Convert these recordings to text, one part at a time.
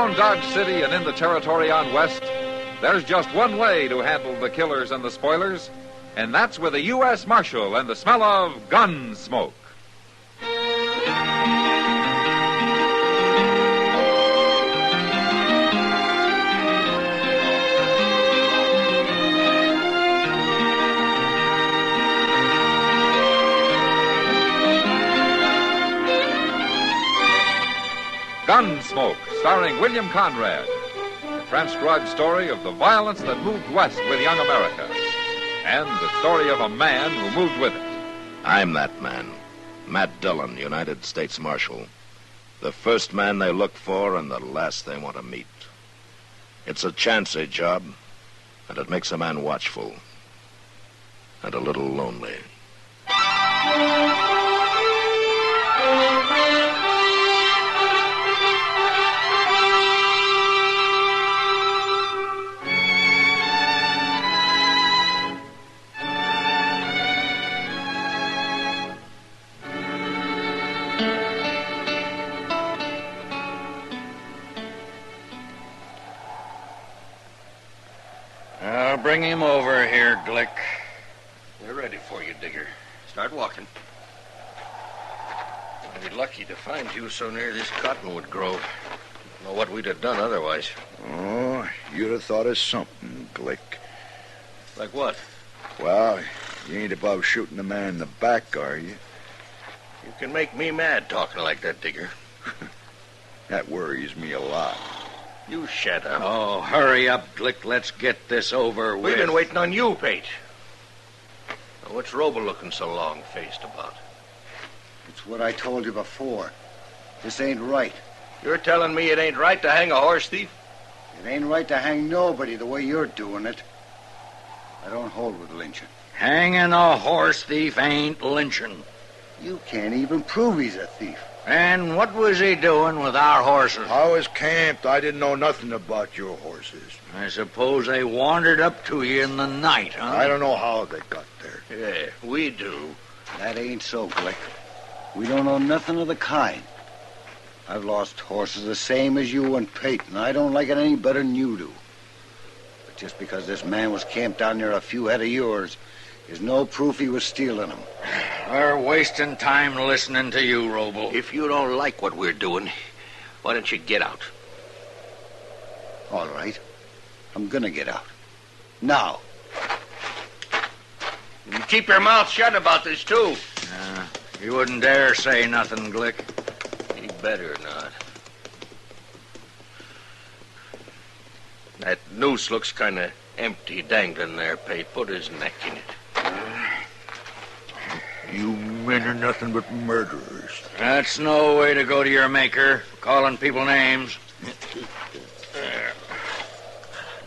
Around Dodge City and in the territory on West, there's just one way to handle the killers and the spoilers, and that's with a U.S. Marshal and the smell of Gunsmoke. Gunsmoke, starring William Conrad. A transcribed story of the violence that moved west with young America. And the story of a man who moved with it. I'm that man. Matt Dillon, United States Marshal. The first man they look for and the last they want to meet. It's a chancy job, and it makes a man watchful. And a little lonely. Bring him over here, Glick. We're ready for you, Digger. Start walking. We'd be lucky to find you so near this cottonwood grove. Don't know what we'd have done otherwise. Oh, you'd have thought of something, Glick. Like what? Well, you ain't above shooting a man in the back, are you? You can make me mad talking like that, Digger. That worries me a lot. You shut up. Oh, hurry up, Glick. Let's get this over with. We've been waiting on you, Pate. Now, what's Robo looking so long-faced about? It's what I told you before. This ain't right. You're telling me it ain't right to hang a horse thief? It ain't right to hang nobody the way you're doing it. I don't hold with lynching. Hanging a horse thief ain't lynching. You can't even prove he's a thief. And what was he doing with our horses? I was camped. I didn't know nothing about your horses. I suppose they wandered up to you in the night, huh? I don't know how they got there. Yeah, we do. That ain't so, Glick. We don't know nothing of the kind. I've lost horses the same as you and Peyton. I don't like it any better than you do. But just because this man was camped down near a few head of yours is no proof he was stealing them. We're wasting time listening to you, Robo. If you don't like what we're doing, why don't you get out? All right. I'm gonna get out. Now. You keep your mouth shut about this, too. You wouldn't dare say nothing, Glick. You better not. That noose looks kind of empty dangling there, Pate. Put his neck in it. You men are nothing but murderers. That's no way to go to your maker, calling people names. There.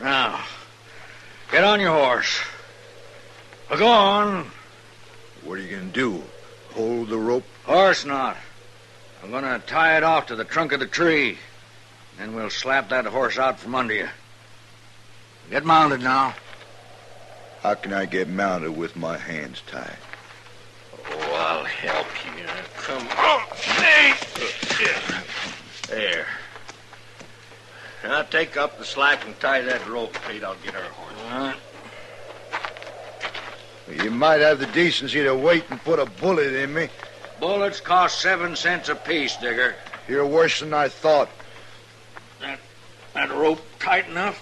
Now, get on your horse. Go on. What are you going to do? Hold the rope? Horse not. I'm going to tie it off to the trunk of the tree. Then we'll slap that horse out from under you. Get mounted now. How can I get mounted with my hands tied? Oh, I'll help you. Come on. Hey. There. Now take up the slack and tie that rope, Pete. I'll get our horse. All right. You might have the decency to wait and put a bullet in me. Bullets cost 7 cents apiece, Digger. You're worse than I thought. That rope tight enough?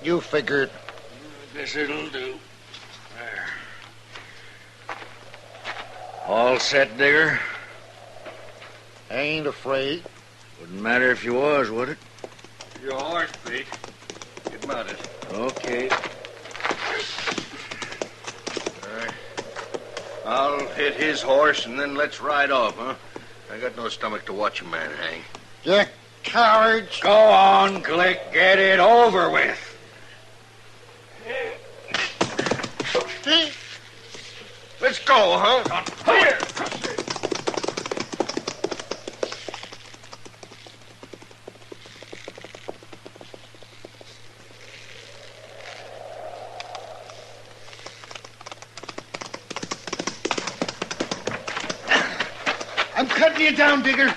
You figured. I guess it'll do. There. All set, Digger? I ain't afraid. Wouldn't matter if you was, would it? Your horse, Pete. Get mounted. Okay. All right. I'll hit his horse, and then let's ride off, huh? I got no stomach to watch a man hang. You cowards. Go on, Glick. Get it over with. Let's go, huh? Here. I'm cutting you down, Digger.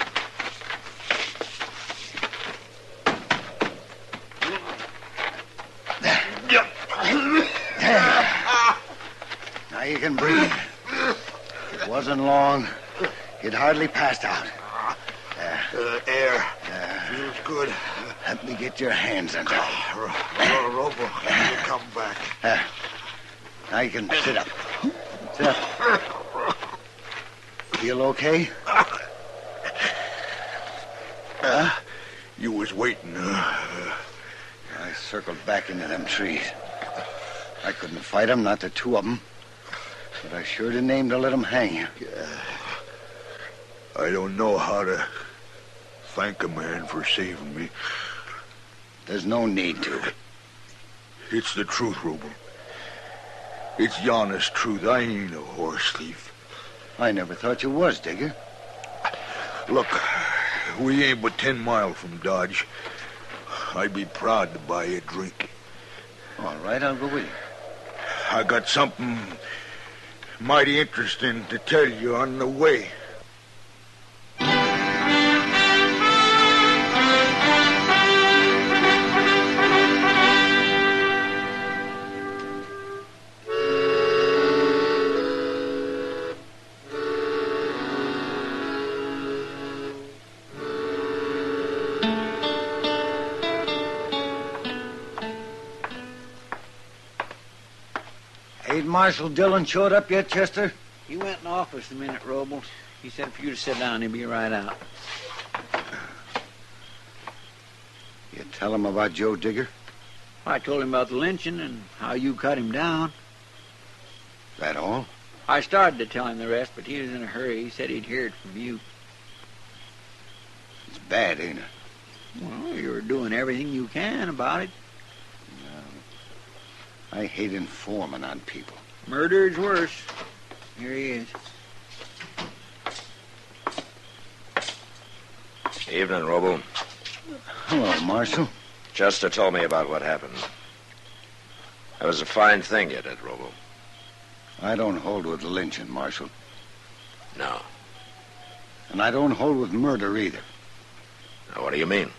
can breathe. It wasn't long. He'd hardly passed out. Air. Feels good. Let me get your hands under him. Robo, you come back. Now you can sit up. Sit up. Feel okay? You was waiting, I circled back into them trees. I couldn't fight them, not the two of them. But I sure didn't aim to let them hang you. I don't know how to thank a man for saving me. There's no need to. It's the truth, Robo. It's the honest truth. I ain't a horse thief. I never thought you was, Digger. Look, we ain't but 10 miles from Dodge. I'd be proud to buy you a drink. All right, I'll go with you. I got something mighty interesting to tell you on the way. Ain't Marshal Dillon showed up yet, Chester? He went in office a minute, Robles. He said for you to sit down, he'll be right out. You tell him about Joe Digger? I told him about the lynching and how you cut him down. That all? I started to tell him the rest, but he was in a hurry. He said he'd hear it from you. It's bad, ain't it? Well, you're doing everything you can about it. I hate informing on people. Murder's worse. Here he is. Evening, Robo. Hello, Marshal. Chester told me about what happened. That was a fine thing you did, Robo. I don't hold with lynching, Marshal. No. And I don't hold with murder either. Now, what do you mean?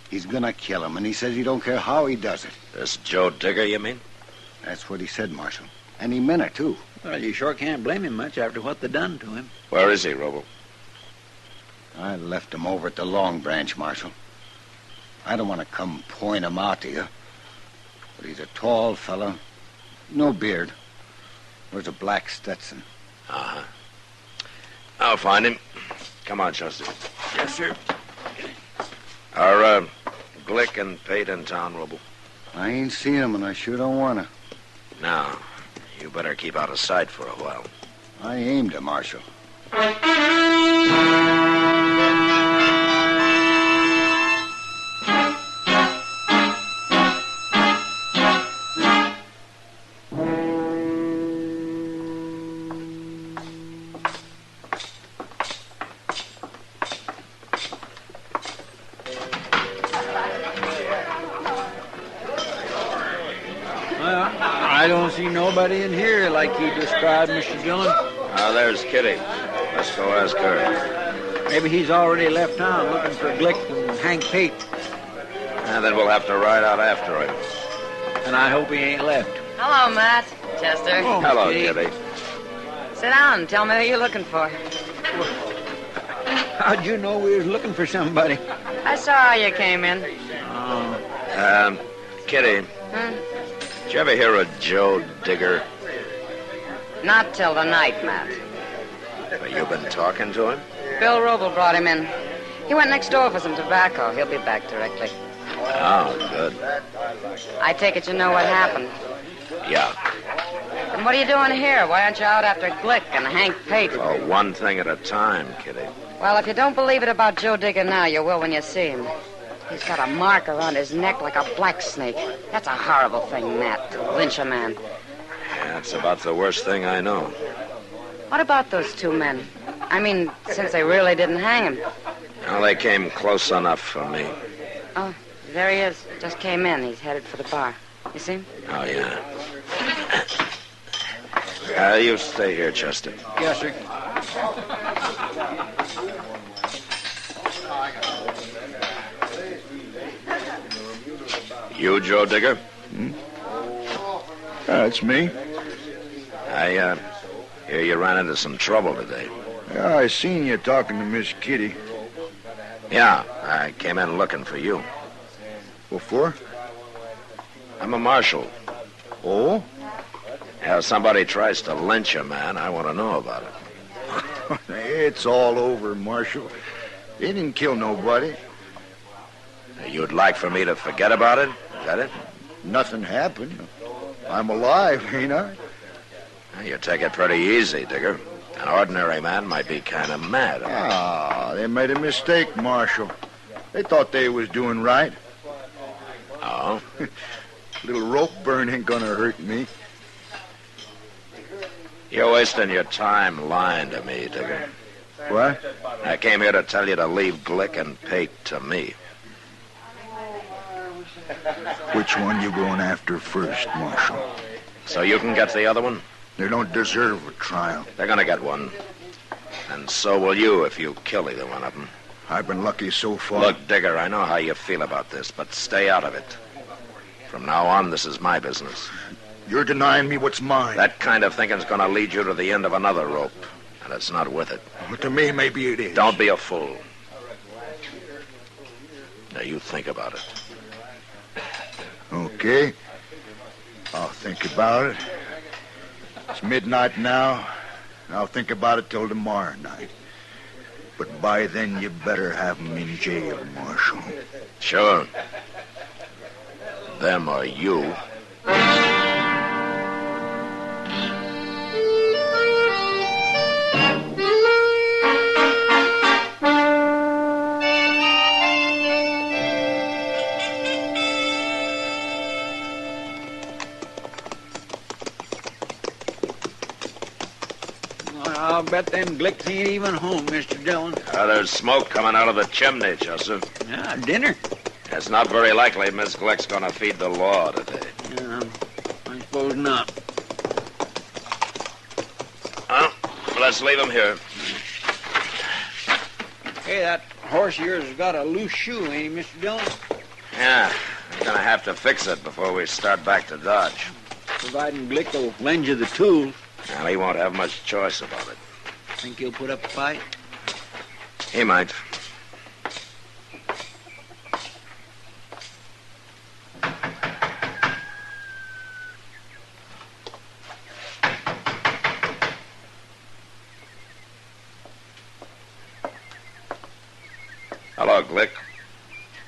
He's gonna kill him, and he says he don't care how he does it. This Joe Digger, you mean? That's what he said, Marshal. And he meant it, too. Well, you sure can't blame him much after what they done to him. Where is he, Robo? I left him over at the Long Branch, Marshal. I don't want to come point him out to you. But he's a tall fellow, no beard. Wears a black Stetson. Uh-huh. I'll find him. Come on, Chester. Yes, sir. Are Glick and Pate in town, Robo? I ain't seen him, and I sure don't want to. No. You better keep out of sight for a while. I aimed him, Marshal. I don't see nobody in here like you described, Mr. Dillon. There's Kitty. Let's go ask her. Maybe he's already left town looking for Glick and Hank Pate. And then we'll have to ride out after him. And I hope he ain't left. Hello, Matt. Chester. Oh, Hello, Kitty. Kitty. Sit down and tell me who you're looking for. How'd you know we was looking for somebody? I saw how you came in. Kitty, did you ever hear of Joe Digger? Not till the night, Matt. Have you been talking to him? Bill Roble brought him in. He went next door for some tobacco. He'll be back directly. Oh, good. I take it you know what happened. Yeah. And what are you doing here? Why aren't you out after Glick and Hank Pate? Well, one thing at a time, Kitty. Well, if you don't believe it about Joe Digger now, you will when you see him. He's got a mark around his neck like a black snake. That's a horrible thing, Matt, to lynch a man. Yeah, it's about the worst thing I know. What about those two men? I mean, since they really didn't hang him. Well, they came close enough for me. Oh, there he is. Just came in. He's headed for the bar. You see him? Oh, yeah. You stay here, Chester. Yes, sir. You Joe Digger? That's me. I hear you ran into some trouble today. Yeah, I seen you talking to Miss Kitty. Yeah, I came in looking for you. What for? I'm a marshal. Oh? If somebody tries to lynch a man, I want to know about it. It's all over, Marshal. They didn't kill nobody. You'd like for me to forget about it? Is that it? Nothing happened. I'm alive, ain't I? You take it pretty easy, Digger. An ordinary man might be kind of mad. They made a mistake, Marshal. They thought they was doing right. Oh? Little rope burn ain't gonna hurt me. You're wasting your time lying to me, Digger. What? I came here to tell you to leave Glick and Pate to me. Which one you going after first, Marshal? So you can get the other one? They don't deserve a trial. They're gonna get one. And so will you if you kill either one of them. I've been lucky so far. Look, Digger, I know how you feel about this, but stay out of it. From now on, this is my business. You're denying me what's mine. That kind of thinking's gonna lead you to the end of another rope, and it's not worth it. But to me, maybe it is. Don't be a fool. Now, you think about it. Okay. I'll think about it. It's midnight now. I'll think about it till tomorrow night. But by then, you better have them in jail, Marshal. Sure. Them or you. I'll bet them Glicks ain't even home, Mr. Dillon. There's smoke coming out of the chimney, Joseph. Yeah, dinner. It's not very likely Miss Glick's gonna feed the law today. Yeah, I suppose not. Well, let's leave him here. Hey, that horse of yours has got a loose shoe, ain't he, Mr. Dillon? Yeah, we're gonna have to fix it before we start back to Dodge. Providing Glick will lend you the tools. Well, he won't have much choice about it. Think he'll put up a fight? He might. Hello, Glick.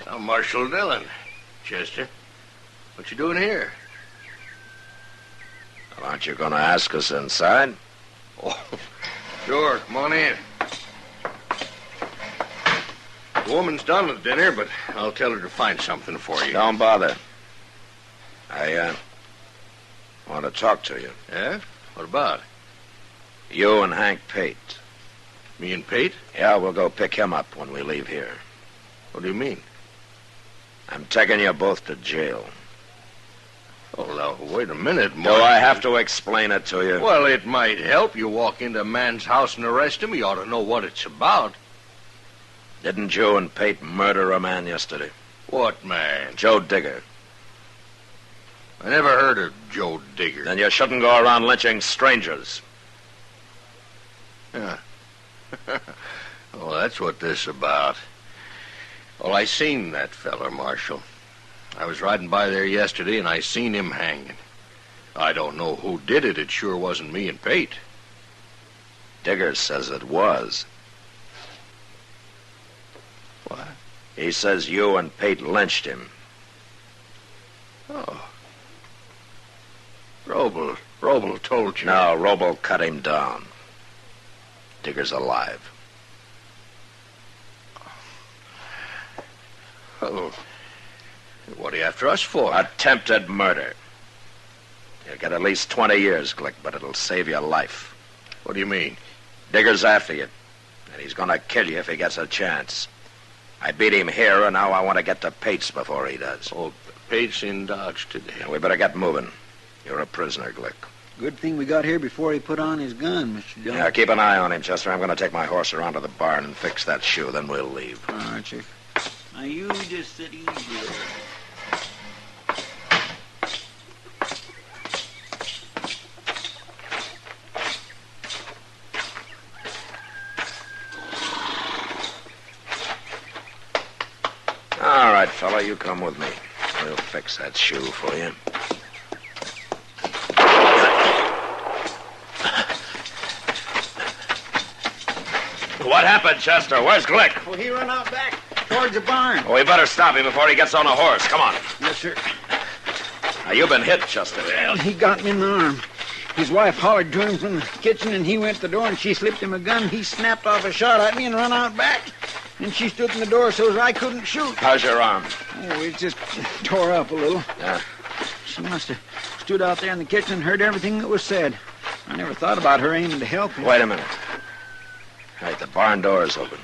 I'm Marshal Dillon. Chester, what you doing here? Well, aren't you going to ask us inside? Oh, sure. Come on in. The woman's done with dinner, but I'll tell her to find something for you. Don't bother. I want to talk to you. Yeah? What about? You and Hank Pate. Me and Pate? Yeah, we'll go pick him up when we leave here. What do you mean? I'm taking you both to jail. Oh, now, wait a minute, Do I have to explain it to you? Well, it might help. You walk into a man's house and arrest him. You ought to know what it's about. Didn't you and Pate murder a man yesterday? What man? Joe Digger. I never heard of Joe Digger. Then you shouldn't go around lynching strangers. Yeah. Oh, that's what this is about. Well, I seen that feller, Marshal. I was riding by there yesterday, and I seen him hanging. I don't know who did it. It sure wasn't me and Pate. Digger says it was. What? He says you and Pate lynched him. Oh. Roble told you. No, Roble cut him down. Digger's alive. Oh. What are you after us for? Attempted murder. You'll get at least 20 years, Glick, but it'll save your life. What do you mean? Digger's after you, and he's gonna kill you if he gets a chance. I beat him here, and now I want to get to Pate's before he does. Oh, Pate's in Dodge today. Yeah, we better get moving. You're a prisoner, Glick. Good thing we got here before he put on his gun, Mr. Dillon. Yeah, keep an eye on him, Chester. I'm going to take my horse around to the barn and fix that shoe, then we'll leave. All right, Chick. Now, you just sit easy there. fella, you come with me. We'll fix that shoe for you. What happened, Chester? Where's Glick? Well, he run out back towards the barn. Oh, we better stop him before he gets on a horse. Come on. Yes, sir. Now, you've been hit, Chester. Well, he got me in the arm. His wife hollered to him from the kitchen, and he went to the door, and she slipped him a gun. He snapped off a shot at me and run out back. And she stood in the door so as I couldn't shoot. How's your arm? Oh, it just tore up a little. Yeah. She must have stood out there in the kitchen and heard everything that was said. I never thought about her aiming to help him. Wait a minute. Right, the barn door is open.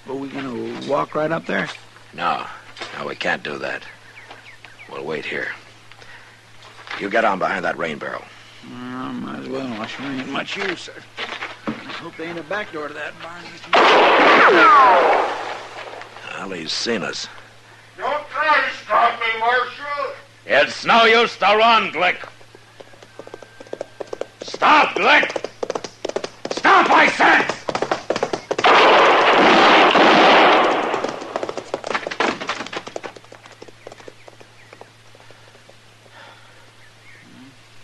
Are we going to walk right up there? No, we can't do that. We'll wait here. You get on behind that rain barrel. Might as well. I sure ain't much use, sir. I hope there ain't a back door to that barn. Well, he's seen us. Don't try to stop me, Marshal. It's no use to run, Glick. Stop, Glick! Stop, I said!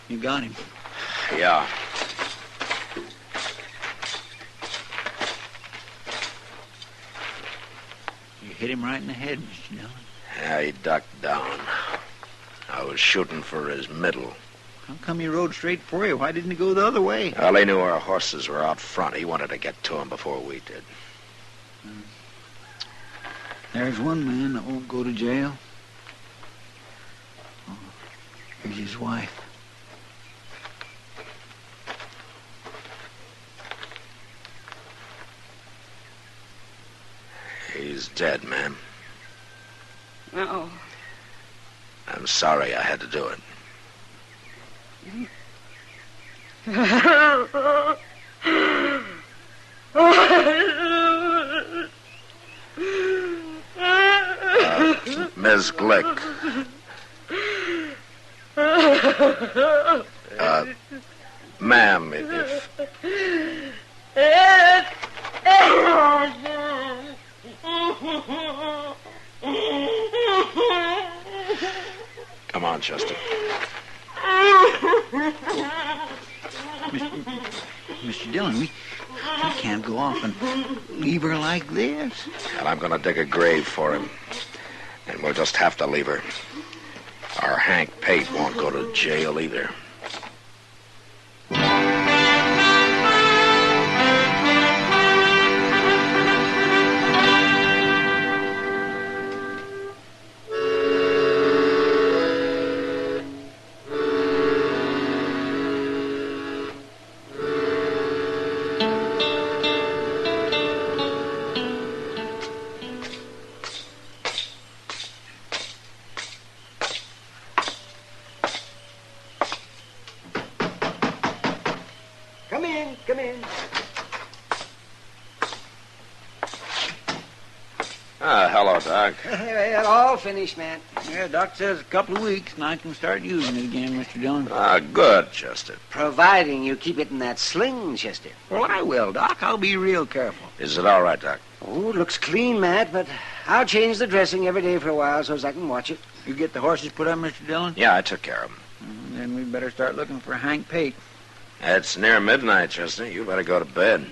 You got him. Yeah. You hit him right in the head, Mr. Dillon. Yeah, he ducked down. I was shooting for his middle. How come he rode straight for you? Why didn't he go the other way? Well, he knew our horses were out front. He wanted to get to him before we did. There's one man that won't go to jail. Oh, here's his wife. He's dead, ma'am. No. I'm sorry I had to do it. Ms. Glick. Ma'am, if... Come on, Chester. Mr. Dillon, we can't go off and leave her like this. And I'm going to dig a grave for him. And we'll just have to leave her. Our Hank Pate won't go to jail either. Come in. Hello, Doc. All finished, man. Yeah, Doc says a couple of weeks and I can start using it again, Mr. Dillon. Good, Chester. Providing you keep it in that sling, Chester. Well, I will, Doc. I'll be real careful. Is it all right, Doc? Oh, it looks clean, Matt, but I'll change the dressing every day for a while so as I can watch it. You get the horses put up, Mr. Dillon? Yeah, I took care of them. Then we better start looking for Hank Pate. It's near midnight, Chester. You better go to bed.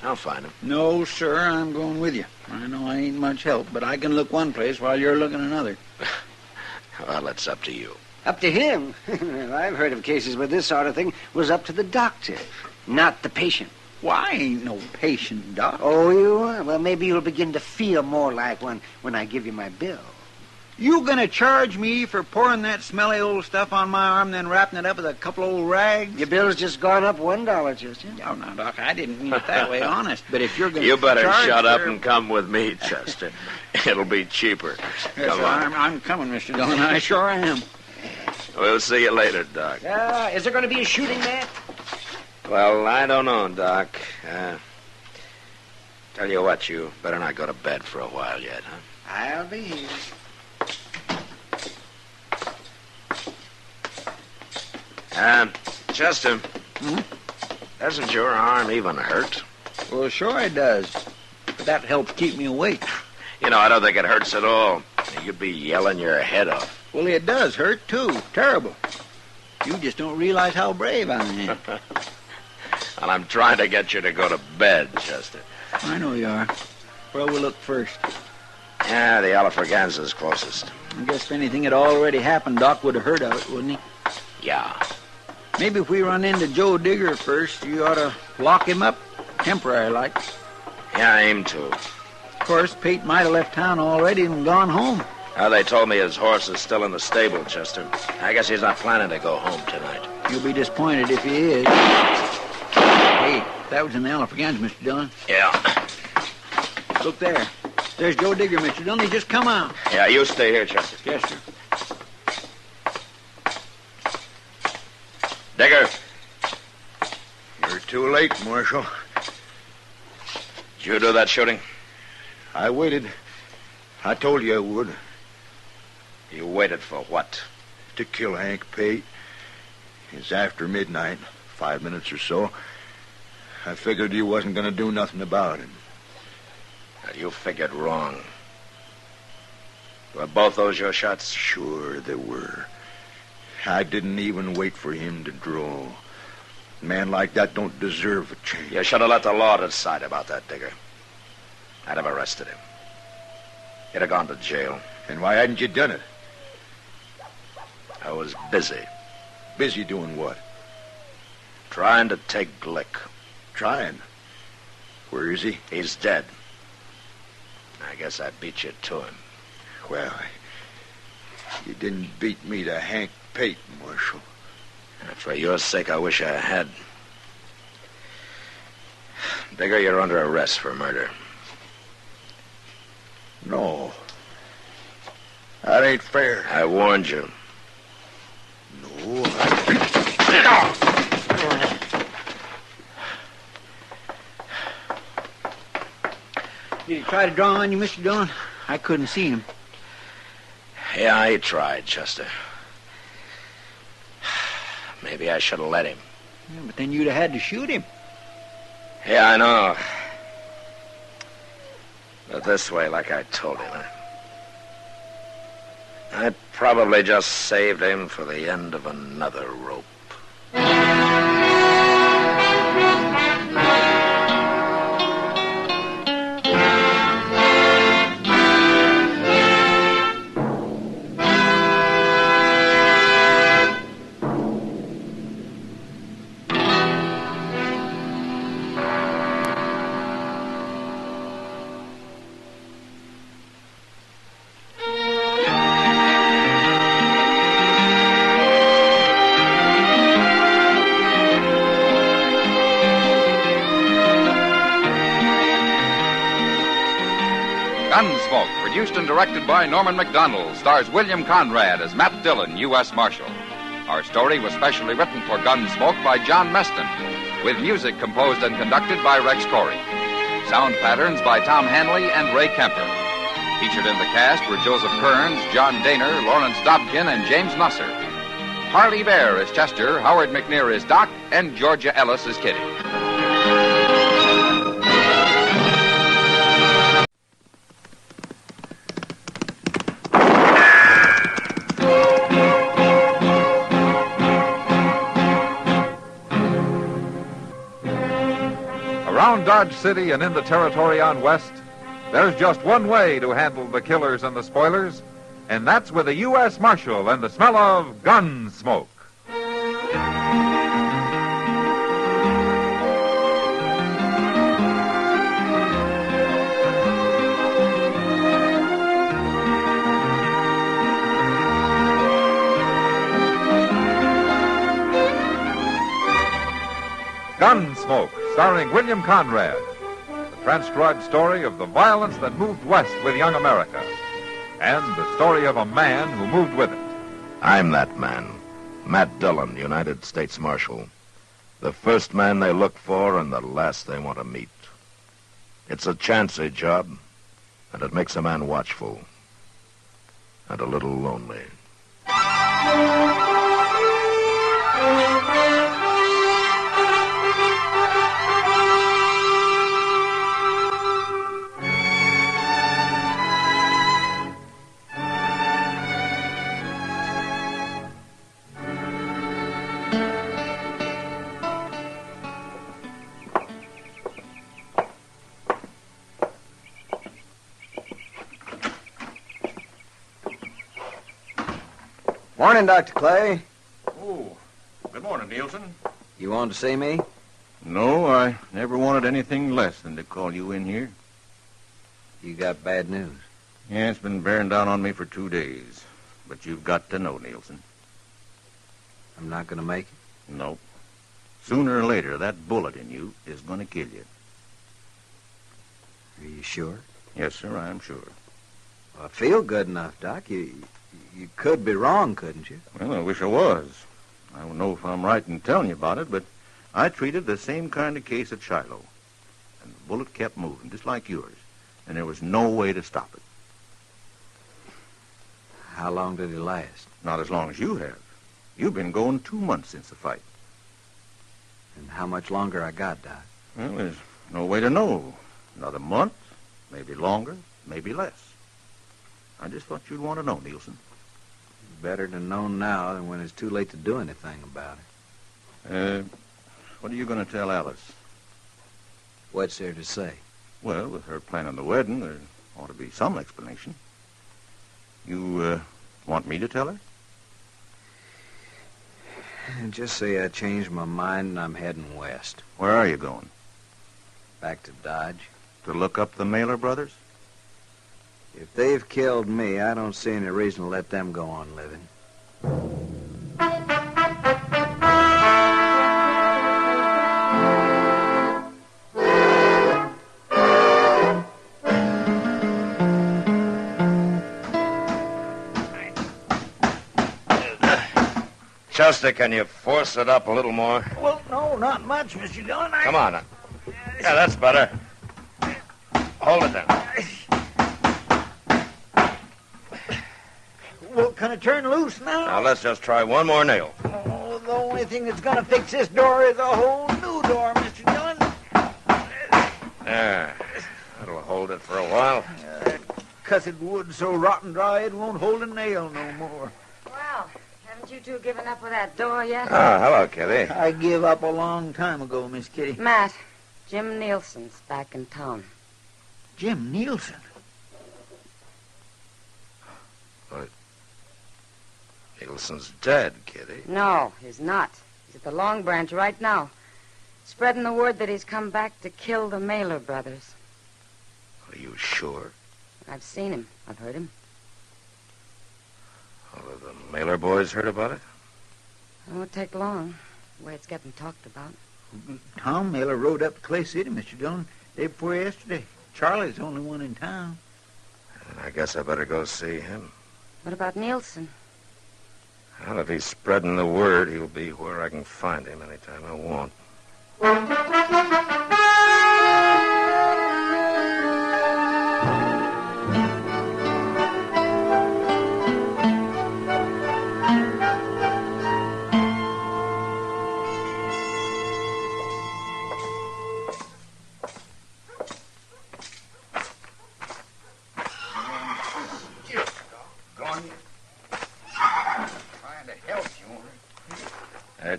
I'll find him. No, sir, I'm going with you. I know I ain't much help, but I can look one place while you're looking another. Well, it's up to you. Up to him? Well, I've heard of cases where this sort of thing was up to the doctor, not the patient. Why ain't no patient, Doc? Oh, you are? Well, maybe you'll begin to feel more like one when I give you my bill. You gonna charge me for pouring that smelly old stuff on my arm, then wrapping it up with a couple old rags? Your bill's just gone up $1, Chester. Oh, no, Doc, I didn't mean it that way, honest. But if you're gonna You better charge shut up for... and come with me, Chester. It'll be cheaper. Yes, Come sir, on. I'm coming, Mr. Dillon. I sure am. We'll see you later, Doc. Is there going to be a shooting match? Well, I don't know, Doc. Tell you what, you better not go to bed for a while yet, huh? I'll be here. Chester, doesn't your arm even hurt? Well, sure it does. But that helps keep me awake. You know, I don't think it hurts at all. you'd be yelling your head off. Well, it does hurt, too. Terrible. You just don't realize how brave I am. And I'm trying to get you to go to bed, Chester. I know you are. Where we'll look first. Yeah, the Alafraganza's closest. I guess if anything had already happened, Doc would have heard of it, wouldn't he? Yeah. Maybe if we run into Joe Digger first, you ought to lock him up, temporary like. Yeah, I aim to. Of course, Pate might have left town already and gone home. They told me his horse is still in the stable, Chester. I guess he's not planning to go home tonight. You'll be disappointed if he is. Hey, that was in the Alafragans, Mr. Dillon. Yeah. Look there. There's Joe Digger, Mr. Dillon. He just come out. Yeah, you stay here, Chester. Yes, sir. Digger. You're too late, Marshal. Did you do that shooting? I waited. I told you I would. You waited for what? To kill Hank Pate. It's after midnight, 5 minutes or so. I figured you wasn't going to do nothing about it. You figured wrong. Were both those your shots? Sure they were. I didn't even wait for him to draw. A man like that don't deserve a chance. You should have let the law decide about that, Digger. I'd have arrested him. He'd have gone to jail. And why hadn't you done it? I was busy. Busy doing what? Trying to take Glick. Trying. Where is he? He's dead. I guess I beat you to him. Well, you didn't beat me to Hank Pate, Marshal. For your sake, I wish I had. Digger, you're under arrest for murder. No. That ain't fair. I warned you. No, Did he try to draw on you, Mr. Dillon? I couldn't see him. Yeah, he tried, Chester. Maybe I should have let him. Yeah, but then you'd have had to shoot him. Yeah, I know. But this way, like I told him, I probably just saved him for the end of another rope. Gunsmoke, produced and directed by Norman Macdonald, stars William Conrad as Matt Dillon, U.S. Marshal. Our story was specially written for Gunsmoke by John Meston, with music composed and conducted by Rex Corey. Sound patterns by Tom Hanley and Ray Kemper. Featured in the cast were Joseph Kearns, John Daner, Lawrence Dobkin, and James Nusser. Harley Bear is Chester, Howard McNear is Doc, and Georgia Ellis is Kitty. Around Dodge City and in the territory on West, there's just one way to handle the killers and the spoilers, and that's with a U.S. Marshal and the smell of Gunsmoke. Gunsmoke, starring William Conrad. The transcribed story of the violence that moved west with young America. And the story of a man who moved with it. I'm that man, Matt Dillon, United States Marshal. The first man they look for and the last they want to meet. It's a chancy job, and it makes a man watchful and a little lonely. Morning, Dr. Clay. Oh, good morning, Nielsen. You wanted to see me? No, I never wanted anything less than to call you in here. You got bad news. Yeah, it's been bearing down on me for 2 days. But you've got to know, Nielsen. I'm not going to make it? Nope. Sooner or later, that bullet in you is going to kill you. Are you sure? Yes, sir, I'm sure. Well, I feel good enough, Doc. You could be wrong, couldn't you? Well, I wish I was. I don't know if I'm right in telling you about it, but I treated the same kind of case at Shiloh. And the bullet kept moving, just like yours. And there was no way to stop it. How long did it last? Not as long as you have. You've been going 2 months since the fight. And how much longer I got, Doc? Well, there's no way to know. Another month, maybe longer, maybe less. I just thought you'd want to know, Nielsen. Better to know now than when it's too late to do anything about it. What are you going to tell Alice? What's there to say? Well, with her planning the wedding, there ought to be some explanation. You, want me to tell her? Just say I changed my mind and I'm heading west. Where are you going? Back to Dodge. To look up the Mailer brothers? If they've killed me, I don't see any reason to let them go on living. Chester, can you force it up a little more? Well, no, not much, Mr. Dillon. Come on. Yeah, that's better. Hold it then. Well, can I turn loose now? Now, let's just try one more nail. Oh, the only thing that's going to fix this door is a whole new door, Mr. Dillon. There. That'll hold it for a while. Cussed wood so rotten dry it won't hold a nail no more. Well, haven't you two given up with that door yet? Oh, hello, Kitty. I give up a long time ago, Miss Kitty. Matt, Jim Nielsen's back in town. Jim Nielsen? Nielsen's dead, Kitty. No, he's not. He's at the Long Branch right now, spreading the word that he's come back to kill the Mailer brothers. Are you sure? I've seen him. I've heard him. Well, have the Mailer boys heard about it? It won't take long, the way it's getting talked about. Tom Mailer rode up to Clay City, Mr. Dillon, day before yesterday. Charlie's the only one in town. I guess I better go see him. What about Nielsen? Well, if he's spreading the word, he'll be where I can find him anytime I want.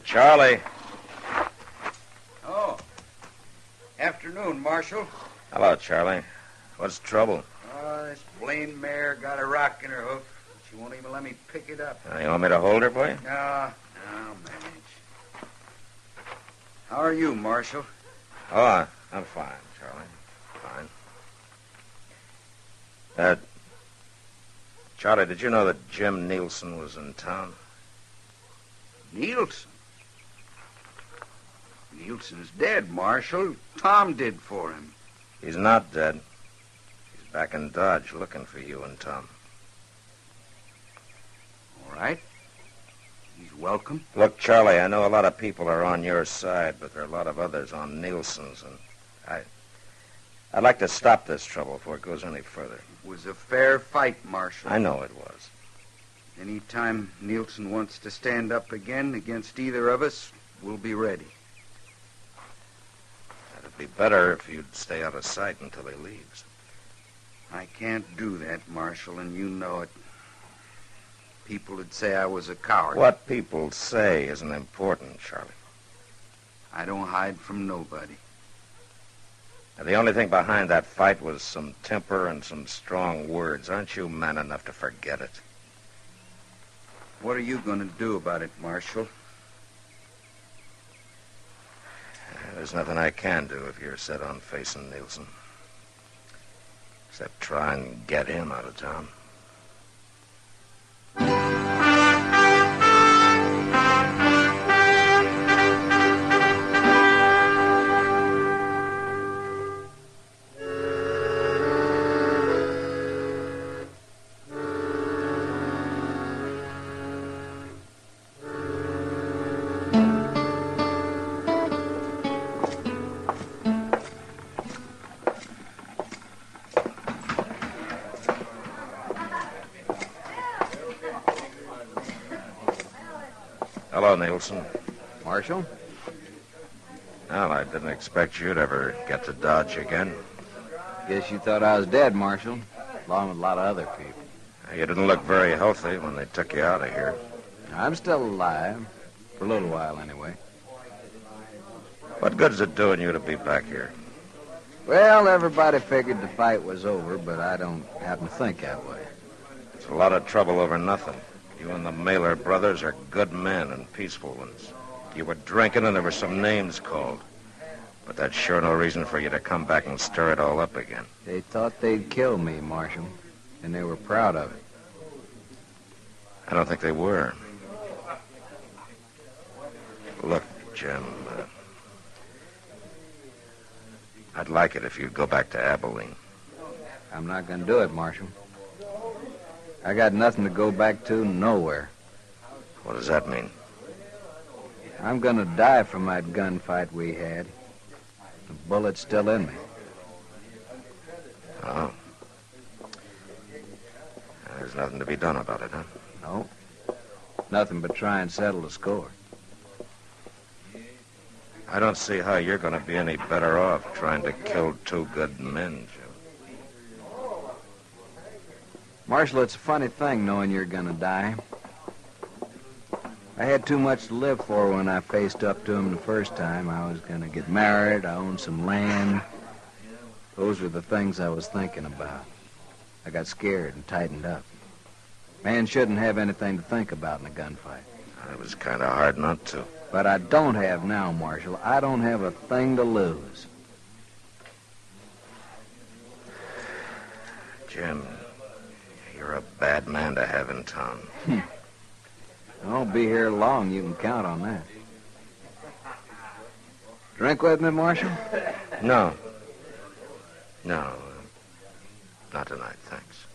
Charlie. Oh. Afternoon, Marshal. Hello, Charlie. What's the trouble? This blamed mare got a rock in her hoof. She won't even let me pick it up. You want me to hold her, boy? No, I'll manage. How are you, Marshal? Oh, I'm fine, Charlie. Fine. Charlie, did you know that Jim Nielsen was in town? Nielsen? Nielsen's dead, Marshal. Tom did for him. He's not dead. He's back in Dodge looking for you and Tom. All right. He's welcome. Look, Charlie, I know a lot of people are on your side, but there are a lot of others on Nielsen's, and I'd like to stop this trouble before it goes any further. It was a fair fight, Marshal. I know it was. Any time Nielsen wants to stand up again against either of us, we'll be ready. It'd be better if you'd stay out of sight until he leaves. I can't do that, Marshal, and you know it. People would say I was a coward. What people say isn't important, Charlie. I don't hide from nobody. Now, the only thing behind that fight was some temper and some strong words. Aren't you man enough to forget it? What are you going to do about it, Marshal? There's nothing I can do if you're set on facing Nielsen. Except try and get him out of town. Hello, Nielsen. Marshal? Well, I didn't expect you'd ever get to Dodge again. Guess you thought I was dead, Marshal, along with a lot of other people. You didn't look very healthy when they took you out of here. I'm still alive, for a little while anyway. What good's it doing you to be back here? Well, everybody figured the fight was over, but I don't happen to think that way. It's a lot of trouble over nothing. You and the Mailer brothers are good men and peaceful ones. You were drinking and there were some names called. But that's sure no reason for you to come back and stir it all up again. They thought they'd kill me, Marshal, and they were proud of it. I don't think they were. Look, Jim, I'd like it if you'd go back to Abilene. I'm not going to do it, Marshal. I got nothing to go back to, nowhere. What does that mean? I'm going to die from that gunfight we had. The bullet's still in me. Oh. There's nothing to be done about it, huh? No. Nothing but try and settle the score. I don't see how you're going to be any better off trying to kill two good men, Jim. Marshal, it's a funny thing knowing you're going to die. I had too much to live for when I faced up to him the first time. I was going to get married. I owned some land. Those were the things I was thinking about. I got scared and tightened up. Man shouldn't have anything to think about in a gunfight. It was kind of hard not to. But I don't have now, Marshal. I don't have a thing to lose. Jim, you're a bad man to have in town. I won't be here long. You can count on that. Drink with me, Marshal? No. No. Not tonight, thanks.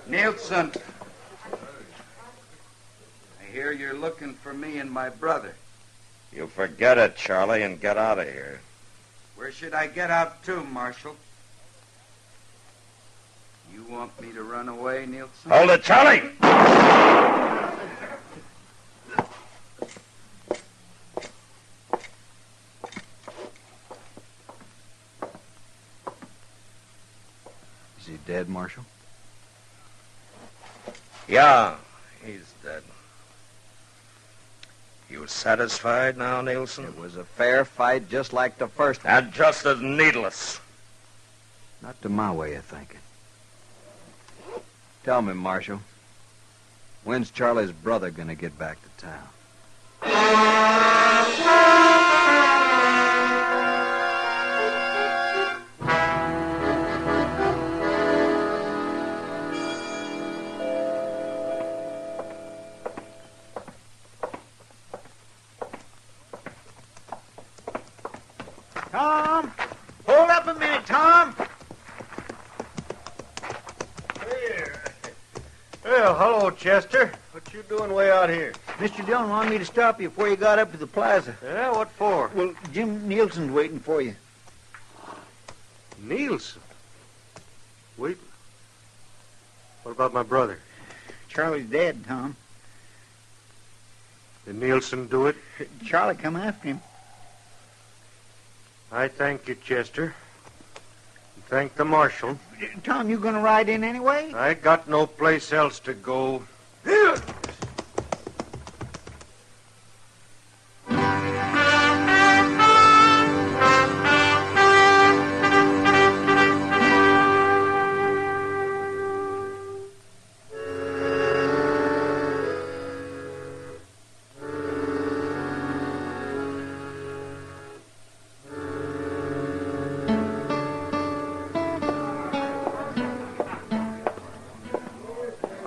Nielsen. I hear you're looking for me and my brother. You forget it, Charlie, and get out of here. Where should I get out to, Marshal? You want me to run away, Nielsen? Hold it, Charlie! Is he dead, Marshal? Yeah, he's dead. You satisfied now, Nielsen? It was a fair fight, just like the first one. And just as needless. Not to my way of thinking. Tell me, Marshal, when's Charlie's brother going to get back to town? Tom! Hold up a minute, Tom! Well, hello, Chester. What you doing way out here? Mr. Dillon wanted me to stop you before you got up to the plaza. Yeah, what for? Well, Jim Nielsen's waiting for you. Nielsen? Wait. What about my brother? Charlie's dead, Tom. Did Nielsen do it? Charlie come after him. I thank you, Chester. And thank the marshal. Tom, you gonna ride in anyway? I got no place else to go.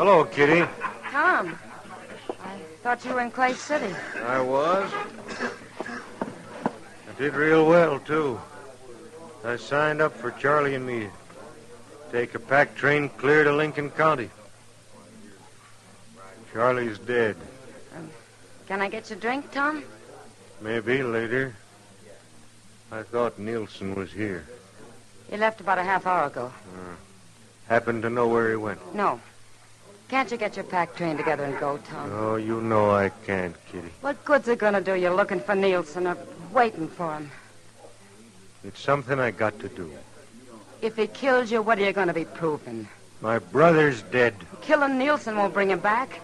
Hello, Kitty. Tom, I thought you were in Clay City. I was. I did real well, too. I signed up for Charlie and me. Take a pack train clear to Lincoln County. Charlie's dead. Can I get you a drink, Tom? Maybe later. I thought Nielsen was here. He left about a half hour ago. Happen to know where he went? No. Can't you get your pack train together and go, Tom? Oh, you know I can't, Kitty. What good's it gonna do you looking for Nielsen or waiting for him? It's something I got to do. If he kills you, what are you gonna be proving? My brother's dead. Killing Nielsen won't bring him back.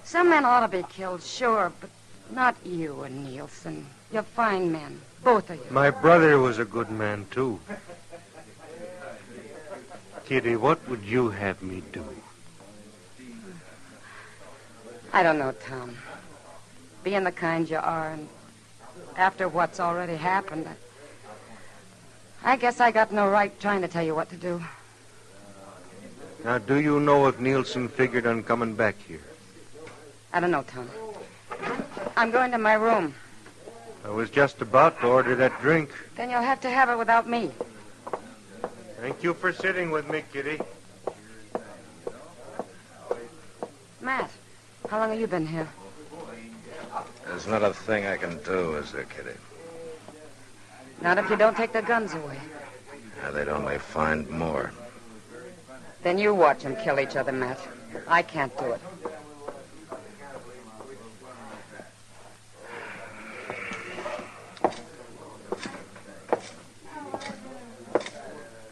Some men ought to be killed, sure, but not you and Nielsen. You're fine men, both of you. My brother was a good man, too. Kitty, what would you have me do? I don't know, Tom. Being the kind you are, and after what's already happened, I guess I got no right trying to tell you what to do. Now, do you know if Nielsen figured on coming back here? I don't know, Tom. I'm going to my room. I was just about to order that drink. Then you'll have to have it without me. Thank you for sitting with me, Kitty. Matt, how long have you been here? There's not a thing I can do, is there, Kitty? Not if you don't take the guns away. They'd only find more. Then you watch them kill each other, Matt. I can't do it.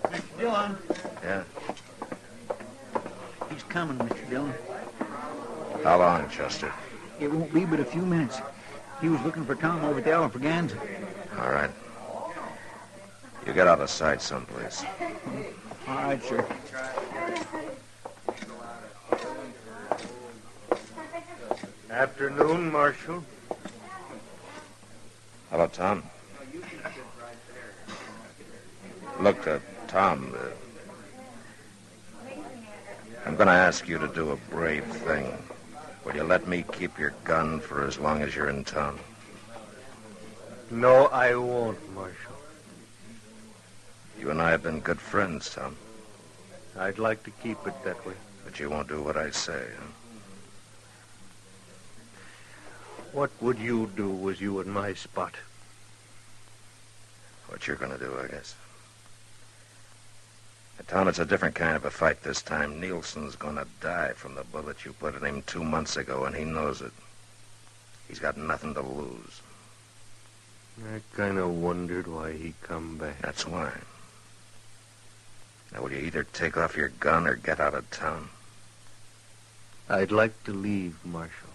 Mr. Dillon. Yeah? He's coming, Mr. Dillon. How long, Chester? It won't be but a few minutes. He was looking for Tom over at the Alfraganza. All right. You get out of sight someplace. All right, sir. Afternoon, Marshal. Hello, Tom. Look, Tom, I'm going to ask you to do a brave thing. Will you let me keep your gun for as long as you're in town? No, I won't, Marshal. You and I have been good friends, Tom. I'd like to keep it that way. But you won't do what I say, huh? What would you do was you in my spot? What you're going to do, I guess. Tom, it's a different kind of a fight this time. Nielsen's going to die from the bullet you put in him 2 months ago, and he knows it. He's got nothing to lose. I kind of wondered why he come back. That's why. Now, will you either take off your gun or get out of town? I'd like to leave, Marshal.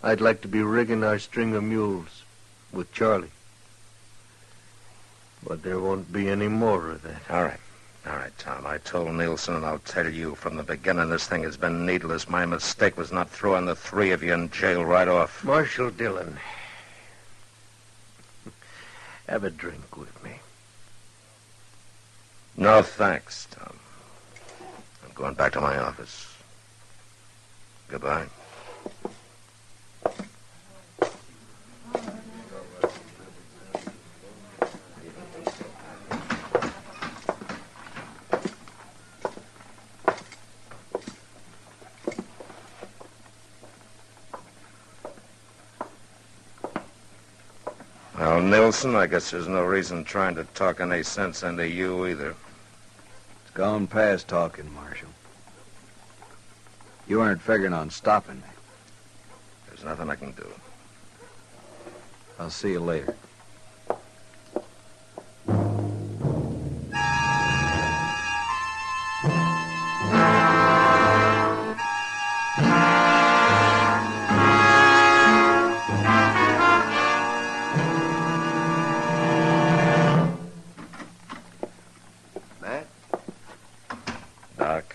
I'd like to be rigging our string of mules with Charlie. But there won't be any more of that. All right. All right, Tom. I told Nielsen, and I'll tell you from the beginning, this thing has been needless. My mistake was not throwing the three of you in jail right off. Marshal Dillon, have a drink with me. No, thanks, Tom. I'm going back to my office. Goodbye. Well, Nielsen, I guess there's no reason trying to talk any sense into you either. It's gone past talking, Marshal. You aren't figuring on stopping me. There's nothing I can do. I'll see you later. Doc,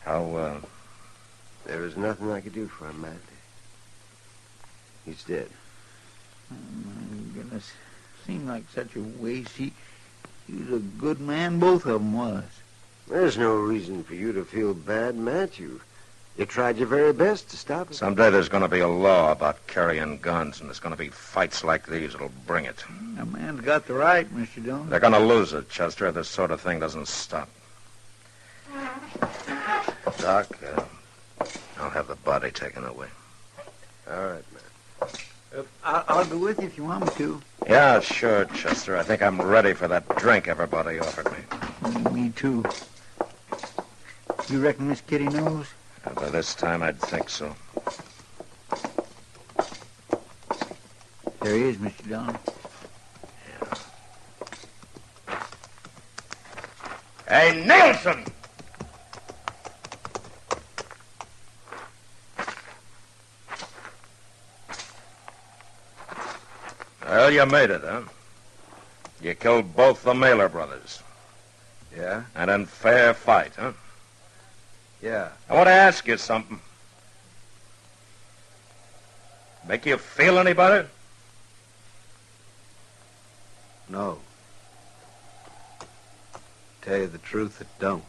how, There was nothing I could do for him, Matt. He's dead. Oh, my goodness. Seemed like such a waste. He was a good man, both of them was. There's no reason for you to feel bad, Matt. You tried your very best to stop it. Someday there's going to be a law about carrying guns, and there's going to be fights like these that'll bring it. A man's got the right, Mr. Dillon. They're going to lose it, Chester, if this sort of thing doesn't stop. Doc, I'll have the body taken away. All right, Matt. I'll go with you if you want me to. Yeah, sure, Chester. I think I'm ready for that drink everybody offered me. Me too. You reckon Miss Kitty knows? By this time, I'd think so. There he is, Mr. Dillon. Hey, Nielsen! Well, you made it, huh? You killed both the Mailer brothers. Yeah? And in fair fight, huh? Yeah. I want to ask you something. Make you feel any better? No. Tell you the truth, it don't.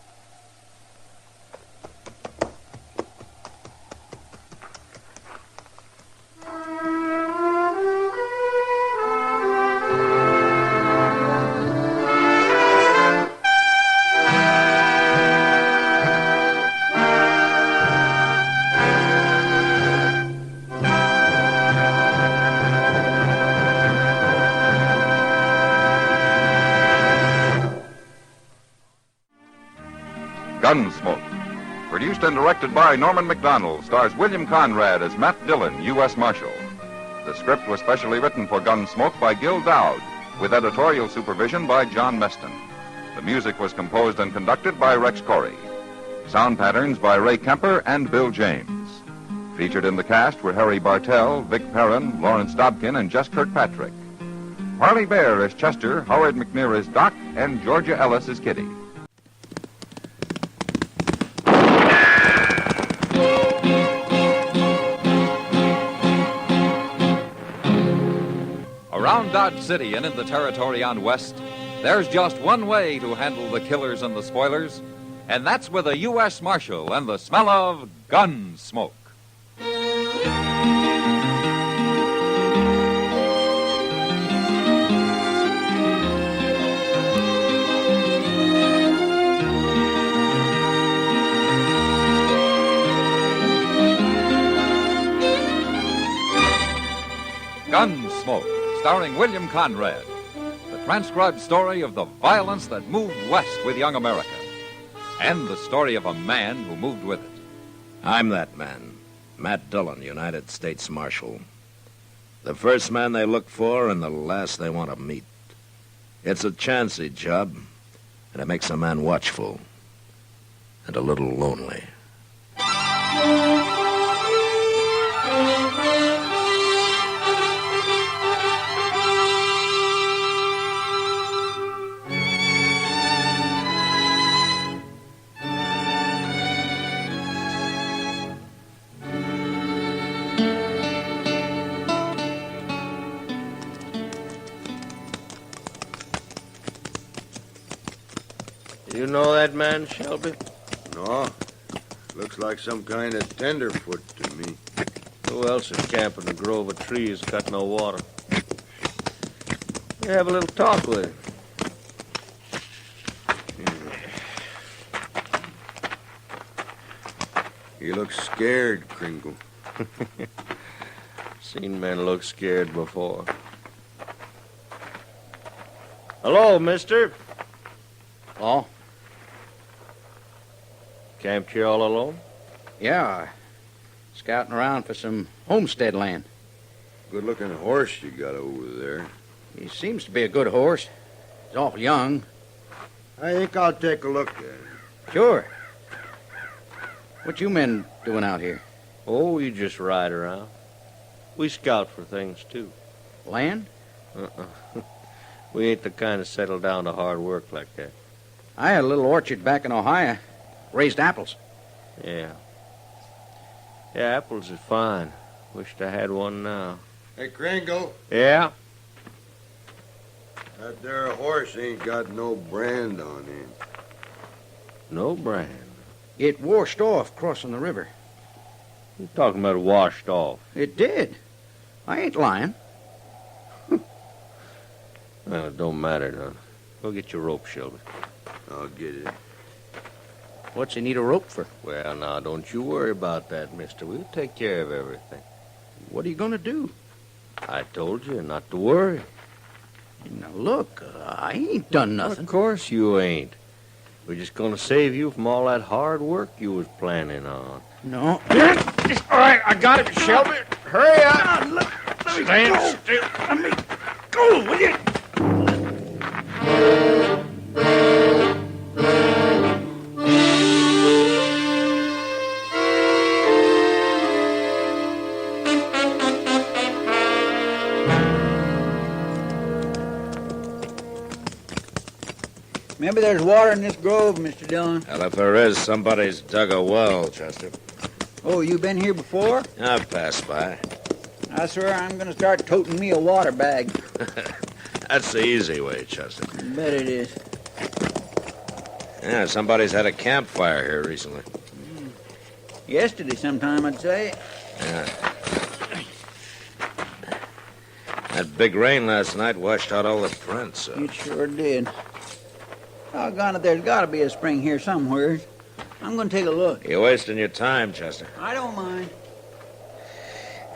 Gunsmoke. Produced and directed by Norman McDonald, stars William Conrad as Matt Dillon, U.S. Marshal. The script was specially written for Gunsmoke by Gil Dowd, with editorial supervision by John Meston. The music was composed and conducted by Rex Corey. Sound patterns by Ray Kemper and Bill James. Featured in the cast were Harry Bartell, Vic Perrin, Lawrence Dobkin, and Jess Kirkpatrick. Harley Bear as Chester, Howard McNear as Doc, and Georgia Ellis as Kitty. Around Dodge City and in the territory on West, there's just one way to handle the killers and the spoilers, and that's with a U.S. Marshal and the smell of gun smoke. Gunsmoke, starring William Conrad, the transcribed story of the violence that moved west with young America, and the story of a man who moved with it. I'm that man, Matt Dillon, United States Marshal. The first man they look for and the last they want to meet. It's a chancy job, and it makes a man watchful and a little lonely. You know that man, Shelby? No. Looks like some kind of tenderfoot to me. Who else is camping in a grove of trees, got no water? You have a little talk with him. He looks scared, Kringle. Seen men look scared before. Hello, mister. Oh? Camped here all alone? Yeah. Scouting around for some homestead land. Good-looking horse you got over there. He seems to be a good horse. He's awful young. I think I'll take a look at him. Sure. What you men doing out here? Oh, we just ride around. We scout for things, too. Land? We ain't the kind of settle down to hard work like that. I had a little orchard back in Ohio. Raised apples. Yeah. Yeah, apples are fine. Wished I had one now. Hey, Kringle, Yeah? that there horse ain't got no brand on him. No brand. It washed off crossing the river. You talking about washed off? It did. I ain't lying. Well, it don't matter none. Go get your rope, Shelby. I'll get it. What's he need a rope for? Well, now, don't you worry about that, mister. We'll take care of everything. What are you going to do? I told you not to worry. Now, look, I ain't done nothing. Of course you ain't. We're just going to save you from all that hard work you was planning on. No. All right, I got it, Shelby. Hurry up. Let me Stand still. Let me go, will you? Maybe there's water in this grove, Mr. Dillon. Well, if there is, somebody's dug a well, Chester. Oh, you been here before? I've passed by. I swear I'm going to start toting me a water bag. That's the easy way, Chester. Bet it is. Yeah, somebody's had a campfire here recently. Yesterday sometime, I'd say. Yeah. That big rain last night washed out all the prints. It sure did. Doggone it, there's got to be a spring here somewhere. I'm going to take a look. You're wasting your time, Chester. I don't mind.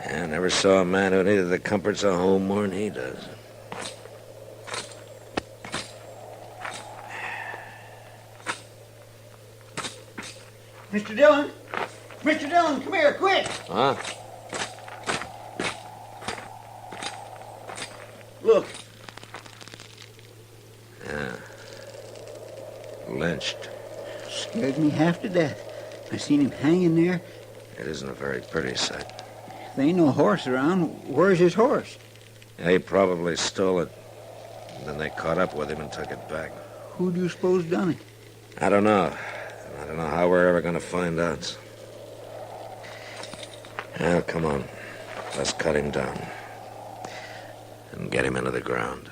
I never saw a man who needed the comforts of home more than he does. Mr. Dillon! Mr. Dillon, come here, quick! Huh? Look. Yeah. Lynched. Scared me half to death. I seen him hanging there. It isn't a very pretty sight. There ain't no horse around. Where's his horse? They probably stole it. And then they caught up with him and took it back. Who do you suppose done it? I don't know. I don't know how we're ever going to find out. Now, come on. Let's cut him down. And get him into the ground.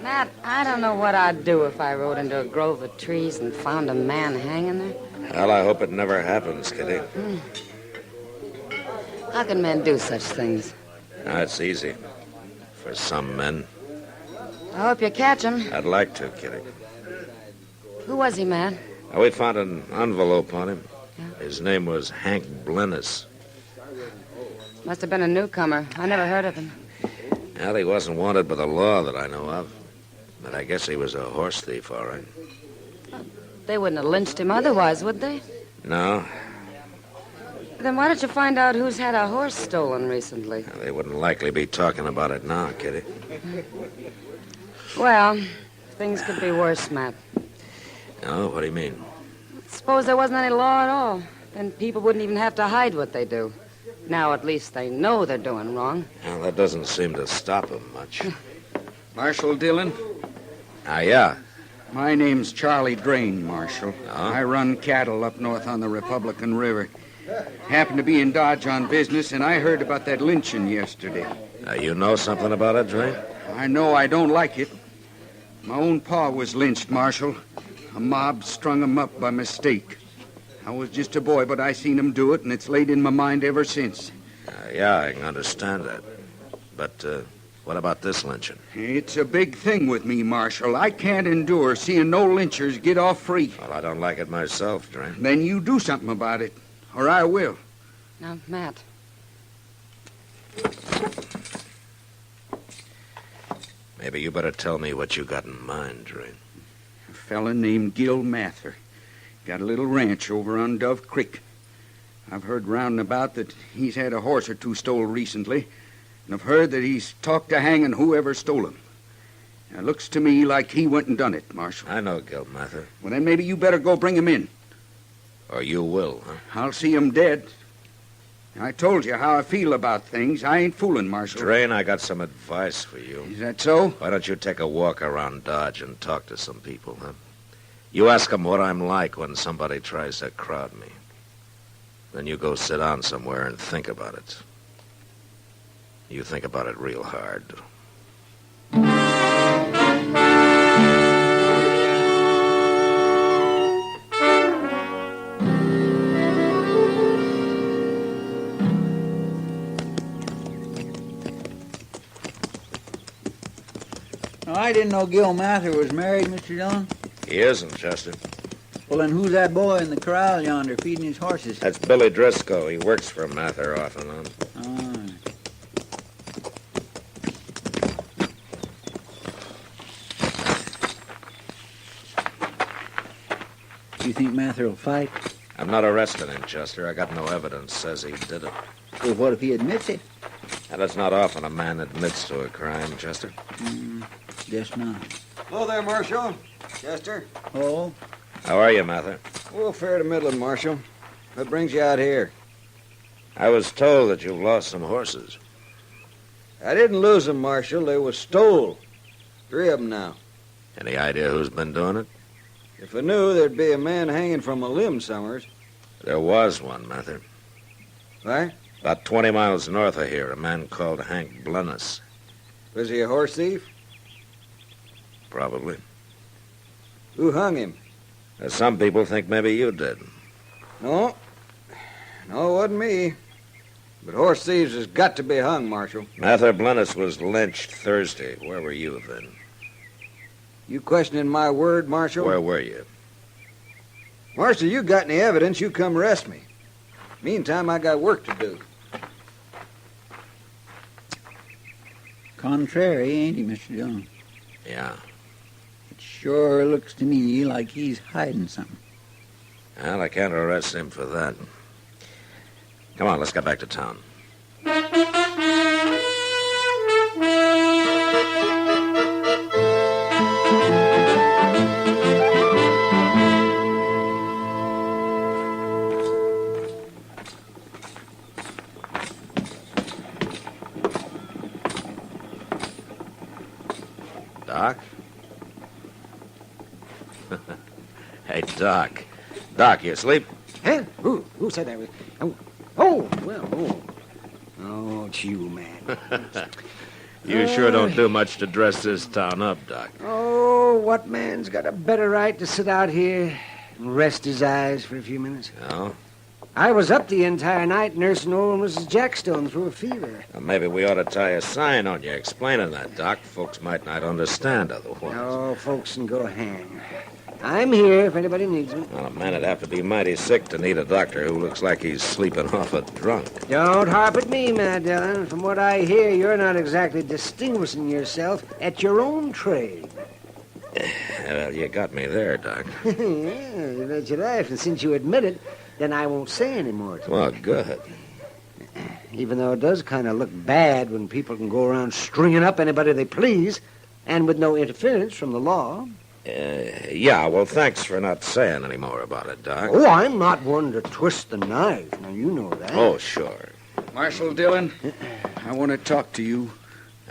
Matt, I don't know what I'd do if I rode into a grove of trees and found a man hanging there. Well, I hope it never happens, Kitty. How can men do such things? It's easy. For some men. I hope you catch him. I'd like to, Kitty. Who was he, Matt? We found an envelope on him. Yeah. His name was Hank Blennis. Must have been a newcomer. I never heard of him. Well, he wasn't wanted by the law that I know of. But I guess he was a horse thief, all right. They wouldn't have lynched him otherwise, would they? No. Then why don't you find out who's had a horse stolen recently? Well, they wouldn't likely be talking about it now, Kitty. Well, things could be worse, Matt. Oh, what do you mean? Suppose there wasn't any law at all. Then people wouldn't even have to hide what they do. Now at least they know they're doing wrong. Well, that doesn't seem to stop them much. Marshal Dillon? Yeah. My name's Charlie Drain, Marshal. Oh? I run cattle up north on the Republican River. Happened to be in Dodge on business, and I heard about that lynching yesterday. You know something about it, Drain? I know I don't like it. My own pa was lynched, Marshal. A mob strung him up by mistake. I was just a boy, but I seen him do it, and it's laid in my mind ever since. Yeah, I can understand that. But, what about this lynching? It's a big thing with me, Marshal. I can't endure seeing no lynchers get off free. Well, I don't like it myself, Drain. Then you do something about it, or I will. Now, Matt. Maybe you better tell me what you got in mind, Drain. A fella named Gil Mather. Got a little ranch over on Dove Creek. I've heard round and about that he's had a horse or two stole recently, and I've heard that he's talked to hanging whoever stole him. It looks to me like he went and done it, Marshal. I know Gil Mather. Well, then maybe you better go bring him in. Or you will, huh? I'll see him dead. I told you how I feel about things. I ain't fooling, Marshal. Drain, I got some advice for you. Is that so? Why don't you take a walk around Dodge and talk to some people, huh? You ask them what I'm like when somebody tries to crowd me. Then you go sit down somewhere and think about it. You think about it real hard. I didn't know Gil Mather was married, Mr. Dillon. He isn't, Chester. Well, then who's that boy in the corral yonder feeding his horses? That's Billy Driscoll. He works for Mather off and on. You think Mather will fight? I'm not arresting him, Chester. I got no evidence says he did it. Well, what if he admits it? And it's not often a man admits to a crime, Chester. Guess not. Hello there, Marshal. Chester. Oh? How are you, Mather? Oh, fair to middling, Marshal. What brings you out here? I was told that you've lost some horses. I didn't lose them, Marshal. They was stole. 3 of them now. Any idea who's been doing it? If I knew, there'd be a man hanging from a limb somewheres. There was one, Mather. What? About 20 miles north of here, a man called Hank Blennis. Was he a horse thief? Probably. Who hung him? Some people think maybe you did. No. No, it wasn't me. But horse thieves has got to be hung, Marshal. Mather Blennis was lynched Thursday. Where were you then? You questioning my word, Marshal? Where were you? Marshal, you got any evidence, you come arrest me. Meantime, I got work to do. Contrary, ain't he, Mr. Dillon? Yeah. It sure looks to me like he's hiding something. Well, I can't arrest him for that. Come on, let's get back to town. Doc? Hey, Doc. Doc, you asleep? Huh? Who said that? Oh, well, oh, it's you, man. You sure don't do much to dress this town up, Doc. Oh, what man's got a better right to sit out here and rest his eyes for a few minutes? No? I was up the entire night nursing old Mrs. Jackstone through a fever. Well, maybe we ought to tie a sign on you explaining that, Doc. Folks might not understand otherwise. Oh, folks can go hang. I'm here if anybody needs me. Well, a man would have to be mighty sick to need a doctor who looks like he's sleeping off a drunk. Don't harp at me, Mad Dillon. From what I hear, you're not exactly distinguishing yourself at your own trade. Well, you got me there, Doc. Yeah, you bet your life. And since you admit it, then I won't say any more to you. Well, good. Even though it does kind of look bad when people can go around stringing up anybody they please, and with no interference from the law. Yeah, well, thanks for not saying any more about it, Doc. Oh, I'm not one to twist the knife. Now, you know that. Oh, sure. Marshal Dillon, I want to talk to you.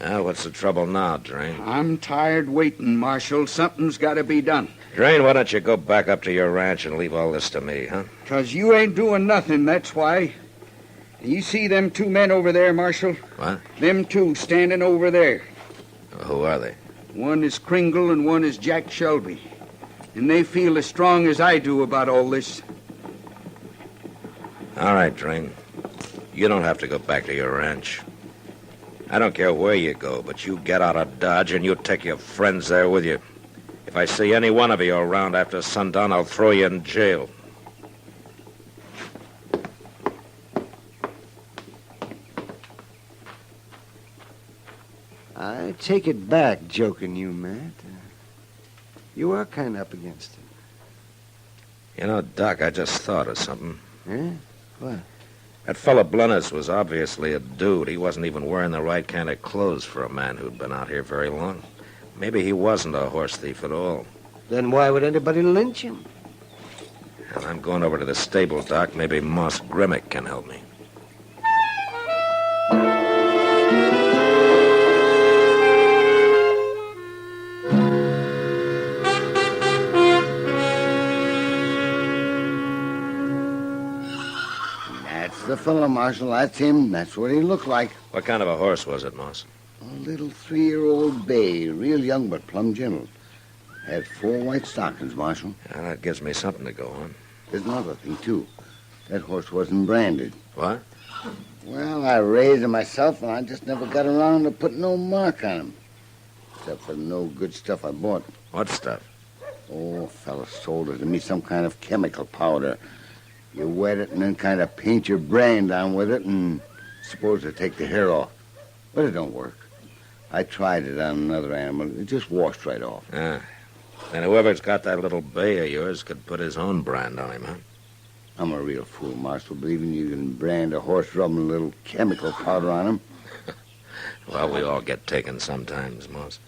Well, what's the trouble now, Drain? I'm tired waiting, Marshal. Something's got to be done. Drain, why don't you go back up to your ranch and leave all this to me, huh? 'Cause you ain't doing nothing, that's why. You see them 2 men over there, Marshal? What? Them 2 standing over there. Who are they? One is Kringle and one is Jack Shelby. And they feel as strong as I do about all this. All right, Drain. You don't have to go back to your ranch. I don't care where you go, but you get out of Dodge and you take your friends there with you. If I see any one of you around after sundown, I'll throw you in jail. I take it back, joking you, Matt. You are kind of up against it. You know, Doc, I just thought of something. Yeah? What? That fella Blennis was obviously a dude. He wasn't even wearing the right kind of clothes for a man who'd been out here very long. Maybe he wasn't a horse thief at all. Then why would anybody lynch him? And I'm going over to the stable, Doc. Maybe Moss Grimmick can help me. fella, Marshal. That's him. That's what he looked like. What kind of a horse was it, Moss? A little 3-year-old bay. Real young, but plumb gentle. Had 4 white stockings, Marshal. Yeah, that gives me something to go on. There's another thing, too. That horse wasn't branded. What? Well, I raised him myself, and I just never got around to putting no mark on him. Except for the no good stuff I bought. What stuff? Oh, a fella sold it to me, some kind of chemical powder. You wet it and then kind of paint your brand on with it and supposed to take the hair off. But it don't work. I tried it on another animal. It just washed right off. Ah. And whoever's got that little bay of yours could put his own brand on him, huh? I'm a real fool, Marshal, believing you can brand a horse rubbing a little chemical powder on him. Well, we all get taken sometimes, Moss.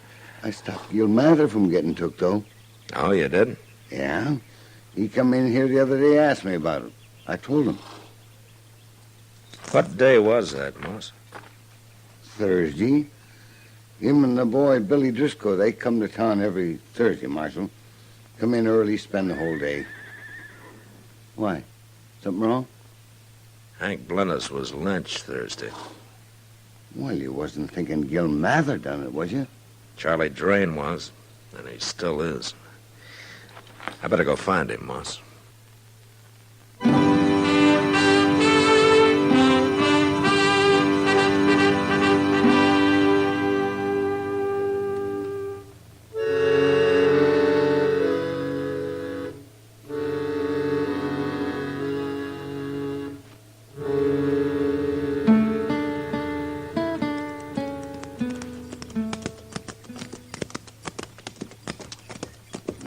I stopped Gil Mather from getting took, though. Oh, you did? Yeah. He come in here the other day, asked me about it. I told him. What day was that, Moss? Thursday. Him and the boy, Billy Driscoll, they come to town every Thursday, Marshal. Come in early, spend the whole day. Why? Something wrong? Hank Blennis was lynched Thursday. Well, you wasn't thinking Gil Mather done it, was you? Charlie Drain was, and he still is. I better go find him, Moss.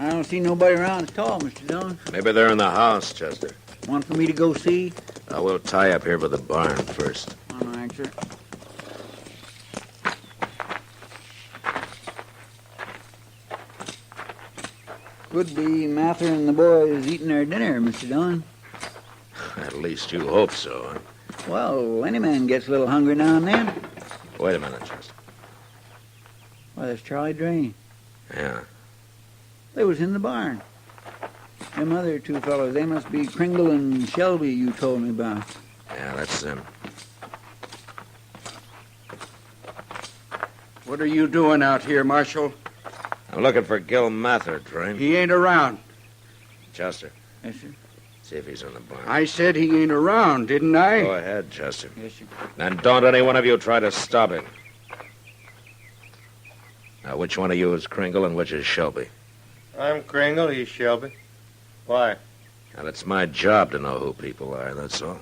I don't see nobody around at all, Mr. Dillon. Maybe they're in the house, Chester. Want for me to go see? I will tie up here by the barn first. All right, sir. Could be Mather and the boys eating their dinner, Mr. Dillon. At least you hope so, huh? Well, any man gets a little hungry now and then. Wait a minute, Chester. Why, there's Charlie Drain. Yeah. They was in the barn. Them other 2 fellows, they must be Kringle and Shelby you told me about. Yeah, that's them. What are you doing out here, Marshal? I'm looking for Gil Mather, Drain. He ain't around. Chester, Yes, sir. see if he's in the barn. I said he ain't around, didn't I? Go ahead, Chester. Yes, sir. And don't any one of you try to stop him. Now, which one of you is Kringle and which is Shelby? I'm Kringle, he's Shelby. Why? And it's my job to know who people are, that's all.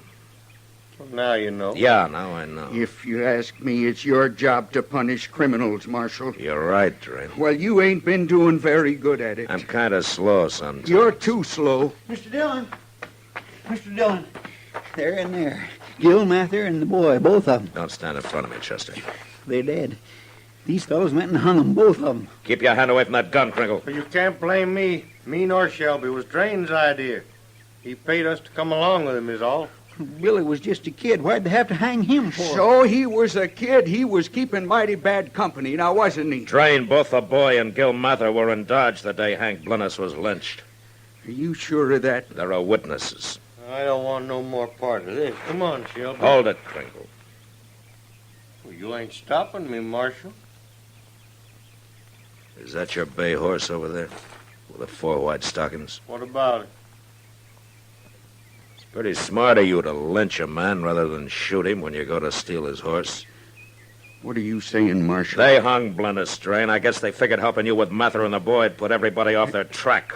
Well, now you know. Yeah, now I know. If you ask me, it's your job to punish criminals, Marshal. You're right, Drain. Well, you ain't been doing very good at it. I'm kind of slow sometimes. You're too slow. Mr. Dillon. Mr. Dillon. They're in there. Gil Mather and the boy, both of them. Don't stand in front of me, Chester. They're dead. These fellows went and hung them, both of them. Keep your hand away from that gun, Kringle. But you can't blame me. Me nor Shelby. It was Drain's idea. He paid us to come along with him, is all. Billy was just a kid. Why'd they have to hang him for? So he was a kid. He was keeping mighty bad company, now wasn't he? Drain, both the boy and Gil Mather were in Dodge the day Hank Blennis was lynched. Are you sure of that? There are witnesses. I don't want no more part of this. Come on, Shelby. Hold it, Kringle. Well, you ain't stopping me, Marshal. Is that your bay horse over there? With the 4 white stockings? What about it? It's pretty smart of you to lynch a man rather than shoot him when you go to steal his horse. What are you saying, Marshal? They hung Blennis, Drain. I guess they figured helping you with Mather and the boy would put everybody off their track.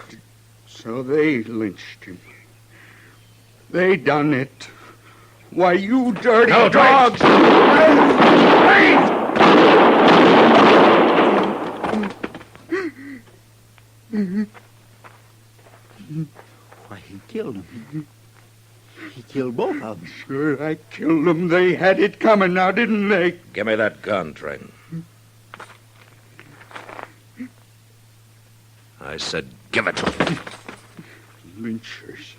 So they lynched him. They done it. Why, you dirty No, dogs! Why, he killed them. He killed both of them. Sure, I killed them. They had it coming now, didn't they? Give me that gun, Drain. I said give it. Lynchers.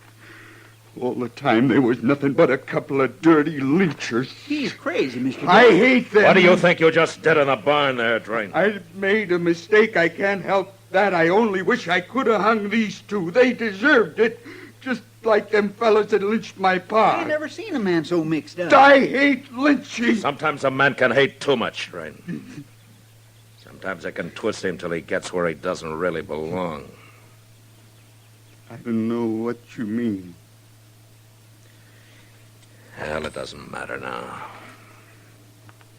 All the time there was nothing but a couple of dirty lynchers. He's crazy, Mr. Dillon. I hate them. What do you think you just did in the barn there, Drain? I made a mistake. I can't help that. I only wish I could have hung these 2. They deserved it. just like them fellas that lynched my I pa. ain't never seen a man so mixed up. I hate lynching. Sometimes a man can hate too much, Rain. Sometimes it can twist him till he gets where he doesn't really belong. I don't know what you mean. Hell, it doesn't matter now.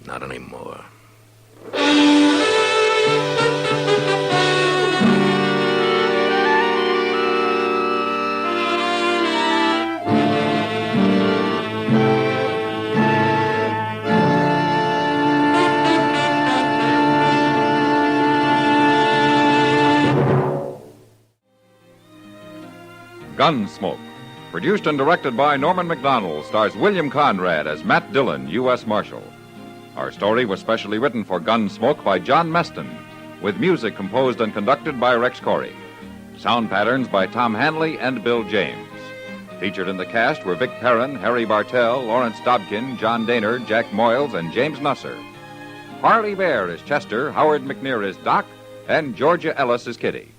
Not anymore. Gunsmoke, produced and directed by Norman McDonald, stars William Conrad as Matt Dillon, U.S. Marshal. Our story was specially written for Gunsmoke by John Meston, with music composed and conducted by Rex Corey. Sound patterns by Tom Hanley and Bill James. Featured in the cast were Vic Perrin, Harry Bartell, Lawrence Dobkin, John Daynard, Jack Moyles, and James Nusser. Harley Bear is Chester, Howard McNear is Doc, and Georgia Ellis is Kitty.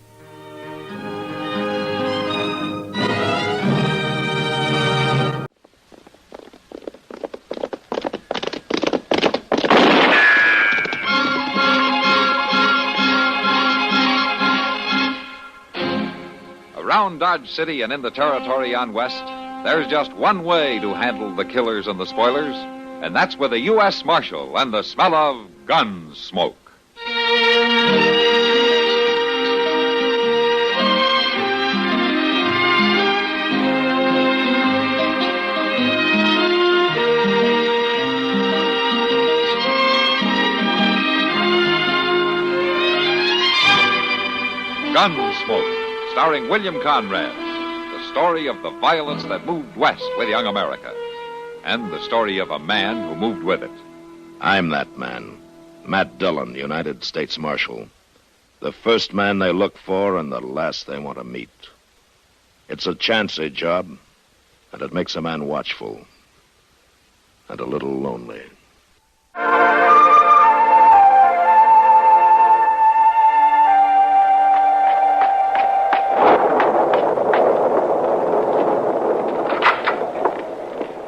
Around Dodge City and in the territory on west, there's just one way to handle the killers and the spoilers, and that's with a U.S. Marshal and the smell of gun smoke. Gunsmoke, starring William Conrad, the story of the violence that moved west with young America, and the story of a man who moved with it. I'm that man, Matt Dillon, United States Marshal. The first man they look for and the last they want to meet. It's a chancy job, and it makes a man watchful and a little lonely.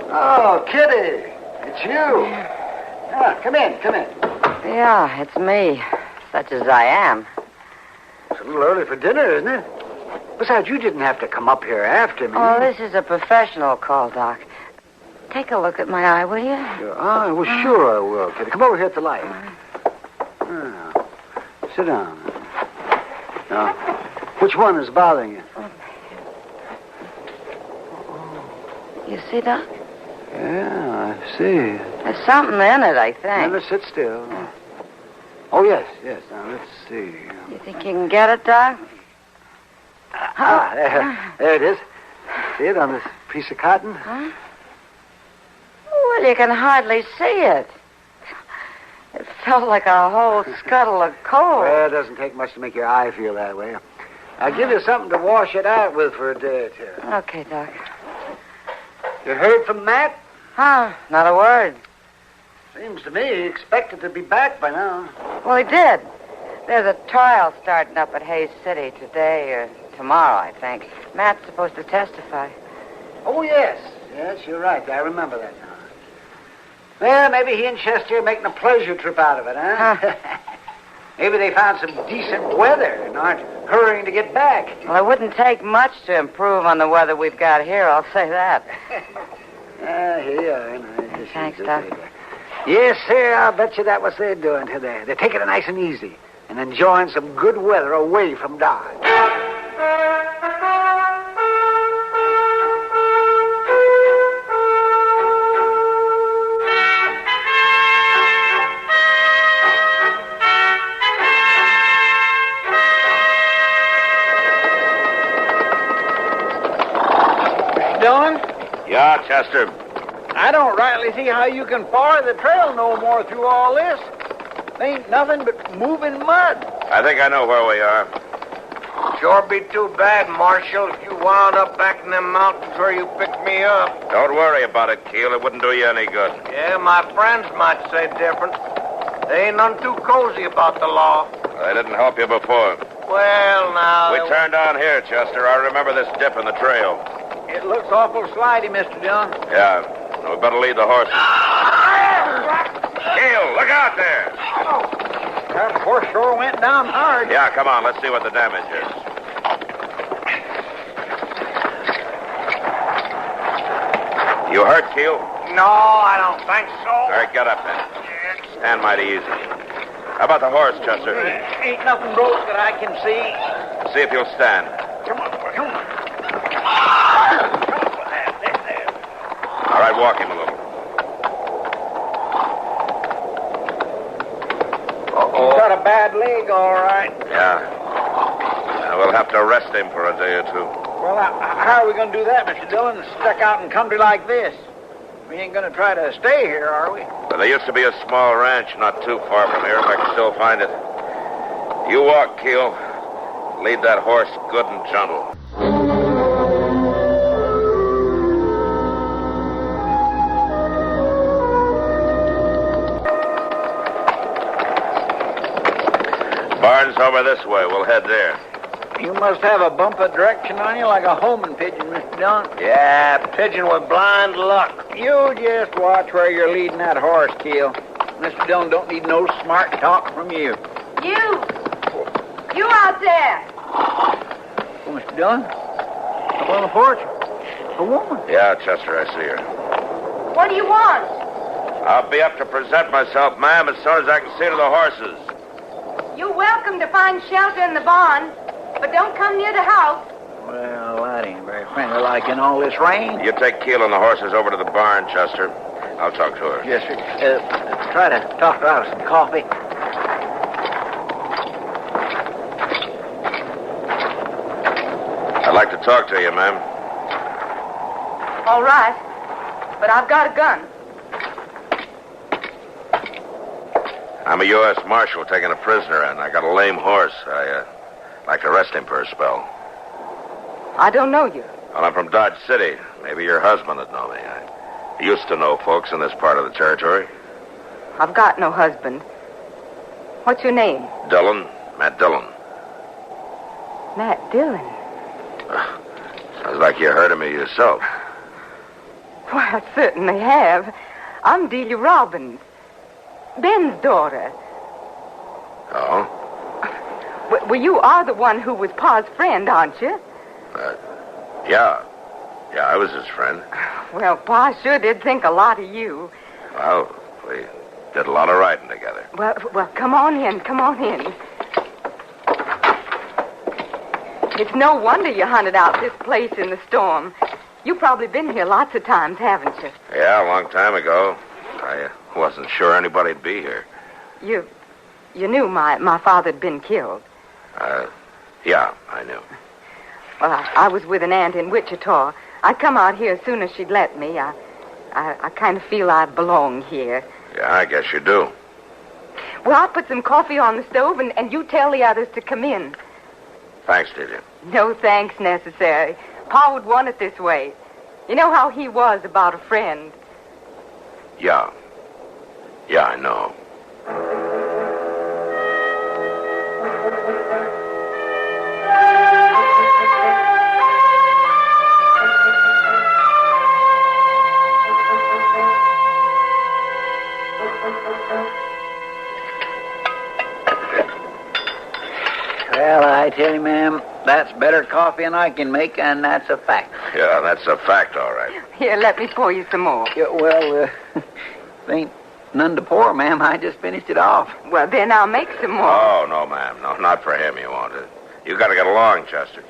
Oh, Kitty, it's you. Yeah, come in. Yeah, it's me, such as I am. It's a little early for dinner, isn't it? Besides, you didn't have to come up here after me. Oh, this is a professional call, Doc. Take a look at my eye, will you? Your eye? Well, sure I will, Kitty. Come over here at the light. Now, sit down. Now, which one is bothering you? You see, Doc? Yeah, I see. There's something in it, I think. Now, let's sit still. Oh, yes. Now, let's see. You think you can get it, Doc? There it is. See it on this piece of cotton? Huh? Well, you can hardly see it. It felt like a whole scuttle of coal. Well, it doesn't take much to make your eye feel that way. I'll give you something to wash it out with for a day or two. Okay, Doc. You heard from Matt? Huh, not a word. Seems to me he expected to be back by now. Well, he did. There's a trial starting up at Hayes City today or tomorrow, I think. Matt's supposed to testify. Oh, yes. Yes, you're right. I remember that now. Well, maybe he and Chester are making a pleasure trip out of it, huh? Maybe they found some decent weather and aren't hurrying to get back. Well, it wouldn't take much to improve on the weather we've got here, I'll say that. Here you are. Thanks, Doc. Yes, sir, I'll bet you that what they're doing today. They're taking it nice and easy and enjoying some good weather away from Dodge. Dillon, Yeah, Chester. I don't rightly see how you can bar the trail no more through all this. Ain't nothing but moving mud. I think I know where we are. Sure be too bad, Marshal, if you wound up back in them mountains where you picked me up. Don't worry about it, Keel. It wouldn't do you any good. Yeah, my friends might say different. They ain't none too cozy about the law. They didn't help you before. Well, now... We turned on here, Chester. I remember this dip in the trail. It looks awful slidey, Mr. Dillon. Yeah. We better lead the horses. Keel, look out there. That horse sure went down hard. Yeah, come on. Let's see what the damage is. You hurt, Keel? No, I don't think so. All right, get up then. Stand mighty easy. How about the horse, Chester? Ain't nothing broke that I can see. See if you'll stand. Come on. All right, walk him a little. He's got a bad leg, all right. Yeah. We'll have to arrest him for a day or two. Well, how are we going to do that, Mr. Dillon? Stuck out in country like this. We ain't going to try to stay here, are we? But there used to be a small ranch not too far from here, if I can still find it. You walk, Keel. Lead that horse good and gentle. Barn's over this way. We'll head there. You must have a bump of direction on you like a homing pigeon, Mr. Dillon. Yeah, pigeon with blind luck. You just watch where you're leading that horse, Keel. Mr. Dillon don't need no smart talk from you. You out there. Oh, Mr. Dillon? Up on the porch? A woman. Yeah, Chester, I see her. What do you want? I'll be up to present myself, ma'am, as soon as I can see to the horses. You're welcome to find shelter in the barn, but don't come near the house. Well, that ain't very friendly like in all this rain. You take Keel and the horses over to the barn, Chester. I'll talk to her. Yes, sir. Try to talk her out of some coffee. I'd like to talk to you, ma'am. All right, but I've got a gun. I'm a U.S. Marshal taking a prisoner, and I got a lame horse. I'd like to arrest him for a spell. I don't know you. Well, I'm from Dodge City. Maybe your husband would know me. I used to know folks in this part of the territory. I've got no husband. What's your name? Dillon. Matt Dillon. Matt Dillon. Sounds like you heard of me yourself. Why, I certainly have. I'm Delia Robbins, Ben's daughter. Oh? Well, you are the one who was Pa's friend, aren't you? Yeah. Yeah, I was his friend. Well, Pa sure did think a lot of you. Well, we did a lot of riding together. Well, come on in. It's no wonder you hunted out this place in the storm. You've probably been here lots of times, haven't you? Yeah, a long time ago. I wasn't sure anybody'd be here. You knew my father had been killed. Yeah, I knew. Well, I was with an aunt in Wichita. I'd come out here as soon as she'd let me. I kind of feel I belong here. Yeah, I guess you do. Well, I'll put some coffee on the stove, and you tell the others to come in. Thanks, Delia. No thanks necessary. Pa would want it this way. You know how he was about a friend. Yeah. Yeah, I know. Well, I tell you, ma'am, that's better coffee than I can make, and that's a fact. Yeah, that's a fact, all right. Here, let me pour you some more. Yeah, well, ain't none to pour, ma'am. I just finished it off. Well, then I'll make some more. Oh, no, ma'am. No, not for him, you won't. You got to get along, Chester.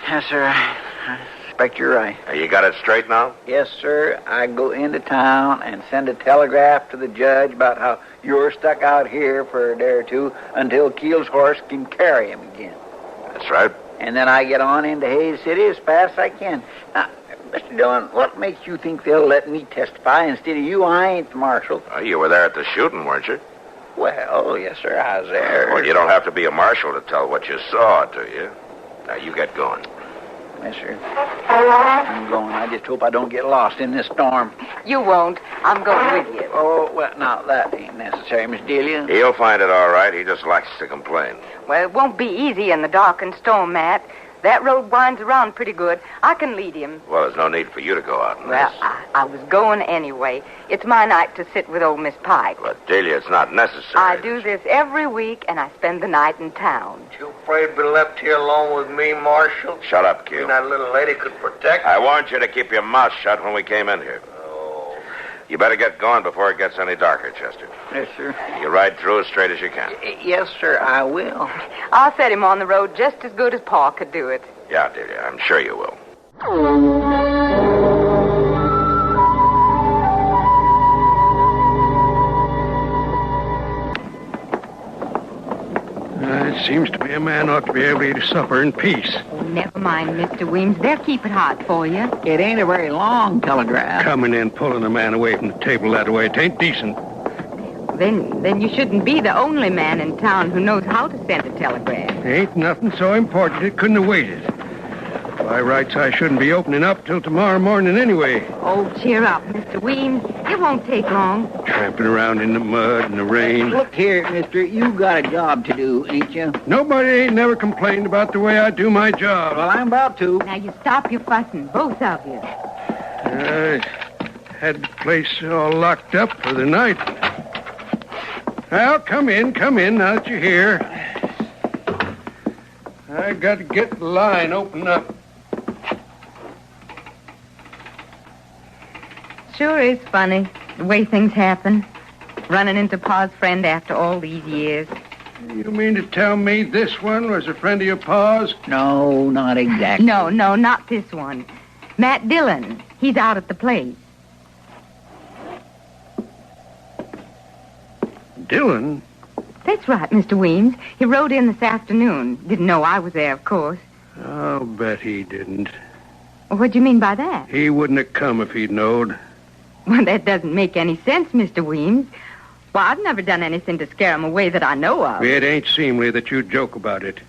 Yes, sir. I suspect you're right. You got it straight now? Yes, sir. I go into town and send a telegraph to the judge about how you're stuck out here for a day or two until Keel's horse can carry him again. That's right. And then I get on into Hayes City as fast as I can. Now, Mr. Dillon, what makes you think they'll let me testify instead of you? I ain't the marshal. You were there at the shooting, weren't you? Well, yes, sir, I was there. Well, you don't have to be a marshal to tell what you saw, do you? Now, you get going. Yes, sir. I'm going. I just hope I don't get lost in this storm. You won't. I'm going with you. Oh, well, now, that ain't necessary, Miss Delia. He'll find it all right. He just likes to complain. Well, it won't be easy in the dark and storm, Matt. That road winds around pretty good. I can lead him. Well, there's no need for you to go out in Well, this. I was going anyway. It's my night to sit with old Miss Pike. But, Delia, it's not necessary. I do this every week, and I spend the night in town. You afraid to be left here alone with me, Marshal? Shut up, Q. That little lady could protect I warned you to keep your mouth shut when we came in here. Oh. You better get going before it gets any darker, Chester. Yes, sir. You ride through as straight as you can. Yes, sir, I will. I'll set him on the road just as good as Pa could do it. Yeah, Delia, I'm sure you will. It seems to me a man ought to be able to eat his supper in peace. Oh, never mind, Mr. Weems. They'll keep it hot for you. It ain't a very long telegraph. Coming in, pulling a man away from the table that way, it ain't decent. Then you shouldn't be the only man in town who knows how to send a telegram. Ain't nothing so important it couldn't have waited. By rights, I shouldn't be opening up till tomorrow morning anyway. Oh, cheer up, Mr. Weems. It won't take long. Tramping around in the mud and the rain. Look here, mister, you got a job to do, ain't you? Nobody ain't never complained about the way I do my job. Well, I'm about to. Now, you stop your fussing, both of you. I had the place all locked up for the night. Well, come in now that you're here. I got to get the line opened up. Sure is funny, the way things happen. Running into Pa's friend after all these years. You mean to tell me this one was a friend of your Pa's? No, not exactly. No, not this one. Matt Dillon. He's out at the place. Dillon? That's right, Mr. Weems. He rode in this afternoon. Didn't know I was there, of course. I'll bet he didn't. Well, what do you mean by that? He wouldn't have come if he'd knowed. Well, that doesn't make any sense, Mr. Weems. Well, I've never done anything to scare him away that I know of. It ain't seemly that you joke about it.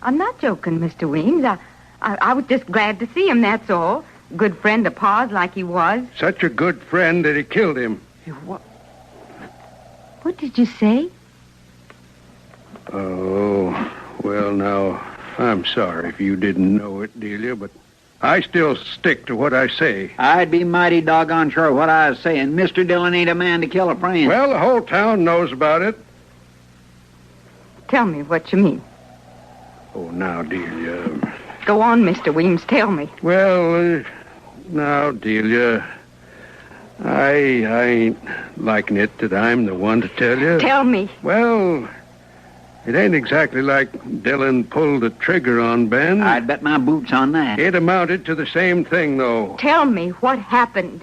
I'm not joking, Mr. Weems. I was just glad to see him, that's all. Good friend of Pa's like he was. Such a good friend that he killed him. What did you say? Oh, well, now, I'm sorry if you didn't know it, Delia, but I still stick to what I say. I'd be mighty doggone sure what I was saying. Mr. Dillon ain't a man to kill a friend. Well, the whole town knows about it. Tell me what you mean. Oh, now, Delia. Go on, Mr. Weems, tell me. Well, now, Delia, I ain't liking it that I'm the one to tell you. Tell me. Well, it ain't exactly like Dillon pulled the trigger on Ben. I'd bet my boots on that. It amounted to the same thing, though. Tell me what happened.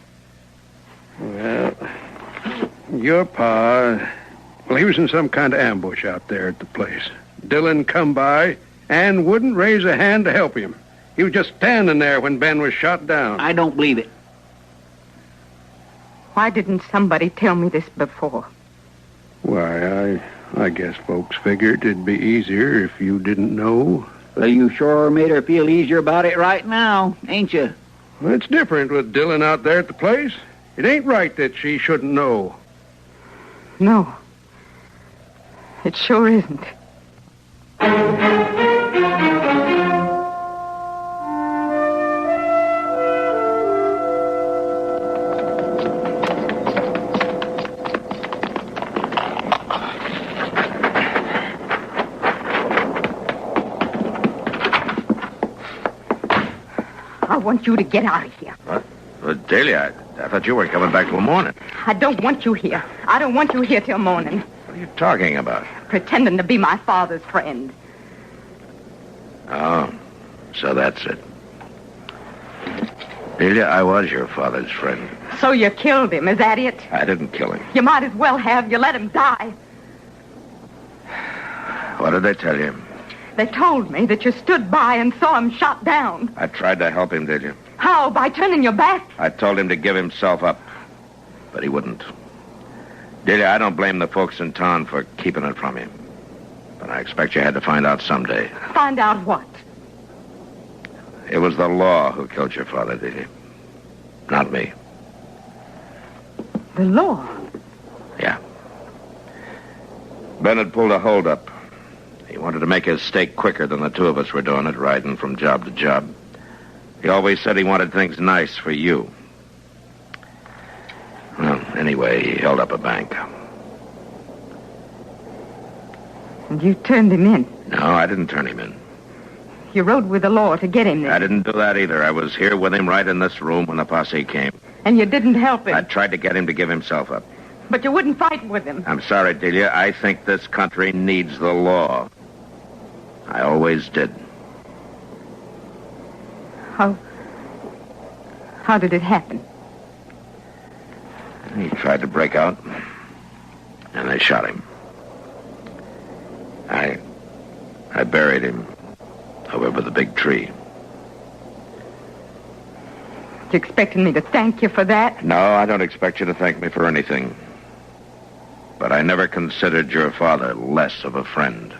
Well, your pa, well, he was in some kind of ambush out there at the place. Dillon come by and wouldn't raise a hand to help him. He was just standing there when Ben was shot down. I don't believe it. Why didn't somebody tell me this before? Why, I guess folks figured it'd be easier if you didn't know. Well, you sure made her feel easier about it right now, ain't you? Well, it's different with Dillon out there at the place. It ain't right that she shouldn't know. No. It sure isn't. I want you to get out of here. What? Well, Delia, I thought you were coming back till morning. I don't want you here. I don't want you here till morning. What are you talking about? Pretending to be my father's friend. Oh, so that's it. Delia, I was your father's friend. So you killed him, is that it? I didn't kill him. You might as well have. You let him die. What did they tell you? They told me that you stood by and saw him shot down. I tried to help him, did you? How? By turning your back? I told him to give himself up, but he wouldn't. Delia, I don't blame the folks in town for keeping it from you. But I expect you had to find out someday. Find out what? It was the law who killed your father, Delia. Not me. The law? Yeah. Ben had pulled a holdup. He wanted to make his stake quicker than the two of us were doing it, riding from job to job. He always said he wanted things nice for you. Well, anyway, he held up a bank. And you turned him in. No, I didn't turn him in. You rode with the law to get him there. I didn't do that either. I was here with him right in this room when the posse came. And you didn't help him. I tried to get him to give himself up. But you wouldn't fight with him. I'm sorry, Delia. I think this country needs the law. I always did. How did it happen? He tried to break out, and they shot him. I buried him over the big tree. You expecting me to thank you for that? No, I don't expect you to thank me for anything. But I never considered your father less of a friend.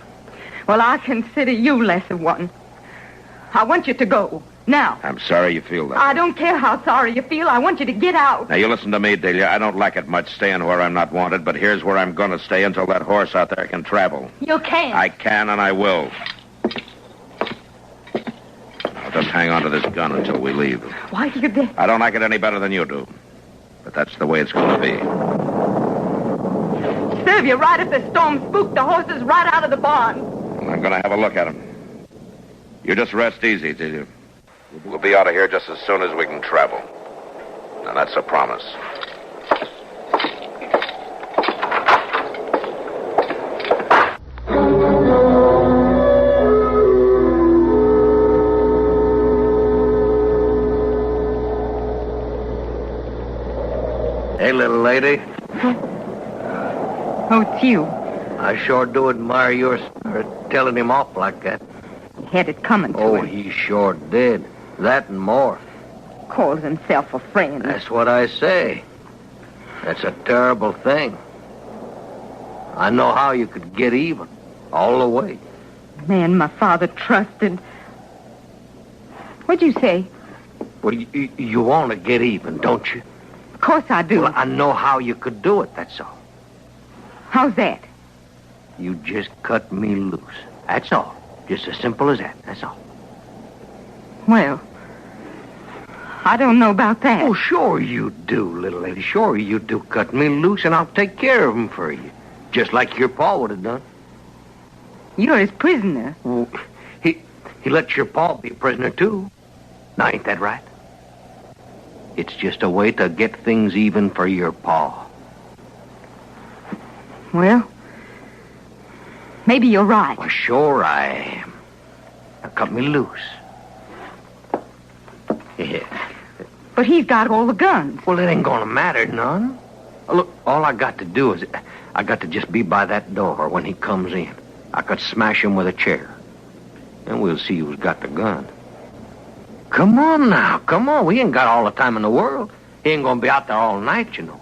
Well, I consider you less of one. I want you to go. Now. I'm sorry you feel that. I don't care how sorry you feel. I want you to get out. Now, you listen to me, Delia. I don't like it much staying where I'm not wanted, but here's where I'm going to stay until that horse out there can travel. You can't. I can and I will. I'll just hang on to this gun until we leave. Why do you do? I don't like it any better than you do. But that's the way it's going to be. Serve you right if the storm spooked the horses right out of the barn. Well, I'm going to have a look at them. You just rest easy, till you. We'll be out of here just as soon as we can travel. And that's a promise. Hey, little lady. Oh, it's you. I sure do admire your spirit, telling him off like that. He had it coming to him. He sure did. That and more. Calls himself a friend. That's what I say. That's a terrible thing. I know how you could get even. All the way. Man my father trusted. What'd you say? Well, you want to get even, don't you? Of course I do. Well, I know how you could do it, that's all. How's that? You just cut me loose. That's all. Just as simple as that. That's all. Well, I don't know about that. Oh, sure you do, little lady. Sure you do. Cut me loose and I'll take care of him for you. Just like your pa would have done. You're his prisoner. Well, he let your pa be a prisoner, too. Now, ain't that right? It's just a way to get things even for your pa. Well, maybe you're right. Well, sure I am. Now, cut me loose. Yeah. But he's got all the guns. Well, it ain't gonna matter none. Look, all I got to do is I got to just be by that door when he comes in. I could smash him with a chair. And we'll see who's got the gun. Come on now, come on. We ain't got all the time in the world. He ain't gonna be out there all night, you know.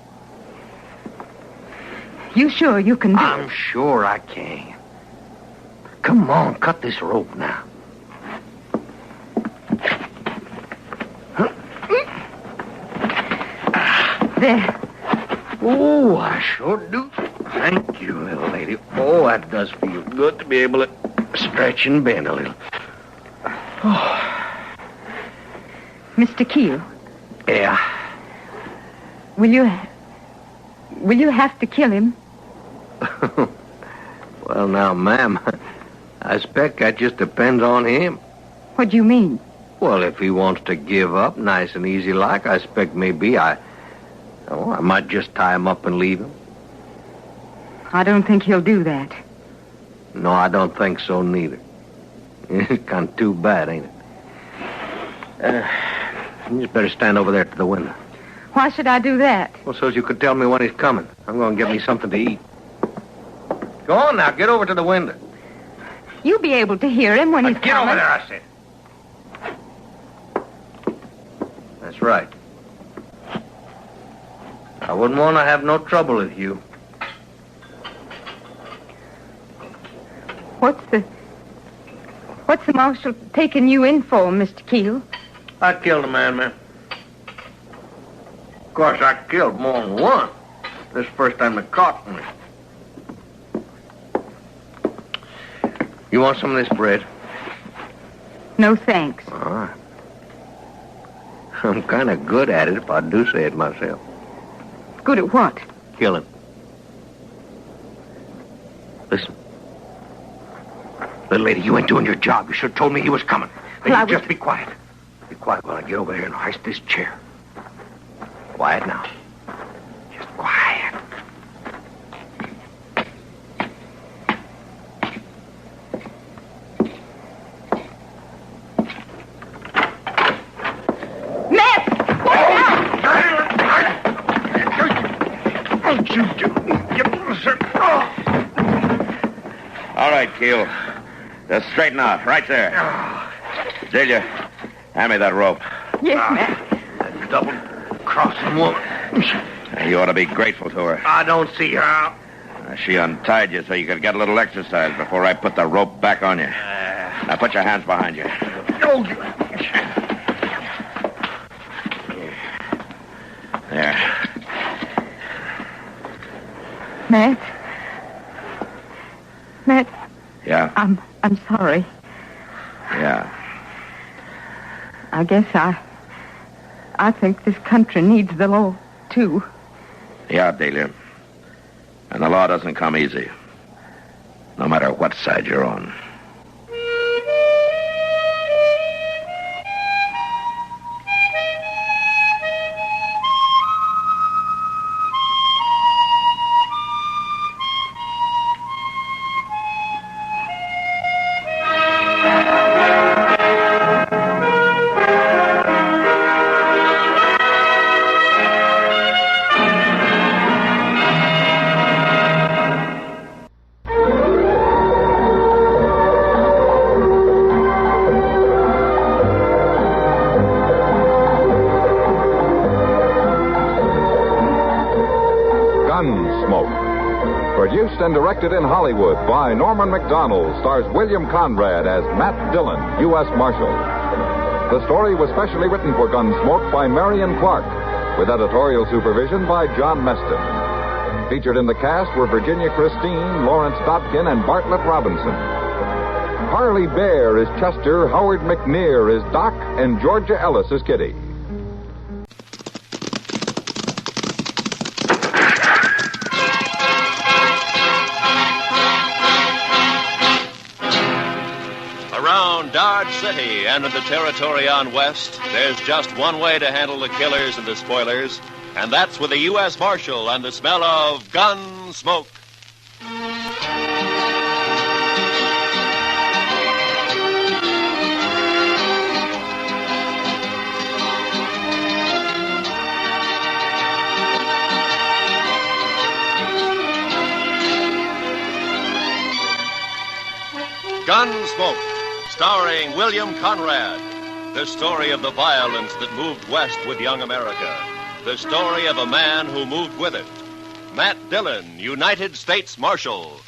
You sure you can do it? I'm sure I can. Come on, cut this rope now. There. Oh, I sure do. Thank you, little lady. Oh, that does feel good to be able to stretch and bend a little. Oh. Mr. Keel. Yeah. Will you have to kill him? Well, now, ma'am, I expect that just depends on him. What do you mean? Well, if he wants to give up nice and easy like, I expect maybe I might just tie him up and leave him. I don't think he'll do that. No, I don't think so neither. It's kind of too bad, ain't it? You just better stand over there to the window. Why should I do that? Well, so you could tell me when he's coming. I'm going to get me something to eat. Go on now, get over to the window. You'll be able to hear him when he's Get coming. over there, I said. That's right. I wouldn't want to have no trouble with you. What's the marshal taking you in for, Mr. Keel? I killed a man, ma'am. Of course, I killed more than one. This is the first time they caught me. You want some of this bread? No, thanks. All right. I'm kind of good at it, if I do say it myself. Good at what? Killing. Listen. Little lady, you ain't doing your job. You should have told me he was coming. Now, just be quiet. Be quiet while I get over here and hoist this chair. Quiet now. Just quiet. All right, Keel. Just straighten out. Right there. Delia, hand me that rope. Yes, Matt. That double-crossing woman. You ought to be grateful to her. I don't see how. She untied you so you could get a little exercise before I put the rope back on you. Now put your hands behind you. There. Matt? Matt, Yeah? I'm sorry. Yeah. I guess I think this country needs the law, too. Yeah, Delia. And the law doesn't come easy. No matter what side you're on. Gunsmoke. Produced and directed in Hollywood by Norman McDonald, stars William Conrad as Matt Dillon, U.S. Marshal. The story was specially written for Gunsmoke by Marion Clark, with editorial supervision by John Meston. Featured in the cast were Virginia Christine, Lawrence Dobkin, and Bartlett Robinson. Harley Bear is Chester, Howard McNear is Doc, and Georgia Ellis is Kitty. Around Dodge City and in the territory on West, there's just one way to handle the killers and the spoilers, and that's with a U.S. Marshal and the smell of gun smoke. Gunsmoke, starring William Conrad. The story of the violence that moved west with young America. The story of a man who moved with it. Matt Dillon, United States Marshal.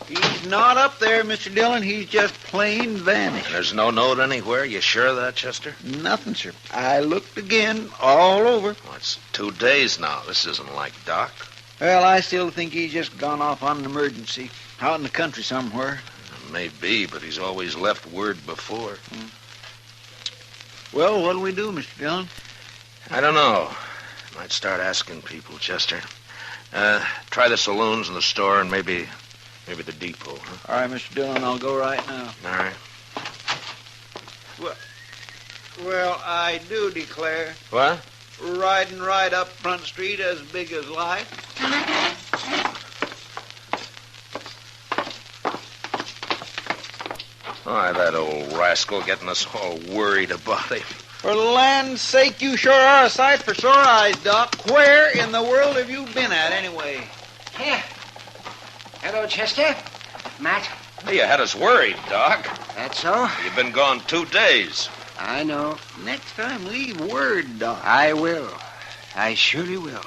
He's not up there, Mr. Dillon. He's just plain vanished. There's no note anywhere? You sure of that, Chester? Nothing, sir. I looked again, all over. Well, it's 2 days now. This isn't like Doc. Well, I still think he's just gone off on an emergency. Out in the country somewhere. Maybe, but he's always left word before. Well, what'll we do, Mr. Dillon? I don't know. Might start asking people, Chester. Try the saloons and the store and maybe the depot, huh? All right, Mr. Dillon, I'll go right now. All right. Well, I do declare. What? Riding right up Front Street as big as life. Why, that old rascal getting us all worried about him. For the land's sake, you sure are a sight for sore eyes, Doc. Where in the world have you been at, anyway? Here. Hello, Chester. Matt. Hey, you had us worried, Doc. That's so? You've been gone 2 days. I know. Next time, leave word, Doc. I will. I surely will.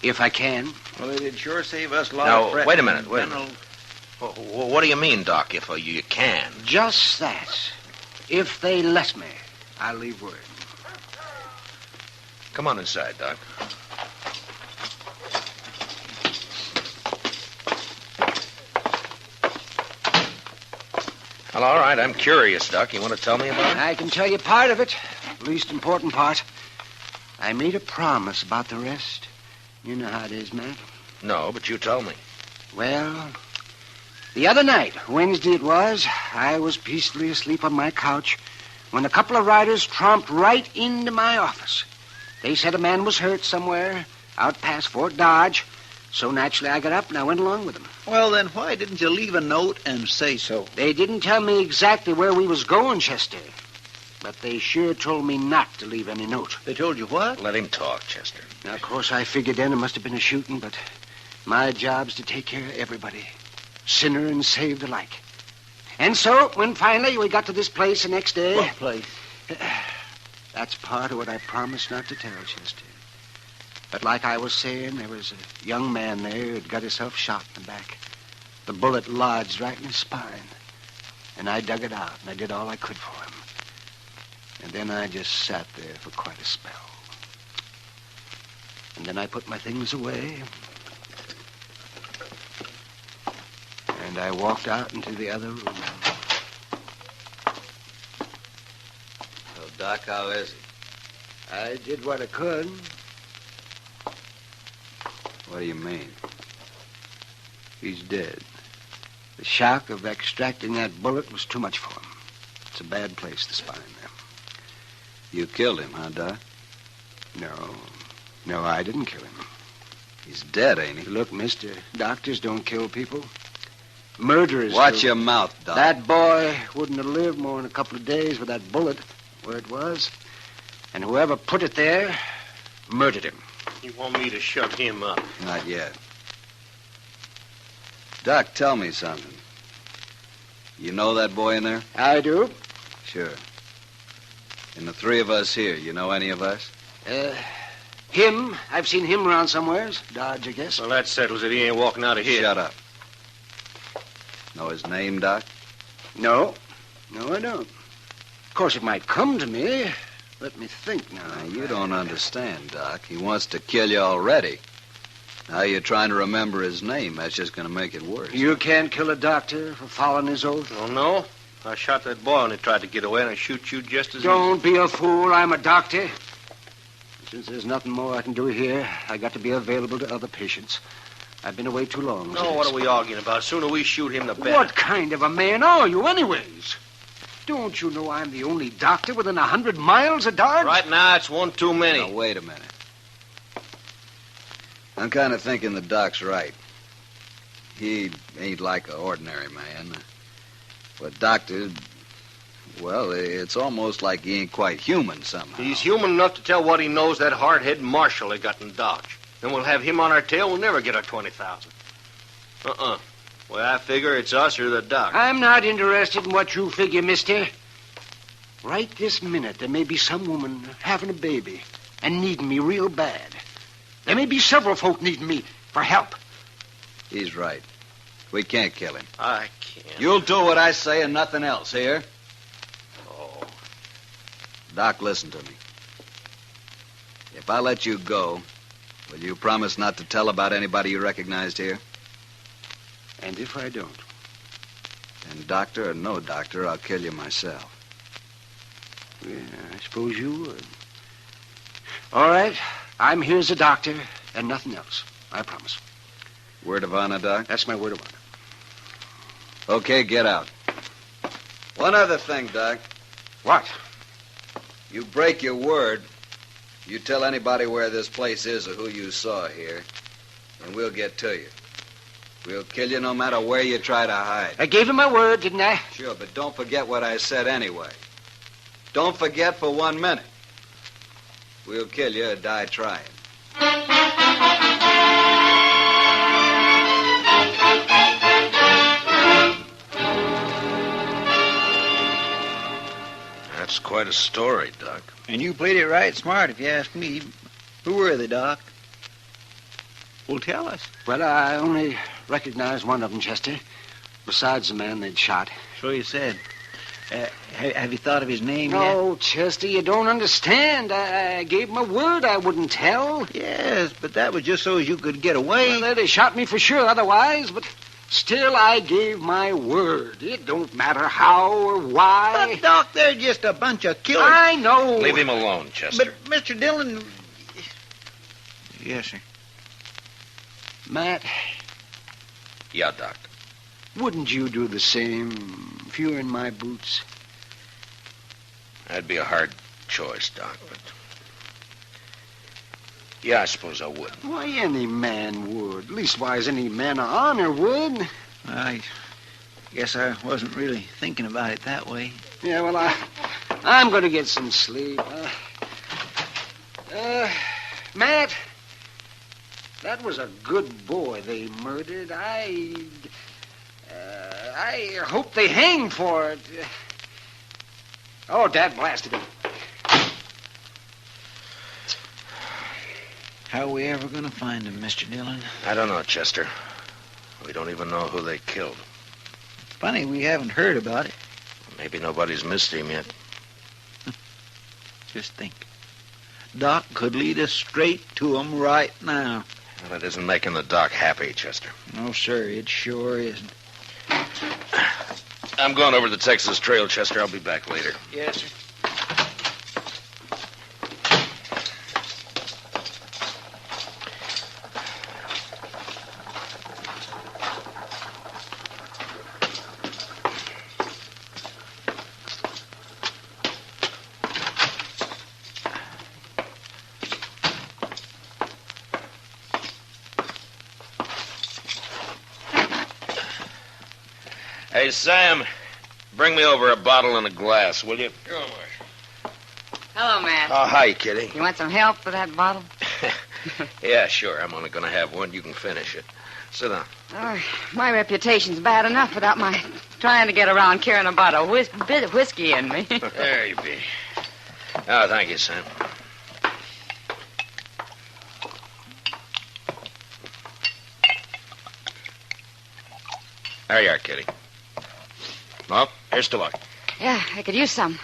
If I can. Well, it'd sure save us a lot Now, of fretting. wait a minute. What do you mean, Doc, if you can? Just that. If they let me, I'll leave word. Come on inside, Doc. Well, all right. I'm curious, Doc. You want to tell me about it? I can tell you part of it, least important part. I made a promise about the rest. You know how it is, Matt. No, but you tell me. Well, the other night, Wednesday it was, I was peacefully asleep on my couch when a couple of riders tromped right into my office. They said a man was hurt somewhere out past Fort Dodge, so naturally I got up and I went along with them. Well, then why didn't you leave a note and say so? They didn't tell me exactly where we was going, Chester, but they sure told me not to leave any note. They told you what? Let him talk, Chester. Now, of course, I figured then it must have been a shooting, but my job's to take care of everybody, sinner and saved alike. And so, when finally we got to this place the next day... What place? That's part of what I promised not to tell, Chester. But like I was saying, there was a young man there who'd got himself shot in the back. The bullet lodged right in his spine. And I dug it out, and I did all I could for him. And then I just sat there for quite a spell. And then I put my things away. And I walked out into the other room. So, Doc, how is he? I did what I could. What do you mean? He's dead. The shock of extracting that bullet was too much for him. It's a bad place, the spine there. You killed him, huh, Doc? No, I didn't kill him. He's dead, ain't he? Look, mister, doctors don't kill people. Murderers Watch do. your mouth, Doc. That boy wouldn't have lived more than a couple of days with that bullet where it was. And whoever put it there murdered him. You want me to shut him up? Not yet. Doc, tell me something. You know that boy in there? I do. Sure. And the three of us here, you know any of us? Him. I've seen him around somewheres. Dodge, I guess. Well, that settles it. He ain't walking out of here. Shut up. Know his name, Doc? No, I don't. Of course, it might come to me. Let me think now. You don't understand, Doc. He wants to kill you already. Now you're trying to remember his name. That's just going to make it worse. You can't kill a doctor for following his oath? Oh, no? I shot that boy when he tried to get away, and I shoot you just as Don't be a fool. I'm a doctor. Since there's nothing more I can do here, I got to be available to other patients. I've been away too long. No, what are we arguing about? The sooner we shoot him, the better. What kind of a man are you, anyways? Don't you know I'm the only doctor within 100 miles of Dodge? Right now, it's one too many. Now, wait a minute. I'm kind of thinking the Doc's right. He ain't like an ordinary man. But doctor, well, it's almost like he ain't quite human somehow. He's human enough to tell what he knows that hard-headed marshal they got in Dodge. Then we'll have him on our tail. We'll never get our 20,000. Well, I figure it's us or the Doc. I'm not interested in what you figure, mister. Right this minute, there may be some woman having a baby and needing me real bad. There may be several folk needing me for help. He's right. We can't kill him. I can't. You'll do what I say and nothing else, here? Oh. Doc, listen to me. If I let you go, will you promise not to tell about anybody you recognized here? And if I don't? Then doctor or no doctor, I'll kill you myself. Yeah, I suppose you would. All right. I'm here as a doctor and nothing else. I promise. Word of honor, Doc? That's my word of honor. Okay, get out. One other thing, Doc. What? You break your word. You tell anybody where this place is or who you saw here, and we'll get to you. We'll kill you no matter where you try to hide. I gave him my word, didn't I? Sure, but don't forget what I said anyway. Don't forget for 1 minute. We'll kill you or die trying. That's quite a story, Doc. And you played it right smart, if you ask me. Who were they, Doc? Well, tell us. Well, I only recognized one of them, Chester, besides the man they'd shot. So you said. Have you thought of his name yet? No, Chester, you don't understand. I gave him a word I wouldn't tell. Yes, but that was just so as you could get away. Well, they'd have shot me for sure otherwise, but still I gave my word. It don't matter how or why. But, Doc, they're just a bunch of killers. I know. Leave him alone, Chester. But, Mr. Dillon... Yes, sir. Matt, Yeah, Doc. wouldn't you do the same if you were in my boots? That'd be a hard choice, Doc, but... Yeah, I suppose I would. Why, any man would. Leastwise, any man of honor would. I guess I wasn't really thinking about it that way. Yeah, well, I'm going to get some sleep. Matt, that was a good boy they murdered. I hope they hang for it. Oh, Dad blasted him. How are we ever going to find him, Mr. Dillon? I don't know, Chester. We don't even know who they killed. Funny, we haven't heard about it. Maybe nobody's missed him yet. Just think. Doc could lead us straight to him right now. Well, it isn't making the Doc happy, Chester. No, sir, it sure isn't. I'm going over the Texas Trail, Chester. I'll be back later. Yes, sir. Hey, Sam, bring me over a bottle and a glass, will you? Sure, Marshal. Hello, Matt. Oh, hi, Kitty. You want some help with that bottle? Yeah, sure. I'm only going to have one. You can finish it. Sit down. Oh, my reputation's bad enough without my trying to get around carrying about a bit of whiskey in me. There you be. Oh, thank you, Sam. There you are, Kitty. Well, here's to luck. Yeah, I could use some.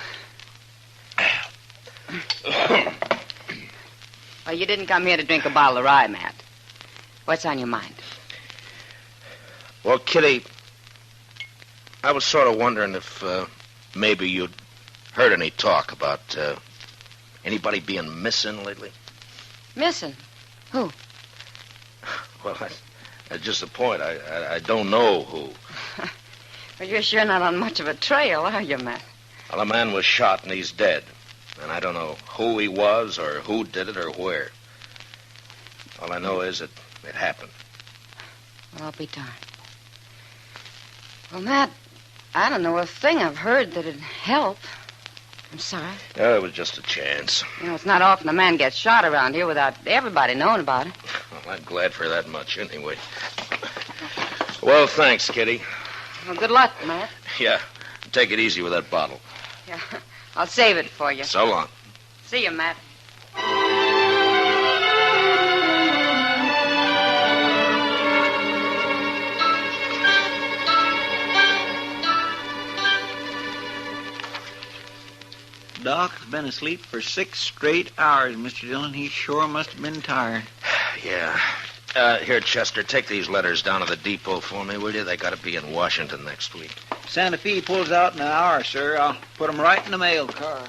Well, you didn't come here to drink a bottle of rye, Matt. What's on your mind? Well, Kitty, I was sort of wondering if maybe you'd heard any talk about anybody being missing lately. Missing? Who? Well, that's just the point. I don't know who. Well, you're sure not on much of a trail, are you, Matt? Well, a man was shot and he's dead. And I don't know who he was or who did it or where. All I know is that it happened. Well, I'll be darned. Well, Matt, I don't know a thing I've heard that'd help. I'm sorry. Oh, it was just a chance. You know, it's not often a man gets shot around here without everybody knowing about it. Well, I'm glad for that much anyway. Well, thanks, Kitty. Well, good luck, Matt. Yeah, take it easy with that bottle. Yeah, I'll save it for you. So long. See you, Matt. Doc's been asleep for 6 straight hours, Mr. Dillon. He sure must have been tired. Yeah. Here, Chester, take these letters down to the depot for me, will you? They got to be in Washington next week. Santa Fe pulls out in an hour, sir. I'll put 'em right in the mail car.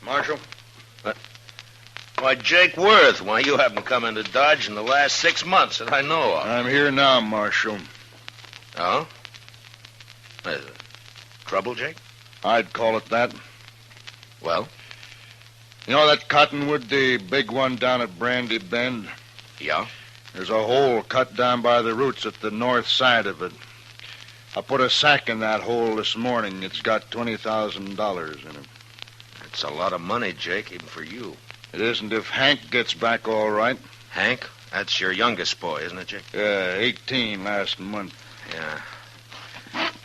Marshal? Why, Jake Worth, why, you haven't come into Dodge in the last 6 months that I know of. I'm here now, Marshal. Oh? Trouble, Jake? I'd call it that. Well? You know that cottonwood, the big one down at Brandy Bend? Yeah? There's a hole cut down by the roots at the north side of it. I put a sack in that hole this morning. It's got $20,000 in it. That's a lot of money, Jake, even for you. It isn't if Hank gets back all right. Hank? That's your youngest boy, isn't it, Jake? 18 last month. Yeah.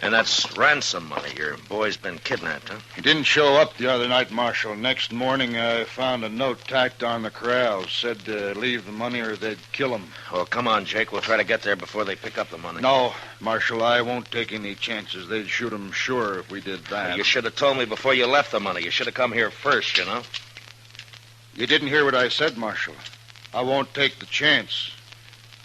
And that's ransom money. Your boy's been kidnapped, huh? He didn't show up the other night, Marshal. Next morning, I found a note tacked on the corral. Said to leave the money or they'd kill him. Oh, come on, Jake. We'll try to get there before they pick up the money. No, Marshal, I won't take any chances. They'd shoot him sure if we did that. You should have told me before you left the money. You should have come here first, you know. You didn't hear what I said, Marshal. I won't take the chance.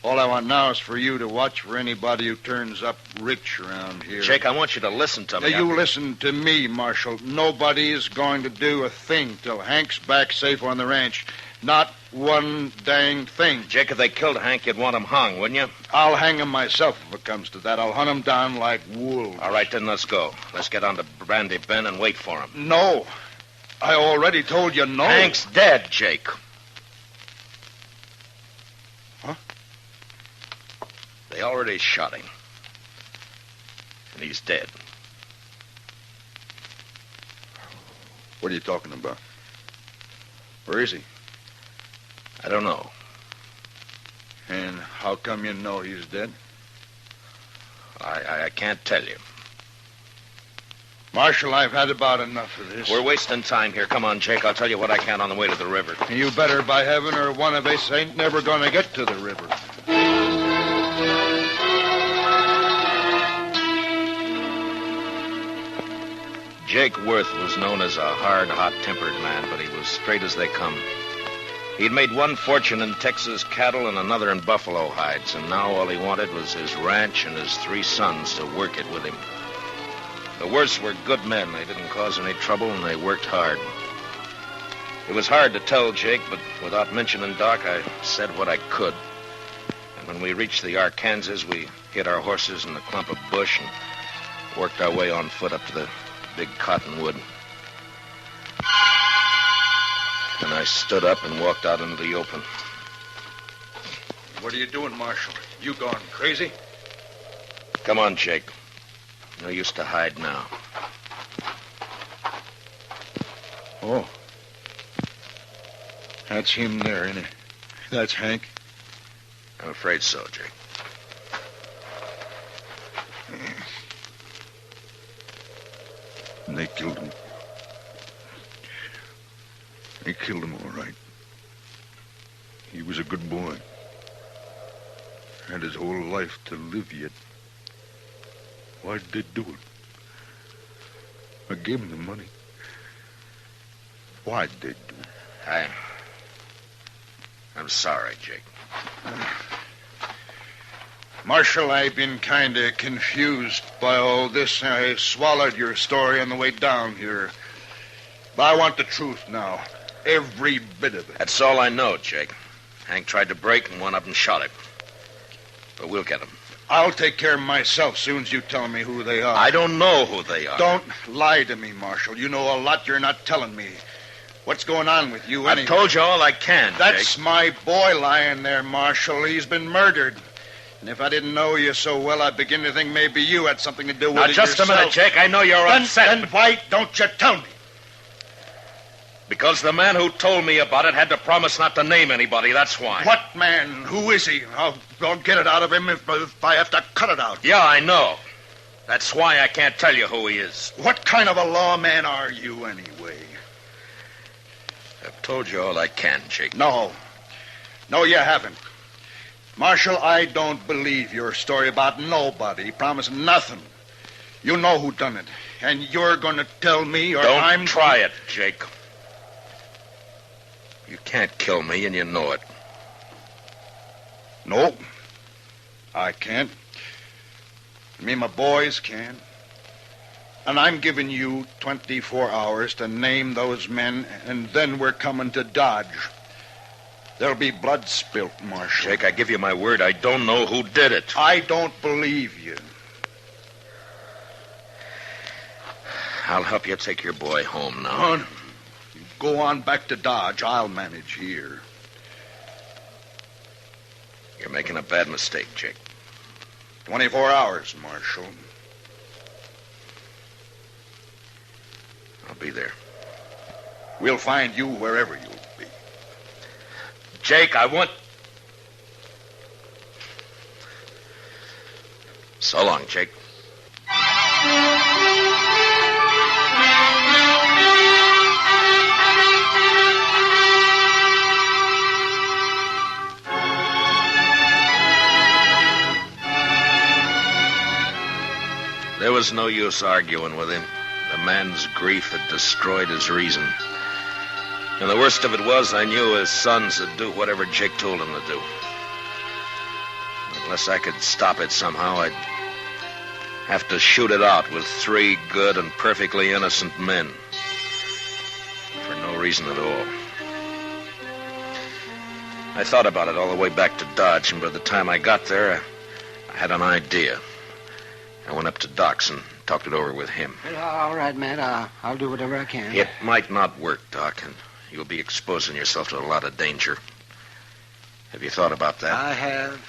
All I want now is for you to watch for anybody who turns up rich around here. Jake, I want you to listen to me. Now, you listen to me, Marshal. Nobody is going to do a thing till Hank's back safe on the ranch. Not one dang thing. Jake, if they killed Hank, you'd want him hung, wouldn't you? I'll hang him myself if it comes to that. I'll hunt him down like wolves. All right, then let's go. Let's get on to Brandy Bend and wait for him. No. I already told you no. Hank's dead, Jake. Huh? They already shot him. And he's dead. What are you talking about? Where is he? I don't know. And how come you know he's dead? I can't tell you. Marshal, I've had about enough of this. We're wasting time here. Come on, Jake. I'll tell you what I can on the way to the river. You better, by heaven, or one of us ain't never going to get to the river. Jake Worth was known as a hard, hot-tempered man, but he was straight as they come. He'd made one fortune in Texas cattle and another in buffalo hides, and now all he wanted was his ranch and his 3 sons to work it with him. The Worths were good men. They didn't cause any trouble, and they worked hard. It was hard to tell Jake, but without mentioning Doc, I said what I could. And when we reached the Arkansas, we hid our horses in a clump of bush and worked our way on foot up to the big cottonwood. And I stood up and walked out into the open. What are you doing, Marshal? You gone crazy? Come on, Jake. No use to hide now. Oh. That's him there, ain't it? That's Hank? I'm afraid so, Jake. And they killed him. They killed him all right. He was a good boy. Had his whole life to live yet. Why'd they do it? I gave him the money. Why'd they do it? I'm sorry, Jake. Marshal, I've been kind of confused by all this. I swallowed your story on the way down here. But I want the truth now. Every bit of it. That's all I know, Jake. Hank tried to break, and one of them shot him. But we'll get him. I'll take care of myself soon as you tell me who they are. I don't know who they are. Don't lie to me, Marshal. You know a lot you're not telling me. What's going on with you anyway? I've told you all I can, That's Jake. my boy lying there, Marshal. He's been murdered. And if I didn't know you so well, I'd begin to think maybe you had something to do with Now, it just yourself. a minute, Jake. I know you're upset. Then why don't you tell me? Because the man who told me about it had to promise not to name anybody, that's why. What man? Who is he? I'll get it out of him if I have to cut it out. Yeah, I know. That's why I can't tell you who he is. What kind of a lawman are you, anyway? I've told you all I can, Jake. No, you haven't. Marshal, I don't believe your story about nobody promising nothing. You know who done it, and you're going to tell me or Don't try it, Jake. You can't kill me, and you know it. No, I can't. Me and my boys can. And I'm giving you 24 hours to name those men, and then we're coming to Dodge. There'll be blood spilt, Marshal. Jake, I give you my word, I don't know who did it. I don't believe you. I'll help you take your boy home now. On. Go on back to Dodge. I'll manage here. You're making a bad mistake, Jake. 24 hours, Marshal. I'll be there. We'll find you wherever you'll be. Jake, I want... So long, Jake. There was no use arguing with him. The man's grief had destroyed his reason. And the worst of it was, I knew his sons would do whatever Jake told them to do. Unless I could stop it somehow, I'd have to shoot it out with 3 good and perfectly innocent men. For no reason at all. I thought about it all the way back to Dodge, and by the time I got there, I had an idea. I went up to Doc's and talked it over with him. All right, Matt. I'll do whatever I can. It might not work, Doc, and you'll be exposing yourself to a lot of danger. Have you thought about that? I have.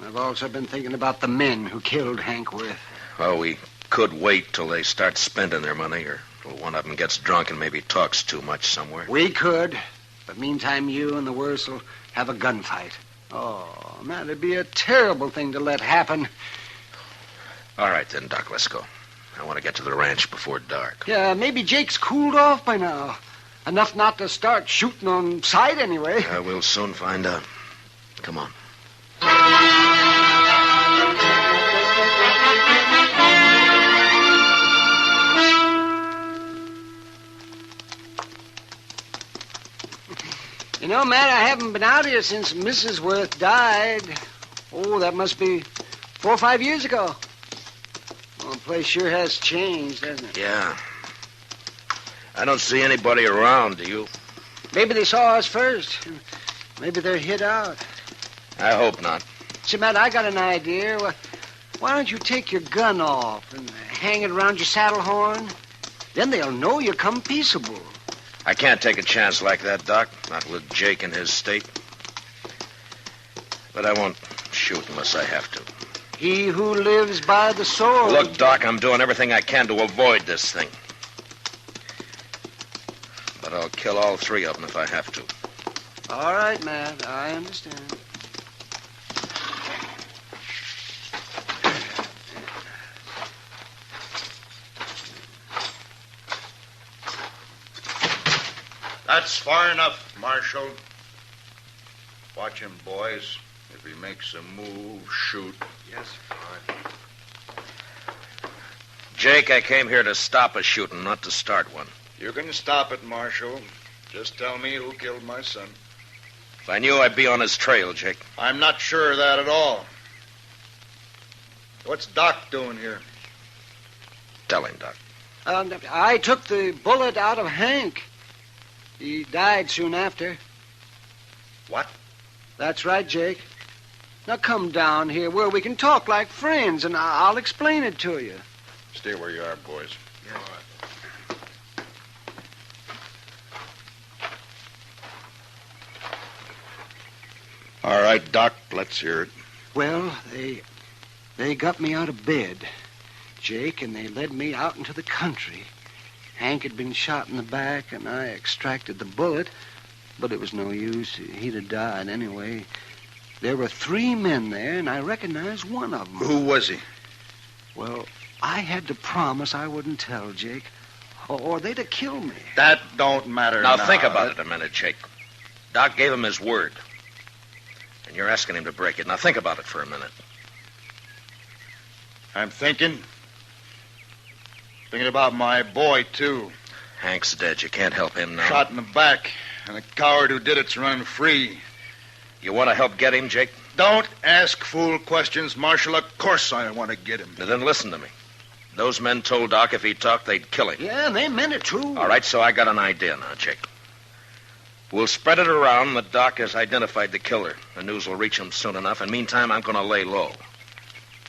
I've also been thinking about the men who killed Hank Worth. Well, we could wait till they start spending their money, or till one of them gets drunk and maybe talks too much somewhere. We could. But meantime, you and the Worths will have a gunfight. Oh, man, it'd be a terrible thing to let happen. All right, then, Doc, let's go. I want to get to the ranch before dark. Yeah, maybe Jake's cooled off by now. Enough not to start shooting on sight anyway. We'll soon find out. Come on. You know, Matt, I haven't been out here since Mrs. Worth died. Oh, that must be 4 or 5 years ago. Well, the place sure has changed, hasn't it? Yeah. I don't see anybody around, do you? Maybe they saw us first. Maybe they're hid out. I hope not. See, Matt, I got an idea. Why don't you take your gun off and hang it around your saddle horn? Then they'll know you come peaceable. I can't take a chance like that, Doc. Not with Jake in his state. But I won't shoot unless I have to. He who lives by the sword. Look, Doc, I'm doing everything I can to avoid this thing. But I'll kill all 3 of them if I have to. All right, Matt. I understand. That's far enough, Marshal. Watch him, boys. If he makes a move, shoot. Yes, sir. Jake, I came here to stop a shooting, not to start one. You can stop it, Marshal. Just tell me who killed my son. If I knew, I'd be on his trail, Jake. I'm not sure of that at all. What's Doc doing here? Tell him, Doc. I took the bullet out of Hank. He died soon after. What? That's right, Jake. Now come down here where we can talk like friends, and I'll explain it to you. Stay where you are, boys. Yeah. All right, Doc, let's hear it. Well, they got me out of bed, Jake, and they led me out into the country. Hank had been shot in the back, and I extracted the bullet, but it was no use. He'd have died anyway. There were 3 men there, and I recognized one of them. Who was he? Well, I had to promise I wouldn't tell, Jake, or they'd have killed me. That don't matter Now, think about it a minute, Jake. Doc gave him his word. And you're asking him to break it. Now, think about it for a minute. I'm thinking. Thinking about my boy, too. Hank's dead. You can't help him now. Shot in the back. And the coward who did it's running free. You want to help get him, Jake? Don't ask fool questions, Marshal. Of course I want to get him. Now, then listen to me. Those men told Doc if he talked, they'd kill him. Yeah, and they meant it, too. All right, so I got an idea now, Jake. We'll spread it around that Doc has identified the killer. The news will reach him soon enough, and meantime, I'm going to lay low.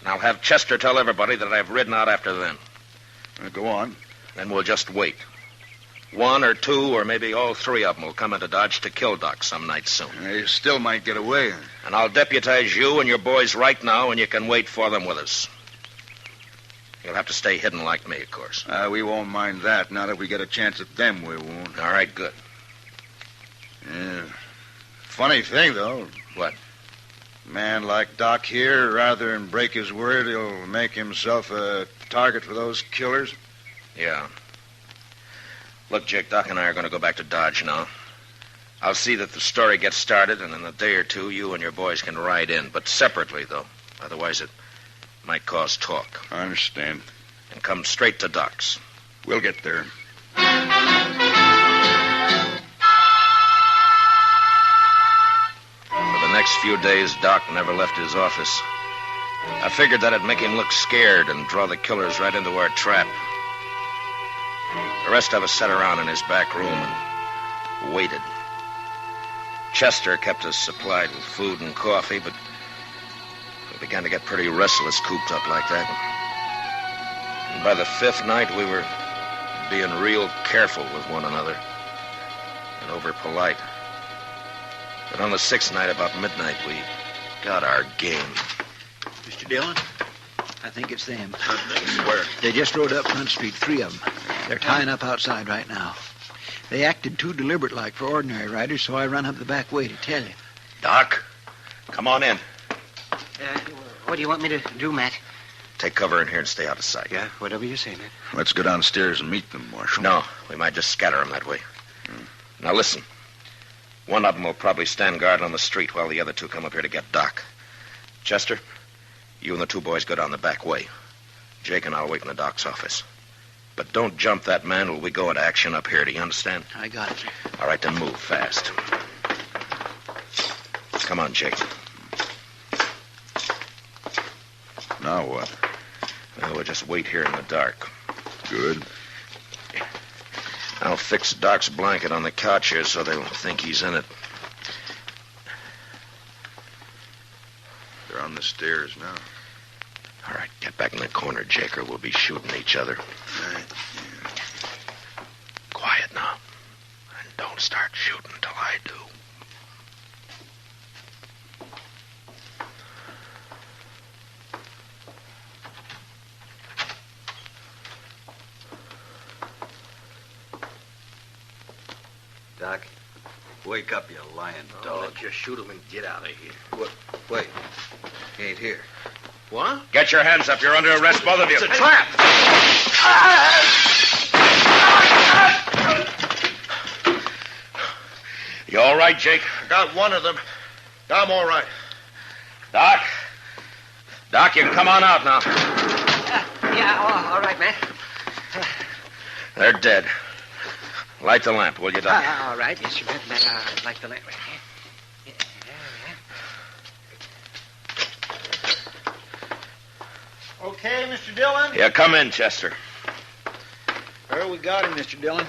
And I'll have Chester tell everybody that I've ridden out after them. Go on. Then we'll just wait. 1 or 2 or maybe all 3 of them will come into Dodge to kill Doc some night soon. They still might get away. And I'll deputize you and your boys right now, and you can wait for them with us. You'll have to stay hidden like me, of course. We won't mind that. Not if we get a chance at them, we won't. All right, good. Yeah. Funny thing, though. What? A man like Doc here, rather than break his word, he'll make himself a target for those killers? Yeah. Look, Jake, Doc and I are going to go back to Dodge now. I'll see that the story gets started, and in a day or two, you and your boys can ride in, but separately, though. Otherwise, it might cause talk. I understand. And come straight to Doc's. We'll get there. For the next few days, Doc never left his office. I figured that'd make him look scared and draw the killers right into our trap. The rest of us sat around in his back room and waited. Chester kept us supplied with food and coffee, but we began to get pretty restless cooped up like that. And by the fifth night, we were being real careful with one another and over-polite. But on the sixth night, about midnight, we got our game. Mr. Dillon, I think it's them. Where? They just rode up Front Street, 3 of them. They're tying up outside right now. They acted too deliberate-like for ordinary riders, so I run up the back way to tell you. Doc, come on in. What do you want me to do, Matt? Take cover in here and stay out of sight. Yeah, whatever you say, Matt. Let's go downstairs and meet them, Marshal. No, we might just scatter them that way. Now listen. One of them will probably stand guard on the street while the other two come up here to get Doc. Chester, you and the two boys go down the back way. Jake and I'll wait in the Doc's office. But don't jump that man till we go into action up here. Do you understand? I got it, sir. All right, then move fast. Come on, Jake. Now what? Well, we'll just wait here in the dark. Good. I'll fix Doc's blanket on the couch here so they'll think he's in it. They're on the stairs now. All right, get back in the corner, Jake, or we'll be shooting each other. All right. Quiet now. And don't start shooting till I do. Doc, wake up, you lying dog. Let's just shoot him and get out of here. What? Wait. He ain't here. What? Get your hands up. You're under arrest, both of you. It's a trap. You all right, Jake? I got one of them. I'm all right. Doc? Doc, you can come on out now. Yeah, all right, Matt. They're dead. Light the lamp, will you, Doc? All right. Yes, you bet, Matt. I'll light the lamp right here. Okay, Mr. Dillon? Yeah, come in, Chester. Well, we got him, Mr. Dillon.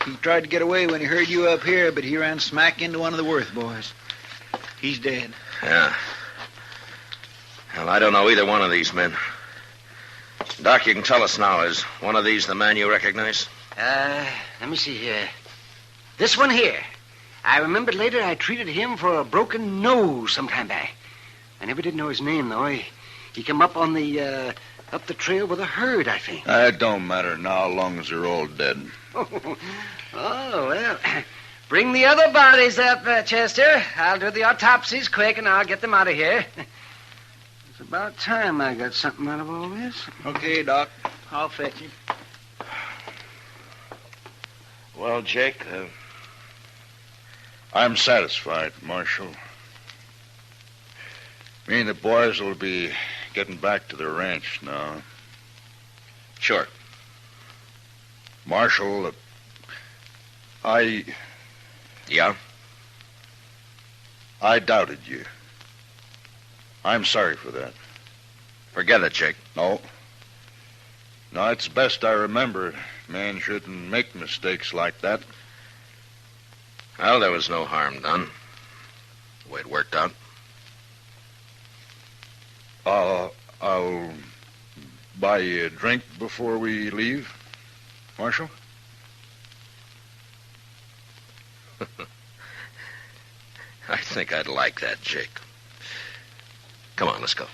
He tried to get away when he heard you up here, but he ran smack into one of the Worth boys. He's dead. Yeah. Well, I don't know either one of these men. Doc, you can tell us now. Is one of these the man you recognize? Let me see here. This one here. I remembered later I treated him for a broken nose some time back. I never did know his name, though. He came up on the, up the trail with a herd, I think. It don't matter now, long as they're all dead. Oh, well. Bring the other bodies up, Chester. I'll do the autopsies quick, and I'll get them out of here. It's about time I got something out of all this. Okay, Doc. I'll fetch him. Well, Jake, I'm satisfied, Marshal. Me and the boys will be getting back to the ranch now. Sure. Marshal, Yeah? I doubted you. I'm sorry for that. Forget it, Jake. No. No, it's best I remember. Man shouldn't make mistakes like that. Well, there was no harm done. The way it worked out. I'll buy you a drink before we leave, Marshal. I think I'd like that, Jake. Come on, let's go.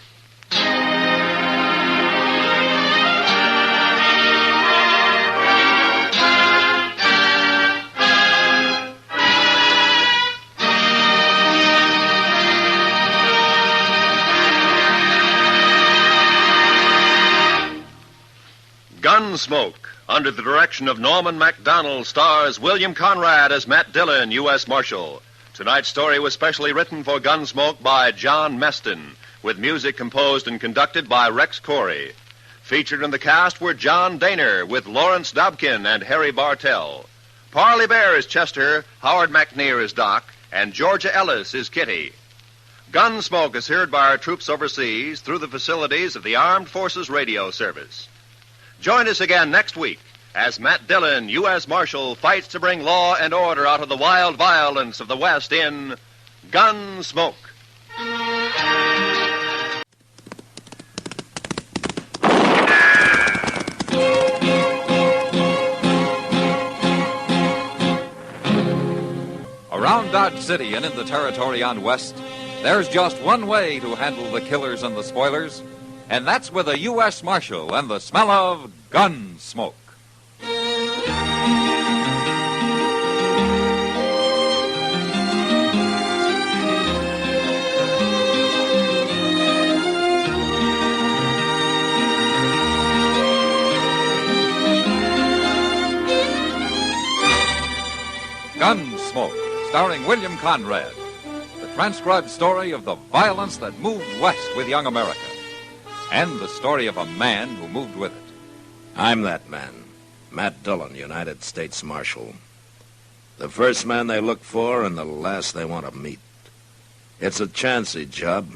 Gunsmoke, under the direction of Norman MacDonald, stars William Conrad as Matt Dillon, U.S. Marshal. Tonight's story was specially written for Gunsmoke by John Meston, with music composed and conducted by Rex Corey. Featured in the cast were John Daner with Lawrence Dobkin and Harry Bartell. Parley Bear is Chester, Howard McNear is Doc, and Georgia Ellis is Kitty. Gunsmoke is heard by our troops overseas through the facilities of the Armed Forces Radio Service. Join us again next week as Matt Dillon, U.S. Marshal, fights to bring law and order out of the wild violence of the West in Gunsmoke. Around Dodge City and in the territory on West, there's just one way to handle the killers and the spoilers, and that's with a U.S. Marshal and the smell of gun smoke. Gunsmoke, starring William Conrad. The transcribed story of the violence that moved west with young America. And the story of a man who moved with it. I'm that man, Matt Dillon, United States Marshal. The first man they look for and the last they want to meet. It's a chancy job,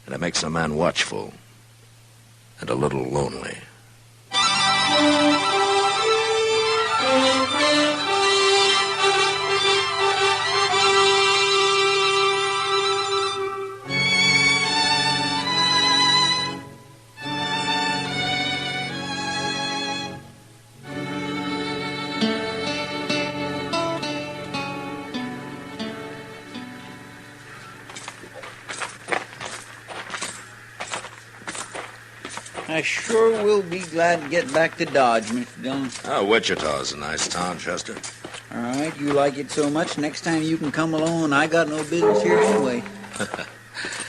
and it makes a man watchful and a little lonely. I sure will be glad to get back to Dodge, Mr. Dillon. Oh, Wichita's a nice town, Chester. All right, you like it so much, next time you can come along. I got no business here anyway.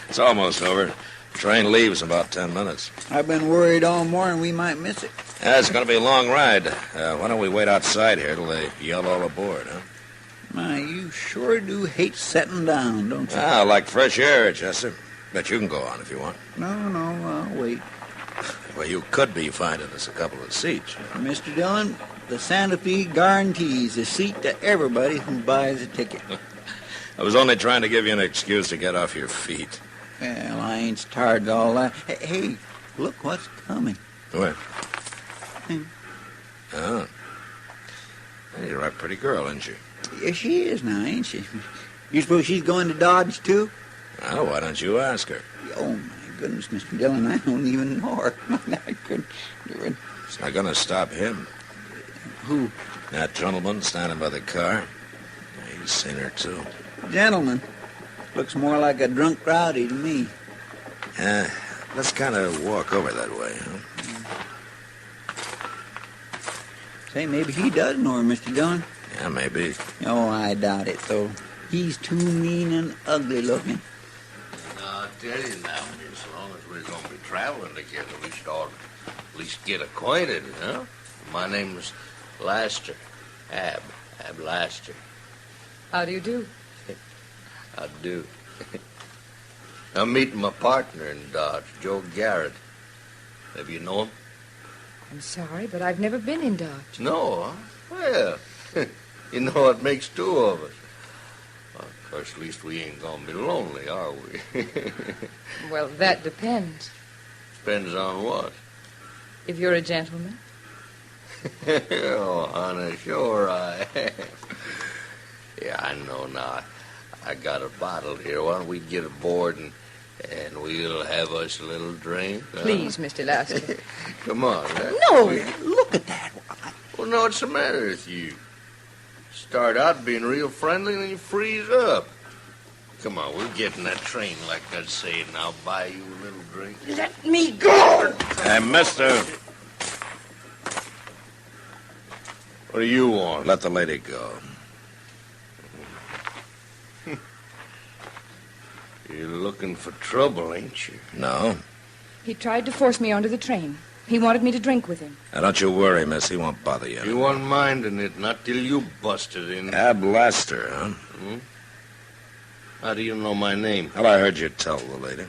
It's almost over. Train leaves in about 10 minutes. I've been worried all morning we might miss it. Yeah, it's going to be a long ride. Why don't we wait outside here till they yell all aboard, huh? My, you sure do hate setting down, don't you? I like fresh air, Chester. Bet you can go on if you want. No, I'll wait. Well, you could be finding us a couple of seats. Mr. Dillon, the Santa Fe guarantees a seat to everybody who buys a ticket. I was only trying to give you an excuse to get off your feet. Well, I ain't tired of all that. Hey, look what's coming. Where? Oh. Hey, you're a pretty girl, isn't she? Yeah, she is now, ain't she? You suppose she's going to Dodge, too? Well, why don't you ask her? Oh, my goodness, Mr. Dillon, I don't even know her. I couldn't do it. It's not going to stop him. Who? That gentleman standing by the car. Yeah, he's seen her, too. Gentleman? Looks more like a drunk rowdy to me. Let's kind of walk over that way, huh? Say, maybe he does know her, Mr. Dillon. Yeah, maybe. Oh, I doubt it, though. He's too mean and ugly looking. I'll tell you now, as long as we're going to be traveling together, we should all at least get acquainted, huh? My name's Laster. Ab Laster. How do you do? I do. I'm meeting my partner in Dodge, Joe Garrett. Have you known him? I'm sorry, but I've never been in Dodge. No, huh? Well, you know what makes two of us. Well, of course, at least we ain't gonna be lonely, are we? Well, that depends. Depends on what? If you're a gentleman. Oh, honey, sure I am. Yeah, I know now. I got a bottle here. Why don't we get aboard and we'll have us a little drink? Please, Mr. Lasker. Come on. No, look at that. Well, no, what's the matter with you? Start out being real friendly and then you freeze up. Come on, we'll get in that train like I said, and I'll buy you a little drink. Let me go! Hey, mister. What do you want? Let the lady go. You're looking for trouble, ain't you? No. He tried to force me onto the train. He wanted me to drink with him. Now, don't you worry, miss. He won't bother you. He wasn't minding it, not till you busted in. Ab Laster, huh? Hmm? How do you know my name? Well, I heard you tell the lady.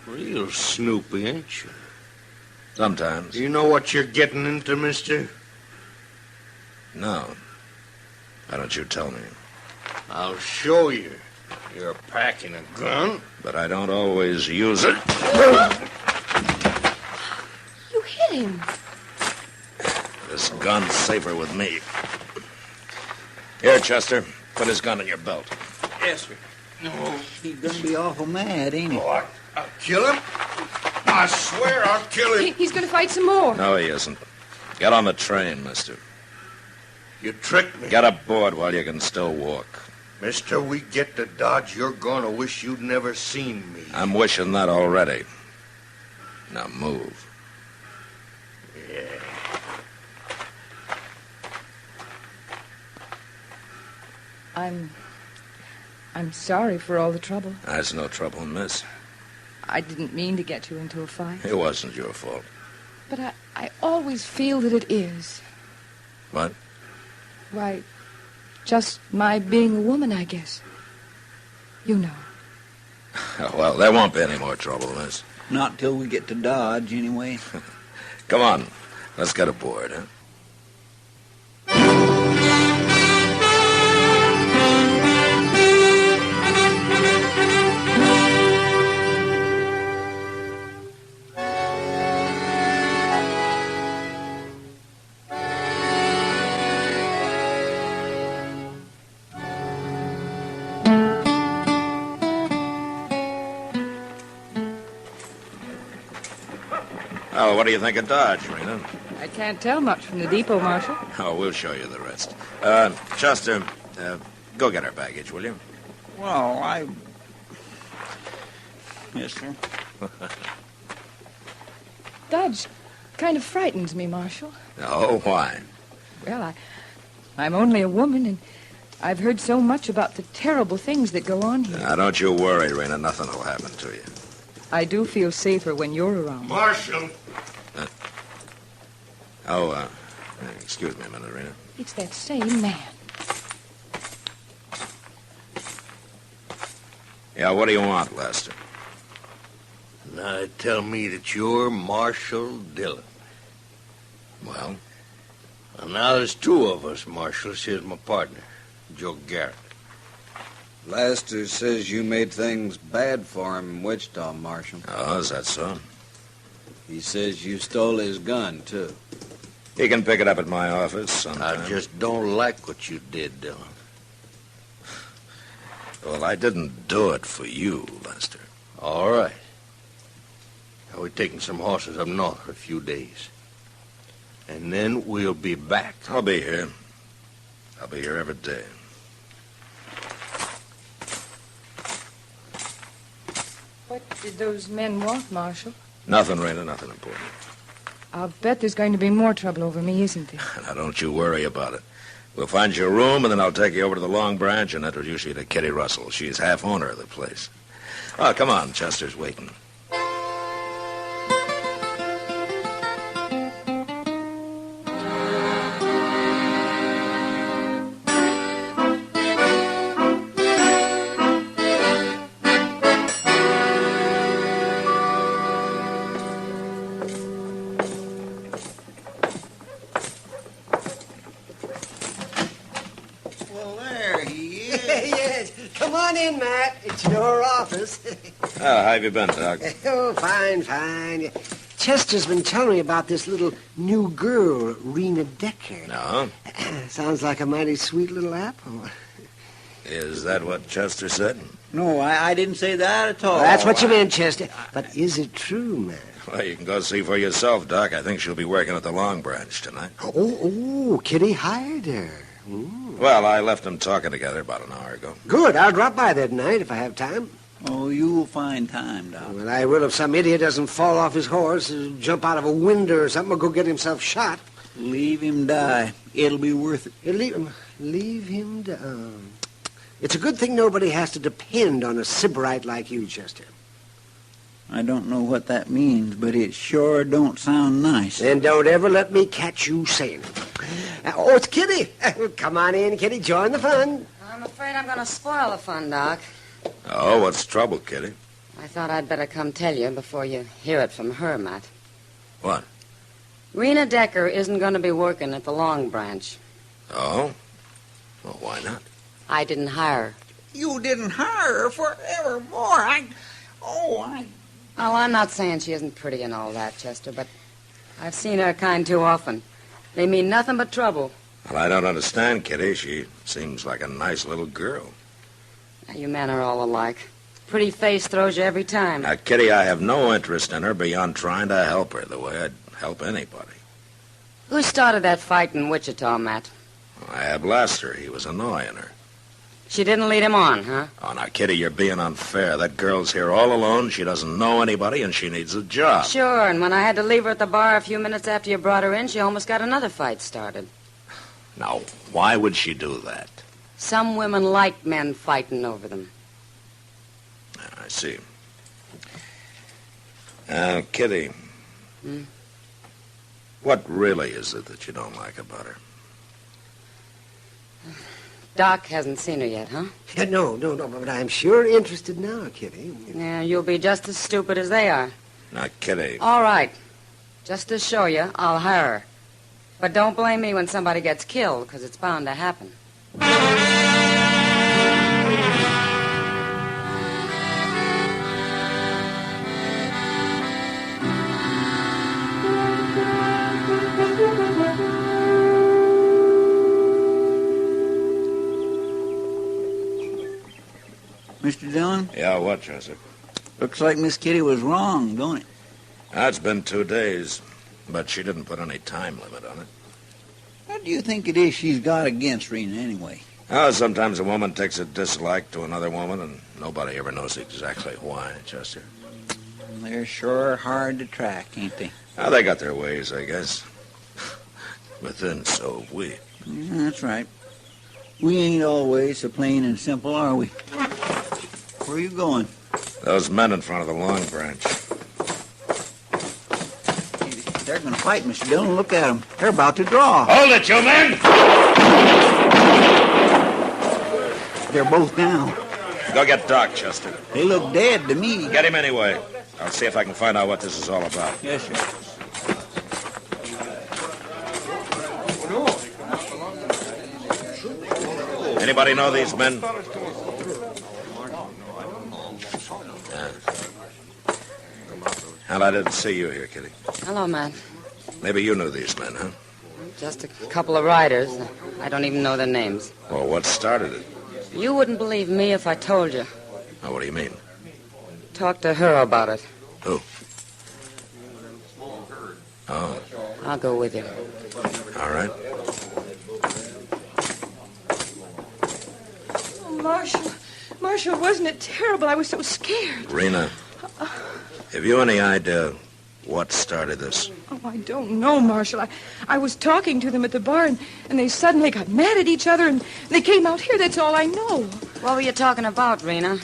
Real snoopy, ain't you? Sometimes. Do you know what you're getting into, mister? No. Why don't you tell me? I'll show you. You're packing a gun. But I don't always use it. You hit him. This gun's safer with me. Here, Chester. Put his gun in your belt. Yes, sir. No, he's gonna be awful mad, ain't he? Oh, I'll kill him. I swear I'll kill him. He's gonna fight some more. No, he isn't. Get on the train, mister. You tricked me. Get aboard while you can still walk. Mister, we get to Dodge, you're gonna wish you'd never seen me. I'm wishing that already. Now move. Yeah. I'm sorry for all the trouble. That's no trouble, miss. I didn't mean to get you into a fight. It wasn't your fault. But I always feel that it is. What? Why, just my being a woman, I guess. You know. Well, there won't be any more trouble, miss. Not till we get to Dodge, anyway. Come on. Let's get aboard, huh? Oh, what do you think of Dodge, Rena? I can't tell much from the depot, Marshal. Oh, we'll show you the rest. Chester, go get our baggage, will you? Well, Yes, sir. Dodge kind of frightens me, Marshal. Oh, why? Well, I'm only a woman, and I've heard so much about the terrible things that go on here. Now, don't you worry, Rena. Nothing will happen to you. I do feel safer when you're around. Marshal! Excuse me a minute, Rena. It's that same man. Yeah, what do you want, Lester? Now tell me that you're Marshal Dillon. Well? Well, now there's two of us, Marshal. Here's my partner, Joe Garrett. Lester says you made things bad for him in Wichita, Marshal. Oh, is that so? He says you stole his gun, too. He can pick it up at my office sometime. I just don't like what you did, Dillon. Well, I didn't do it for you, Lester. All right. Now, we're taking some horses up north for a few days. And then we'll be back. I'll be here. I'll be here every day. What did those men want, Marshal? Nothing, Rena, nothing important. I'll bet there's going to be more trouble over me, isn't there? Now, don't you worry about it. We'll find you a room, and then I'll take you over to the Long Branch and introduce you to Kitty Russell. She's half owner of the place. Oh, come on. Chester's waiting. Oh, how have you been, Doc? Oh, fine. Chester's been telling me about this little new girl, Rena Decker. No? Sounds like a mighty sweet little apple. Is that what Chester said? No, I didn't say that at all. Well, that's what you meant, Chester. But is it true, man? Well, you can go see for yourself, Doc. I think she'll be working at the Long Branch tonight. Oh, Kitty hired her. Ooh. Well, I left them talking together about an hour ago. Good. I'll drop by there tonight if I have time. Oh, you'll find time, Doc. Well, I will if some idiot doesn't fall off his horse, jump out of a window or something, or go get himself shot. Leave him die. It'll be worth it. Leave him die. It's a good thing nobody has to depend on a sybarite like you, Chester. I don't know what that means, but it sure don't sound nice. Then don't ever let me catch you saying it. Oh, it's Kitty. Come on in, Kitty. Join the fun. I'm afraid I'm going to spoil the fun, Doc. Oh, what's the trouble, Kitty? I thought I'd better come tell you before you hear it from her, Matt. What? Rena Decker isn't going to be working at the Long Branch. Oh? Well, why not? I didn't hire her. You didn't hire her forevermore. Oh, I'm not saying she isn't pretty and all that, Chester, but I've seen her kind too often. They mean nothing but trouble. Well, I don't understand, Kitty. She seems like a nice little girl. Now, you men are all alike. Pretty face throws you every time. Now, Kitty, I have no interest in her beyond trying to help her the way I'd help anybody. Who started that fight in Wichita, Matt? I had Blaster. He was annoying her. She didn't lead him on, huh? Oh, now, Kitty, you're being unfair. That girl's here all alone. She doesn't know anybody, and she needs a job. Sure, and when I had to leave her at the bar a few minutes after you brought her in, she almost got another fight started. Now, why would she do that? Some women like men fighting over them. I see. Now, Kitty, what really is it that you don't like about her? Doc hasn't seen her yet, huh? No, but I'm sure interested now, Kitty. Yeah, you'll be just as stupid as they are. Now, Kitty. All right. Just to show you, I'll hire her. But don't blame me when somebody gets killed, because it's bound to happen. Mr. Dillon? Yeah, what, Joseph? Looks like Miss Kitty was wrong, don't it? It's been 2 days, but she didn't put any time limit on it. What do you think it is she's got against Rena, anyway? Oh, sometimes a woman takes a dislike to another woman, and nobody ever knows exactly why, Chester. They're sure hard to track, ain't they? Oh, they got their ways, I guess. But then so have we. Yeah, that's right. We ain't always so plain and simple, are we? Where are you going? Those men in front of the Long Branch. They're going to fight, Mr. Dillon. Look at them. They're about to draw. Hold it, you men! They're both down. Go get Doc, Chester. They look dead to me. Get him anyway. I'll see if I can find out what this is all about. Yes, sir. Anybody know these men? Hell, I didn't see you here, Kitty. Hello, Matt. Maybe you knew these men, huh? Just a couple of riders. I don't even know their names. Well, what started it? You wouldn't believe me if I told you. Oh, what do you mean? Talk to her about it. Who? Oh. I'll go with you. All right. Oh, Marshal, wasn't it terrible? I was so scared. Rena, have you any idea what started this? Oh, I don't know, Marshal. I was talking to them at the bar, and they suddenly got mad at each other, and they came out here. That's all I know. What were you talking about, Rena?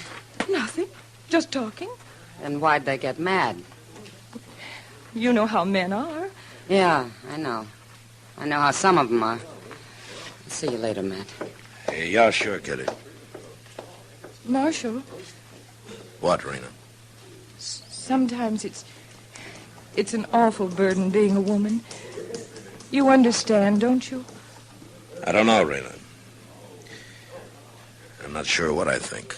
Nothing. Just talking. Then why'd they get mad? You know how men are. Yeah, I know. I know how some of them are. I'll see you later, Matt. Hey, yeah, sure, Kitty. Marshal, What, Rena? sometimes it's an awful burden being a woman. You understand, don't you? I don't know, Rena. I'm not sure what I think.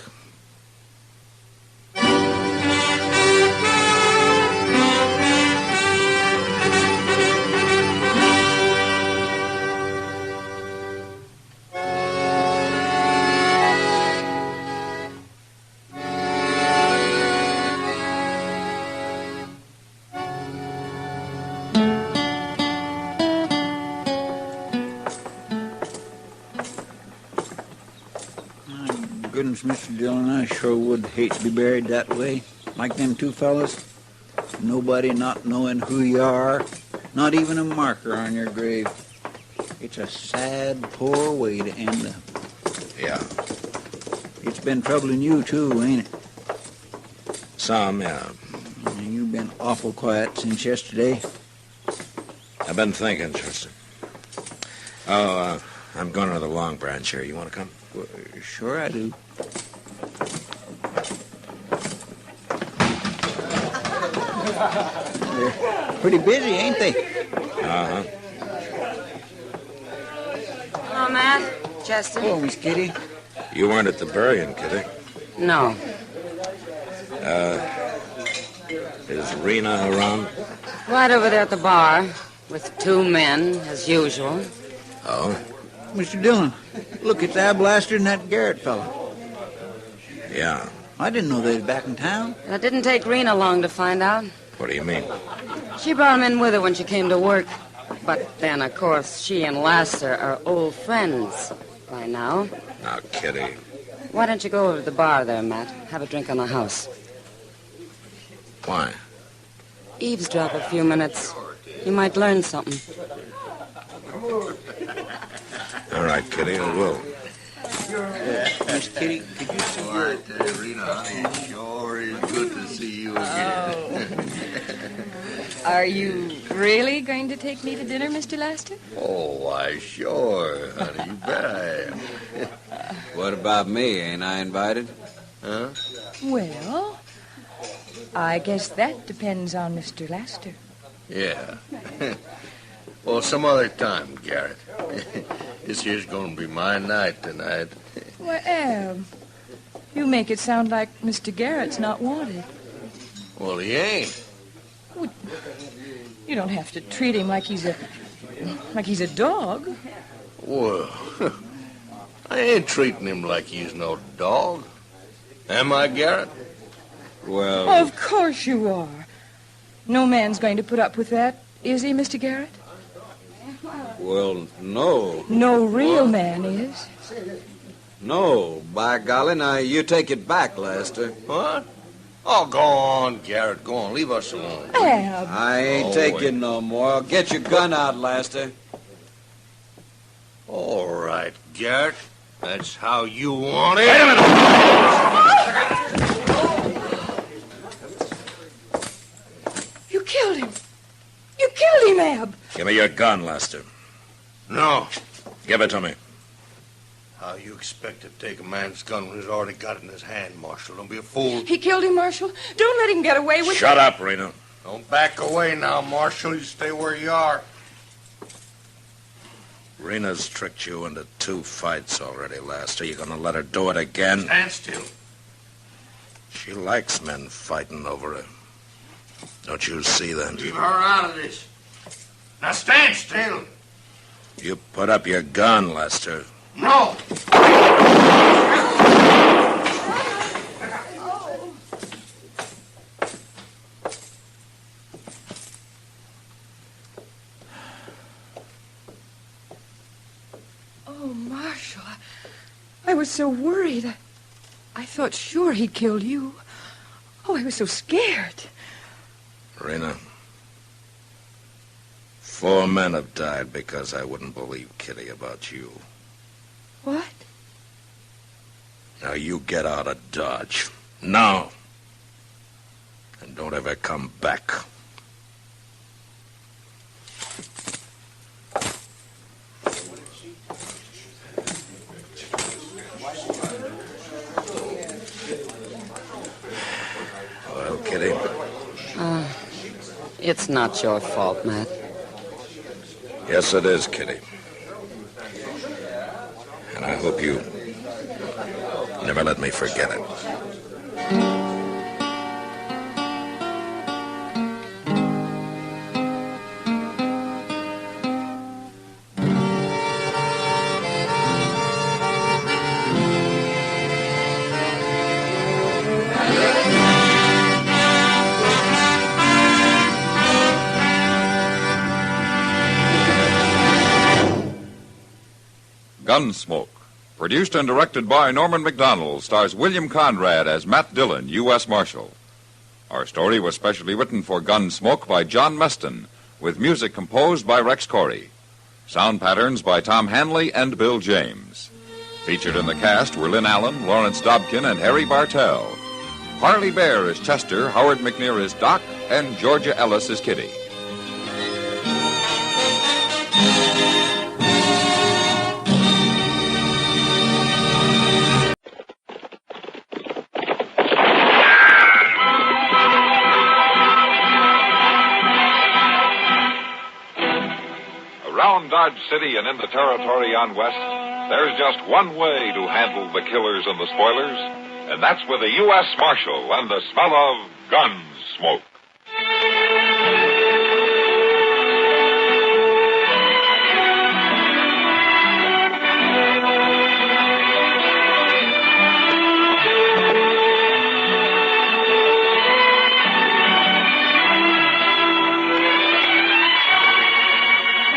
Goodness, Mr. Dillon, I sure would hate to be buried that way. Like them two fellas. Nobody not knowing who you are. Not even a marker on your grave. It's a sad, poor way to end up. Yeah. It's been troubling you, too, ain't it? Some, yeah. You've been awful quiet since yesterday. I've been thinking, Chester. Oh, I'm going to the Long Branch here. You want to come? Well, sure I do. They're pretty busy, ain't they? Uh-huh. Hello, Matt. Chester. Hello, Miss Kitty. You weren't at the burying, Kitty. No. Is Rena around? Right over there at the bar with two men, as usual. Oh? Mr. Dillon, look at that blaster and that Garrett fellow. Yeah. I didn't know they was back in town. It didn't take Rena long to find out. What do you mean? She brought him in with her when she came to work. But then, of course, she and Laster are old friends by now. Now, Kitty. Why don't you go over to the bar there, Matt? Have a drink on the house. Why? Eavesdrop a few minutes. You might learn something. All right, Kitty, I will. Miss Kitty, could you see your... Rena, honey, sure is good to see you again. Are you really going to take me to dinner, Mr. Laster? Oh, why, sure, honey. You bet I am. What about me? Ain't I invited? Huh? Well, I guess that depends on Mr. Laster. Yeah. Well, some other time, Garrett. This here's going to be my night tonight. Well, you make it sound like Mr. Garrett's not wanted. Well, he ain't. Well, you don't have to treat him like he's a dog. Well, I ain't treating him like he's no dog. Am I, Garrett? Well... Of course you are. No man's going to put up with that, is he, Mr. Garrett? Well, no. No real man is. No, by golly, now you take it back, Lester. What? Oh, go on, Garrett. Go on. Leave us alone. Ab. I ain't taking no more. Get your gun out, Lester. All right, Garrett. That's how you want it. Wait a minute! You killed him. You killed him, Ab. Give me your gun, Lester. No. Give it to me. How you expect to take a man's gun when he's already got it in his hand, Marshal? Don't be a fool. He killed him, Marshal. Don't let him get away with it. Shut up, Rena. Don't back away now, Marshal. You stay where you are. Rena's tricked you into 2 fights already, Lester. You gonna let her do it again? Stand still. She likes men fighting over her. Don't you see that? Leave her out of this. Now stand still. You put up your gun, Lester. No. Oh, Marshal, I was so worried. I thought sure he'd killed you. Oh, I was so scared. Rena, 4 men have died because I wouldn't believe Kitty about you. What? Now you get out of Dodge. Now. And don't ever come back. Well, Kitty? It's not your fault, Matt. Yes, it is, Kitty. And I hope you never let me forget it. Gunsmoke, produced and directed by Norman Macdonald, stars William Conrad as Matt Dillon, U.S. Marshal. Our story was specially written for Gunsmoke by John Meston, with music composed by Rex Corey. Sound patterns by Tom Hanley and Bill James. Featured in the cast were Lynn Allen, Lawrence Dobkin, and Harry Bartell. Harley Bear is Chester, Howard McNear is Doc, and Georgia Ellis is Kitty. Around Dodge City and in the territory on west, there's just one way to handle the killers and the spoilers, and that's with a U.S. Marshal and the smell of Gunsmoke.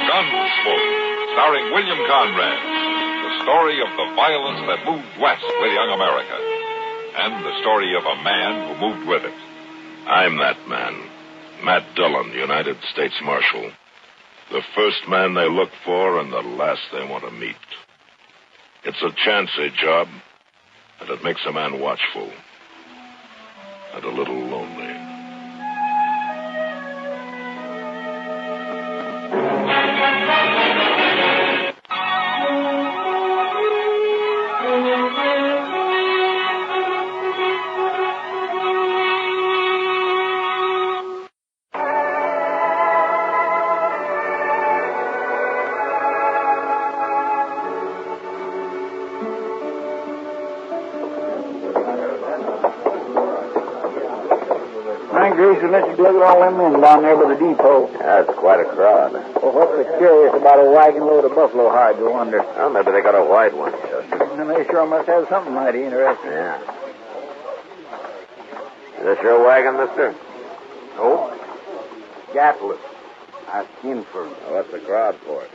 Gunsmoke, starring William Conrad. The story of the violence that moved west with young America. And the story of a man who moved with it. I'm that man. Matt Dillon, United States Marshal. The first man they look for and the last they want to meet. It's a chancy job, and it makes a man watchful. And a little lonely. Grace, let's just look at all them men down there by the depot. That's quite a crowd. Well, what's so curious about a wagon load of buffalo hides, I wonder? Well, maybe they got a white one, Chester. And they sure must have something mighty interesting. Yeah. Is this your wagon, mister? Oh, Gatless. I skinned for him. Well, what's the crowd for?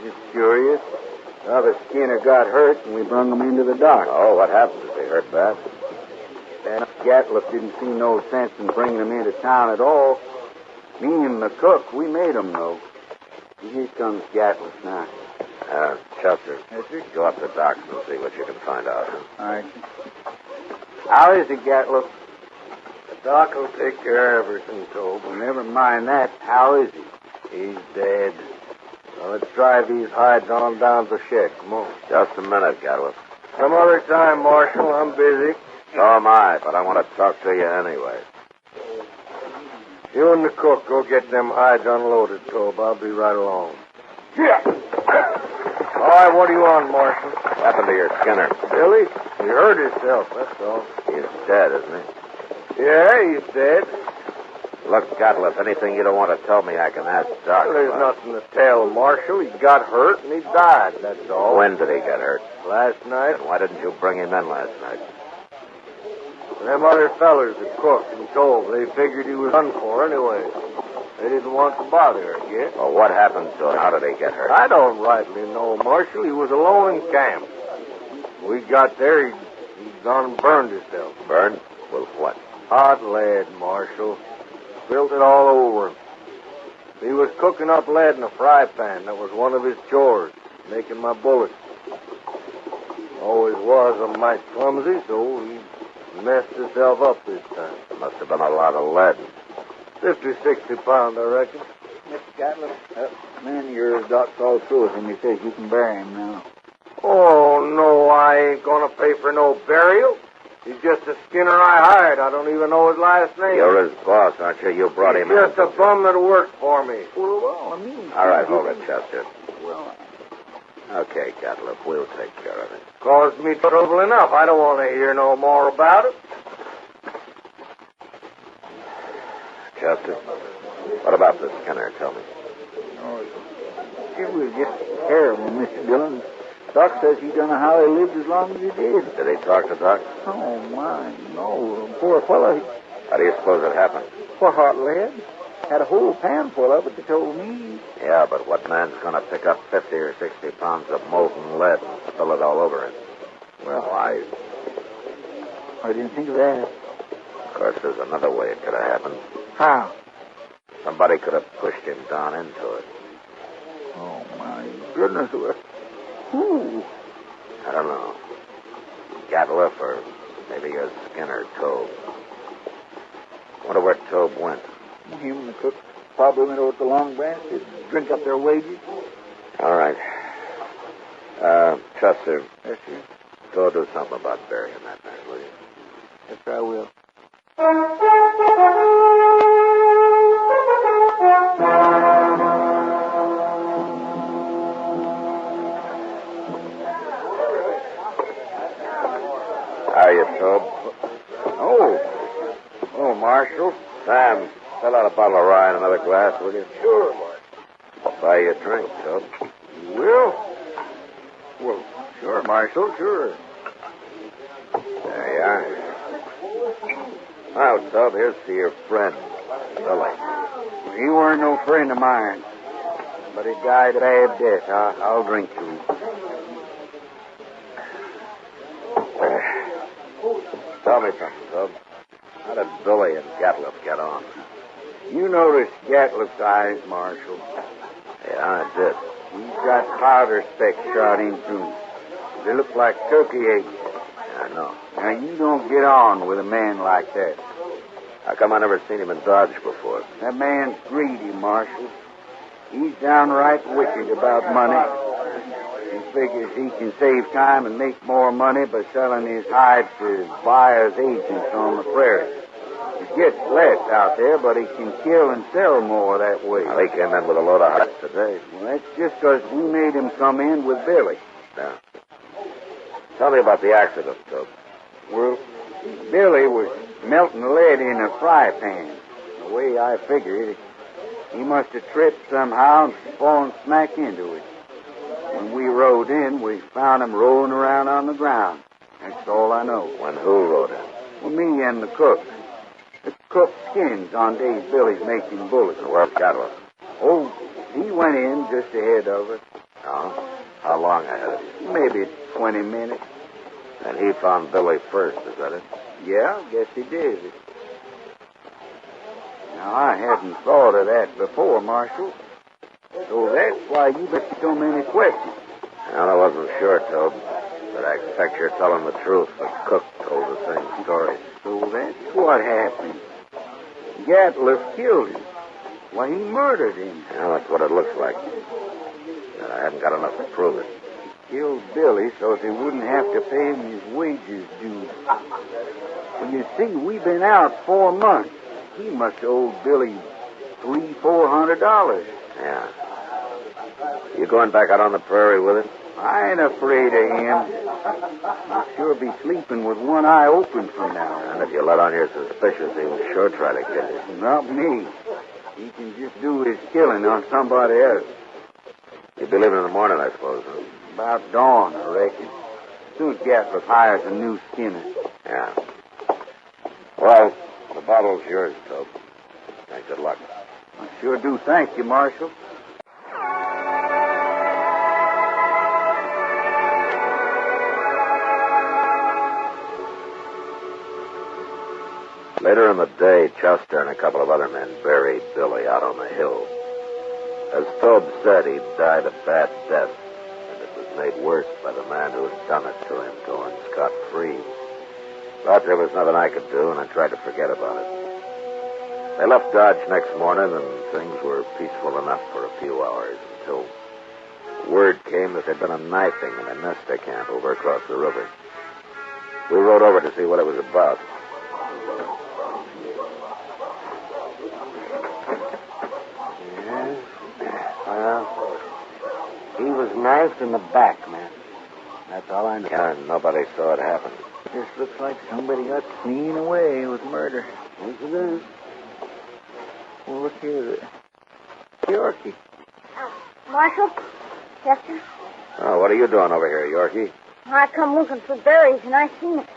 Just curious. The other skinner got hurt, and we brung him into the dock. Oh, what happened? Is he hurt bad? And Gatless didn't see no sense in bringing him into town at all. Me and the cook, we made him know. And here comes Gatless now. Chester, yes, sir? Go up to the docks and see what you can find out. Huh? All right. How is it, Gatless? The doc will take care of everything, Tobe. Well, never mind that. How is he? He's dead. Now, let's drive these hides on down to the shed. Come on. Just a minute, Gatless. Some other time, Marshal. I'm busy. So am I, but I want to talk to you anyway. You and the cook go get them hides unloaded, Tobe. I'll be right along. Yeah. All right, what do you want, Marshal? What happened to your Skinner? Billy? He hurt himself, that's all. He's dead, isn't he? Yeah, he's dead. Look, Gatless, anything you don't want to tell me, I can ask Doc. Well, there's nothing to tell, Marshal. He got hurt and he died, that's all. When did he get hurt? Last night. And why didn't you bring him in last night? Them other fellers that cooked and told, they figured he was done for anyway. They didn't want to bother, I guess. Well, what happened to him? How did he get hurt? I don't rightly know, Marshal. He was alone in camp. When we got there, he'd gone and burned himself. Burned? With what? Hot lead, Marshal. Spilled it all over him. He was cooking up lead in a fry pan. That was one of his chores, making my bullets. Always was a mite clumsy, so he messed himself up this time. Must have been a lot of lead. 50, 60 pounds, I reckon. Mr. Gatless, that man of yours, Doc's all through with him. He says you can bury him now. Oh, no, I ain't gonna pay for no burial. He's just a skinner I hired. I don't even know his last name. You're his boss, aren't you? You brought him in. He's just a bum that worked for me. Well, I mean... All right, hold it, Chester. Well... Okay, Gatless, we'll take care of it. Caused me trouble enough. I don't want to hear no more about it. Chester, what about the Skinner? Tell me. Oh, it was just terrible, Mr. Dillon. Doc says he don't know how he lived as long as he did. Did he talk to Doc? Oh, my, no. Poor fellow. How do you suppose it happened? For hot lead. Had a whole pan full of it, they told me. Yeah, but what man's going to pick up 50 or 60 pounds of molten lead and spill it all over him? Well, I didn't think of that. Of course, there's another way it could have happened. How? Somebody could have pushed him down into it. Oh, my goodness. Who? I don't know. Gatless or maybe a Skinner, Tobe. Wonder where Tobe went. Him and the cook probably went over to the Long Branch to drink up their wages. All right. Chester. Yes, sir. Go do something about burying that man, will you? Yes, sir, I will. How are you, Tobe? Oh, Marshal. Sam, fill out a bottle of rye and another glass, will you? Sure, Marshal. Buy you a drink, Tobe. You will? Well, sure, Marshal, sure. There you are. Now, Tobe, here's to your friend, Billy. He weren't no friend of mine, but he died a bad death. I'll drink to him. Tell me something, Tobe. How did Billy and Gatliff get on? You noticed Gatliff's eyes, Marshal. Yeah, I did. He's got powder specks shot into him. They look like turkey eggs. Yeah, I know. Now, you don't get on with a man like that. How come I never seen him in Dodge before? That man's greedy, Marshal. He's downright wicked about money. He figures he can save time and make more money by selling his hide to buyers' agents on the prairie. He gets less out there, but he can kill and sell more that way. Well, he came in with a load of hides today. Well, that's just because we made him come in with Billy. Yeah. Tell me about the accident, Tobe. Well, Billy was melting lead in a fry pan. The way I figure it, he must have tripped somehow and fallen smack into it. When we rode in, we found him rolling around on the ground. That's all I know. When who rode in? Well, me and the cook. The cook skins on days Billy's making bullets. And where's Gatliff? Oh, he went in just ahead of us. Oh? How long ahead of you? Maybe 20 minutes. And he found Billy first, is that it? Yeah, guess he did. Now, I hadn't thought of that before, Marshal. So that's why you got so many questions. Well, I wasn't sure, Tobe. But I expect you're telling the truth. The cook told the same story. So that's what happened. Gatliff killed him. Why, he murdered him. Yeah, that's what it looks like. And I haven't got enough to prove it. He killed Billy so that he wouldn't have to pay him his wages due. Well, you see, we've been out 4 months. He must have owed Billy $300-400. Yeah. You going back out on the prairie with it? I ain't afraid of him. He'll sure be sleeping with one eye open from now on. And if you let on you're suspicious, he will sure try to kill you. Not me. He can just do his killing on somebody else. You'll be leaving in the morning, I suppose, huh? About dawn, I reckon. Soon as Gatliff hires a new skinner. Yeah. Well, the bottle's yours, Tobe. And good luck. I sure do thank you, Marshal. Later in the day, Chester and a couple of other men buried Billy out on the hill. As Tobe said, he'd died a bad death, and it was made worse by the man who had done it to him going scot-free. But there was nothing I could do, and I tried to forget about it. They left Dodge next morning, and things were peaceful enough for a few hours until word came that there'd been a knifing in a Nesta camp over across the river. We rode over to see what it was about. Well, he was knifed in the back, man. That's all I know. Yeah, nobody saw it happen. This looks like somebody got clean away with murder. Yes, it is. Well, look here. Yorkie. Marshal? Chester? Oh, what are you doing over here, Yorkie? I come looking for berries, and I seen it.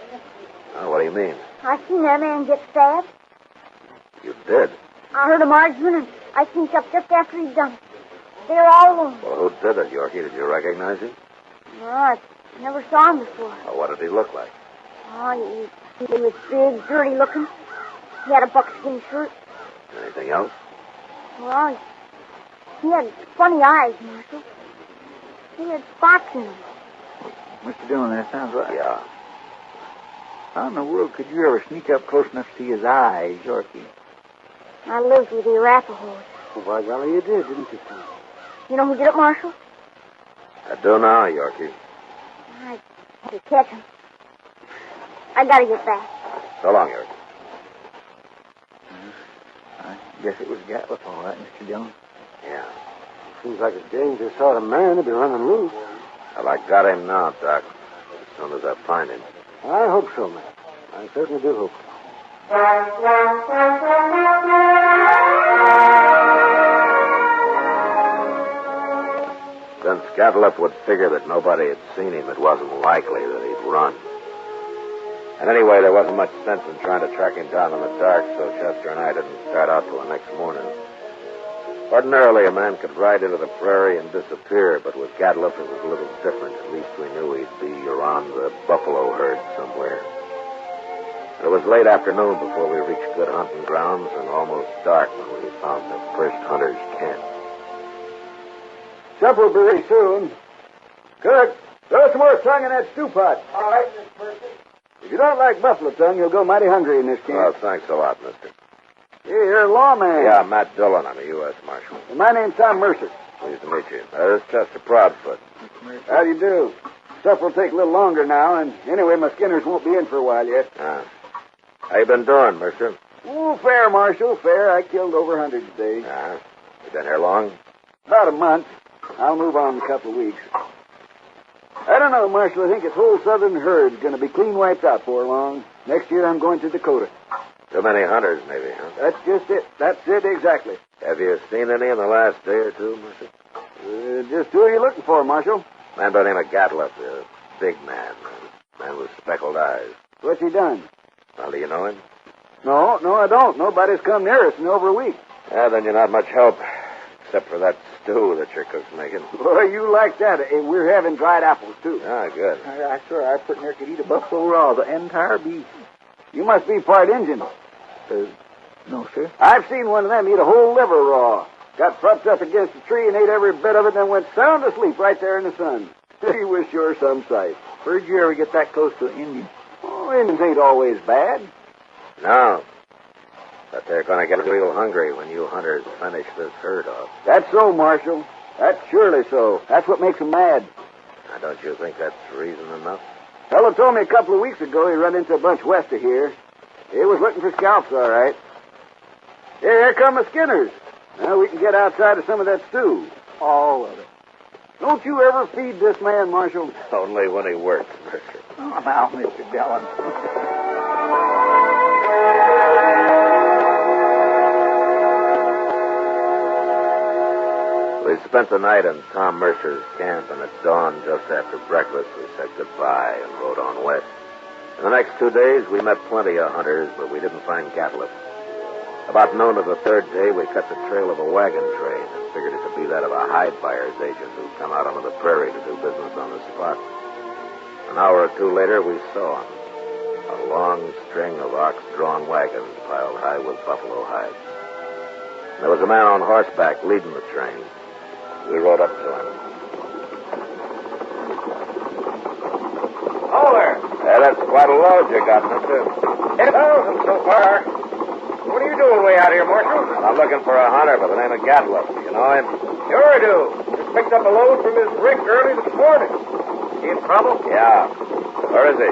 Oh, what do you mean? I seen that man get stabbed. You did? I heard him arguing, and I sneaked up just after he'd done it. They're all alone. Well, who did it, Yorkie? Did you recognize him? No, I never saw him before. Oh, what did he look like? Oh, he was big, dirty looking. He had a buckskin shirt. Anything else? Well, he had funny eyes, Marshal. He had spots in them. Mr. Dillon, that sounds right. Yeah. How in the world could you ever sneak up close enough to see his eyes, Yorkie? I lived with the Arapahoes. Well, by golly, you did, didn't you, Tom? You know who did it, Marshal? I do now, Yorkie. I had to catch him. I gotta get back. So long, Yorkie. I guess it was Gatliff, all right, Mr. Dillon. Yeah. Seems like a dangerous sort of man to be running loose. Well, I got him now, Doc. As soon as I find him. I hope so, man. I certainly do hope so. Since Gatliff would figure that nobody had seen him, it wasn't likely that he'd run. And anyway, there wasn't much sense in trying to track him down in the dark, so Chester and I didn't start out till the next morning. Ordinarily, a man could ride into the prairie and disappear, but with Gatliff, it was a little different. At least we knew he'd be around the buffalo herd somewhere. It was late afternoon before we reached good hunting grounds, and almost dark when we found the first hunter's camp. Supper will be ready soon. Cook, throw some more tongue in that stew pot. All right, Miss Percy. If you don't like buffalo tongue, you'll go mighty hungry in this camp. Well, thanks a lot, mister. You're a lawman. Yeah, Matt Dillon. I'm a U.S. Marshal. And my name's Tom Mercer. Pleased to meet you. This is Chester Proudfoot. How do you do? Supper will take a little longer now, and anyway, my skinners won't be in for a while yet. How you been doing, Mercer? Oh, fair, Marshal, fair. I killed over 100 today. You been here long? About a month. I'll move on in a couple of weeks. I don't know, Marshal. I think this whole southern herd's going to be clean wiped out before long. Next year I'm going to Dakota. Too many hunters, maybe, huh? That's just it. That's it exactly. Have you seen any in the last day or two, Mercer? Just who are you looking for, Marshal? Man by the name of Gatliff, a big man. A man with speckled eyes. What's he done? Well, do you know him? No, I don't. Nobody's come near us in over a week. Yeah, then you're not much help. Except for that stew that your cook's making. Boy, you like that. We're having dried apples, too. Ah, good. I swear I pretty near could eat a buffalo raw, the entire beef. You must be part Indian. No, sir. I've seen one of them eat a whole liver raw. Got propped up against a tree and ate every bit of it, then went sound asleep right there in the sun. He was sure some sight. Where'd you ever get that close to an Indian? Oh, Indians ain't always bad. No. But they're going to get real hungry when you hunters finish this herd off. That's so, Marshal. That's surely so. That's what makes them mad. Now, don't you think that's reason enough? Fellow told me a couple of weeks ago he run into a bunch west of here. He was looking for scalps, all right. Here come the Skinners. Now we can get outside of some of that stew. All of it. Don't you ever feed this man, Marshal? Only when he works, Mercer. Oh, now, Mr. Dillon. We spent the night in Tom Mercer's camp, and at dawn, just after breakfast, we said goodbye and rode on west. In the next 2 days, we met plenty of hunters, but we didn't find Gatliff. About noon of the third day, we cut the trail of a wagon train and figured it to be that of a hide buyer's agent who'd come out onto the prairie to do business on the spot. An hour or two later, we saw him. A long string of ox-drawn wagons piled high with buffalo hides. There was a man on horseback leading the train. We rode up to him. Oh, there. That's quite a load you got, mister. 10,000 so far. What are you doing way out here, Marshal? I'm looking for a hunter by the name of Gatliff. You know him? Sure I do. Just picked up a load from his rick early this morning. He in trouble? Yeah. Where is he?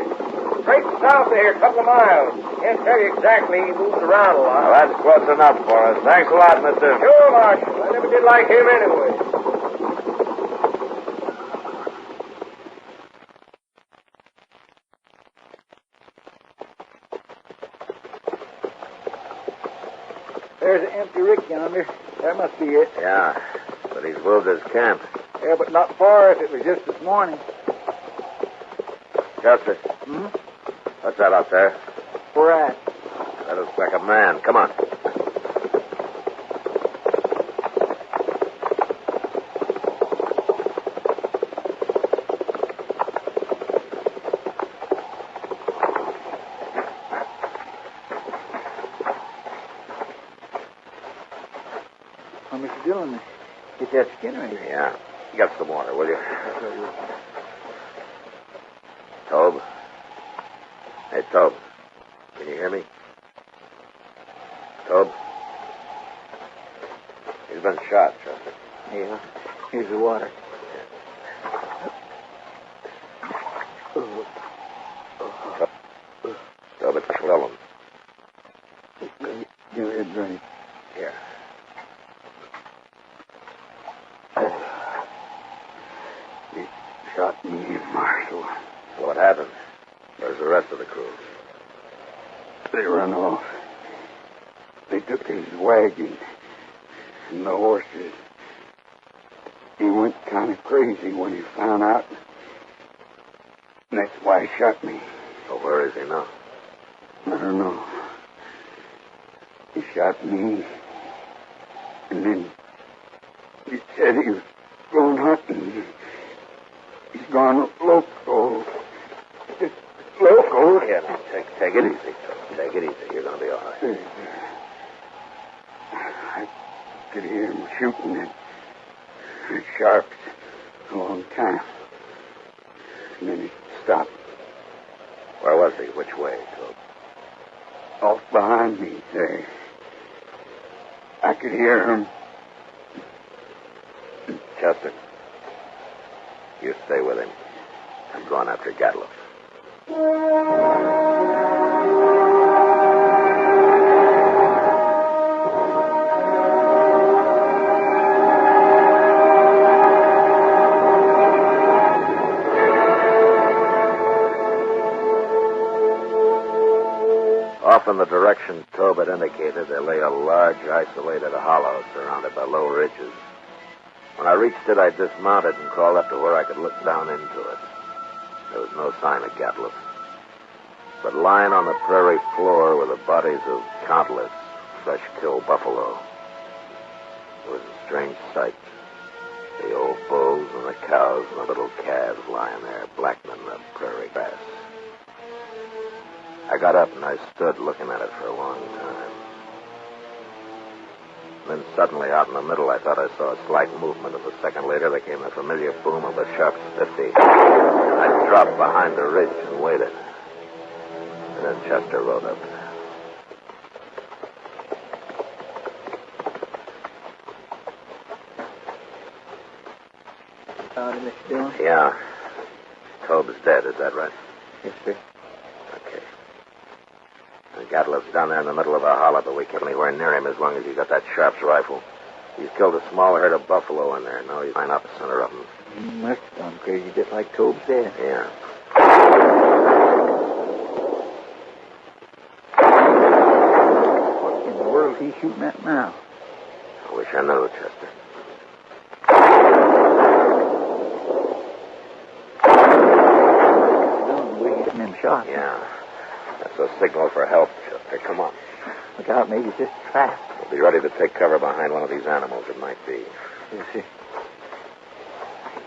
Straight south of here, a couple of miles. Can't tell you exactly. He moves around a lot. Well, that's close enough for us. Thanks a lot, mister. Sure, Marshal. I never did like him anyway. There's an empty rick yonder. That must be it. Yeah, but he's moved his camp. Yeah, but not far if it was just this morning. Chester. What's that out there? Where at? That looks like a man. Come on. Oh, Mr. Dillon, get that Skinner in here. Yeah. Get some water, will you? Tobe? Hey, Tobe. Can you hear me? Tobe? has been shot, Chester. Yeah. Here's the water. So it's Dillon. Give me a drink. Here. He shot me, Marshal. What happened? Where's the rest of the crew? They run off. They took his wagon and the horses. He went kind of crazy when he found out. And that's why he shot me. So where is he now? I don't know. He shot me. And then he said he was going hunting. He's gone local. Local? Yeah, now, take it easy. Take it easy. You're going to be all right. I could hear him shooting at sharps a long time. And then he stopped. Where was he? Which way, Tobe? Off behind me there. I could hear him. Chester, you stay with him. I'm going after Gatliff. Off in the direction Tobe had indicated, there lay a large, isolated hollow surrounded by low ridges. When I reached it, I dismounted and crawled up to where I could look down into it. There was no sign of Gatliff. But lying on the prairie floor were the bodies of countless fresh-killed buffalo. It was a strange sight. The old bulls and the cows and the little calves lying there, blackening the prairie grass. I got up and I stood looking at it for a long time. Then suddenly, out in the middle, I thought I saw a slight movement, and a second later there came the familiar boom of a sharp 50. I dropped behind the ridge and waited. And then Chester rode up. Found him, Mr. Dillon? Yeah. Tobe's dead, is that right? Yes, sir. Okay. And Gatliff's down there in the middle of a hollow, but we can't anywhere near him as long as he's got that Sharp's rifle. He's killed a small herd of buffalo in there. Now he's lying up the center of them. He must have gone crazy, just like Tobe said. Yeah. What in the world is he shooting at now? I wish I knew, Chester. We're getting him shot. Yeah. That's a signal for help, Chester. Come on. Look out, maybe it's just a trap. We'll be ready to take cover behind one of these animals. It might be. Yes, sir.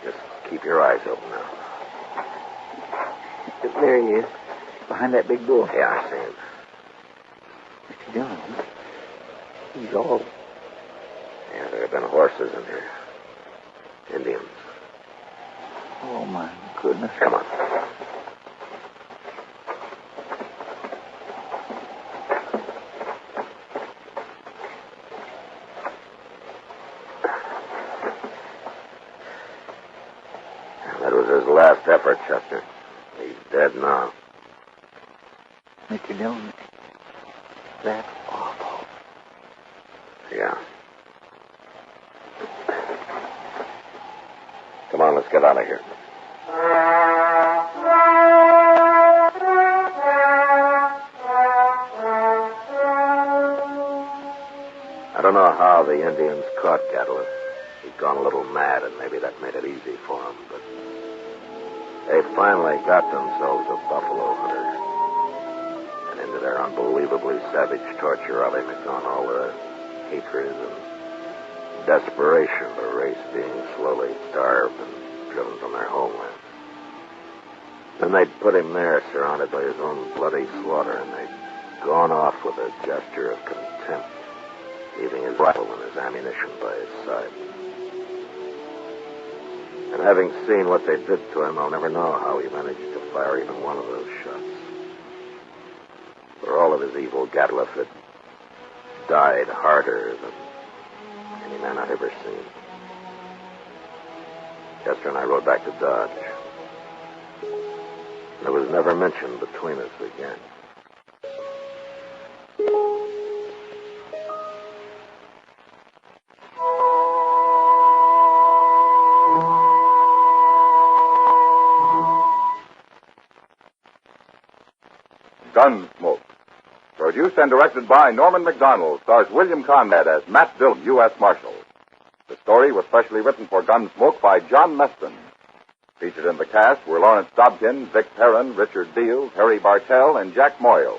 Just keep your eyes open now. There he is, behind that big bull. Yeah, I see him. Mr. Dillon, he's all... Yeah, there have been horses in here. Indians. Oh, my goodness. Come on. That was his last effort, Chester. He's dead now. Mr. Dillon, that's awful. Yeah. Come on, let's get out of here. I don't know how the Indians caught Gatliff. He'd gone a little mad, and maybe that made it easy for him, but they finally got themselves a buffalo hunter. And into their unbelievably savage torture of him had gone all the hatred and desperation of a race being slowly starved and driven from their homeland. Then they'd put him there, surrounded by his own bloody slaughter, and they'd gone off with a gesture of contempt, leaving his rifle and his ammunition by his side. And having seen what they did to him, I'll never know how he managed to fire even one of those shots. For all of his evil, Gatliff had died harder than any man I've ever seen. Chester and I rode back to Dodge. It was never mentioned between us again. Gunsmoke. Produced and directed by Norman McDonald, stars William Conrad as Matt Dillon, U.S. Marshal. The story was specially written for Gunsmoke by John Meston. Featured in the cast were Lawrence Dobkin, Vic Perrin, Richard Beals, Harry Bartell, and Jack Moyle.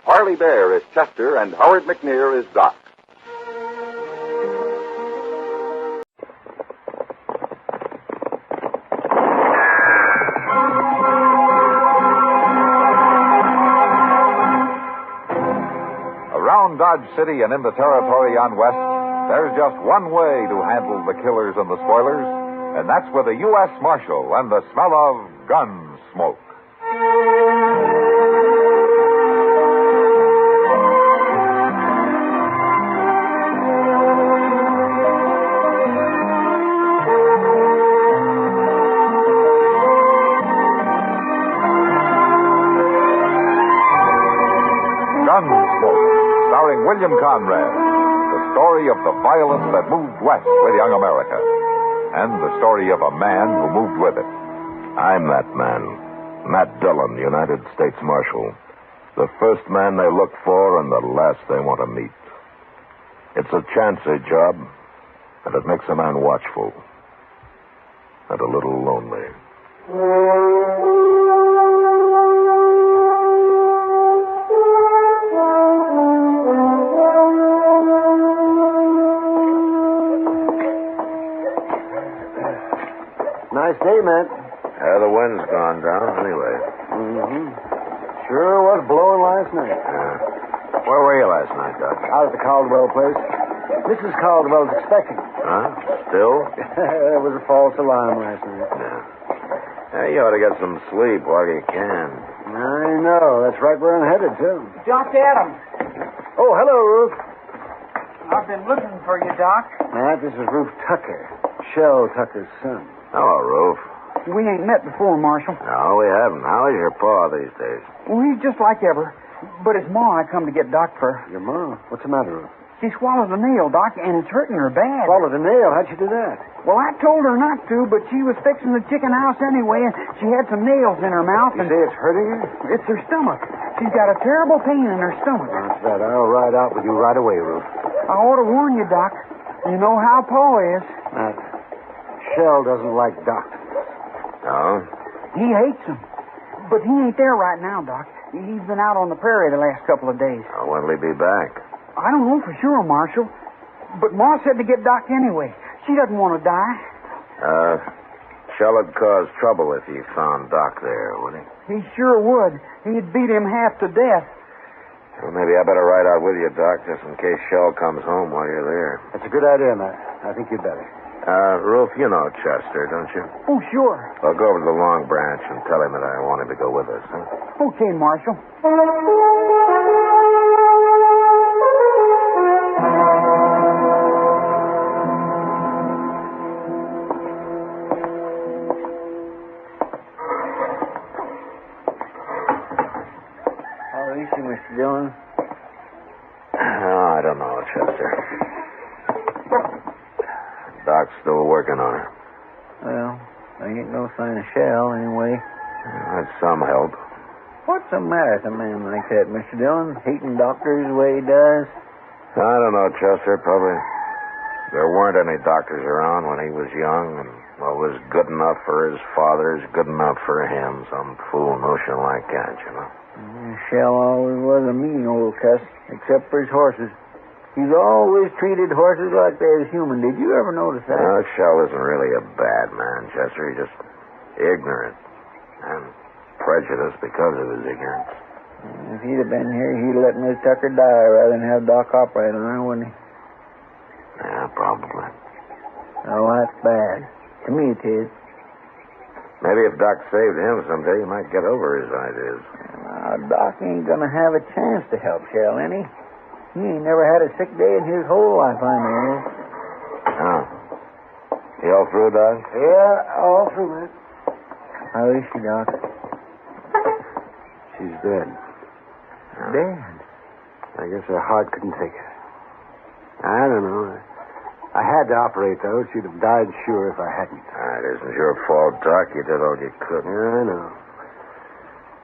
Harley Bear is Chester, and Howard McNear is Doc. Around Dodge City and in the territory on West, there's just one way to handle the killers and the spoilers, and that's with a U.S. Marshal and the smell of gun smoke. Gunsmoke, starring William Conrad, the story of the violence that moved west with young America, and the story of a man who moved with it. I'm that man, Matt Dillon, United States Marshal. The first man they look for and the last they want to meet. It's a chancy job, and it makes a man watchful and a little lonely. Nice day, Matt. The wind's gone down anyway. Mm-hmm. Sure was blowing last night. Where were you last night, Doc? Out at the Caldwell place. Mrs. Caldwell's expecting. Huh? Still? There was a false alarm last night. You ought to get some sleep while you can. I know. That's right where I'm headed, too. Doc Adams. Oh, hello, Ruth. I've been looking for you, Doc. Matt, this is Ruth Tucker. Shell Tucker's son. Hello, Roof. We ain't met before, Marshal. No, we haven't. How is your pa these days? Well, he's just like ever. But his ma I come to get Doc for. Your ma? What's the matter, Ruth? She swallowed a nail, Doc, and it's hurting her bad. Swallowed a nail? How'd she do that? Well, I told her not to, but she was fixing the chicken house anyway, and she had some nails in her mouth. You say it's hurting her? It's her stomach. She's got a terrible pain in her stomach. That's right. I'll ride out with you right away, Ruth. I ought to warn you, Doc. You know how Pa is. Matt, Shell doesn't like doctors. No? He hates them. But he ain't there right now, Doc. He's been out on the prairie the last couple of days. When'll he be back? I don't know for sure, Marshal. But Ma said to get Doc anyway. She doesn't want to die. Shell would cause trouble if he found Doc there, would he? He sure would. He'd beat him half to death. Well, maybe I better ride out with you, Doc, just in case Shell comes home while you're there. That's a good idea, Matt. I think you'd better. Roof, you know Chester, don't you? Oh, sure. I'll go over to the Long Branch and tell him that I want him to go with us, huh? Okay, Marshal. How is she, Mr. Dillon? I don't know, Chester. Doc's still working on her. Well, there ain't no sign of Shell, anyway. That's some help. What's the matter with a man like that, Mr. Dillon? Hating doctors the way he does? I don't know, Chester. Probably there weren't any doctors around when he was young, and what was good enough for his father is good enough for him. Some fool notion like that, you know. Shell always was a mean old cuss, except for his horses. He's always treated horses like they're human. Did you ever notice that? Shell isn't really a bad man, Chester. He's just ignorant and prejudiced because of his ignorance. If he'd have been here, he'd let Miss Tucker die rather than have Doc operate on her, wouldn't he? Yeah, probably. Oh, that's bad. To me, it is. Maybe if Doc saved him someday, he might get over his ideas. Doc ain't gonna have a chance to help Shell, any. He ain't never had a sick day in his whole life, I know. Oh. You all through, Doc? Yeah, all through, man. How is she, Doc? She's dead. Dead? I guess her heart couldn't take it. I don't know. I had to operate, though. She'd have died sure if I hadn't. It isn't your fault, Doc. You did all you could. Yeah, I know.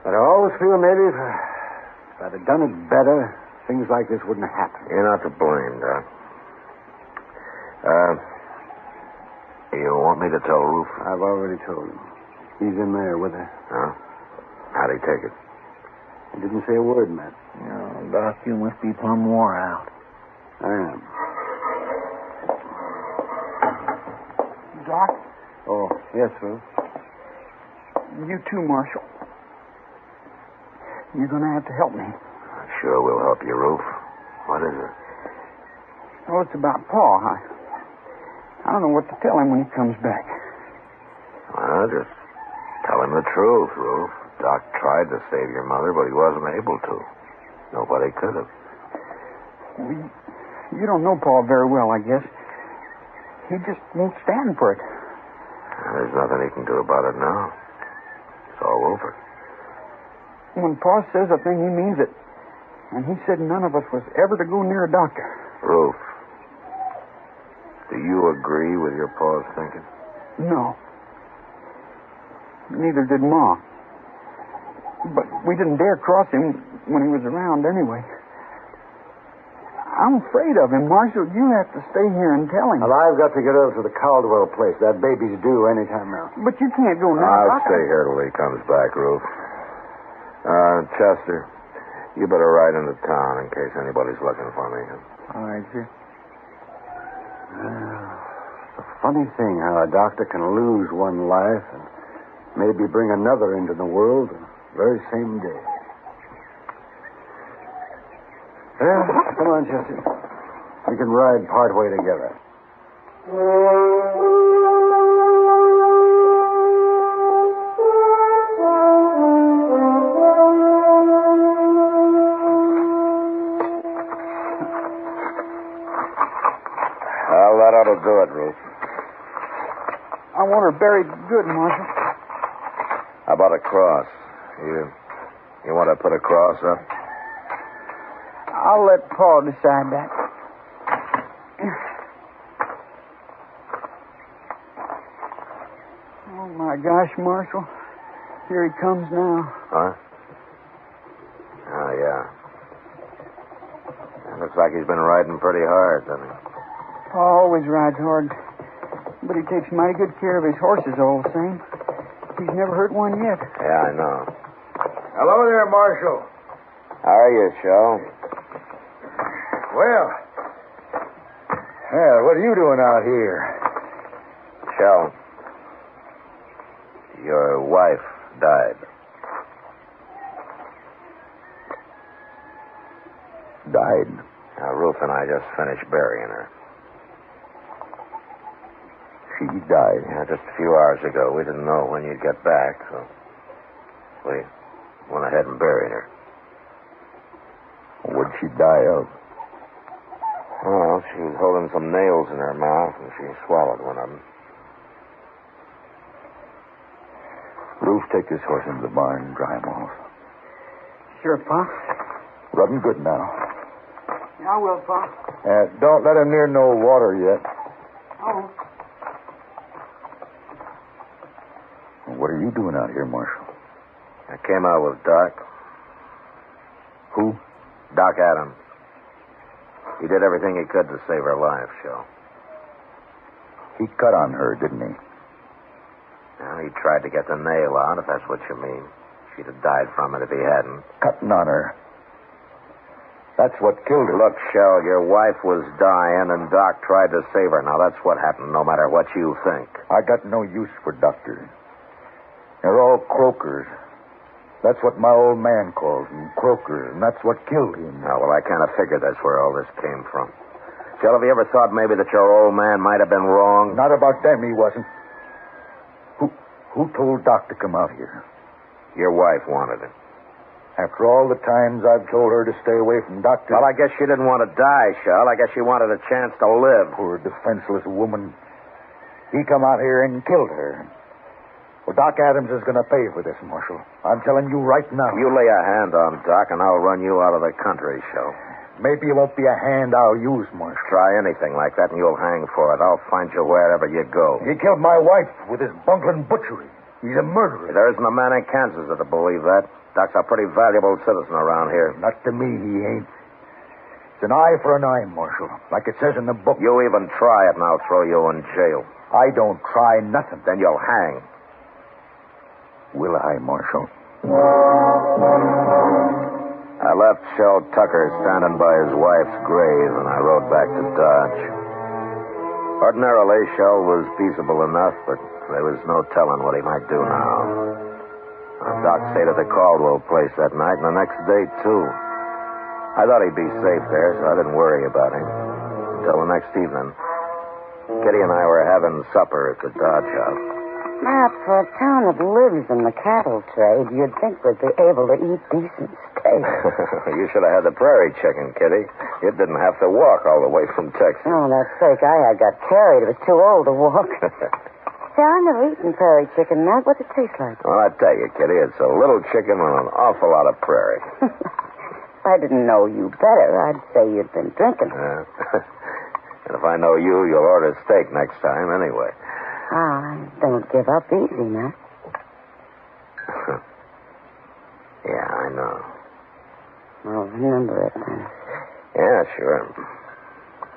But I always feel maybe if I'd have done it better, things like this wouldn't have happened. You're not to blame, Doc. You want me to tell Roof? I've already told him. He's in there with her. Huh? How'd he take it? He didn't say a word, Matt. Oh, Doc, you must be plumb wore out. I am. Doc? Oh, yes, Phil. You too, Marshal. You're going to have to help me. Sure, we'll help you, Roof. What is it? Oh, it's about Pa. I don't know what to tell him when he comes back. Well, just tell him the truth, Roof. Doc tried to save your mother, but he wasn't able to. Nobody could have. You don't know Pa very well, I guess. He just won't stand for it. There's nothing he can do about it now. It's all over. When Pa says a thing, he means it. And he said none of us was ever to go near a doctor. Roof, do you agree with your Pa's thinking? No. Neither did Ma. But we didn't dare cross him when he was around anyway. I'm afraid of him, Marshal. You have to stay here and tell him. Well, I've got to get over to the Caldwell place. That baby's due any time now. But you can't go now. I'll stay here till he comes back, Roof. Chester, you better ride into town in case anybody's looking for me. All right, sir. It's a funny thing how a doctor can lose one life and maybe bring another into the world the very same day. Well, come on, Chester. We can ride partway together. Well, that ought to do it, Ruth. I want her buried good, Marshal. How about a cross? You want to put a cross up? I'll let Pa decide that. Oh, my gosh, Marshal. Here he comes now. Huh? Oh, yeah. It looks like he's been riding pretty hard, doesn't he? Pa always rides hard, but he takes mighty good care of his horses all the same. He's never hurt one yet. Yeah, I know. Hello there, Marshal. How are you, Shell? Well, what are you doing out here? Shell, your wife died. Died? Now, Ruth and I just finished burying her. She died? Yeah, just a few hours ago. We didn't know when you'd get back, so we went ahead and buried her. What'd she die of? Well, she was holding some nails in her mouth, and she swallowed one of them. Ruth, take this horse into the barn and dry him off. Sure, Pa. Rub him good now. I will, Pa. Don't let him near no water yet. Oh. What are you doing out here, Marshal? I came out with Doc. Who? Doc Adams. He did everything he could to save her life, Shell. He cut on her, didn't he? Well, he tried to get the nail out, if that's what you mean. She'd have died from it if he hadn't. Cutting on her. That's what killed her. Look, Shell, your wife was dying, and Doc tried to save her. Now, that's what happened, no matter what you think. I got no use for doctors. They're all croakers. That's what my old man calls them, croakers, and that's what killed him. Oh, well, I kind of figured that's where all this came from. Shell, have you ever thought maybe that your old man might have been wrong? Not about them, he wasn't. Who told Doc to come out here? Your wife wanted it. After all the times I've told her to stay away from doctors. Well, I guess she didn't want to die, Shell. I guess she wanted a chance to live. Poor defenseless woman. He come out here and killed her. Well, Doc Adams is going to pay for this, Marshal. I'm telling you right now. You lay a hand on Doc, and I'll run you out of the country, Shell. Maybe it won't be a hand I'll use, Marshal. Try anything like that, and you'll hang for it. I'll find you wherever you go. He killed my wife with his bungling butchery. He's a murderer. There isn't a man in Kansas that'll believe that. Doc's a pretty valuable citizen around here. Not to me, he ain't. It's an eye for an eye, Marshal, like it says in the book. You even try it, and I'll throw you in jail. I don't try nothing. Then you'll hang. Will I, Marshal? I left Shell Tucker standing by his wife's grave, and I rode back to Dodge. Ordinarily, Shell was peaceable enough, but there was no telling what he might do now. Doc stayed at the Caldwell place that night, and the next day, too. I thought he'd be safe there, so I didn't worry about him. Until the next evening. Kitty and I were having supper at the Dodge house. Matt, for a town that lives in the cattle trade, you'd think we'd be able to eat decent steak. You should have had the prairie chicken, Kitty. You didn't have to walk all the way from Texas. Oh, that steak I had got carried. It was too old to walk. See, I've never eaten prairie chicken, Matt. What's it taste like? Well, I tell you, Kitty, it's a little chicken and an awful lot of prairie. If I didn't know you better, I'd say you'd been drinking. And if I know you, you'll order steak next time anyway. Don't give up easy, Matt. Yeah, I know. Well, remember it, then. Yeah, sure.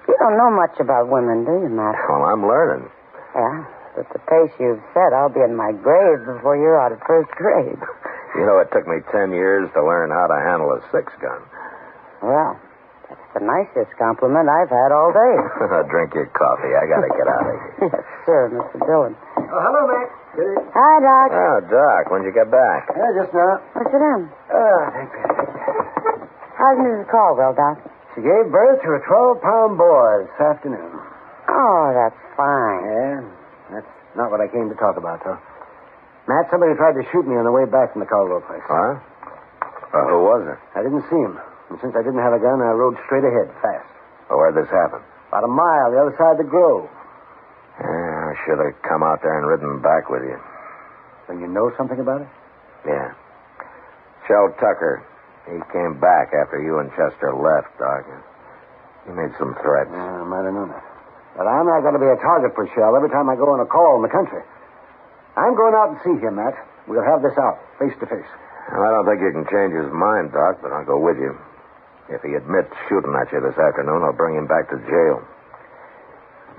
You don't know much about women, do you, Matt? Well, I'm learning. Yeah, but the pace you've set, I'll be in my grave before you're out of first grade. You know, it took me 10 years to learn how to handle a 6-gun. Well, that's the nicest compliment I've had all day. Drink your coffee. I gotta get out of here. Yes, sir, Mr. Dillon. Oh, hello, Mac. Hi, Doc. Oh, Doc, when'd you get back? Just now. What's it in? Thank you. How's Mrs. Caldwell, Doc? She gave birth to a 12-pound boy this afternoon. Oh, that's fine. Yeah, that's not what I came to talk about, though. Matt, somebody tried to shoot me on the way back from the Caldwell place. Huh? Who was it? I didn't see him. And since I didn't have a gun, I rode straight ahead, fast. Well, where'd this happen? About a mile the other side of the grove. Yeah, I should have come out there and ridden back with you. Then you know something about it? Yeah. Shell Tucker. He came back after you and Chester left, Doc. He made some threats. Yeah, I might have known that. But I'm not going to be a target for Shell every time I go on a call in the country. I'm going out and see him, Matt. We'll have this out, face to face. Well, I don't think you can change his mind, Doc, but I'll go with you. If he admits shooting at you this afternoon, I'll bring him back to jail.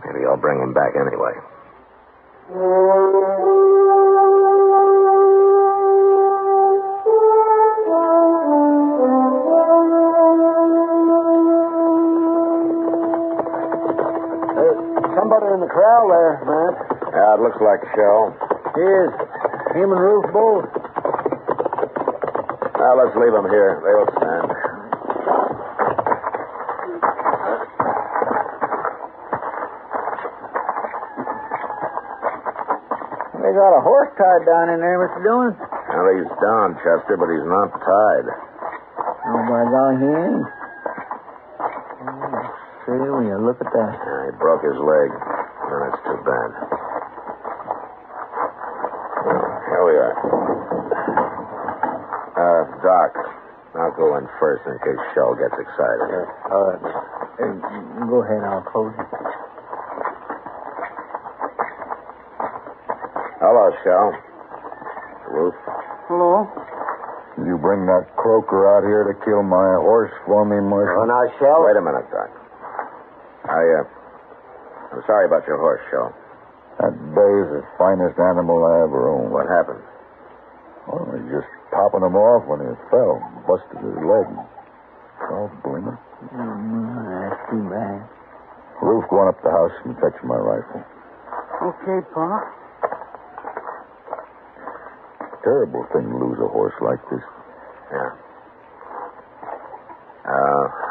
Maybe I'll bring him back anyway. Somebody in the corral there, Matt. Yeah, it looks like Shell. Yes. Him and Ruth both. Well, let's leave them here. They'll stand. They got a horse tied down in there, Mr. Dillon. Well, he's down, Chester, but he's not tied. Oh, my God, he ain't. See, when you look at that. Yeah, he broke his leg. Oh, that's too bad. Well, here we are. Doc, I'll go in first in case Shell gets excited. All right. Go ahead, I'll close it. Hello, Shell. Ruth. Hello? Did you bring that croaker out here to kill my horse for me, Marshal? Oh, now, Shell? Wait a minute, Doc. I'm sorry about your horse, Shell. That bay is the finest animal I ever owned. What happened? Oh, he just topping him off when he fell. Busted his leg. Oh, blimey. That's too bad. Ruth, go on up the house and fetch my rifle. Okay, Pa. Terrible thing to lose a horse like this. Yeah.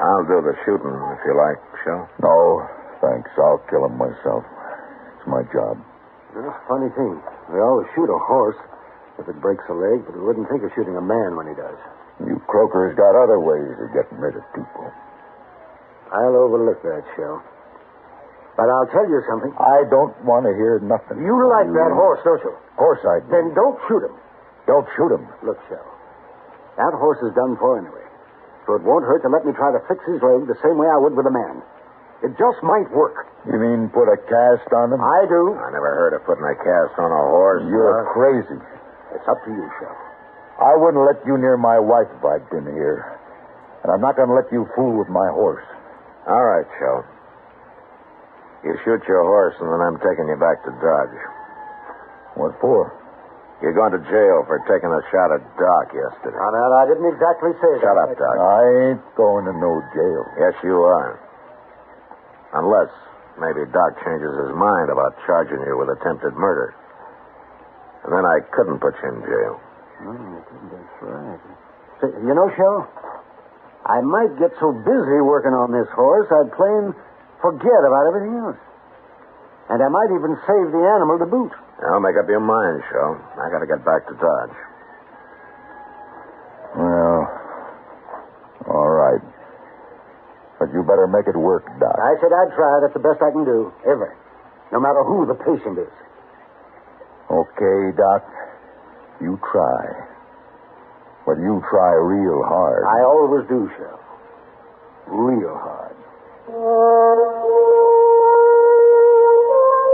I'll do the shooting if you like, Shell. No, thanks. I'll kill him myself. It's my job. That's a funny thing. We always shoot a horse if it breaks a leg, but we wouldn't think of shooting a man when he does. You croakers got other ways of getting rid of people. I'll overlook that, Shell. But I'll tell you something. I don't want to hear nothing. You like that horse, don't you? Of course I do. Then don't shoot him. Don't shoot him. Look, Shell. That horse is done for anyway. So it won't hurt to let me try to fix his leg the same way I would with a man. It just might work. You mean put a cast on him? I do. I never heard of putting a cast on a horse. You're crazy. It's up to you, Shell. I wouldn't let you near my wife if I'd been here. And I'm not going to let you fool with my horse. All right, Joe. You shoot your horse, and then I'm taking you back to Dodge. What for? You're going to jail for taking a shot at Doc yesterday. Now, that I didn't exactly say that. Shut up, Doc. I ain't going to no jail. Yes, you are. Unless maybe Doc changes his mind about charging you with attempted murder. And then I couldn't put you in jail. Oh, that's right. Say, you know, Shell, I might get so busy working on this horse, I'd plain forget about everything else. And I might even save the animal to boot. Now, make up your mind, Joe. I got to get back to Dodge. Well, all right. But you better make it work, Doc. I said I'd try. That's the best I can do, ever. No matter who the patient is. Okay, Doc. You try. But you try real hard. I always do, Shell. Real hard.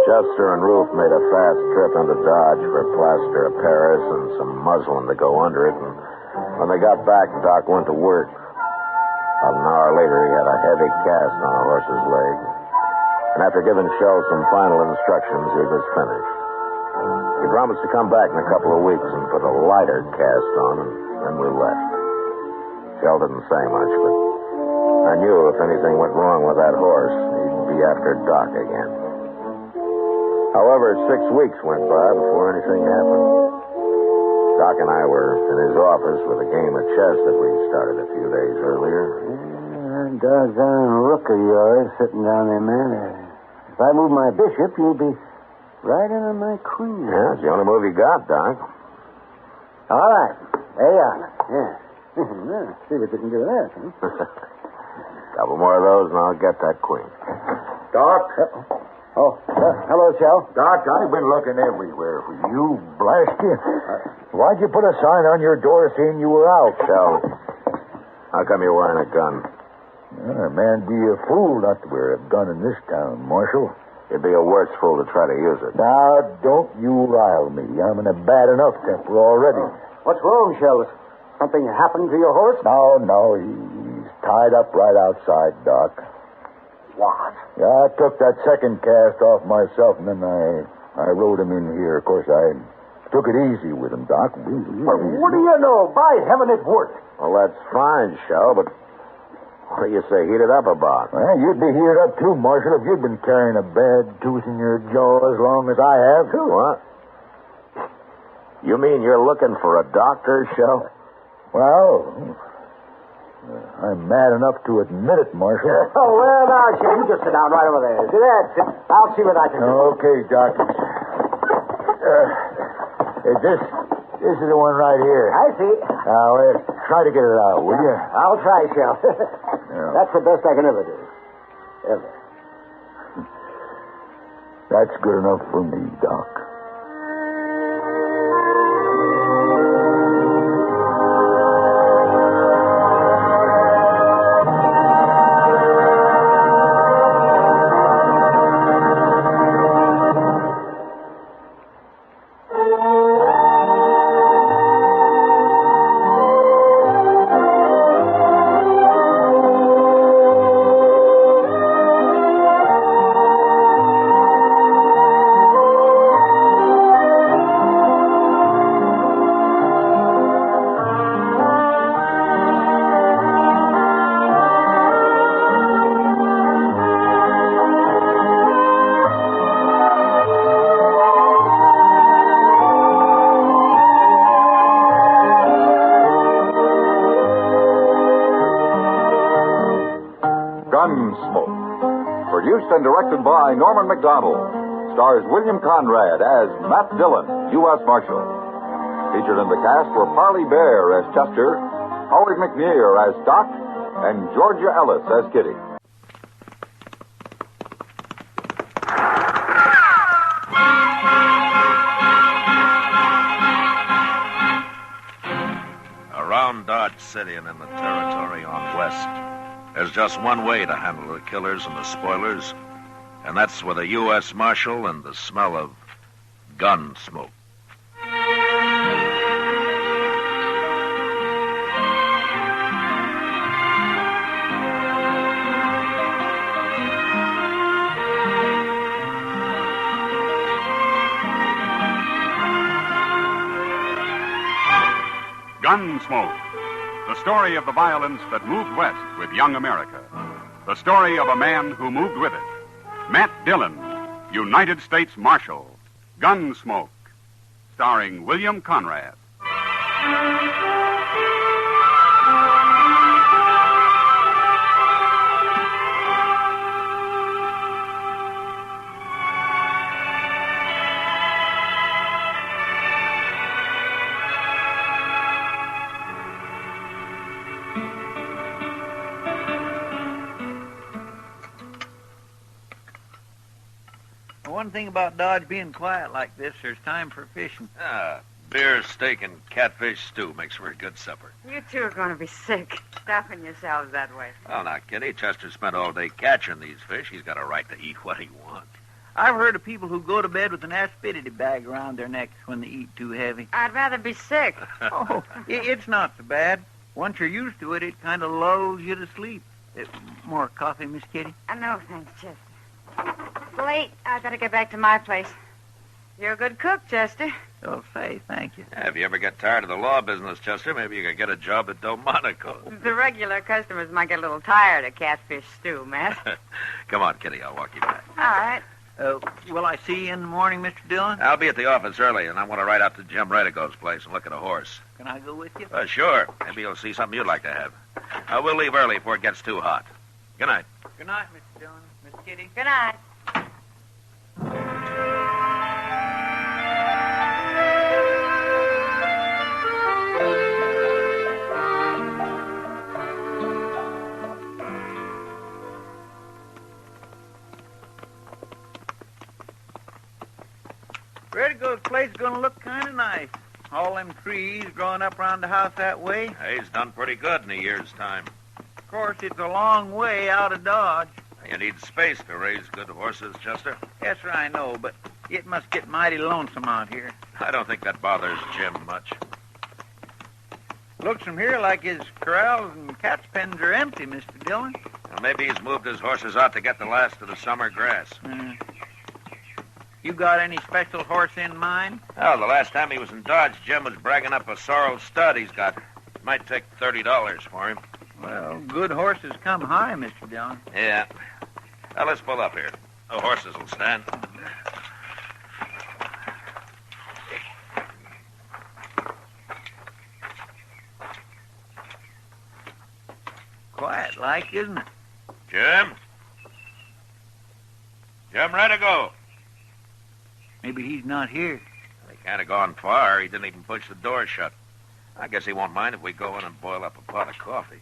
Chester and Ruth made a fast trip into Dodge for plaster of Paris and some muslin to go under it. And when they got back, Doc went to work. About an hour later, he had a heavy cast on a horse's leg. And after giving Shell some final instructions, he was finished. He promised to come back in a couple of weeks and put a lighter cast on, and then we left. Shell didn't say much, but I knew if anything went wrong with that horse, he'd be after Doc again. However, 6 weeks went by before anything happened. Doc and I were in his office with a game of chess that we started a few days earlier. That doggone rook of yours sitting down there, man. If I move my bishop, you'll be right in on my queen. Yeah, it's the only move you got, Doc. All right. There you are. Yeah. Well, see what you can do with that, huh? Couple more of those, and I'll get that queen. Doc? Hello, Shell. Doc, I've been looking everywhere for you. Blast you. Why'd you put a sign on your door saying you were out? Shell, how come you're wearing a gun? Man, be a fool not to wear a gun in this town, Marshal. You'd be a worse fool to try to use it. Now, don't you rile me. I'm in a bad enough temper already. What's wrong, Shell? Something happened to your horse? No. He's tied up right outside, Doc. What? Yeah, I took that second cast off myself, and then I rode him in here. Of course, I took it easy with him, Doc. Well, what do you know? By heaven, it worked. Well, that's fine, Shell, but what do you say heated up about? Well, you'd be heated up, too, Marshal, if you'd been carrying a bad tooth in your jaw as long as I have. What? You mean you're looking for a doctor, Shell? Well, I'm mad enough to admit it, Marshal. Oh, well, now, Shell, you just sit down right over there. See that? I'll see what I can do. Okay, Doc. This is the one right here. I see. Now, try to get it out, will you? I'll try, Shell. That's the best I can ever do. Ever. That's good enough for me, Doc. Gunsmoke. Produced and directed by Norman McDonald. Stars William Conrad as Matt Dillon, U.S. Marshal. Featured in the cast were Parley Bear as Chester, Howard McNear as Doc, and Georgia Ellis as Kitty. Around Dodge City and in the territory on West, there's just one way to handle the killers and the spoilers, and that's with a U.S. Marshal and the smell of gun smoke. Gunsmoke, the story of the violence that moved west with young America. The story of a man who moved with it. Matt Dillon, United States Marshal. Gunsmoke, starring William Conrad. One thing about Dodge being quiet like this, there's time for fishing. Beer, steak, and catfish stew makes for a good supper. You two are going to be sick, stuffing yourselves that way. Well, now, Kitty, Chester spent all day catching these fish. He's got a right to eat what he wants. I've heard of people who go to bed with an aspidity bag around their necks when they eat too heavy. I'd rather be sick. Oh, it's not so bad. Once you're used to it, it kind of lulls you to sleep. More coffee, Miss Kitty? No, thanks, Chester. It's late. I better get back to my place. You're a good cook, Chester. Oh, say, thank you. If you ever get tired of the law business, Chester, maybe you could get a job at Delmonico. The regular customers might get a little tired of catfish stew, Matt. Come on, Kitty, I'll walk you back. All right. Will I see you in the morning, Mr. Dillon? I'll be at the office early, and I want to ride out to Jim Redigo's place and look at a horse. Can I go with you? Sure. Maybe you'll see something you'd like to have. We'll leave early before it gets too hot. Good night. Good night, Mr. Dillon. Miss Kitty. Good night. Redigo's place is going to look kind of nice. All them trees growing up around the house that way. He's done pretty good in a year's time. Of course, it's a long way out of Dodge. You need space to raise good horses, Chester. Yes, sir, I know, but it must get mighty lonesome out here. I don't think that bothers Jim much. Looks from here like his corrals and cat's pens are empty, Mr. Dillon. Well, maybe he's moved his horses out to get the last of the summer grass. You got any special horse in mind? Well, the last time he was in Dodge, Jim was bragging up a sorrel stud he's got. It might take $30 for him. Well, good horses come high, Mr. Dillon. Yeah. Now, let's pull up here. The horses will stand. Quiet like, isn't it? Jim? Jim Redigo. Maybe he's not here. He can't have gone far. He didn't even push the door shut. I guess he won't mind if we go in and boil up a pot of coffee.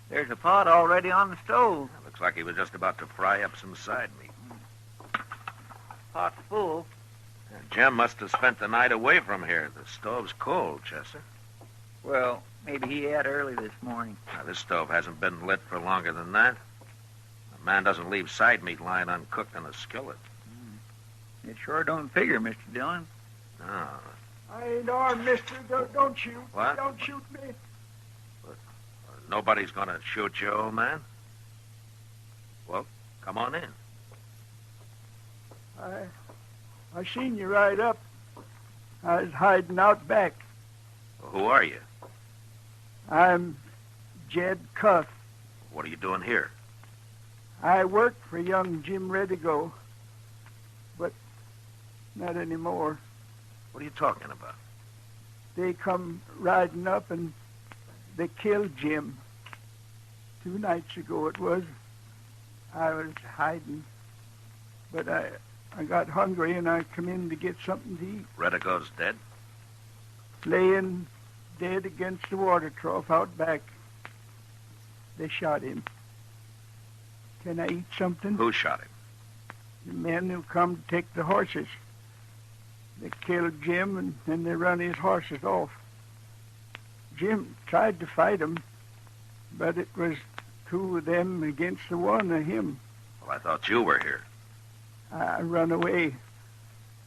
There's a pot already on the stove. Looks like he was just about to fry up some side meat. Pot's full. Jim must have spent the night away from here. The stove's cold, Chester. Well, maybe he ate early this morning. Now, this stove hasn't been lit for longer than that. A man doesn't leave side meat lying uncooked in a skillet. It sure don't figure, Mr. Dillon. No. I ain't armed, mister. Don't shoot. What? Don't shoot me. Nobody's going to shoot you, old man? Well, come on in. I seen you ride up. I was hiding out back. Well, who are you? I'm Jed Cuff. What are you doing here? I worked for young Jim Redigo, but not anymore. What are you talking about? They come riding up and they killed Jim. 2 nights ago it was. I was hiding, but I got hungry and I come in to get something to eat. Redigo's dead? laying dead against the water trough out back. They shot him. Can I eat something? Who shot him? The men who come to take the horses. They killed Jim, and then they run his horses off. Jim tried to fight them, but it was two of them against the one of him. Well, I thought you were here. I run away.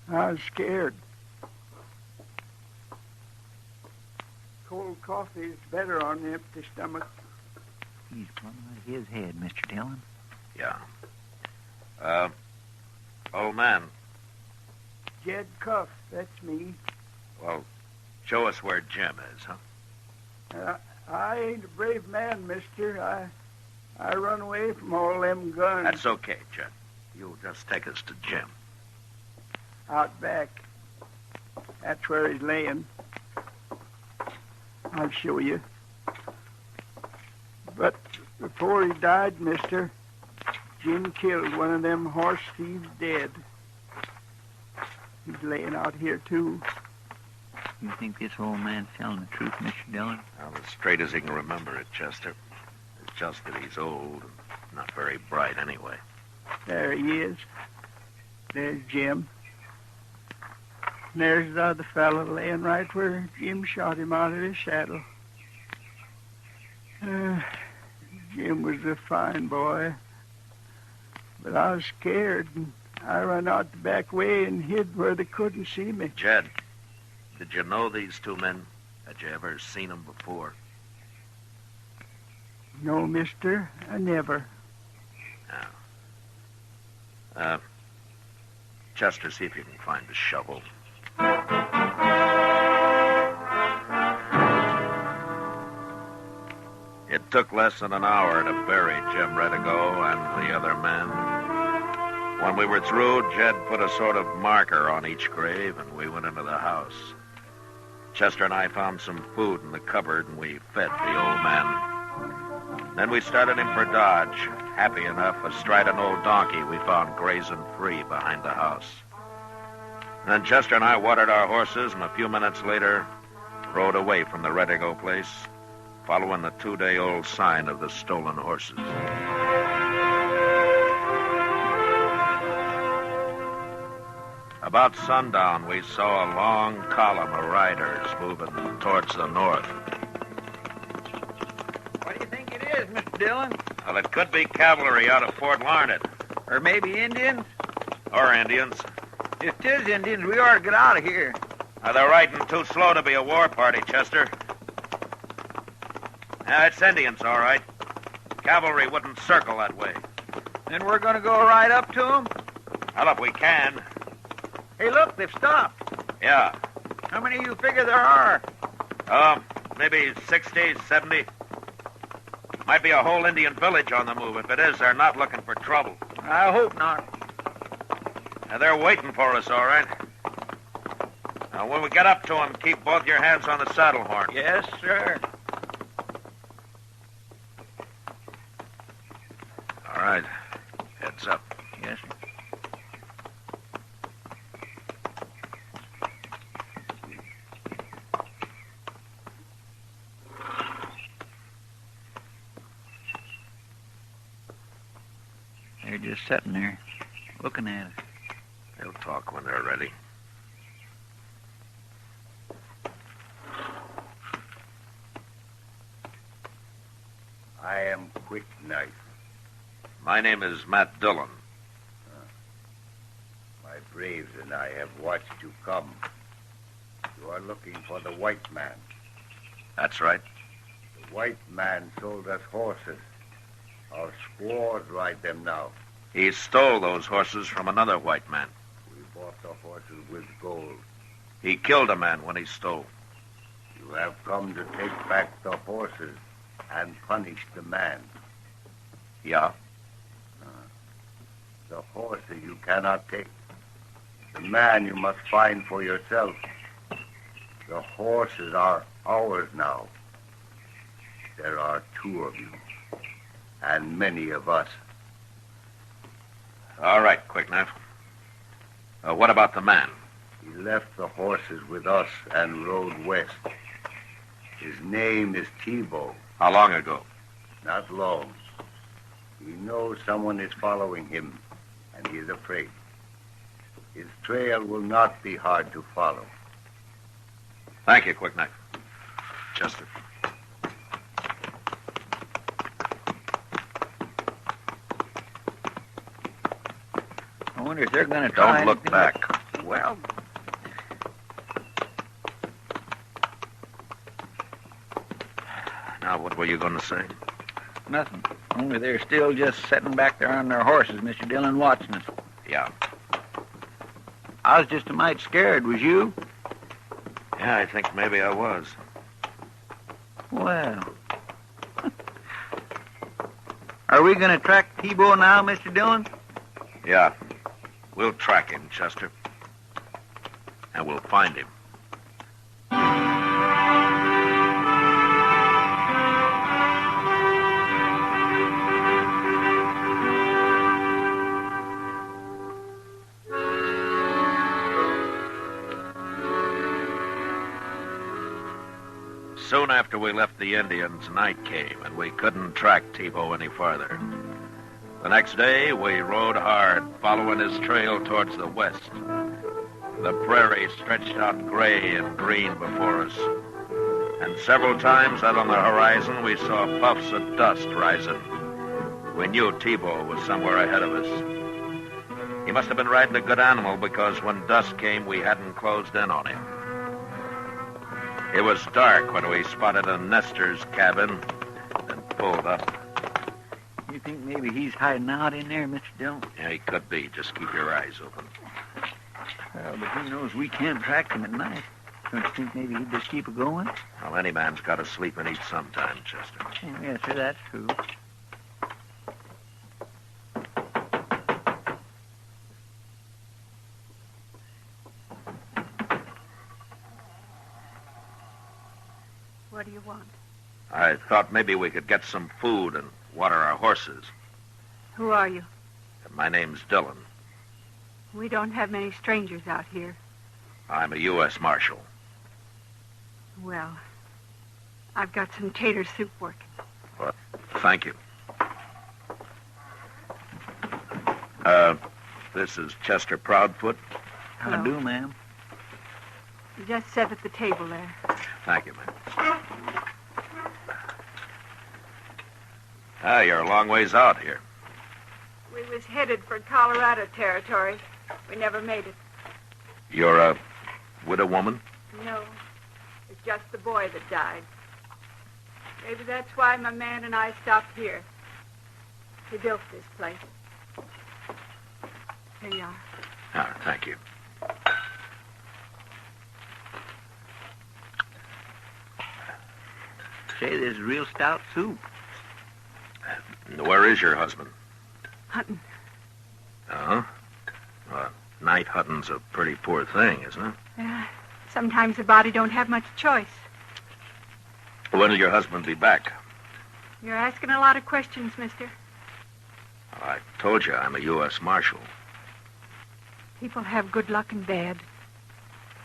I was scared. Cold coffee is better on an empty stomach. He's plumb out of his head, Mr. Dillon. Yeah. Old man, Jed Cuff, that's me. well, show us where Jim is, huh? I ain't a brave man, mister. I run away from all them guns. That's okay, Jed. You'll just take us to Jim. Out back. That's where he's laying. I'll show you. But before he died, mister, Jim killed one of them horse thieves dead. He's laying out here, too. You think this old man's telling the truth, Mr. Dillon? Well, as straight as he can remember it, Chester. It's just that he's old and not very bright anyway. There he is. There's Jim. And there's the other fellow laying right where Jim shot him out of his saddle. Jim was a fine boy. But I was scared, and I run out the back way and hid where they couldn't see me. Jed, did you know these two men? Had you ever seen them before? No, mister, I never. Chester, see if you can find a shovel. It took less than an hour to bury Jim Redigo and the other men. When we were through, Jed put a sort of marker on each grave, and we went into the house. Chester and I found some food in the cupboard, and we fed the old man. Then we started him for Dodge, happy enough astride an old donkey we found grazing free behind the house. Then Chester and I watered our horses, and a few minutes later rode away from the Redigo place, following the 2-day-old sign of the stolen horses. About sundown, we saw a long column of riders moving towards the north. What do you think it is, Mr. Dillon? Well, it could be cavalry out of Fort Larned. Or maybe Indians? Or Indians. If 'tis Indians, we ought to get out of here. They're riding too slow to be a war party, Chester. It's Indians, all right. Cavalry wouldn't circle that way. Then we're going to go right up to them? Well, if we can. Hey, look, they've stopped. Yeah. How many of you figure there are? Maybe 60, 70. Might be a whole Indian village on the move. If it is, they're not looking for trouble. I hope not. They're waiting for us, all right. Now, when we get up to them, keep both your hands on the saddle horn. Yes, sir. All right. Heads up. Yes, sir. They're just sitting there, looking at us. They'll talk when they're ready. I am Quick Knife. My name is Matt Dillon. My braves and I have watched you come. You are looking for the white man. That's right. The white man sold us horses. Our squaws ride them now. He stole those horses from another white man. We bought the horses with gold. He killed a man when he stole. You have come to take back the horses and punish the man. Yeah. The horses you cannot take. The man you must find for yourself. The horses are ours now. There are 2 of you, and many of us. All right, Quick Knife. What about the man? He left the horses with us and rode west. His name is Tebow. How long ago? Not long. He knows someone is following him, and he is afraid. His trail will not be hard to follow. Thank you, Quick Knife. Chester. I wonder if they're going to try. Don't look anything back. Well, Now, what were you going to say? nothing. Only they're still just sitting back there on their horses, Mr. Dillon, watching us. Yeah. I was just a mite scared, was you? Yeah, I think maybe I was. Well. Are we going to track Tebow now, Mr. Dillon? Yeah. We'll track him, Chester. And we'll find him. Soon after we left the Indians, night came, and we couldn't track Tebow any farther. The next day, we rode hard, following his trail towards the west. The prairie stretched out gray and green before us, and several times out on the horizon, we saw puffs of dust rising. We knew Tebow was somewhere ahead of us. He must have been riding a good animal, because when dusk came, we hadn't closed in on him. It was dark when we spotted a nester's cabin and pulled up. You think maybe he's hiding out in there, Mr. Dillon? Yeah, he could be. Just keep your eyes open. Well, but who knows? We can't track him at night. Don't you think maybe he'd just keep it going? Well, any man's got to sleep and eat sometime, Chester. Oh, yes, sir, that's true. What do you want? I thought maybe we could get some food and water our horses. Who are you? My name's Dillon. We don't have many strangers out here. I'm a U.S. Marshal. Well, I've got some tater soup working. Well, thank you. This is Chester Proudfoot. How do, Hello. ma'am? You just sit at the table there. Thank you, ma'am. You're a long ways out here. We was headed for Colorado territory. We never made it. You're a widow woman? No, it's just the boy that died. Maybe that's why my man and I stopped here. He built this place. Here you are. Thank you. Say, this is real stout soup. Where is your husband? Hunting. Uh-huh. Night hunting's a pretty poor thing, isn't it? Yeah, sometimes the body don't have much choice. When will your husband be back? You're asking a lot of questions, mister. I told you I'm a U.S. Marshal. People have good luck and bad.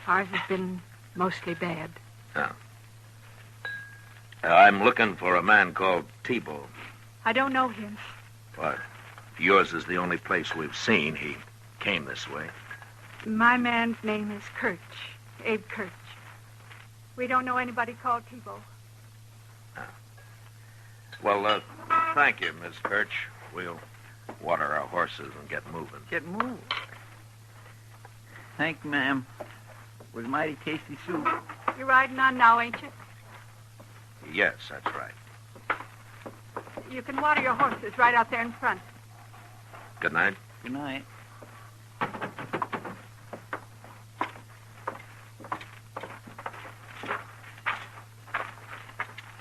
Ours has been mostly bad. I'm looking for a man called Tebow. I don't know him. But yours is the only place we've seen. He came this way. My man's name is Kirch, Abe Kirch. We don't know anybody called Tebow. Well, thank you, Miss Kirch. We'll water our horses and get moving. Get moving. Thank you, ma'am. It was mighty tasty soup. You're riding on now, ain't you? Yes, that's right. You can water your horses right out there in front. Good night. Good night.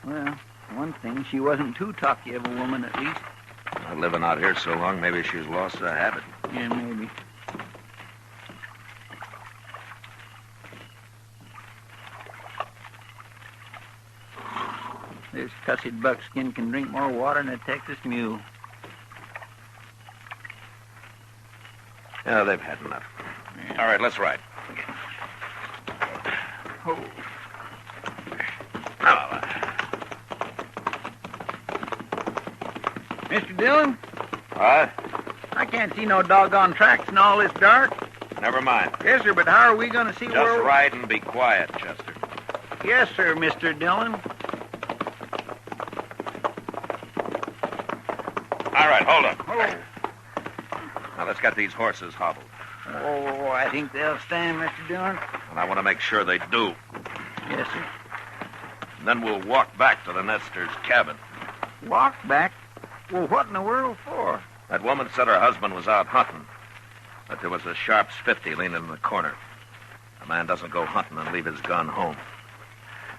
Well, one thing, she wasn't too talky of a woman, at least. Living out here so long, maybe she's lost her habit. Yeah, maybe. This cussed buckskin can drink more water than a Texas mule. Yeah, they've had enough. Yeah. All right, let's ride. Okay. Oh. Mr. Dillon, What? I can't see no doggone tracks in all this dark. Never mind. Yes, sir, but how are we going to see Just where... ride and be quiet, Chester. Yes, sir, Mr. Dillon. All right, hold up. Now, let's get these horses hobbled. Oh, I think they'll stand, Mr. Dillon. And I want to make sure they do. Yes, sir. And then we'll walk back to the Nestor's cabin. Walk back? Well, what in the world for? That woman said her husband was out hunting, but there was a Sharps 50 leaning in the corner. A man doesn't go hunting and leave his gun home.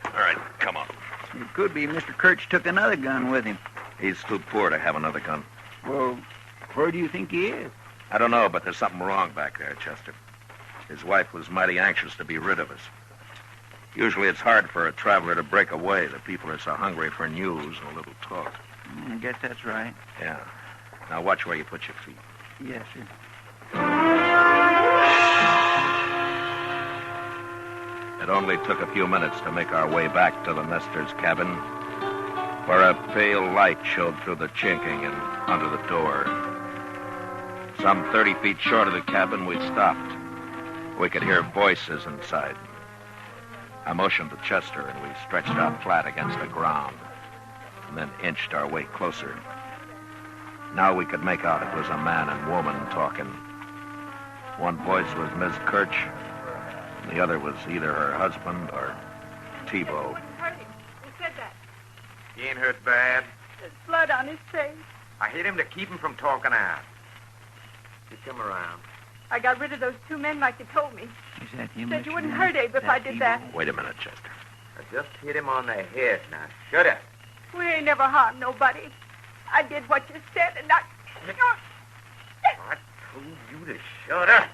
All right, come on. It could be Mr. Kirch took another gun with him. He's too poor to have another gun. Well, where do you think he is? I don't know, but there's something wrong back there, Chester. His wife was mighty anxious to be rid of us. Usually it's hard for a traveler to break away. The people are so hungry for news and a little talk. I guess that's right. Yeah. Now watch where you put your feet. Yes, sir. It only took a few minutes to make our way back to the Nestor's cabin, where a pale light showed through the chinking and under the door. Some 30 feet short of the cabin, we stopped. We could hear voices inside. I motioned to Chester, and we stretched out flat against the ground, and then inched our way closer. Now we could make out it was a man and woman talking. One voice was Miss Kirch, and the other was either her husband or Tebow. Hurt him. Who said that? He ain't hurt bad. There's blood on his face. I hit him to keep him from talking out. He come around. I got rid of those two men like you told me. Is that him? Said you wouldn't hurt Abe if I did that. Wait a minute, Chester. I just hit him on the head. Now, shut up. We ain't never harmed nobody. I did what you said, and I told you to shut up.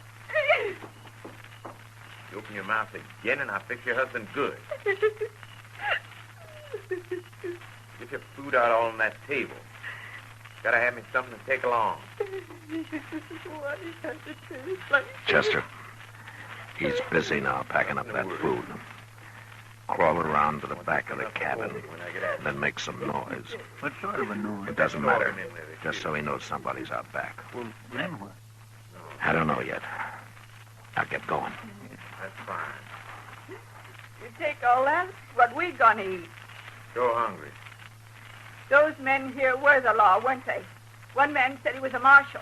You open your mouth again, and I'll fix your husband good. Get your food out on that table. Gotta have me something to take along. Chester, he's busy now packing up that food. Crawl around to the back of the cabin, and then make some noise. What sort of a noise? It doesn't matter, just so he knows somebody's out back. Well, then what? I don't know yet. I'll get going. That's fine. You take all that, what we gonna eat? So hungry. Those men here were the law, weren't they? One man said he was a marshal.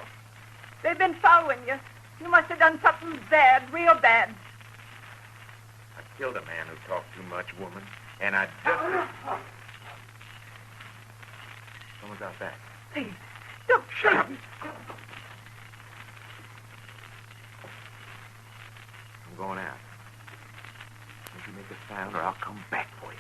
They've been following you. You must have done something bad, real bad. I killed a man who talked too much, woman. And I just... Someone's out back. Please, don't shut up. I'm going out. Don't you make a sound or I'll come back for you.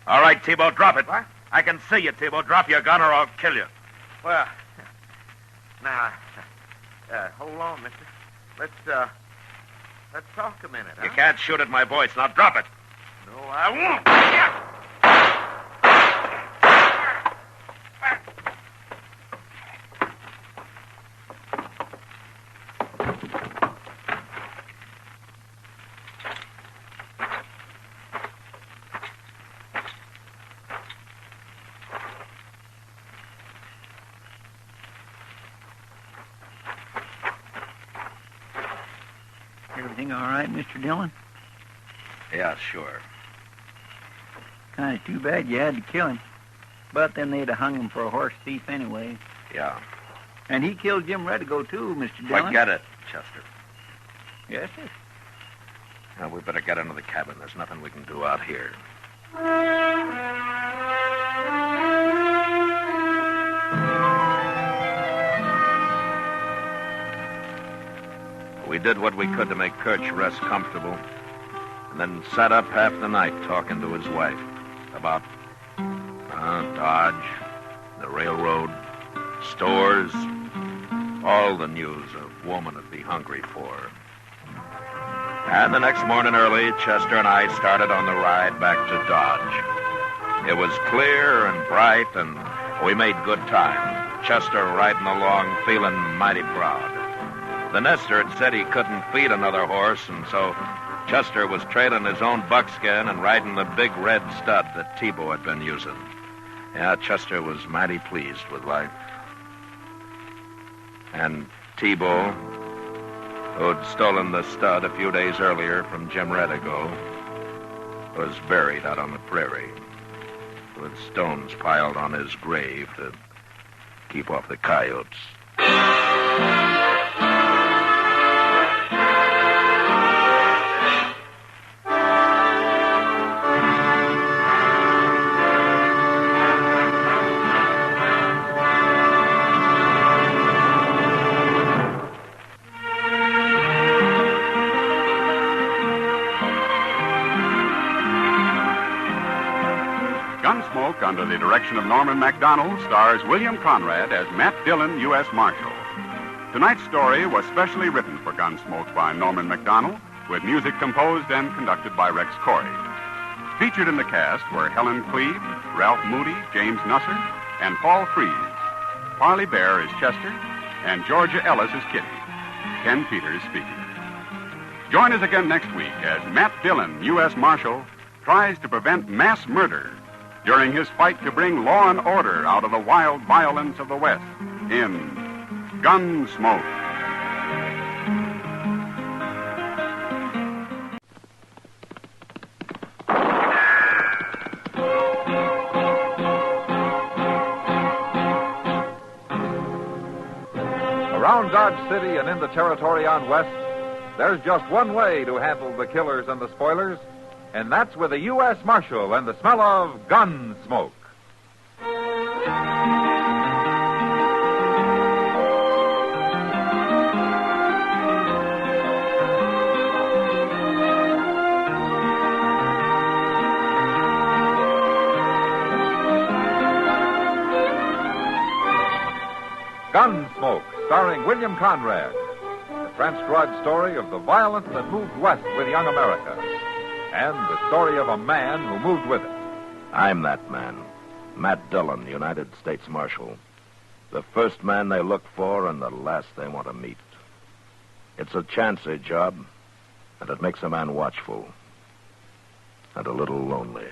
All right, Tebow, drop it. What? I can see you, Tebow. Drop your gun or I'll kill you. Well, now, hold on, mister. Let's talk a minute, huh? You can't shoot at my voice. Now drop it. No, I won't. Everything all right, Mr. Dillon? Yeah, sure. Kind of too bad you had to kill him. But then they'd have hung him for a horse thief anyway. Yeah. And he killed Jim Redigo, too, Mr. Dillon. Forget it, Chester. Yes, sir. Now, we better get into the cabin. There's nothing we can do out here. We did what we could to make Kirch rest comfortable, and then sat up half the night talking to his wife about Dodge, the railroad, stores, all the news a woman would be hungry for. And the next morning early, Chester and I started on the ride back to Dodge. It was clear and bright, and we made good time. Chester riding along feeling mighty proud. The nester had said he couldn't feed another horse, and so Chester was trailing his own buckskin and riding the big red stud that T-Bo had been using. Yeah, Chester was mighty pleased with life. And T-Bo, who'd stolen the stud a few days earlier from Jim Redigo, was buried out on the prairie with stones piled on his grave to keep off the coyotes. Gunsmoke, under the direction of Norman MacDonald, stars William Conrad as Matt Dillon, U.S. Marshal. Tonight's story was specially written for Gunsmoke by Norman MacDonald, with music composed and conducted by Rex Corey. Featured in the cast were Helen Cleve, Ralph Moody, James Nusser, and Paul Frees. Parley Bear is Chester, and Georgia Ellis is Kitty. Ken Peters speaking. Join us again next week as Matt Dillon, U.S. Marshal, tries to prevent mass murder during his fight to bring law and order out of the wild violence of the West in Gunsmoke. Around Dodge City and in the territory on West, there's just one way to handle the killers and the spoilers, and that's with a U.S. Marshal and the smell of Gunsmoke. Gunsmoke, starring William Conrad. The transcribed story of the violence that moved west with young America. And the story of a man who moved with it. I'm that man, Matt Dillon, United States Marshal. The first man they look for and the last they want to meet. It's a chancy job, and it makes a man watchful and a little lonely.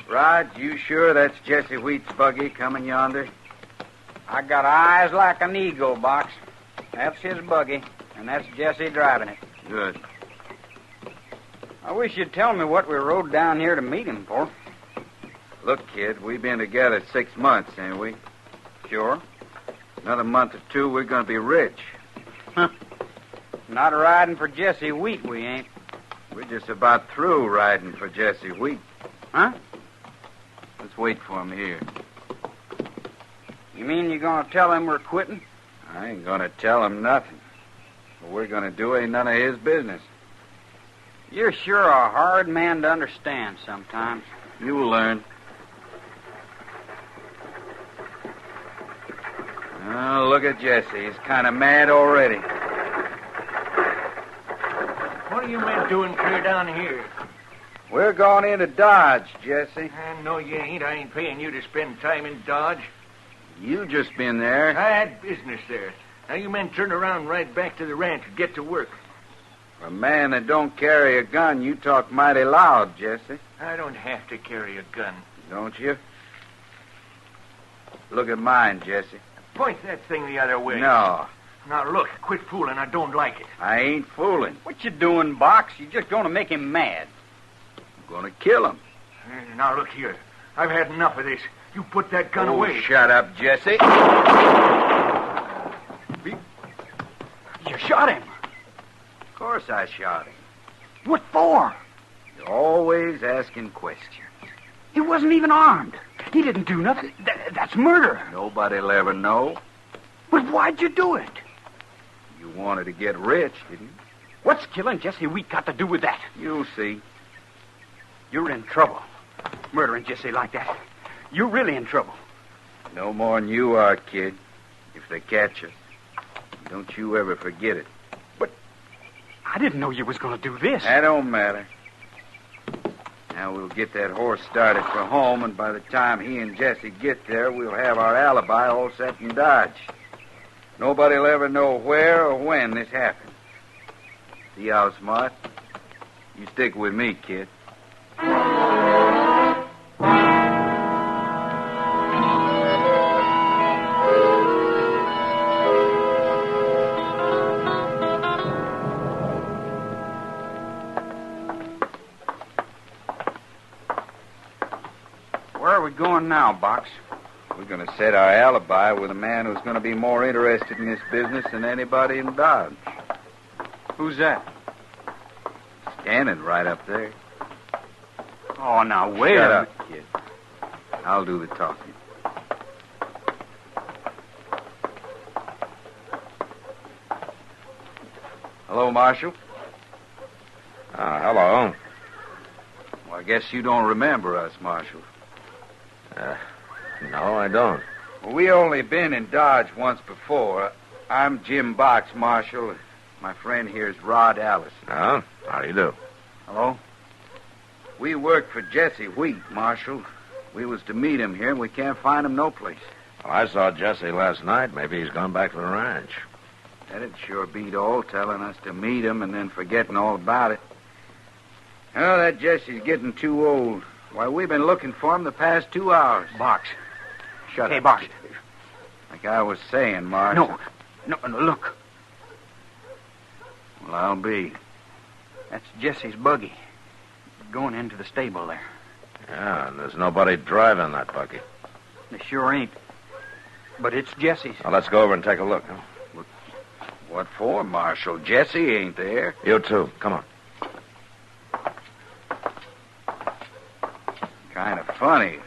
Rod, you sure that's Jesse Wheat's buggy coming yonder? I got eyes like an eagle, Box. That's his buggy, and that's Jesse driving it. Good. I wish you'd tell me what we rode down here to meet him for. Look, kid, we've been together 6 months, ain't we? Sure. Another month or two, we're going to be rich. Not riding for Jesse Wheat, we ain't. We're just about through riding for Jesse Wheat. Huh? Let's wait for him here. You mean you're going to tell him we're quitting? I ain't going to tell him nothing. What we're going to do ain't none of his business. You're sure a hard man to understand sometimes. You'll learn. Oh, look at Jesse. He's kind of mad already. What are you men doing clear down here? We're going into Dodge, Jesse. No, you ain't. I ain't paying you to spend time in Dodge. You just been there. I had business there. Now you men turn around right back to the ranch and get to work. For a man that don't carry a gun, you talk mighty loud, Jesse. I don't have to carry a gun. Don't you? Look at mine, Jesse. Point that thing the other way. No. Now look, quit fooling. I don't like it. I ain't fooling. What you doing, Box? You're just going to make him mad. I'm going to kill him. Now look here. I've had enough of this. You put that gun away. Shut up, Jesse. You shot him. Of course I shot him. What for? You're always asking questions. He wasn't even armed. He didn't do nothing. That's murder. Nobody'll ever know. But why'd you do it? You wanted to get rich, didn't you? What's killing Jesse Wheat got to do with that? You'll see. You're in trouble. Murdering Jesse like that. You're really in trouble. No more than you are, kid. If they catch you. Don't you ever forget it. I didn't know you was going to do this. That don't matter. Now we'll get that horse started for home, and by the time he and Jesse get there, we'll have our alibi all set in Dodge. Nobody'll ever know where or when this happened. See how smart? You stick with me, kid. Where are we going now, Box? We're going to set our alibi with a man who's going to be more interested in this business than anybody in Dodge. Who's that? Standing right up there. Oh, now, wait Shut a up, kid. I'll do the talking. Hello, Marshal. Hello. Well, I guess you don't remember us, Marshal. No, I don't. Well, we only been in Dodge once before. I'm Jim Box, Marshal. My friend here is Rod Allison. Oh, how do you do? Hello? We work for Jesse Wheat, Marshal. We was to meet him here, and we can't find him no place. Well, I saw Jesse last night. Maybe he's gone back to the ranch. That'd sure beat all, telling us to meet him and then forgetting all about it. Oh, that Jesse's getting too old. Why, we've been looking for him the past 2 hours. Box. Shut Hey, up. Box. Like I was saying, Marshal. No, look. Well, I'll be. That's Jesse's buggy. Going into the stable there. Yeah, and there's nobody driving that buggy. There sure ain't. But it's Jesse's. Well, let's go over and take a look. Huh? What for, Marshal? Jesse ain't there. You too. Come on. Kind of funny.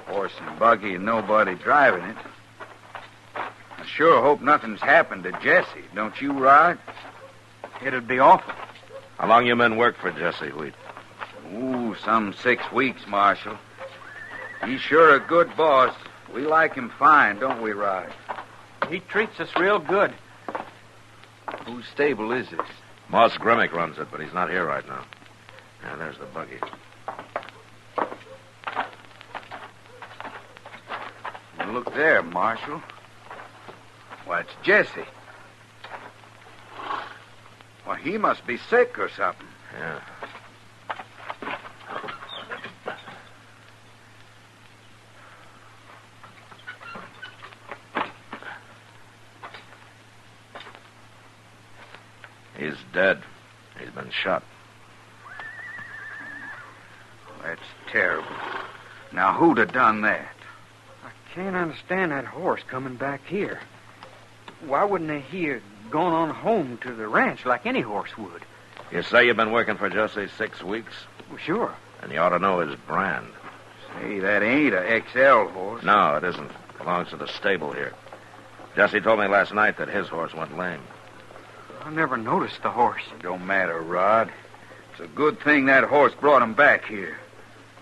Horse and buggy and nobody driving it. I sure hope nothing's happened to Jesse. Don't you, Rod? It'd be awful. How long you men work for Jesse Wheat? Ooh, some 6 weeks, Marshal. He's sure a good boss. We like him fine, don't we, Rod? He treats us real good. Whose stable is this? Moss Grimmick runs it, but he's not here right now. Yeah, there's the buggy. Well, look there, Marshal. Why, it's Jesse. Why, he must be sick or something. Yeah. He's dead. He's been shot. That's terrible. Now, who'd have done that? I can't understand that horse coming back here. Why wouldn't he have gone on home to the ranch like any horse would? You say you've been working for Jesse 6 weeks? Well, sure. And you ought to know his brand. Say, that ain't a XL horse. No, it isn't. Belongs to the stable here. Jesse told me last night that his horse went lame. I never noticed the horse. It don't matter, Rod. It's a good thing that horse brought him back here.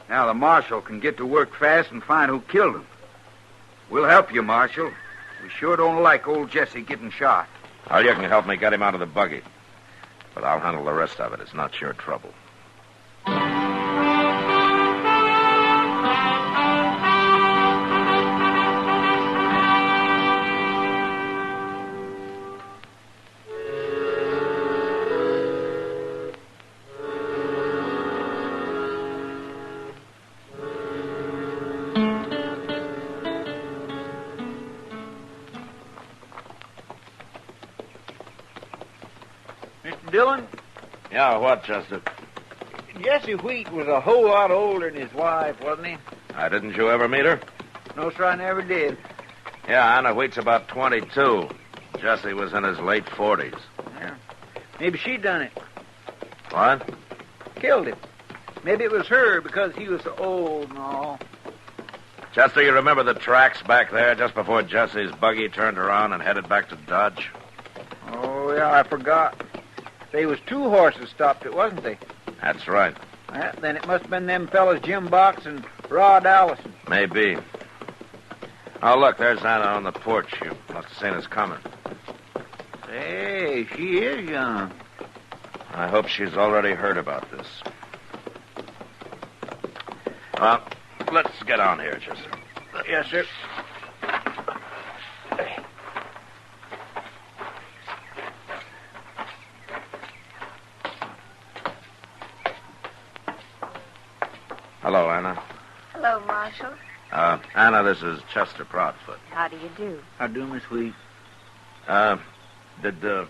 Now the marshal can get to work fast and find who killed him. We'll help you, Marshal. We sure don't like old Jesse getting shot. Well, you can help me get him out of the buggy. But I'll handle the rest of it. It's not your trouble. Mr. Dillon, Yeah, what, Chester? Jesse Wheat was a whole lot older than his wife, wasn't he? Didn't you ever meet her? No, sir, I never did. Yeah, Anna Wheat's about 22. Jesse was in his late 40s. Yeah. Maybe she done it. What? Killed him. Maybe it was her because he was so old and all. Chester, you remember the tracks back there just before Jesse's buggy turned around and headed back to Dodge? yeah, I forgot. They was 2 horses stopped it, wasn't they? That's right. Then it must have been them fellas Jim Box and Rod Allison. Maybe. Oh, look, there's Anna on the porch. You must have seen us coming. Hey, she is young. I hope she's already heard about this. Well, let's get on here, Chester. Yes, sir. Hello, Anna. Hello, Marshal. Anna, this is Chester Proudfoot. How do you do? How do, Miss Wheat? Did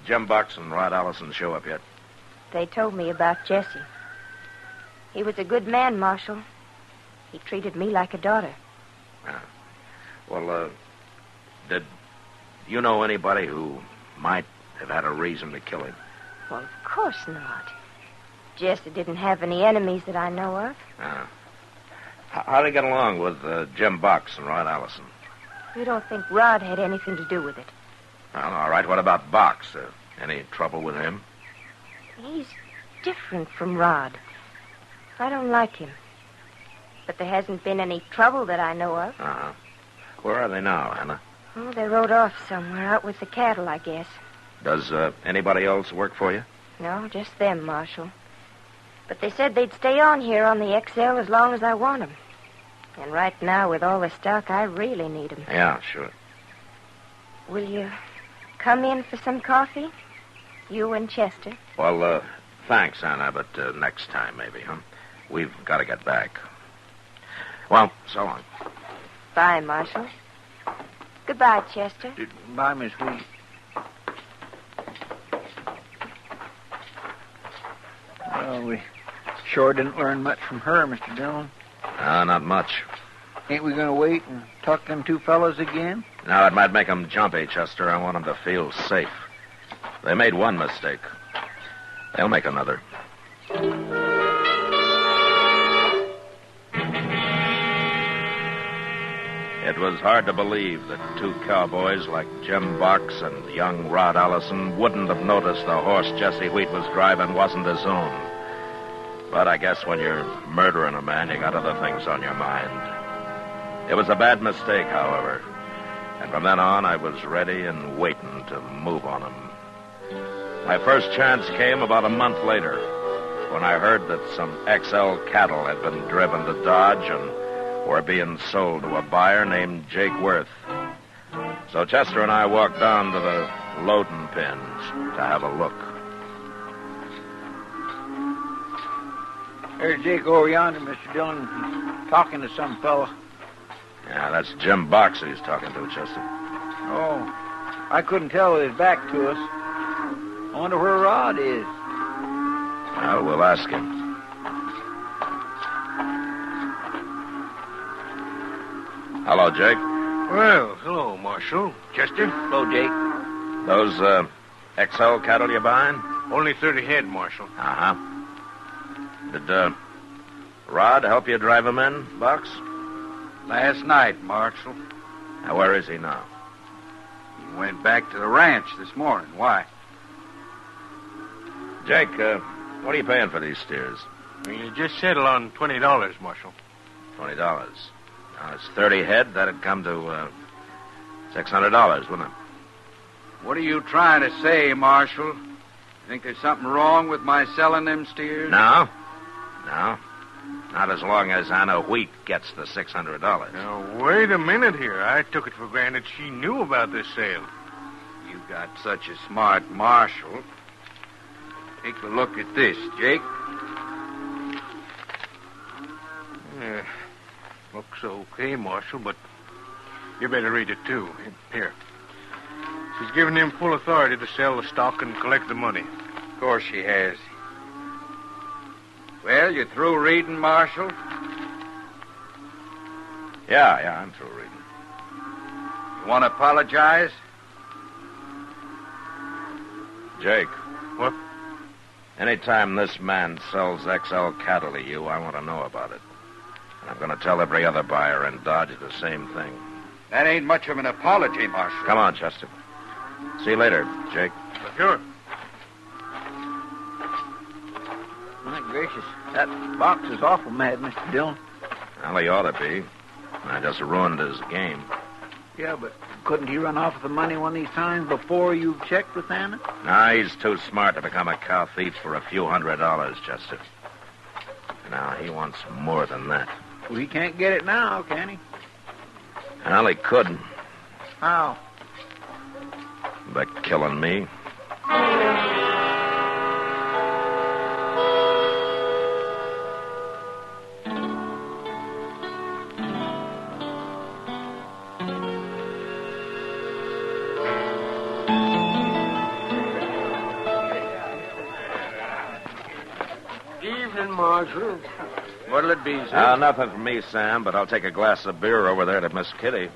Jim Box and Rod Allison show up yet? They told me about Jesse. He was a good man, Marshal. He treated me like a daughter. Well, did you know anybody who might have had a reason to kill him? Well, of course not. Jesse didn't have any enemies that I know of. How'd he get along with Jim Box and Rod Allison? You don't think Rod had anything to do with it? Well, all right. What about Box? Any trouble with him? He's different from Rod. I don't like him. But there hasn't been any trouble that I know of. Uh-huh. Where are they now, Anna? Oh, they rode off somewhere out with the cattle, I guess. Does anybody else work for you? No, just them, Marshal. But they said they'd stay on here on the XL as long as I want them. And right now, with all the stock, I really need them. Yeah, sure. Will you come in for some coffee? You and Chester? Well, thanks, Anna, but next time maybe, huh? We've got to get back. Well, so long. Bye, Marshal. Goodbye, Chester. Bye, Miss Wheat. Well, we sure didn't learn much from her, Mr. Dillon. Not much. Ain't we going to wait and talk to them 2 fellas again? No, it might make them jumpy, Chester. I want them to feel safe. They made one mistake. They'll make another. It was hard to believe that 2 cowboys like Jim Box and young Rod Allison wouldn't have noticed the horse Jesse Wheat was driving wasn't his own. But I guess when you're murdering a man, you got other things on your mind. It was a bad mistake, however. And from then on, I was ready and waiting to move on him. My first chance came about a month later, when I heard that some XL cattle had been driven to Dodge and were being sold to a buyer named Jake Worth. So Chester and I walked down to the loading pens to have a look. There's Jake over yonder, Mr. Dillon. He's talking to some fella. Yeah, that's Jim Box he's talking to, Chester. Oh, I couldn't tell with his back to us. I wonder where Rod is. Well, we'll ask him. Hello, Jake. Well, hello, Marshal. Chester? Hello, Jake. Those XL cattle you buying? Only 30 head, Marshal. Uh-huh. Did Rod help you drive him in, Box? Last night, Marshal. Now, where is he now? He went back to the ranch this morning. Why? Jake, what are you paying for these steers? You just settled on $20, Marshal. $20. Now, it's 30 head. That'd come to $600, wouldn't it? What are you trying to say, Marshal? Think there's something wrong with my selling them steers? No. No. Not as long as Anna Wheat gets the $600. Now, wait a minute here. I took it for granted she knew about this sale. You got such a smart marshal. Take a look at this, Jake. Yeah, looks okay, Marshal, but you better read it, too. Here. She's given him full authority to sell the stock and collect the money. Of course she has. Well, you through reading, Marshal? Yeah, I'm through reading. You want to apologize? Jake. What? Anytime this man sells XL cattle to you, I want to know about it. And I'm going to tell every other buyer in Dodge the same thing. That ain't much of an apology, Marshal. Come on, Chester. See you later, Jake. Sure. My gracious, that box is awful mad, Mr. Dillon. Well, he ought to be. I just ruined his game. Yeah, but couldn't he run off with the money one of these times before you've checked with Anna? Nah, he's too smart to become a cow thief for a few $100, Chester. Now, he wants more than that. Well, he can't get it now, can he? Well, he could. How? By killing me. Evening, Marshal. What'll it be, sir? Nothing for me, Sam, but I'll take a glass of beer over there to Miss Kitty.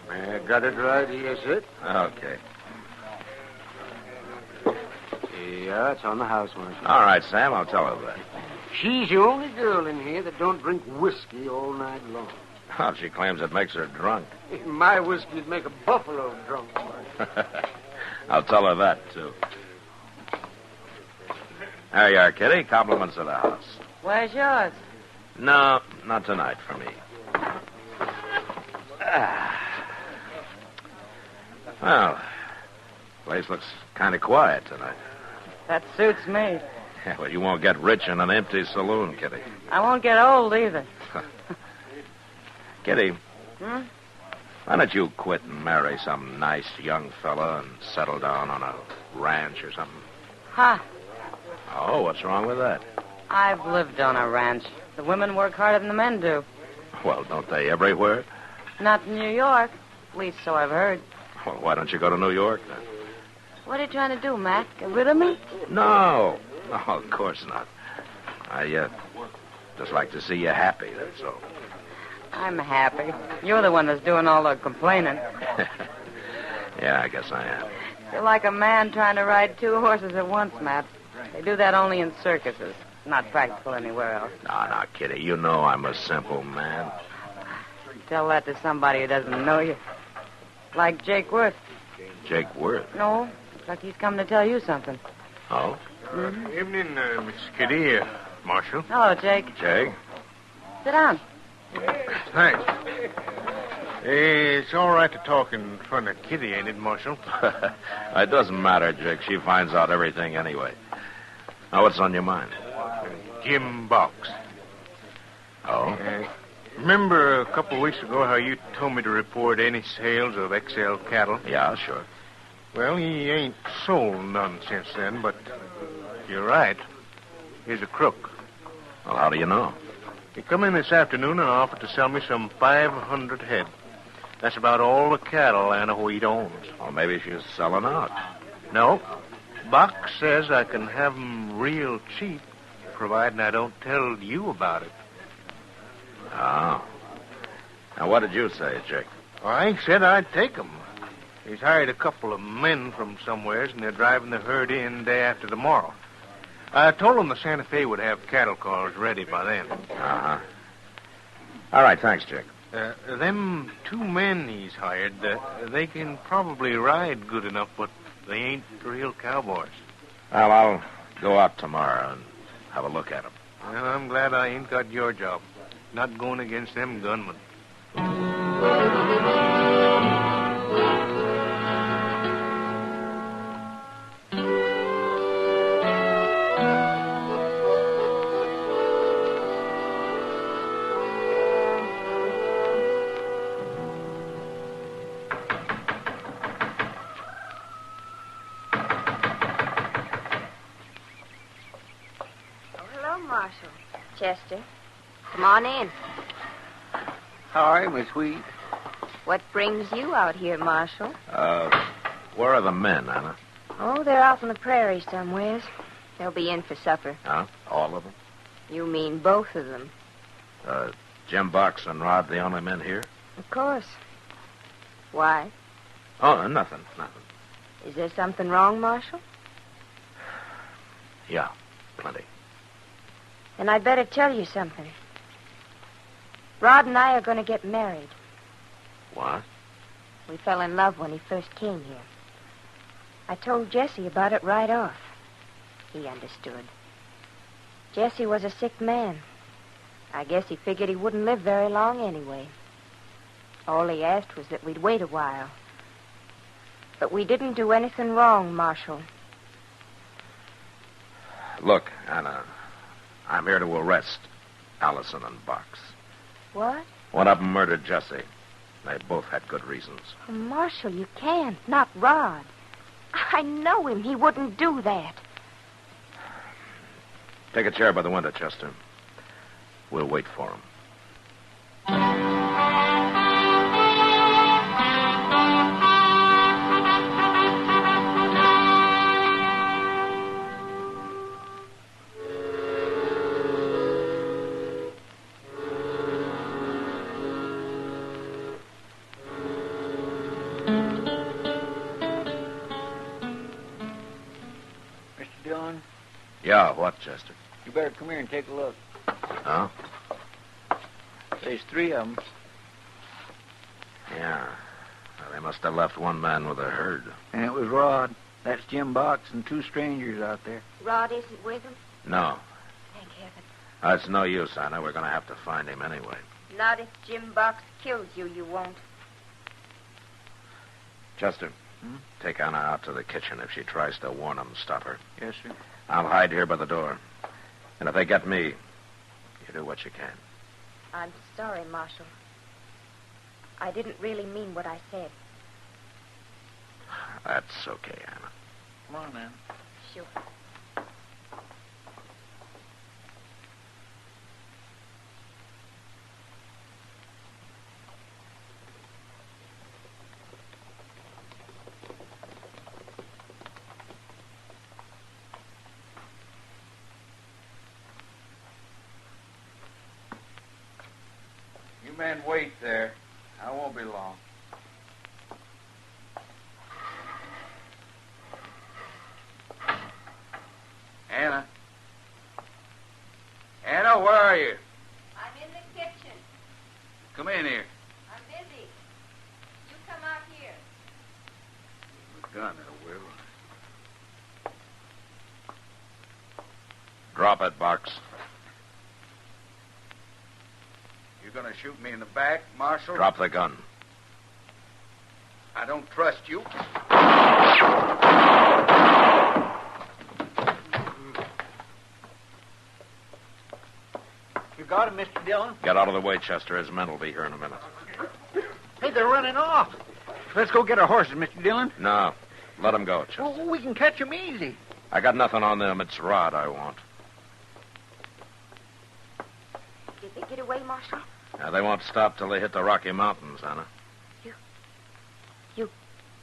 Got it right here, sir. Okay. Yeah, it's on the house, Marshal. All right, Sam, I'll tell her that. She's the only girl in here that don't drink whiskey all night long. Well, she claims it makes her drunk. My whiskey'd make a buffalo drunk, Marshal. I'll tell her that, too. There you are, Kitty. Compliments of the house. Where's yours? No, not tonight for me. Well, place looks kind of quiet tonight. That suits me. Yeah, well, you won't get rich in an empty saloon, Kitty. I won't get old either. Kitty, Hmm? why don't you quit and marry some nice young fella and settle down on a ranch or something? Ha! Oh, what's wrong with that? I've lived on a ranch. The women work harder than the men do. Well, don't they everywhere? Not in New York. At least so I've heard. Well, why don't you go to New York, then? What are you trying to do, Mac? Get rid of me? No, of course not. I just like to see you happy, that's all. I'm happy. You're the one that's doing all the complaining. Yeah, I guess I am. You're like a man trying to ride two horses at once, Matt. They do that only in circuses. Not practical anywhere else. No, Kitty, you know I'm a simple man. Tell that to somebody who doesn't know you. Like Jake Worth. Jake Worth? No, looks like he's come to tell you something. Oh? Mm-hmm. Evening, Miss Kitty, Marshal. Hello, Jake. Jake? Sit down. Thanks. It's all right to talk in front of Kitty, ain't it, Marshal? It doesn't matter, Jake. She finds out everything anyway. Now, what's on your mind? Jim Box. Oh? Remember a couple of weeks ago how you told me to report any sales of XL cattle? Yeah, sure. Well, he ain't sold none since then, but you're right. He's a crook. Well, how do you know? He come in this afternoon and offered to sell me some 500 head. That's about all the cattle Anna Wheat owns. Well, maybe she's selling out. No. Box says I can have 'em real cheap, providing I don't tell you about it. Oh. Now, what did you say, Jake? Well, I said I'd take 'em. He's hired a couple of men from somewheres, and they're driving the herd in day after tomorrow. I told them the Santa Fe would have cattle cars ready by then. Uh-huh. All right, thanks, Jake. Them two men he's hired, they can probably ride good enough, but they ain't real cowboys. Well, I'll go out tomorrow and have a look at them. Well, I'm glad I ain't got your job. Not going against them gunmen. Marshal. Chester, come on in. How are you, Miss Wheat? What brings you out here, Marshal? Where are the men, Anna? Oh, they're out on the prairie somewheres. They'll be in for supper. Huh? All of them? You mean both of them? Jim Box and Rod the only men here? Of course. Why? Oh, nothing. Is there something wrong, Marshal? Yeah, plenty. Then I'd better tell you something. Rod and I are going to get married. What? We fell in love when he first came here. I told Jesse about it right off. He understood. Jesse was a sick man. I guess he figured he wouldn't live very long anyway. All he asked was that we'd wait a while. But we didn't do anything wrong, Marshal. Look, Anna, I'm here to arrest Allison and Box. What? One of them murdered Jesse. They both had good reasons. Oh, Marshal, you can't. Not Rod. I know him. He wouldn't do that. Take a chair by the window, Chester. We'll wait for him. Mr. Dillon, Yeah, what, Chester? you better come here and take a look. Huh? There's 3 of them. Yeah. Well, they must have left one man with a herd. And it was Rod. That's Jim Box and 2 strangers out there. Rod isn't with him? No. Thank heaven. It's no use, Anna. We're going to have to find him anyway. Not if Jim Box kills you, you won't. Chester, take Anna out to the kitchen. If she tries to warn them, stop her. Yes, sir. I'll hide here by the door. And if they get me, you do what you can. I'm sorry, Marshal. I didn't really mean what I said. That's okay, Anna. Come on, man. Sure. You men wait there. I won't be long. Anna? Anna, where are you? I'm in the kitchen. Come in here. I'm busy. You come out here. The gun, I will. Drop it, Box. You gonna shoot me in the back, Marshal? Drop the gun. I don't trust you. You got him, Mr. Dillon? Get out of the way, Chester. His men will be here in a minute. Hey, they're running off. Let's go get our horses, Mr. Dillon. No. Let them go, Chester. Well, we can catch them easy. I got nothing on them. It's Rod I want. Did they get away, Marshal? Now, they won't stop till they hit the Rocky Mountains, Anna. You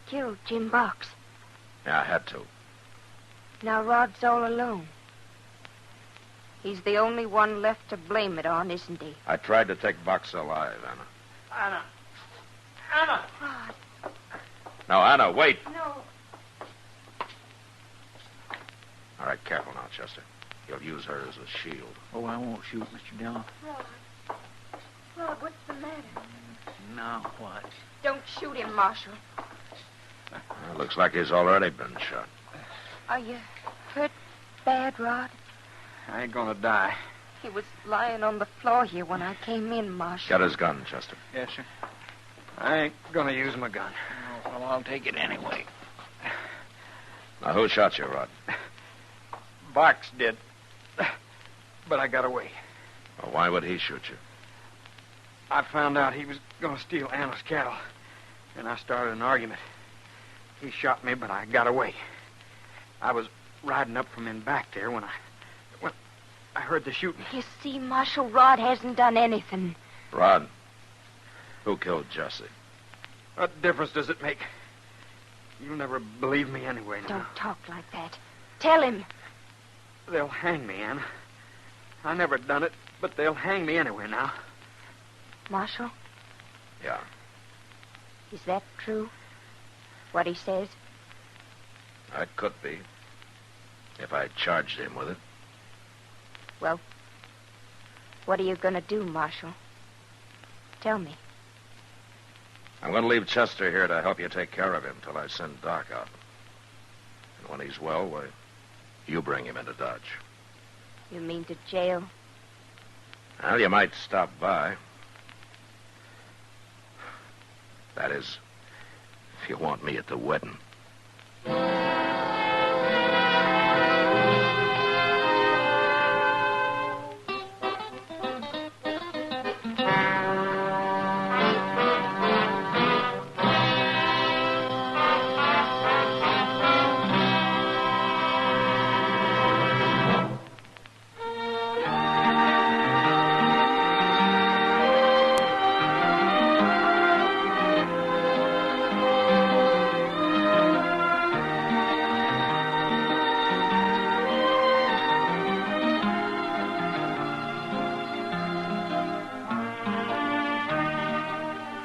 killed Jim Box. Yeah, I had to. Now Rod's all alone. He's the only one left to blame it on, isn't he? I tried to take Box alive, Anna. Anna. Anna! Rod. No, Anna, wait. No. All right, careful now, Chester. You'll use her as a shield. Oh, I won't shoot, Mr. Dillon. Rod, what's the matter? Now what? Don't shoot him, Marshal. Well, looks like he's already been shot. Are you hurt bad, Rod? I ain't gonna die. He was lying on the floor here when I came in, Marshal. Get his gun, Chester. Yes, sir. I ain't gonna use my gun. Oh, well, I'll take it anyway. Now, who shot you, Rod? Box did. But I got away. Well, why would he shoot you? I found out he was gonna steal Anna's cattle. And I started an argument. He shot me, but I got away. I was riding up from in back there when I heard the shooting. You see, Marshal, Rod hasn't done anything. Rod, who killed Jesse? What difference does it make? You'll never believe me anyway now. Don't talk like that. Tell him. They'll hang me, Anna. I never done it, but they'll hang me anyway now. Marshal? Yeah. Is that true? What he says? It could be. If I charged him with it. Well, what are you going to do, Marshal? Tell me. I'm going to leave Chester here to help you take care of him till I send Doc out. When he's well, why, you bring him into Dodge. You mean to jail? Well, you might stop by. That is, if you want me at the wedding.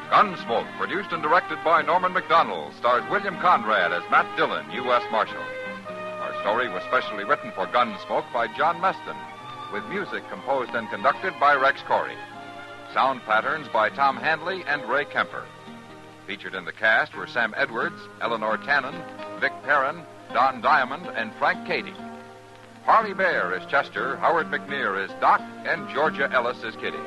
Gunsmoke, produced and directed by Norman McDonald, stars William Conrad as Matt Dillon, U.S. Marshal. Our story was specially written for Gunsmoke by John Meston, with music composed and conducted by Rex Corey. Sound patterns by Tom Handley and Ray Kemper. Featured in the cast were Sam Edwards, Eleanor Tannen, Vic Perrin, Don Diamond, and Frank Cady. Harley Bear is Chester, Howard McNear is Doc, and Georgia Ellis is Kitty.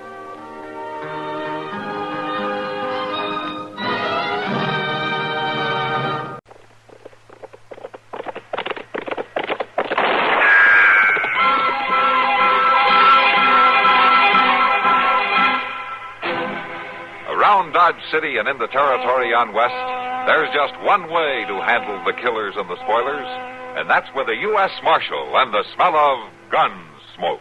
Around Dodge City and in the territory on West, there's just one way to handle the killers and the spoilers, and that's with a U.S. Marshal and the smell of Gunsmoke.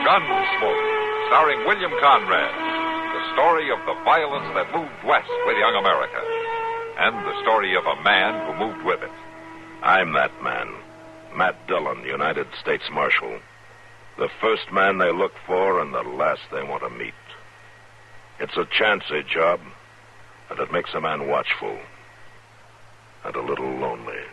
Gunsmoke, starring William Conrad, the story of the violence that moved west with young America, and the story of a man who moved with it. I'm that man, Matt Dillon, United States Marshal. The first man they look for and the last they want to meet. It's a chancy job, and it makes a man watchful and a little lonely.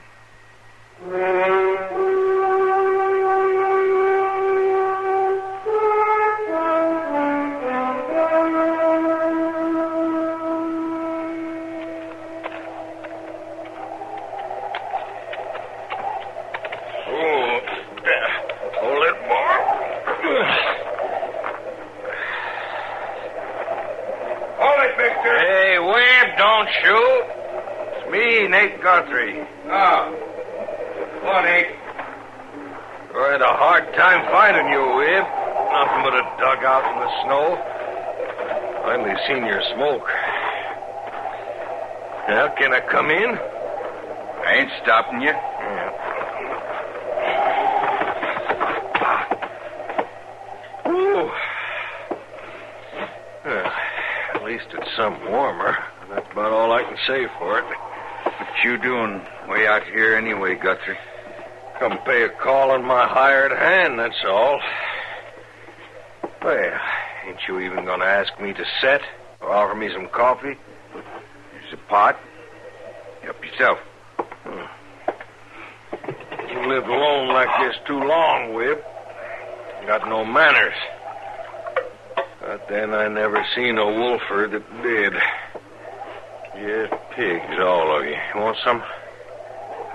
Hey, Webb, don't shoot. It's me, Nate Guthrie. Oh. What, Nate? I had a hard time finding you, Webb. Nothing but a dugout in the snow. Finally seen your smoke. Now, can I come in? I ain't stopping you. Yeah. Ooh. At least it's some warmer. That's about all I can say for it. What you doing way out here anyway, Guthrie? Come pay a call on my hired hand, that's all. Well, ain't you even going to ask me to set or offer me some coffee? There's a pot. Help yourself. You lived alone like this too long, Whip. Got no manners. But then I never seen a wolfer that did. Just pigs, all of you. Want some?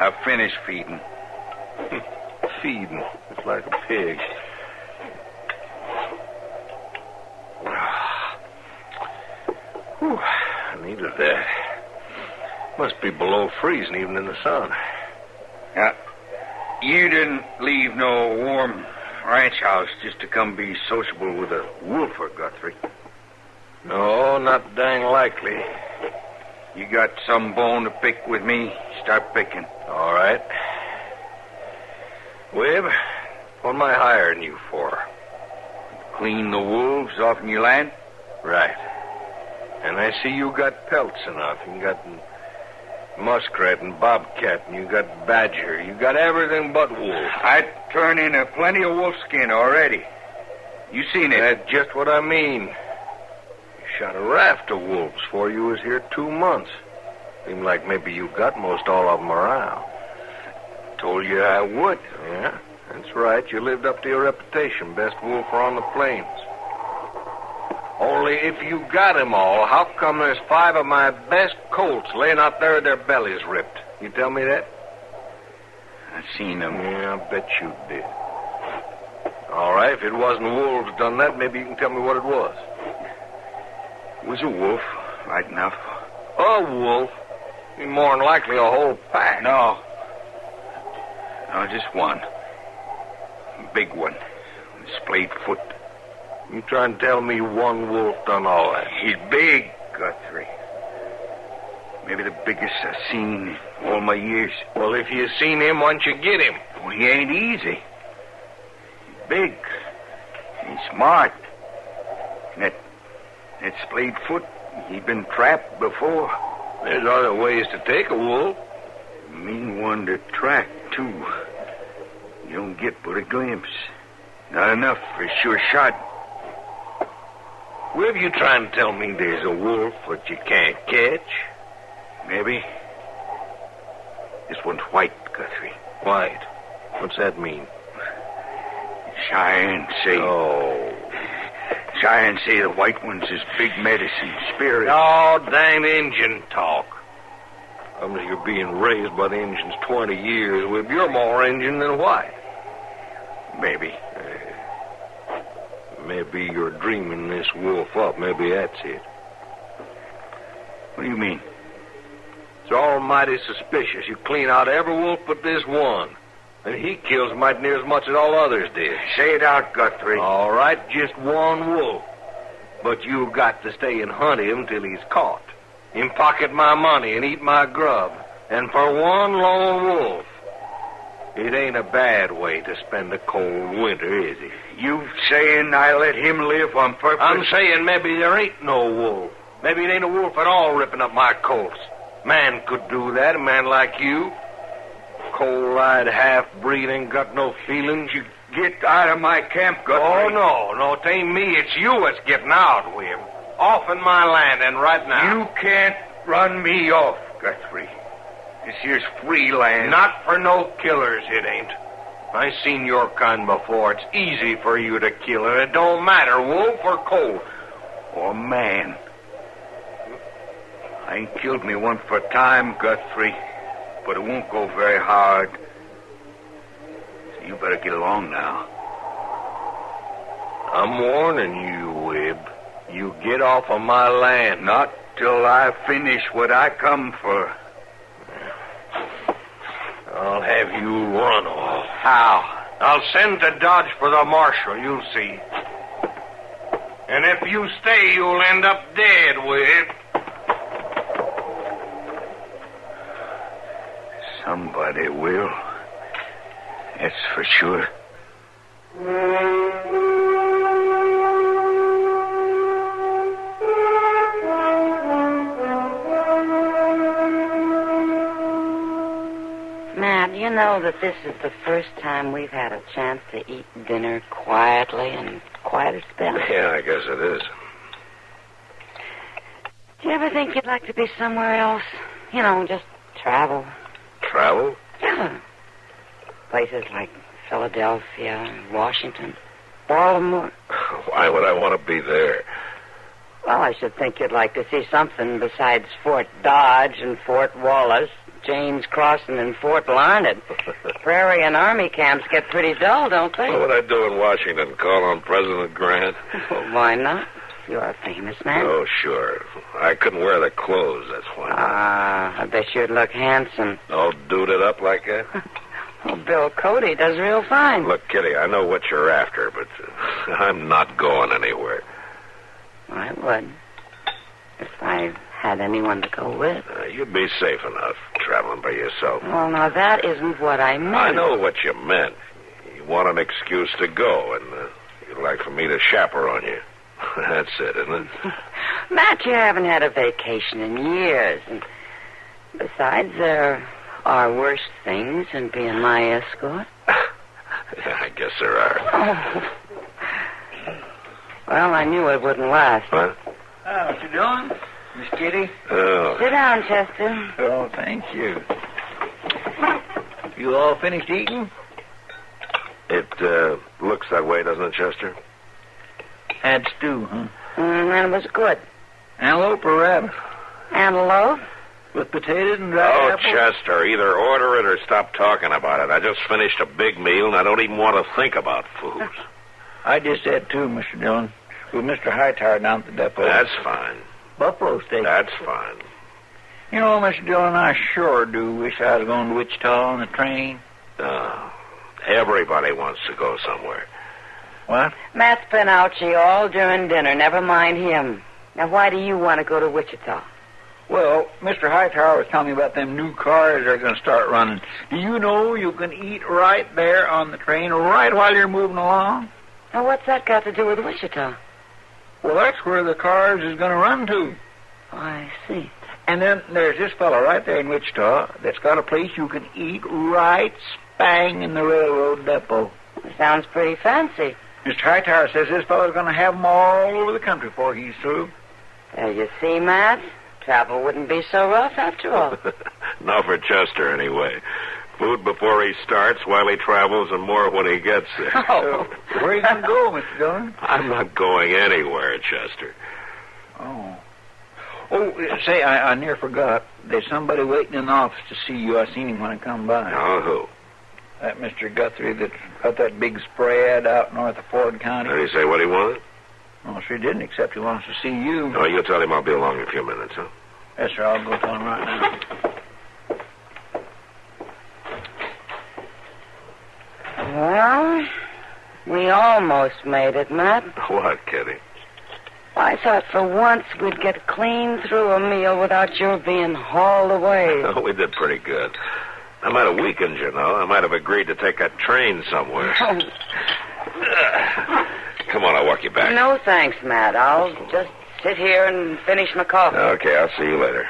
I've finished feeding. Feeding. It's like a pig. Whew, I needed that. Must be below freezing even in the sun. Now, you didn't leave no warm ranch house just to come be sociable with a wolfer, Guthrie. No, not dang likely. You got some bone to pick with me? Start picking. All right. Webb, what am I hiring you for? Clean the wolves off in your land? Right. And I see you got pelts enough. You got muskrat and bobcat, and you got badger. You got everything but wolf. I turn in plenty of wolf skin already. You seen it. That's just what I mean. You shot a raft of wolves before you was here 2 months. Seemed like maybe you got most all of them around. Told you I would. Yeah, that's right. You lived up to your reputation, best wolfer on the plains. Only if you got 'em all, how come there's 5 of my best colts laying out there with their bellies ripped? You tell me that? I seen them. Yeah, I bet you did. All right, if it wasn't wolves done that, maybe you can tell me what it was. It was a wolf, right enough. A wolf? More than likely a whole pack. No, just one. Big one. Splayed foot. You trying to tell me one wolf done all that? He's big, Guthrie. Maybe the biggest I've seen in all my years. Well, if you seen him, why don't you get him? Well, he ain't easy. He's big. He's smart. And that splayed foot, he's been trapped before. There's other ways to take a wolf. Mean one to track, too. You don't get but a glimpse. Not enough for a sure shot. Where you trying to tell me there's a wolf that you can't catch? Maybe. This one's white, Guthrie. White? What's that mean? Cheyenne say. Oh. Cheyenne say the white one's his big medicine spirit. Oh, dang Injun talk. I mean, you're being raised by the Injuns 20 years. Well, you're more Injun than white. Maybe. Maybe you're dreaming this wolf up. Maybe that's it. What do you mean? It's almighty suspicious. You clean out every wolf but this one. And he kills mighty near as much as all others did. Say it out, Guthrie. All right, just one wolf. But you got to stay and hunt him till he's caught. Him pocket my money and eat my grub. And for one lone wolf, it ain't a bad way to spend a cold winter, is it? You saying I let him live on purpose? I'm saying maybe there ain't no wolf. Maybe it ain't a wolf at all ripping up my colts. Man could do that, a man like you. Cold-eyed half-breed ain't got no feelings. You get out of my camp, Guthrie. Oh, no, it ain't me. It's you that's getting out, William. Off in my land, and right now. You can't run me off, Guthrie. This here's free land. Not for no killers, it ain't. I seen your kind before. It's easy for you to kill, and it don't matter, wolf or colt. Or man. I ain't killed me one for time, Guthrie. But it won't go very hard. So you better get along now. I'm warning you, Wib. You get off of my land. Not till I finish what I come for. I'll have you run off. How? I'll send to Dodge for the marshal, you'll see. And if you stay, you'll end up dead, Wib. Somebody will. That's for sure. Matt, you know that this is the first time we've had a chance to eat dinner quietly in quite a spell. Yeah, I guess it is. Do you ever think you'd like to be somewhere else? You know, just travel. Travel? Yeah. Places like Philadelphia, Washington, Baltimore. Why would I want to be there? Well, I should think you'd like to see something besides Fort Dodge and Fort Wallace, James Crossing and Fort Larned. Prairie and Army camps get pretty dull, don't they? What would I do in Washington? Call on President Grant? Well, why not? You're a famous man. Oh, sure. I couldn't wear the clothes, that's why. I bet you'd look handsome. All duded up like that? Well, Bill Cody does real fine. Look, Kitty, I know what you're after, but I'm not going anywhere. I would. If I had anyone to go with. You'd be safe enough traveling by yourself. Well, now, that isn't what I meant. I know what you meant. You want an excuse to go, and you'd like for me to chaperone you. That's it, isn't it? Matt, you haven't had a vacation in years. And besides, there are worse things than being my escort. Yeah, I guess there are. Oh. Well, I knew it wouldn't last. What? What you doing? Miss Kitty? Oh. Sit down, Chester. Oh, thank you. You all finished eating? It looks that way, doesn't it, Chester? Had stew, huh? And it was good. Antelope or rabbit? Antelope? With potatoes and dried Oh, apples? Chester, either order it or stop talking about it. I just finished a big meal, and I don't even want to think about food. I just had two, Mr. Dillon. With Mr. Hightower down at the depot. That's fine. Buffalo steak. That's fine. You know, Mr. Dillon, I sure do wish I was going to Wichita on the train. Everybody wants to go somewhere. What? Matt's been out all during dinner. Never mind him. Now, why do you want to go to Wichita? Well, Mr. Hightower was telling me about them new cars they're going to start running. Do you know you can eat right there on the train, right while you're moving along? Now, what's that got to do with Wichita? Well, that's where the cars is going to run to. Oh, I see. And then there's this fellow right there in Wichita that's got a place you can eat right spang in the railroad depot. Sounds pretty fancy. Mr. Hightower says this fellow's going to have them all over the country before he's through. There you see, Matt. Travel wouldn't be so rough after all. Not for Chester, anyway. Food before he starts, while he travels, and more when he gets there. Oh, where are you going to go, Mr. Dillon? I'm not going anywhere, Chester. Oh. Oh, say, I near forgot. There's somebody waiting in the office to see you. I seen him when I come by. Oh, who? That Mr. Guthrie that's got that big spread out north of Ford County. Did he say what he wanted? Well, sure didn't, except he wants to see you. Oh, you tell him I'll be along in a few minutes, huh? Yes, sir. I'll go tell him right now. Well, we almost made it, Matt. What, Kitty? I thought for once we'd get clean through a meal without your being hauled away. Oh, we did pretty good. I might have weakened, you know. I might have agreed to take that train somewhere. Come on, I'll walk you back. No, thanks, Matt. I'll just sit here and finish my coffee. Okay, I'll see you later.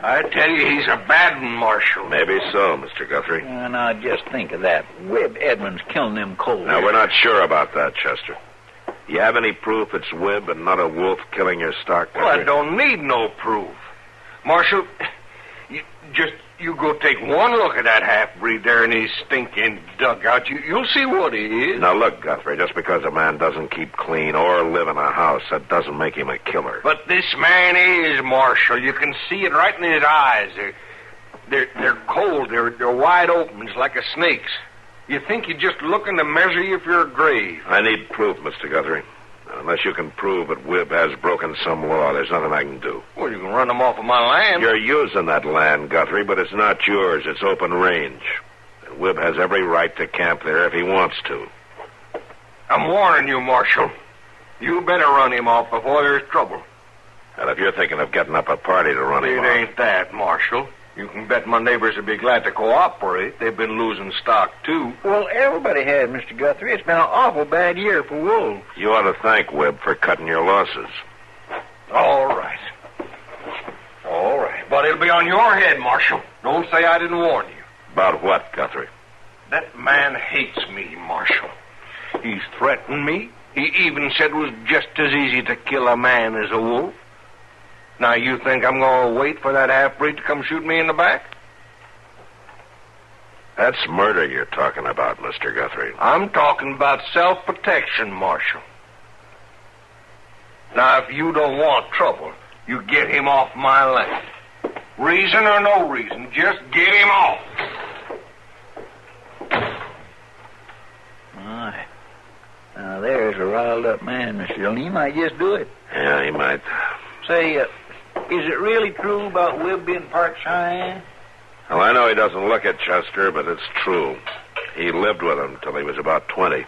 I tell you, he's a bad one, Marshal. Maybe so, Mr. Guthrie. Now, just think of that. Webb Edmonds killing them cold. Now, we're not sure about that, Chester. You have any proof it's Webb and not a wolf killing your stock? Well, I don't need no proof. Marshal, you go take one look at that half-breed there in his stinking dugout. You'll see what he is. Now, look, Guthrie, just because a man doesn't keep clean or live in a house, that doesn't make him a killer. But this man is, Marshal. You can see it right in his eyes. They're cold. They're wide open. It's like a snake's. You think you're just looking to measure you for your grave. I need proof, Mr. Guthrie. Unless you can prove that Webb has broken some law, there's nothing I can do. Well, you can run him off of my land. You're using that land, Guthrie, but it's not yours. It's open range. And Webb has every right to camp there if he wants to. I'm warning you, Marshal. You better run him off before there's trouble. And if you're thinking of getting up a party to run him off... It ain't that, Marshal. You can bet my neighbors would be glad to cooperate. They've been losing stock, too. Well, everybody has, Mr. Guthrie. It's been an awful bad year for wolves. You ought to thank Webb for cutting your losses. All right. All right. But it'll be on your head, Marshal. Don't say I didn't warn you. About what, Guthrie? That man hates me, Marshal. He's threatened me. He even said it was just as easy to kill a man as a wolf. Now, you think I'm going to wait for that half-breed to come shoot me in the back? That's murder you're talking about, Mr. Guthrie. I'm talking about self-protection, Marshal. Now, if you don't want trouble, you get him off my land. Reason or no reason, just get him off. My. Now, there's a riled-up man, Mr. Dillon. He might just do it. Yeah, he might. Say, is it really true about Webb being part Cheyenne? Well, I know he doesn't look at Chester, but it's true. He lived with him till he was about 20.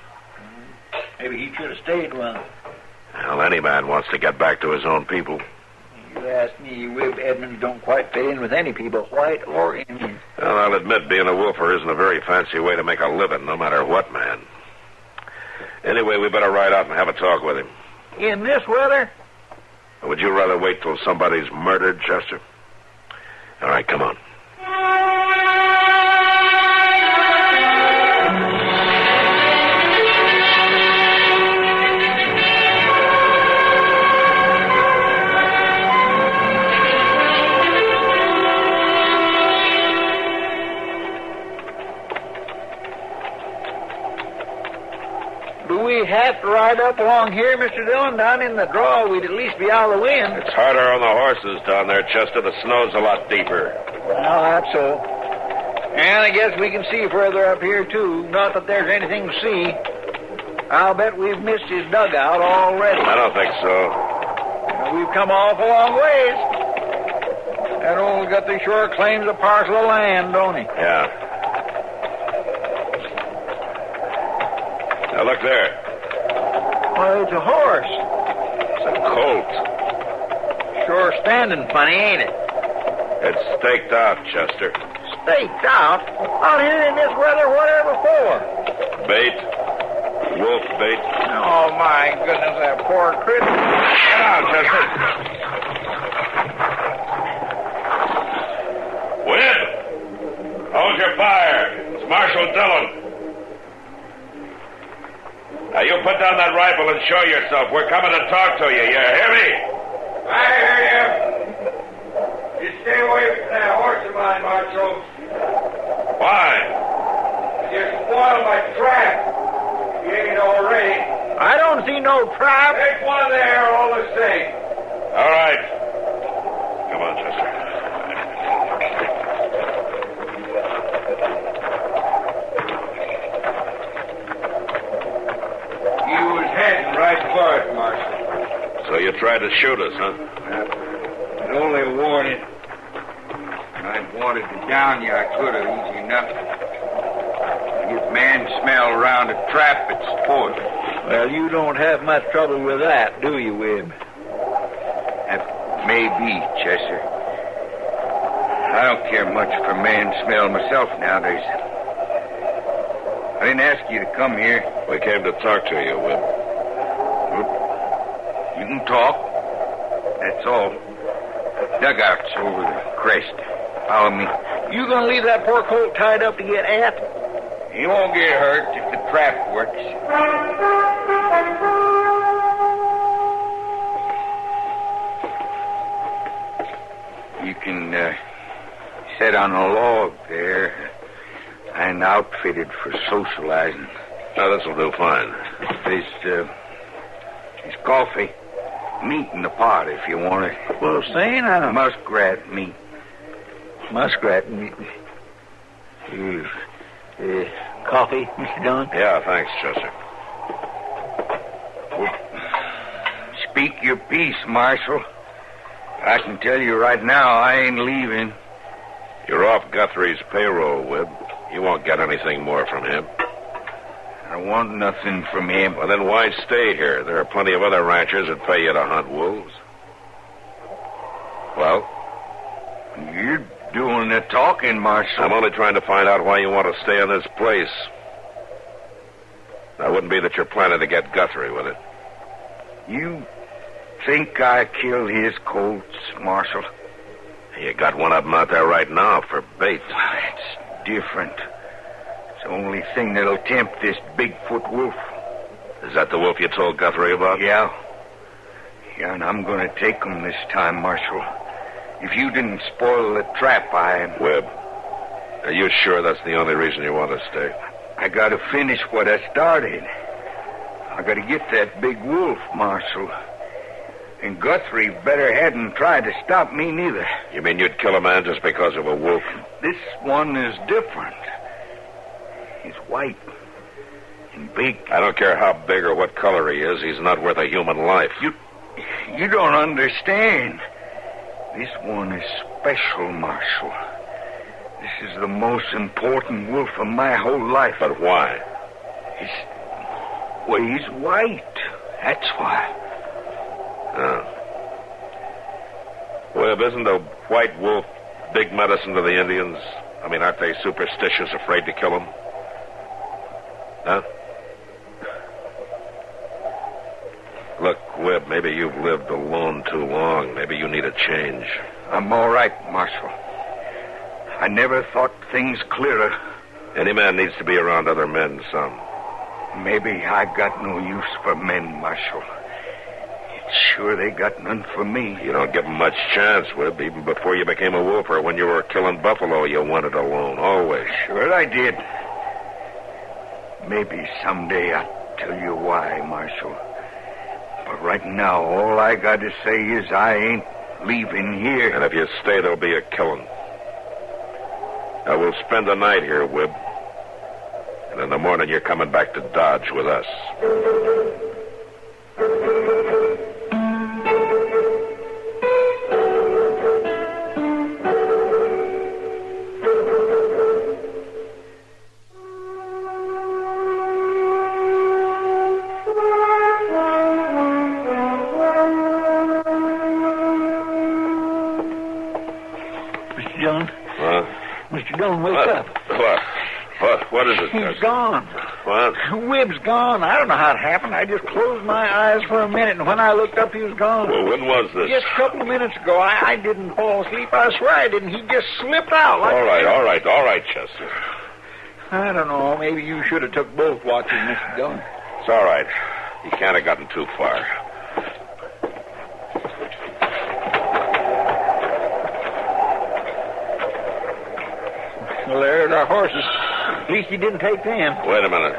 Maybe he should have stayed with him. Well, any man wants to get back to his own people. You ask me, Webb Edmonds don't quite fit in with any people, white or Indian. Well, I'll admit being a wolfer isn't a very fancy way to make a living, no matter what man. Anyway, we better ride out and have a talk with him. In this weather? Would you rather wait till somebody's murdered, Chester? All right, come on. have to ride up along here, Mr. Dillon? Down in the draw, we'd at least be out of the wind. It's harder on the horses down there, Chester. The snow's a lot deeper. Well, that's so. And I guess we can see further up here, too. Not that there's anything to see. I'll bet we've missed his dugout already. I don't think so. We've come awful long ways. That old Guthrie sure claims a parcel of land, don't he? Yeah. Now, look there. Well, it's a horse. It's a colt. Sure standing funny, ain't it? It's staked out, Chester. Staked out? Out here in this weather, whatever for? Bait. Wolf bait. Oh, my goodness, that poor critter. Get out, Chester. Whip! Hold your fire. It's Marshal Dillon. Now, you put down that rifle and show yourself. We're coming to talk to you. You hear me? I hear you. You stay away from that horse of mine, Marshal. Why? You spoiled my trap. You ain't already. I don't see no trap. Take one there all the same. All right. Come on, Chester. You was heading right for it, Marshal. So you tried to shoot us, huh? I'd only warning. I'd wanted to down you. I could have easy enough. If man smell around a trap, it's sport. Well, you don't have much trouble with that, do you, Webb? That may be, Chester. I don't care much for man smell myself nowadays. I didn't ask you to come here. We came to talk to you, Webb. You can talk. That's all. Dugout's over the crest. Follow me. You gonna leave that poor colt tied up to get at? He won't get hurt if the trap works. You can sit on a log there. I'm outfitted for socializing. Now, this'll do fine. There's coffee. Meat in the pot if you want it. Well, say now. Muskrat meat. Muskrat meat. Coffee, Mr. Dillon? Yeah, thanks, Chester. Well, speak your piece, Marshal. I can tell you right now, I ain't leaving. You're off Guthrie's payroll, Webb. You won't get anything more from him. I want nothing from him. Well, then why stay here? There are plenty of other ranchers that pay you to hunt wolves. Well, you're doing the talking, Marshal. I'm only trying to find out why you want to stay in this place. That wouldn't be that you're planning to get Guthrie with it. You think I killed his colts, Marshal? You got one of them out there right now for bait. It's different. It's the only thing that'll tempt this Bigfoot wolf. Is that the wolf you told Guthrie about? Yeah. Yeah, and I'm going to take him this time, Marshal. If you didn't spoil the trap, Webb, are you sure that's the only reason you want to stay? I got to finish what I started. I got to get that big wolf, Marshal. And Guthrie better hadn't tried to stop me neither. You mean you'd kill a man just because of a wolf? This one is different. He's white and big. I don't care how big or what color he is. He's not worth a human life. You don't understand. This one is special, Marshal. This is the most important wolf of my whole life. But why? He's white. That's why. Oh. Webb, isn't a white wolf big medicine to the Indians? I mean, aren't they superstitious, afraid to kill him? Huh? Look, Webb, maybe you've lived alone too long. Maybe you need a change. I'm all right, Marshal. I never thought things clearer. Any man needs to be around other men some. Maybe I got no use for men, Marshal. It's sure they got none for me. You don't give them much chance, Webb. Even before you became a wolf or when you were killing buffalo, you wanted alone, always. Sure I did. Maybe someday I'll tell you why, Marshal. But right now, all I got to say is I ain't leaving here. And if you stay, there'll be a killing. I will spend the night here, Wib. And in the morning, you're coming back to Dodge with us. Mr. Dillon, wake up. What is it? He's gone. What? Wib's gone. I don't know how it happened. I just closed my eyes for a minute, and when I looked up, he was gone. Well, when was this? Just a couple of minutes ago. I didn't fall asleep. I swear I didn't. He just slipped out. All right, Chester. I don't know. Maybe you should have took both watches, Mr. Dillon. It's all right. He can't have gotten too far. Well, there's our horses. At least he didn't take them. Wait a minute.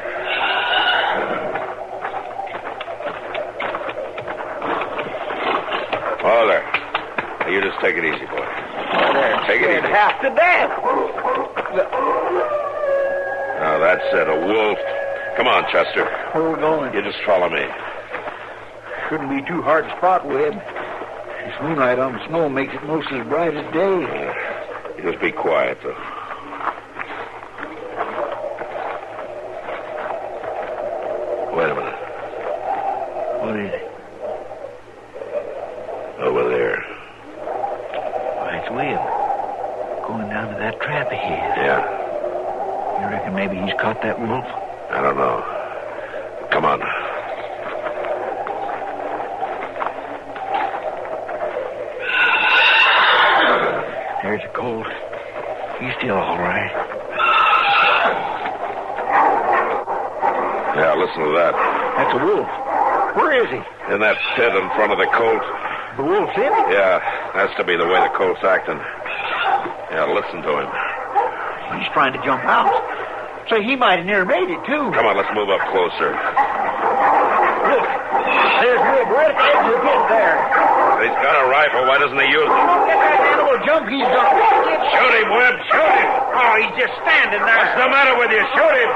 Oh, there. Now, you just take it easy, boy. Oh, there. Take it easy. Half to death. Now, that's it. A wolf. Come on, Chester. Where are we going? You just follow me. Shouldn't be too hard to spot, Webb. This moonlight on the snow makes it most as bright as day. You just be quiet, though. Wait a minute. What is it? Over there. Why, it's Webb. Going down to that trap of his. Yeah. You reckon maybe he's caught that wolf? I don't know. Come on. There's a colt. He's still all right. Yeah, listen to that. That's a wolf. Where is he? In that pit in front of the colt. The wolf's in it? Yeah, has to be the way the colt's acting. Yeah, listen to him. He's trying to jump out. So he might have near made it, too. Come on, let's move up closer. Look, there's Webb right at the edge of the pit there. He's got a rifle. Why doesn't he use it? Don't get that animal jump. He's gonna watch it. Shoot him, Webb. Shoot him. Oh, he's just standing there. What's the matter with you? Shoot him.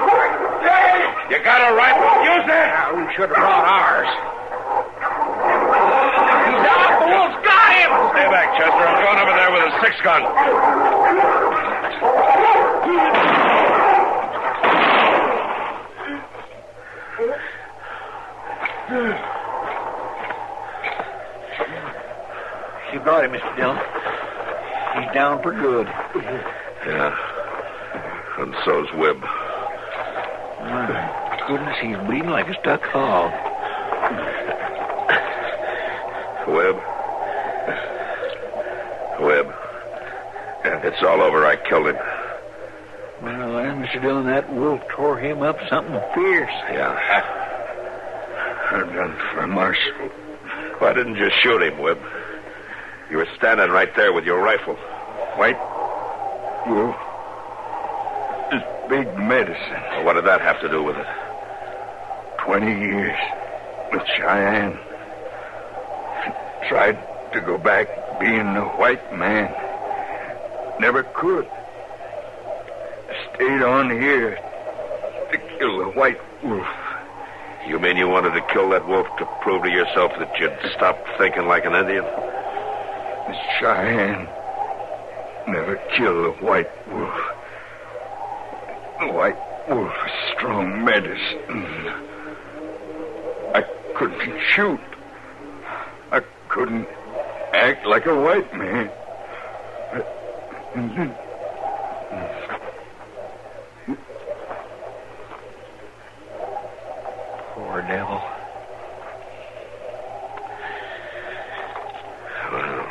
You got a rifle? Use it. We should have brought ours. He's out. The wolf's got him. Stay back, Chester. I'm going over there with a 6-gun. You got him, Mr. Dillon. He's down for good. Yeah. And so's Webb. My goodness, he's bleeding like a stuck hog. Webb. It's all over. I killed him. Well, Mr. Dillon, that wolf tore him up something fierce. Yeah. I'm done for Marshal. Why didn't you shoot him, Webb? You were standing right there with your rifle. White wolf is big medicine. Well, what did that have to do with it? 20 years with Cheyenne. Tried to go back being a white man. Never could. Stayed on here to kill the white wolf. You mean you wanted to kill that wolf to prove to yourself that you'd stop thinking like an Indian? Miss Cheyenne never killed a white wolf. The white wolf is strong medicine. I couldn't shoot. I couldn't act like a white man. Poor devil. Well,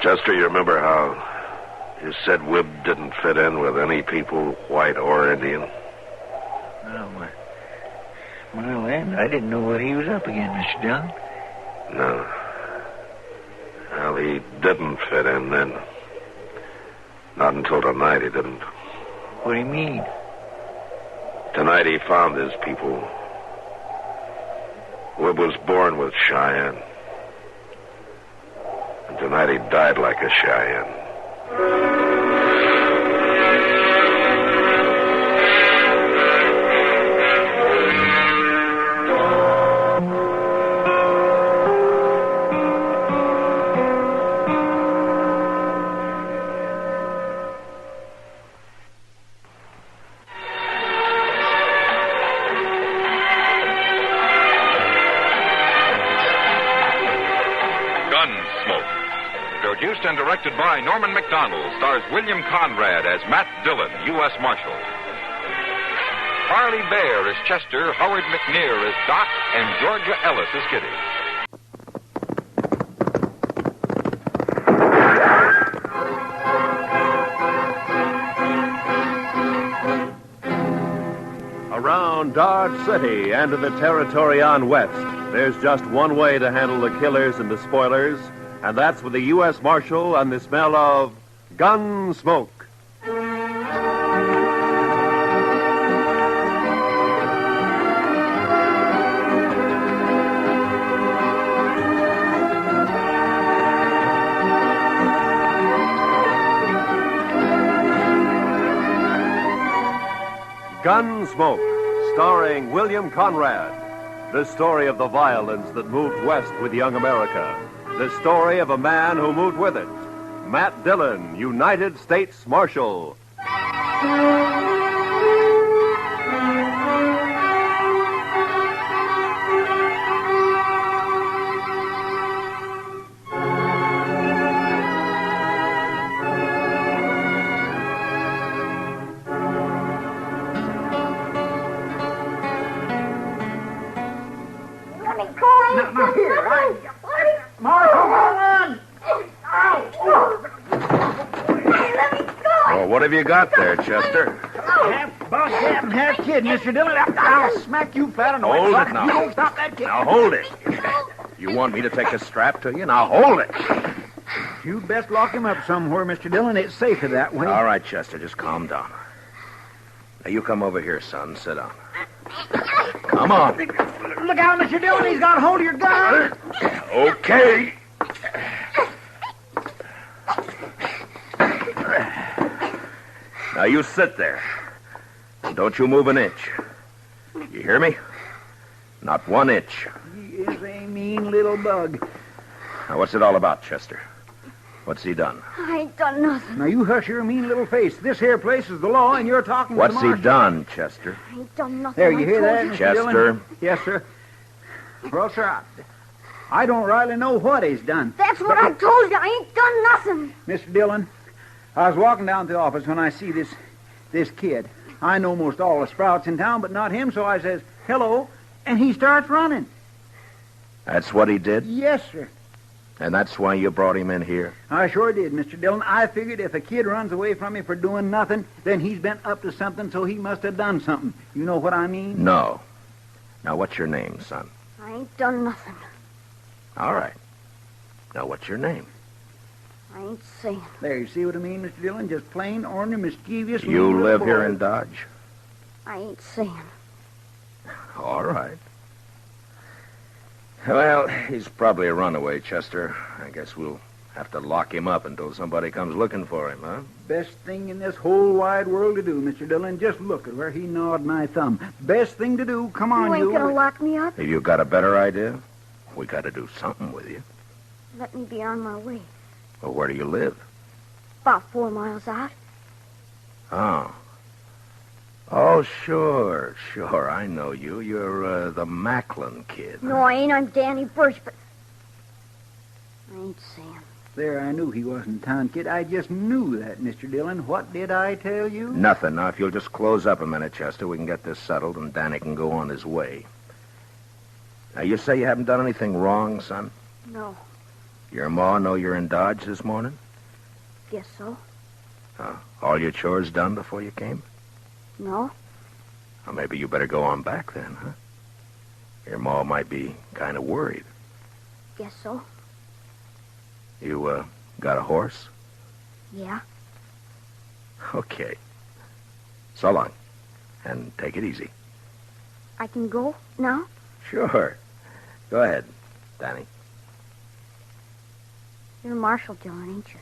Chester, you remember how you said Webb didn't fit in with any people, white or Indian? Well, then, I didn't know what he was up against, Mr. Dillon. No. Well, he didn't fit in then. Not until tonight he didn't. What do you mean? Tonight he found his people. Webb was born with Cheyenne. And tonight he died like a Cheyenne. Gunsmoke. Produced and directed by Norman McDonald, stars William Conrad as Matt Dillon, U.S. Marshal. Harley Bear as Chester, Howard McNear as Doc, and Georgia Ellis as Kitty. Around Dodge City and in the territory on West, there's just one way to handle the killers and the spoilers, and that's with the U.S. Marshal and the smell of Gunsmoke. Gunsmoke, starring William Conrad. The story of the violence that moved west with young America. The story of a man who moved with it. Matt Dillon, United States Marshal. What have you got there, Chester? Half boss, half kid, Mr. Dillon. I'll smack you flat on the way. Hold it now. You don't stop that kid. Now hold it. You want me to take a strap to you? Now hold it. You best lock him up somewhere, Mr. Dillon. It's safer that way. All right, Chester, just calm down. Now you come over here, son. Sit down. Come on. Look out, Mr. Dillon. He's got a hold of your gun. Okay. Now you sit there. And don't you move an inch. You hear me? Not 1 inch. He is a mean little bug. Now what's it all about, Chester? What's he done? I ain't done nothing. Now you hush your mean little face. This here place is the law, and you're talking to What's the he marshal. done, Chester? I ain't done nothing. There, you hear I that, told Mr. Chester? Dillon? Yes, sir. Well, sir, I don't rightly know what he's done. That's what I told you. I ain't done nothing. Mr. Dillon, I was walking down to the office when I see this kid. I know most all the sprouts in town, but not him, so I says, hello, and he starts running. That's what he did? Yes, sir. And that's why you brought him in here? I sure did, Mr. Dillon. I figured if a kid runs away from me for doing nothing, then he's been up to something, so he must have done something. You know what I mean? No. Now, what's your name, son? I ain't done nothing. All right. Now, what's your name? I ain't saying. There, you see what I mean, Mr. Dillon? Just plain, ornery, mischievous. You little live boy. here in Dodge? I ain't saying. All right. Well, he's probably a runaway, Chester. I guess we'll have to lock him up until somebody comes looking for him, huh? Best thing in this whole wide world to do, Mr. Dillon. Just look at where he gnawed my thumb. Best thing to do. Come on, You ain't gonna lock me up? Have you got a better idea? We got to do something with you. Let me be on my way. Well, where do you live? About 4 miles out. Oh. Oh, sure. I know you. You're the Macklin kid. No, I ain't. I'm Danny Birch, but I ain't saying. There, I knew he wasn't town kid. I just knew that, Mr. Dillon. What did I tell you? Nothing. Now, if you'll just close up a minute, Chester, we can get this settled and Danny can go on his way. Now, you say you haven't done anything wrong, son? No. Your ma know you're in Dodge this morning? Guess so. All your chores done before you came? No. Well, maybe you better go on back then, huh? Your ma might be kind of worried. Guess so. You, got a horse? Yeah. Okay. So long. And take it easy. I can go now? Sure. Go ahead, Danny. You're Marshal Dillon, ain't you?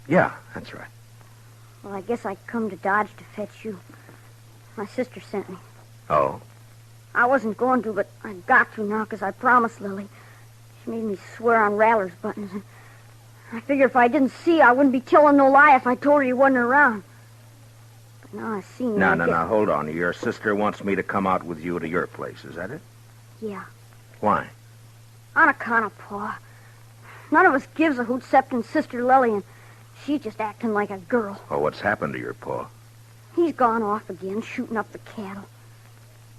Yeah, that's right. Well, I guess I come to Dodge to fetch you. My sister sent me. Oh? I wasn't going to, but I got to now because I promised Lily. She made me swear on Raller's buttons. And I figured if I didn't see you, I wouldn't be telling no lie if I told her you wasn't around. But now I seen you. No, hold on. Your sister wants me to come out with you to your place, is that it? Yeah, Why? on account of Pa. None of us gives a hoot excepting Sister Lily, and she's just acting like a girl. Oh, what's happened to your pa? He's gone off again, shooting up the cattle.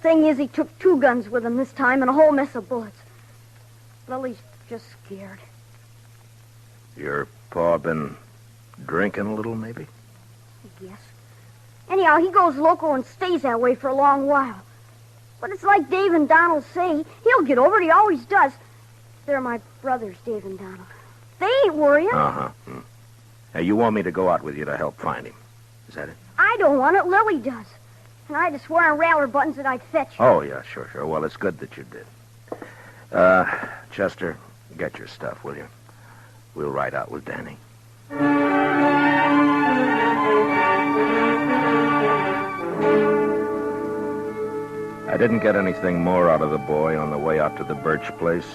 Thing is, he took 2 guns with him this time and a whole mess of bullets. Lily's just scared. Your pa been drinking a little, maybe? I guess. Anyhow, he goes loco and stays that way for a long while. But it's like Dave and Donald say. He'll get over it. He always does. They're my brothers, Dave and Donald. They ain't worrying. Uh-huh. Hey, you want me to go out with you to help find him? Is that it? I don't want it. Lily does. And I had to swear on Rattler buttons that I'd fetch you. Oh, yeah, sure. Well, it's good that you did. Chester, get your stuff, will you? We'll ride out with Danny. I didn't get anything more out of the boy on the way out to the Birch place.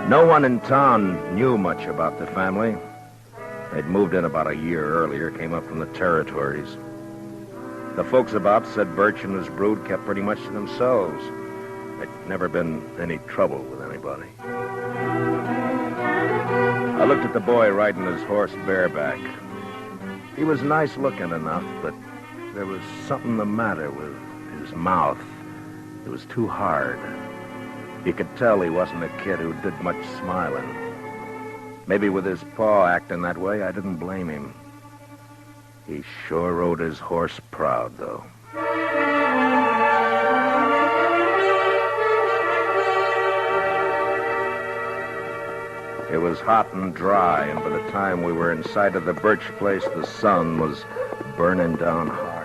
No one in town knew much about the family. They'd moved in about a year earlier, came up from the territories. The folks about said Birch and his brood kept pretty much to themselves. There'd never been any trouble with anybody. I looked at the boy riding his horse bareback. He was nice looking enough, but there was something the matter with his mouth. It was too hard. You could tell he wasn't a kid who did much smiling. Maybe with his paw acting that way, I didn't blame him. He sure rode his horse proud, though. It was hot and dry, and by the time we were inside of the Birch place, the sun was burning down hard.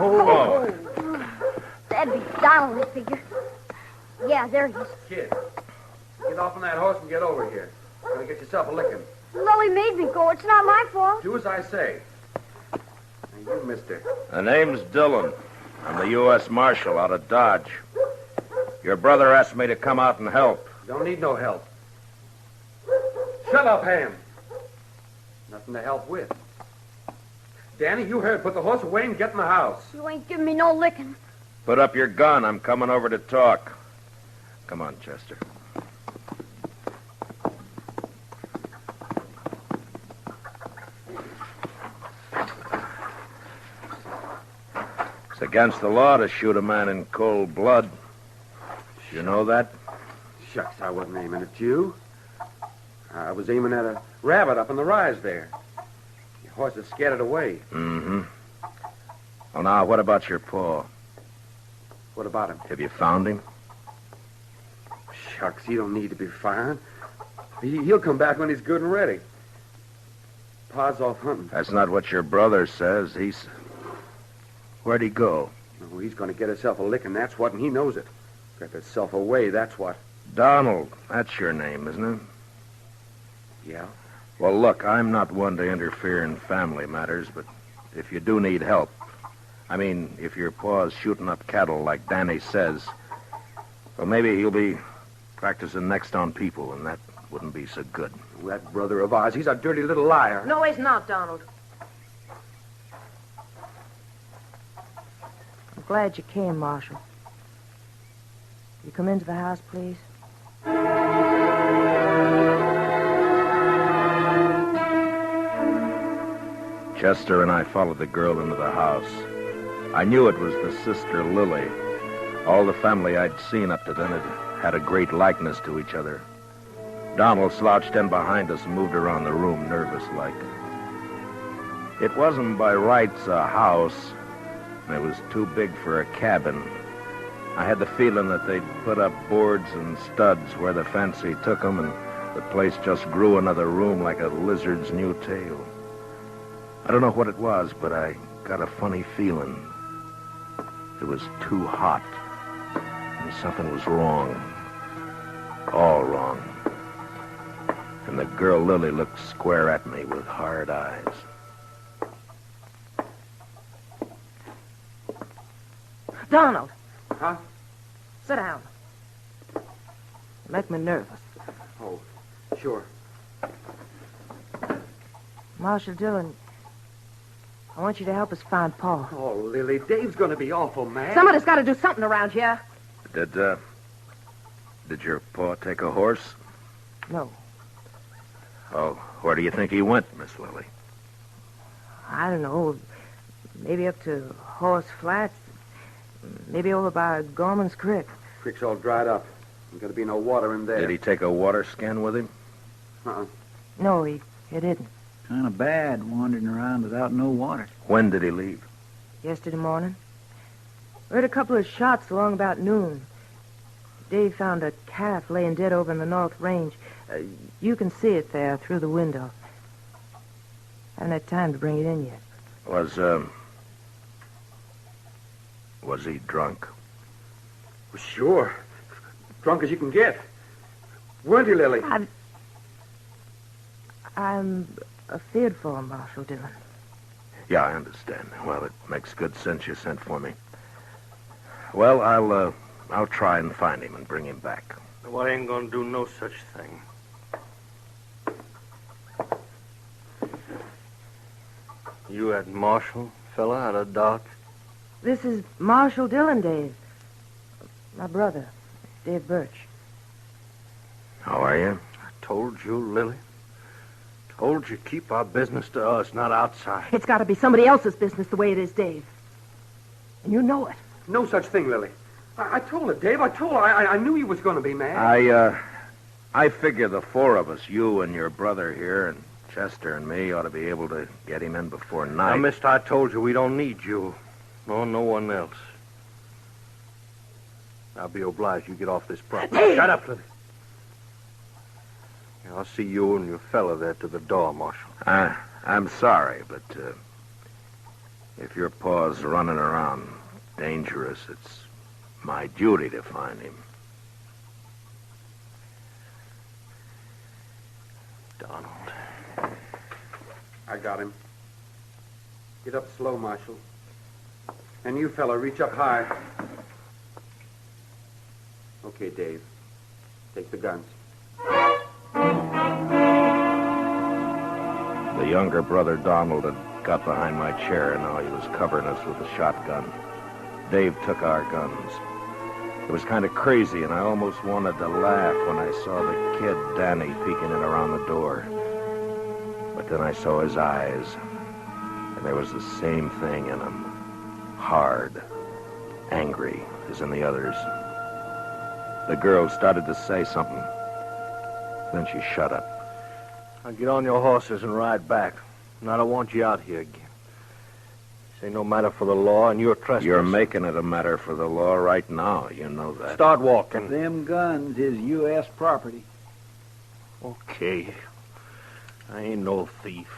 Oh. That'd be Donald, I figure. Yeah, there he is. Kid, get off on that horse and get over here. You're going to get yourself a licking. Lily made me go. It's not my fault. Do as I say. Now, you, mister. The name's Dillon. I'm the U.S. Marshal out of Dodge. Your brother asked me to come out and help. Don't need no help. Shut up, Ham. Nothing to help with. Danny, you heard. Put the horse away and get in the house. You ain't giving me no licking. Put up your gun. I'm coming over to talk. Come on, Chester. It's against the law to shoot a man in cold blood. You know that? Shucks, I wasn't aiming at you. I was aiming at a rabbit up in the rise there. Your horse had scared it away. Mm-hmm. Well, now, what about your paw? What about him? Have you found him? Shucks, he don't need to be found. He'll come back when he's good and ready. Pa's off hunting. That's not what your brother says. Where'd he go? Oh, he's going to get himself a licking, that's what, and he knows it. Get himself away, that's what. Donald, that's your name, isn't it? Yeah. Well, look, I'm not one to interfere in family matters, but if you do need help, I mean, if your paw's shooting up cattle like Danny says, well, maybe he'll be practicing next on people, and that wouldn't be so good. That brother of ours, he's a dirty little liar. No, he's not, Donald. I'm glad you came, Marshal. You come into the house, please? Chester and I followed the girl into the house. I knew it was the sister Lily. All the family I'd seen up to then had a great likeness to each other. Donald slouched in behind us and moved around the room, nervous-like. It wasn't by rights a house, and it was too big for a cabin. I had the feeling that they'd put up boards and studs where the fancy took them, and The place just grew another room like a lizard's new tail. I don't know what it was, but I got a funny feeling. It was too hot. And something was wrong. All wrong. And the girl Lily looked square at me with hard eyes. Donald. Huh? Sit down. You make me nervous. Oh, sure. Marshal Dillon, I want you to help us find Paul. Oh, Lily, Dave's going to be awful mad. Somebody's got to do something around here. Did your pa take a horse? No, Oh, where do you think he went, Miss Lily? I don't know. Maybe up to Horse Flats. Maybe over by Gorman's Creek. Creek's all dried up. There's got to be no water in there. Did he take a water skin with him? Uh-uh. No, he didn't. Kind of bad wandering around without no water. When did he leave? Yesterday morning. We heard a couple of shots along about noon. Dave found a calf laying dead over in the North Range. You can see it there through the window. Haven't had time to bring it in yet. Was he drunk? Well, sure. Drunk as you can get. Weren't you, Lily? I'm afeard for him, Marshal Dillon. Yeah, I understand. Well, it makes good sense you sent for me. Well, I'll try and find him and bring him back. Well, I ain't gonna do no such thing. You that Marshal fella out of Doc? This is Marshal Dillon, Dave. My brother, Dave Birch. How are you? I told you, Lily. Told you keep our business to us, not outside. It's got to be somebody else's business the way it is, Dave. And you know it. No such thing, Lily. I told her, Dave. I told her. I knew he was going to be mad. I figure the four of us, you and your brother here, and Chester and me, ought to be able to get him in before night. Now, mister, I told you we don't need you. Nor no one else. I'll be obliged you get off this property. Dave! Shut up, Lily. I'll see you and your fella there to the door, Marshal. I'm sorry, but if your pa's running around dangerous, it's my duty to find him. Donald. I got him. Get up slow, Marshal. And you, fella, reach up high. Okay, Dave. Take the guns. The younger brother, Donald, had got behind my chair, and now he was covering us with a shotgun. Dave took our guns. It was kind of crazy, and I almost wanted to laugh when I saw the kid, Danny, peeking in around the door. But then I saw his eyes, and there was the same thing in them. Hard, angry, as in the others. The girl started to say something. Then she shut up. Now get on your horses and ride back. And I don't want you out here again. This ain't no matter for the law, and you're trespassing. You're making it a matter for the law right now. You know that. Start walking. Them guns is U.S. property. Okay. I ain't no thief.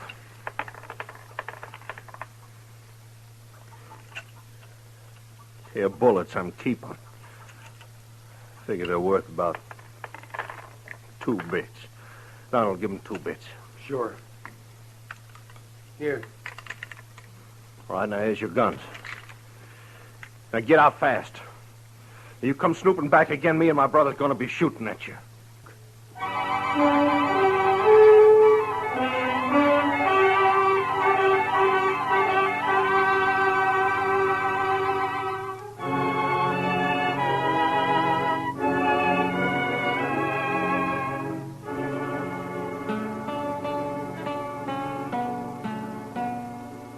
Here, bullets I'm keeping. Figure they're worth about 2 bits. Donald, give him 2 bits. Sure. Here. All right, now here's your guns. Now get out fast. You come snooping back again, me and my brother's gonna be shooting at you.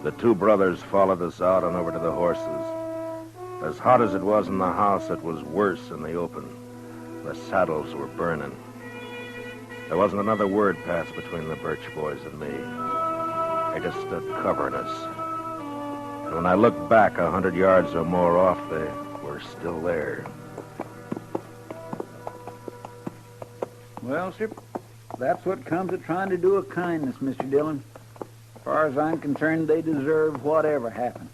The 2 brothers followed us out and over to the horses. As hot as it was in the house, it was worse in the open. The saddles were burning. There wasn't another word passed between the Birch boys and me. They just stood covering us. And when I looked back 100 yards or more off, they were still there. Well, sir, That's what comes of trying to do a kindness, Mr. Dillon. As far as I'm concerned, they deserve whatever happens.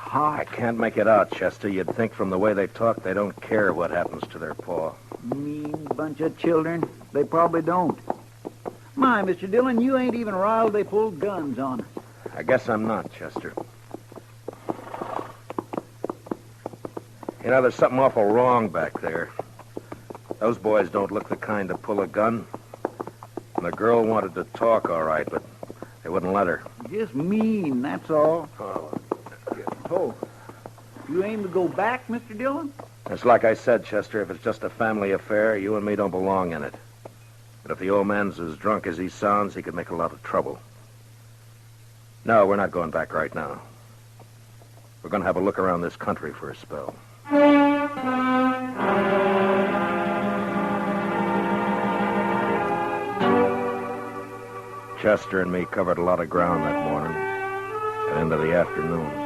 I can't make it out, Chester. You'd think from the way they talk they don't care what happens to their paw. Mean bunch of children. They probably don't. My, Mr. Dillon, you ain't even riled they pulled guns on us. I guess I'm not, Chester. You know, there's something awful wrong back there. Those boys don't look the kind to pull a gun. And the girl wanted to talk, all right, but they wouldn't let her. Just mean, that's all. Oh, you aim to go back, Mr. Dillon? It's like I said, Chester, if it's just a family affair, you and me don't belong in it. But if the old man's as drunk as he sounds, he could make a lot of trouble. No, we're not going back right now. We're going to have a look around this country for a spell. Chester and me covered a lot of ground that morning and into the afternoon.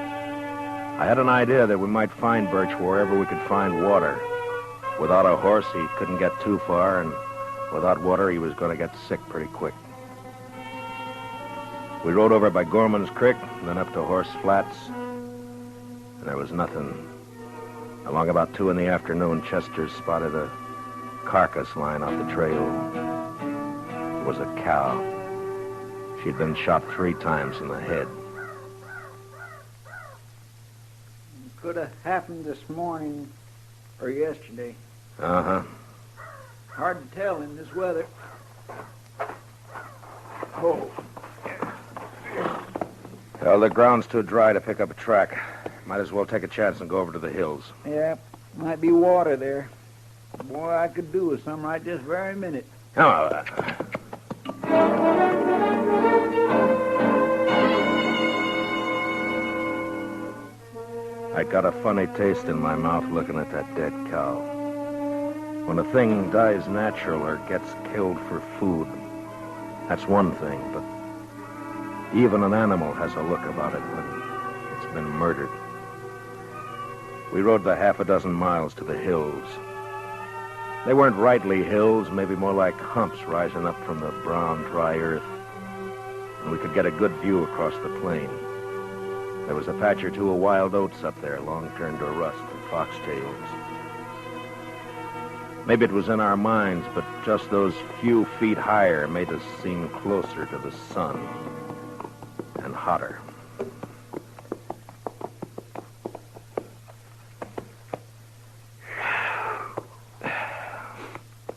I had an idea that we might find Birch wherever we could find water. Without a horse, he couldn't get too far, and without water, he was going to get sick pretty quick. We rode over by Gorman's Creek, and then up to Horse Flats, and there was nothing. Along about 2 in the afternoon, Chester spotted a carcass lying off the trail. It was a cow. She'd been shot 3 times in the head. Could have happened this morning or yesterday. Uh-huh. Hard to tell in this weather. Oh. Well, the ground's too dry to pick up a track. Might as well take a chance and go over to the hills. Yeah, might be water there. Boy, I could do with some right this very minute. Oh, I got a funny taste in my mouth looking at that dead cow. When a thing dies natural or gets killed for food, that's one thing, but even an animal has a look about it when it's been murdered. We rode the 6 miles to the hills. They weren't rightly hills, maybe more like humps rising up from the brown, dry earth. And we could get a good view across the plain. There was a patch or two of wild oats up there, long turned to rust, and foxtails. Maybe it was in our minds, but just those few feet higher made us seem closer to the sun and hotter.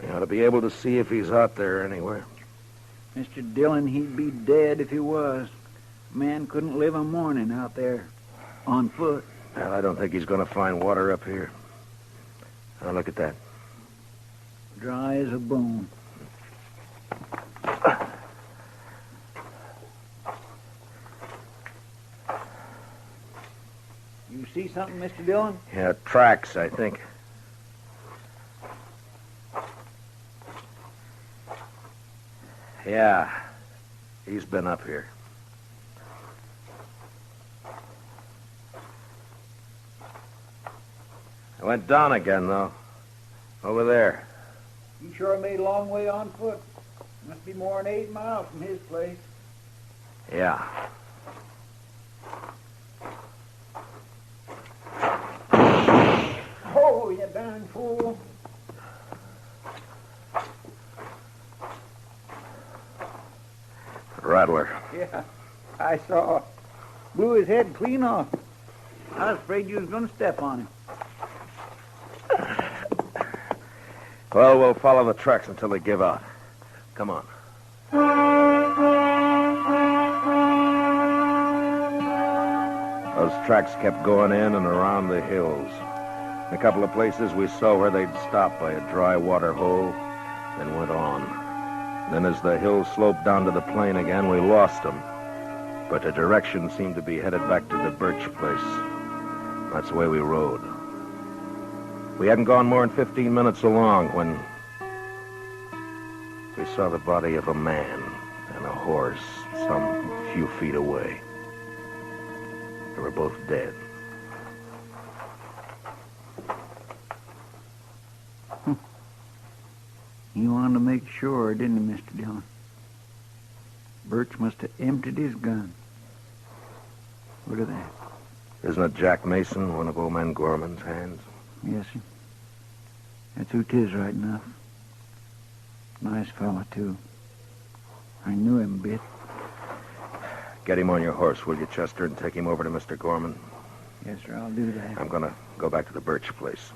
You ought to be able to see if he's out there anywhere. Mr. Dillon, he'd be dead if he was. Man couldn't live a morning out there on foot. Well, I don't think he's going to find water up here. Now, look at that. Dry as a bone. You see something, Mr. Dillon? Yeah, tracks, I think. Yeah, he's been up here. I went down again, though. Over there. He sure made a long way on foot. Must be more than 8 miles from his place. Yeah. Oh, you darn fool. Rattler. Yeah, I saw. Blew his head clean off. I was afraid you was going to step on him. Well, we'll follow the tracks until they give out. Come on. Those tracks kept going in and around the hills. In a couple of places we saw where they'd stopped by a dry water hole, then went on. Then as the hills sloped down to the plain again, we lost them. But the direction seemed to be headed back to the Birch place. That's the way we rode. We hadn't gone more than 15 minutes along when we saw the body of a man and a horse some few feet away. They were both dead. He wanted to make sure, didn't he, Mr. Dillon? Birch must have emptied his gun. Look at that. Isn't it Jack Mason, one of old man Gorman's hands? Yes, sir. That's who 'tis right enough. Nice fella, too. I knew him a bit. Get him on your horse, will you, Chester, and take him over to Mr. Gorman? Yes, sir, I'll do that. I'm going to go back to the Birch place.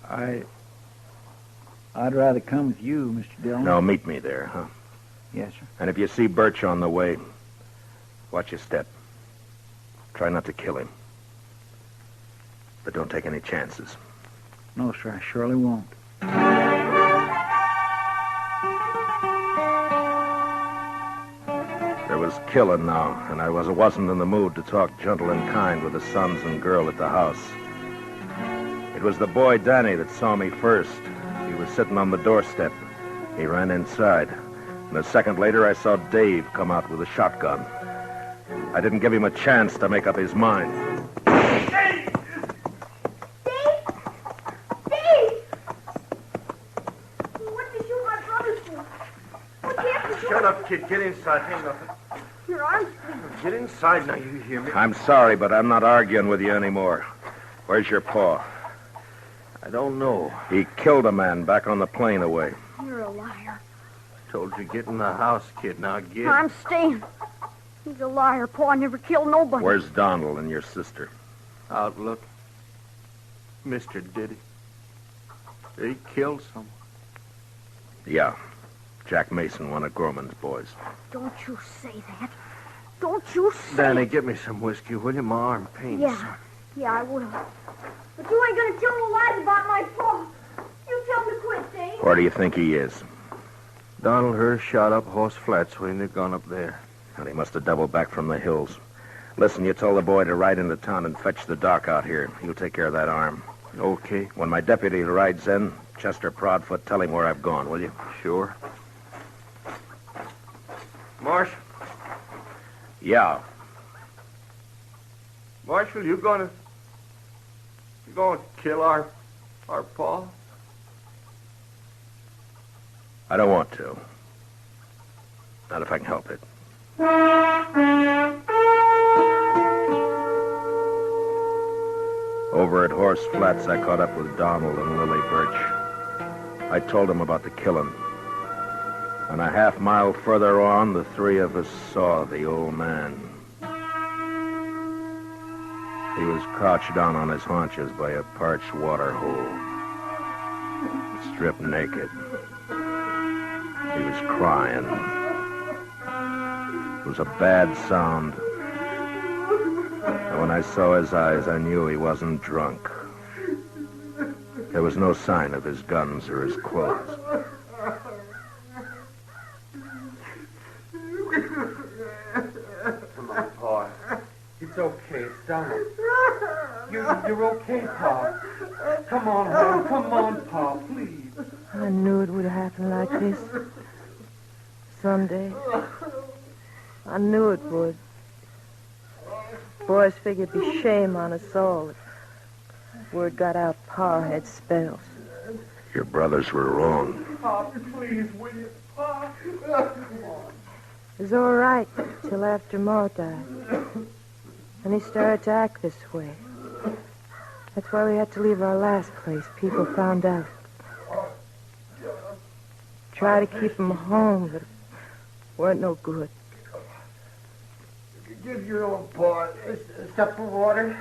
I'd rather come with you, Mr. Dillon. No, meet me there, huh? Yes, sir. And if you see Birch on the way, watch your step. Try not to kill him. But don't take any chances. No, sir, I surely won't. There was killing now, and I wasn't in the mood to talk gentle and kind with the sons and girl at the house. It was the boy Danny that saw me first. He was sitting on the doorstep. He ran inside, and a second later I saw Dave come out with a shotgun. I didn't give him a chance to make up his mind. Dave! What did you shoot my brother for? What can't you do? Shut up, kid. Get inside. Ain't nothing. Your arm's Get inside now, you hear me? I'm sorry, but I'm not arguing with you anymore. Where's your paw? I don't know. He killed a man back on the plane away. You're a liar. Told you get in the house, kid. Now get. I'm staying. He's a liar. Pa never killed nobody. Where's Donald and your sister? Out looking. Mister did he? Did he kill someone? Yeah. Jack Mason, one of Gorman's boys. Don't you say that. Don't you say Danny, get me some whiskey, will you? My arm pains. Yeah, I will. But you ain't gonna tell no lies about my pa. You tell him to quit, Dave. Where do you think he is? Donald Hurst shot up Horse Flats when they'd gone up there. And he must have doubled back from the hills. Listen, you tell the boy to ride into town and fetch the doc out here. He'll take care of that arm. Okay. When my deputy rides in, Chester Proudfoot, tell him where I've gone, will you? Sure. Marshal. Yeah. Marshal, you gonna kill our pa? I don't want to. Not if I can help it. Over at Horse Flats, I caught up with Donald and Lily Birch. I told them about the killing. And a half mile further on, the three of us saw the old man. He was crouched down on his haunches by a parched water hole, stripped naked. He was crying. It was a bad sound. And when I saw his eyes, I knew he wasn't drunk. There was no sign of his guns or his clothes. Come on, Pa. It's okay. It's Donald. You're okay, Pa. Come on, home. Come on, Pa, please. I knew it would happen like this. Someday. I knew it would. Boys figured it'd be shame on us all if word got out Pa had spells. Your brothers were wrong. Pa, please, will you? Pa. Come on. It was all right till after Ma died. And he started to act this way. That's why we had to leave our last place. People found out. Try to keep him home, but it weren't no good. Give your old Pa a cup of water.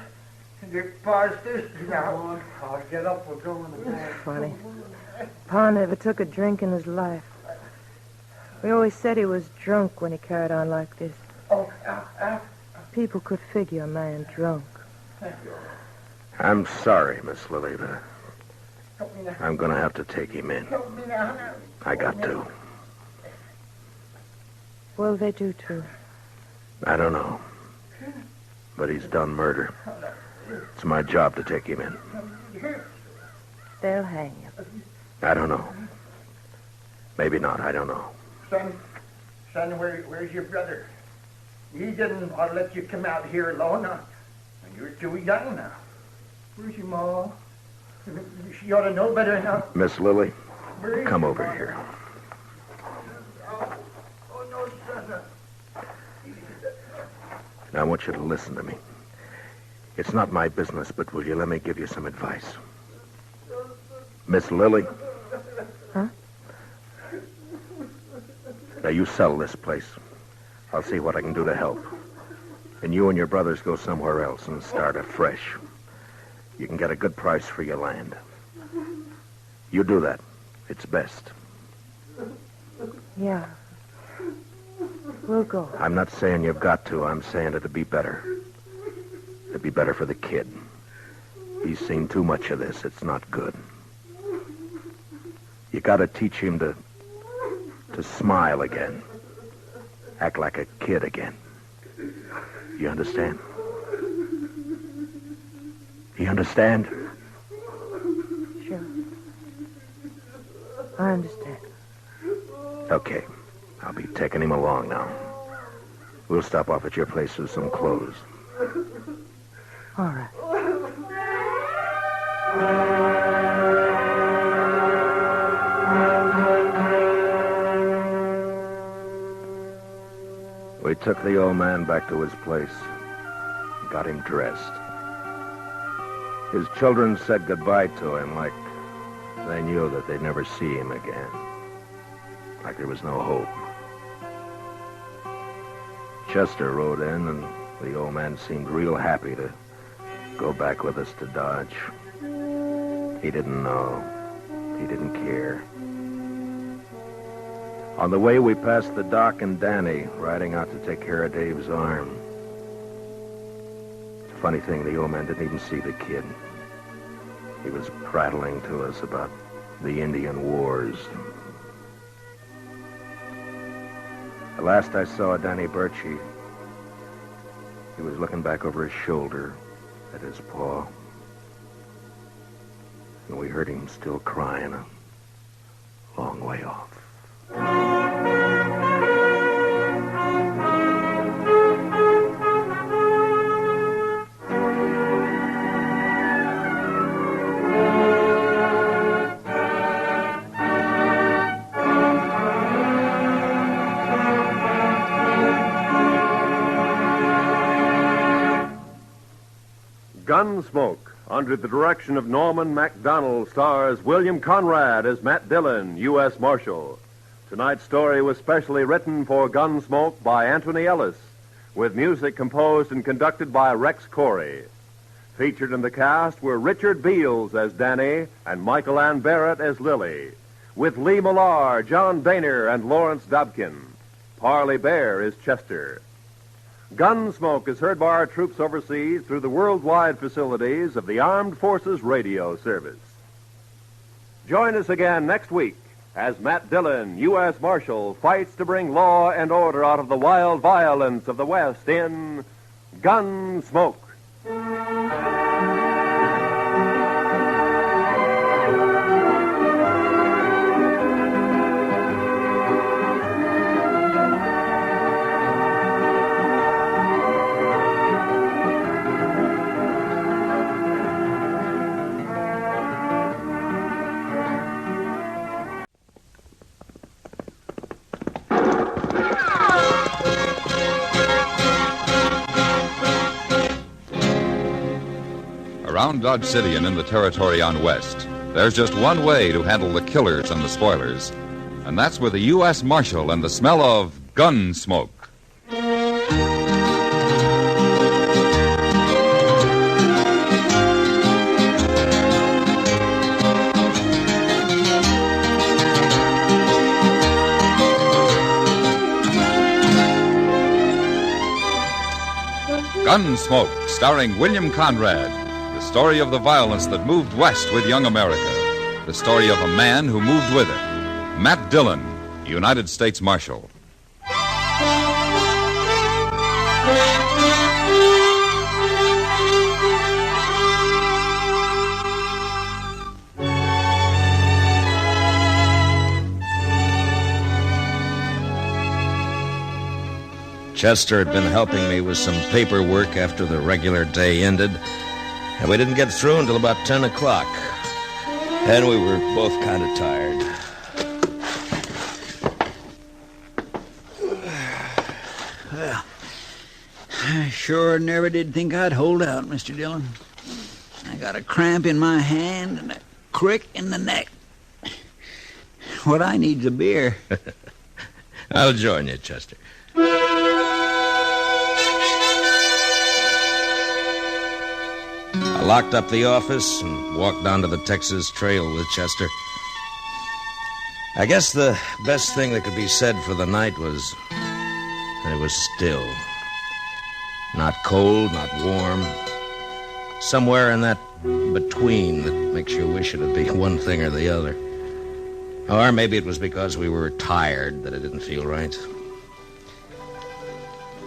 Your Pa's thirsty now. Come on, Pa. Get up. We're going to bed. Funny. Pa never took a drink in his life. We always said he was drunk when he carried on like this. People could figure a man drunk. I'm sorry, Miss Lily, but I'm going to have to take him in. I got to. What'll they do to him? I don't know. But he's done murder. It's my job to take him in. They'll hang him. I don't know. Maybe not. I don't know. Son, where's your brother? He didn't want to let you come out here alone. You're too young now. Where's your ma? She ought to know better now. Miss Lily, Come over here. Now, I want you to listen to me. It's not my business, but will you let me give you some advice? Miss Lily? Huh? Now, you sell this place. I'll see what I can do to help. And you and your brothers go somewhere else and start afresh. You can get a good price for your land. You do that. It's best. Yeah. We'll go. I'm not saying you've got to. I'm saying it'd be better. It'd be better for the kid. He's seen too much of this. It's not good. You gotta teach him to smile again. Act like a kid again. You understand? You understand? Sure. I understand. Okay. I'll be taking him along now. We'll stop off at your place with some clothes. All right. We took the old man back to his place and got him dressed. His children said goodbye to him like they knew that they'd never see him again. Like there was no hope. Chester rode in, and the old man seemed real happy to go back with us to Dodge. He didn't know. He didn't care. On the way, we passed the Doc and Danny riding out to take care of Dave's arm. Funny thing, the old man didn't even see the kid. He was prattling to us about the Indian wars. The last I saw of Danny Birchie, he was looking back over his shoulder at his paw. And we heard him still crying a long way off. Gunsmoke, under the direction of Norman MacDonald, stars William Conrad as Matt Dillon, U.S. Marshal. Tonight's story was specially written for Gunsmoke by Anthony Ellis, with music composed and conducted by Rex Corey. Featured in the cast were Richard Beals as Danny and Michael Ann Barrett as Lily, with Lee Millar, John Boehner, and Lawrence Dobkin. Parley Bear is Chester. Gunsmoke is heard by our troops overseas through the worldwide facilities of the Armed Forces Radio Service. Join us again next week as Matt Dillon, U.S. Marshal, fights to bring law and order out of the wild violence of the West in Gunsmoke. Around Dodge City and in the territory on West, there's just one way to handle the killers and the spoilers, and that's with a U.S. Marshal and the smell of gun smoke. Gunsmoke, starring William Conrad. The story of the violence that moved west with young America. The story of a man who moved with it. Matt Dillon, United States Marshal. Chester had been helping me with some paperwork after the regular day ended, and we didn't get through until about 10 o'clock. And we were both kind of tired. Well, I sure never did think I'd hold out, Mr. Dillon. I got a cramp in my hand and a crick in the neck. What I need's a beer. I'll join you, Chester. I locked up the office and walked down to the Texas Trail with Chester. I guess the best thing that could be said for the night was that it was still. Not cold, not warm. Somewhere in that between that makes you wish it'd be one thing or the other. Or maybe it was because we were tired that it didn't feel right.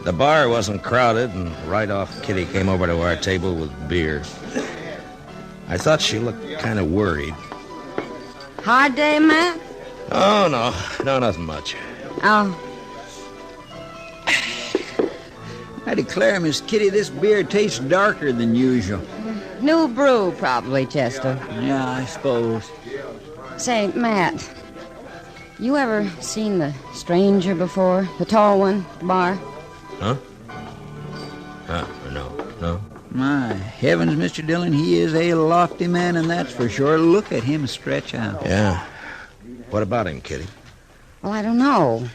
The bar wasn't crowded, and right off, Kitty came over to our table with beer. I thought she looked kind of worried. Hard day, Matt? Oh, no, nothing much. Oh. I declare, Miss Kitty, this beer tastes darker than usual. New brew, probably, Chester. Yeah, I suppose. Say, Matt, you ever seen the stranger before? The tall one at the bar? Huh? No. My heavens, Mr. Dillon, he is a lofty man, and that's for sure. Look at him stretch out. Yeah. What about him, Kitty? Well, I don't know.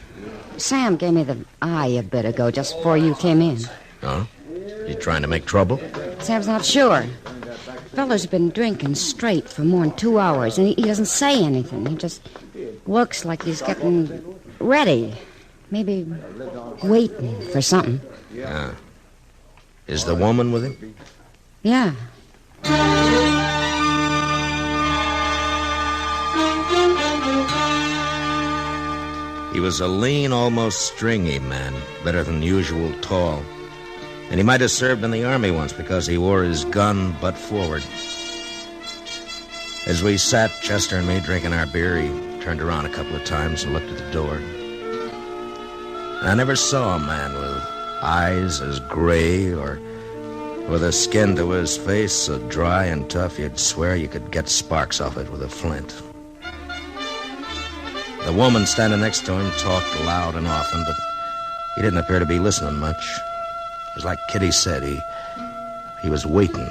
Sam gave me the eye a bit ago, just before you came in. Huh? You trying to make trouble? Sam's not sure. Feller's been drinking straight for more than 2 hours, and he doesn't say anything. He just looks like he's getting ready. Maybe waiting for something. Yeah. Is the woman with him? Yeah. He was a lean, almost stringy man, better than usual tall. And he might have served in the army once because he wore his gun butt forward. As we sat, Chester and me, drinking our beer, he turned around a couple of times and looked at the door. I never saw a man with eyes as gray or with a skin to his face so dry and tough you'd swear you could get sparks off it with a flint. The woman standing next to him talked loud and often, but he didn't appear to be listening much. It was like Kitty said, he was waiting.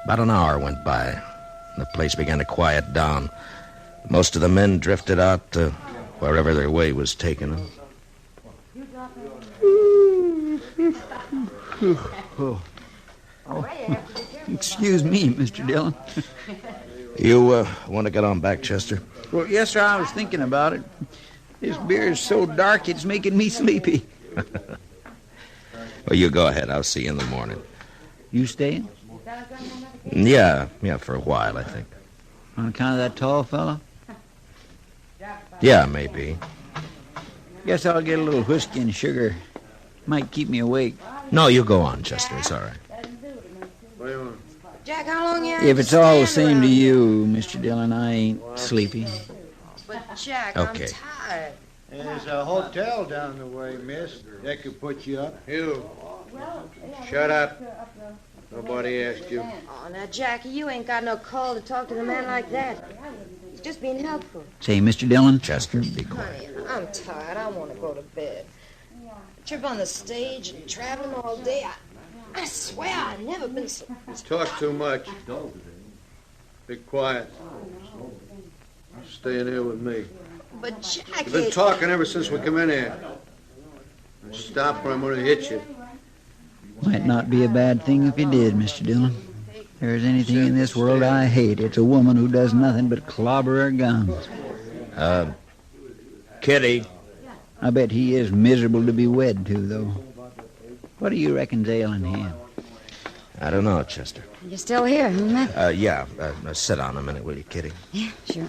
About an hour went by, and the place began to quiet down. Most of the men drifted out to wherever their way was taking them. Excuse me, Mr. Dillon. You want to get on back, Chester? Well, yes, sir, I was thinking about it. This beer is so dark, it's making me sleepy. Well, you go ahead. I'll see you in the morning. You staying? Yeah, for a while, I think. On account of that tall fellow? Yeah, maybe. Guess I'll get a little whiskey and sugar. Might keep me awake. No, you go on, Chester. It's all right. Jack, how long you If it's all the same to you, Mr. Dillon, I ain't sleepy. But, Jack, Okay. I'm tired. There's a hotel down the way, miss. That could put you up. You. Shut up. Nobody asked you. Oh, now, Jackie, you ain't got no call to talk to the man like that. He's just being helpful. Say, Mr. Dillon. Chester, be quiet. Honey, I'm tired. I want to go to bed. Trip on the stage and traveling all day. I swear I've never been so... You talk too much. Be quiet. Stay in here with me. But, Jackie... You've been talking ever since we come in here. Stop or I'm going to hit you. Might not be a bad thing if you did, Mr. Dillon. If there's anything in this world I hate, it's a woman who does nothing but clobber her guns. Kitty. I bet he is miserable to be wed to, though. What do you reckon's ailing him? I don't know, Chester. You're still here, huh, Matt? Yeah. Sit down a minute, will you, Kitty? Yeah, sure.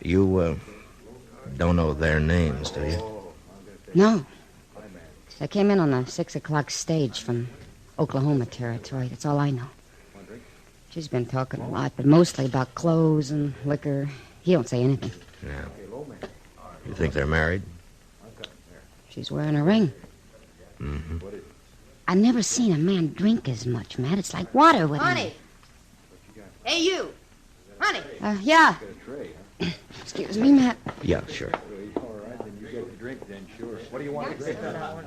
You, don't know their names, do you? No. They came in on the 6 o'clock stage from Oklahoma Territory. That's all I know. She's been talking a lot, but mostly about clothes and liquor. He don't say anything. Yeah. You think they're married? She's wearing a ring. Mm-hmm. I've never seen a man drink as much, Matt. It's like water with him. Honey. Hey, you. Honey. Yeah. Excuse me, Matt. Yeah, sure. All right, then you get the drink then, sure. What do you want to drink?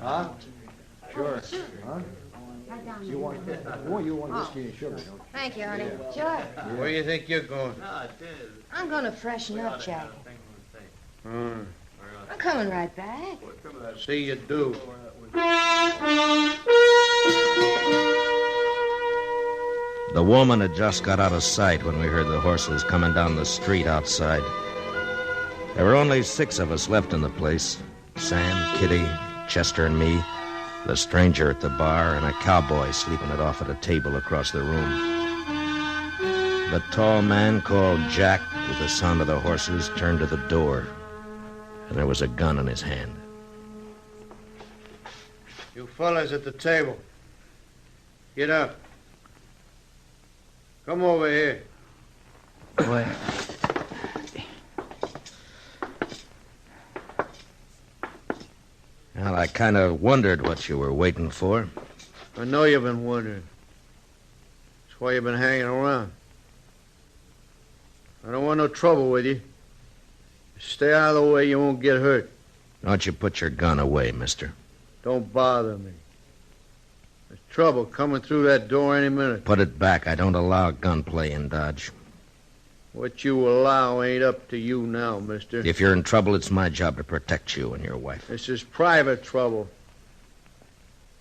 Huh? Sure. Huh? You want whiskey and sugar, don't you? Thank you, honey. Sure. Where do you think you're going? I'm going to freshen up, Jack. Hmm. I'm coming right back. See you do. The woman had just got out of sight when we heard the horses coming down the street outside. There were only 6 of us left in the place. Sam, Kitty, Chester, and me, the stranger at the bar, and a cowboy sleeping it off at a table across the room. The tall man called Jack, with the sound of the horses, turned to the door, and there was a gun in his hand. You fellas at the table, get up. Come over here. Boy. Well, I kind of wondered what you were waiting for. I know you've been wondering. That's why you've been hanging around. I don't want no trouble with you. Stay out of the way, you won't get hurt. Don't you put your gun away, mister. Don't bother me. There's trouble coming through that door any minute. Put it back. I don't allow gunplay in Dodge. What you allow ain't up to you now, mister. If you're in trouble, it's my job to protect you and your wife. This is private trouble.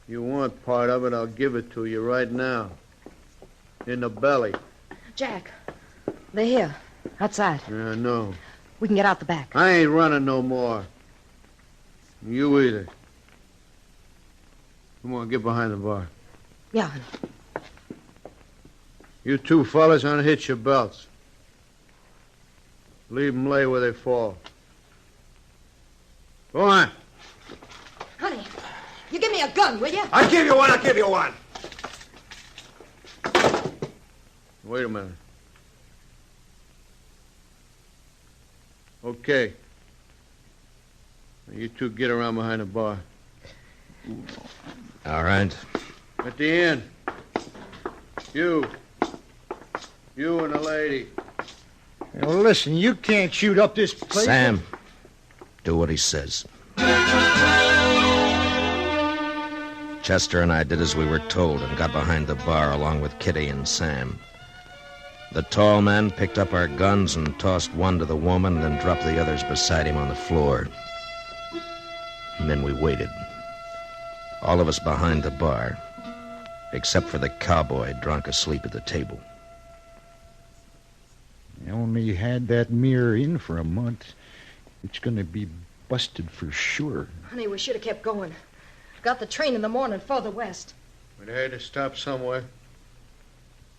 You want part of it, I'll give it to you right now. In the belly. Jack, they're here, outside. Yeah, I know. We can get out the back. I ain't running no more. You either. Come on, get behind the bar. Yeah, honey. You 2 fellas unhitch your belts. Leave them lay where they fall. Go on. Honey, you give me a gun, will you? I'll give you one. I'll give you one. Wait a minute. Okay. Now you 2 get around behind the bar. All right. At the end. You and the lady. Well, listen, you can't shoot up this place. Sam, do what he says. Chester and I did as we were told and got behind the bar along with Kitty and Sam. The tall man picked up our guns and tossed one to the woman and then dropped the others beside him on the floor. And then we waited. All of us behind the bar, except for the cowboy drunk asleep at the table. You only had that mirror in for a month. It's going to be busted for sure. Honey, we should have kept going. Got the train in the morning further west. We'd had to stop somewhere.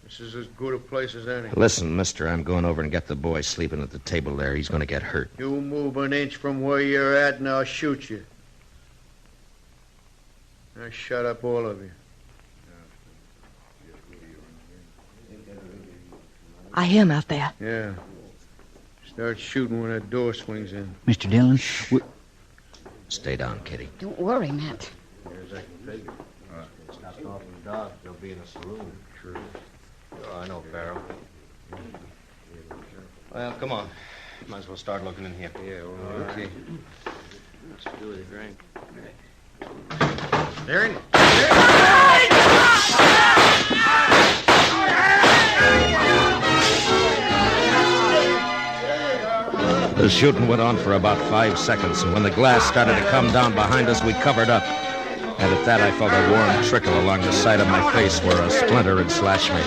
This is as good a place as any. Listen, mister, I'm going over and get the boy sleeping at the table there. He's going to get hurt. You move an inch from where you're at and I'll shoot you. Now shut up, all of you. I hear him out there. Yeah. Start shooting when that door swings in. Mr. Dillon, Stay down, Kitty. Don't worry, Matt. Here's I can figure. Stopped off in Dodge. They'll be in a saloon. True. Oh, I know, Farrell. Well, come on. Might as well start looking in here. Yeah, well, okay. Let's do it a drink. Darren? The shooting went on for about 5 seconds, and when the glass started to come down behind us, we covered up. And at that, I felt a warm trickle along the side of my face where a splinter had slashed me.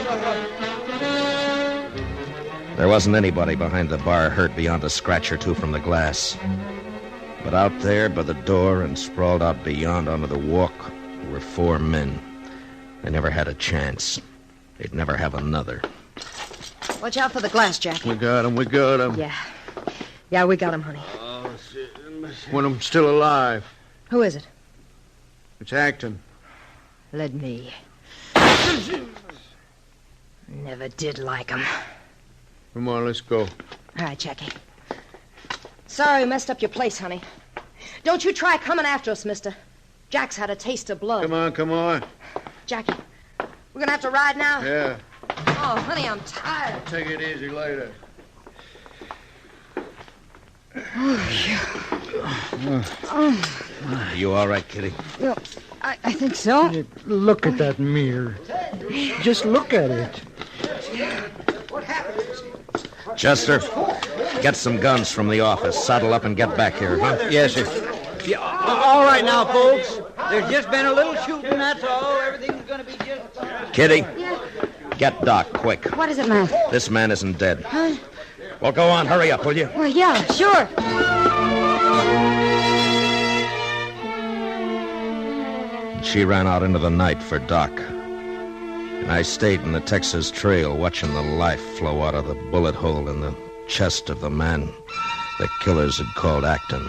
There wasn't anybody behind the bar hurt beyond a scratch or 2 from the glass. But out there by the door and sprawled out beyond onto the walk were 4 men. They never had a chance. They'd never have another. Watch out for the glass, Jack. We got him. Yeah, we got him, honey. One of them still alive. Who is it? It's Acton. Let me. Never did like him. Come on, let's go. All right, Jackie. Sorry we messed up your place, honey. Don't you try coming after us, mister. Jack's had a taste of blood. Come on. Jackie, we're gonna have to ride now? Yeah. Oh, honey, I'm tired. Take it easy later. Are you all right, Kitty? Well, I think so. Look at that mirror. Just look at it. What happened? Chester, get some guns from the office. Saddle up and get back here, huh? Yes, sir. Yeah, all right now, folks. There's just been a little shooting, that's all. Everything's going to be just fine. Kitty, get Doc, quick. What is it, Matt? This man isn't dead. Huh? Well, go on. Hurry up, will you? Well, yeah, sure. She ran out into the night for Doc. And I stayed in the Texas Trail watching the life flow out of the bullet hole in the chest of the man the killers had called Acton.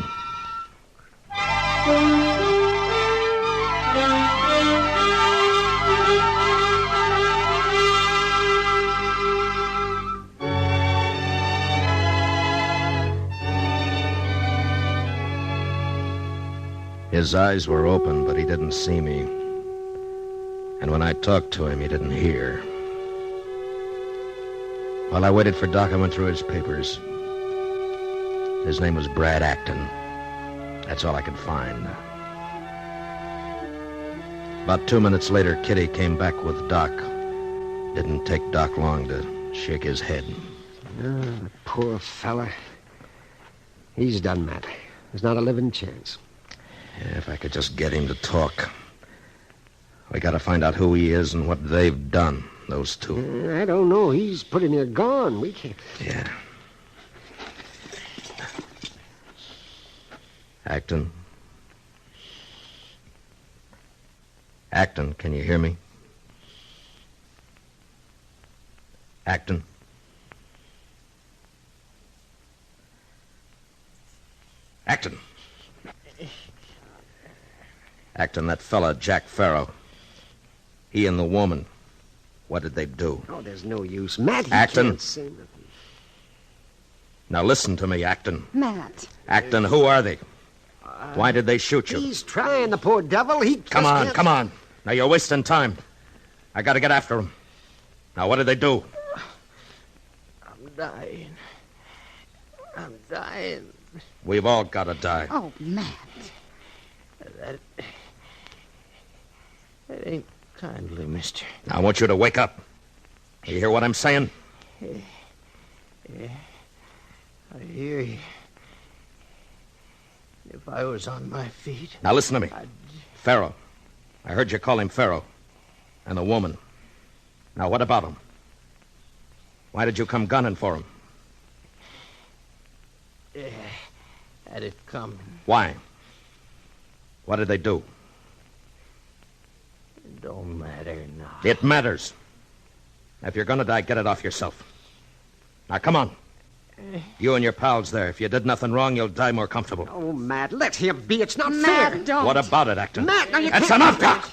His eyes were open, but he didn't see me. And when I talked to him, he didn't hear. While I waited for Doc, I went through his papers. His name was Brad Acton. That's all I could find. About 2 minutes later, Kitty came back with Doc. Didn't take Doc long to shake his head. Oh, poor fella. He's done, Matt. There's not a living chance. Yeah, if I could just get him to talk. We gotta find out who he is and what they've done, those two. I don't know. He's pretty near gone. We can't... Yeah. Acton? Acton, can you hear me? Acton? Acton! Acton, that fella, Jack Farrow. He and the woman. What did they do? Oh, there's no use. Matt, he Acton. can't say nothing. Now listen to me, Acton. Matt. Acton, who are they? Why did they shoot you? He's trying, the poor devil. He just Come on, can't... come on. Now you're wasting time. I gotta get after him. Now what did they do? I'm dying. I'm dying. We've all gotta die. Oh, Matt. That ain't kindly, mister. Now I want you to wake up. You hear what I'm saying? Yeah. I hear you. If I was on my feet... Now listen to me. Farrow. I heard you call him Farrow. And the woman. Now what about him? Why did you come gunning for him? Yeah. Had it coming. Why? What did they do? It don't matter now. It matters. If you're gonna die, get it off yourself. Now, come on. You and your pals there. If you did nothing wrong, you'll die more comfortable. Oh, Matt, let him be. It's not Matt, fair. don't. What about it, Acton? Matt, now you That's can't... enough, Doc!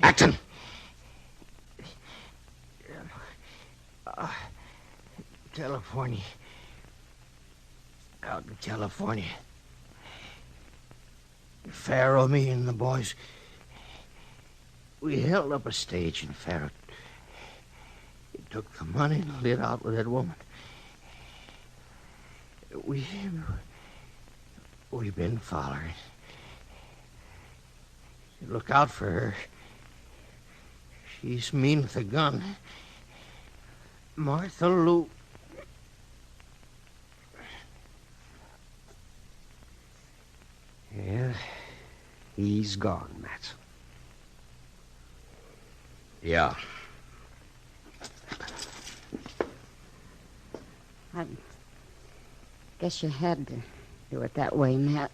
Acton! California. Out in California. Farrow, me, and the boys. We held up a stage in Farrow. He took the money and lit out with that woman. We've been following. Look out for her. She's mean with a gun. Martha Lou. Yeah, he's gone, Matt. Yeah. I guess you had to do it that way, Matt.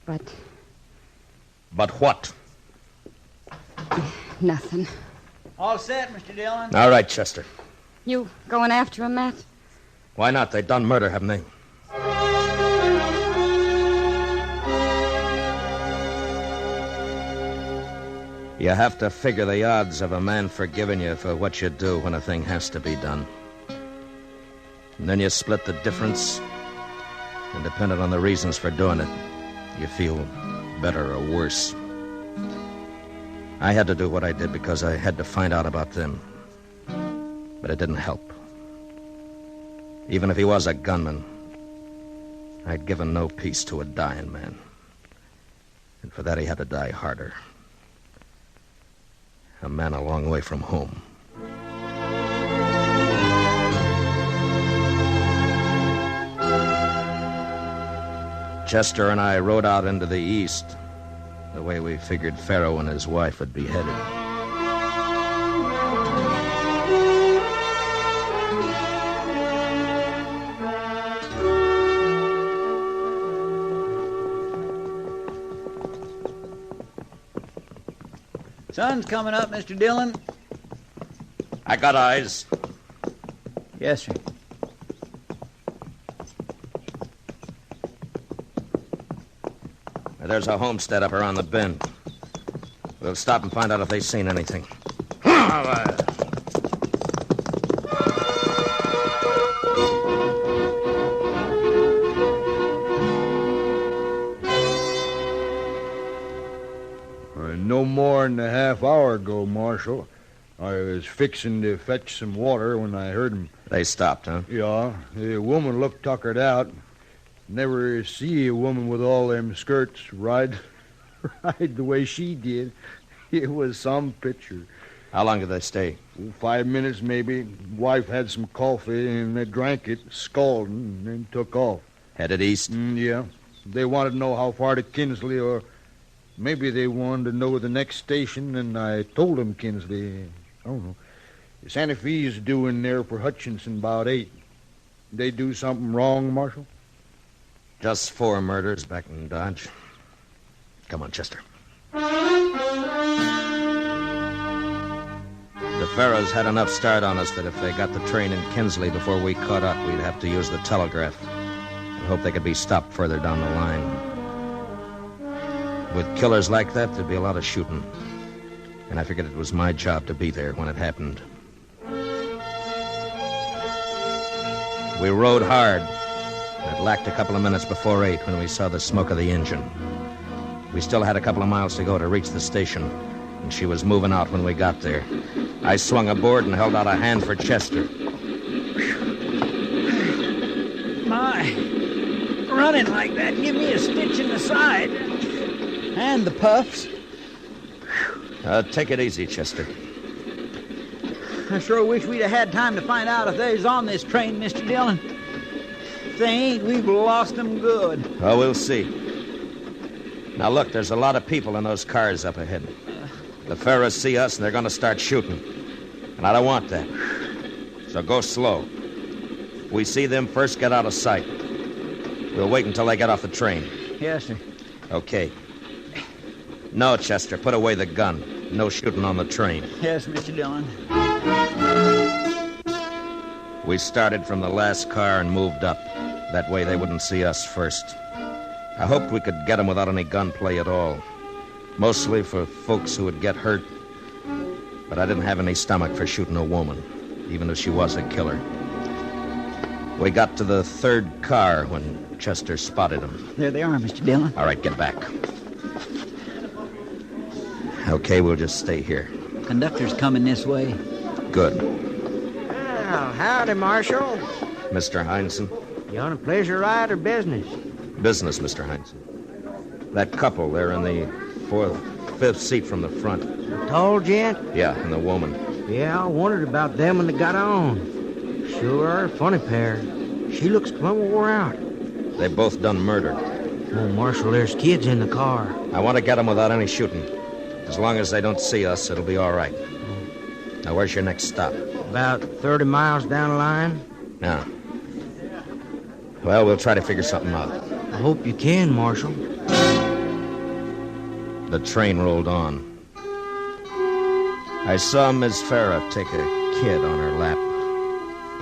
But... But what? Nothing. All set, Mr. Dillon? All right, Chester. You going after him, Matt? Why not? They done murder, haven't they? You have to figure the odds of a man forgiving you for what you do when a thing has to be done. And then you split the difference. And depending on the reasons for doing it, you feel better or worse. I had to do what I did because I had to find out about them. But it didn't help. Even if he was a gunman, I'd given no peace to a dying man. And for that, he had to die harder. A man a long way from home. Chester and I rode out into the east, the way we figured Pharaoh and his wife would be headed. Sun's coming up, Mr. Dillon. I got eyes. Yes, sir. There's a homestead up around the bend. We'll stop and find out if they've seen anything. No more than a half hour ago, Marshal. I was fixing to fetch some water when I heard 'em. They stopped, huh? Yeah. The woman looked tuckered out. Never see a woman with all them skirts ride the way she did. It was some picture. How long did they stay? 5 minutes, maybe. Wife had some coffee, and they drank it, scalding, and then took off. Headed east? Yeah. They wanted to know how far to Kinsley, or maybe they wanted to know the next station, and I told them Kinsley. I don't know. Santa Fe's due in there for Hutchinson about 8. They do something wrong, Marshal? Just 4 murders back in Dodge. Come on, Chester. The Pharaohs had enough start on us that if they got the train in Kinsley before we caught up, we'd have to use the telegraph. I hope they could be stopped further down the line. With killers like that, there'd be a lot of shooting. And I figured it was my job to be there when it happened. We rode hard. It lacked a couple of minutes before 8 when we saw the smoke of the engine. We still had a couple of miles to go to reach the station, and she was moving out when we got there. I swung aboard and held out a hand for Chester. My, running like that give me a stitch in the side. And the puffs. Take it easy, Chester. I sure wish we'd have had time to find out if they's on this train, Mr. Dillon. If they ain't, we've lost them good. Oh, we'll see. Now, look, there's a lot of people in those cars up ahead. The Pharaohs see us, and they're going to start shooting. And I don't want that. So go slow. If we see them first, get out of sight. We'll wait until they get off the train. Yes, sir. Okay. No, Chester, put away the gun. No shooting on the train. Yes, Mr. Dillon. We started from the last car and moved up. That way they wouldn't see us first. I hoped we could get them without any gunplay at all. Mostly for folks who would get hurt. But I didn't have any stomach for shooting a woman, even if she was a killer. We got to the 3rd car when Chester spotted them. There they are, Mr. Dillon. All right, get back. Okay, we'll just stay here. Conductor's coming this way. Good. Well, howdy, Marshal. Mr. Heinsohn? You on a pleasure ride or business? Business, Mr. Heinsohn. That couple, they're in the 4th, 5th seat from the front. The tall gent? Yeah, and the woman. Yeah, I wondered about them when they got on. Sure are a funny pair. She looks plumb wore out. They both done murder. Oh, Marshal, there's kids in the car. I want to get them without any shooting. As long as they don't see us, it'll be all right. Now, where's your next stop? About 30 miles down the line. Now. Well, we'll try to figure something out. I hope you can, Marshal. The train rolled on. I saw Miss Farah take a kid on her lap,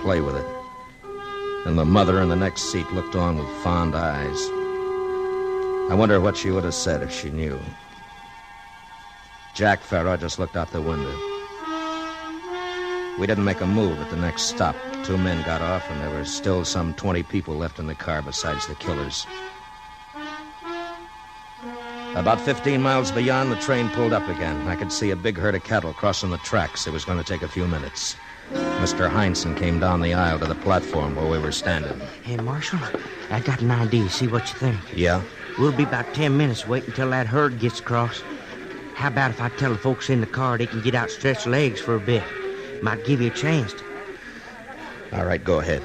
play with it. And the mother in the next seat looked on with fond eyes. I wonder what she would have said if she knew. Jack Farah just looked out the window. We didn't make a move at the next stop. 2 men got off, and there were still some 20 people left in the car besides the killers. About 15 miles beyond, the train pulled up again. I could see a big herd of cattle crossing the tracks. It was going to take a few minutes. Mr. Heinsohn came down the aisle to the platform where we were standing. Hey, Marshal, I got an idea. See what you think. Yeah? We'll be about 10 minutes waiting until that herd gets across. How about if I tell the folks in the car they can get out stretched legs for a bit? Might give you a chance to. All right, go ahead.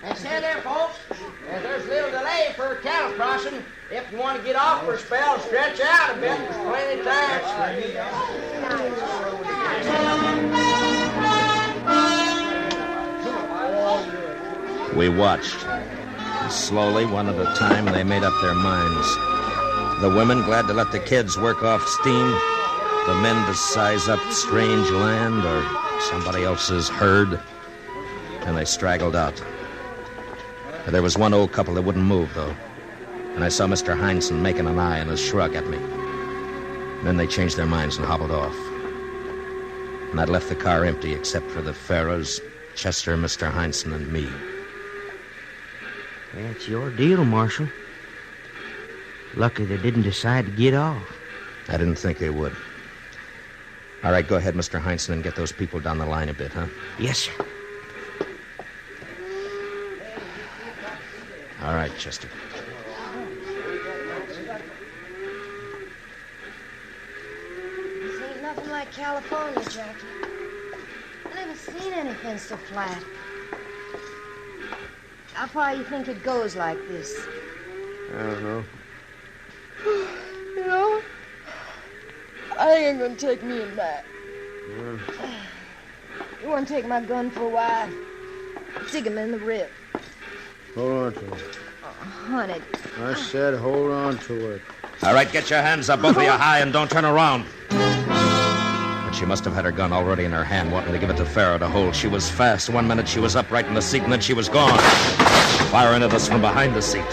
Hey, say there, folks. There's a little delay for cattle crossing. If you want to get off for a spell, stretch out a bit. There's plenty of time. We watched. Slowly, one at a time, they made up their minds. The women glad to let the kids work off steam. The men to size up strange land or somebody else's herd. And they straggled out. There was one old couple that wouldn't move, though. And I saw Mr. Heinsohn making an eye and a shrug at me. Then they changed their minds and hobbled off. And I'd left the car empty except for the Farrows, Chester, Mr. Heinsohn, and me. That's your deal, Marshal. Lucky they didn't decide to get off. I didn't think they would. All right, go ahead, Mr. Heinsohn, and get those people down the line a bit, huh? Yes, sir. All right, Chester. This ain't nothing like California, Jackie. I never seen anything so flat. How far you think it goes like this? I don't know. You know, I ain't gonna take me and Matt. You want to take my gun for a while? Stick him in the rib. Hold on to it. Oh, honey. I said hold on to it. All right, get your hands up, both of you high, and don't turn around. But she must have had her gun already in her hand, wanting to give it to Farrow to hold. She was fast. 1 minute she was upright in the seat, and then she was gone. Firing at us from behind the seat.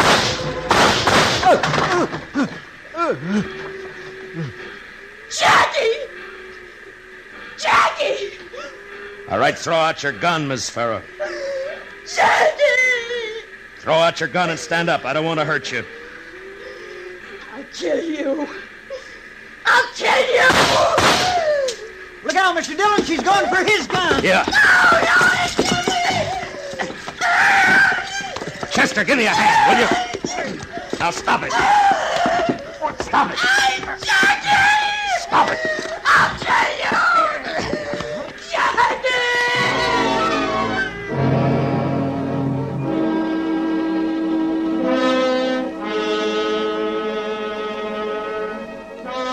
Jackie! Jackie! All right, throw out your gun, Miss Farrow. Jackie! Throw out your gun and stand up. I don't want to hurt you. I'll kill you. I'll kill you! Look out, Mr. Dillon. She's going for his gun. Yeah. No! Chester, give me a hand, will you? Now stop it. Stop it. Jackie! Stop it. I'll kill you!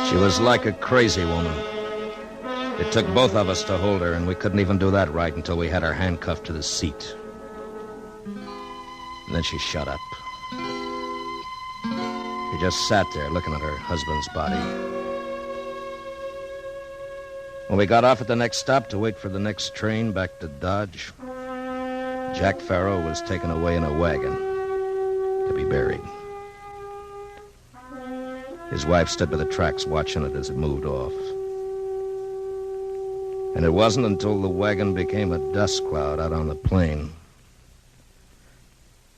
She was like a crazy woman. It took both of us to hold her, and we couldn't even do that right until we had her handcuffed to the seat. And then she shut up. She just sat there looking at her husband's body. When we got off at the next stop to wait for the next train back to Dodge, Jack Farrow was taken away in a wagon to be buried. His wife stood by the tracks watching it as it moved off. And it wasn't until the wagon became a dust cloud out on the plain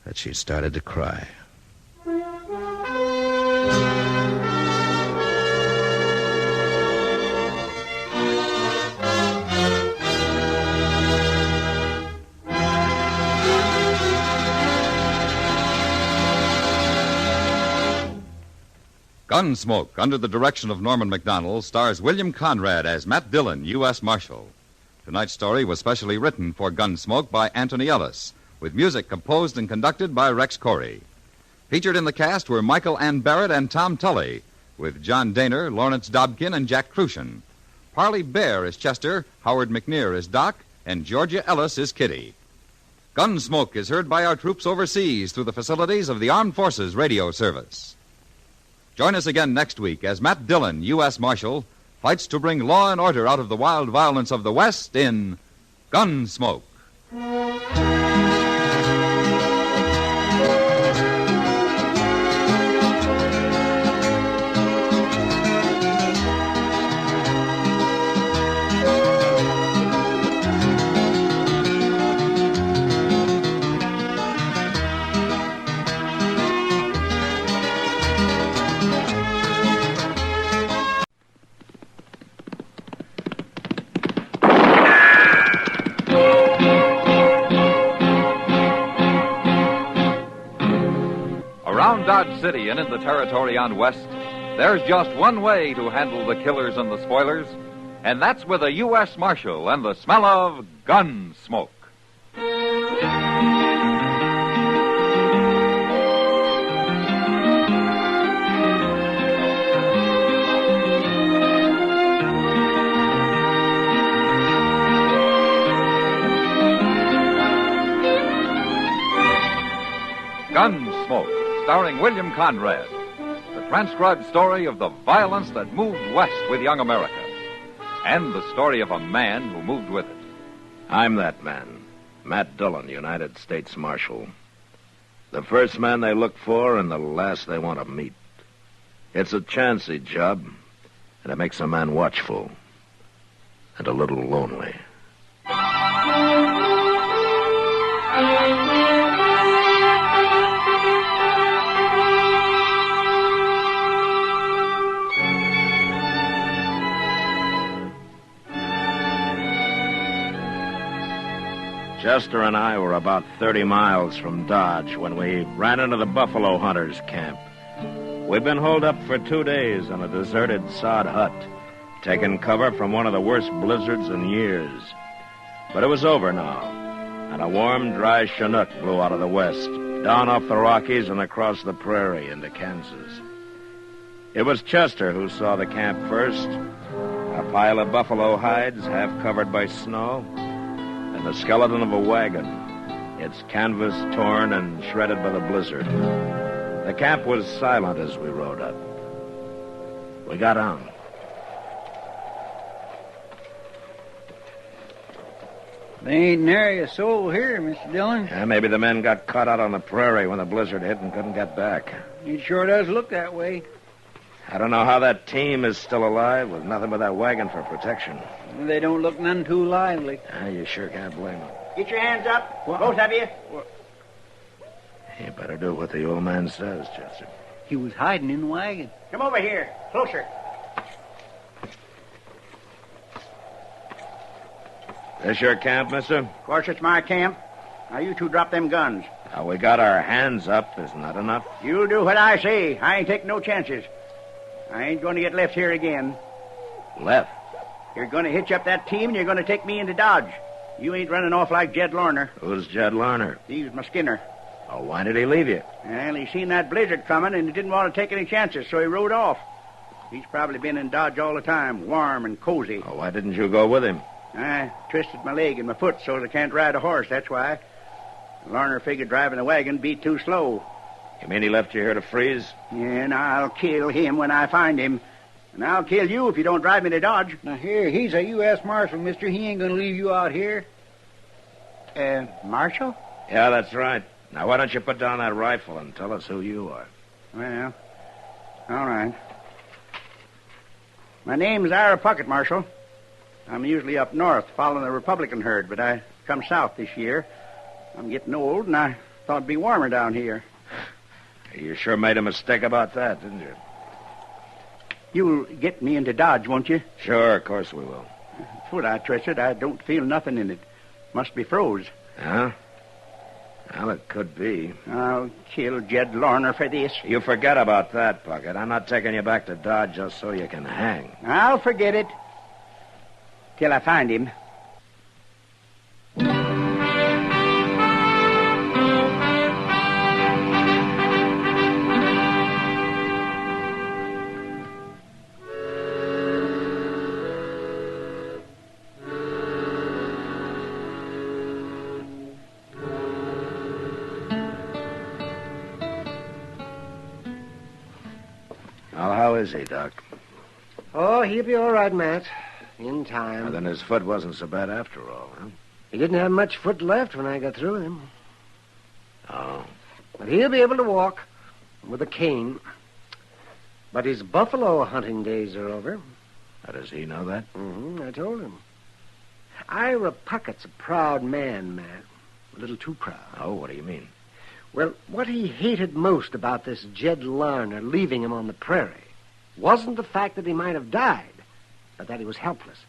that she started to cry. Gunsmoke, under the direction of Norman Macdonald, stars William Conrad as Matt Dillon, U.S. Marshal. Tonight's story was specially written for Gunsmoke by Anthony Ellis, with music composed and conducted by Rex Corey. Featured in the cast were Michael Ann Barrett and Tom Tully, with John Daner, Lawrence Dobkin, and Jack Crucian. Parley Bear is Chester, Howard McNear is Doc, and Georgia Ellis is Kitty. Gunsmoke is heard by our troops overseas through the facilities of the Armed Forces Radio Service. Join us again next week as Matt Dillon, U.S. Marshal, fights to bring law and order out of the wild violence of the West in Gunsmoke. From Dodge City and in the territory on west, there's just one way to handle the killers and the spoilers, and that's with a U.S. Marshal and the smell of Gunsmoke. Gunsmoke, starring William Conrad. The transcribed story of the violence that moved west with young America. And the story of a man who moved with it. I'm that man, Matt Dillon, United States Marshal. The first man they look for and the last they want to meet. It's a chancy job, and it makes a man watchful and a little lonely. Chester and I were about 30 miles from Dodge when we ran into the buffalo hunters' camp. We'd been holed up for 2 days in a deserted sod hut, taking cover from one of the worst blizzards in years. But it was over now, and a warm, dry Chinook blew out of the west, down off the Rockies and across the prairie into Kansas. It was Chester who saw the camp first, a pile of buffalo hides half covered by snow, and the skeleton of a wagon, its canvas torn and shredded by the blizzard. The camp was silent as we rode up. We got on. They ain't nary a soul here, Mr. Dillon. Yeah, maybe the men got caught out on the prairie when the blizzard hit and couldn't get back. It sure does look that way. I don't know how that team is still alive with nothing but that wagon for protection. They don't look none too lively. You sure can't blame them. Get your hands up, both of you. You better do what the old man says, Chester. He was hiding in the wagon. Come over here, closer. This your camp, mister? Of course, it's my camp. Now, you two drop them guns. Now, we got our hands up. Isn't that enough? You'll do what I say. I ain't taking no chances. I ain't going to get left here again. Left? You're going to hitch up that team, and you're going to take me into Dodge. You ain't running off like Jed Lorner. Who's Jed Lorner? He was my skinner. Oh, why did he leave you? Well, he seen that blizzard coming, and he didn't want to take any chances, so he rode off. He's probably been in Dodge all the time, warm and cozy. Oh, why didn't you go with him? I twisted my leg and my foot so I can't ride a horse, that's why. Lorner figured driving a wagon be too slow. You mean he left you here to freeze? Yeah, and I'll kill him when I find him. And I'll kill you if you don't drive me to Dodge. Now, here, he's a U.S. Marshal, mister. He ain't going to leave you out here. Marshal? Yeah, that's right. Now, why don't you put down that rifle and tell us who you are? Well, all right. My name's Ira Puckett, Marshal. I'm usually up north following the Republican herd, but I come south this year. I'm getting old, and I thought it'd be warmer down here. You sure made a mistake about that, didn't you? You'll get me into Dodge, won't you? Sure, of course we will. Foot I twisted, I don't feel nothing in it. Must be froze. Huh? Well, it could be. I'll kill Jed Lorner for this. You forget about that, Puckett. I'm not taking you back to Dodge just so you can hang. I'll forget it. Till I find him. Well, how is he, Doc? Oh, he'll be all right, Matt. In time. Well, then his foot wasn't so bad after all, huh? He didn't have much foot left when I got through with him. Oh. But he'll be able to walk with a cane. But his buffalo hunting days are over. How does he know that? I told him. Ira Puckett's a proud man, Matt. A little too proud. Oh, what do you mean? Well, what he hated most about this Jed Larner leaving him on the prairie wasn't the fact that he might have died, but that he was helpless.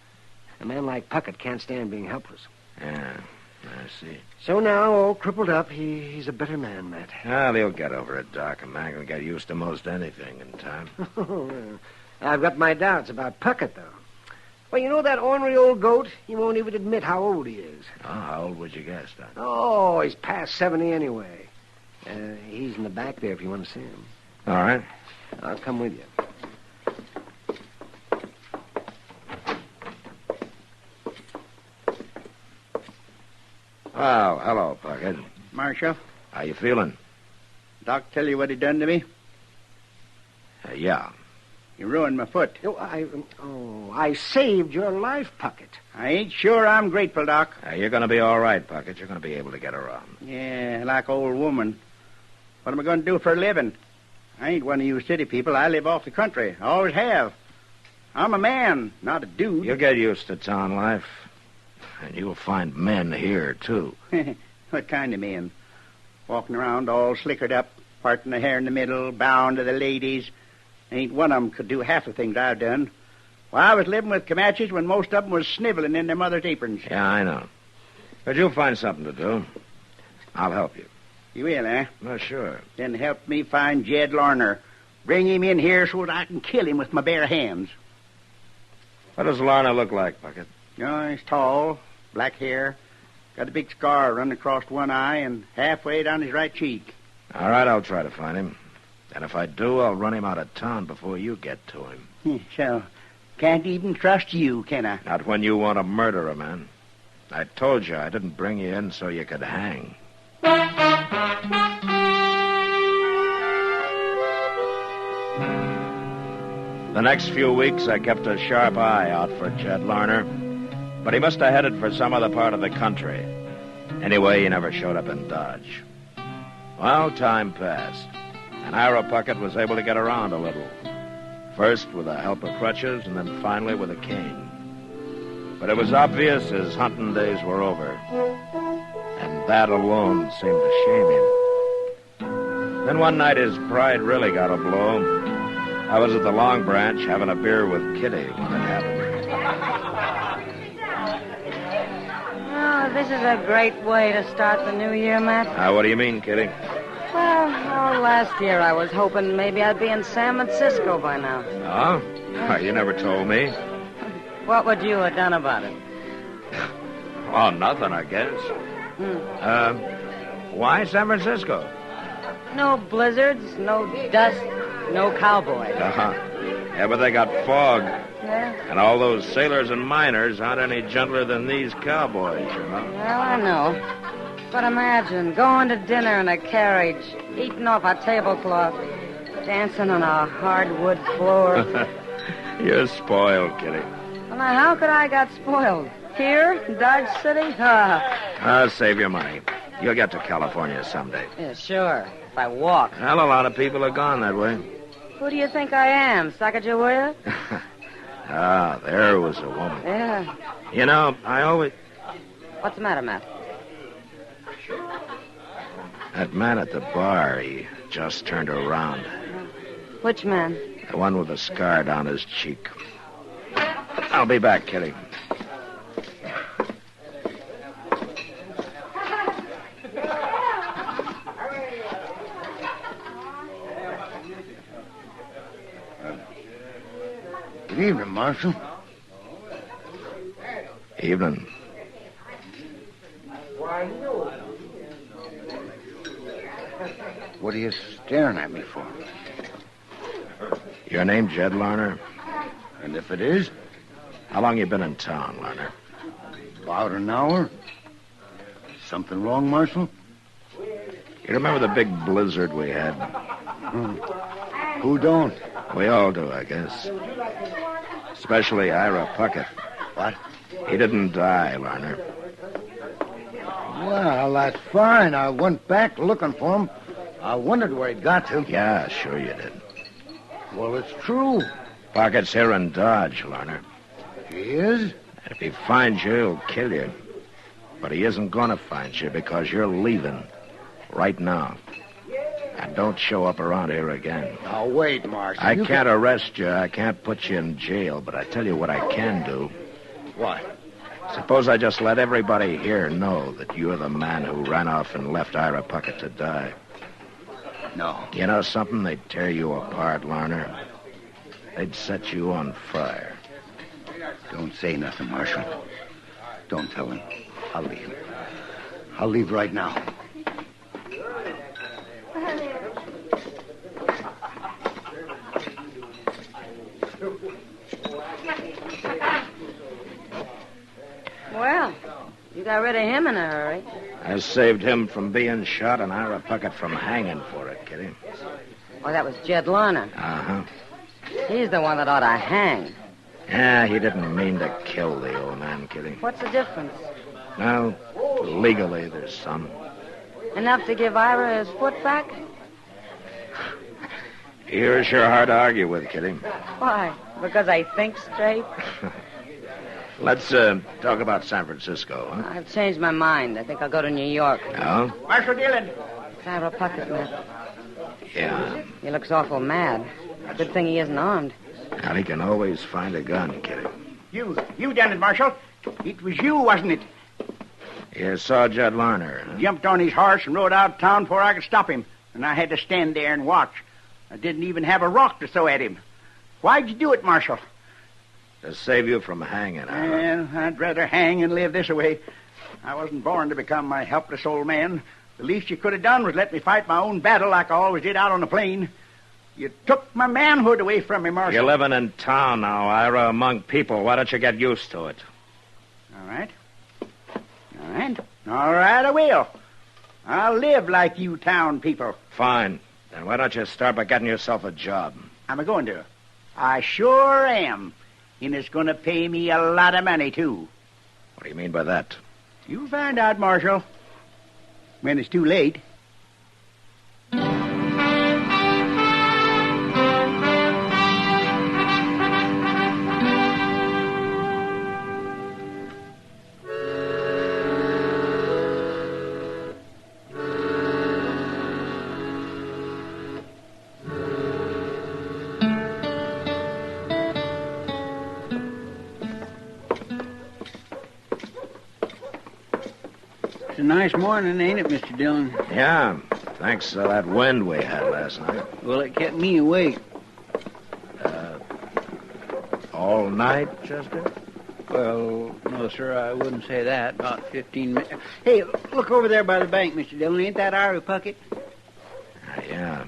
A man like Puckett can't stand being helpless. Yeah. I see. So now, all crippled up, he's a better man, Matt. Well, he'll get over it, Doc. A man can get used to most anything in time. I've got my doubts about Puckett, though. Well, you know that ornery old goat? He won't even admit how old he is. Oh, how old would you guess, Doc? Oh, he's past 70 anyway. He's in the back there if you want to see him. All right. I'll come with you. Well, hello, Puckett. Marshal, How you feeling? Doc tell you what he done to me? Yeah. He ruined my foot. I saved your life, Puckett. I ain't sure I'm grateful, Doc. You're going to be all right, Puckett. You're going to be able to get around. Yeah, like old woman. What am I going to do for a living? I ain't one of you city people. I live off the country. I always have. I'm a man, not a dude. You'll get used to town life. And you'll find men here, too. What kind of men? Walking around all slickered up, parting the hair in the middle, bowing to the ladies. Ain't one of 'em could do half the things I've done. Well, I was living with Comanches when most of 'em was sniveling in their mother's aprons. Yeah, I know. But you'll find something to do. I'll help you. You will, eh? Well, sure. Then help me find Jed Larner. Bring him in here so that I can kill him with my bare hands. What does Larner look like, Puckett? Oh, he's tall, black hair, got a big scar running across one eye and halfway down his right cheek. All right, I'll try to find him. And if I do, I'll run him out of town before you get to him. So, can't even trust you, can I? Not when you want to murder a man. I told you I didn't bring you in so you could hang. The next few weeks, I kept a sharp eye out for Jed Larner, but he must have headed for some other part of the country. Anyway, he never showed up in Dodge. Well, time passed, and Ira Puckett was able to get around a little. First with the help of crutches, and then finally with a cane. But it was obvious his hunting days were over, and that alone seemed to shame him. Then one night his pride really got a blow. I was at the Long Branch having a beer with Kitty when it happened. Oh, this is a great way to start the new year, Matt. What do you mean, Kitty? Well, last year I was hoping maybe I'd be in San Francisco by now. Oh? You never told me. What would you have done about it? Oh, nothing, I guess. Why San Francisco? No blizzards, no dust, no cowboys. Yeah, but they got fog. Yeah? And all those sailors and miners aren't any gentler than these cowboys, you know. Well, I know. But imagine going to dinner in a carriage, eating off a tablecloth, dancing on a hardwood floor. You're spoiled, Kitty. Well, now, how could I got spoiled? Here, in Dodge City? Save your money. You'll get to California someday. Yeah, sure. If I walk. Well, a lot of people are gone that way. Who do you think I am, Sacagawea? There was a woman. Yeah. You know, I always... What's the matter, Matt? That man at the bar, he just turned around. Which man? The one with the scar down his cheek. I'll be back, Kitty. Good evening, Marshal. Evening. What are you staring at me for? Your name, Jed Larner? And if it is? How long you been in town, Larner? About an hour. Something wrong, Marshal? You remember the big blizzard we had? Who don't? We all do, I guess. Especially Ira Puckett. What? He didn't die, Larner. Well, that's fine. I went back looking for him. I wondered where he'd got to. Yeah, sure you did. Well, it's true. Puckett's here in Dodge, Larner. He is? And if he finds you, he'll kill you. But he isn't going to find you because you're leaving right now. And don't show up around here again. Now, wait, Marshal. I can't arrest you. I can't put you in jail. But I tell you what I can do. What? Suppose I just let everybody here know that you're the man who ran off and left Ira Puckett to die. No. You know something? They'd tear you apart, Larner. They'd set you on fire. Don't say nothing, Marshal. Don't tell him. I'll leave. I'll leave right now. Well, you got rid of him in a hurry. I saved him from being shot and Ira Puckett from hanging for it, Kitty. Oh, that was Jed Larner. Uh-huh. He's the one that ought to hang. Yeah, he didn't mean to kill the old man, Kitty. What's the difference? Well, legally, there's some. Enough to give Ira his foot back? You're sure hard to argue with, Kitty. Why? Because I think straight? Let's talk about San Francisco, huh? I've changed my mind. I think I'll go to New York. Oh? Marshal Dillon. It's Ira Puckett, man. Yeah. He looks awful mad. Good thing he isn't armed. Now, he can always find a gun, Kitty. You done it, Marshal. It was you, wasn't it? You saw Jed Larner, huh? He jumped on his horse and rode out of town before I could stop him. And I had to stand there and watch. I didn't even have a rock to throw at him. Why'd you do it, Marshal? To save you from hanging, Well, I'd rather hang and live this way. I wasn't born to become my helpless old man. The least you could have done was let me fight my own battle like I always did out on the plain. You took my manhood away from me, Marshal. You're living in town now, Ira, among people. Why don't you get used to it? All right. All right, I will. I'll live like you town people. Fine. Then why don't you start by getting yourself a job? I'm a-going to. I sure am. And it's going to pay me a lot of money, too. What do you mean by that? You'll find out, Marshal. When it's too late. It's a nice morning, ain't it, Mr. Dillon? Yeah, thanks to that wind we had last night. Well, it kept me awake. All night, Chester? Well, no, sir, I wouldn't say that. About 15 minutes. Hey, look over there by the bank, Mr. Dillon. Ain't that Ira Puckett? Yeah.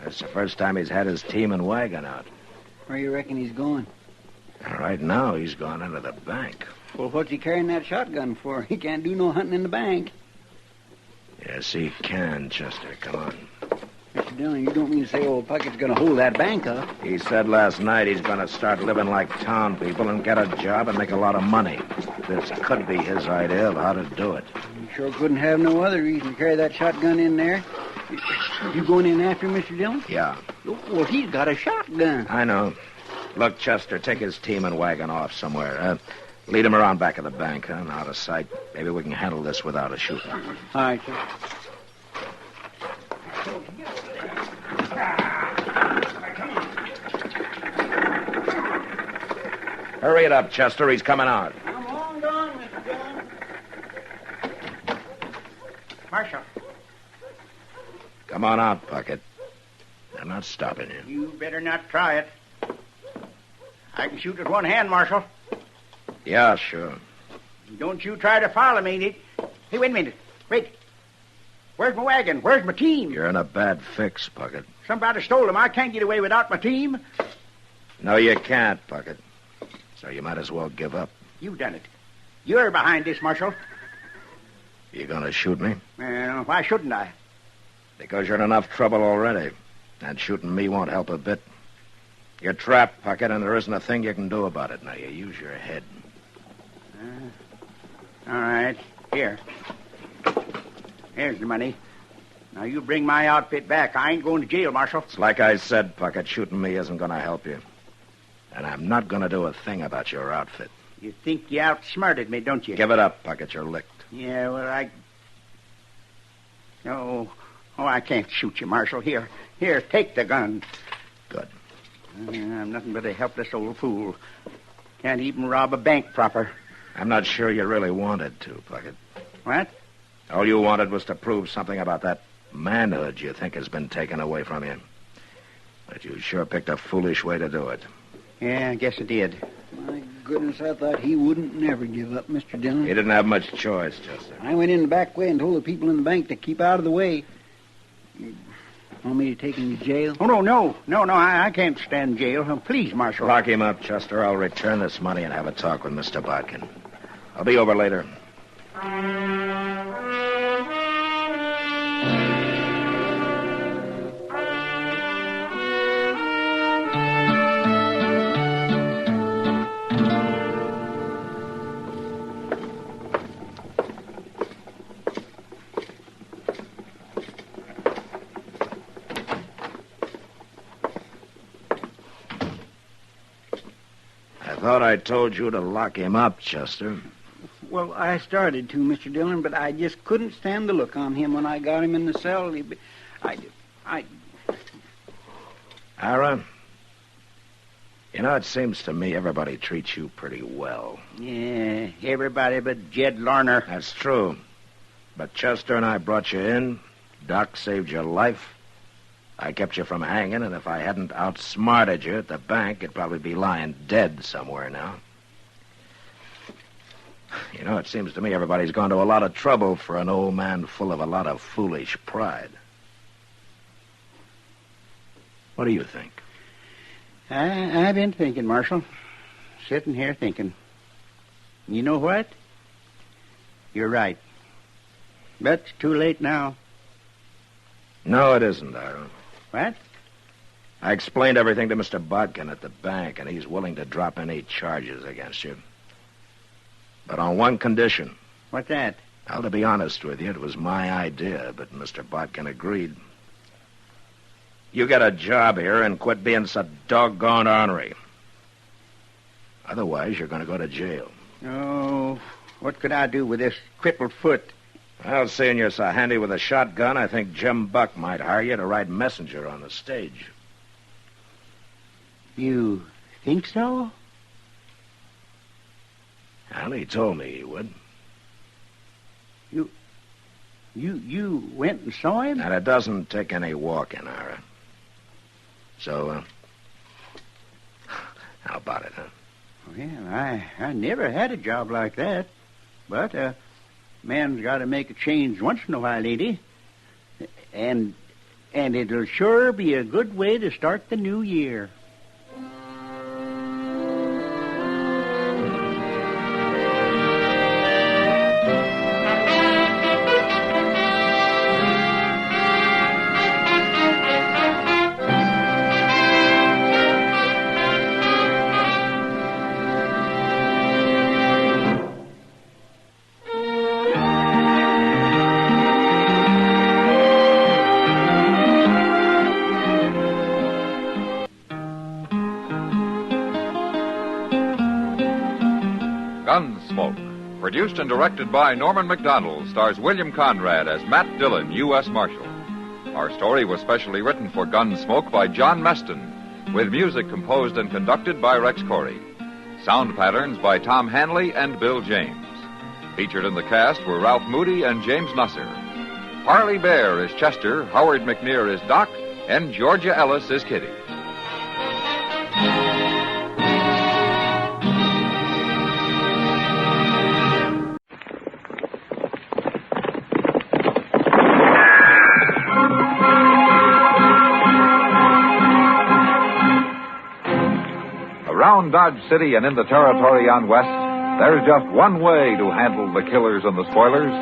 That's the first time he's had his team and wagon out. Where you reckon he's going? Right now, he's gone into the bank. Well, what's he carrying that shotgun for? He can't do no hunting in the bank. Yes, he can, Chester. Come on. Mr. Dillon, you don't mean to say old Puckett's going to hold that bank up? He said last night he's going to start living like town people and get a job and make a lot of money. This could be his idea of how to do it. You sure couldn't have no other reason to carry that shotgun in there. You going in after him, Mr. Dillon? Yeah. Well, he's got a shotgun. I know. Look, Chester, take his team and wagon off somewhere. Lead him around back of the bank, huh? Out of sight. Maybe we can handle this without a shooting. All right, sir. Hurry it up, Chester. He's coming out. I'm long gone, Mr. Dillon. Marshal. Come on out, Puckett. I'm not stopping you. You better not try it. I can shoot with one hand, Marshal. Yeah, sure. Don't you try to follow me, Nick. Hey, wait a minute. Wait. Where's my wagon? Where's my team? You're in a bad fix, Puckett. Somebody stole them. I can't get away without my team. No, you can't, Puckett. So you might as well give up. You've done it. You're behind this, Marshal. You gonna shoot me? Well, why shouldn't I? Because you're in enough trouble already. And shooting me won't help a bit. You're trapped, Puckett, and there isn't a thing you can do about it. Now, you use your head. All right. Here. Here's the money. Now, you bring my outfit back. I ain't going to jail, Marshal. It's like I said, Puckett, shooting me isn't going to help you. And I'm not going to do a thing about your outfit. You think you outsmarted me, don't you? Give it up, Puckett. You're licked. Yeah, well, Oh, I can't shoot you, Marshal. Here, take the gun. Good. I'm nothing but a helpless old fool. Can't even rob a bank proper. I'm not sure you really wanted to, Puckett. What? All you wanted was to prove something about that manhood you think has been taken away from you. But you sure picked a foolish way to do it. Yeah, I guess it did. My goodness, I thought he wouldn't never give up, Mr. Dillon. He didn't have much choice, Chester. I went in the back way and told the people in the bank to keep out of the way. You want me to take him to jail? Oh, no, I can't stand jail. Oh, please, Marshal. Lock him up, Chester. I'll return this money and have a talk with Mr. Bodkin. I'll be over later. I thought I told you to lock him up, Chester. Well, I started to, Mr. Dillon, but I just couldn't stand the look on him when I got him in the cell. Ira, you know, it seems to me everybody treats you pretty well. Yeah, everybody but Jed Larner. That's true. But Chester and I brought you in. Doc saved your life. I kept you from hanging, and if I hadn't outsmarted you at the bank, you'd probably be lying dead somewhere now. You know, it seems to me everybody's gone to a lot of trouble for an old man full of a lot of foolish pride. What do you think? I've been thinking, Marshal. Sitting here thinking. You know what? You're right. But it's too late now. No, it isn't, Ira. What? I explained everything to Mr. Bodkin at the bank, and he's willing to drop any charges against you. But on one condition. What's that? Well, to be honest with you, it was my idea, but Mr. Bodkin agreed. You get a job here and quit being so doggone ornery. Otherwise, you're going to go to jail. Oh, what could I do with this crippled foot? Well, seeing you're so handy with a shotgun, I think Jim Buck might hire you to ride messenger on the stage. You think so? Well, he told me he would. You went and saw him? And it doesn't take any walking, Ira. So, how about it, huh? Well, I never had a job like that. But a man's got to make a change once in a while, lady. And it'll sure be a good way to start the new year. Gunsmoke, produced and directed by Norman Macdonald, stars William Conrad as Matt Dillon, U.S. Marshal. Our story was specially written for Gunsmoke by John Meston, with music composed and conducted by Rex Corey. Sound patterns by Tom Hanley and Bill James. Featured in the cast were Ralph Moody and James Nusser. Harley Bear is Chester, Howard McNear is Doc, and Georgia Ellis is Kitty. Around Dodge City and in the territory on West, there's just one way to handle the killers and the spoilers,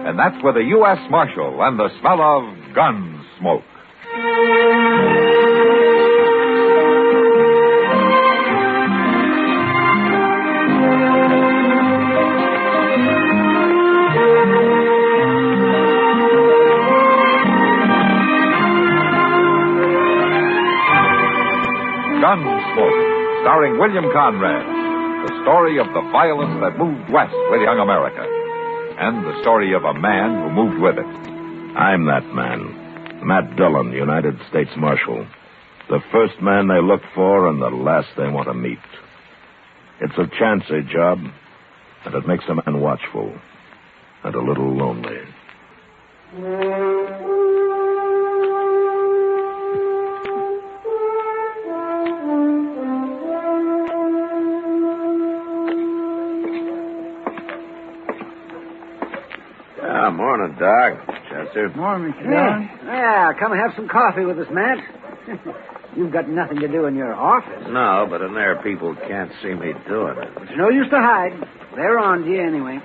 and that's with a U.S. Marshal and the smell of Gunsmoke. Gunsmoke, starring William Conrad, the story of the violence that moved west with young America, and the story of a man who moved with it. I'm that man, Matt Dillon, United States Marshal. The first man they look for and the last they want to meet. It's a chancy job, And it makes a man watchful and a little lonely. Morning, Doc. Chester. Morning, Mr. Yeah. Yeah, come have some coffee with us, Matt. You've got nothing to do in your office. No, but in there people can't see me doing it. It's no use to hide. They're on to you anyway.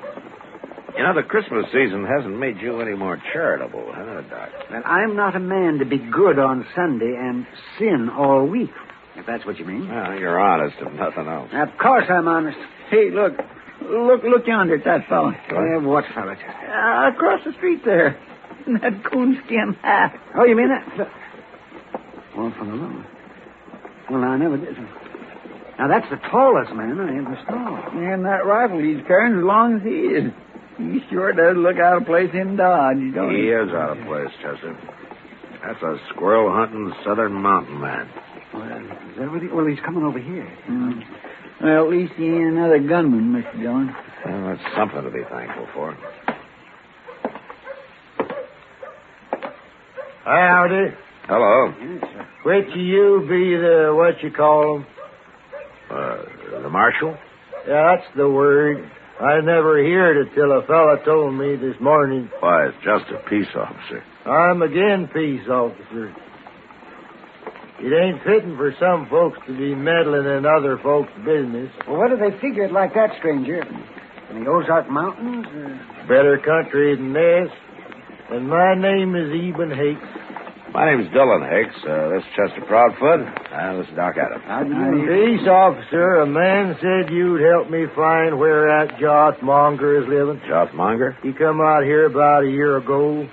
You know, the Christmas season hasn't made you any more charitable, huh, Doc? Well, I'm not a man to be good on Sunday and sin all week, if that's what you mean. Well, you're honest, if nothing else. Of course I'm honest. Hey, look yonder at that fellow. What fella? Across the street there. In that coonskin hat. Oh, you mean that? Well, from the road. Well, I never did. Now, that's the tallest man I ever saw. And that rifle he's carrying as long as he is. He sure does look out of place in Dodge, don't he? He is out of place, Chester. That's a squirrel-hunting southern mountain man. Well, is that what well, he's coming over here. Well, at least he ain't another gunman, Mr. Dillon. Well, that's something to be thankful for. Howdy. Hello. Which of you be the, what you call 'em? The marshal? Yeah, that's the word. I never heard it till a fella told me this morning. Why, it's just a peace officer. I'm again peace officer. It ain't fitting for some folks to be meddling in other folks' business. Well, what do they figure it like that, stranger? In the Ozark Mountains? Better country than this. And my name is Eben Hakes. My name's Dillon Hicks. This is Chester Proudfoot. And this is Doc Adams. Peace officer, a man said you'd help me find where that Joth Monger is living. Joth Monger? He come out here about a year ago.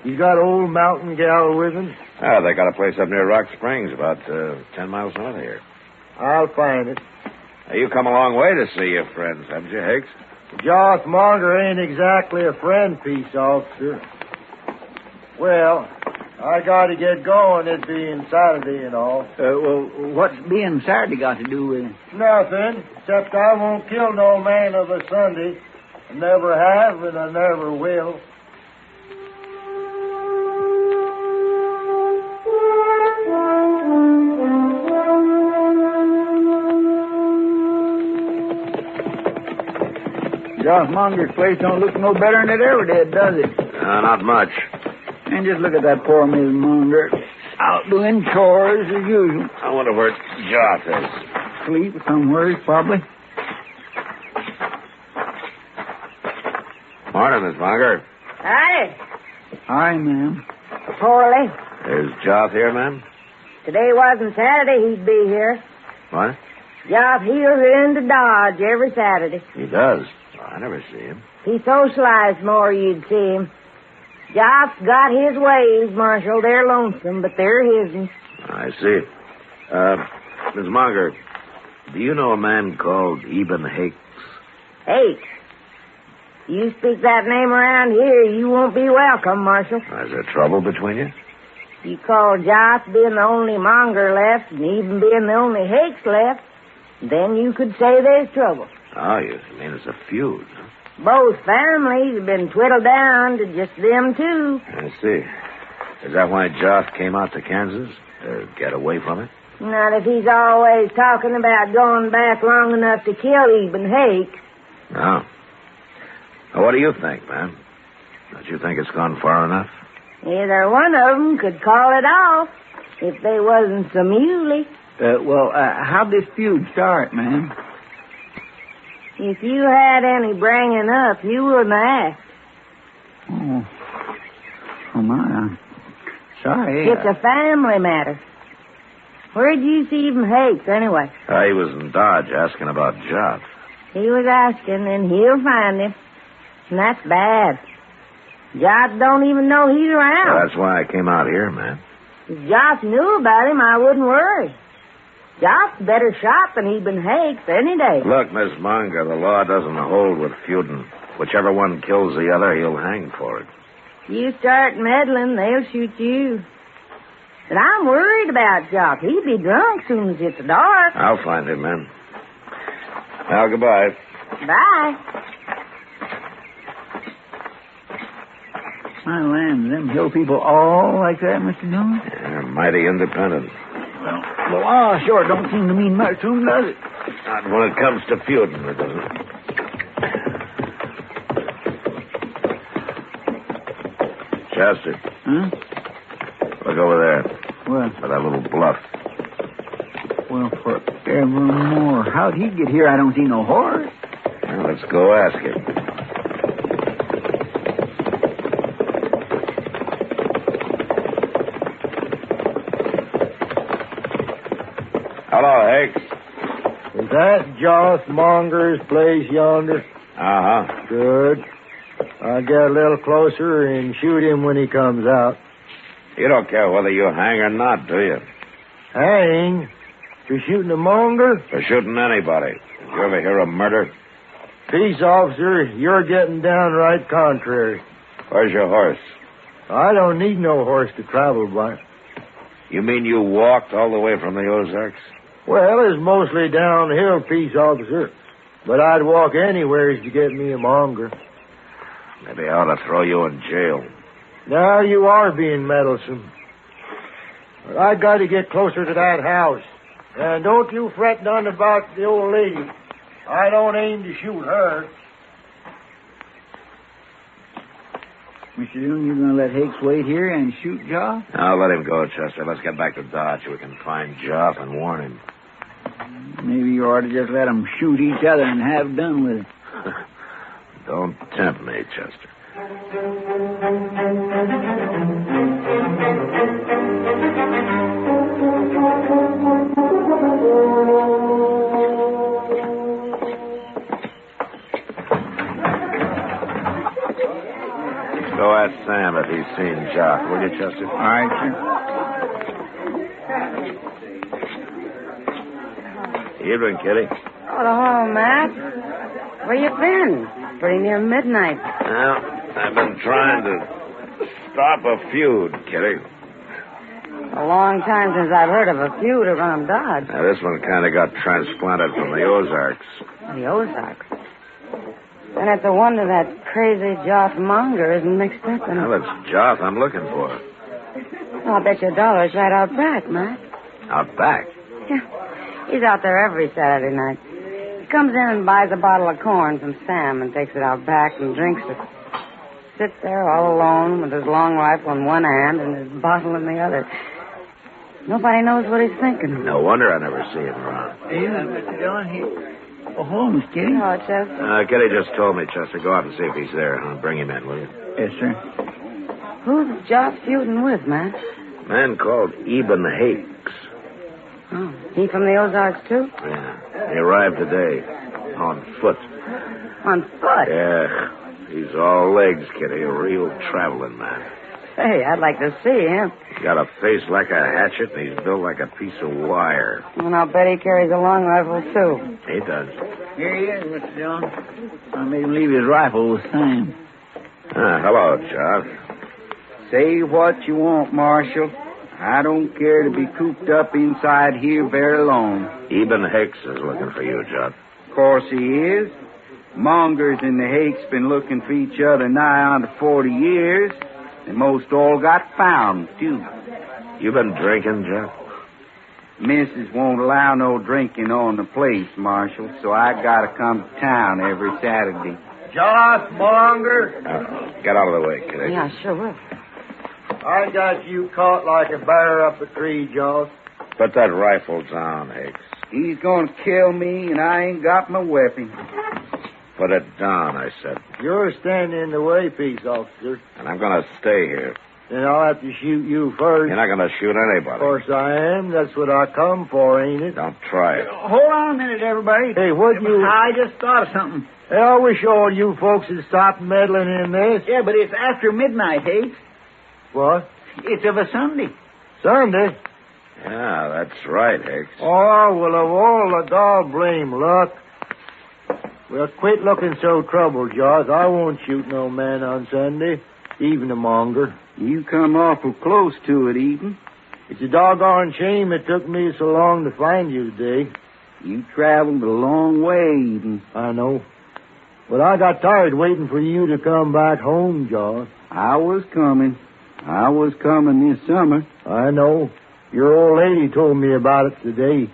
He's got old mountain gal with him. They got a place up near Rock Springs, about 10 miles north of here. I'll find it. You come a long way to see your friends, haven't you, Hicks? Joth Monger ain't exactly a friend, peace officer. Well, I got to get going, it being Saturday and all. Well, what's being Saturday got to do with it? Nothing, except I won't kill no man of a Sunday. I never have, and I never will. Josh Monger's place don't look no better than it ever did, does it? Not much. And just look at that poor Miss Monger. Out doing chores as usual. I wonder where Joth is. Sleep somewhere, probably. Morning, Miss Monger. Hi. Hi, ma'am. Poorly. Is Joth here, ma'am? Today wasn't Saturday, he'd be here. What? Job heels into Dodge every Saturday. He does. I never see him. He socialized more, you'd see him. Job's got his ways, Marshal. They're lonesome, but they're his'n. I see. Miss Monger, do you know a man called Eben Hakes? Hakes? You speak that name around here, you won't be welcome, Marshal. Is there trouble between you? You call Joss being the only Monger left, and even being the only Hakes left, then you could say there's trouble. Oh, you mean it's a feud, huh? Both families have been whittled down to just them two. I see. Is that why Joth came out to Kansas? To get away from it? Not if he's always talking about going back long enough to kill Eben Hakes. No. Now, what do you think, ma'am? Don't you think it's gone far enough? Either one of them could call it off if they wasn't so muley. How'd this feud start, ma'am? If you had any bringing up, you wouldn't ask. Oh, my. I'm sorry. It's a family matter. Where'd you see Eben Hakes, anyway? He was in Dodge asking about Joth. He was asking, and he'll find him. And that's bad. Joth don't even know he's around. Well, that's why I came out here, man. If Joth knew about him, I wouldn't worry. Joth's a better shot than Eben Hakes any day. Look, Miss Monger, the law doesn't hold with feuding. Whichever one kills the other, he'll hang for it. You start meddling, they'll shoot you. But I'm worried about Joth. He'd be drunk soon as it's dark. I'll find him, man. Well, goodbye. Bye. My land, them hill people all like that, Mr. Dillon? They're mighty independent. The law sure don't seem to mean much to them, does it? Not when it comes to feuding, it doesn't. Chester. Huh? Look over there. What? For that little bluff. Well, forevermore. How'd he get here? I don't see no horse. Well, let's go ask him. Hello, Hicks. Is that Joss Monger's place yonder? Uh-huh. Good. I'll get a little closer and shoot him when he comes out. You don't care whether you hang or not, do you? Hang? For shooting a monger? For shooting anybody. Did you ever hear of murder? Peace, officer. You're getting downright contrary. Where's your horse? I don't need no horse to travel by. You mean you walked all the way from the Ozarks? Well, it's mostly downhill, peace, officer. But I'd walk anywhere to get me a monger. Maybe I ought to throw you in jail. Now you are being meddlesome. But I got to get closer to that house. And don't you fret none about the old lady. I don't aim to shoot her. Mr. Dillon, you going to let Hicks wait here and shoot Joff? I'll let him go, Chester. Let's get back to Dodge. We can find Joff and warn him. Maybe you ought to just let them shoot each other and have done with it. Don't tempt me, Chester. Go ask Sam if he's seen Jock, will you, Chester? All right, sir. Evening, Kitty. Oh, hello, Matt. Where you been? Pretty near midnight. Well, I've been trying to stop a feud, Kitty. A long time since I've heard of a feud around Dodge. Now, this one kind of got transplanted from the Ozarks. The Ozarks? Then it's a wonder that crazy Joff Monger isn't mixed up in it. Well, it's Joff I'm looking for. I'll bet your $1 right out back, Matt. Out back? Yeah. He's out there every Saturday night. He comes in and buys a bottle of corn from Sam and takes it out back and drinks it. Sits there all alone with his long rifle in one hand and his bottle in the other. Nobody knows what he's thinking. No wonder I never see him around. Yeah, Mr. Dillon, Oh, hello, Miss Kitty. Oh, Chester. Kitty just told me, Chester. Go out and see if he's there. Bring him in, will you? Yes, sir. Who's Joff feuding with, Matt? A man called Eben Hicks. Oh, he from the Ozarks, too? Yeah. He arrived today. On foot. On foot? Yeah. He's all legs, Kitty. A real traveling man. Hey, I'd like to see him. He's got a face like a hatchet, and he's built like a piece of wire. And I'll bet he carries a long rifle, too. He does. Here he is, Mr. Dillon. I made him leave his rifle with Sam. Hello, Joff. Say what you want, Marshal. I don't care to be cooped up inside here very long. Eben Hicks is looking for you, Joff. Of course he is. Mongers and the Hakes been looking for each other nigh on to 40 years. They most all got found, too. You been drinking, Joff? Missus won't allow no drinking on the place, Marshal, so I gotta come to town every Saturday. Joss Monger. Get out of the way, Kitty. Yeah, sure will. I got you caught like a bear up a tree, Joss. Put that rifle down, Hicks. He's gonna kill me, and I ain't got my weapon. Put it down, I said. You're standing in the way, peace officer. And I'm going to stay here. Then I'll have to shoot you first. You're not going to shoot anybody. Of course I am. That's what I come for, ain't it? Don't try it. Hold on a minute, everybody. Hey, what you... I just thought of something. Hey, I wish all you folks would stop meddling in this. Yeah, but it's after midnight, Hicks. What? It's of a Sunday. Sunday? Yeah, that's right, Hicks. Oh, well, of all the God blame luck. Well, quit looking so troubled, Joss. I won't shoot no man on Sunday, even a monger. You come awful close to it, Eden. It's a doggone shame it took me so long to find you today. You traveled a long way, Eden. I know. But I got tired waiting for you to come back home, Josh. I was coming. This summer. I know. Your old lady told me about it today.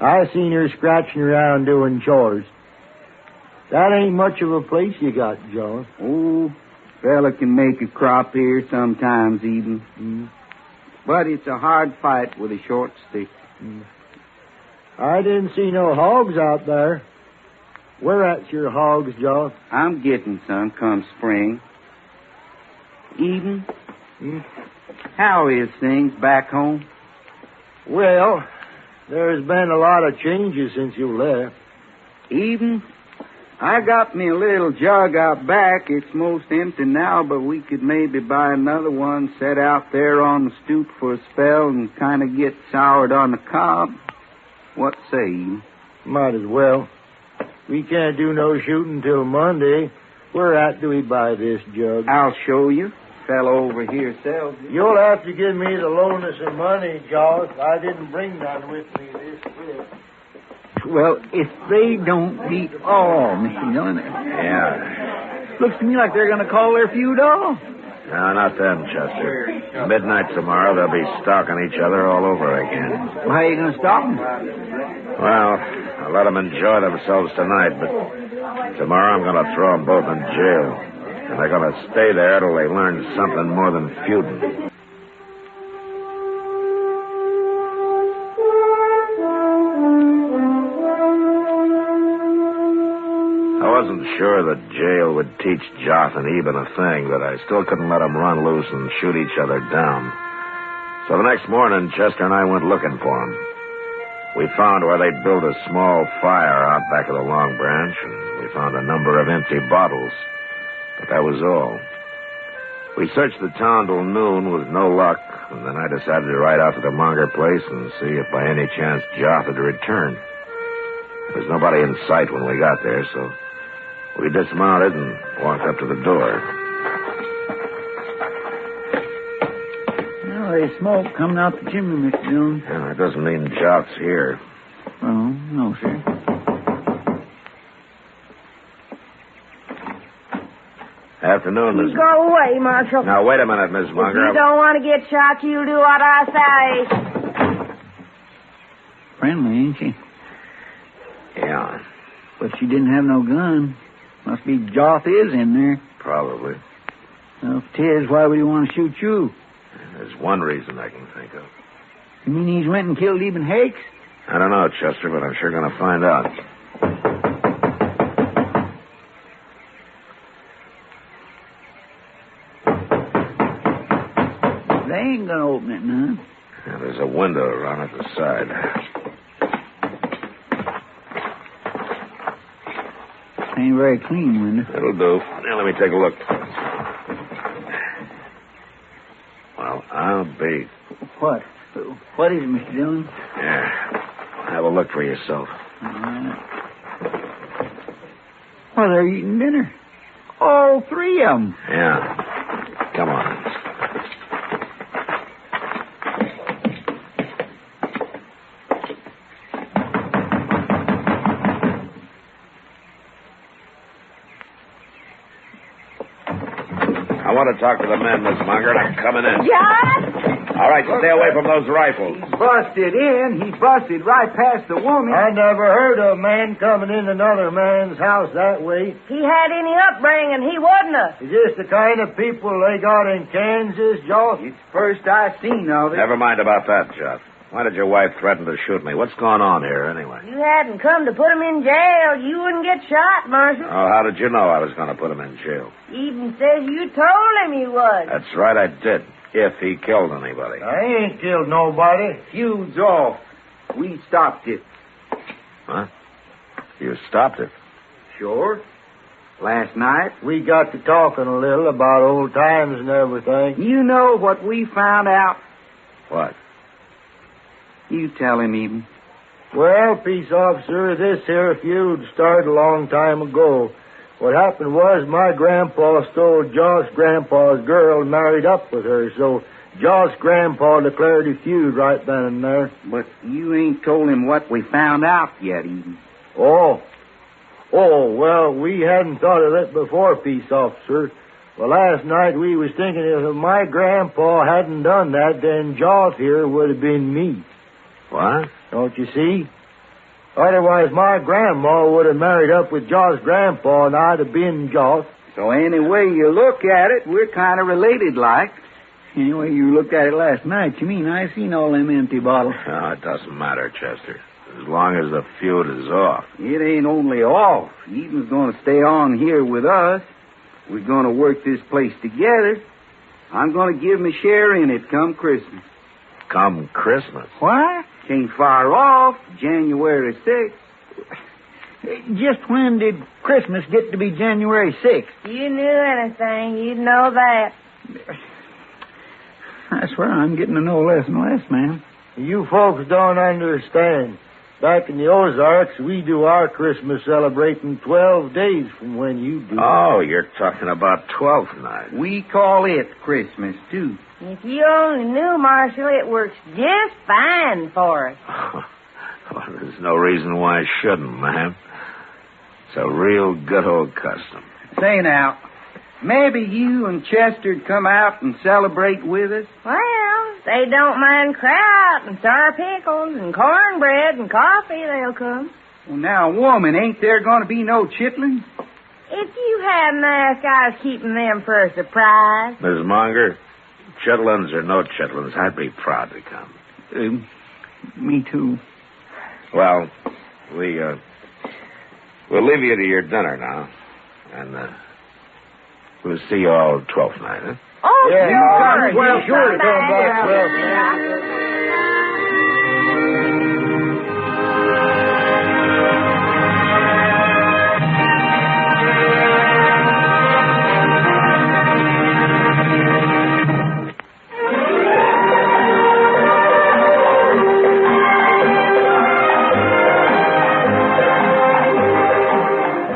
I seen her scratching around doing chores. That ain't much of a place you got, Josh. Oh, fella can make a crop here sometimes even. But it's a hard fight with a short stick. I didn't see no hogs out there. Where at's your hogs, Josh? I'm getting some come spring. Eden, how is things back home? Well, there's been a lot of changes since you left. Eden, I got me a little jug out back. It's most empty now, but we could maybe buy another one, set out there on the stoop for a spell and kind of get soured on the cob. What say you? Might as well. We can't do no shooting till Monday. Where at do we buy this jug? I'll show you. Fellow over here sells it. You'll have to give me the loan of some money, Josh. I didn't bring none with me this trip. Well, if they don't beat all, Mr. Dillon. Yeah. Looks to me like they're going to call their feud off. No, not them, Chester. Midnight tomorrow, they'll be stalking each other all over again. Well, how are you going to stop them? Well, I'll let them enjoy themselves tonight, but tomorrow I'm going to throw them both in jail. And they're going to stay there till they learn something more than feuding. I wasn't sure that jail would teach Joth and Eben a thing, but I still couldn't let them run loose and shoot each other down. So the next morning, Chester and I went looking for them. We found where they'd built a small fire out back of the Long Branch, and we found a number of empty bottles. But that was all. We searched the town till noon with no luck, and then I decided to ride out to the Monger place and see if by any chance Joth had returned. There was nobody in sight when we got there, so we dismounted and walked up to the door. Well, there's smoke coming out the chimney, Mr. Dillon. Yeah, that doesn't mean Joth's here. Oh, no, sir. Afternoon, Miss... Go away, Marshal. Now, wait a minute, Miss Munger. If you don't want to get shot, you'll do what I say. Friendly, ain't she? Yeah. But she didn't have no gun. Must be Joth is in there. Probably. Well, if it is, why would he want to shoot you? There's one reason I can think of. You mean he's went and killed Eben Hakes? I don't know, Chester, but I'm sure going to find out. They ain't going to open it none. Yeah, there's a window around at the side. Ain't very clean window. It'll do. Now, let me take a look. Well, I'll be... What? What is it, Mr. Dillon? Yeah. Have a look for yourself. All right. Well, they're eating dinner. All three of them. Yeah. Come on. I want to talk to the men, Miss Munger, and I'm coming in. Joth? All right, stay away from those rifles. He's busted in. He busted right past the woman. I never heard of a man coming in another man's house that way. He had any upbringing, he wouldn't have. Is this the kind of people they got in Kansas, Josh? It's the first I've seen of it. Never mind about that, Joth. Why did your wife threaten to shoot me? What's going on here, anyway? You hadn't come to put him in jail. You wouldn't get shot, Marshal. Oh, how did you know I was going to put him in jail? Even says you told him you would. That's right, I did. If he killed anybody. I ain't killed nobody. Feud's off. We stopped it. Huh? You stopped it? Sure. Last night. We got to talking a little about old times and everything. You know what we found out? What? You tell him, Eben. Well, peace officer, this here feud started a long time ago. What happened was my grandpa stole Josh's grandpa's girl and married up with her, so Josh's grandpa declared a feud right then and there. But you ain't told him what we found out yet, Eben. Oh. Oh, well, we hadn't thought of that before, peace officer. Well, last night we was thinking if my grandpa hadn't done that, then Joss here would have been me. What? Don't you see? Otherwise, my grandma would have married up with Joss' grandpa, and I'd have been Joss. So any way you look at it, we're kind of related like. Any way you looked at it last night, you mean I seen all them empty bottles. No, it doesn't matter, Chester. As long as the feud is off. It ain't only off. Eden's going to stay on here with us. We're going to work this place together. I'm going to give my share in it come Christmas. Come Christmas? What? Ain't far off, January 6th. Just when did Christmas get to be January 6th? If you knew anything, you'd know that. I swear I'm getting to know less and less, man. You folks don't understand. Back in the Ozarks, we do our Christmas celebrating 12 days from when you do. Oh, you're talking about 12th night. We call it Christmas, too. If you only knew, Marshal, it works just fine for us. Well, there's no reason why it shouldn't, ma'am. It's a real good old custom. Say now, maybe you and Chester'd come out and celebrate with us? Well, they don't mind kraut and sour pickles and cornbread and coffee, they'll come. Well, now, woman, ain't there going to be no chitlins? If you hadn't asked, I was keeping them for a surprise. Miss Monger, chitlins or no chitlins, I'd be proud to come. Me too. Well, we'll leave you to your dinner now. And we'll see you all 12th night, huh? Oh, yeah, sure. Well, sure to come back 12th night.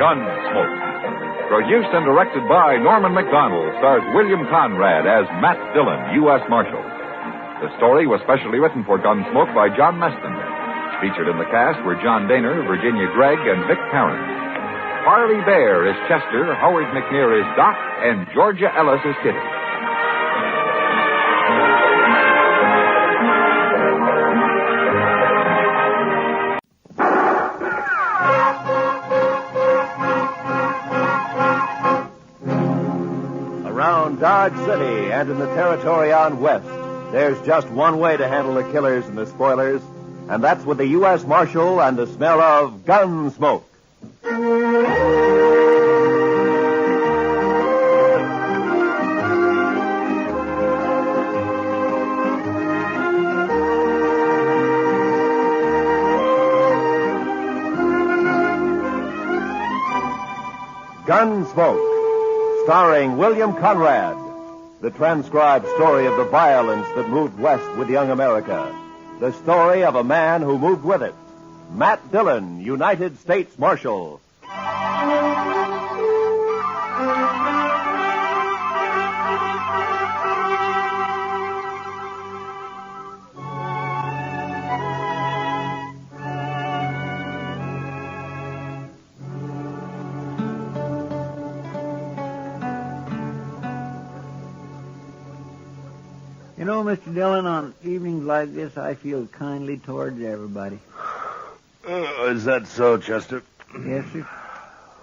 Gunsmoke. Produced and directed by Norman MacDonald, stars William Conrad as Matt Dillon, U.S. Marshal. The story was specially written for Gunsmoke by John Meston. Featured in the cast were John Daner, Virginia Gregg, and Vic Perrin. Harley Bear is Chester, Howard McNear is Doc, and Georgia Ellis is Kitty. Dodge City and in the territory on west, there's just one way to handle the killers and the spoilers, and that's with the U.S. Marshal and the smell of Gunsmoke. Gunsmoke, starring William Conrad, the transcribed story of the violence that moved west with young America, the story of a man who moved with it, Matt Dillon, United States Marshal. You know, Mr. Dillon, on evenings like this, I feel kindly towards everybody. Is that so, Chester? Yes, sir.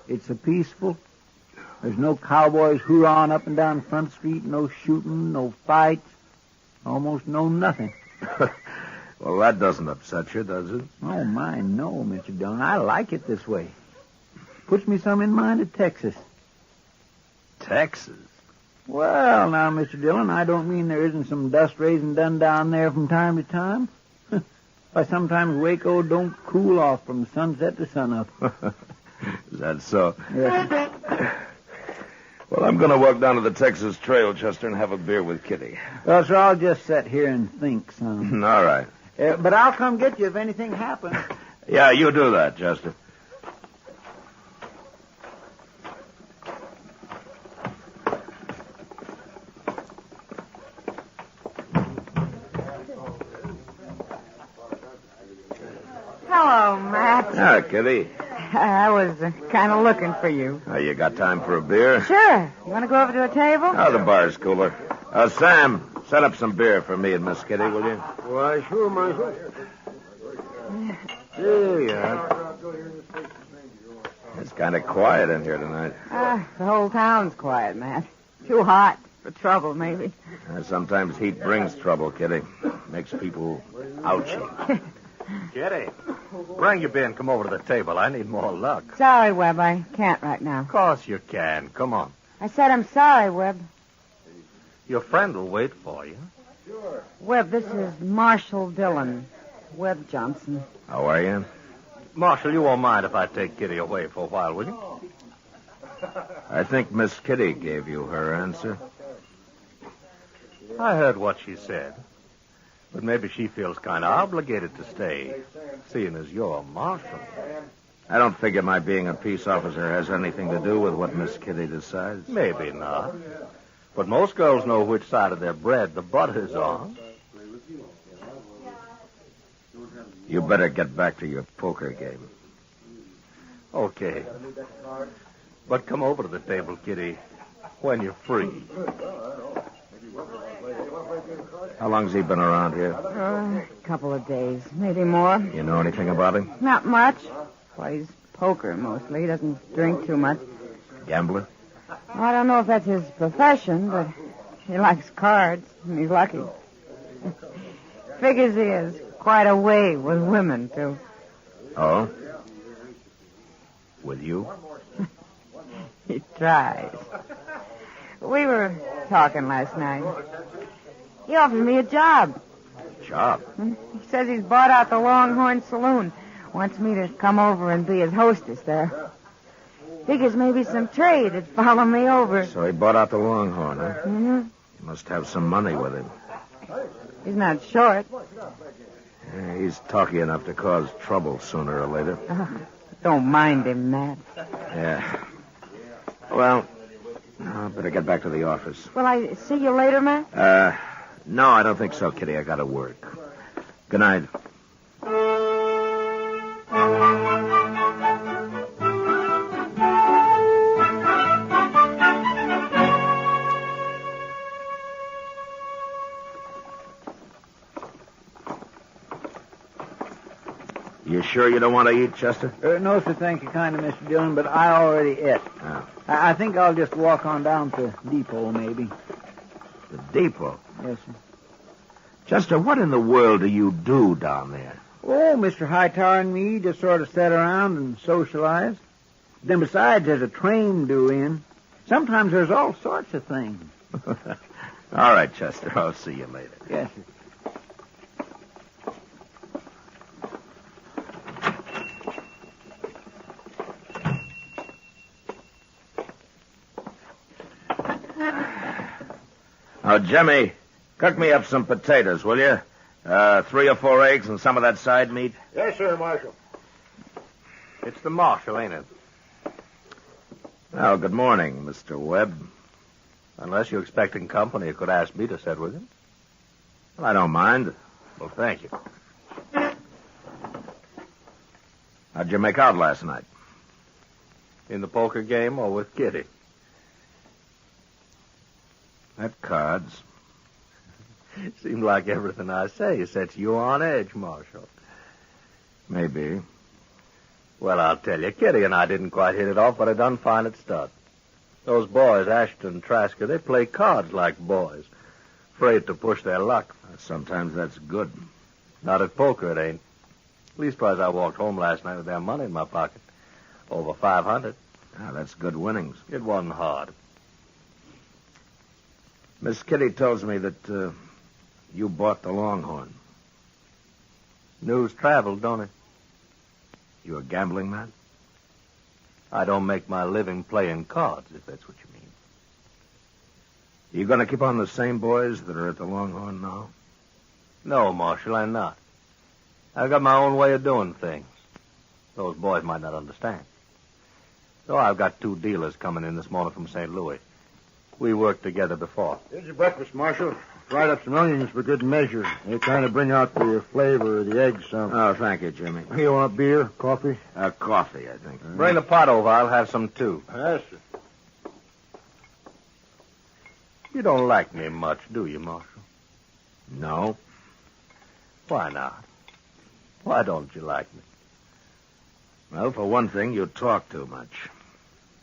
It's so peaceful. There's no cowboys hoorahing up and down Front Street, no shooting, no fights, almost no nothing. Well, that doesn't upset you, does it? Oh, my, no, Mr. Dillon. I like it this way. Puts me some in mind of Texas. Texas? Well, now, Mr. Dillon, I don't mean there isn't some dust raising done down there from time to time. Why, sometimes Waco don't cool off from sunset to sunup. Is that so? Yes. Well, I'm going to walk down to the Texas Trail, Chester, and have a beer with Kitty. Well, sir, I'll just sit here and think some. All right. But I'll come get you if anything happens. Yeah, you do that, Chester. Hello, Matt. Ah, Kitty. I was kind of looking for you. You got time for a beer? Sure. You want to go over to a table? Oh, the bar's cooler. Sam, set up some beer for me and Miss Kitty, will you? Why, sure, Marshal. There you are. It's kind of quiet in here tonight. The whole town's quiet, Matt. Too hot for trouble, maybe. Sometimes heat brings trouble, Kitty. Makes people ouchy. Kitty, bring your beer and come over to the table. I need more luck. Sorry, Webb. I can't right now. Of course you can. Come on. I said I'm sorry, Webb. Your friend will wait for you. Webb, this is Marshal Dillon. Webb Johnson. How are you? Marshal, you won't mind if I take Kitty away for a while, will you? I think Miss Kitty gave you her answer. I heard what she said. But maybe she feels kind of obligated to stay, seeing as you're a marshal. I don't figure my being a peace officer has anything to do with what Miss Kitty decides. Maybe not. But most girls know which side of their bread the butter's on. You better get back to your poker game. Okay. But come over to the table, Kitty, when you're free. How long's he been around here? A couple of days, maybe more. You know anything about him? Not much. Plays poker mostly. He doesn't drink too much. Gambler? I don't know if that's his profession, but he likes cards, and he's lucky. Figures he has quite a way with women, too. Oh? With you? He tries. We were talking last night. He offered me a job. Job? He says he's bought out the Longhorn Saloon. Wants me to come over and be his hostess there. Figures maybe some trade would follow me over. So he bought out the Longhorn, huh? Mm-hmm. He must have some money with him. He's not short. Yeah, he's talky enough to cause trouble sooner or later. Don't mind him, Matt. Yeah. Well, I better get back to the office. Will I see you later, Matt? No, I don't think so, Kitty. I gotta work. Good night. You sure you don't want to eat, Chester? No, sir, thank you kindly, Mr. Dillon, but I already ate. Oh. I think I'll just walk on down to Depot, maybe. The depot? Yes, sir. Chester, what in the world do you do down there? Oh, Mr. Hightower and me just sort of sit around and socialize. Then besides, there's a train due in. Sometimes there's all sorts of things. All right, Chester. I'll see you later. Yes, sir. Now, Jimmy, cook me up some potatoes, will you? 3 or 4 eggs and some of that side meat. Yes, sir, Marshal. It's the marshal, ain't it? Well, good morning, Mr. Webb. Unless you're expecting company, you could ask me to sit with you. Well, I don't mind. Well, thank you. How'd you make out last night? In the poker game or with Kitty? At cards. Seems like everything I say sets you on edge, Marshal. Maybe. Well, I'll tell you, Kitty and I didn't quite hit it off, but I done fine at start. Those boys, Ashton and Trasker, they play cards like boys. Afraid to push their luck. Sometimes that's good. Not at poker, it ain't. Leastwise, I walked home last night with their money in my pocket. Over 500. That's good winnings. It wasn't hard. Miss Kitty tells me that you bought the Longhorn. News traveled, don't it? You a gambling man? I don't make my living playing cards, if that's what you mean. You going to keep on the same boys that are at the Longhorn now? No, Marshal, I'm not. I've got my own way of doing things. Those boys might not understand. So I've got 2 dealers coming in this morning from St. Louis. We worked together before. Here's your breakfast, Marshal. fried up some onions for good measure. They kind of bring out the flavor of the eggs some. Oh, thank you, Jimmy. You want beer, coffee? Coffee, I think. Bring the pot over. I'll have some, too. Yes, sir. You don't like me much, do you, Marshal? No. Why not? Why don't you like me? Well, for one thing, you talk too much.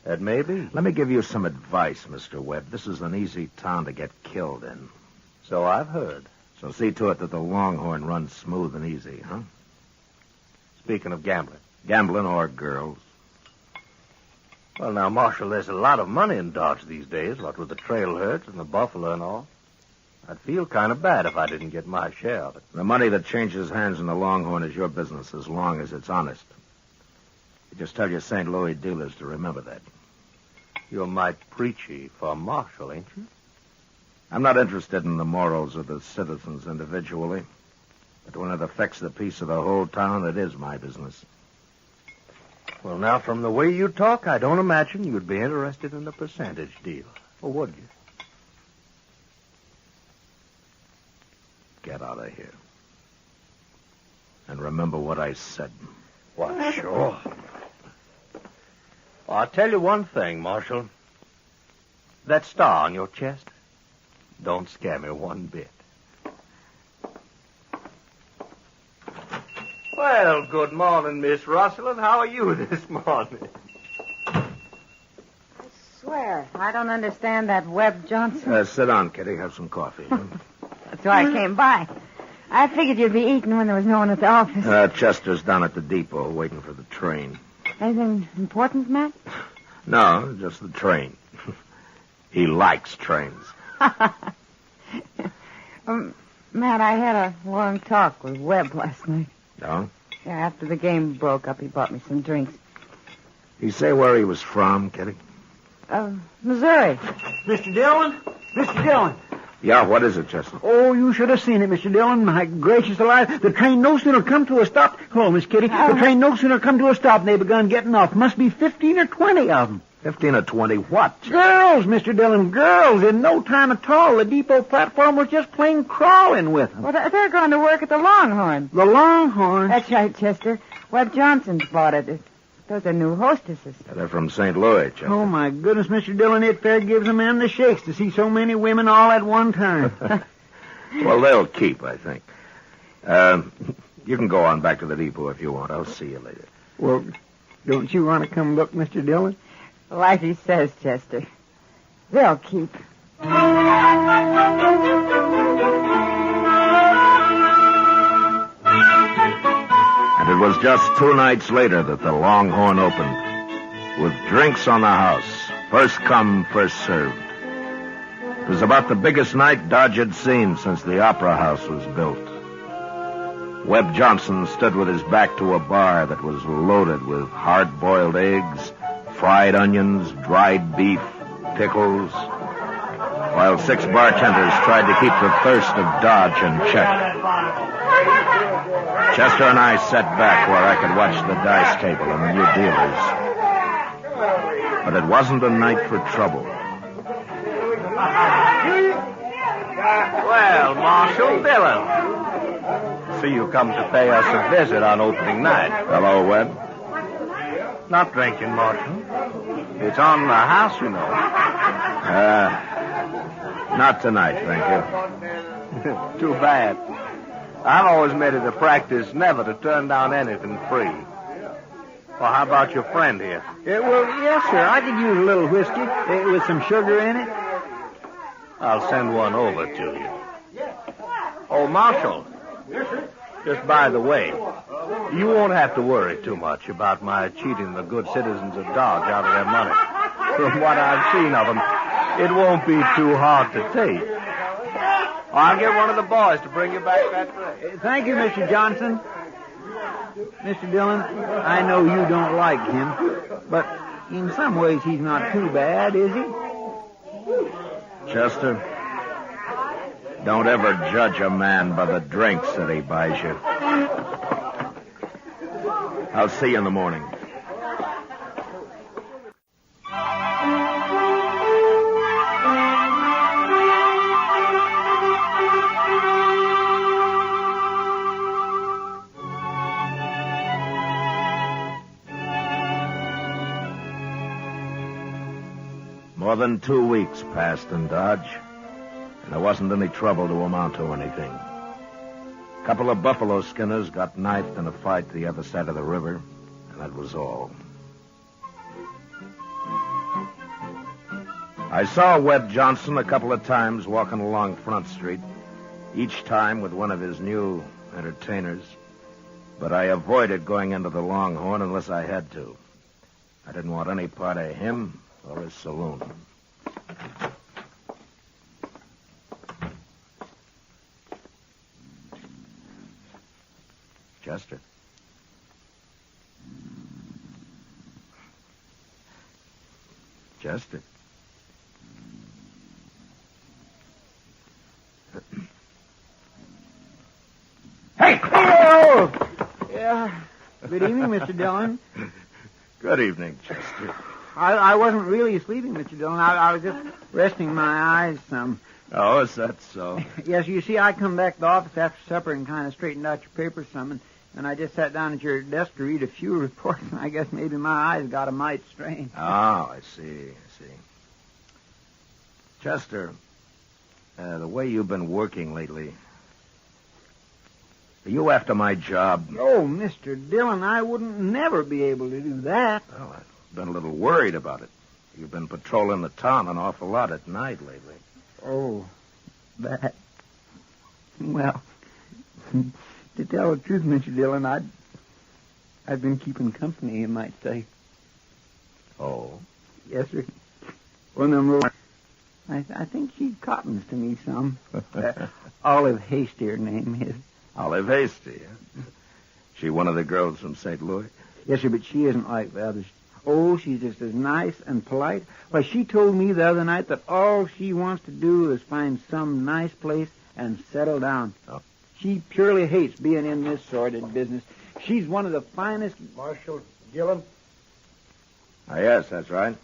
That may be. Let me give you some advice, Mr. Webb. This is an easy town to get killed in. So I've heard. So see to it that the Longhorn runs smooth and easy, huh? Speaking of gambling. Gambling or girls. Well, now, Marshal, there's a lot of money in Dodge these days, what with the trail herds and the buffalo and all. I'd feel kind of bad if I didn't get my share of it. The money that changes hands in the Longhorn is your business as long as it's honest. You just tell your St. Louis dealers to remember that. You're mighty preachy for a marshal, ain't you? I'm not interested in the morals of the citizens individually. But when it affects the peace of the whole town, it is my business. Well, now, from the way you talk, I don't imagine you'd be interested in the percentage deal. Or would you? Get out of here. And remember what I said. Why, sure. Well, I'll tell you one thing, Marshal. That star on your chest don't scare me one bit. Well, good morning, Miss Russell, and how are you this morning? I swear, I don't understand that Webb Johnson. Sit down, Kitty. Have some coffee. That's why I came by. I figured you'd be eating when there was no one at the office. Chester's down at the depot waiting for the train. Anything important, Matt? No, just the train. He likes trains. Matt, I had a long talk with Webb last night. No? Yeah, after the game broke up, he bought me some drinks. He say where he was from, Kitty? Missouri. Mr. Dillon? Mr. Dillon. Yeah, what is it, Chester? Oh, you should have seen it, Mr. Dillon. My gracious alive. The train no sooner come to a stop. Hello, Miss Kitty. The train no sooner come to a stop and they begun getting off. Must be 15 or 20 of them. 15 or 20 what? Girls, Mr. Dillon, girls. In no time at all, the depot platform was just plain crawling with them. Well, they're going to work at the Longhorn. The Longhorn? That's right, Chester. Webb Johnson's bought it. Those are new hostesses. They're from St. Louis, Chester. Oh, my goodness, Mr. Dillon, it fair gives a man the shakes to see so many women all at one time. Well, they'll keep, I think. You can go on back to the depot if you want. I'll see you later. Well, don't you want to come look, Mr. Dillon? Like he says, Chester. They'll keep. And it was just 2 nights later that the Longhorn opened, with drinks on the house, first come, first served. It was about the biggest night Dodge had seen since the Opera House was built. Webb Johnson stood with his back to a bar that was loaded with hard-boiled eggs, fried onions, dried beef, pickles, while 6 bartenders tried to keep the thirst of Dodge in check. Chester and I sat back where I could watch the dice table and the new dealers. But it wasn't a night for trouble. Well, Marshal Dillon. See you come to pay us a visit on opening night. Hello, Webb. Not drinking, Marshal. It's on the house, you know. Not tonight, thank you. Too bad. I've always made it a practice never to turn down anything free. Well, how about your friend here? Well, yes, sir. I could use a little whiskey with some sugar in it. I'll send one over to you. Oh, Marshal. Just by the way, you won't have to worry too much about my cheating the good citizens of Dodge out of their money. From what I've seen of them, it won't be too hard to take. I'll get one of the boys to bring you back that tray. Thank you, Mr. Johnson. Mr. Dillon, I know you don't like him, but in some ways he's not too bad, is he? Chester, don't ever judge a man by the drinks that he buys you. I'll see you in the morning. More than 2 weeks passed in Dodge, and there wasn't any trouble to amount to anything. A couple of buffalo skinners got knifed in a fight the other side of the river, and that was all. I saw Webb Johnson a couple of times walking along Front Street, each time with one of his new entertainers, but I avoided going into the Longhorn unless I had to. I didn't want any part of him or his saloon. Chester. Chester. Hey! Oh! Yeah. Good evening, Mr. Dillon. Good evening, Chester. I wasn't really sleeping, Mr. Dillon. I was just resting my eyes some. Oh, is that so? Yes, you see, I come back to the office after supper and kind of straightened out your papers some, and I just sat down at your desk to read a few reports, and I guess maybe my eyes got a mite strained. Oh, I see. Chester, the way you've been working lately, are you after my job? Oh, Mr. Dillon, I wouldn't never be able to do that. Well, I've been a little worried about it. You've been patrolling the town an awful lot at night lately. Oh, that. Well, to tell the truth, Mr. Dillon, I've been keeping company, you might say. Oh? Yes, sir. One of them little... I think she cottons to me some. Olive Hasty, her name is. Olive Hasty, huh? She one of the girls from St. Louis? Yes, sir, but she isn't like the others. Oh, she's just as nice and polite. Why, she told me the other night that all she wants to do is find some nice place and settle down. Oh. She purely hates being in this sordid business. She's one of the finest... Marshal Gillen? Yes, that's right.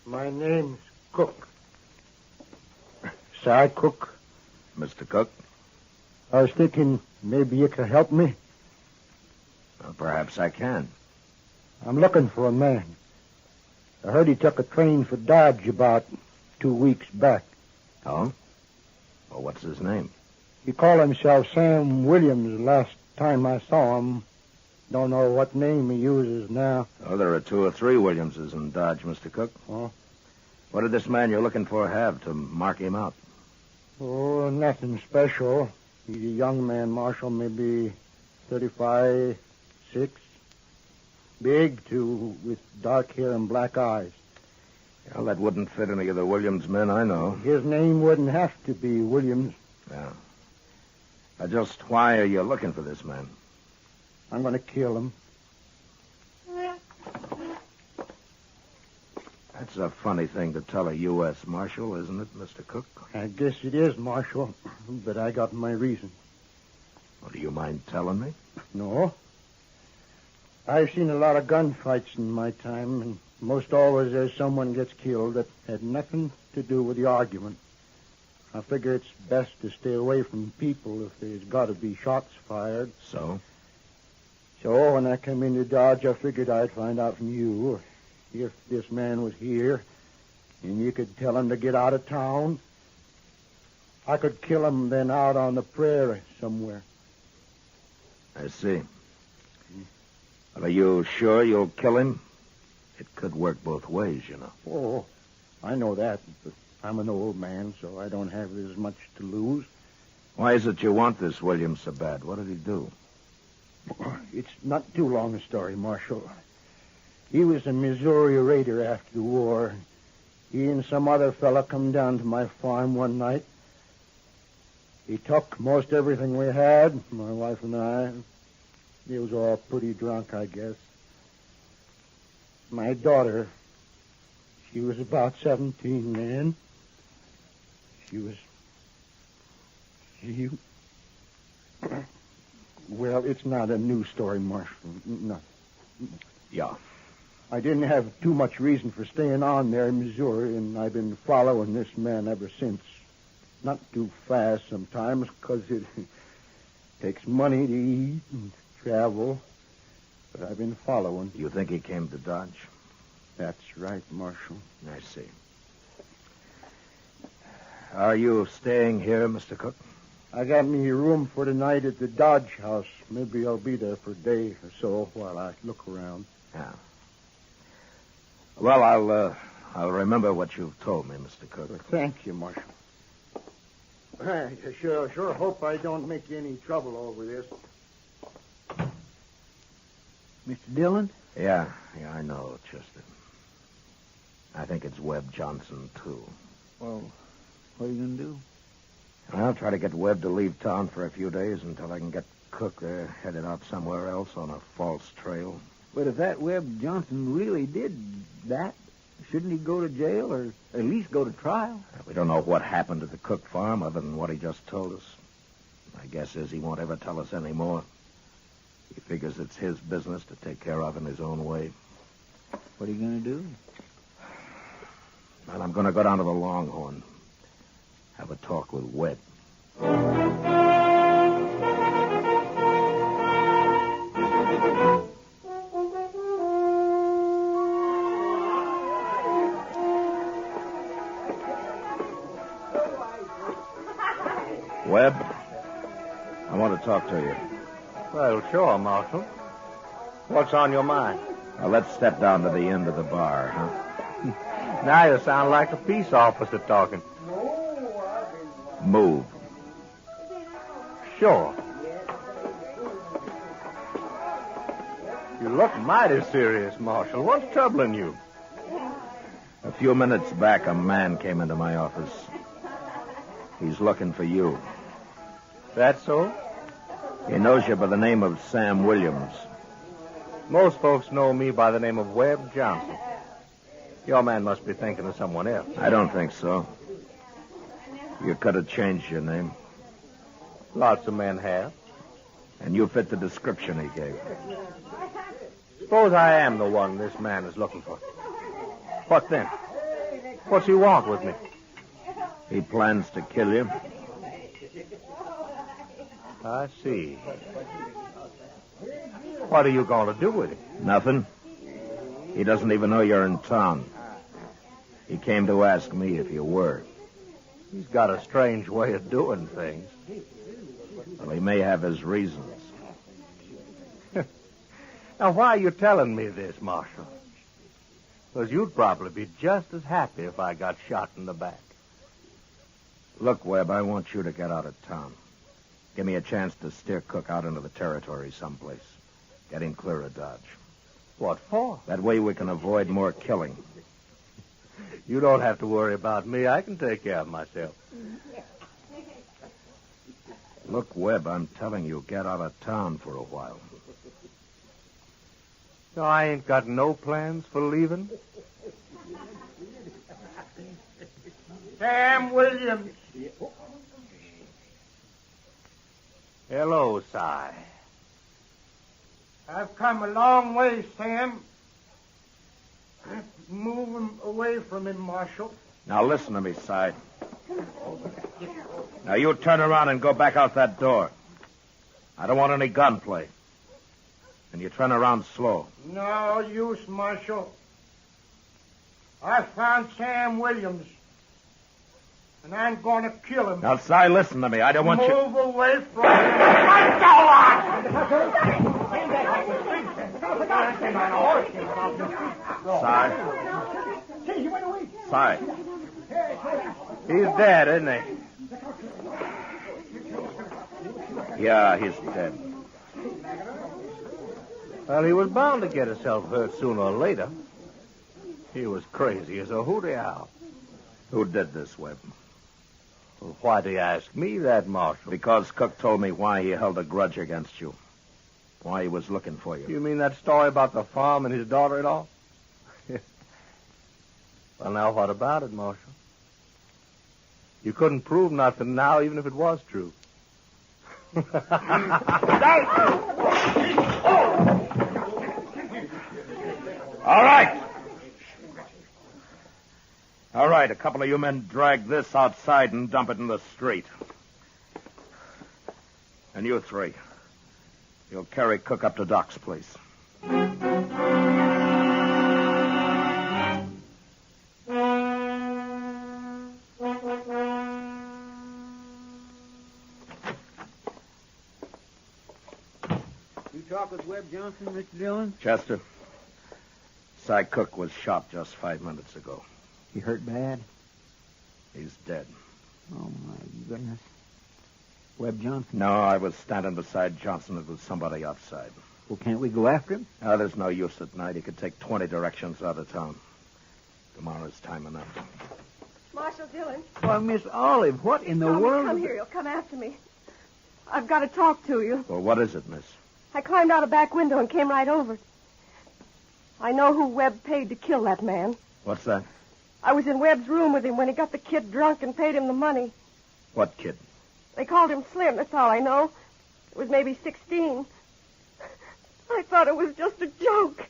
My name's Cook. Side Cook. Mr. Cook? I was thinking maybe you could help me. Well, perhaps I can. I'm looking for a man. I heard he took a train for Dodge about 2 weeks back. Oh? Well, what's his name? He called himself Sam Williams last time I saw him. Don't know what name he uses now. Oh, there are 2 or 3 Williamses in Dodge, Mr. Cook. Oh? What did this man you're looking for have to mark him out? Oh, nothing special. He's a young man, Marshal, maybe 35, 6. Big, too, with dark hair and black eyes. Well, that wouldn't fit any of the Williams men I know. His name wouldn't have to be Williams. Yeah. Just why are you looking for this man? I'm going to kill him. That's a funny thing to tell a U.S. Marshal, isn't it, Mr. Cook? I guess it is, Marshal, but I got my reason. Well, do you mind telling me? No. I've seen a lot of gunfights in my time, and most always there's someone gets killed that had nothing to do with the argument. I figure it's best to stay away from people if there's got to be shots fired. So? So when I came into Dodge, I figured I'd find out from you if this man was here, and you could tell him to get out of town. I could kill him then out on the prairie somewhere. I see. Well, are you sure you'll kill him? It could work both ways, you know. Oh, I know that, but I'm an old man, so I don't have as much to lose. Why is it you want this Williams so bad? What did he do? It's not too long a story, Marshal. He was a Missouri raider after the war. He and some other fella come down to my farm one night. He took most everything we had, my wife and I. He was all pretty drunk, I guess. My daughter, she was about 17 then. Well, it's not a new story, Marshal. No. Yeah. I didn't have too much reason for staying on there in Missouri, and I've been following this man ever since. Not too fast sometimes, because it takes money to eat and travel. But I've been following. You think he came to Dodge? That's right, Marshal. I see. Are you staying here, Mr. Cook? I got me a room for the night at the Dodge House. Maybe I'll be there for a day or so while I look around. Yeah. Well, I'll remember what you've told me, Mr. Cook. Well, thank you, Marshal. I sure hope I don't make you any trouble over this. Mr. Dillon? Yeah, I know, Chester. I think it's Webb Johnson, too. Well, what are you going to do? I'll try to get Webb to leave town for a few days until I can get Cook there, headed out somewhere else on a false trail. But if that Webb Johnson really did that, shouldn't he go to jail or at least go to trial? We don't know what happened at the Cook farm other than what he just told us. My guess is he won't ever tell us any more. He figures it's his business to take care of in his own way. What are you going to do? Well, I'm going to go down to the Longhorn. Have a talk with Webb. Webb, I want to talk to you. Well, sure, Marshal. What's on your mind? Now, let's step down to the end of the bar, huh? Now you sound like a peace officer talking. Move. Sure. You look mighty serious, Marshal. What's troubling you? A few minutes back, a man came into my office. He's looking for you. That so? He knows you by the name of Sam Williams. Most folks know me by the name of Webb Johnson. Your man must be thinking of someone else. I don't think so. You could have changed your name. Lots of men have. And you fit the description he gave. Suppose I am the one this man is looking for. What then? What's he want with me? He plans to kill you. I see. What are you going to do with him? Nothing. He doesn't even know you're in town. He came to ask me if you were. He's got a strange way of doing things. Well, he may have his reasons. Now, why are you telling me this, Marshal? Because you'd probably be just as happy if I got shot in the back. Look, Webb, I want you to get out of town. Give me a chance to steer Cook out into the territory someplace. Get him clear of Dodge. What for? That way we can avoid more killing. You don't have to worry about me. I can take care of myself. Look, Webb, I'm telling you, get out of town for a while. So I ain't got no plans for leaving? Sam Williams. Hello, Si. I've come a long way, Sam. Move him away from him, Marshal. Now listen to me, Si. Now you turn around and go back out that door. I don't want any gunplay. And you turn around slow. No use, Marshal. I found Sam Williams. And I'm going to kill him. Now, Si, listen to me. I don't want you... Move away from him. Si. He's dead, isn't he? Yeah, he's dead. Well, he was bound to get himself hurt sooner or later. He was crazy as a hooty owl. Who did this, Webb? Well, why do you ask me that, Marshal? Because Cook told me why he held a grudge against you. Why he was looking for you. You mean that story about the farm and his daughter-in-law? Well, now, what about it, Marshal? You couldn't prove nothing now, even if it was true. All right. All right, a couple of you men drag this outside and dump it in the street. And you three, you'll carry Cook up to Doc's place. talk with Webb Johnson, Mr. Dillon? Chester, Cy Cook was shot just 5 minutes ago. He hurt bad? He's dead. Oh, my goodness. Webb Johnson? No, I was standing beside Johnson. It was somebody outside. Well, can't we go after him? Oh, there's no use at night. He could take 20 directions out of town. Tomorrow's time enough. Marshal Dillon. Why, Miss Olive, what in the world? Come here. You'll come after me. I've got to talk to you. Well, what is it, miss? I climbed out a back window and came right over. I know who Webb paid to kill that man. What's that? I was in Webb's room with him when he got the kid drunk and paid him the money. What kid? They called him Slim, that's all I know. It was maybe 16. I thought it was just a joke.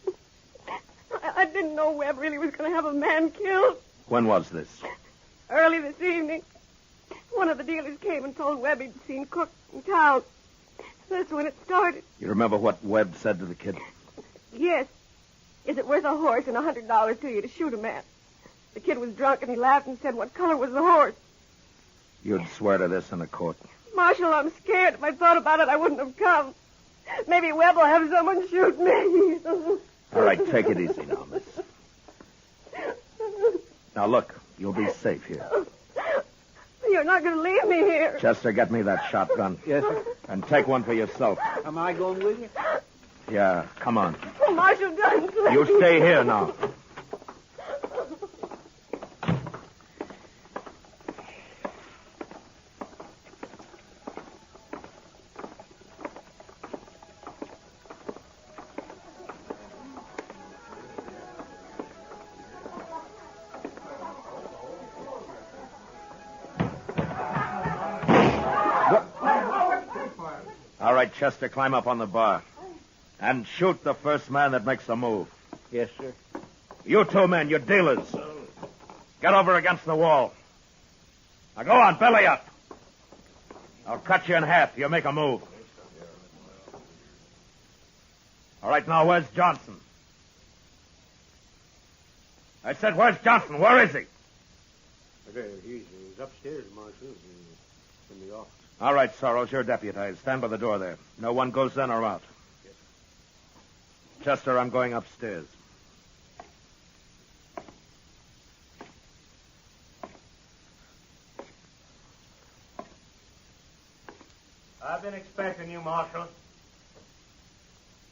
I didn't know Webb really was going to have a man killed. When was this? Early this evening. One of the dealers came and told Webb he'd seen Cook in town. That's when it started. You remember what Webb said to the kid? Yes. Is it worth a horse and $100 to you to shoot a man? The kid was drunk and he laughed and said, what color was the horse? You'd swear to this in a court. Marshal, I'm scared. If I thought about it, I wouldn't have come. Maybe Webb will have someone shoot me. All right, take it easy now, miss. Now, look, you'll be safe here. You're not going to leave me here. Chester, get me that shotgun. Yes, sir. And take one for yourself. Am I going with you? Yeah, come on. Oh, Marshal Dunn, please. You stay here now. All right, Chester, climb up on the bar. And shoot the first man that makes a move. Yes, sir. You two men, you're dealers. Get over against the wall. Now go on, belly up. I'll cut you in half. You make a move. All right, now where's Johnson? I said, where's Johnson? Where is he? He's upstairs, Marshal. In the office. All right, Sorrells, you're deputized. Stand by the door there. No one goes in or out. Yes. Chester, I'm going upstairs. I've been expecting you, Marshal.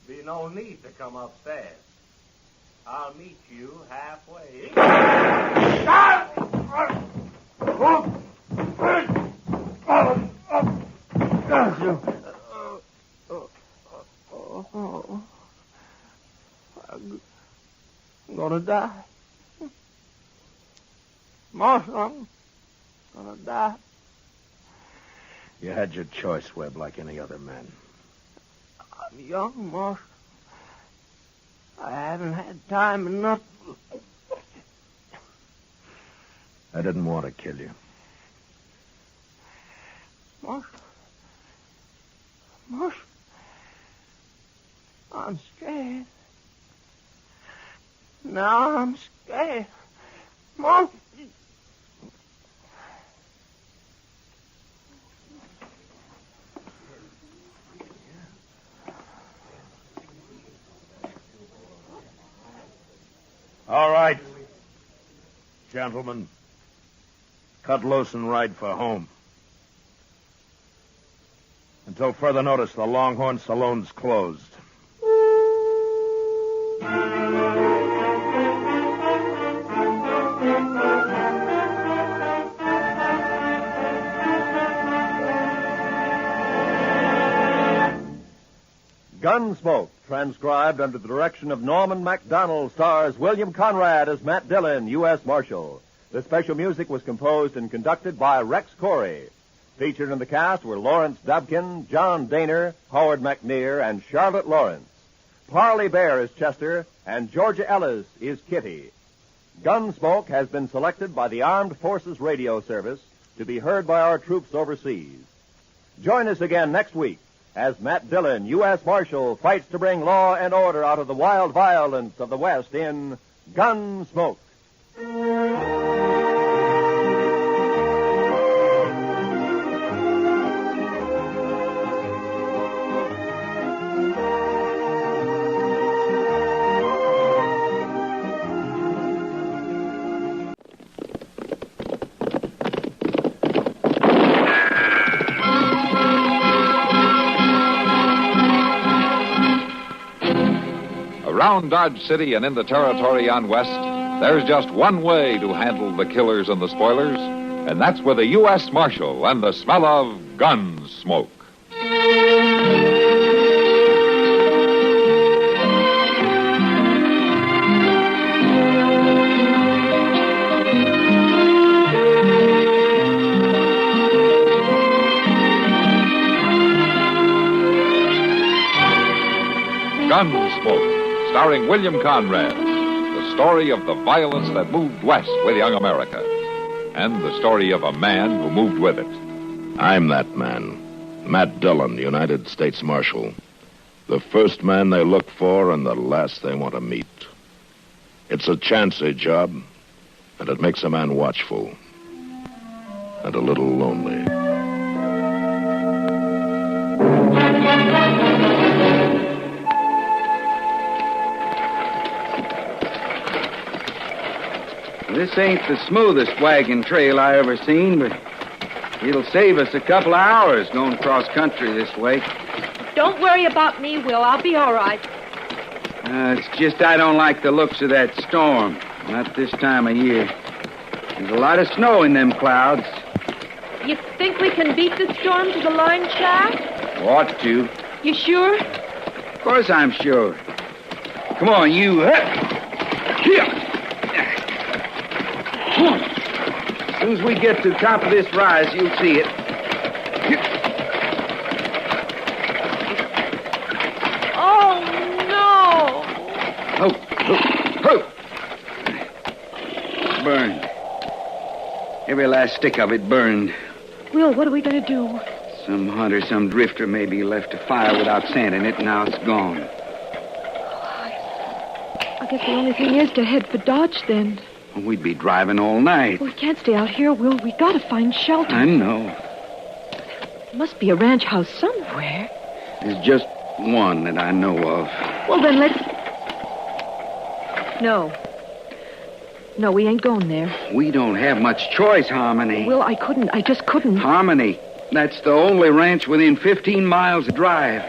Be no need to come upstairs. I'll meet you halfway. I'm gonna die. Marshal, I'm gonna die. You had your choice, Webb, like any other man. I'm young, Marshal. I haven't had time enough. I didn't want to kill you. Marshal, I'm scared. Now I'm scared. Marshal. All right. Gentlemen, cut loose and ride for home. Until further notice, the Longhorn Saloon's closed. Gunsmoke, transcribed under the direction of Norman MacDonald, stars William Conrad as Matt Dillon, U.S. Marshal. The special music was composed and conducted by Rex Corey. Featured in the cast were Lawrence Dobkin, John Daner, Howard McNear, and Charlotte Lawrence. Parley Bear is Chester, and Georgia Ellis is Kitty. Gunsmoke has been selected by the Armed Forces Radio Service to be heard by our troops overseas. Join us again next week as Matt Dillon, U.S. Marshal, fights to bring law and order out of the wild violence of the West in Gunsmoke. around Dodge City and in the territory on west, there's just one way to handle the killers and the spoilers, and that's with a U.S. Marshal and the smell of Gunsmoke. Gunsmoke, starring William Conrad, the story of the violence that moved west with young America, and the story of a man who moved with it. I'm that man, Matt Dillon, United States Marshal. The first man they look for and the last they want to meet. It's a chancy job, and it makes a man watchful and a little lonely. This ain't the smoothest wagon trail I ever seen, but it'll save us a couple of hours going cross country this way. Don't worry about me, Will. I'll be all right. It's just I don't like the looks of that storm. Not this time of year. There's a lot of snow in them clouds. You think we can beat the storm to the line shaft? Ought to. You sure? Of course I'm sure. Come on, you. Here. As soon as we get to the top of this rise, you'll see it. Oh, no! Oh. Burned. Every last stick of it burned. Will, what are we going to do? Some hunter, some drifter maybe left a fire without sand in it, and now it's gone. I guess the only thing is to head for Dodge, then. We'd be driving all night. We can't stay out here, Will. We got to find shelter. I know. There must be a ranch house somewhere. There's just one that I know of. Well, then let's... No. No, we ain't going there. We don't have much choice, Harmony. Will, I just couldn't. Harmony. That's the only ranch within 15 miles of drive.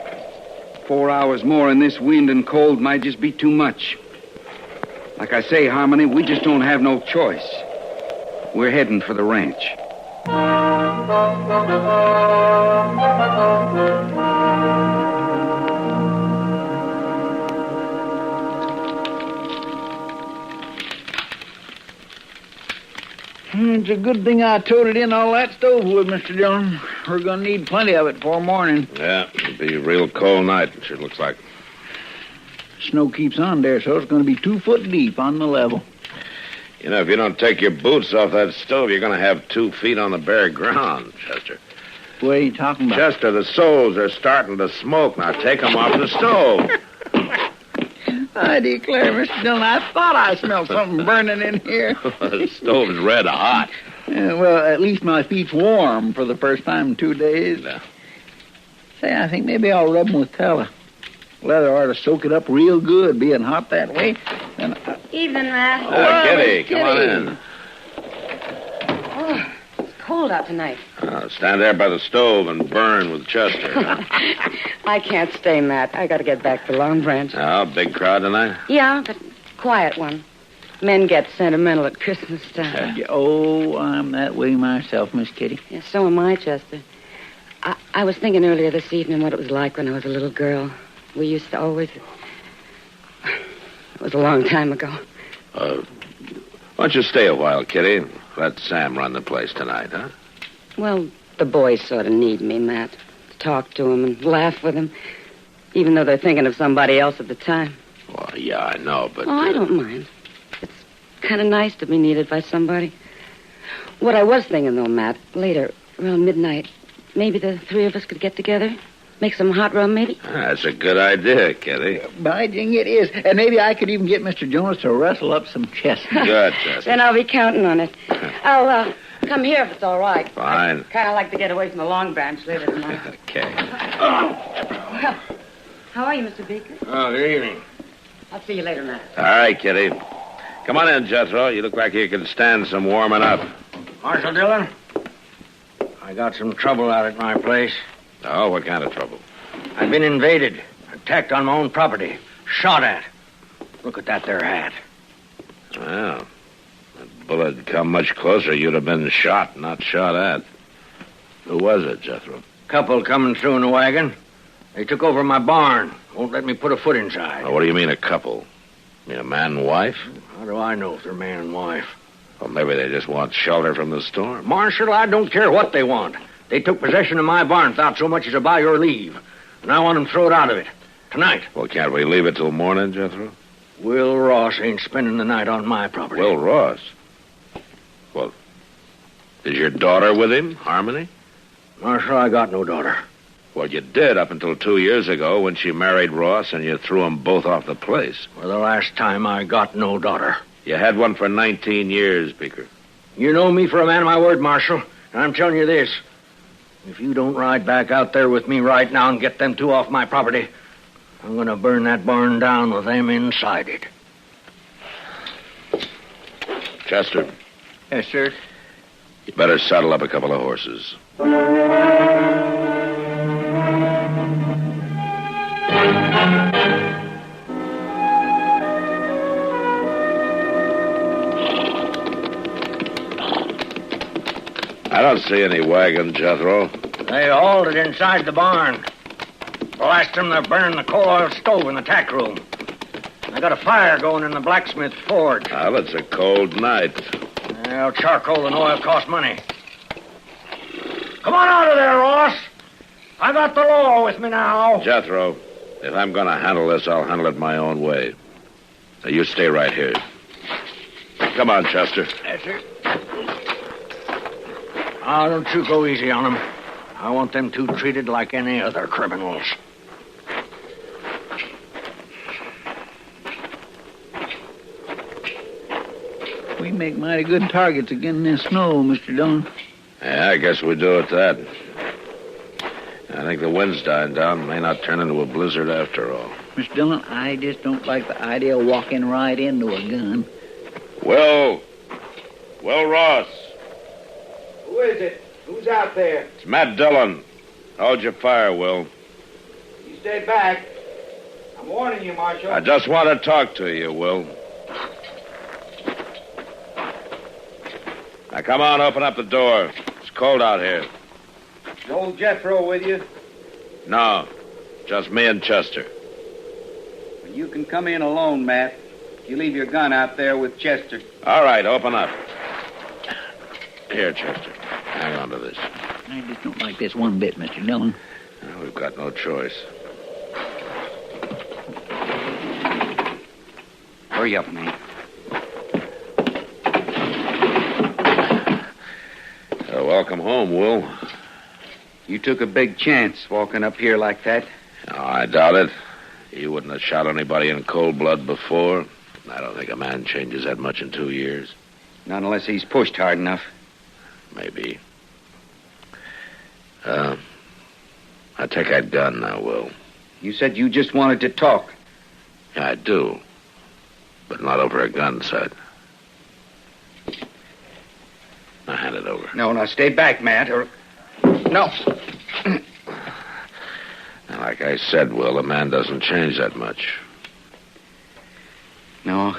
4 hours more in this wind and cold might just be too much. Like I say, Harmony, we just don't have no choice. We're heading for the ranch. It's a good thing I toted in all that stove wood, Mr. Dillon. We're going to need plenty of it before morning. Yeah, it'll be a real cold night, it sure looks like. Snow keeps on there, so it's going to be 2 foot deep on the level. You know, if you don't take your boots off that stove, you're going to have 2 feet on the bare ground, Chester. What are you talking about? Chester, the soles are starting to smoke. Now take them off the stove. I declare, Mr. Dillon, I thought I smelled something burning in here. The stove's red hot. Yeah, well, at least my feet's warm for the first time in 2 days. Yeah. Say, I think maybe I'll rub them with tallow. Leather ought to soak it up real good, being hot that way. Then Evening, Matt. Kitty, come on in. Oh, it's cold out tonight. Stand there by the stove and burn with Chester. I can't stay, Matt. I got to get back to Long Branch. Oh, big crowd tonight? Yeah, but quiet one. Men get sentimental at Christmas time. Oh, I'm that way myself, Miss Kitty. Yeah, so am I, Chester. I was thinking earlier this evening what it was like when I was a little girl. We used to always... It was a long time ago. Why don't you stay a while, Kitty? Let Sam run the place tonight, huh? Well, the boys sort of need me, Matt. To talk to them and laugh with them, even though they're thinking of somebody else at the time. Well, yeah, I know, but... Oh, I don't mind. It's kind of nice to be needed by somebody. What I was thinking, though, Matt, later, around midnight, maybe the 3 of us could get together, make some hot rum, maybe? That's a good idea, Kitty. By jing, it is. And maybe I could even get Mr. Jonas to rustle up some chestnuts. Good, Chester. Then I'll be counting on it. I'll come here if it's all right. Fine. Kind of like to get away from the Long Branch later tonight. Okay. Well, how are you, Mr. Beaker? Oh, good evening. I'll see you later, Matt. All right, Kitty. Come on in, Jethro. You look like you can stand some warming up. Marshal Dillon, I got some trouble out at my place. Oh, what kind of trouble? I've been invaded, attacked on my own property, shot at. Look at that there hat. Well, if that bullet had come much closer, you'd have been shot, not shot at. Who was it, Jethro? Couple coming through in the wagon. They took over my barn. Won't let me put a foot inside. What do you mean, a couple? You mean a man and wife? How do I know if they're man and wife? Well, maybe they just want shelter from the storm. Marshal, I don't care what they want. They took possession of my barn without so much as a by your leave. And I want them thrown out of it. Tonight. Well, can't we leave it till morning, Jethro? Will Ross ain't spending the night on my property. Will Ross? Well, is your daughter with him, Harmony? Marshal, I got no daughter. Well, you did up until 2 years ago when she married Ross and you threw them both off the place. For the last time, I got no daughter. You had one for 19 years, Beaker. You know me for a man of my word, Marshal. And I'm telling you this. If you don't ride back out there with me right now and get them two off my property, I'm going to burn that barn down with them inside it. Chester. Yes, sir. You better saddle up a couple of horses. I don't see any wagon, Jethro. They halted inside the barn. Blast them, they're burning the coal oil stove in the tack room. I got a fire going in the blacksmith forge. Well, it's a cold night. Well, charcoal and oil cost money. Come on out of there, Ross. I got the law with me now. Jethro, if I'm going to handle this, I'll handle it my own way. Now, you stay right here. Come on, Chester. Yes, sir. Oh, don't you go easy on them. I want them two treated like any other criminals. We make mighty good targets again in this snow, Mr. Dillon. Yeah, I guess we do at that. I think the wind's dying down. May not turn into a blizzard after all. Mr. Dillon, I just don't like the idea of walking right into a gun. Will Ross. Who is it? Who's out there? It's Matt Dillon. Hold your fire, Will. You stay back. I'm warning you, Marshal. I just want to talk to you, Will. Now, come on, open up the door. It's cold out here. Is old Jethro with you? No, just me and Chester. Well, you can come in alone, Matt. You leave your gun out there with Chester. All right, open up. Here, Chester. Hang on to this. I just don't like this one bit, Mr. Dillon. Well, we've got no choice. Hurry up, man. Welcome home, Will. You took a big chance walking up here like that. No, I doubt it. You wouldn't have shot anybody in cold blood before. I don't think a man changes that much in 2 years. Not unless he's pushed hard enough. Maybe. I take that gun now, Will. You said you just wanted to talk. Yeah, I do. But not over a gun sight. Now hand it over. No, stay back, Matt, or... No. Like I said, Will, a man doesn't change that much. No,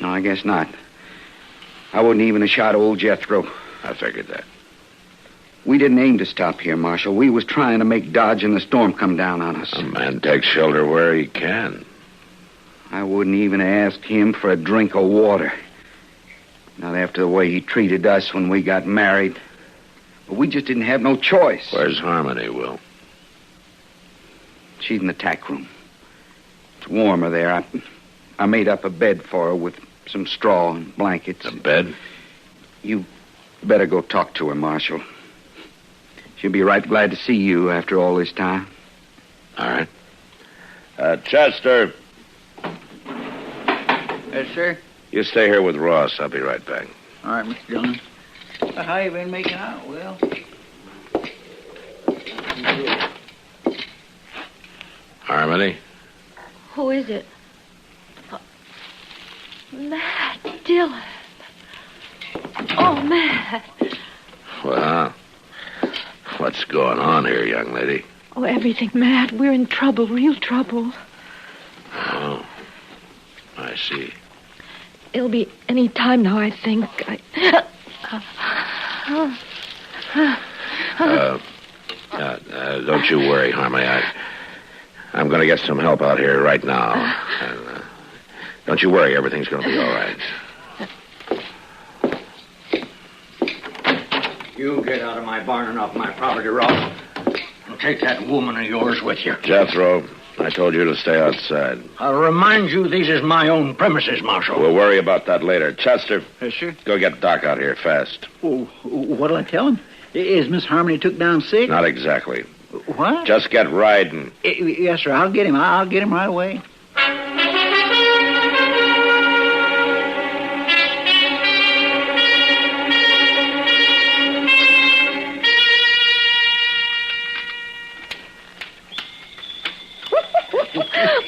I guess not. I wouldn't even have shot old Jethro. I figured that. We didn't aim to stop here, Marshal. We was trying to make Dodge and the storm come down on us. A man takes shelter where he can. I wouldn't even have asked him for a drink of water. Not after the way he treated us when we got married. But we just didn't have no choice. Where's Harmony, Will? She's in the tack room. It's warmer there. I made up a bed for her with some straw and blankets. A bed? You better go talk to her, Marshal. She'll be right glad to see you after all this time. All right. Chester. Yes, sir? You stay here with Ross. I'll be right back. All right, Mr. Dillon. How you been making out, Will? Harmony? Who is it? Matt Dillon. Oh, Matt. Well, what's going on here, young lady? Oh, everything, Matt. We're in trouble, real trouble. Oh. see. It'll be any time now, I think. Don't you worry, Harmony. I'm going to get some help out here right now. And, don't you worry, everything's going to be all right. You get out of my barn and off my property, Ross. And take that woman of yours with you. Jethro, I told you to stay outside. I'll remind you these is my own premises, Marshal. We'll worry about that later. Chester. Yes, sir? Go get Doc out here fast. Oh, what'll I tell him? Is Miss Harmony took down sick? Not exactly. What? Just get riding. Yes, sir. I'll get him. I'll get him right away.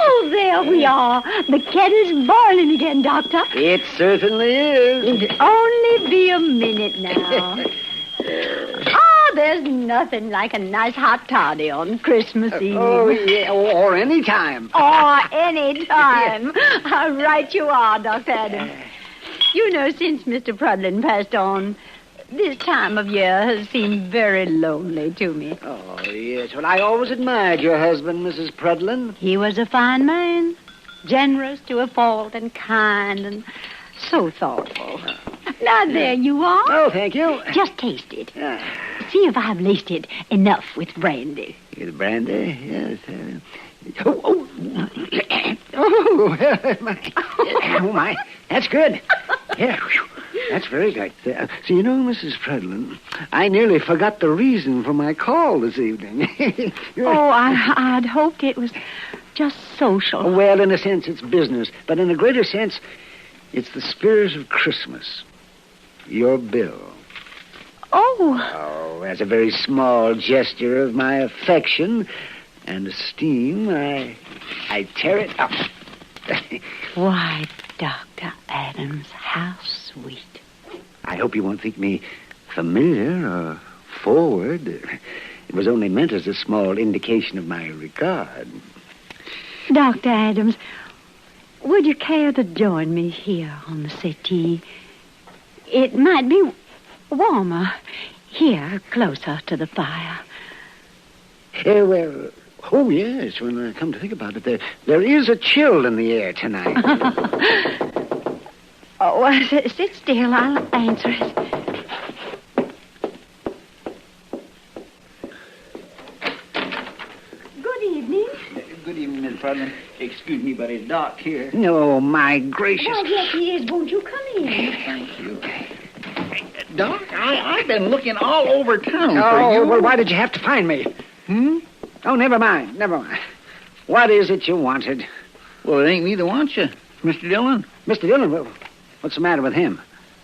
Oh, there we are. The kettle's boiling again, Doctor. It certainly is. It'll only be a minute now. Oh, there's nothing like a nice hot toddy on Christmas Eve. Oh, yeah, or any time. Or any time. How right you are, Dr. Adams. You know, since Mr. Prudlin passed on, this time of year has seemed very lonely to me. Oh, yes. Well, I always admired your husband, Mrs. Prudlin. He was a fine man, generous to a fault and kind and so thoughtful. Now, there you are. Oh, thank you. Just taste it. See if I've laced it enough with brandy. With brandy? Yes. Oh, my. That's good. Yeah, that's very good. So, you know, Mrs. Prudlin, I nearly forgot the reason for my call this evening. I'd hoped it was just social. Well, in a sense, it's business. But in a greater sense, it's the spirit of Christmas. Your bill. Oh, as a very small gesture of my affection and esteem, I tear it up. Why, Dr. Adams, how sweet. I hope you won't think me familiar or forward. It was only meant as a small indication of my regard. Dr. Adams, would you care to join me here on the settee? It might be warmer here, closer to the fire. Well, oh, yes, when I come to think about it, there is a chill in the air tonight. Sit still. I'll answer it. Good evening. Good evening, Miss Prudlin. Excuse me, but is Doc here? No, my gracious. Why, yes, he is. Won't you come in? Thank you. Doc, I've been looking all over town for you. Well, why did you have to find me? Oh, never mind. What is it you wanted? Well, it ain't me that wants you. Mr. Dillon. Mr. Dillon? Well, what's the matter with him?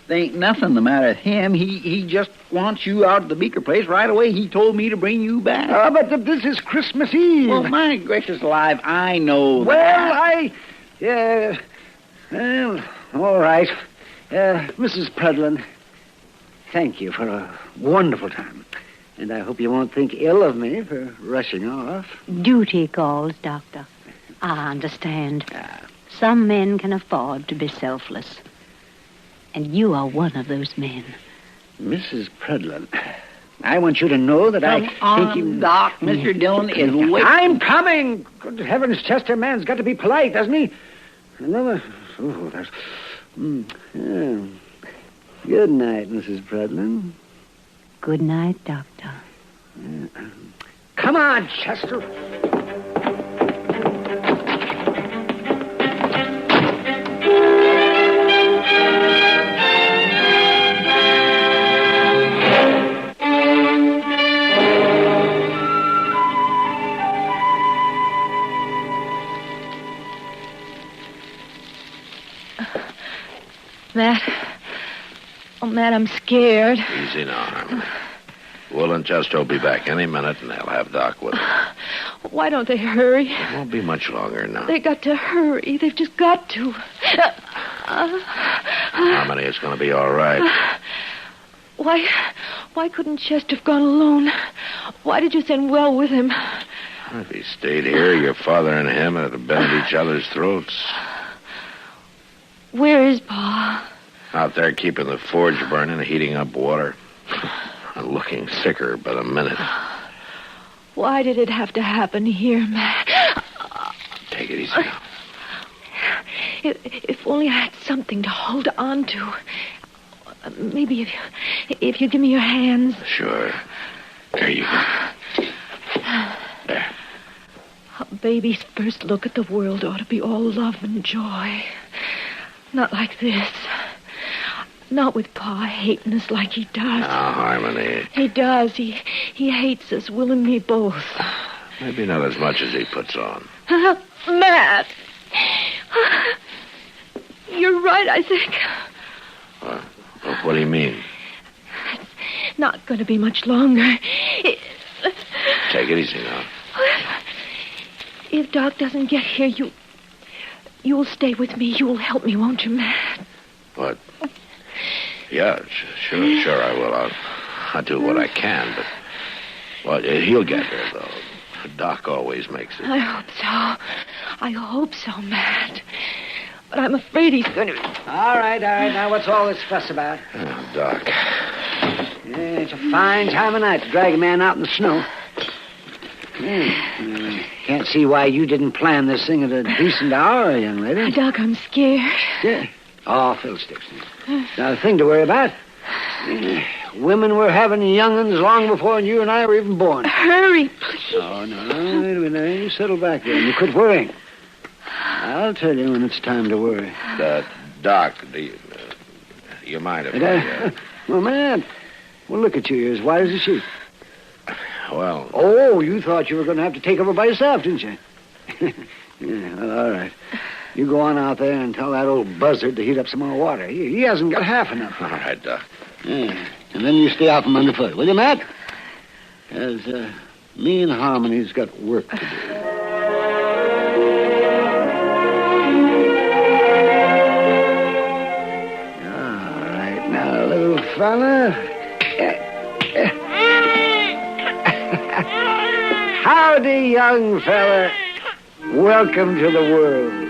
There ain't nothing the matter with him. He just wants you out of the Beaker place right away. He told me to bring you back. But this is Christmas Eve. Well, my gracious alive, I know that. Well, all right. Mrs. Prudlin, thank you for a wonderful time. And I hope you won't think ill of me for rushing off. Duty calls, Doctor. I understand. Some men can afford to be selfless. And you are one of those men. Mrs. Prudlin, I want you to know that I think you... Doc, Mr. Dillon is waiting. I'm coming! Good heavens, Chester, man's got to be polite, doesn't he? Another... Oh, there's... Good night, Mrs. Prudlin. Good night, Doctor. Come on, Chester. Matt, I'm scared. Easy now, Harmony. Will and Chester will be back any minute, and they'll have Doc with them. Why don't they hurry? It won't be much longer now. They got to hurry. They've just got to. Harmony, it's going to be all right. Why couldn't Chester have gone alone? Why did you send Will with him? If he stayed here, your father and him would have been at each other's throats. Where is Pa? Out there keeping the forge burning and heating up water. I'm looking sicker by the minute. Why did it have to happen here, Matt? Take it easy now. If only I had something to hold on to. Maybe if you give me your hands. Sure. There you go. There. A baby's first look at the world ought to be all love and joy. Not like this. Not with Pa hating us like he does. Now, Harmony. He does. He hates us, Will and me both. Maybe not as much as he puts on. Matt! You're right, I think. What do you mean? It's not going to be much longer. Take it easy now. If Doc doesn't get here, you'll stay with me. You'll help me, won't you, Matt? What? Yeah, sure I will. I'll do what I can, but... Well, he'll get here, though. Doc always makes it. I hope so, Matt. But I'm afraid he's going to... All right. Now, what's all this fuss about? Oh, Doc. Yeah, it's a fine time of night to drag a man out in the snow. Yeah, can't see why you didn't plan this thing at a decent hour, young lady. Doc, I'm scared. Yeah. Oh, fiddlesticks. Not a thing to worry about. Women were having young'uns long before you and I were even born. Hurry, please. Oh, no. Wait a minute. You settle back there and you quit worrying. I'll tell you when it's time to worry. Doc, do you mind if I... Well, man. Well, look at you. You're as white as a sheet. Well... Oh, you thought you were going to have to take over by yourself, didn't you? Yeah, well, all right. You go on out there and tell that old buzzard to heat up some more water. He hasn't got half enough. All right, Doc. Yeah. And then you stay out from underfoot, will you, Matt? As me and Harmony's got work to do. All right, now, little fella. Howdy, young fella. Welcome to the world.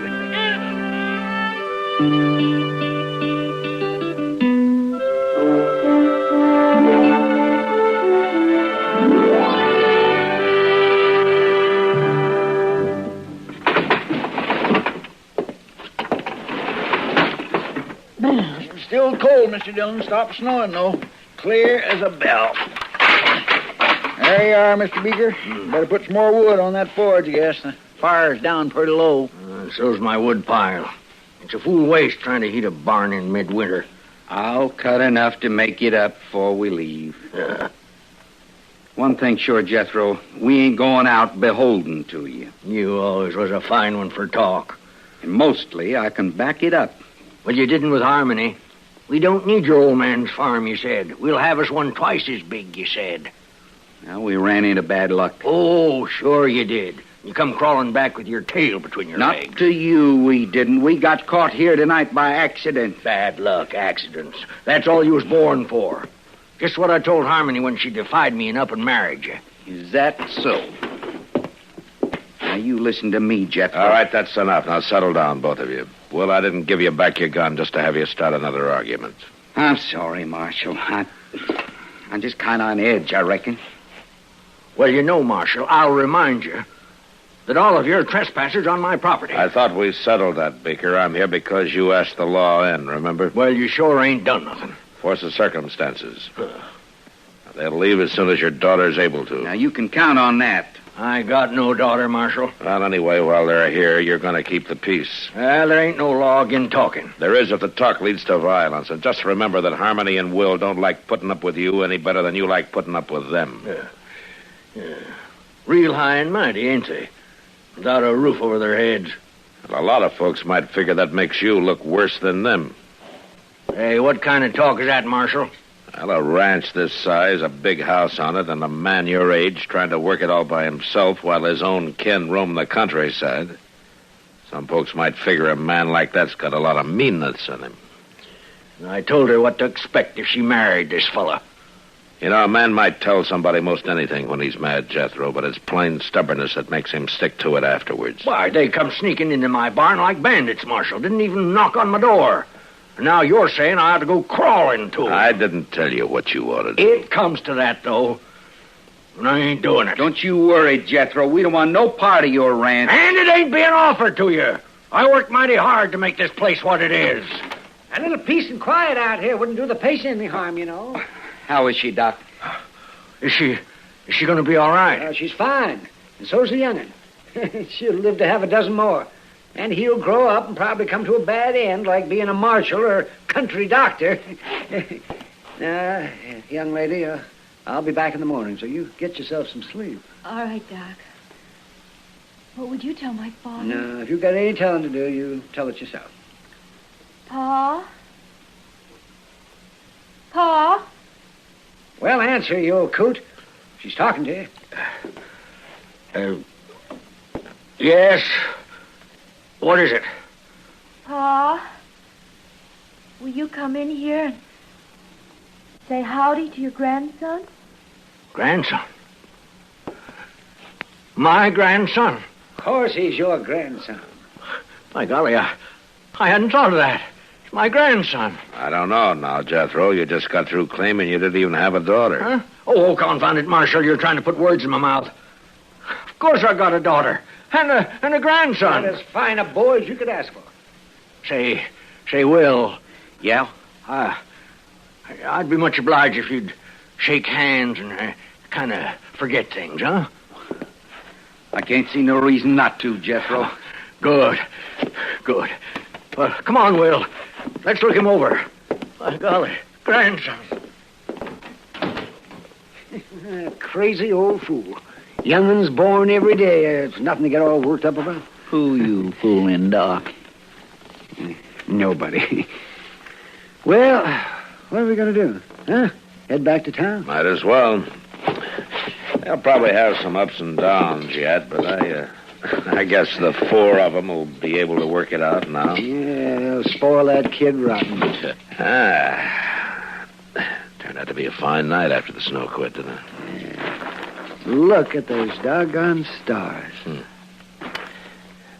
Still cold, Mr. Dillon. Stop snowing, though. Clear as a bell. There you are, Mr. Beaker. Better put some more wood on that forge, I guess. The fire's down pretty low. So's my wood pile. It's a fool waste trying to heat a barn in midwinter. I'll cut enough to make it up before we leave. One thing sure, Jethro, we ain't going out beholden to you. You always was a fine one for talk. And mostly I can back it up. Well, you didn't with Harmony. We don't need your old man's farm, you said. We'll have us one twice as big, you said. Well, we ran into bad luck. Oh, sure you did. You come crawling back with your tail between your legs. Not to you, we didn't. We got caught here tonight by accident. Bad luck, accidents. That's all you was born for. Just what I told Harmony when she defied me and up and married you. Is that so? Now, you listen to me, Jethro. All right, that's enough. Now, settle down, both of you. Well, I didn't give you back your gun just to have you start another argument. I'm sorry, Marshal. I'm just kind of on edge, I reckon. Well, you know, Marshal, I'll remind you that all of you are trespassers on my property. I thought we settled that, Baker. I'm here because you asked the law in, remember? Well, you sure ain't done nothing. Force of circumstances. They'll leave as soon as your daughter's able to. Now, you can count on that. I got no daughter, Marshal. Well, anyway, while they're here, you're going to keep the peace. Well, there ain't no law against talking. There is if the talk leads to violence. And just remember that Harmony and Will don't like putting up with you any better than you like putting up with them. Yeah. Real high and mighty, ain't they? Without a roof over their heads. Well, a lot of folks might figure that makes you look worse than them. Hey, what kind of talk is that, Marshal? Well, a ranch this size, a big house on it, and a man your age trying to work it all by himself while his own kin roam the countryside. Some folks might figure a man like that's got a lot of meanness in him. I told her what to expect if she married this fella. You know, a man might tell somebody most anything when he's mad, Jethro, but it's plain stubbornness that makes him stick to it afterwards. Why, they come sneaking into my barn like bandits, Marshal. Didn't even knock on my door. And now you're saying I ought to go crawling to 'em. I didn't tell you what you ought to do. It comes to that, though. And I ain't doing it. Don't you worry, Jethro. We don't want no part of your ranch. And it ain't being offered to you. I worked mighty hard to make this place what it is. A little peace and quiet out here wouldn't do the patient any harm, you know. How is she, Doc? Is she going to be all right? She's fine. And so's the young'un. She'll live to have a dozen more. And he'll grow up and probably come to a bad end, like being a marshal or country doctor. Young lady, I'll be back in the morning, so you get yourself some sleep. All right, Doc. What would you tell my father? No, if you've got any telling to do, you tell it yourself. Pa? Pa? Well, answer, you old coot. She's talking to Uh, you. yes. What is it? Pa? Will you come in here and say howdy to your grandson? Grandson? My grandson? Of course he's your grandson. My golly, I hadn't thought of that. It's my grandson. I don't know now, Jethro. You just got through claiming you didn't even have a daughter. Huh? Oh, confound it, Marshal. You're trying to put words in my mouth. Of course I got a daughter. And a grandson. Not as fine a boy as you could ask for. Say, Will. Yeah? I'd be much obliged if you'd shake hands and kind of forget things, huh? I can't see no reason not to, Jethro. Good. Well, come on, Will. Let's look him over. My golly, grandson. Crazy old fool. Young'un's born every day. It's nothing to get all worked up about. Who you fooling, Doc? Nobody. Well, what are we going to do? Huh? Head back to town? Might as well. They'll probably have some ups and downs yet, but I guess the four of them will be able to work it out now. Yeah, they'll spoil that kid rotten. Turned out to be a fine night after the snow quit, didn't it? Yeah. Look at those doggone stars.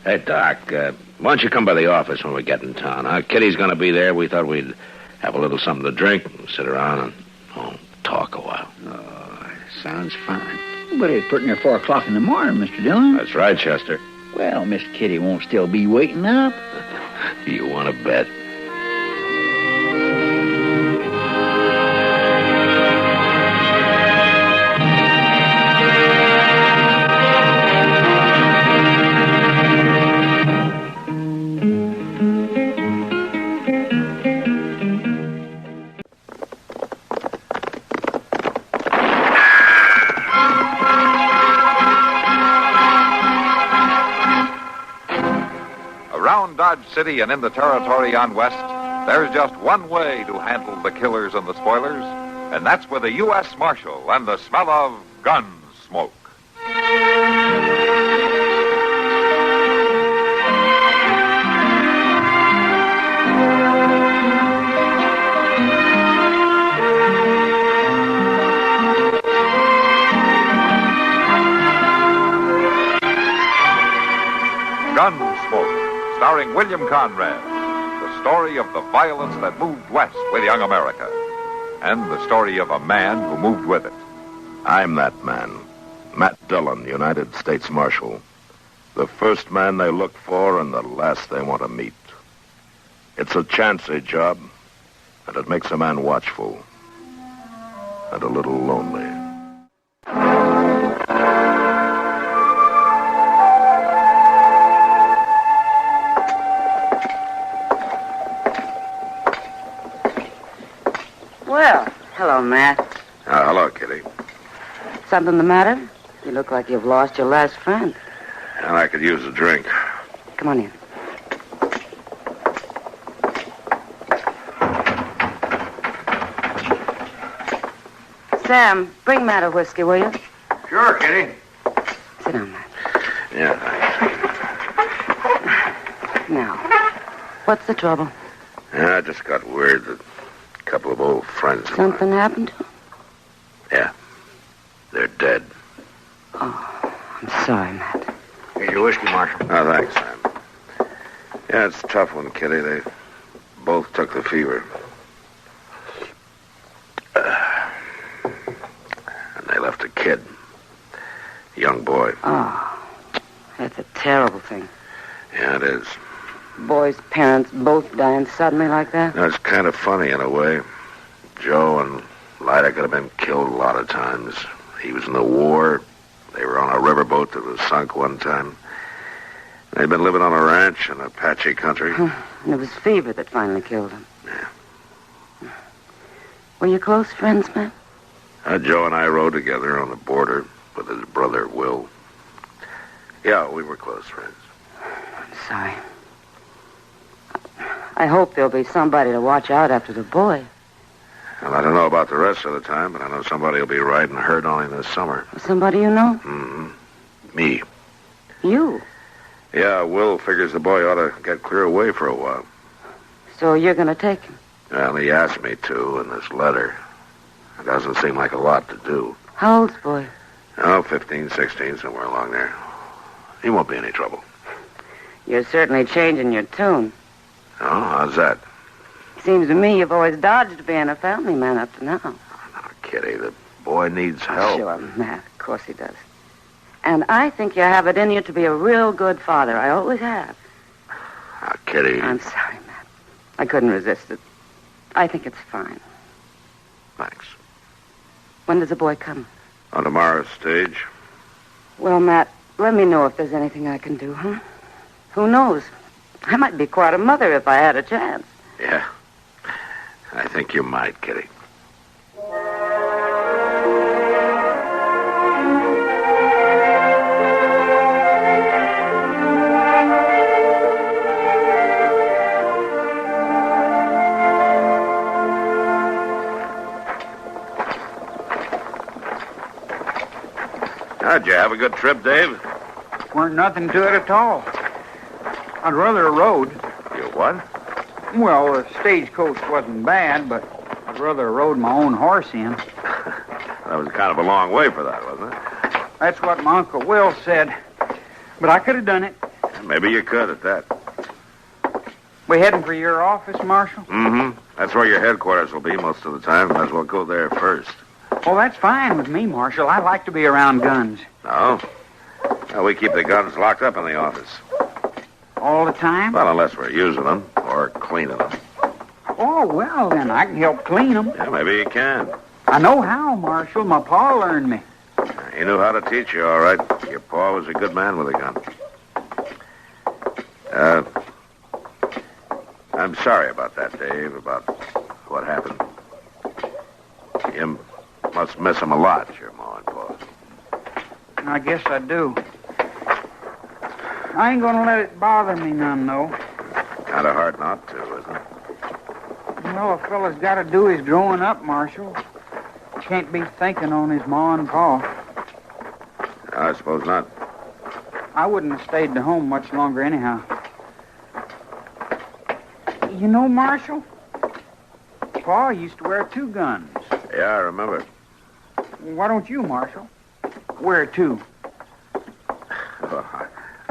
Hey, Doc, why don't you come by the office when we get in town, huh? Kitty's going to be there. We thought we'd have a little something to drink and sit around and talk a while. Oh, sounds fine. But it's pretty near 4 o'clock in the morning, Mr. Dillon. That's right, Chester. Well, Miss Kitty won't still be waiting up. You want to bet? Dodge City and in the territory on West, there's just one way to handle the killers and the spoilers, and that's with a U.S. Marshal and the smell of Gunsmoke. Gunsmoke, starring William Conrad, the story of the violence that moved west with young America, and the story of a man who moved with it. I'm that man, Matt Dillon, United States Marshal. The first man they look for and the last they want to meet. It's a chancy job, and it makes a man watchful and a little lonely. Well, hello, Matt. Hello, Kitty. Something the matter? You look like you've lost your last friend. And I could use a drink. Come on in. Sam, bring Matt a whiskey, will you? Sure, Kitty. Sit down, Matt. Yeah, thanks. Now, what's the trouble? Yeah, I just got word that a couple of old friends of Something happened to him? tough one, Kitty. They both took the fever. And they left a kid. A young boy. Oh, that's a terrible thing. Yeah, it is. Boy's parents both dying suddenly like that? It's kind of funny in a way. Joe and Lyda could have been killed a lot of times. He was in the war. They were on a riverboat that was sunk one time. They'd been living on a ranch in Apache country. And it was fever that finally killed him. Yeah. Were you close friends, Matt? Joe and I rode together on the border with his brother, Will. Yeah, we were close friends. I'm sorry. I hope there'll be somebody to watch out after the boy. Well, I don't know about the rest of the time, but I know somebody will be riding herd on him this summer. Somebody you know? Mm-hmm. Me. You? Yeah, Will figures the boy ought to get clear away for a while. So you're going to take him? Well, he asked me to in this letter. It doesn't seem like a lot to do. How old's the boy? Oh, 15, 16, somewhere along there. He won't be any trouble. You're certainly changing your tune. Oh, how's that? Seems to me you've always dodged being a family man up to now. Oh, Kitty, the boy needs help. Sure, Matt. Of course he does. And I think you have it in you to be a real good father. I always have. Oh, Kitty. I'm sorry, Matt. I couldn't resist it. I think it's fine. Thanks. When does the boy come? On tomorrow's stage. Well, Matt, let me know if there's anything I can do, huh? Who knows? I might be quite a mother if I had a chance. Yeah. I think you might, Kitty. How'd you have a good trip, Dave? Weren't nothing to it at all. I'd rather have rode. You what? Well, the stagecoach wasn't bad, but I'd rather have rode my own horse in. That was kind of a long way for that, wasn't it? That's what my Uncle Will said. But I could have done it. Maybe you could at that. We heading for your office, Marshal? Mm-hmm. That's where your headquarters will be most of the time. Might as well go there first. Oh, that's fine with me, Marshal. I like to be around guns. No? Well, we keep the guns locked up in the office. All the time? Well, unless we're using them or cleaning them. Oh, well, then I can help clean them. Yeah, maybe you can. I know how, Marshal. My pa learned me. He knew how to teach you, all right. Your pa was a good man with a gun. I'm sorry about that, Dave, about what happened. You must miss him a lot, your ma and pa. I guess I do. I ain't gonna let it bother me none, though. Kind of hard not to, isn't it? Well, a fella's got to do his growing up, Marshal. Can't be thinking on his ma and pa. I suppose not. I wouldn't have stayed at home much longer anyhow. You know, Marshal, Pa used to wear 2 guns. Yeah, I remember. Why don't you, Marshal, wear 2? Well, I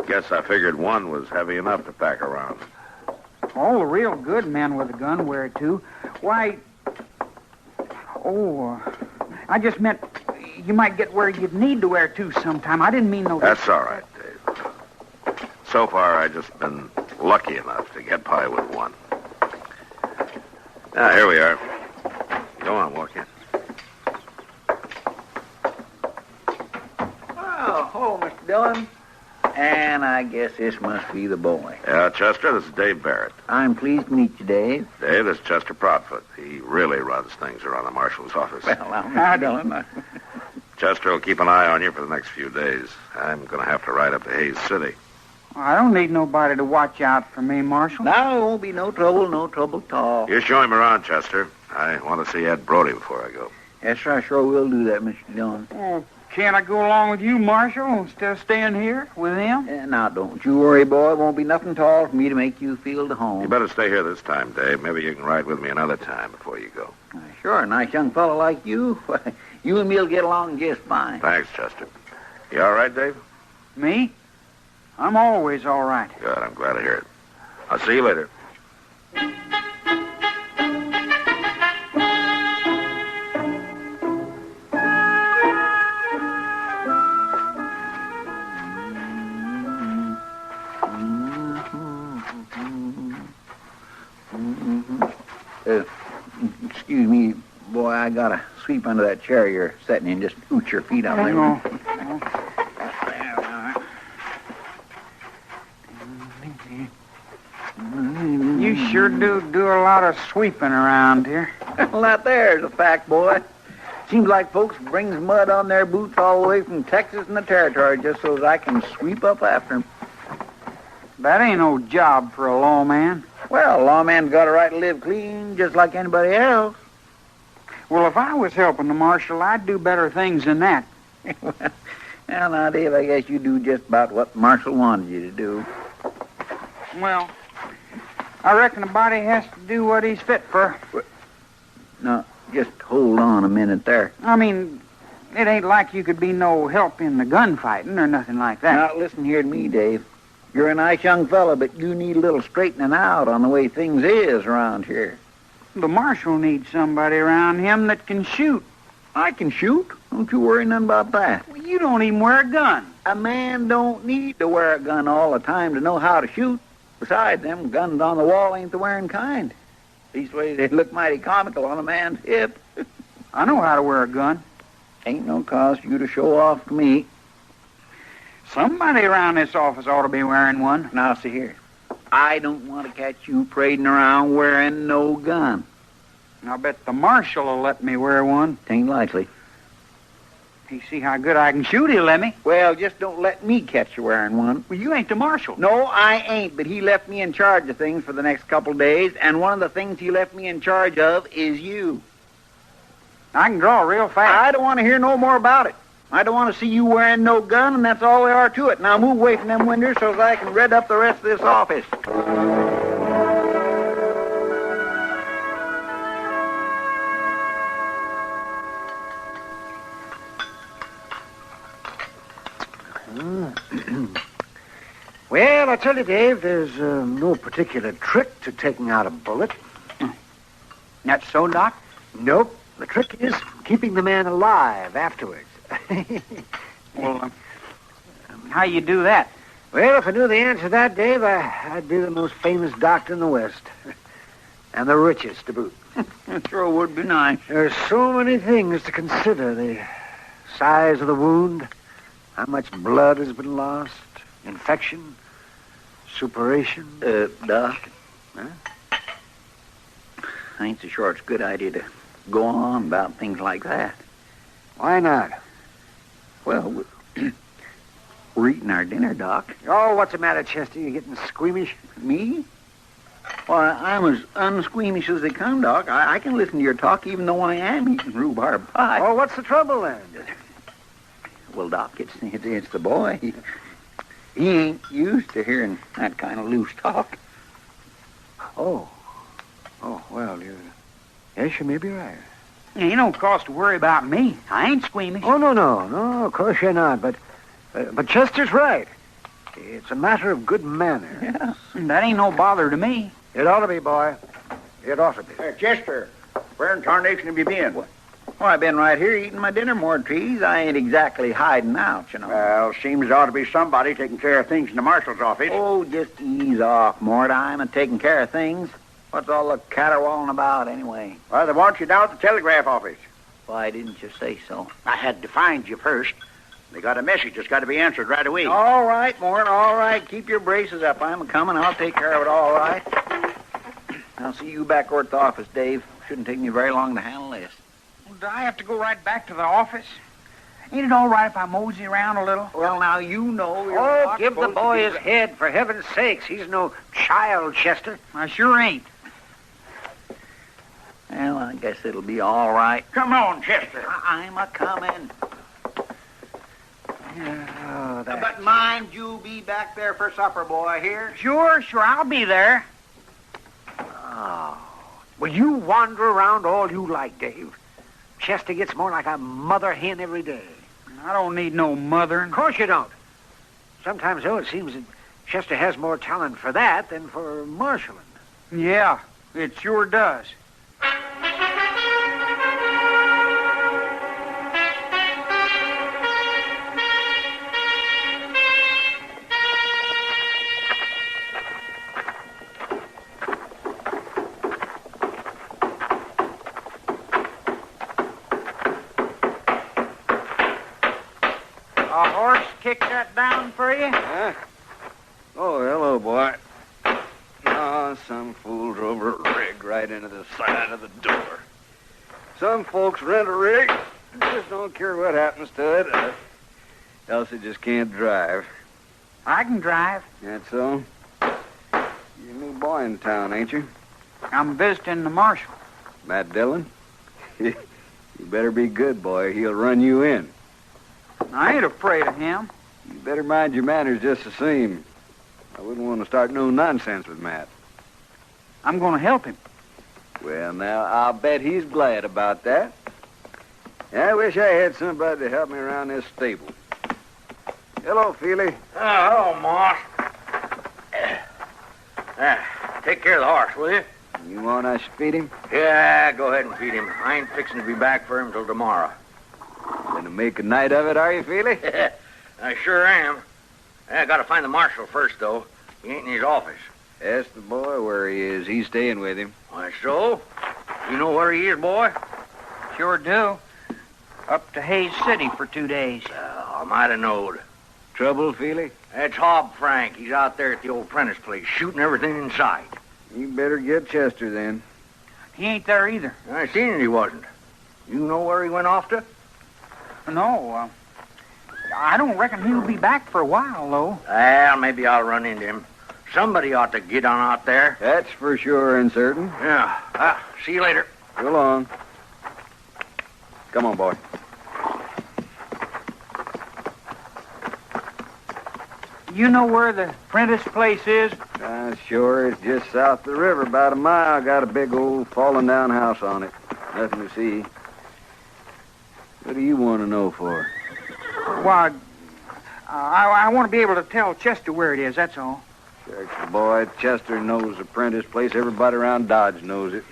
guess I figured one was heavy enough to pack around. All the real good men with a gun wear 2. Why... I just meant you might get where you'd need to wear 2 sometime. I didn't mean no... That's all right, Dave. So far, I've just been lucky enough to get by with 1. Now, here we are. Go on, walk in. Oh, hello, Mr. Dillon. And I guess this must be the boy. Yeah, Chester, this is Dave Barrett. I'm pleased to meet you, Dave. Dave, this is Chester Proudfoot. He really runs things around the marshal's office. Well, I'm Mr. Dillon. Chester will keep an eye on you for the next few days. I'm going to have to ride up to Hayes City. I don't need nobody to watch out for me, Marshal. Now, there won't be no trouble at all. You show him around, Chester. I want to see Ed Brody before I go. Yes, sir, I sure will do that, Mr. Dillon. Oh, can't I go along with you, Marshal, instead of staying here with him? Now, don't you worry, boy. It won't be nothing tall for me to make you feel to home. You better stay here this time, Dave. Maybe you can ride with me another time before you go. Sure, a nice young fellow like you. You and me'll get along just fine. Thanks, Chester. You all right, Dave? Me? I'm always all right. Good, I'm glad to hear it. I'll see you later. Excuse me, boy, I gotta sweep under that chair you're sitting in. Just scoot your feet out there. You sure do a lot of sweeping around here. Well, that there's a fact, boy. Seems like folks brings mud on their boots all the way from Texas and the territory just so as I can sweep up after them. That ain't no job for a lawman. Well, a lawman's got a right to live clean just like anybody else. Well, if I was helping the marshal, I'd do better things than that. Well, now, Dave, I guess you do just about what the marshal wanted you to do. Well, I reckon a body has to do what he's fit for. Now, just hold on a minute there. I mean, it ain't like you could be no help in the gunfighting or nothing like that. Now, listen here to me, Dave. You're a nice young fella, but you need a little straightening out on the way things is around here. The marshal needs somebody around him that can shoot. I can shoot. Don't you worry none about that. Well, you don't even wear a gun. A man don't need to wear a gun all the time to know how to shoot. Besides, them guns on the wall ain't the wearing kind. These ways they look mighty comical on a man's hip. I know how to wear a gun. Ain't no cause for you to show off to me. Somebody around this office ought to be wearing one. Now, see here. I don't want to catch you parading around wearing no gun. I'll bet the marshal will let me wear one. Ain't likely. He see how good I can shoot, he'll let me. Well, just don't let me catch you wearing one. Well, you ain't the marshal. No, I ain't, but he left me in charge of things for the next couple days, and one of the things he left me in charge of is you. I can draw real fast. I don't want to hear no more about it. I don't want to see you wearing no gun, and that's all there are to it. Now move away from them windows so that I can red up the rest of this office. Well, I tell you, Dave, there's no particular trick to taking out a bullet. That's so, Doc? Nope. The trick is keeping the man alive afterwards. Well, how you do that? Well, if I knew the answer to that, Dave, I'd be the most famous doctor in the West. And the richest to boot. It sure would be nice. There's so many things to consider. The size of the wound, how much blood has been lost, infection, suppuration. Doc? Huh? I ain't so sure it's a good idea to go on about things like that. Why not? Well, we're eating our dinner, Doc. Oh, what's the matter, Chester? You getting squeamish? Me? Why, I'm as unsqueamish as they come, Doc. I can listen to your talk even though I am eating rhubarb pie. Oh, what's the trouble then? Well, Doc, it's the boy. He ain't used to hearing that kind of loose talk. Oh, well, yes, you may be right. Ain't no cause to worry about me. I ain't squeamish. Oh, no, of course you're not, but Chester's right. It's a matter of good manners. Yeah, that ain't no bother to me. It ought to be, boy. It ought to be. Hey, Chester, where in tarnation have you been? Well, I've been right here eating my dinner, Mortrees. I ain't exactly hiding out, you know. Well, seems there ought to be somebody taking care of things in the marshal's office. Oh, just ease off, Mort. I'm taking care of things. What's all the caterwauling about, anyway? Well, they want you down at the telegraph office. Why didn't you say so? I had to find you first. They got a message that's got to be answered right away. All right, Mort, all right. Keep your braces up. I'm coming. I'll take care of it all right. I'll see you back over at the office, Dave. Shouldn't take me very long to handle this. Well, do I have to go right back to the office? Ain't it all right if I mosey around a little? Well, now, you know you're Oh, give the boy his head, for heaven's sakes. He's no child, Chester. I sure ain't. Well, I guess it'll be all right. Come on, Chester. I'm a-coming. Oh, But mind you be back there for supper, boy, here? Sure, I'll be there. Oh. Well, you wander around all you like, Dave. Chester gets more like a mother hen every day. I don't need no mothering. Of course you don't. Sometimes, though, it seems that Chester has more talent for that than for marshaling. Yeah, it sure does. A horse kicked that down for you? Huh? Oh, hello, boy. Oh, some fool drove a rig right into the side of the door. Some folks rent a rig and just don't care what happens to it, else they just can't drive. I can drive. That's so? You're a new boy in town, ain't you? I'm visiting the marshal. Matt Dillon? You better be good, boy. He'll run you in. I ain't afraid of him. You better mind your manners just the same. I wouldn't want to start no nonsense with Matt. I'm going to help him. Well, now, I'll bet he's glad about that. I wish I had somebody to help me around this stable. Hello, Feely. Hello, Moss. Take care of the horse, will you? You want us to feed him? Yeah, go ahead and feed him. I ain't fixing to be back for him till tomorrow. Gonna make a night of it, are you, Feely? I sure am. I gotta find the marshal first, though. He ain't in his office. Ask the boy where he is. He's staying with him. Why, so? You know where he is, boy? Sure do. Up to Hayes City for 2 days. I might have knowed. Trouble, Feely? That's Hob Frank. He's out there at the old Prentice place, shooting everything in sight. You better get Chester, then. He ain't there either. I seen it, he wasn't. You know where he went off to? No, I don't reckon he'll be back for a while, though. Well, maybe I'll run into him. Somebody ought to get on out there. That's for sure and certain. Yeah. See you later. So long. Come on, boy. You know where the Prentice place is? Sure. It's just south of the river, about a mile. Got a big old fallen down house on it. Nothing to see. What do you want to know for? Why, I want to be able to tell Chester where it is, that's all. Shucks, boy, Chester knows the Prentice place. Everybody around Dodge knows it.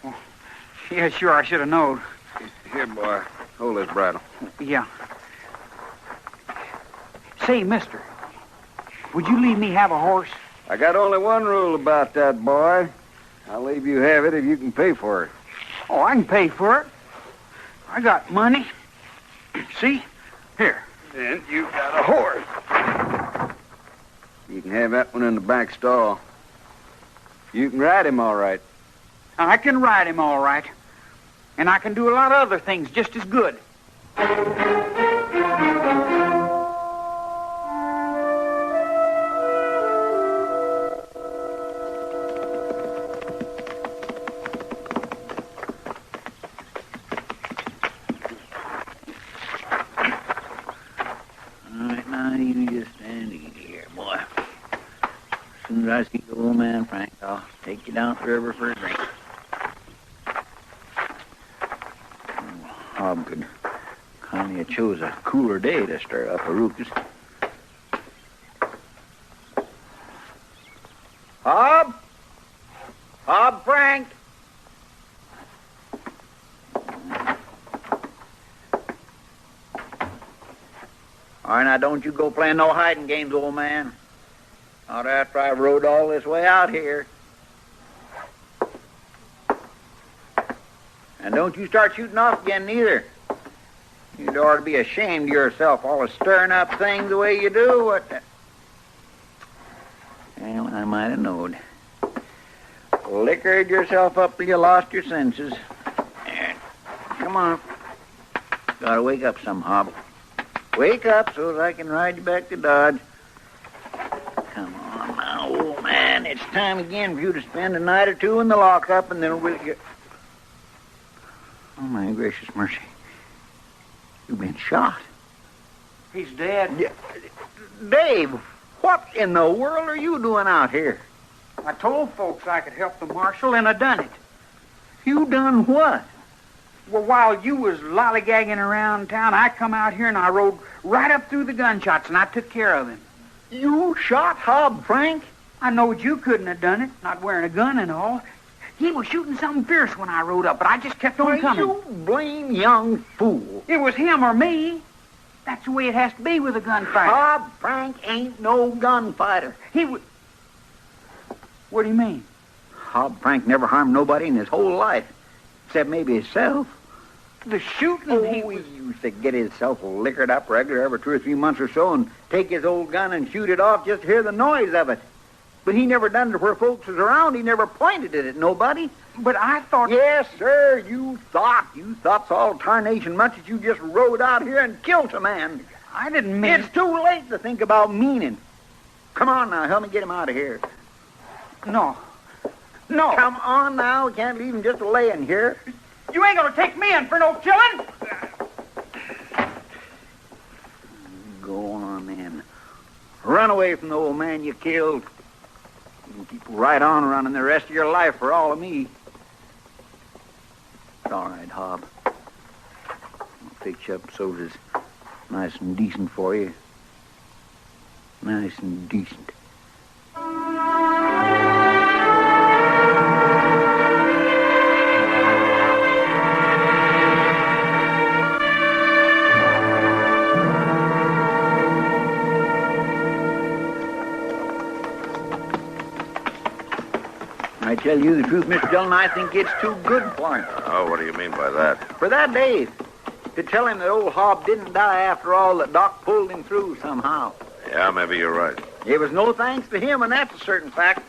Oh, yeah, sure, I should have known. Here, boy, hold this bridle. Yeah. Say, mister, would you leave me have a horse? I got only one rule about that, boy. I'll leave you have it if you can pay for it. Oh, I can pay for it. I got money. See? Here. Then you got a horse. You can have that one in the back stall. You can ride him all right. I can ride him all right. And I can do a lot of other things just as good. I see the old man, Frank, I'll take you down to the river for a drink. Hob could kindly have chose a cooler day to stir up a ruckus. Hob? Hob Frank? All right, now don't you go playing no hiding games, old man. Not after I rode all this way out here. And don't you start shooting off again, neither. You'd ought to be ashamed of yourself, all stirring up things the way you do. What the... Well, I might have knowed. Liquored yourself up till you lost your senses. There. Come on. Gotta wake up some, Hob. Wake up so that I can ride you back to Dodge. Come on now, old man. It's time again for you to spend a night or two in the lockup, and then we'll get... Oh, my gracious mercy. You've been shot. He's dead. Dave, what in the world are you doing out here? I told folks I could help the marshal, and I done it. You done what? Well, while you was lollygagging around town, I come out here and I rode right up through the gunshots, and I took care of him. You shot Hob, Frank? I knowed you couldn't have done it, not wearing a gun and all. He was shooting something fierce when I rode up, but I just kept on coming. You blame young fool. It was him or me. That's the way it has to be with a gunfighter. Hob Frank ain't no gunfighter. He would... What do you mean? Hob Frank never harmed nobody in his whole life, except maybe himself. The shooting he used to get himself liquored up regular every 2 or 3 months or so and take his old gun and shoot it off just to hear the noise of it. But he never done it where folks was around. He never pointed it at nobody. But I thought... Yes, sir, you thought. You thought so all tarnation much that you just rode out here and killed a man. I didn't mean... It's too late to think about meaning. Come on now, help me get him out of here. No. No. Come on now, we can't leave him just laying here. You ain't gonna take me in for no killing. Go on then. Run away from the old man you killed. And keep right on running the rest of your life for all of me. It's all right, Hob. I'll fix you up so it's nice and decent for you. Nice and decent. I tell you the truth, Mr. Dillon, I think it's too good for him. Oh, what do you mean by that? For that, Dave. To tell him that old Hob didn't die after all, that Doc pulled him through somehow. Yeah, maybe you're right. It was no thanks to him, and that's a certain fact.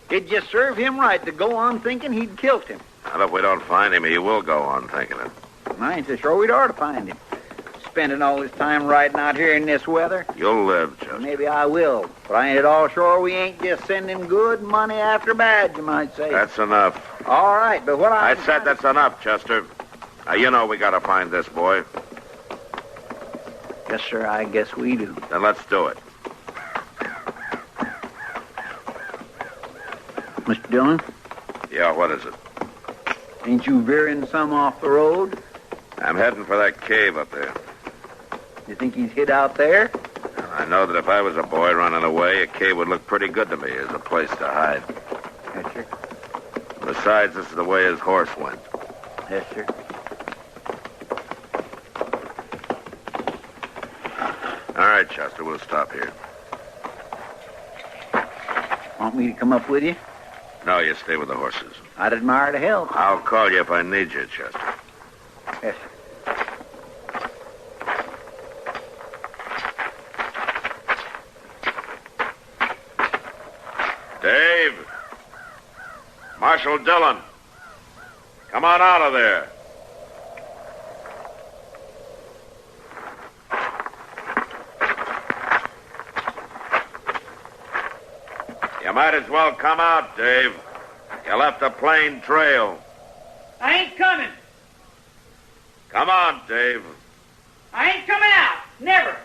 It just served him right to go on thinking he'd killed him. And if we don't find him, he will go on thinking it. I ain't so sure we'd ought to find him. Spending all his time riding out here in this weather. You'll live, Chester. Maybe I will, but I ain't at all sure we ain't just sending good money after bad, you might say. That's enough. All right, but what I said that's enough, Chester. Now, you know we gotta find this boy. Yes, sir, I guess we do. Then let's do it. Mr. Dillon? Yeah, what is it? Ain't you veering some off the road? I'm heading for that cave up there. You think he's hid out there? I know that if I was a boy running away, a cave would look pretty good to me as a place to hide. Yes, sir. Besides, this is the way his horse went. Yes, sir. All right, Chester, we'll stop here. Want me to come up with you? No, you stay with the horses. I'd admire to help. I'll call you if I need you, Chester. Yes, sir. Dave. Marshal Dillon. Come on out of there. You might as well come out, Dave. You left a plain trail. I ain't coming. Come on, Dave. I ain't coming out. Never.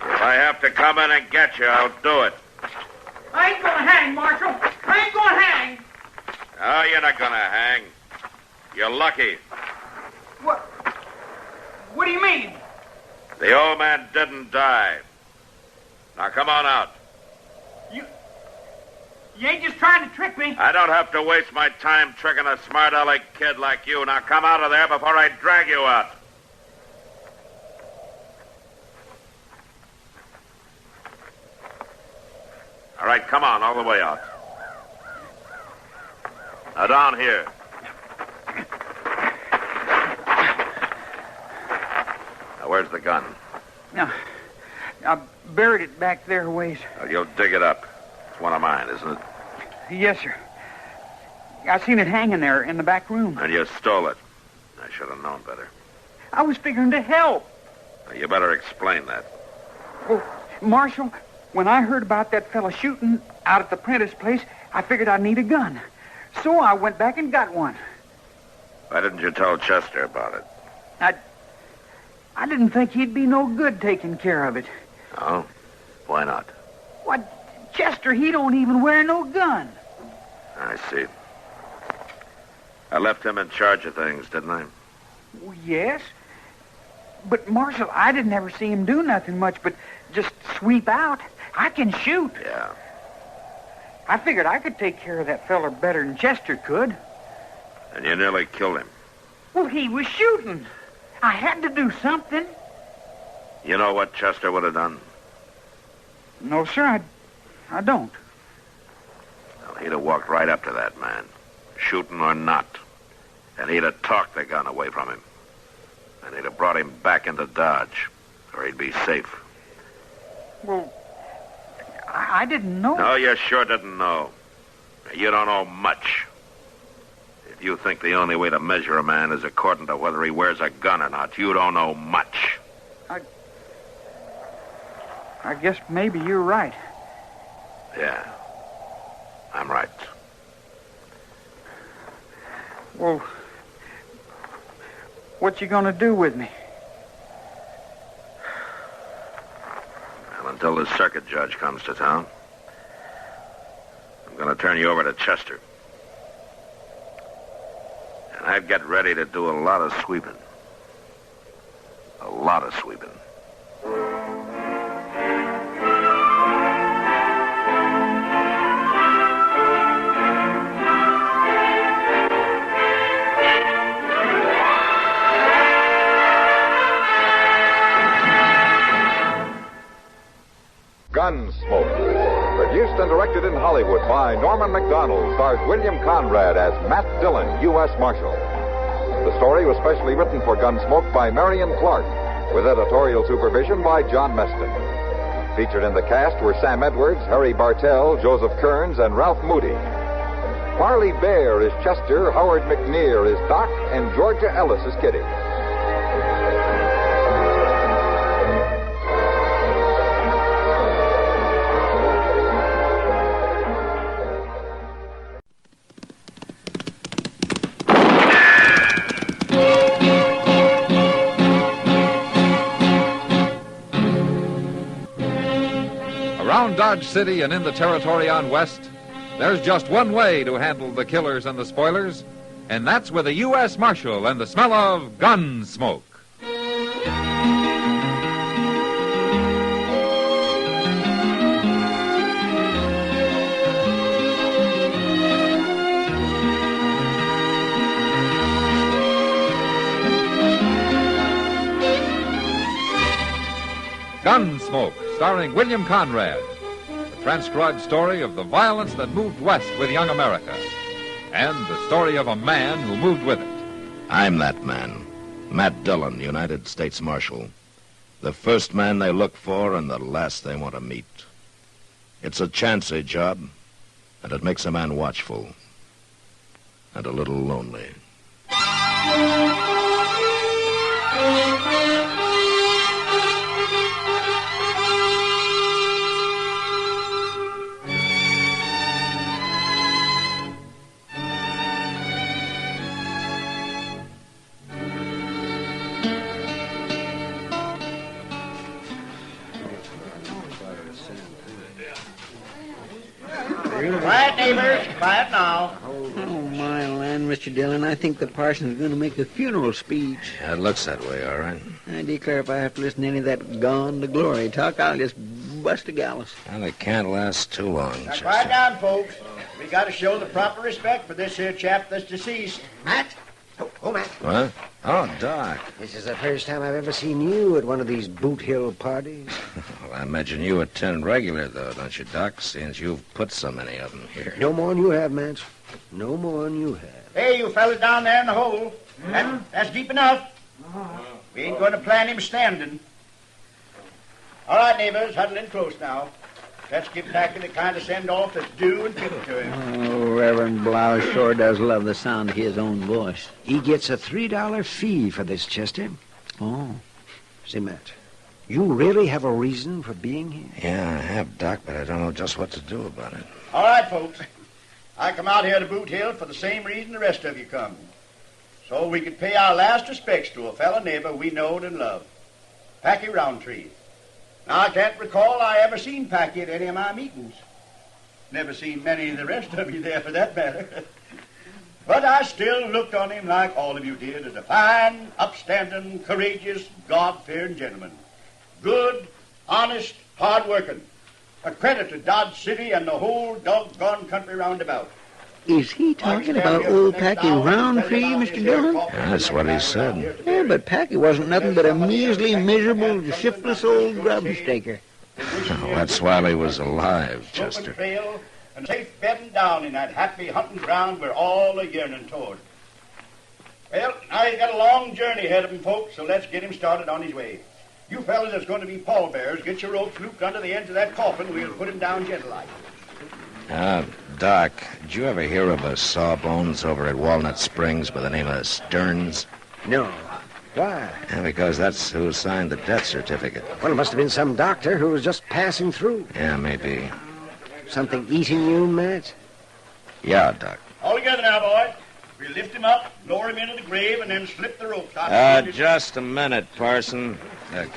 If I have to come in and get you, I'll do it. I ain't gonna hang, Marshal. I ain't gonna hang. No, you're not gonna hang. You're lucky. What do you mean? The old man didn't die. Now, come on out. You ain't just trying to trick me. I don't have to waste my time tricking a smart-aleck kid like you. Now, come out of there before I drag you out. All right, come on, all the way out. Now, down here. Now, where's the gun? No, I buried it back there a ways. Well, you'll dig it up. It's one of mine, isn't it? Yes, sir. I seen it hanging there in the back room. And you stole it. I should have known better. I was figuring to help. Now, you better explain that. Well, Marshal, when I heard about that fella shooting out at the Prentice place, I figured I'd need a gun. So I went back and got one. Why didn't you tell Chester about it? I didn't think he'd be no good taking care of it. Oh? Why not? What, Chester, he don't even wear no gun. I see. I left him in charge of things, didn't I? Well, yes. But, Marshal, I didn't ever see him do nothing much but just sweep out. I can shoot. Yeah. I figured I could take care of that feller better than Chester could. And you nearly killed him. Well, he was shooting. I had to do something. You know what Chester would have done? No, sir, I don't. Well, he'd have walked right up to that man, shooting or not. And he'd have talked the gun away from him. And he'd have brought him back into Dodge, where he'd be safe. Well, I didn't know. No, you sure didn't know. You don't know much. If you think the only way to measure a man is according to whether he wears a gun or not, you don't know much. I guess maybe you're right. Yeah, I'm right. Well, what you gonna do with me? Well, until the circuit judge comes to town, I'm gonna turn you over to Chester. And I'd get ready to do a lot of sweeping. A lot of sweeping. Gunsmoke. Produced and directed in Hollywood by Norman Macdonald, stars William Conrad as Matt Dillon, U.S. Marshal. The story was specially written for Gunsmoke by Marion Clark, with editorial supervision by John Meston. Featured in the cast were Sam Edwards, Harry Bartell, Joseph Kearns, and Ralph Moody. Parley Bear is Chester, Howard McNear is Doc, and Georgia Ellis is Kitty. Around Dodge City and in the territory on West, there's just one way to handle the killers and the spoilers, and that's with a U.S. Marshal and the smell of Gunsmoke. Gunsmoke, starring William Conrad. The transcribed story of the violence that moved west with young America. And the story of a man who moved with it. I'm that man, Matt Dillon, United States Marshal. The first man they look for and the last they want to meet. It's a chancy job, and it makes a man watchful. And a little lonely. Quiet, neighbors. Quiet now. Oh, my land, Mr. Dillon. I think the parson's going to make a funeral speech. Yeah, it looks that way, all right. I declare if I have to listen to any of that gone to glory talk, I'll just bust a gallus. Well, it can't last too long, Now, Chester. quiet down, folks. We got to show the proper respect for this here chap that's deceased. Matt? Oh, Matt. What? Oh, Doc. This is the first time I've ever seen you at one of these Boot Hill parties. Well, I imagine you attend regular, though, don't you, Doc, since you've put so many of them here. No more than you have, Matt. No more than you have. Hey, you fellas down there in the hole. That's deep enough. We ain't going to plan him standing. All right, neighbors, huddle in close now. Let's give Packy the kind of send-off that's due and fitting to him. Oh, Reverend Blouse sure does love the sound of his own voice. He gets a $3 fee for this, Chester. Oh. Say, Matt, you really have a reason for being here? Yeah, I have, Doc, but I don't know just what to do about it. All right, folks. I come out here to Boot Hill for the same reason the rest of you come. So we could pay our last respects to a fellow neighbor we knowed and loved, Packy Roundtree. Now, I can't recall I ever seen Packy at any of my meetings. Never seen many of the rest of you there, for that matter. But I still looked on him like all of you did, as a fine, upstanding, courageous, God-fearing gentleman. Good, honest, hard-working. A credit to Dodge City and the whole doggone country round about. Is he talking about old Packy Roundtree, Mr. Dillon? That's what he said. Yeah, but Packy wasn't nothing but a measly, miserable, shiftless old grub-staker. Oh, that's while he was alive, Chester. Trail and safe bedding down in that happy hunting ground we're all a yearning toward. Well, now he's got a long journey ahead of him, folks, so let's get him started on his way. You fellas that's going to be pallbearers, get your ropes looped under the ends of that coffin. We'll put him down gentle-like. Doc, did you ever hear of a sawbones over at Walnut Springs by the name of Stearns? No. Why? Yeah, because that's who signed the death certificate. Well, it must have been some doctor who was just passing through. Yeah, maybe. Something eating you, Matt? Yeah, Doc. All together now, boys. We'll lift him up, lower him into the grave, and then slip the ropes out. Just a minute, Parson.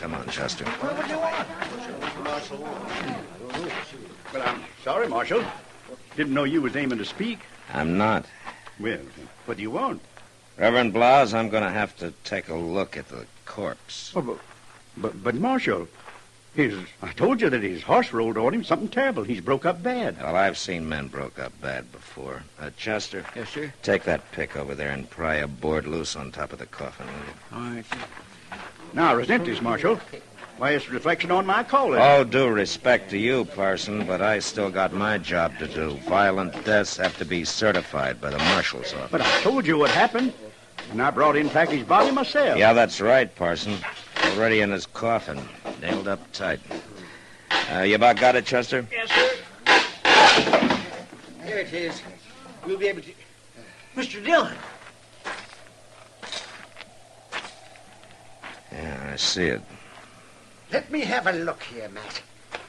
Come on, Chester. What do you want? Well, I'm sorry, Marshal. Didn't know you was aiming to speak. I'm not. Well, what do you want? Reverend Blas, I'm going to have to take a look at the corpse. Oh, but Marshal, I told you that his horse rolled on him. Something terrible. He's broke up bad. Well, I've seen men broke up bad before. Chester? Yes, sir? Take that pick over there and pry a board loose on top of the coffin, will you? All right, sir. Now, resent this, Marshal. Why, it's a reflection on my calling. Oh, due respect to you, Parson, but I still got my job to do. Violent deaths have to be certified by the marshal's office. But I told you what happened, and I brought in Packy's body myself. Yeah, that's right, Parson. Already in his coffin, nailed up tight. You about got it, Chester? Yes, sir. Here it is. We'll be able to... Mr. Dillon. Yeah, I see it. Let me have a look here, Matt.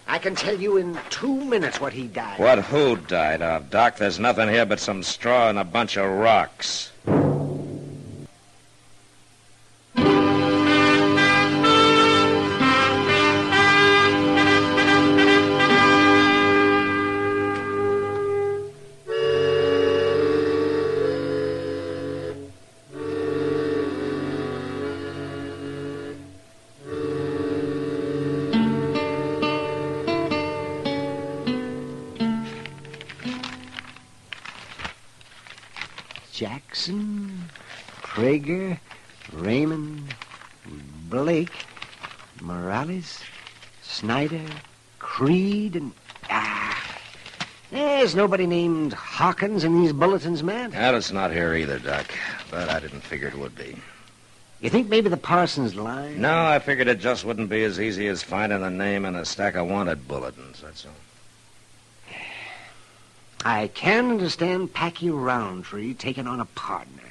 I can tell you in 2 minutes what he died. What who died of, Doc? There's nothing here but some straw and a bunch of rocks. Jackson, Prager, Raymond, Blake, Morales, Snyder, Creed, and... There's nobody named Hawkins in these bulletins, man. That's not here either, Doc, but I didn't figure it would be. You think maybe the Parsons lying? No, I figured it just wouldn't be as easy as finding the name in a stack of wanted bulletins, that's all. I can understand Packy Roundtree taking on a partner.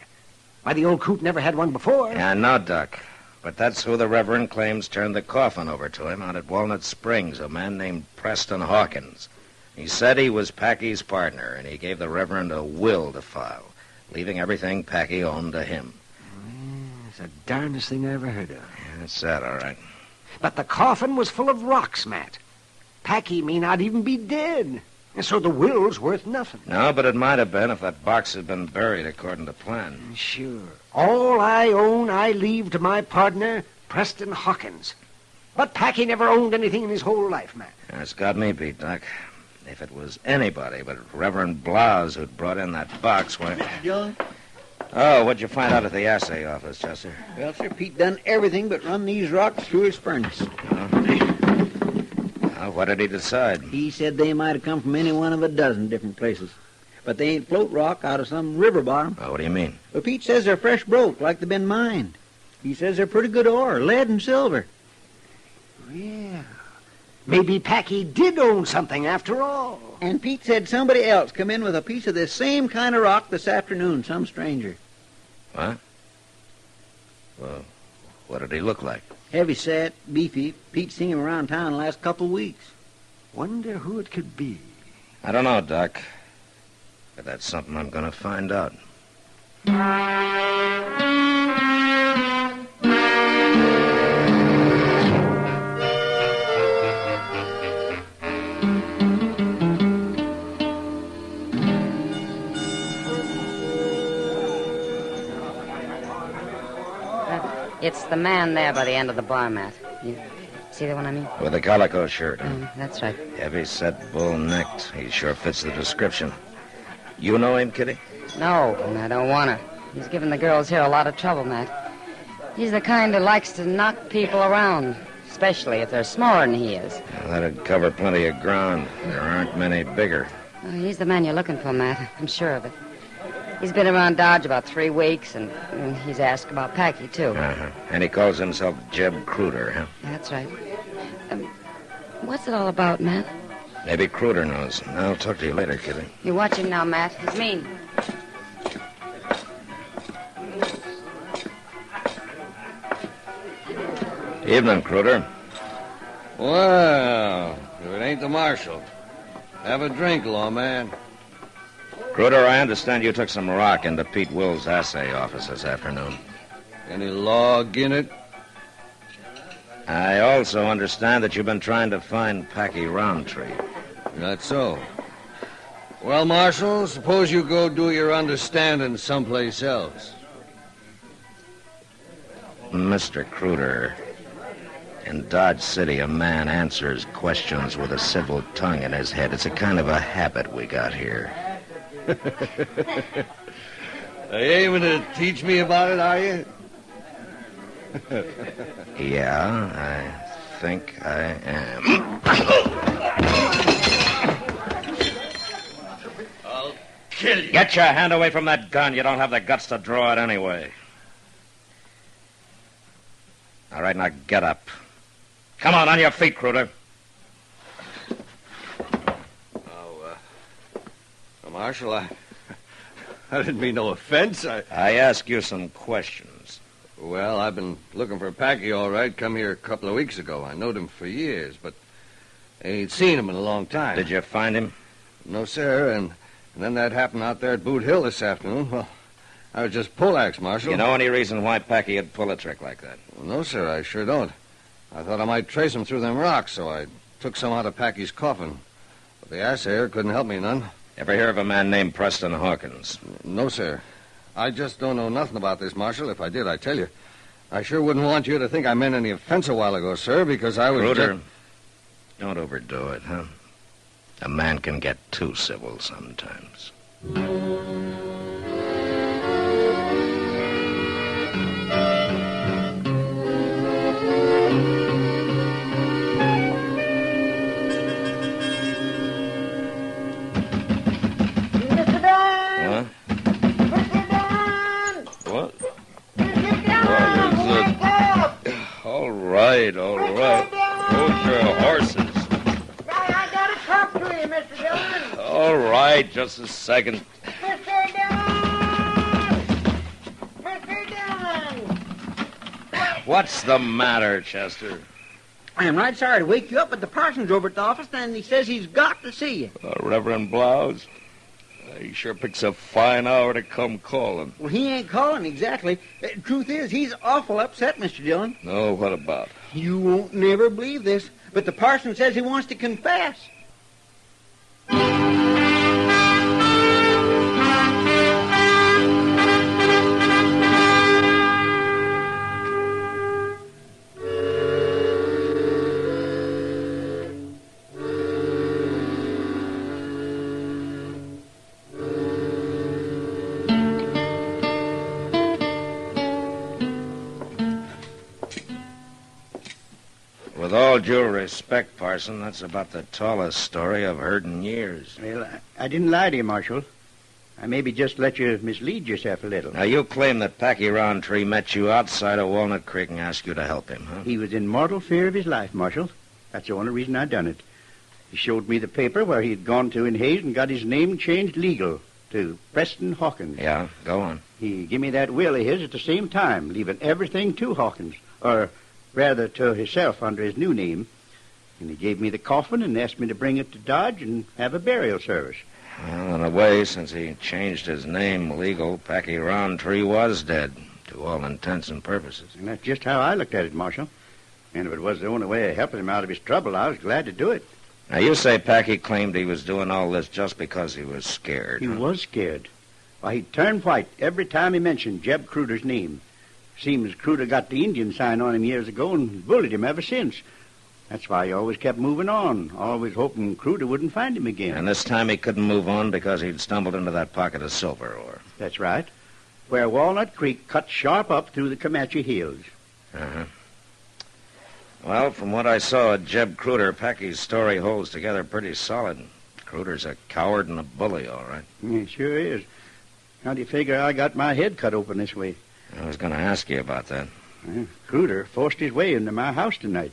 Why, the old coot never had one before. Yeah, I know, Doc. But that's who the Reverend claims turned the coffin over to him out at Walnut Springs, a man named Preston Hawkins. He said he was Packy's partner, and he gave the Reverend a will to file, leaving everything Packy owned to him. It's the darndest thing I ever heard of. Yeah, that's that, all right. But the coffin was full of rocks, Matt. Packy may not even be dead. And so the will's worth nothing. No, but it might have been if that box had been buried according to plan. Sure. All I own, I leave to my partner, Preston Hawkins. But Packy never owned anything in his whole life, Matt. That's got me beat, Doc. If it was anybody but Reverend Blas who'd brought in that box, why... Mr. Dillon? Oh, what'd you find out at the assay office, Chester? Well, sir, Pete done everything but run these rocks through his furnace. What did he decide? He said they might have come from any one of a dozen different places. But they ain't float rock out of some river bottom. Oh, what do you mean? Well, Pete says they're fresh broke, like they've been mined. He says they're pretty good ore, lead and silver. Yeah. Maybe Packy did own something after all. And Pete said somebody else come in with a piece of this same kind of rock this afternoon, some stranger. What? Well, what did he look like? Heavy set, beefy. Pete's seen him around town the last couple of weeks. Wonder who it could be. I don't know, Doc. But that's something I'm going to find out. It's the man there by the end of the bar mat. You see the one I mean? With the calico shirt, huh? That's right. Heavy-set, bull-necked. He sure fits the description. You know him, Kitty? No, and I don't want to. He's giving the girls here a lot of trouble, Matt. He's the kind who likes to knock people around, especially if they're smaller than he is. Well, that'd cover plenty of ground. There aren't many bigger. Well, he's the man you're looking for, Matt. I'm sure of it. He's been around Dodge about 3 weeks, and he's asked about Packy, too. Uh-huh. And he calls himself Jeb Kruder, huh? That's right. What's it all about, Matt? Maybe Kruder knows. I'll talk to you later, Kitty. You watch him now, Matt. He's mean. Evening, Kruder. Well, if it ain't the marshal. Have a drink, lawman. Kruder, I understand you took some rock into Pete Will's assay office this afternoon. Any log in it? I also understand that you've been trying to find Packy Roundtree. That's so. Well, Marshal, suppose you go do your understanding someplace else. Mr. Kruder, in Dodge City, a man answers questions with a civil tongue in his head. It's a kind of a habit we got here. Are you aiming to teach me about it, are you? Yeah, I think I am. I'll kill you. Get your hand away from that gun. You don't have the guts to draw it anyway. All right, now get up. Come on your feet, Kruder. Marshal, I didn't mean no offense. I ask you some questions. Well, I've been looking for Packy, all right. Come here a couple of weeks ago. I knowed him for years, but I ain't seen him in a long time. Did you find him? No, sir, and then that happened out there at Boot Hill this afternoon. Well, I was just poleaxe, Marshal. You know any reason why Packy would pull a trick like that? Well, no, sir, I sure don't. I thought I might trace him through them rocks, so I took some out of Packy's coffin. But the assayer couldn't help me none. Ever hear of a man named Preston Hawkins? No, sir. I just don't know nothing about this, Marshal. If I did, I'd tell you. I sure wouldn't want you to think I meant any offense a while ago, sir, because I was Kruder, don't overdo it, huh? A man can get too civil sometimes. All right. Hold your horses. I gotta talk to you, Mr. Dillon. All right, just a second. Mr. Dillon! Mr. Dillon! What's the matter, Chester? I am right sorry to wake you up, but the parson's over at the office, and he says he's got to see you. Reverend Blouse? He sure picks a fine hour to come calling. Well, he ain't calling exactly. Truth is, he's awful upset, Mr. Dillon. No, what about? You won't never believe this, but the parson says he wants to confess. With all due respect, Parson, that's about the tallest story I've heard in years. Well, I didn't lie to you, Marshal. I maybe just let you mislead yourself a little. Now, you claim that Packy Roundtree met you outside of Walnut Creek and asked you to help him, huh? He was in mortal fear of his life, Marshal. That's the only reason I done it. He showed me the paper where he had gone to in Hayes and got his name changed legal to Preston Hawkins. Yeah, go on. He gave me that will of his at the same time, leaving everything to Hawkins, or rather to himself under his new name. And he gave me the coffin and asked me to bring it to Dodge and have a burial service. Well, in a way, since he changed his name legal, Packy Roundtree was dead, to all intents and purposes. And that's just how I looked at it, Marshal. And if it was the only way of helping him out of his trouble, I was glad to do it. Now, you say Packy claimed he was doing all this just because he was scared. He was scared. Why, he'd turn white every time he mentioned Jeb Kruder's name. Seems Cruder got the Indian sign on him years ago and bullied him ever since. That's why he always kept moving on, always hoping Cruder wouldn't find him again. And this time he couldn't move on because he'd stumbled into that pocket of silver ore. That's right. Where Walnut Creek cuts sharp up through the Comanche Hills. Uh-huh. Well, from what I saw at Jeb Cruder, Packy's story holds together pretty solid. Cruder's a coward and a bully, all right. He sure is. How do you figure I got my head cut open this way? I was going to ask you about that. Cruder forced his way into my house tonight.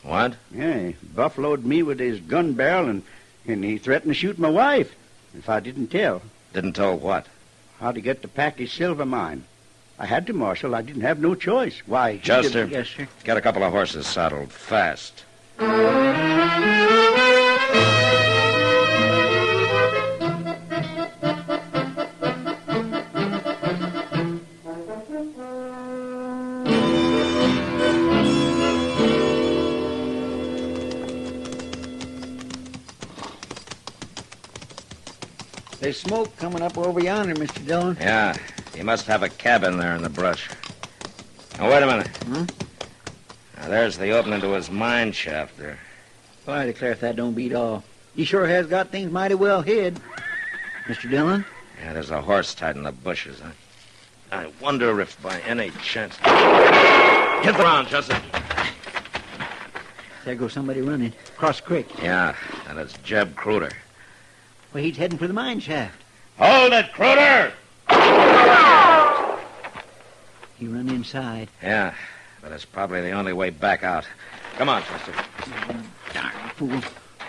What? Yeah, he buffaloed me with his gun barrel, and he threatened to shoot my wife if I didn't tell. Didn't tell what? How to get to Packy's silver mine. I had to, Marshal. I didn't have no choice. Why? Chester. Yes, sir. Get a couple of horses saddled fast. There's smoke coming up over yonder, Mr. Dillon. Yeah, he must have a cabin there in the brush. Now, wait a minute. Hmm? Now, there's the opening to his mine shaft there. Well, I declare if that don't beat all. He sure has got things mighty well hid. Mr. Dillon? Yeah, there's a horse tied in the bushes. I wonder if by any chance... Get around, Chester. There goes somebody running. Across the creek. Yeah, and it's Jeb Cruder. Well, he's heading for the mine shaft. Hold it, Cruder! He run inside. Yeah, but it's probably the only way back out. Come on, Chester. Darn fool.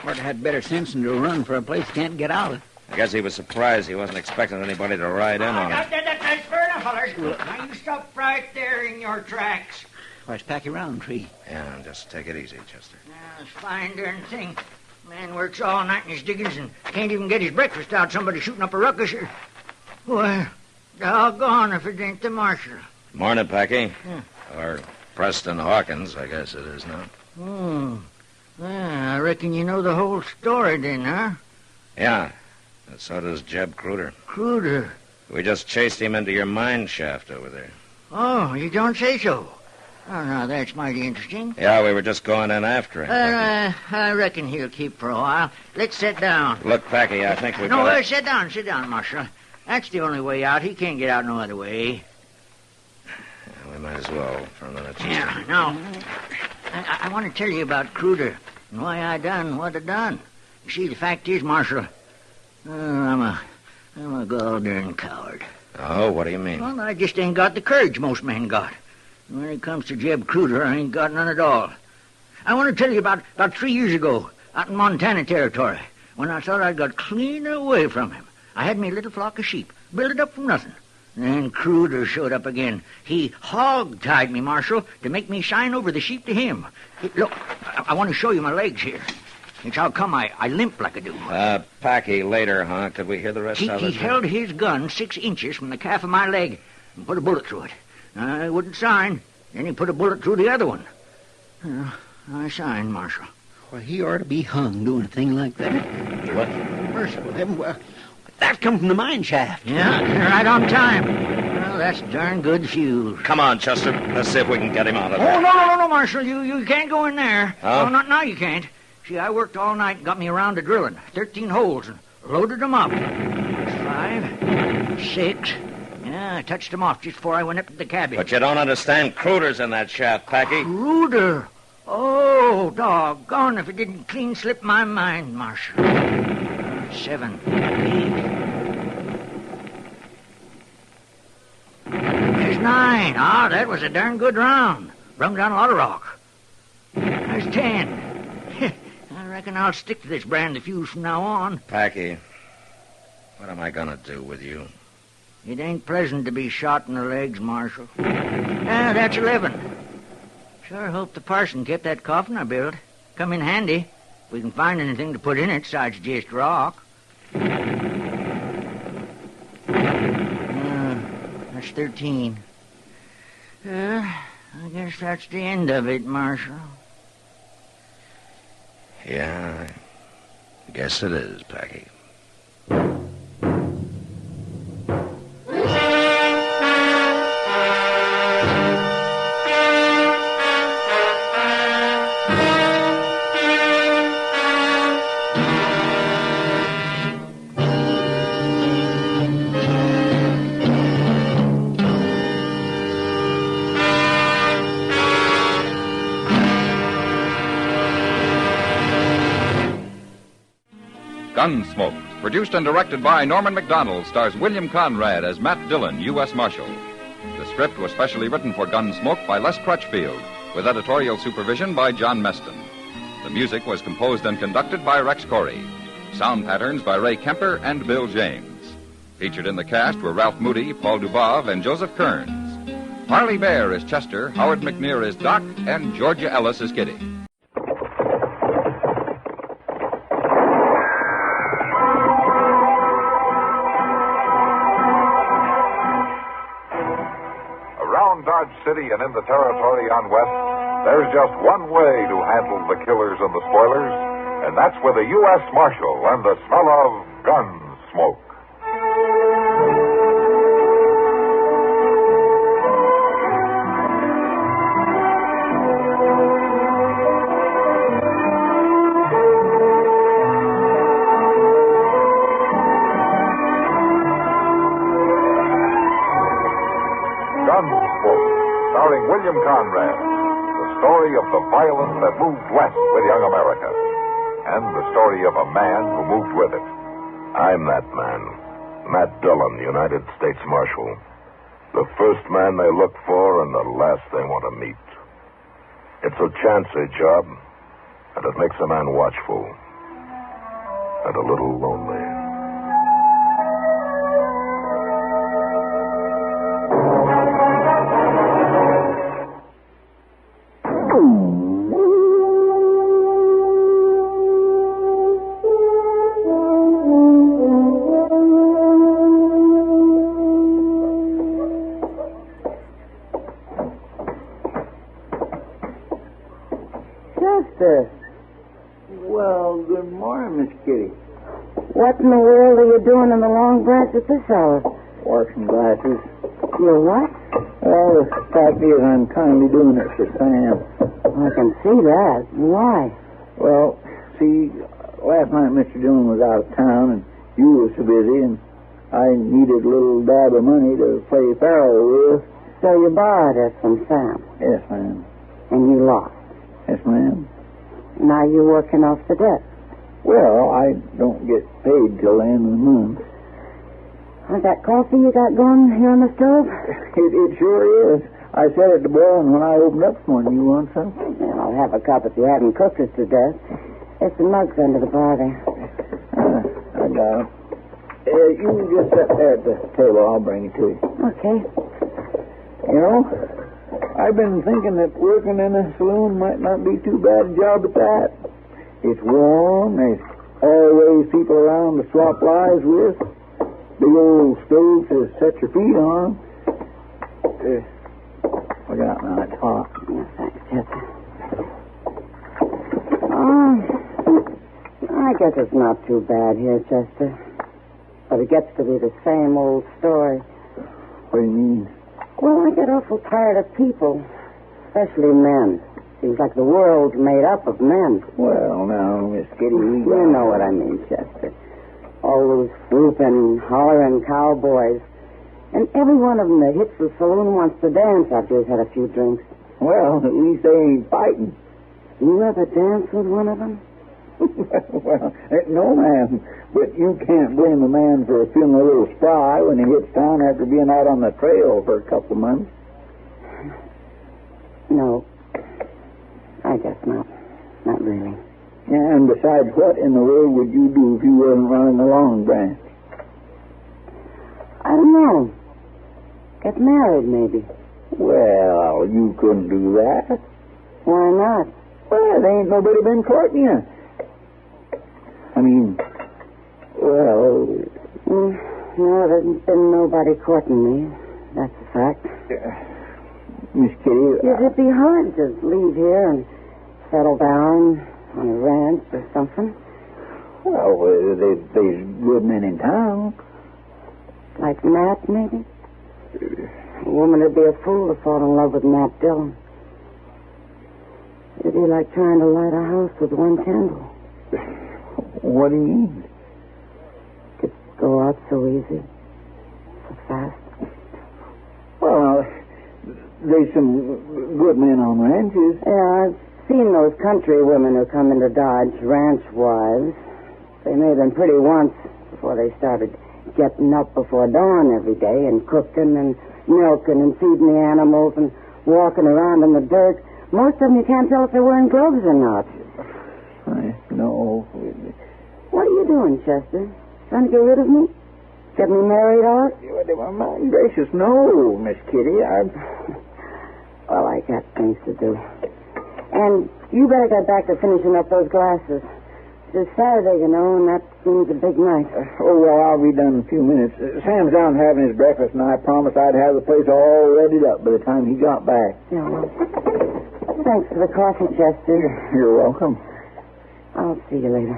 Ought to had better sense than to run for a place he can't get out of. I guess he was surprised he wasn't expecting anybody to ride in on him. That's fair enough, fellers. Now you stop right there in your tracks. Why, it's Packy Roundtree. Yeah, just take it easy, Chester. It's a fine darn thing. Man works all night in his diggings and can't even get his breakfast out. Somebody shooting up a ruckus. Well, doggone if it ain't the marshal. Morning, Packy. Yeah. Or Preston Hawkins, I guess it is now. Oh. Well, I reckon you know the whole story then, huh? Yeah, and so does Jeb Cruder. Cruder? We just chased him into your mine shaft over there. Oh, you don't say so. Oh, now, that's mighty interesting. Yeah, we were just going in after him. I reckon he'll keep for a while. Let's sit down. Look, Packy, I think we No, better... sit down, Marshal. That's the only way out. He can't get out no other way. Yeah, we might as well for a minute. Yeah, now, I want to tell you about Cruder and why I done what I done. You see, the fact is, Marshal, I'm a gall-darn coward. Oh, what do you mean? Well, I just ain't got the courage most men got. When it comes to Jeb Cruder, I ain't got none at all. I want to tell you about 3 years ago, out in Montana Territory, when I thought I'd got clean away from him. I had me little flock of sheep, built it up from nothing. Then Cruder showed up again. He hog-tied me, Marshal, to make me sign over the sheep to him. Look, I want to show you my legs here. It's how come I limp like I do. Packy, later, huh? Could we hear the rest of it? He held his gun 6 inches from the calf of my leg and put a bullet through it. I wouldn't sign. Then he put a bullet through the other one. I signed, Marshal. Well, he ought to be hung doing a thing like that. What? Merciful heaven, well, that come from the mine shaft. Yeah, right on time. Well, that's darn good fuel. Come on, Chester. Let's see if we can get him out of there. Oh, no, Marshal. You can't go in there. Huh? No, not now you can't. See, I worked all night and got me around to drilling. 13 holes and loaded them up. 5, 6... Yeah, I touched him off just before I went up to the cabin. But you don't understand. Cruder's in that shaft, Packy. Cruder? Oh, doggone if it didn't clean slip my mind, Marshal. 7, 8. There's 9. Ah, that was a darn good round. Brung down a lot of rock. There's 10. I reckon I'll stick to this brand of fuse from now on. Packy, what am I going to do with you? It ain't pleasant to be shot in the legs, Marshal. Yeah, that's 11. Sure hope the parson kept that coffin I built. Come in handy. If we can find anything to put in it besides just rock. That's 13. I guess that's the end of it, Marshal. Yeah, I guess it is, Packy. Gunsmoke, produced and directed by Norman Macdonald, stars William Conrad as Matt Dillon, U.S. Marshal. The script was specially written for Gunsmoke by Les Crutchfield, with editorial supervision by John Meston. The music was composed and conducted by Rex Corey. Sound patterns by Ray Kemper and Bill James. Featured in the cast were Ralph Moody, Paul Dubov, and Joseph Kearns. Harley Bear is Chester, Howard McNear is Doc, and Georgia Ellis is Kitty. Around Dodge City and in the territory on West, there's just one way to handle the killers and the spoilers, and that's with a U.S. Marshal and the smell of gun smoke. Gunsmoke, starring William Conrad. The story of the violence that moved west with young America. And the story of a man who moved with it. I'm that man. Matt Dillon, United States Marshal. The first man they look for and the last they want to meet. It's a chancy job, and it makes a man watchful. And a little lonely. Well, good morning, Miss Kitty. What in the world are you doing in the long branch at this hour? Washing glasses. You're what? Well, the fact is, I'm kindly doing it for Sam. I can see that. Why? Well, see, last night Mr. Dillon was out of town, and you were so busy, and I needed a little dab of money to play faro with. So you borrowed it from Sam? Yes, ma'am. And you lost? Yes, ma'am. Now you're working off the debt. Well, I don't get paid till the end of the month. That coffee you got going here on the stove? It sure is. I set it to boil, and when I opened up this morning, you want some? Yeah, I'll have a cup if you haven't cooked us to death. There's some mugs under the bar there. I got it. You just sit there at the table. I'll bring it to you. Okay. You know, I've been thinking that working in a saloon might not be too bad a job at that. It's warm. There's always people around to swap lives with. Big old stove to set your feet on. Look out now, it's hot. Yeah, thanks, Chester. Oh, I guess it's not too bad here, Chester. But it gets to be the same old story. What do you mean? Well, I get awful tired of people, especially men. Seems like the world's made up of men. Well, now, Miss Kitty, You know what I mean, Chester. All those whooping, hollering cowboys. And every one of them that hits the saloon wants to dance after he's had a few drinks. Well, at least they ain't fighting. You ever dance with one of them? Well, no, ma'am. But you can't blame a man for feeling a little spry when he hits town after being out on the trail for a couple of months. No. I guess not. Not really. Yeah, and besides, what in the world would you do if you wasn't running the Long Branch? I don't know. Get married, maybe. Well, you couldn't do that. Why not? Well, there ain't nobody been courting you. I mean, well... No, there's been nobody courting me. That's a fact. Miss Kitty... Would it be hard to leave here and settle down on a ranch or something? Well, there's good men in town. Like Matt, maybe? A woman would be a fool to fall in love with Matt Dillon. It'd be like trying to light a house with one candle. What do you mean? Could go out so easy, so fast. Well, there's some good men on ranches. Yeah, I've seen those country women who come into Dodge, ranch wives. They may have been pretty once before they started getting up before dawn every day and cooking and milking and feeding the animals and walking around in the dirt. Most of them you can't tell if they're wearing gloves or not. I know. What are you doing, Chester? Trying to get rid of me? Get me married off? My gracious, no, Miss Kitty. Well, I got things to do. And you better get back to finishing up those glasses. It's Saturday, you know, and that seems a big night. I'll be done in a few minutes. Sam's down having his breakfast, and I promised I'd have the place all readied up by the time he got back. Yeah, well, thanks for the coffee, Chester. You're welcome. I'll see you later.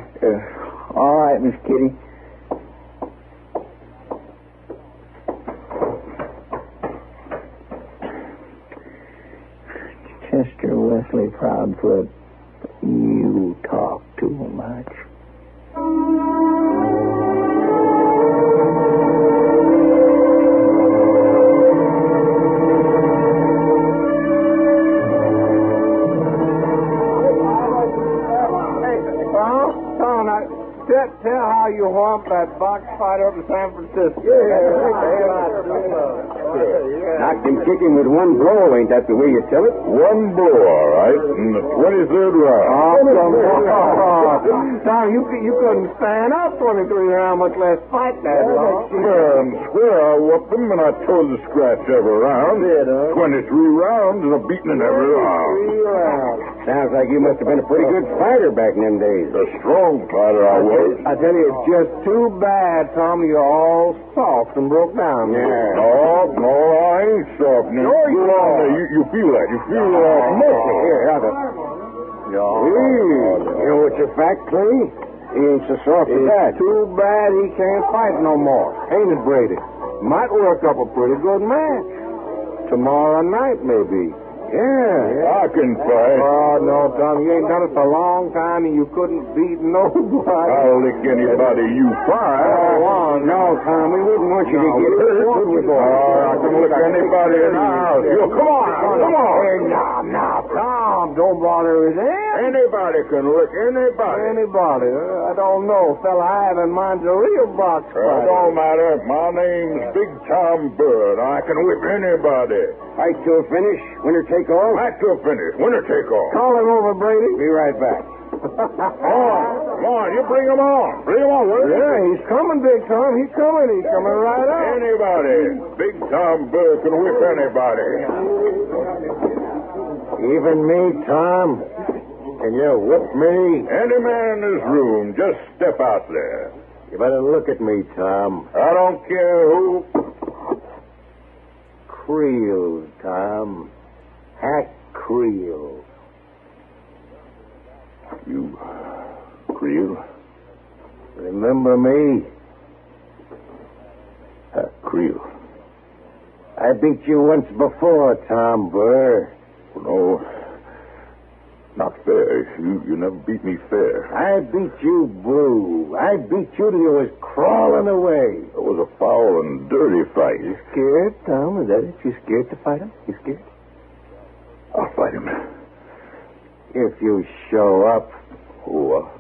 All right, Miss Kitty. Chester Wesley Proudfoot, you talk too much. Tell how you whomped that box fight up in San Francisco. Knocked him kicking with one blow, ain't that the way you tell it? One blow, all right, in the 23rd round. Tom, you couldn't stand up 23 rounds, much less fight that long. Man, swear I whooped him and I tore the scratch every round. 23 rounds and a beating in every round. Sounds like you must have been a pretty good fighter back in them days. A strong fighter I was. I tell you, it's just too bad, Tom, you're all soft and broke down. Yeah. No, I ain't soft now. You feel that. You feel that muscle. Here, have it. You know what's a fact, Clay? He ain't so soft as that. It's too bad he can't fight no more. Ain't it, Brady? Might work up a pretty good match. Tomorrow night, maybe. Yeah. I can fight. Oh, no, Tom. You ain't done it for a long time, and you couldn't beat nobody. I'll lick anybody you fight. Oh, no, Tom. We wouldn't want you to get hurt, would we, boy? I can lick anybody in the house. Come on. Hey, now, Tom, don't bother with him. Anybody can lick anybody. Anybody? I don't know. Fella I have in mind's a real box fighter. It don't matter. My name's Big Tom Bird. I can whip anybody. Fight to a finish. Winner take all. Fight to a finish. Winner take all. Call him over, Brady. Be right back. Come on. You bring him on. Bring him on, will you? Yeah, he's coming, Big Tom. He's coming. He's coming right up. Anybody. Big Tom Bird can whip anybody. Even me, Tom? Can you whip me? Any man in this room, just step out there. You better look at me, Tom. I don't care who. Creel, Tom. Hack Creel. You, Creel? Remember me? Hack Creel. I beat you once before, Tom Burr. No, not fair. You never beat me fair. I beat you blue. I beat you till you was crawling away. It was a foul and dirty fight. You scared, Tom? Is that it? You scared to fight him? You scared? I'll fight him. If you show up. Oh,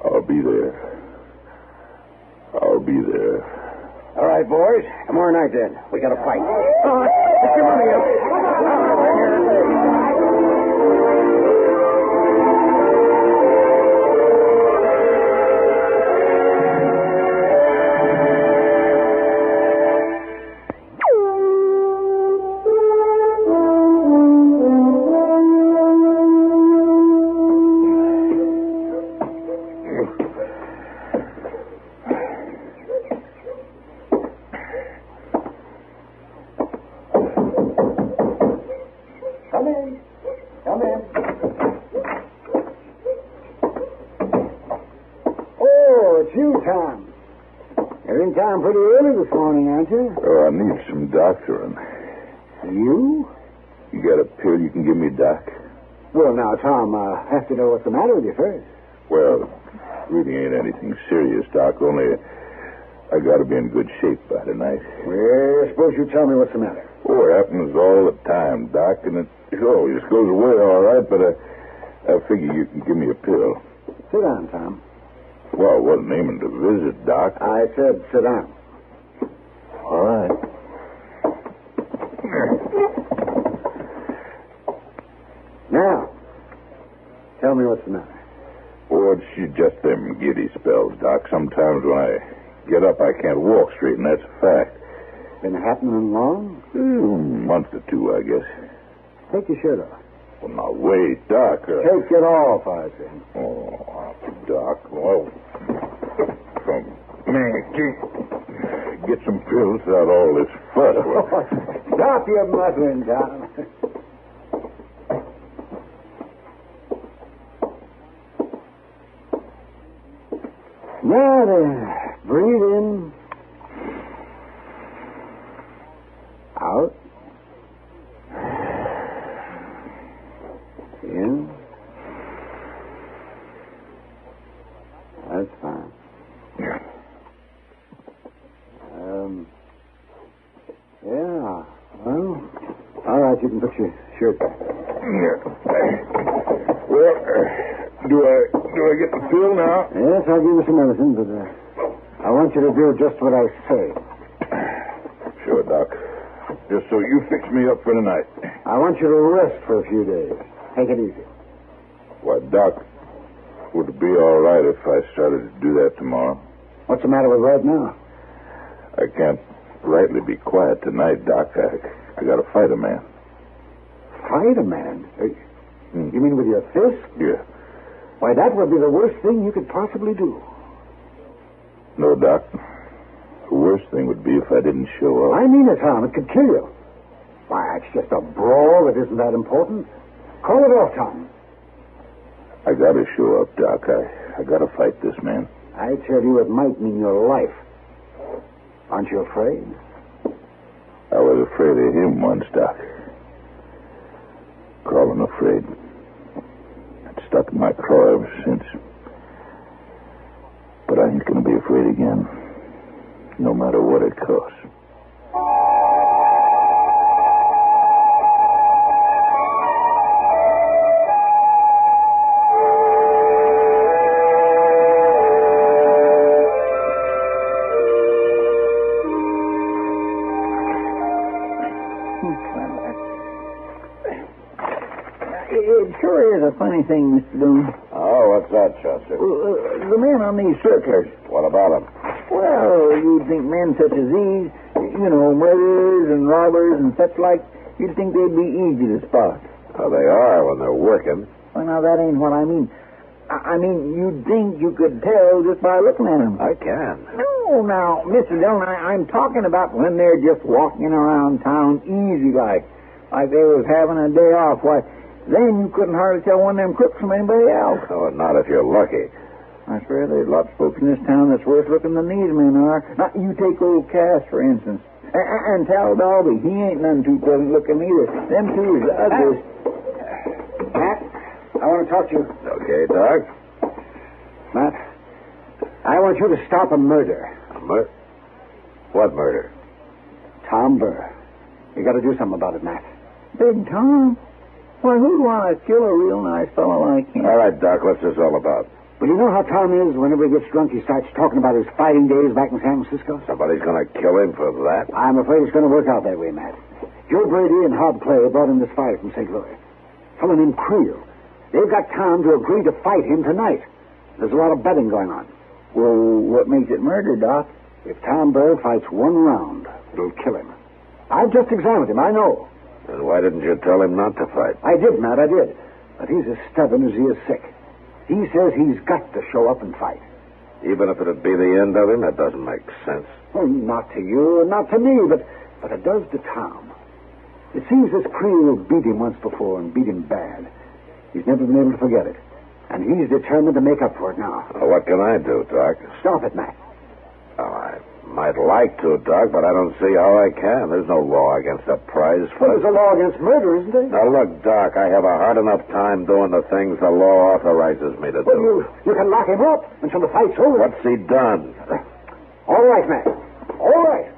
I'll be there. I'll be there. All right, boys. Tomorrow night, then. We got to fight. Put your money up. You're in town pretty early this morning, aren't you? Oh, I need some doctoring. You? You got a pill you can give me, Doc? Well, now, Tom, I have to know what's the matter with you first. Well, really ain't anything serious, Doc, only I got to be in good shape by tonight. Well, suppose you tell me what's the matter. Oh, it happens all the time, Doc, and it always goes away all right, but I figure you can give me a pill. Sit down, Tom. Well, I wasn't aiming to visit, Doc. I said sit down. All right. Now, tell me what's the matter. Oh, it's just them giddy spells, Doc. Sometimes when I get up, I can't walk straight, and that's a fact. Been happening long? A month or two, I guess. Take your shirt off. Well, now, wait, Doc. Take it off, I say. Oh, Doc. Well, man, get some pills without all this fuss. Stop your muttering, Tom. Now then, breathe in. Out. In. That's fine. Yeah. Yeah. Well, all right, you can put your shirt back. Yeah. Well, do I get the pill now? Yes, I'll give you some medicine, but I want you to do just what I say. Sure, Doc. Just so you fix me up for tonight. I want you to rest for a few days. Take it easy. Why, Doc, would it be all right if I started to do that tomorrow? What's the matter with right now? I can't rightly be quiet tonight, Doc. I got to fight a man. Fight a man? You mean with your fist? Yeah. Why, that would be the worst thing you could possibly do. No, Doc. The worst thing would be if I didn't show up. I mean it, Tom. It could kill you. Why, it's just a brawl. It isn't that important. Call it off, Tom. I got to show up, Doc. I got to fight this man. I tell you, it might mean your life. Aren't you afraid? I was afraid of him once, Doc. Call him afraid. It's stuck in my craw ever since. But I ain't going to be afraid again. No matter what it costs. It sure is a funny thing, Mr. Doone. Oh, what's that, Chester? The men on these circulars. What about him? Well, you'd think men such as these, murderers and robbers and such like, you'd think they'd be easy to spot. Oh, they are when they're working. Well, now, that ain't what I mean. I mean, you'd think you could tell just by looking at them. I can. No, now, Mr. Dillon, I'm talking about when they're just walking around town easy like they was having a day off. Why, then you couldn't hardly tell one of them crooks from anybody else. Oh, not if you're lucky. I swear there's lots of folks in this town that's worse looking than these men are. Now, you take old Cass, for instance. And Tal Dalby, he ain't none too pleasant looking either. Them two is the ugliest. Matt, I want to talk to you. Okay, Doc. Matt, I want you to stop a murder. What murder? Tom Burr. You got to do something about it, Matt. Big Tom? Why, who'd want to kill a real nice fellow like him? All right, Doc, what's this all about? Well, you know how Tom is? Whenever he gets drunk, he starts talking about his fighting days back in San Francisco. Somebody's going to kill him for that? I'm afraid it's going to work out that way, Matt. Joe Brady and Hob Clay brought in this fighter from St. Louis. A fellow named Creel. They've got Tom to agree to fight him tonight. There's a lot of betting going on. Well, what makes it murder, Doc? If Tom Burr fights one round, it'll kill him. I've just examined him, I know. Then why didn't you tell him not to fight? I did, Matt, I did. But he's as stubborn as he is sick. He says he's got to show up and fight. Even if it'd be the end of him, that doesn't make sense. Well, not to you and not to me, but it does to Tom. It seems this Creel beat him once before and beat him bad. He's never been able to forget it. And he's determined to make up for it now. Well, what can I do, Doc? Stop it, Matt. Oh, I might like to, Doc, but I don't see how I can. There's no law against a prize fight. Well, there's a law against murder, isn't there? Now, look, Doc, I have a hard enough time doing the things the law authorizes me to do. Well, you can lock him up until the fight's over. What's he done? All right, Matt. All right.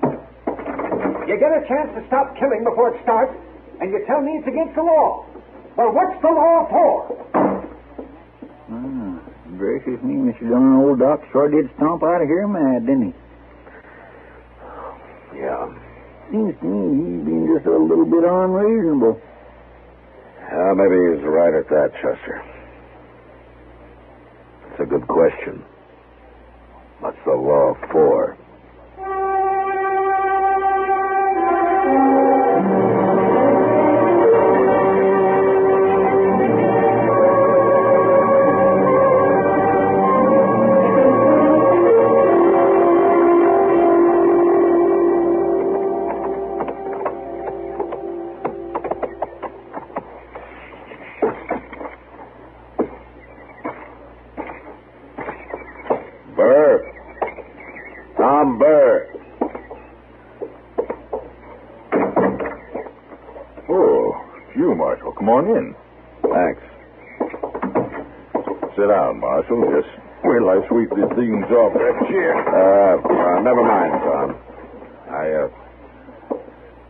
You get a chance to stop killing before it starts, and you tell me it's against the law. Well, what's the law for? Gracious me, Mr. Dillon, old Doc sure did stomp out of here mad, didn't he? Yeah. Seems to me he's been just a little bit unreasonable. Maybe he's right at that, Chester. It's a good question. What's the law for? Tom Burr. Oh, it's you, Marshal. Come on in. Thanks. Sit down, Marshal. Just wait till I sweep these things off that chair. Never mind, Tom.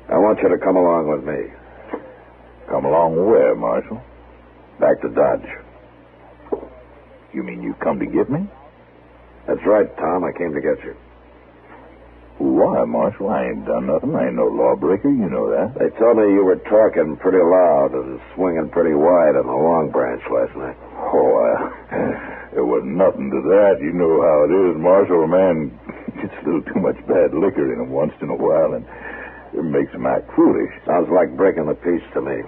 I want you to come along with me. Come along where, Marshal? Back to Dodge. You mean you come to get me? That's right, Tom. I came to get you. Why, Marshal? I ain't done nothing. I ain't no lawbreaker. You know that. They told me you were talking pretty loud and swinging pretty wide on the Long Branch last night. Oh, there was nothing to that. You know how it is, Marshal. A man gets a little too much bad liquor in him once in a while, and it makes him act foolish. Sounds like breaking the peace to me.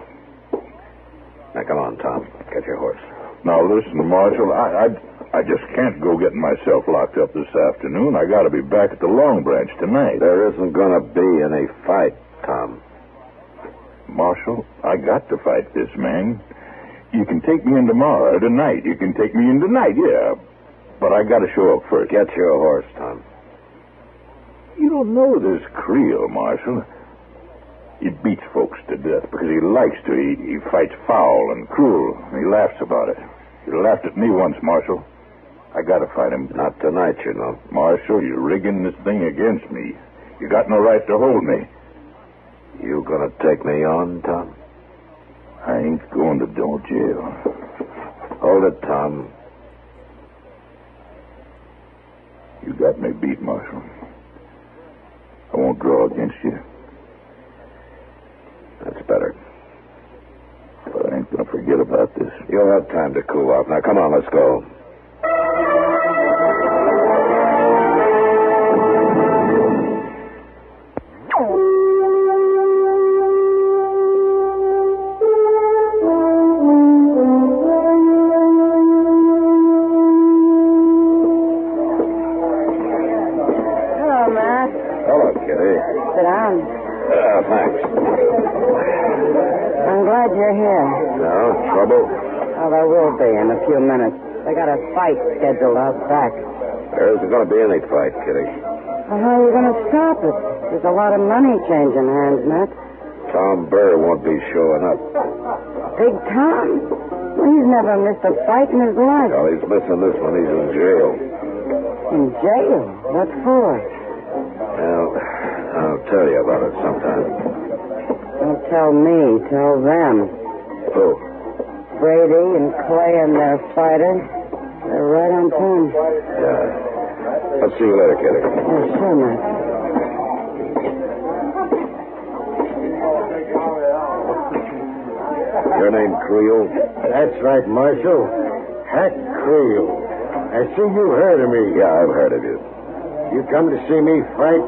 Now, come on, Tom. Get your horse. Now, listen, Marshal, I just can't go getting myself locked up this afternoon. I got to be back at the Long Branch tonight. There isn't going to be any fight, Tom. Marshal, I got to fight this man. You can take me in tomorrow or tonight. You can take me in tonight, yeah. But I got to show up first. Get your horse, Tom. You don't know this Creel, Marshal. He beats folks to death because he likes to. He fights foul and cruel. And he laughs about it. He laughed at me once, Marshal. I got to fight him. Not tonight, you know. Marshal, you're rigging this thing against me. You got no right to hold me. You gonna take me on, Tom? I ain't going to no jail. Hold it, Tom. You got me beat, Marshal. I won't draw against you. That's better. But I ain't going to forget about this. You'll have time to cool off. Now, come on, let's go. Hello, Matt. Hello, Kitty. Sit down. Thanks. I'm glad you're here. No? Trouble? Oh, there will be in a few minutes. They got a fight scheduled out back. There isn't going to be any fight, Kitty. Well, how are you going to stop it? There's a lot of money changing hands, Matt. Tom Burr won't be showing up. Big Tom? Well, he's never missed a fight in his life. Well, he's missing this one. He's in jail. In jail? What for? Well, I'll tell you about it sometime. Don't tell me. Tell them. Who? Brady and Clay and their fighters. They're right on time. Yeah. I'll see you later, Kitty. Yeah, sure, Matt. Your name Creel? That's right, Marshal. Hack Creel. I see you heard of me. Yeah, I've heard of you. You come to see me fight?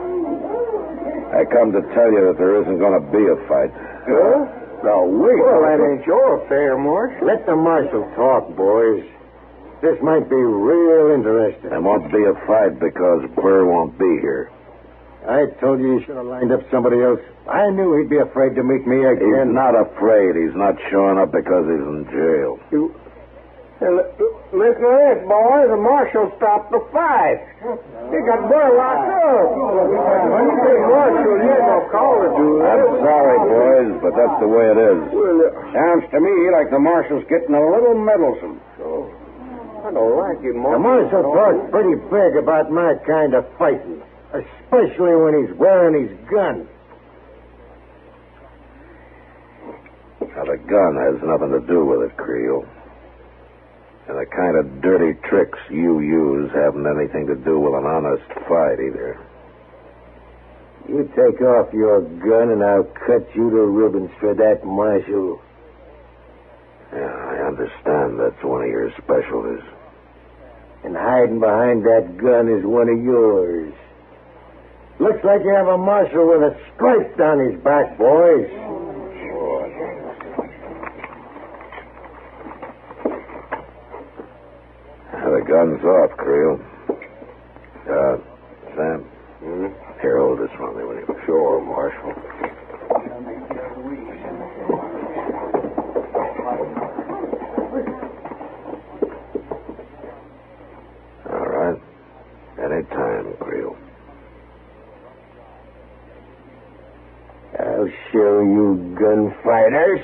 I come to tell you that there isn't going to be a fight. Huh? Now, wait. Well, that ain't your affair, Marshal. Let the Marshal talk, boys. This might be real interesting. There won't be a fight because Burr won't be here. I told you should have lined up somebody else. I knew he'd be afraid to meet me again. He's not afraid. He's not showing up because he's in jail. Listen to this, boys. The Marshal stopped the fight. He got Burr locked up. When you say Marshal, you ain't no call to do that. I'm sorry, boys, but that's the way it is. Sounds to me like the Marshal's getting a little meddlesome. I don't like it, Marshal. The Marshal talks pretty big about my kind of fighting, especially when he's wearing his gun. Now, the gun has nothing to do with it, Creel. And the kind of dirty tricks you use haven't anything to do with an honest fight either. You take off your gun and I'll cut you to ribbons for that, Marshal. Yeah, I understand that's one of your specialties. And hiding behind that gun is one of yours. Looks like you have a marshal with a stripe down his back, boys. The gun's off, Creel. Sam? Here, hold this for me, will you? Sure, Marshal. All right. Any time, Creel. I'll show you gunfighters.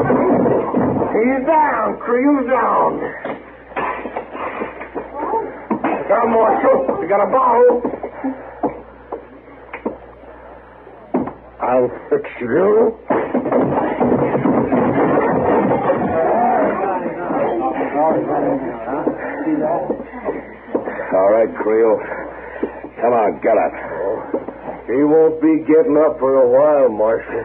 He's down, Creel's down. Come, Marshal. We got a bottle. I'll fix you. All right, Creel. Come on, get up. He won't be getting up for a while, Marshal.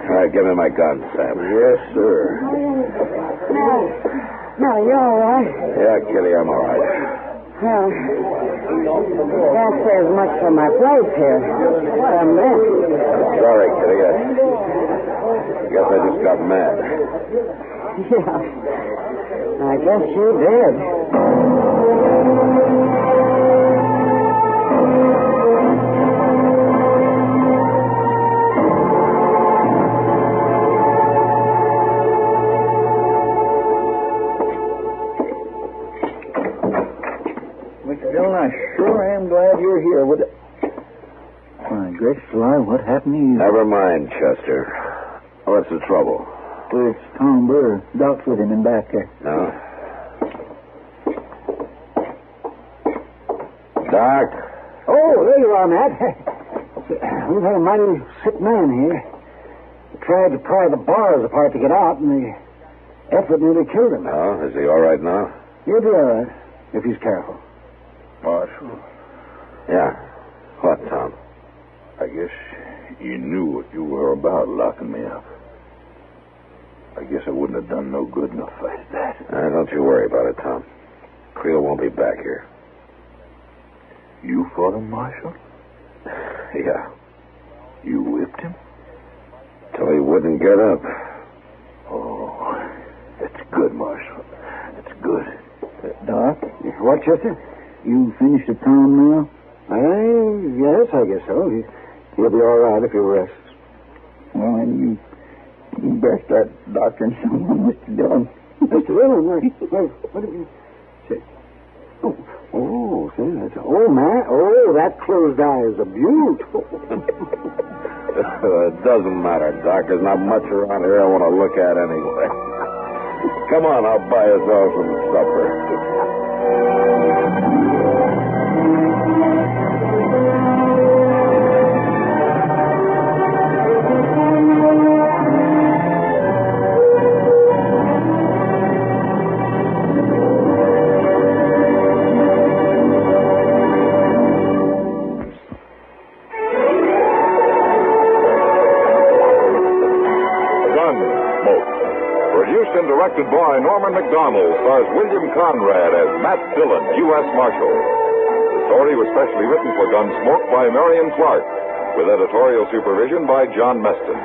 All right, give me my gun, Sam. Yes, sir. No, you're all right. Yeah, Kitty, I'm all right. Well, can't say as much for my place here. What a mess. Sorry, Kitty. I guess I just got mad. Yeah, I guess you did. Mr. Dillon, I sure am glad you're here. My gracious alive, what happened to you? Never mind, Chester. What's the trouble? Well, it's Tom Burr. Doc's with him in back there. No? Doc? Oh, there you are, Matt. We've had a mighty sick man here. He tried to pry the bars apart to get out, and the effort nearly killed him. Oh, is he all right now? He'll be all right, if he's careful. Marshal, Yeah. What, Tom? I guess you knew what you were about locking me up. I guess I wouldn't have done no good in a fight at that. Don't you worry about it, Tom. Creel won't be back here. You fought him, Marshal? Yeah. You whipped him? Till he wouldn't get up. Oh, that's good, Marshal. That's good. Doc? What, Chester? You finished at Tom now? Yes, I guess so. He'll be all right if he rests. Well, then you best start doctoring someone, Mr. Dillon. Mr. Dillon? What did you say? Oh, see, that's... Oh, man. Oh, that closed eye is a beaut. It doesn't matter, Doc. There's not much around here I want to look at anyway. Come on, I'll buy us all some supper. Produced and directed by Norman McDonald, stars William Conrad as Matt Dillon, U.S. Marshal. The story was specially written for Gunsmoke by Marion Clark, with editorial supervision by John Meston.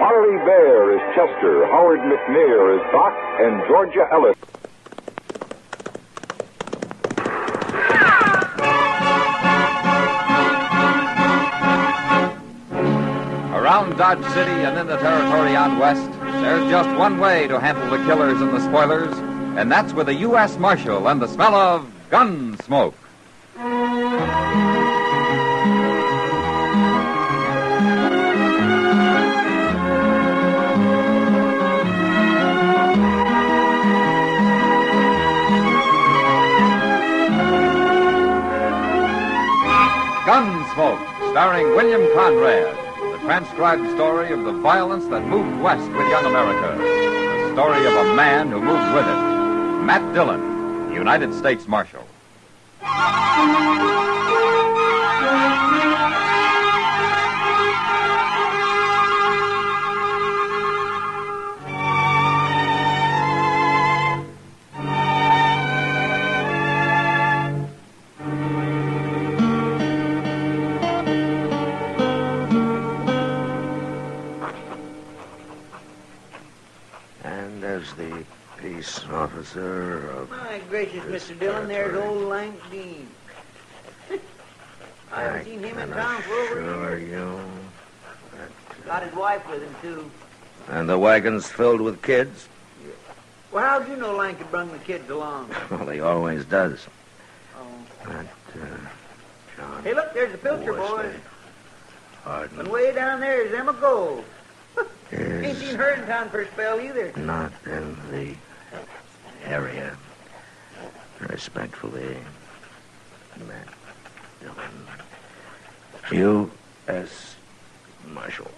Ari Bear is Chester, Howard McNear is Doc, and Georgia Ellis. Around Dodge City and in the territory out west, there's just one way to handle the killers and the spoilers, and that's with a U.S. Marshal and the smell of Gunsmoke. starring William Conrad, the transcribed story of the violence that moved west with young America. The story of a man who moved with it. Matt Dillon, United States Marshal. And as the peace officer of... My gracious, Mr. Dillon, there's old Lank Dean. I haven't seen him in town for over a year. you. Got his wife with him, too. And the wagon's filled with kids? Well, how'd you know Lank had brung the kids along? Well, he always does. Oh. But, John... Hey, look, there's the Pilcher boys. Pardon. And way down there is Emma Gold. Ain't Is seen her in town for a spell, either. not in the area. Respectfully, Matt Dillon, U.S. Marshal.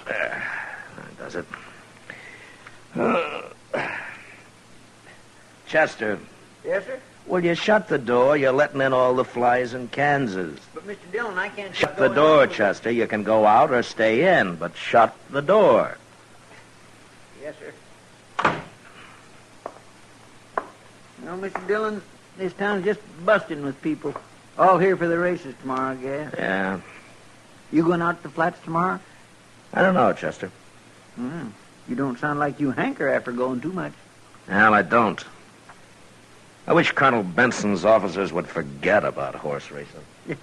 That does it. Chester, Yes, sir? will you shut the door? You're letting in all the flies in Kansas. But, Mr. Dillon, I can't... Shut the door, Chester. You can go out or stay in, but shut the door. Yes, sir. No, Mr. Dillon, this town's just busting with people. All here for the races tomorrow, I guess. Yeah. You going out to the flats tomorrow? I don't know, Chester. You don't sound like you hanker after going too much. Well, I don't. I wish Colonel Benson's officers would forget about horse racing.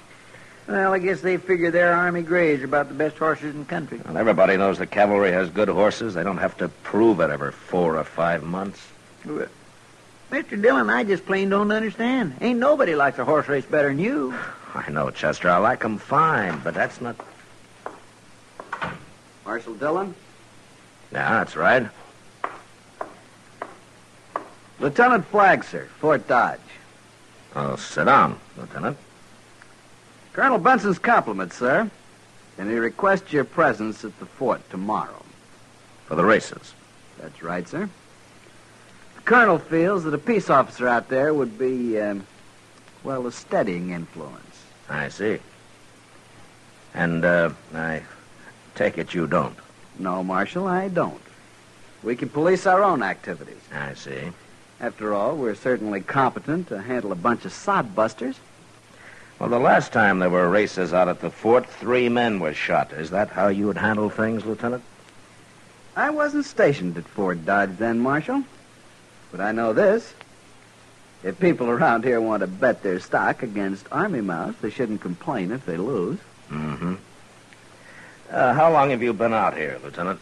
Well, I guess they figure their Army Greys are about the best horses in the country. Well, everybody knows the cavalry has good horses. They don't have to prove it every 4 or 5 months. Well, Mr. Dillon, I just plain don't understand. Ain't nobody likes a horse race better than you. I know, Chester. I like 'em fine, but that's not... Marshal Dillon? Yeah, that's right. Lieutenant Flagg, sir, Fort Dodge. Oh, sit down, Lieutenant. Colonel Benson's compliments, sir. And he requests your presence at the fort tomorrow. For the races. That's right, sir. The colonel feels that a peace officer out there would be, well, a steadying influence. I see. And, I take it you don't. No, Marshal, I don't. We can police our own activities. I see. After all, we're certainly competent to handle a bunch of sodbusters. Well, the last time there were races out at the fort, 3 men were shot. Is that how you would handle things, Lieutenant? I wasn't stationed at Fort Dodge then, Marshal. But I know this. If people around here want to bet their stock against Army mouths, they shouldn't complain if they lose. Mm-hmm. How long have you been out here, Lieutenant?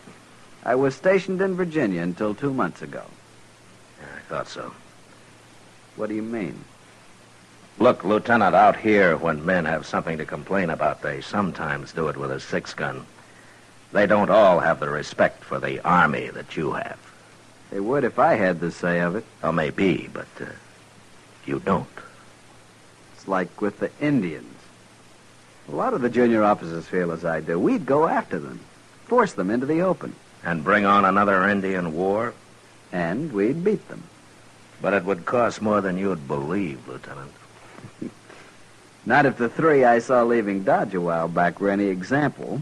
I was stationed in Virginia until 2 months ago. I thought so. What do you mean? Look, Lieutenant, out here, when men have something to complain about, they sometimes do it with a 6-gun. They don't all have the respect for the Army that you have. They would if I had the say of it. Well, maybe, but you don't. It's like with the Indians. A lot of the junior officers feel as I do. We'd go after them, force them into the open. And bring on another Indian war? And we'd beat them. But it would cost more than you'd believe, Lieutenant. Not if the 3 I saw leaving Dodge a while back were any example.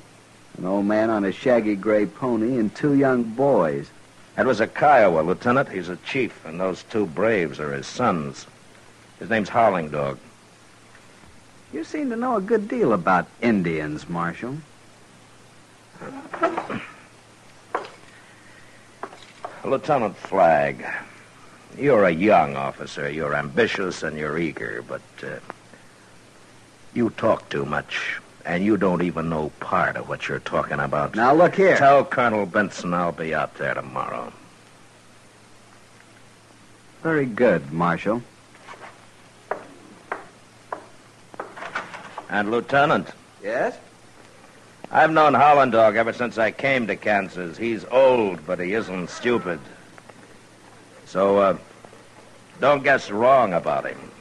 An old man on a shaggy gray pony and 2 young boys. That was a Kiowa, Lieutenant. He's a chief, and those 2 braves are his sons. His name's Howling Dog. You seem to know a good deal about Indians, Marshal. Lieutenant Flagg, you're a young officer. You're ambitious and you're eager, but you talk too much, and you don't even know part of what you're talking about. Now, look here. Tell Colonel Benson I'll be out there tomorrow. Very good, Marshal. And, Lieutenant. Yes? I've known Howland Dog ever since I came to Kansas. He's old, but he isn't stupid. So, don't guess wrong about him.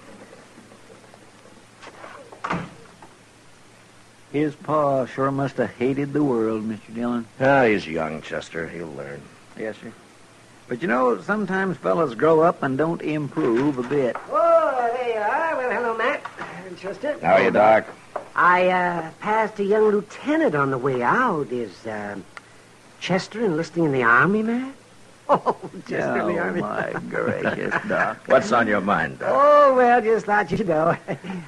His pa sure must have hated the world, Mr. Dillon. Ah, he's young, Chester. He'll learn. Yes, sir. But you know, sometimes fellas grow up and don't improve a bit. Oh, there you are. Well, hello, Matt. Chester. How are you, Doc? I passed a young lieutenant on the way out. Is Chester enlisting in the Army, Matt? Oh, Chester in the Army. My gracious, Doc. What's on your mind, Doc? Oh, well, just thought you'd know.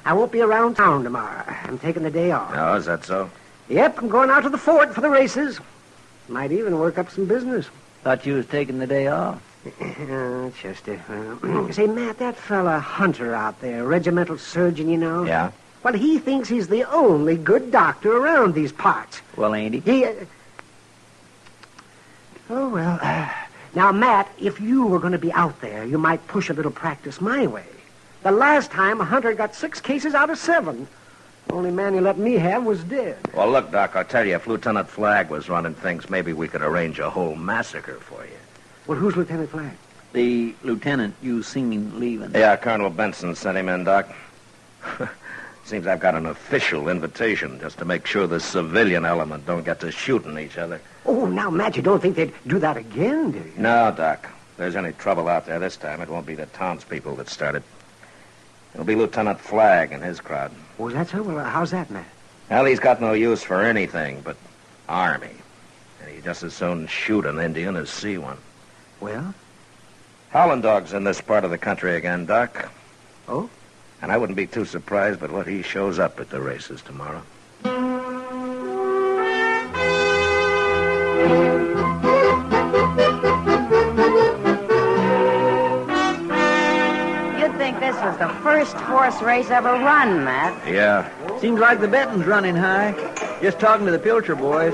I won't be around town tomorrow. I'm taking the day off. Oh, is that so? Yep, I'm going out to the fort for the races. Might even work up some business. Thought you was taking the day off. Chester. Say, Matt, that fella Hunter out there, regimental surgeon, you know. Yeah? Well, he thinks he's the only good doctor around these parts. Well, ain't he? He... Oh, well... Now, Matt, if you were going to be out there, you might push a little practice my way. The last time, Hunter got 6 cases out of 7. The only man he let me have was dead. Well, look, Doc, I'll tell you, if Lieutenant Flagg was running things, maybe we could arrange a whole massacre for you. Well, who's Lieutenant Flagg? The lieutenant you seen leaving. Yeah, Colonel Benson sent him in, Doc. Seems I've got an official invitation just to make sure the civilian element don't get to shooting each other. Oh, now, Matt, you don't think they'd do that again, do you? No, Doc. If there's any trouble out there this time, it won't be the townspeople that start it. It'll be Lieutenant Flagg and his crowd. Oh, is that so? Well, how's that, Matt? Well, he's got no use for anything but Army. And he'd just as soon shoot an Indian as see one. Well? Howland Dog's in this part of the country again, Doc. Oh? And I wouldn't be too surprised but what he shows up at the races tomorrow. You'd think this was the first horse race ever run, Matt. Yeah. Seems like the betting's running high. Just talking to the Pilcher boys.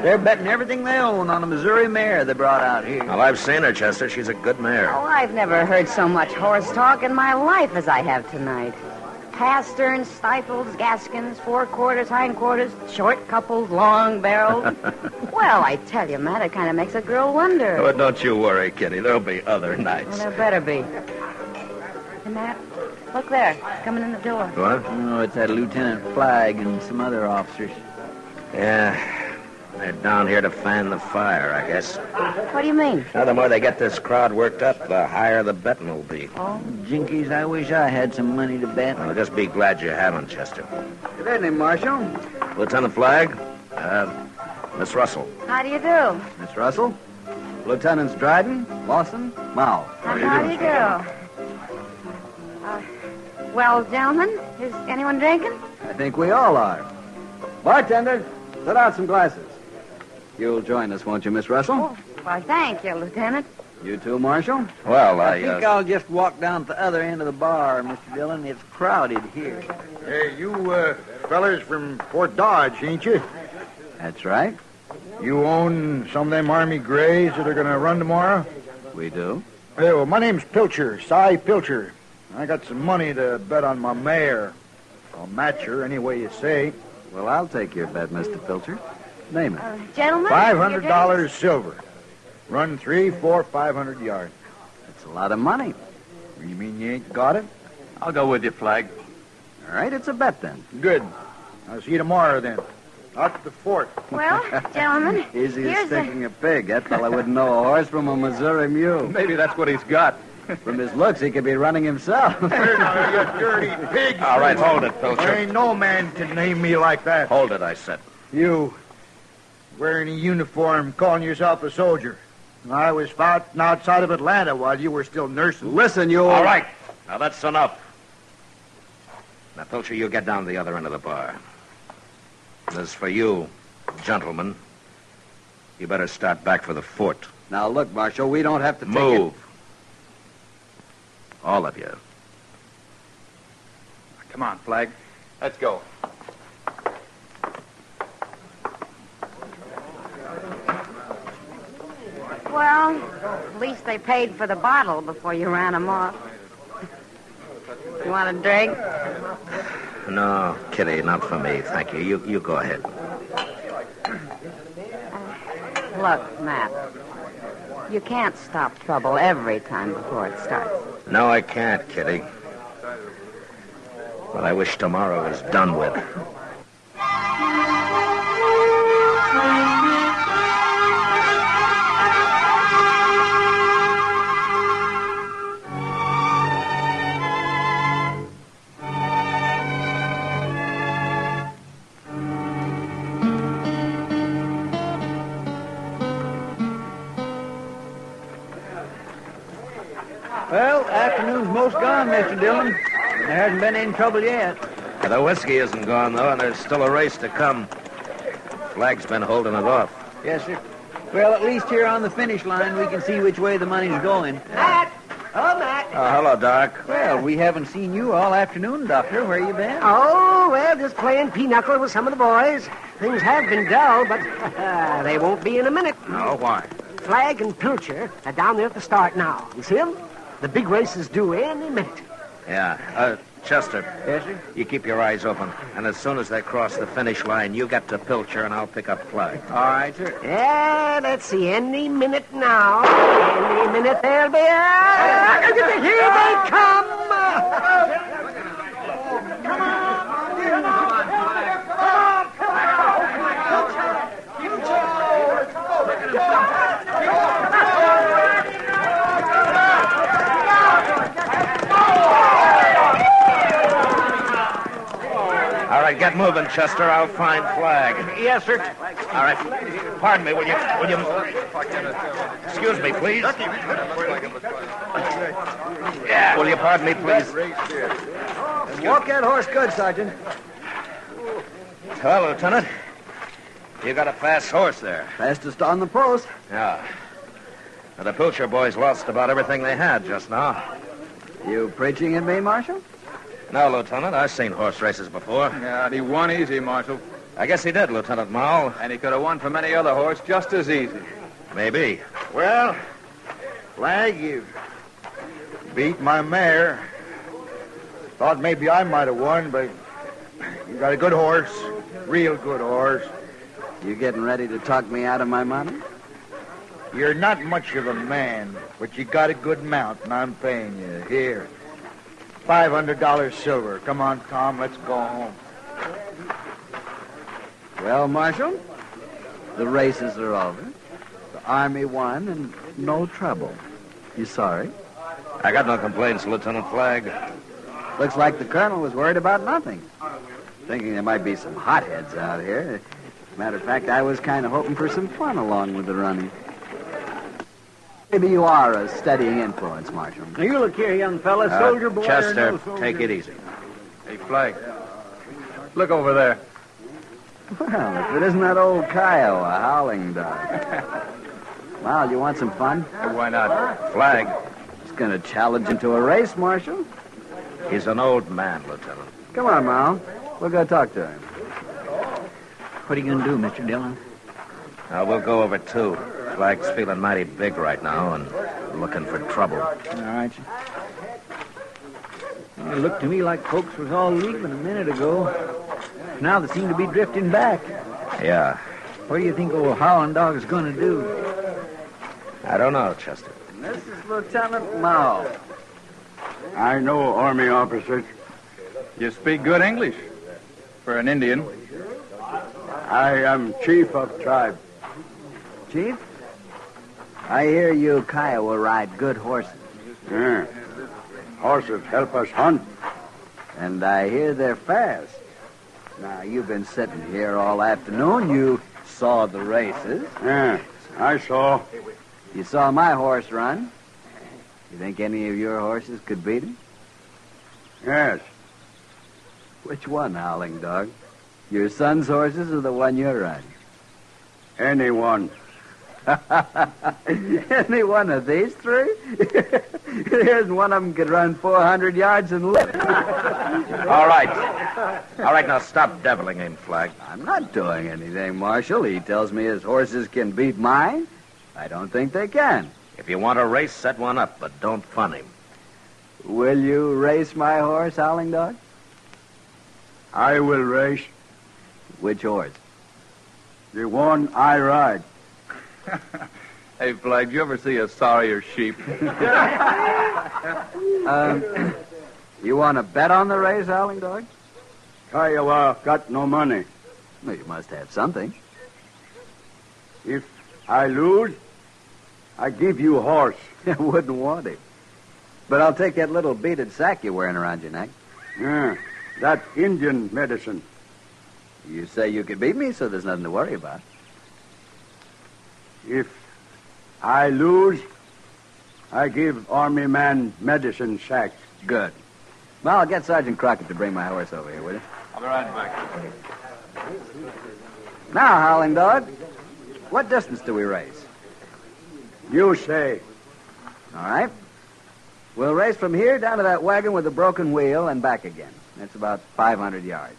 They're betting everything they own on a Missouri mare they brought out here. Well, I've seen her, Chester. She's a good mare. Oh, I've never heard so much horse talk in my life as I have tonight. Pasterns, stifles, gaskins, forequarters, hindquarters, short couples, long barrels. Well, I tell you, Matt, it kind of makes a girl wonder. Oh, don't you worry, Kitty. There'll be other nights. Well, there better be. Hey, Matt, look there, coming in the door. What? Oh, it's that Lieutenant Flagg and some other officers. Yeah. They're down here to fan the fire, I guess. What do you mean? Now, the more they get this crowd worked up, the higher the betting will be. Oh, jinkies, I wish I had some money to bet. Well, just be glad you haven't, Chester. Good evening, Marshal. Lieutenant Flagg, Miss Russell. How do you do? Miss Russell. Lieutenants Dryden, Lawson, Mao. How do you do? Well, gentlemen, is anyone drinking? I think we all are. Bartender, set out some glasses. You'll join us, won't you, Miss Russell? Oh, why, thank you, Lieutenant. You too, Marshal? Well, I think I'll just walk down to the other end of the bar, Mr. Dillon. It's crowded here. Hey, you fellers from Fort Dodge, ain't you? That's right. You own some of them Army Grays that are going to run tomorrow? We do. Hey, well, my name's Pilcher, Cy Pilcher. I got some money to bet on my mare. I'll match her any way you say. Well, I'll take your bet, Mr. Pilcher. Name it. Gentlemen? $500 silver. Run 3, 4, 500 yards. That's a lot of money. You mean you ain't got it? I'll go with you, Flagg. All right, it's a bet then. Good. I'll see you tomorrow then. Out to the fort. Well, gentlemen, Easy as here's sticking a pig. That fella wouldn't know a horse from a Missouri mule. Maybe that's what he's got. From his looks, he could be running himself. Here now, you dirty pig. All right, hold it, Pilcher. There ain't no man can name me like that. Hold it, I said. You, wearing a uniform, calling yourself a soldier. I was fighting outside of Atlanta while you were still nursing. Listen, you... All right. Now, that's enough. Now, Pilcher, you get down to the other end of the bar. As for you, gentlemen, you better start back for the fort. Now, look, Marshal, we don't have to Move. All of you. Come on, Flagg. Let's go. Well, at least they paid for the bottle before you ran them off. You want a drink? No, Kitty, not for me, thank you. You go ahead. Look, Matt, you can't stop trouble every time before it starts. No, I can't, Kitty. But I wish tomorrow was done with. Well, afternoon's most gone, Mr. Dillon. There hasn't been any trouble yet. The whiskey isn't gone, though, and there's still a race to come. Flag's been holding it off. Yes, sir. Well, at least here on the finish line, we can see which way the money's going. Matt! Oh, Matt. Oh, hello, Doc. Well, we haven't seen you all afternoon, Doctor. Where you been? Oh, well, just playing pinochle with some of the boys. Things have been dull, but they won't be in a minute. No, why? Flag and Pilcher are down there at the start now. You see them? The big race is due any minute. Yeah. Chester. Yes, sir? You keep your eyes open. And as soon as they cross the finish line, you get to Pilcher, and I'll pick up Flag. All right, sir. Yeah, let's see. Any minute now. Any minute they'll be... Here they come! Come All right, get moving, Chester. I'll find Flag. Yes, sir. All right. Pardon me, will you... Excuse me, please. Yeah. Will you pardon me, please? Walk that horse good, Sergeant. Well, Lieutenant, you got a fast horse there. Fastest on the post. Yeah. Now, the Pilcher boys lost about everything they had just now. You preaching at me, Marshal? No, Lieutenant, I've seen horse races before. Yeah, and he won easy, Marshal. I guess he did, Lieutenant Mall. And he could have won from any other horse just as easy. Maybe. Well, Flag, you beat my mare. Thought maybe I might have won, but you got a good horse. Real good horse. You getting ready to talk me out of my money? You're not much of a man, but you got a good mount, and I'm paying you. Here. $500 silver. Come on, Tom, let's go home. Well, Marshal, the races are over. The Army won and no trouble. You sorry? I got no complaints, Lieutenant Flag. Looks like the Colonel was worried about nothing. Thinking there might be some hotheads out here. Matter of fact, I was kind of hoping for some fun along with the running. Maybe you are a steadying influence, Marshal. Now, you look here, young fella. Soldier boy Chester, or no soldier? take it easy. Hey, Flag, look over there. Well, if it isn't that old Kiowa, howling dog. Well, you want some fun? Why not? Flag. He's going to challenge into a race, Marshal. He's an old man, Lieutenant. Come on, Mal. We'll go talk to him. What are you going to do, Mr. Dillon? We'll go over, too. Flag's feeling mighty big right now and looking for trouble. All right, sir. Well, it looked to me like folks was all leaving a minute ago. Now they seem to be drifting back. Yeah. What do you think old Howling Dog's going to do? I don't know, Chester. This is Lieutenant Mao. I know Army officers. You speak good English for an Indian. I am chief of tribe. Chief? I hear you Kiowa ride good horses. Yeah. Horses help us hunt. And I hear they're fast. Now, you've been sitting here all afternoon. You saw the races. Yeah, I saw. You saw my horse run. You think any of your horses could beat him? Yes. Which one, Howling Dog? Your son's horses or the one you're riding? Anyone. Any one of these three? There isn't one of them could run 400 yards and live. All right. All right, now stop deviling him, Flag. I'm not doing anything, Marshal. He tells me his horses can beat mine. I don't think they can. If you want a race, set one up, but don't fun him. Will you race my horse, Howling Dog? I will race. Which horse? The one I ride. Hey, Flag, did you ever see a sorrier sheep? You want to bet on the race, Howling Dog? Kiowa got no money. Well, you must have something. If I lose, I give you horse. I wouldn't want it. But I'll take that little beaded sack you're wearing around your neck. Yeah, that Indian medicine. You say you could beat me, so there's nothing to worry about. If I lose, I give Army man medicine sack. Good. Well, I'll get Sergeant Crockett to bring my horse over here, will you? I'll be right back. Now, Howling Dog, what distance do we race? You say. All right. We'll race from here down to that wagon with the broken wheel and back again. That's about 500 yards.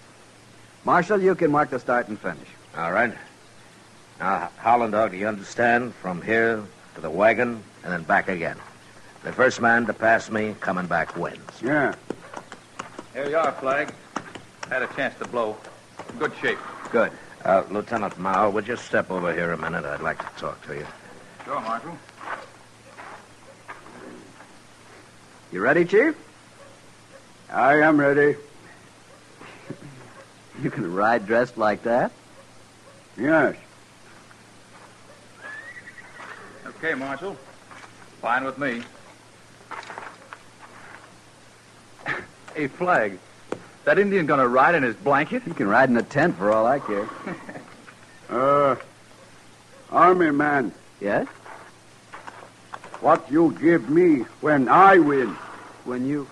Marshal, you can mark the start and finish. All right. Now, Howland Dog, do you understand? From here to the wagon and then back again. The first man to pass me coming back wins. Yeah. Here you are, Flag. Had a chance to blow. Good shape. Good. Lieutenant Mao, would you step over here a minute? I'd like to talk to you. Sure, Marshal. You ready, Chief? I am ready. You can ride dressed like that? Yes. Okay, Marshal. Fine with me. Hey, Flag. That Indian gonna ride in his blanket? He can ride in a tent for all I care. Army man. Yes? What you give me when I win? When you...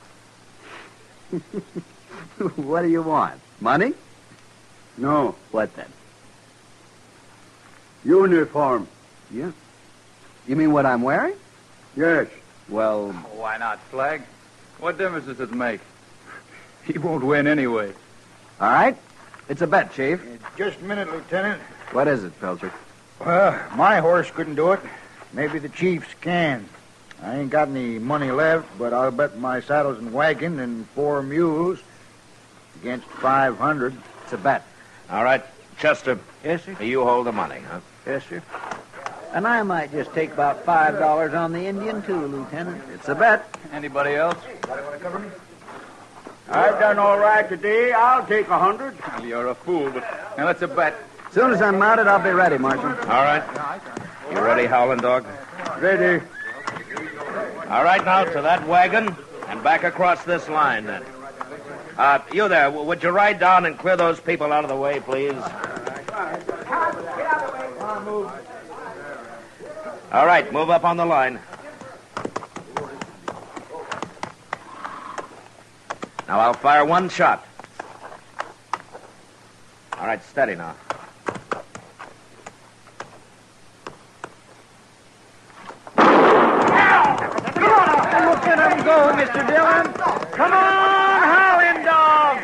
What do you want? Money? No. What then? Uniform. Yeah. You mean what I'm wearing? Yes. Well... Why not, Flag? What difference does it make? He won't win anyway. All right. It's a bet, Chief. Just a minute, Lieutenant. What is it, Pilcher? My horse couldn't do it. Maybe the Chief's can. I ain't got any money left, but I'll bet my saddles and wagon and 4 mules against 500. It's a bet. All right. Chester. Yes, sir? You hold the money, huh? Yes, sir. And I might just take about $5 on the Indian, too, Lieutenant. It's a bet. Anybody else? I've done all right today. I'll take 100. Well, you're a fool, but now that's a bet. As soon as I'm mounted, I'll be ready, Marshal. All right. You ready, Howland Dog? Ready. All right, now to that wagon and back across this line, then. You there, would you ride down and clear those people out of the way, please? All right, move up on the line. Now I'll fire one shot. All right, steady now. Look at him go, Mr. Dillon. Come on, Howling Dog.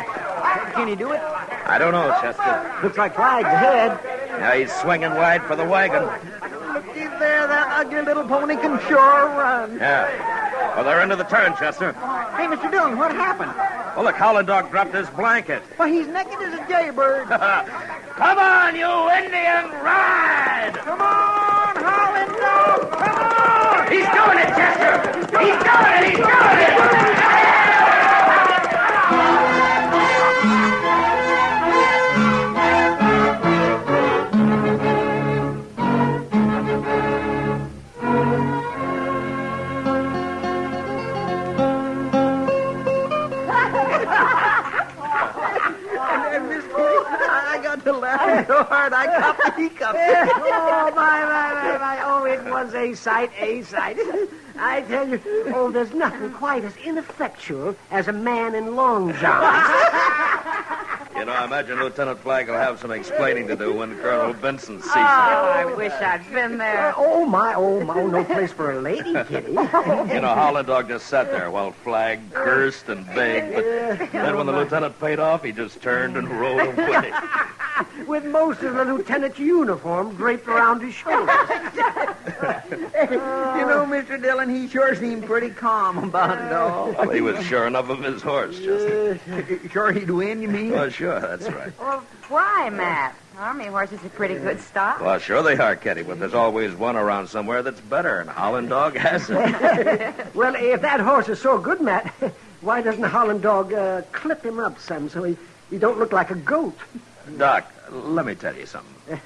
Can he do it? I don't know, Chester. Looks like Flag's ahead. Yeah, he's swinging wide for the wagon. Looky there, that ugly little pony can sure run. Yeah. Well, they're into the turn, Chester. Hey, Mr. Dillon, what happened? Well, look, Howland Dog dropped his blanket. Well, he's naked as a jaybird. Come on, you Indian, ride! Come on, Howling Dog, come on! He's doing it, Chester! He's doing it! He's doing it! To laugh so hard, I got the hiccups. Oh, my. Oh, it was a sight, I tell you, there's nothing quite as ineffectual as a man in long johns. You know, I imagine Lieutenant Flagg will have some explaining to do when Colonel Benson sees him. I wish I'd been there. Oh, my, no place for a lady, Kitty. You know, Howland Dog just sat there while Flagg cursed and begged, but then when the lieutenant paid off, he just turned and rode away. With most of the lieutenant's uniform draped around his shoulders. You know, Mr. Dillon, he sure seemed pretty calm about it all. Well, he was sure enough of his horse, Chester. Sure he'd win, you mean? Well, sure, that's right. Well, why, Matt? Army horses are pretty good stock. Well, sure they are, Kitty, but there's always one around somewhere that's better, and Howland Dog has it. Well, if that horse is so good, Matt, why doesn't Howland Dog clip him up some so he don't look like a goat? Doc, let me tell you something.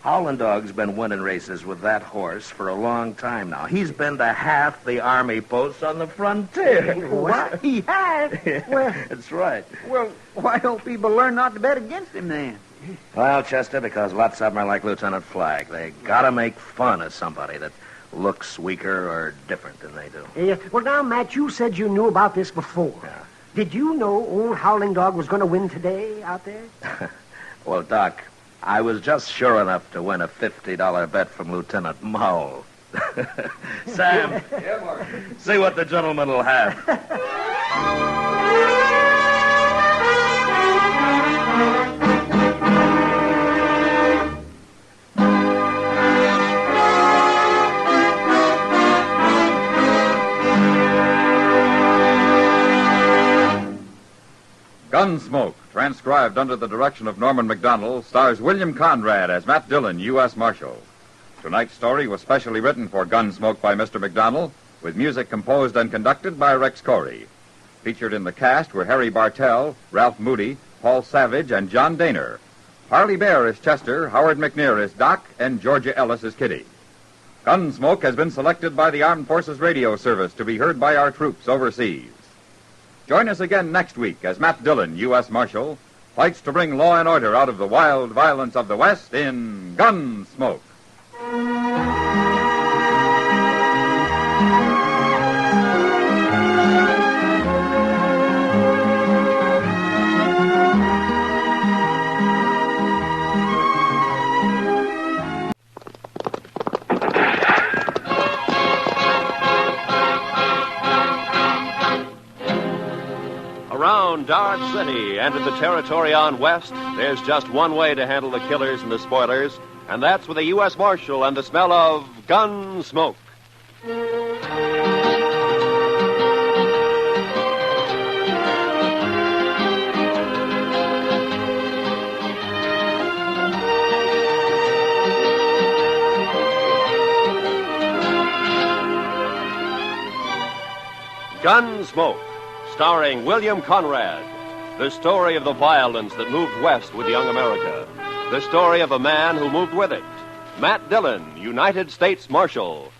Howland Dog's been winning races with that horse for a long time now. He's been to half the army posts on the frontier. What? He has? Well, that's right. Well, why don't people learn not to bet against him then? Well, Chester, because lots of them are like Lieutenant Flagg. They gotta make fun of somebody that looks weaker or different than they do. Well, now, Matt, you said you knew about this before. Yeah. Did you know old Howling Dog was going to win today out there? Well, Doc, I was just sure enough to win a $50 bet from Lieutenant Mull. Sam, Yeah, Mark. see what the gentleman will have. Gunsmoke, transcribed under the direction of Norman Macdonald, stars William Conrad as Matt Dillon, U.S. Marshal. Tonight's story was specially written for Gunsmoke by Mr. Macdonald, with music composed and conducted by Rex Corey. Featured in the cast were Harry Bartell, Ralph Moody, Paul Savage, and John Daner. Harley Bear is Chester, Howard McNear is Doc, and Georgia Ellis is Kitty. Gunsmoke has been selected by the Armed Forces Radio Service to be heard by our troops overseas. Join us again next week as Matt Dillon, U.S. Marshal, fights to bring law and order out of the wild violence of the West in Gunsmoke. Around Dodge City and in the territory on West, there's just one way to handle the killers and the spoilers, and that's with a U.S. Marshal and the smell of gun smoke. Gunsmoke, starring William Conrad. The story of the violence that moved west with young America. The story of a man who moved with it. Matt Dillon, United States Marshal.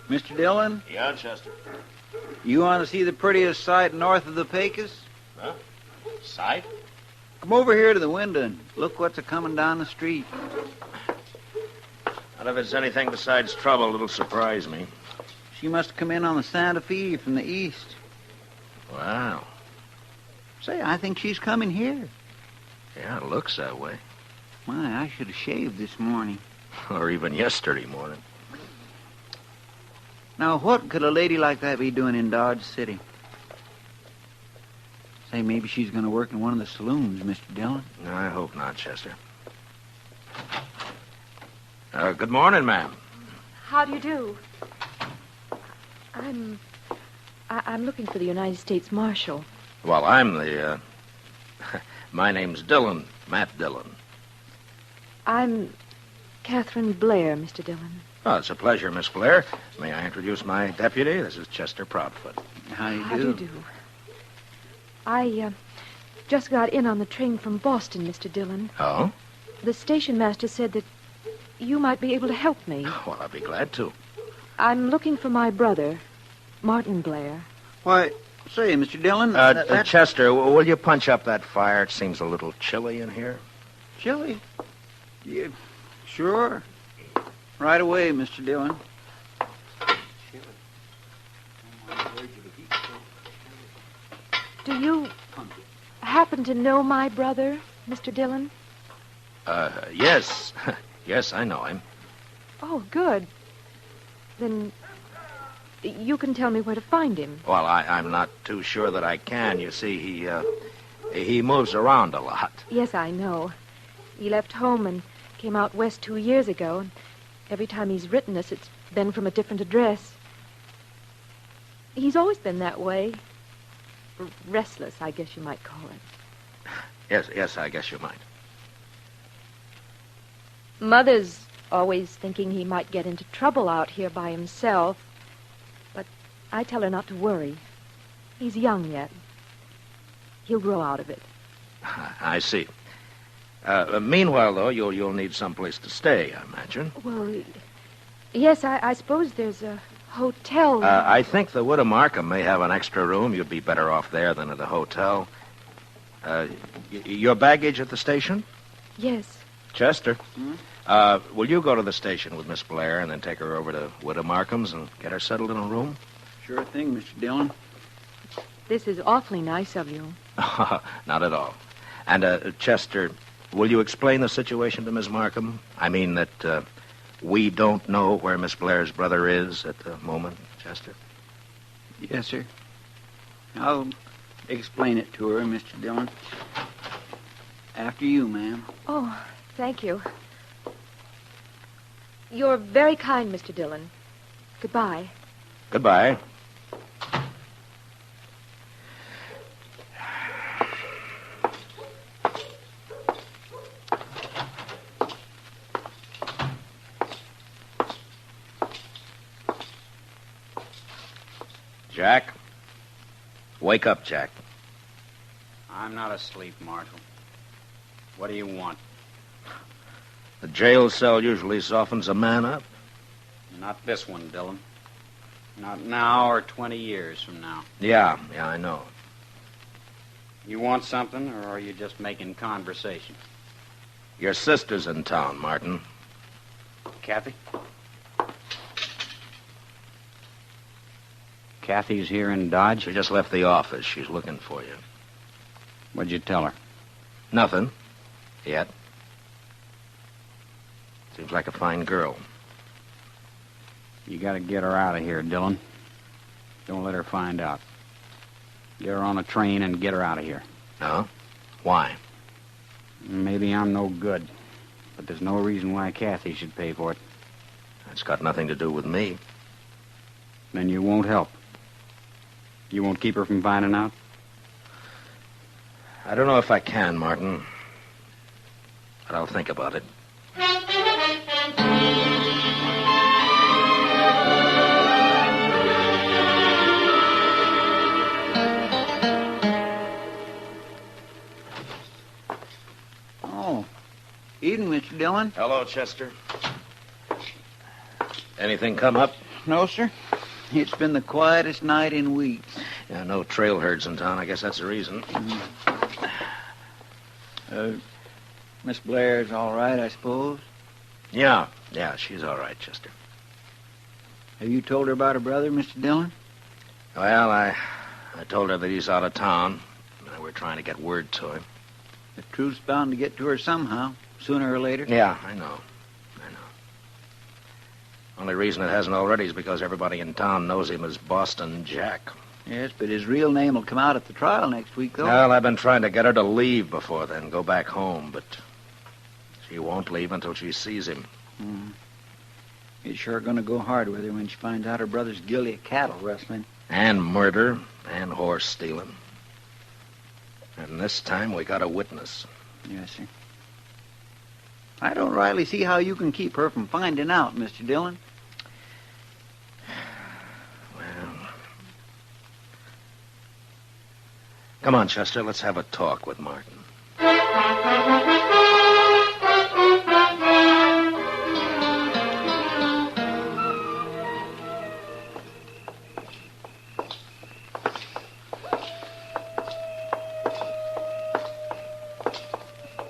Mr. Dillon, Yeah, Chester. you want to see the prettiest sight north of the Pecos? Huh? Sight? Come over here to the window and look what's a-coming down the street. And if it's anything besides trouble, it'll surprise me. She must have come in on the Santa Fe from the east. Wow. Say, I think she's coming here. Yeah, it looks that way. My, I should have shaved this morning. Or even yesterday morning. Now, what could a lady like that be doing in Dodge City? Say, maybe she's going to work in one of the saloons, Mr. Dillon. No, I hope not, Chester. Good morning, ma'am. How do you do? I'm looking for the United States Marshal. Well, I'm the, my name's Dillon, Matt Dillon. I'm Catherine Blair, Mr. Dillon. Oh, it's a pleasure, Miss Blair. May I introduce my deputy? This is Chester Proudfoot. How How do you do? I just got in on the train from Boston, Mr. Dillon. Oh? The station master said that you might be able to help me. Well, I'll be glad to. I'm looking for my brother, Martin Blair. Why, say, Mr. Dillon... Chester, will you punch up that fire? It seems a little chilly in here. Chilly? Yeah, sure. Right away, Mr. Dillon. Do you happen to know my brother, Mr. Dillon? Yes. Yes, I know him. Oh, good. Then you can tell me where to find him. Well, I'm not too sure that I can. You see, he moves around a lot. Yes, I know. He left home and came out west 2 years ago, and every time he's written us, it's been from a different address. He's always been that way. Restless, I guess you might call it. Yes, I guess you might. Mother's always thinking he might get into trouble out here by himself. But I tell her not to worry. He's young yet. He'll grow out of it. I see. Meanwhile, though, you'll need someplace to stay, I imagine. Well, yes, I suppose there's a hotel. I think the Widow Markham may have an extra room. You'd be better off there than at a hotel. Your baggage at the station? Yes. Chester, will you go to the station with Miss Blair and then take her over to Widow Markham's and get her settled in a room? Sure thing, Mr. Dillon. This is awfully nice of you. Not at all. And, Chester, will you explain the situation to Miss Markham? I mean that we don't know where Miss Blair's brother is at the moment, Chester? Yes, sir. I'll explain it to her, Mr. Dillon. After you, ma'am. Oh, thank you. You're very kind, Mr. Dillon. Goodbye. Goodbye. Jack? Wake up, Jack. I'm not asleep, Marshal. What do you want? The jail cell usually softens a man up. Not this one, Dillon. Not now or 20 years from now. Yeah, I know. You want something, or are you just making conversation? Your sister's in town, Martin. Kathy? Kathy's here in Dodge? She just left the office. She's looking for you. What'd you tell her? Nothing. Yet. Seems like a fine girl. You gotta get her out of here, Dillon. Don't let her find out. Get her on a train and get her out of here. No? Why? Maybe I'm no good, but there's no reason why Kathy should pay for it. It's got nothing to do with me. Then you won't help. You won't keep her from finding out? I don't know if I can, Martin. But I'll think about it. Oh. Evening, Mr. Dillon. Hello, Chester. Anything come up? No, sir. It's been the quietest night in weeks. Yeah, no trail herds in town. I guess that's the reason. Miss Blair's all right, I suppose? Yeah, she's all right, Chester. Have you told her about her brother, Mr. Dillon? Well, I told her that he's out of town. We're trying to get word to him. The truth's bound to get to her somehow, sooner or later. Yeah, I know. Only reason it hasn't already is because everybody in town knows him as Boston Jack. Yes, but his real name will come out at the trial next week, though. Well, I've been trying to get her to leave before then, go back home, but she won't leave until she sees him. It's sure going to go hard with her when she finds out her brother's guilty of cattle rustling. And murder, and horse stealing. And this time we got a witness. Yes, sir. I don't rightly see how you can keep her from finding out, Mr. Dillon. Come on, Chester, let's have a talk with Martin.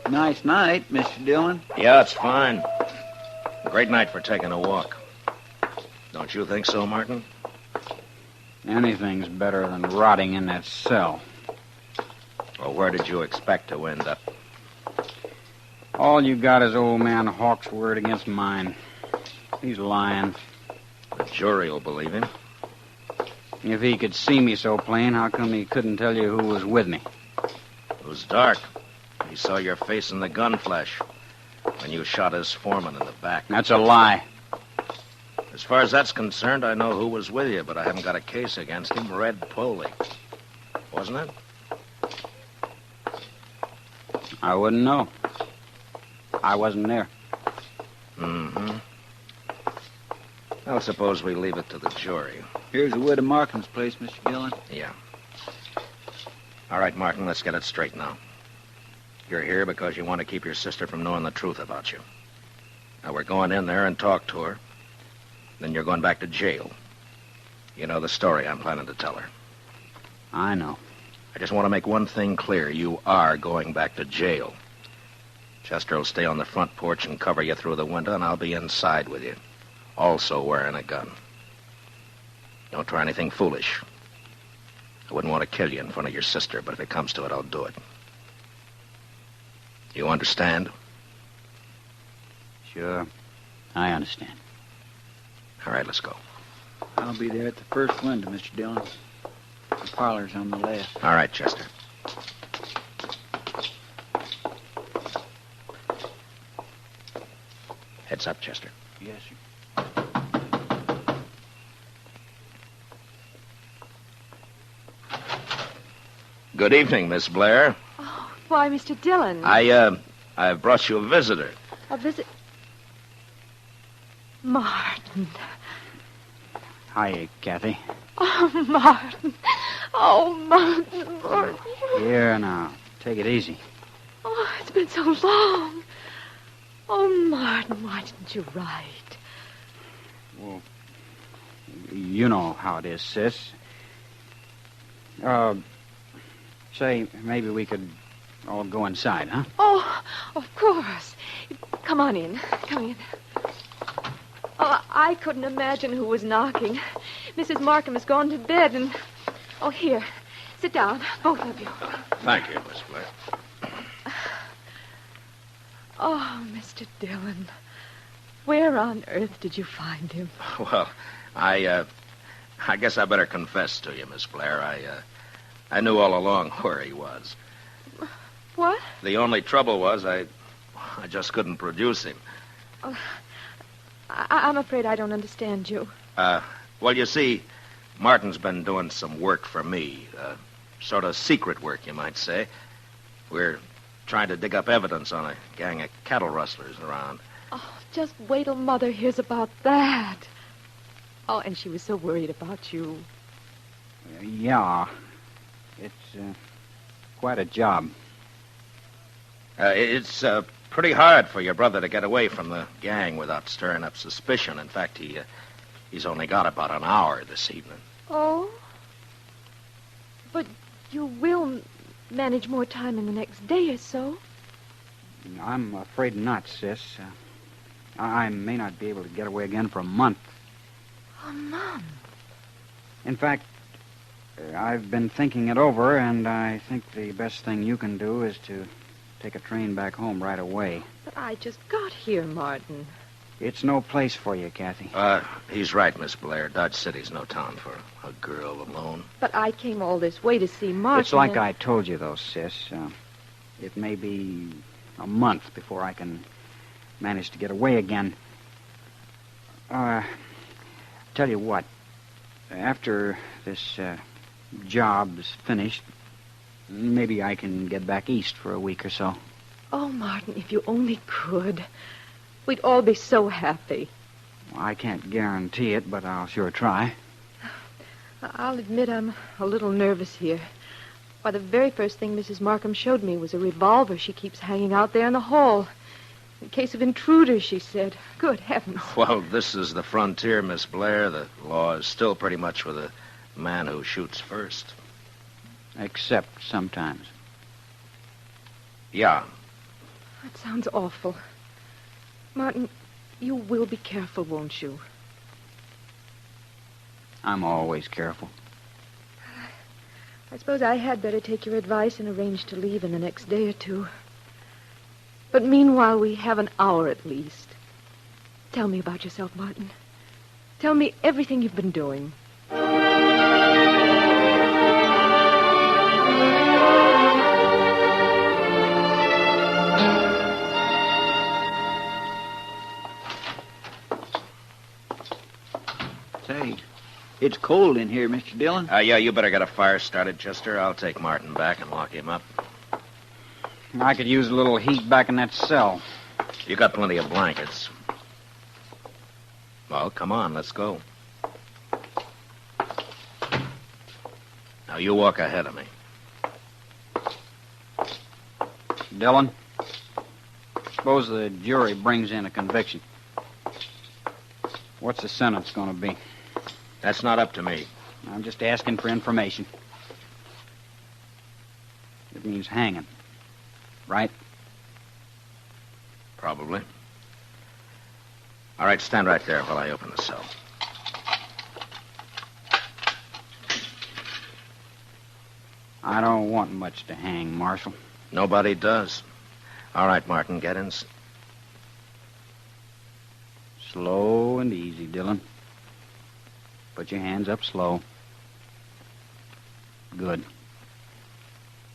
Nice night, Mr. Dillon. Yeah, it's fine. Great night for taking a walk. Don't you think so, Martin? Anything's better than rotting in that cell. Well, where did you expect to end up? All you got is old man Hawk's word against mine. He's lying. The jury will believe him. If he could see me so plain, how come he couldn't tell you who was with me? It was dark. He saw your face in the gun flash when you shot his foreman in the back. That's a lie. As far as that's concerned, I know who was with you, but I haven't got a case against him. Red Poley. Wasn't it? I wouldn't know. I wasn't there. Mm-hmm. Well, suppose we leave it to the jury. Here's the Widow Markham's place, Mr. Dillon. Yeah. All right, Martin, let's get it straight now. You're here because you want to keep your sister from knowing the truth about you. Now, we're going in there and talk to her. Then you're going back to jail. You know the story I'm planning to tell her. I know. I just want to make one thing clear. You are going back to jail. Chester will stay on the front porch and cover you through the window, and I'll be inside with you, also wearing a gun. Don't try anything foolish. I wouldn't want to kill you in front of your sister, but if it comes to it, I'll do it. You understand? Sure. I understand. All right, let's go. I'll be there at the first window, Mr. Dillon. The parlor's on the left. All right, Chester. Heads up, Chester. Yes, sir. Good evening, Miss Blair. Oh, why, Mr. Dillon. I've brought you a visitor. A visit... Martin. Hi, Kathy. Oh, Martin. Oh, Martin. Here now. Take it easy. Oh, it's been so long. Oh, Martin, why didn't you write? Well, you know how it is, sis. Say, maybe we could all go inside, huh? Oh, of course. Come on in. Come in. Oh, I couldn't imagine who was knocking. Mrs. Markham has gone to bed and... Oh, here. Sit down, both of you. Thank you, Miss Blair. Oh, Mr. Dillon. Where on earth did you find him? Well, I guess I better confess to you, Miss Blair. I knew all along where he was. What? The only trouble was I just couldn't produce him. Oh, I'm afraid I don't understand you. Well, you see, Martin's been doing some work for me. Sort of secret work, you might say. We're trying to dig up evidence on a gang of cattle rustlers around. Oh, just wait till Mother hears about that. Oh, and she was so worried about you. Yeah. It's quite a job. It's pretty hard for your brother to get away from the gang without stirring up suspicion. In fact, he's only got about an hour this evening. Oh? But you will manage more time in the next day or so. I'm afraid not, sis. I may not be able to get away again for a month. A month? In fact, I've been thinking it over, and I think the best thing you can do is to take a train back home right away. But I just got here, Martin. It's no place for you, Kathy. He's right, Miss Blair. Dodge City's no town for a girl alone. But I came all this way to see Martin. It's like I told you, though, sis. It may be a month before I can manage to get away again. Tell you what. After this job's finished, maybe I can get back east for a week or so. Oh, Martin, if you only could. We'd all be so happy. Well, I can't guarantee it, but I'll sure try. I'll admit I'm a little nervous here. Why, the very first thing Mrs. Markham showed me was a revolver she keeps hanging out there in the hall. In case of intruders, she said. Good heavens. Well, this is the frontier, Miss Blair. The law is still pretty much for the man who shoots first. Except sometimes. Yeah. That sounds awful. Martin, you will be careful, won't you? I'm always careful. I suppose I had better take your advice and arrange to leave in the next day or two. But meanwhile, we have an hour at least. Tell me about yourself, Martin. Tell me everything you've been doing. Say, it's cold in here, Mr. Dillon. Yeah, you better get a fire started, Chester. I'll take Martin back and lock him up. I could use a little heat back in that cell. You got plenty of blankets. Well, come on, let's go. Now, you walk ahead of me. Dillon, suppose the jury brings in a conviction. What's the sentence going to be? That's not up to me. I'm just asking for information. It means hanging, right? Probably. All right, stand right there while I open the cell. I don't want much to hang, Marshal. Nobody does. All right, Martin, get in. Slow and easy, Dillon. Put your hands up slow. Good.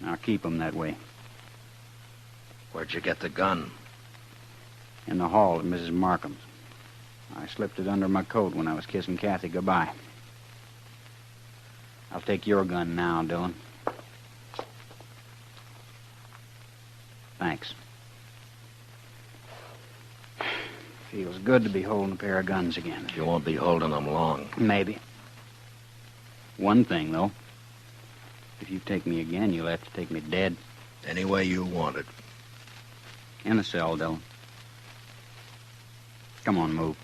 Now keep them that way. Where'd you get the gun? In the hall at Mrs. Markham's. I slipped it under my coat when I was kissing Kathy goodbye. I'll take your gun now, Dillon. Thanks. Feels good to be holding a pair of guns again. You won't be holding them long. Maybe. One thing, though. If you take me again, you'll have to take me dead. Any way you want it. In the cell, Dillon. Come on, move.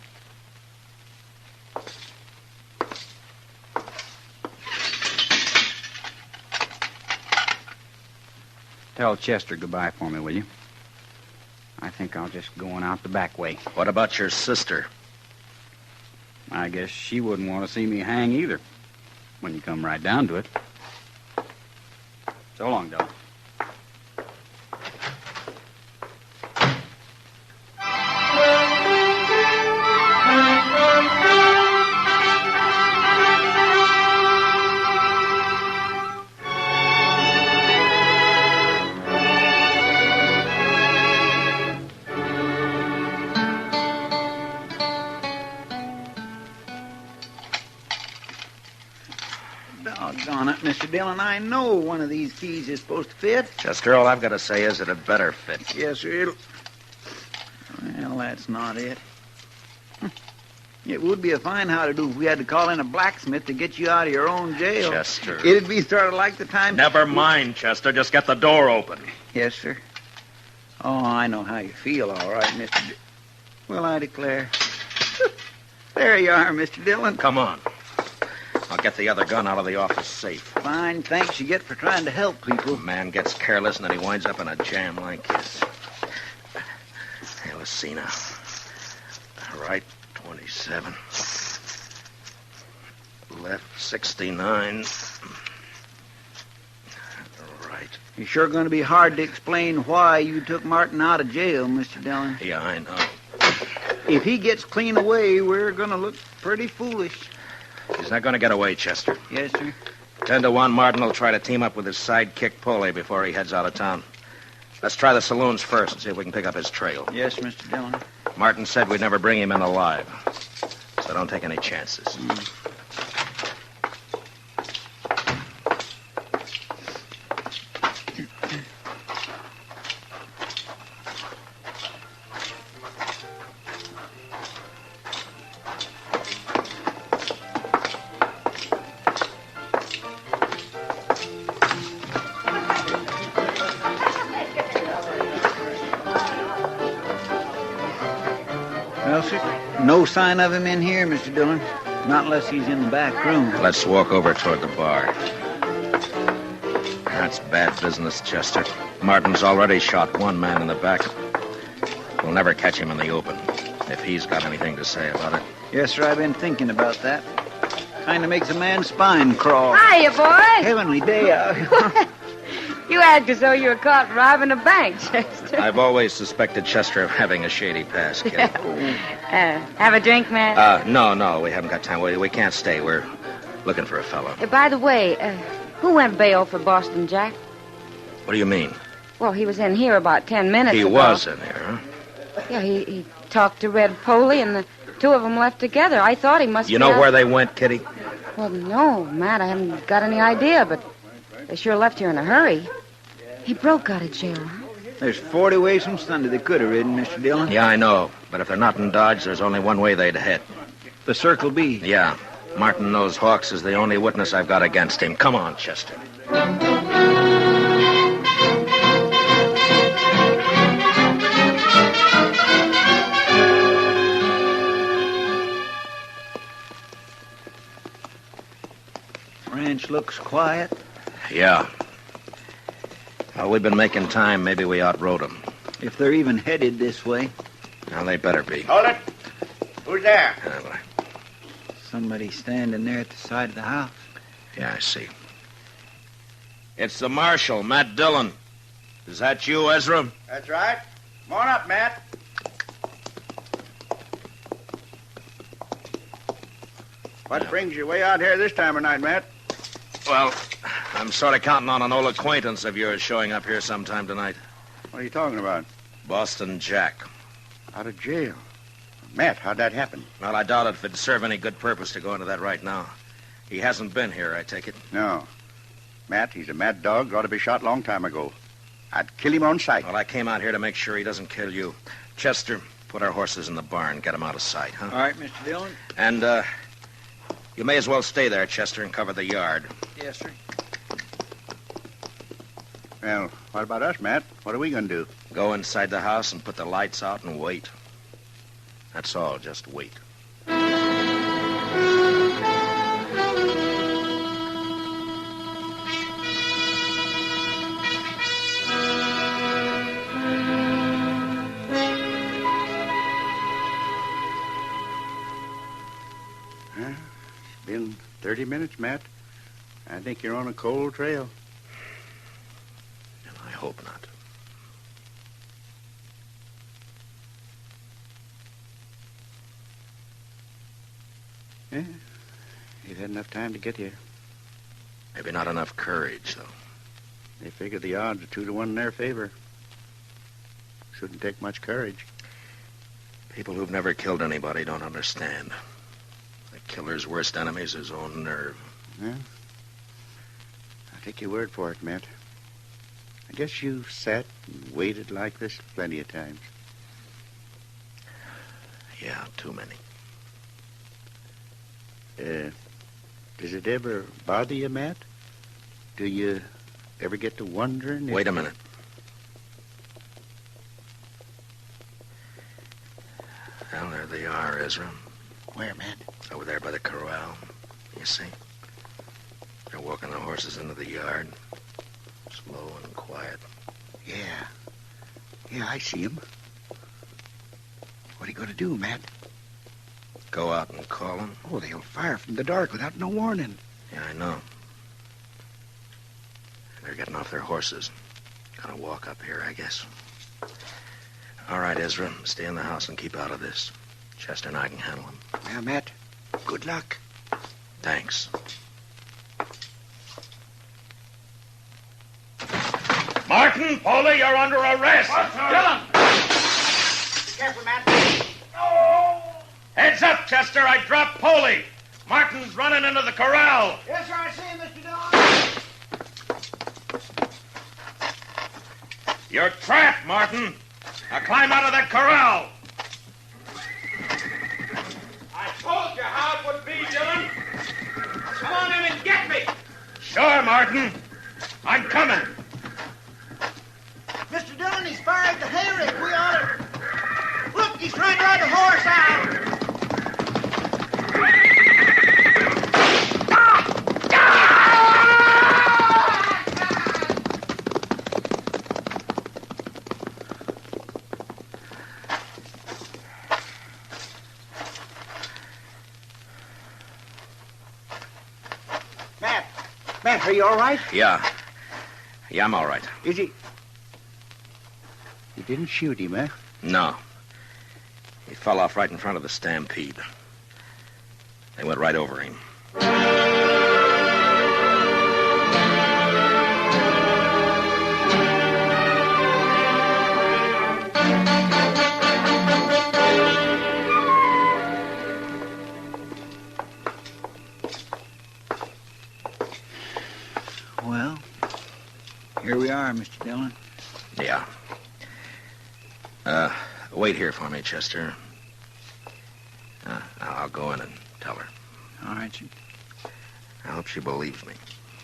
Tell Chester goodbye for me, will you? I think I'll just go on out the back way. What about your sister? I guess she wouldn't want to see me hang either, when you come right down to it. So long, Dillon. Doggone it, Mr. Dillon. I know one of these keys is supposed to fit. Chester, all I've got to say is that it better fit. Yes, sir. Well, that's not it. It would be a fine how-to-do if we had to call in a blacksmith to get you out of your own jail. Chester. It'd be sort of like the time... Never mind, Chester. Just get the door open. Yes, sir. Oh, I know how you feel, all right, Mr. Well, I declare. There you are, Mr. Dillon. Come on. I'll get the other gun out of the office safe. Fine thanks you get for trying to help people. A man gets careless and then he winds up in a jam like this. Hey, let's see now. Right, 27. Left, 69. Right. It's sure going to be hard to explain why you took Martin out of jail, Mr. Dillon. Yeah, I know. If he gets clean away, we're going to look pretty foolish. He's not going to get away, Chester. Yes, sir. 10 to 1, Martin will try to team up with his sidekick Polly before he heads out of town. Let's try the saloons first and see if we can pick up his trail. Yes, Mr. Dillon. Martin said we'd never bring him in alive, so don't take any chances. Well, sir, no sign of him in here, Mr. Dillon. Not unless he's in the back room. Let's walk over toward the bar. That's bad business, Chester. Martin's already shot one man in the back. We'll never catch him in the open, if he's got anything to say about it. Yes, sir, I've been thinking about that. Kind of makes a man's spine crawl. Hiya, boy. Heavenly day out. You act as though you were caught robbing a bank, Chester. I've always suspected Chester of having a shady past, kid. Have a drink, man? No, we haven't got time. We can't stay. We're looking for a fellow. By the way, who went bail for Boston Jack? What do you mean? Well, he was in here about 10 minutes ago. He was in here, huh? Yeah, he talked to Red Poley, and the two of them left together. I thought he must You know where they went, Kitty? Well, no, Matt, I haven't got any idea, but they sure left here in a hurry. He broke out of jail, huh? There's 40 ways from Sunday they could have ridden, Mr. Dillon. Yeah, I know. But if they're not in Dodge, there's only one way they'd head. The Circle B. Yeah. Martin knows Hawks is the only witness I've got against him. Come on, Chester. Ranch looks quiet. Yeah. Well, we've been making time. Maybe we outrode them. If they're even headed this way. Well, they better be. Hold it. Who's there? Somebody standing there at the side of the house. Yeah, I see. It's the marshal, Matt Dillon. Is that you, Ezra? That's right. Come on up, Matt. What brings you way out here this time of night, Matt? Well, I'm sort of counting on an old acquaintance of yours showing up here sometime tonight. What are you talking about? Boston Jack. Out of jail. Matt, how'd that happen? Well, I doubt if it'd serve any good purpose to go into that right now. He hasn't been here, I take it. No. Matt, he's a mad dog. Ought to be shot long time ago. I'd kill him on sight. Well, I came out here to make sure he doesn't kill you. Chester, put our horses in the barn. Get them out of sight, huh? All right, Mr. Dillon. And, you may as well stay there, Chester, and cover the yard. Yes, sir. Well, what about us, Matt? What are we going to do? Go inside the house and put the lights out and wait. That's all, just wait. It's been 30 minutes, Matt. I think you're on a cold trail. And I hope not. Yeah, you've had enough time to get here. Maybe not enough courage, though. They figure the odds are 2-1 in their favor. Shouldn't take much courage. People who've never killed anybody don't understand. The killer's worst enemy is his own nerve. Yeah. I'll take your word for it, Matt. I guess you've sat and waited like this plenty of times. Yeah, too many. Does it ever bother you, Matt? Do you ever get to wondering if... Wait a minute. Well, there they are, Ezra. Where, Matt? Over there by the corral. You see? They're walking the horses into the yard. Slow and quiet. Yeah. Yeah, I see him. What are you going to do, Matt? Go out and call them? Oh, they'll fire from the dark without no warning. Yeah, I know. They're getting off their horses. Gonna walk up here, I guess. All right, Ezra. Stay in the house and keep out of this. Chester and I can handle them. Now, Matt, good luck. Thanks. Martin, Polly, you're under arrest. Dillon! Be careful, Matt. Heads up, Chester. I dropped Polly. Martin's running into the corral. Yes, sir, I see him, Mr. Dillon. You're trapped, Martin. Now climb out of that corral. I told you how it would be, Dillon. Come on in and get me. Sure, Martin. I'm coming. Mr. Dillon, he's fired the hayrick. We ought to... Look, he's trying to ride the horse out. Matt, are you all right? Yeah. Yeah, I'm all right. Is he... You didn't shoot him, eh? No. He fell off right in front of the stampede. They went right over him. Well, here we are, Mr. Dillon. Yeah. Wait here for me, Chester. I'll go in and tell her. All right, sir. I hope she believes me.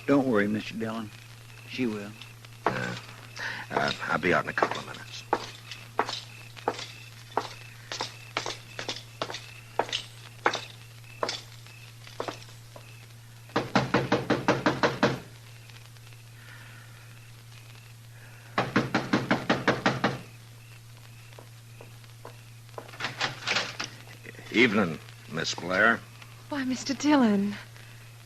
Don't worry, Mr. Dillon. She will. I'll be out in a couple of minutes. Evening, Miss Blair. Why, Mr. Dillon,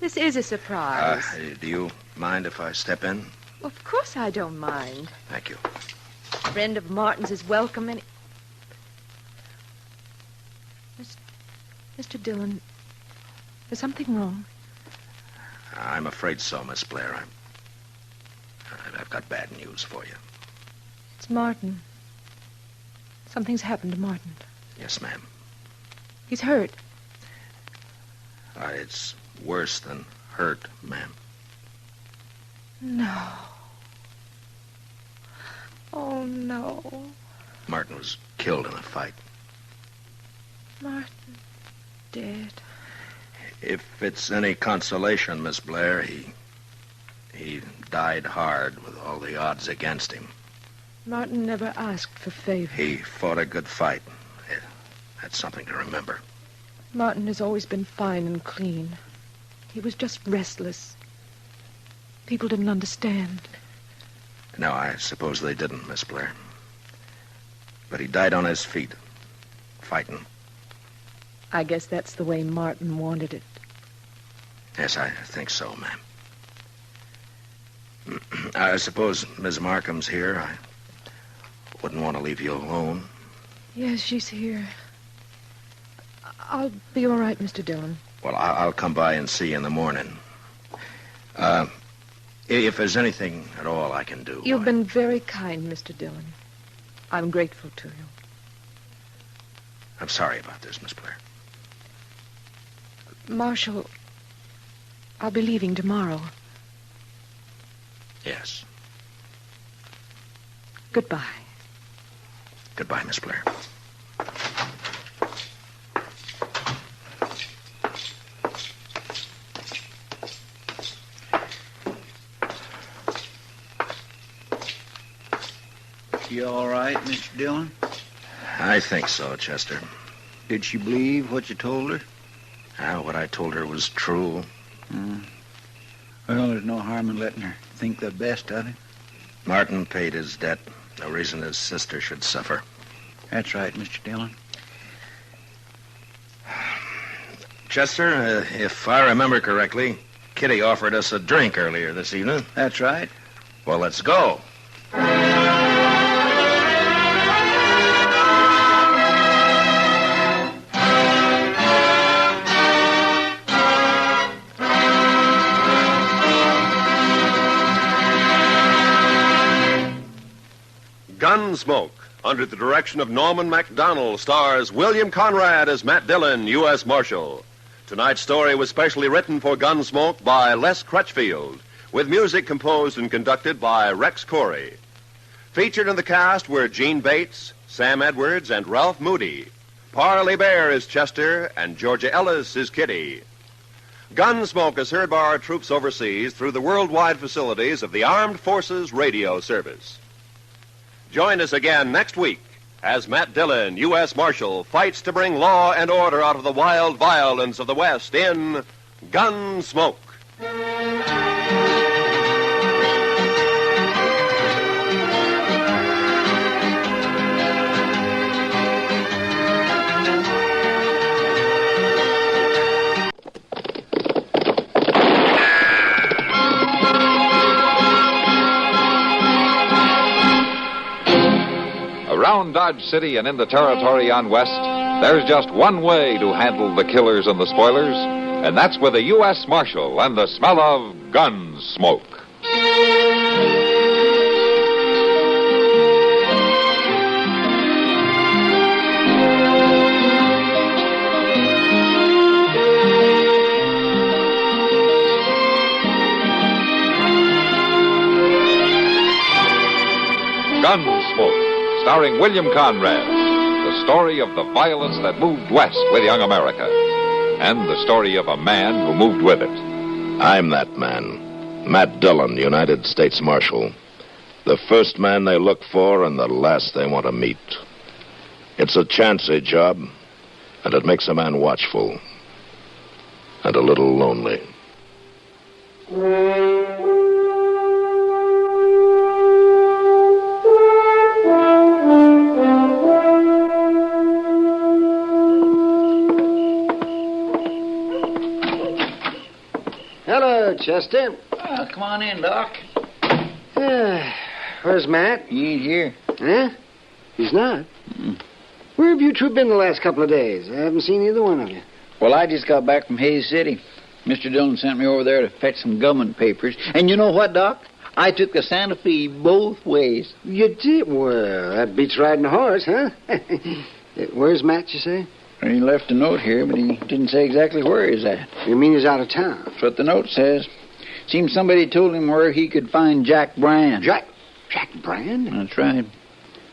this is a surprise. Do you mind if I step in? Of course I don't mind. Thank you. A friend of Martin's is welcome any... Mr. Dillon, is something wrong? I'm afraid so, Miss Blair. I've got bad news for you. It's Martin. Something's happened to Martin. Yes, ma'am. He's hurt. It's worse than hurt, ma'am. No. Oh, no. Martin was killed in a fight. Martin dead. If it's any consolation, Miss Blair, he died hard with all the odds against him. Martin never asked for favor. He fought a good fight. That's something to remember. Martin has always been fine and clean. He was just restless. People didn't understand. No, I suppose they didn't, Miss Blair. But he died on his feet, fighting. I guess that's the way Martin wanted it. Yes, I think so, ma'am. I suppose Miss Markham's here. I wouldn't want to leave you alone. Yes, she's here. I'll be all right, Mr. Dillon. Well, I'll come by and see you in the morning. If there's anything at all I can do... You've been very kind, Mr. Dillon. I'm grateful to you. I'm sorry about this, Miss Blair. Marshal, I'll be leaving tomorrow. Yes. Goodbye. Goodbye, Miss Blair. You all right, Mr. Dillon? I think so, Chester. Did she believe what you told her? What I told her was true. Well, there's no harm in letting her think the best of it. Martin paid his debt. No reason his sister should suffer. That's right, Mr. Dillon. Chester, if I remember correctly, Kitty offered us a drink earlier this evening. That's right. Well, let's go. Gunsmoke, under the direction of Norman MacDonald, stars William Conrad as Matt Dillon, U.S. Marshal. Tonight's story was specially written for Gunsmoke by Les Crutchfield, with music composed and conducted by Rex Corey. Featured in the cast were Gene Bates, Sam Edwards, and Ralph Moody. Parley Bear is Chester, and Georgia Ellis is Kitty. Gunsmoke is heard by our troops overseas through the worldwide facilities of the Armed Forces Radio Service. Join us again next week as Matt Dillon, U.S. Marshal, fights to bring law and order out of the wild violence of the West in Gunsmoke. Around Dodge City and in the territory on West, there's just one way to handle the killers and the spoilers, and that's with a U.S. Marshal and the smell of gun smoke. Gunsmoke, starring William Conrad, the story of the violence that moved west with young America, and the story of a man who moved with it. I'm that man, Matt Dillon, United States Marshal. The first man they look for and the last they want to meet. It's a chancy job, and it makes a man watchful and a little lonely. Chester. Oh, come on in, Doc. Where's Matt? He ain't here. Huh? He's not? Where have you two been the last couple of days? I haven't seen either one of you. Well, I just got back from Hayes City. Mr. Dillon sent me over there to fetch some government papers. And you know what, Doc? I took the Santa Fe both ways. You did? Well, that beats riding a horse, huh? Where's Matt, you say? He left a note here, but he didn't say exactly where he's at. You mean he's out of town? That's what the note says. Seems somebody told him where he could find Jack Brand. Jack Brand? That's right.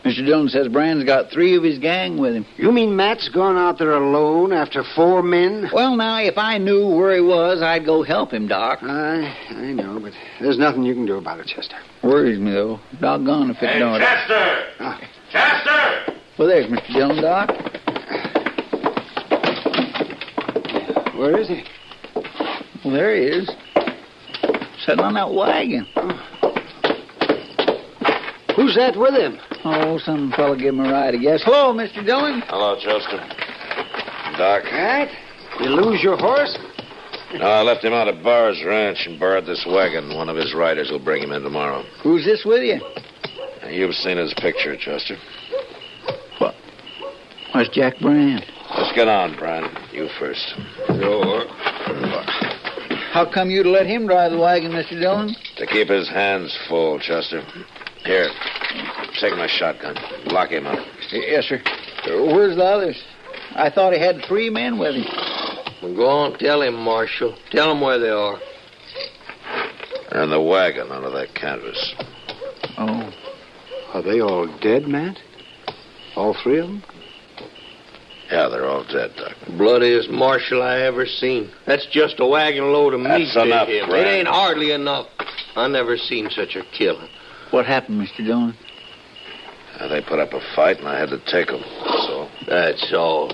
Mr. Dillon says Brand's got 3 of his gang with him. You mean Matt's gone out there alone after 4 men? Well, now, if I knew where he was, I'd go help him, Doc. I know, but there's nothing you can do about it, Chester. Worries me, though. Doggone if it don't. Chester! Oh. Chester! Well, there's Mr. Dillon, Doc. Where is he? Well, there he is. Sitting on that wagon. Who's that with him? Oh, some fella give him a ride, I guess. Hello, Mr. Dillon. Hello, Chester. Doc. Matt? You lose your horse? No, I left him out at Barr's ranch and borrowed this wagon. One of his riders will bring him in tomorrow. Who's this with you? You've seen his picture, Chester. What? Where's Jack Brand? Let's get on, Brand. You first. Sure. How come you to let him drive the wagon, Mr. Dillon? To keep his hands full, Chester. Here, take my shotgun. Lock him up. Yes, sir. Where's the others? I thought he had 3 men with him. Well, go on, tell him, Marshal. Tell him where they are. They're in the wagon under that canvas. Oh. Are they all dead, Matt? All 3 of them? Yeah, they're all dead, Doc. Bloodiest marshal I ever seen. That's just a wagon load of meat. That's enough, to him. Brand. It ain't hardly enough. I never seen such a killing. What happened, Mr. Dillon? They put up a fight, and I had to take them. So. That's all.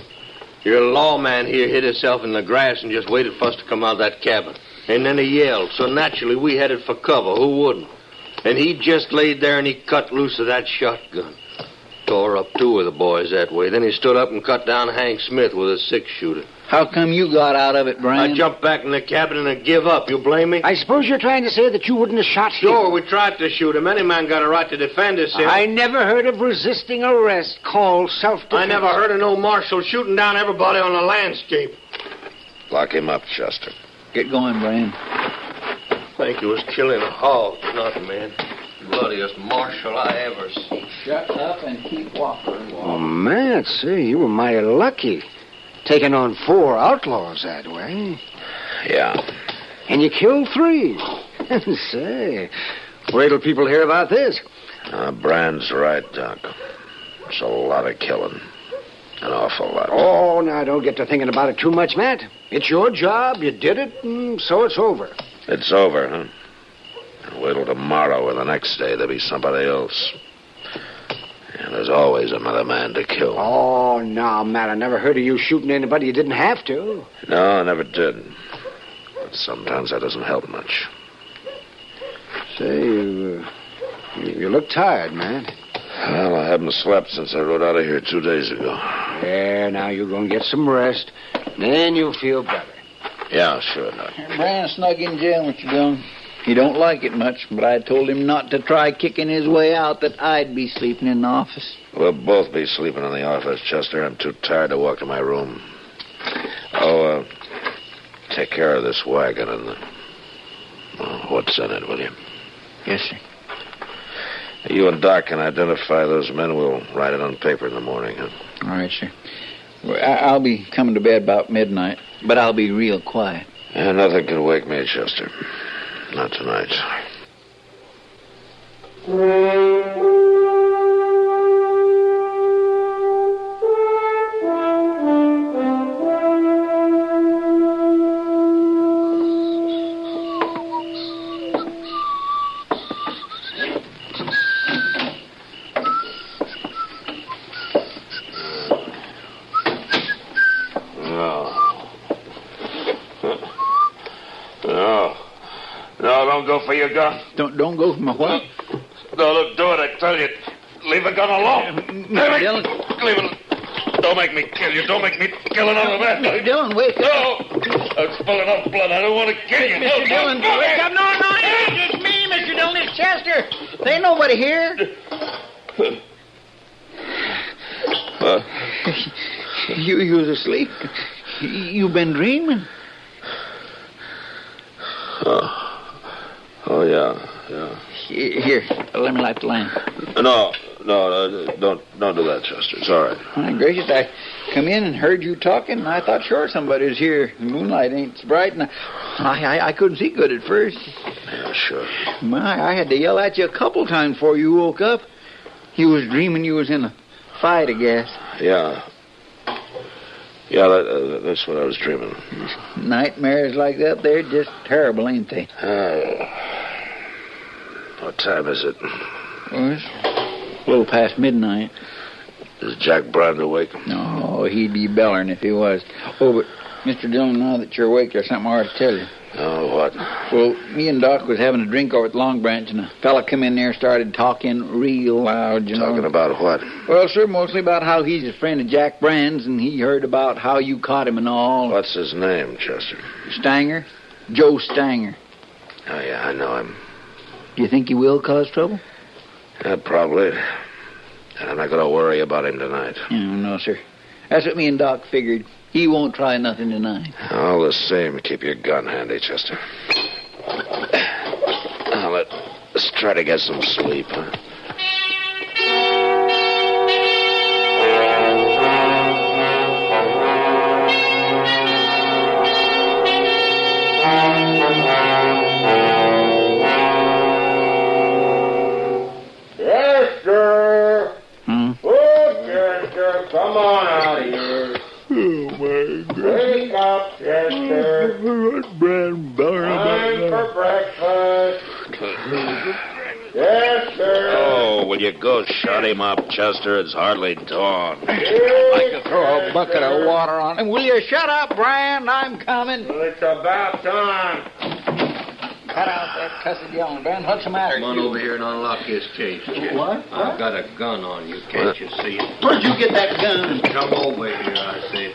Your lawman here hid himself in the grass and just waited for us to come out of that cabin. And then he yelled. So naturally, we headed for cover. Who wouldn't? And he just laid there and he cut loose of that shotgun. Tore up 2 of the boys that way. Then he stood up and cut down Hank Smith with a 6-shooter. How come you got out of it, Brian? I jumped back in the cabin and I give up. You blame me? I suppose you're trying to say that you wouldn't have shot him. Sure, we tried to shoot him. Any man got a right to defend himself. I never heard of resisting arrest called self-defense. I never heard of no marshal shooting down everybody on the landscape. Lock him up, Chester. Get going, Brian. Think he was killing a hog, not a man. Bloodiest marshal I ever seen. Shut up and keep walking. Oh, Matt, see, you were mighty lucky. Taking on 4 outlaws that way. Yeah. And you killed 3. Say, wait till people hear about this. Brand's right, Doc. It's a lot of killing. An awful lot. Oh, now, don't get to thinking about it too much, Matt. It's your job. You did it, and so it's over. It's over, huh? Wait till tomorrow or the next day. There'll be somebody else. And there's always another man to kill. Oh, no, Matt, I never heard of you shooting anybody you didn't have to. No, I never did. But sometimes that doesn't help much. Say, you look tired, man. Well, I haven't slept since I rode out of here 2 days ago. Yeah, now you're going to get some rest. Then you'll feel better. Yeah, sure, Doc. Brand snug in jail, Mr. Dillon. He don't like it much, but I told him not to try kicking his way out, that I'd be sleeping in the office. We'll both be sleeping in the office, Chester. I'm too tired to walk to my room. Oh, take care of this wagon and what's in it, will you? Yes, sir. You and Doc can identify those men. We'll write it on paper in the morning, huh? All right, sir. I'll be coming to bed about midnight, but I'll be real quiet. Yeah, nothing can wake me, Chester. Not tonight. No, don't go for your gun. Don't go for my what? No, don't do it, I tell you. Leave the gun alone. Leave it. Dylan. Leave it. Don't make me kill you. Don't make me kill another man. Mr. Dillon, wake up. No. I'm spilling up blood. I don't want to kill you. Mr. Dillon, wake up. No, it's me, Mr. Dillon. It's Chester. There ain't nobody here. You was asleep. You been dreaming. Oh, yeah. Here, let me light the lamp. No, don't do that, Chester. It's all right. My gracious, I come in and heard you talking, and I thought sure somebody was here. The moonlight ain't so bright, and I couldn't see good at first. Yeah, sure. I had to yell at you a couple times before you woke up. You was dreaming you was in a fight, I guess. Yeah. Yeah, that's what I was dreaming. Nightmares like that, they're just terrible, ain't they? What time is it? Well, it's a little past midnight. Is Jack Brand awake? No, he'd be bellering if he was. Oh, but Mr. Dillon, now that you're awake, there's something I ought to tell you. Oh, what? Well, me and Doc was having a drink over at the Long Branch, and a fella come in there and started talking real loud, you know. Talking about what? Well, sir, mostly about how he's a friend of Jack Brand's, and he heard about how you caught him and all. What's his name, Chester? Stanger. Joe Stanger. Oh, yeah, I know him. Do you think he will cause trouble? Yeah, probably. And I'm not going to worry about him tonight. No, sir. That's what me and Doc figured. He won't try nothing tonight. All the same, keep your gun handy, Chester. Now, let's try to get some sleep, huh? Chester! Oh, Chester, come on out of here. Oh, my God. Wake up, Chester. Time for breakfast. Chester. Oh, will you go shut him up, Chester? It's hardly dawn. I'd like to throw a bucket of water on him. Will you shut up, Brand? I'm coming. Well, it's about time. Cut out that cussed yelling, Brand. What's the matter? Come on over here and unlock his case, kid. What? I've got a gun on you. Can't you see it? Where'd you get that gun? Come over here, I say.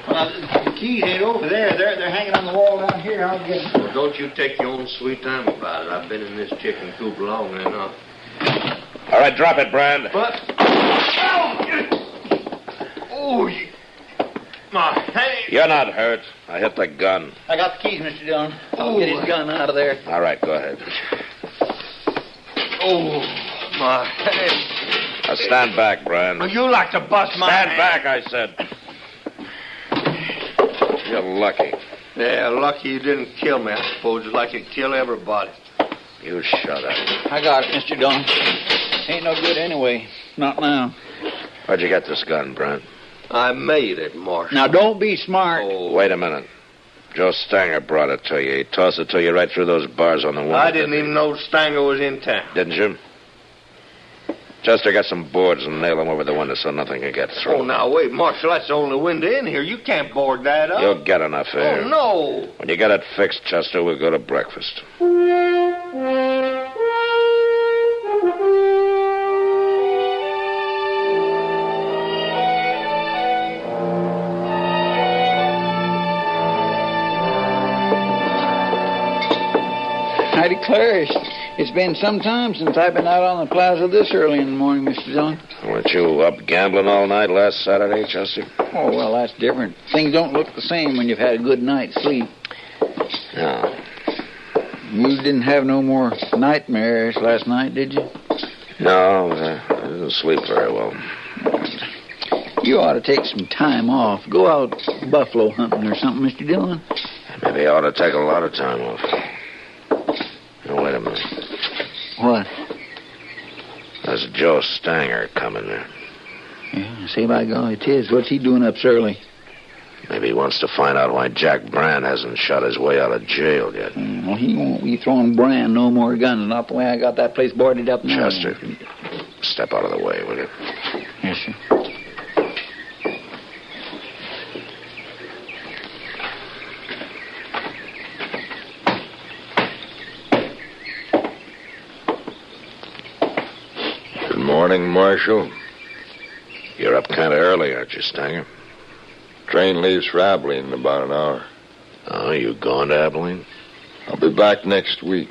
The keys ain't over there. They're hanging on the wall down here. I'll get them. Well, don't you take your own sweet time about it. I've been in this chicken coop long enough. All right, drop it, Brand. But... Oh, my hand. You're not hurt. I hit the gun. I got the keys, Mr. Dillon. I'll get his gun out of there. All right, go ahead. Oh, my head. Now stand back, Brand. Well, you like to bust my Stand hand. back, I said. You're lucky. Yeah, lucky you didn't kill me, I suppose. It's like it kill everybody. You shut up. I got it, Mr. Dillon. Ain't no good anyway. Not now. Where'd you get this gun, Brand? I made it, Marshal. Now, don't be smart. Oh, Wait a minute. Joe Stanger brought it to you. He tossed it to you right through those bars on the wall. I didn't even know Stanger was in town. Didn't you? Chester, got some boards and nail them over the window so nothing can get through. Oh, now, wait, Marshal, that's the only window in here. You can't board that up. You'll get enough air. Oh, no. When you get it fixed, Chester, we'll go to breakfast. I declare, it's been some time since I've been out on the plaza this early in the morning, Mr. Dillon. Weren't you up gambling all night last Saturday, Chester? Oh, well, that's different. Things don't look the same when you've had a good night's sleep. No. You didn't have no more nightmares last night, did you? No, I didn't sleep very well. You ought to take some time off. Go out buffalo hunting or something, Mr. Dillon. Maybe I ought to take a lot of time off. Now, wait a minute. What? There's Joe Stanger coming there. Yeah, say by golly, it is. What's he doing up so early? Maybe he wants to find out why Jack Brand hasn't shot his way out of jail yet. Well, he won't be throwing Brand no more guns. Not the way I got that place boarded up now. Chester, step out of the way, will you? Yes, sir. Good morning, Marshal. You're up kind of early, aren't you, Stanger? Train leaves for Abilene in about an hour. Oh, you going to Abilene? I'll be back next week.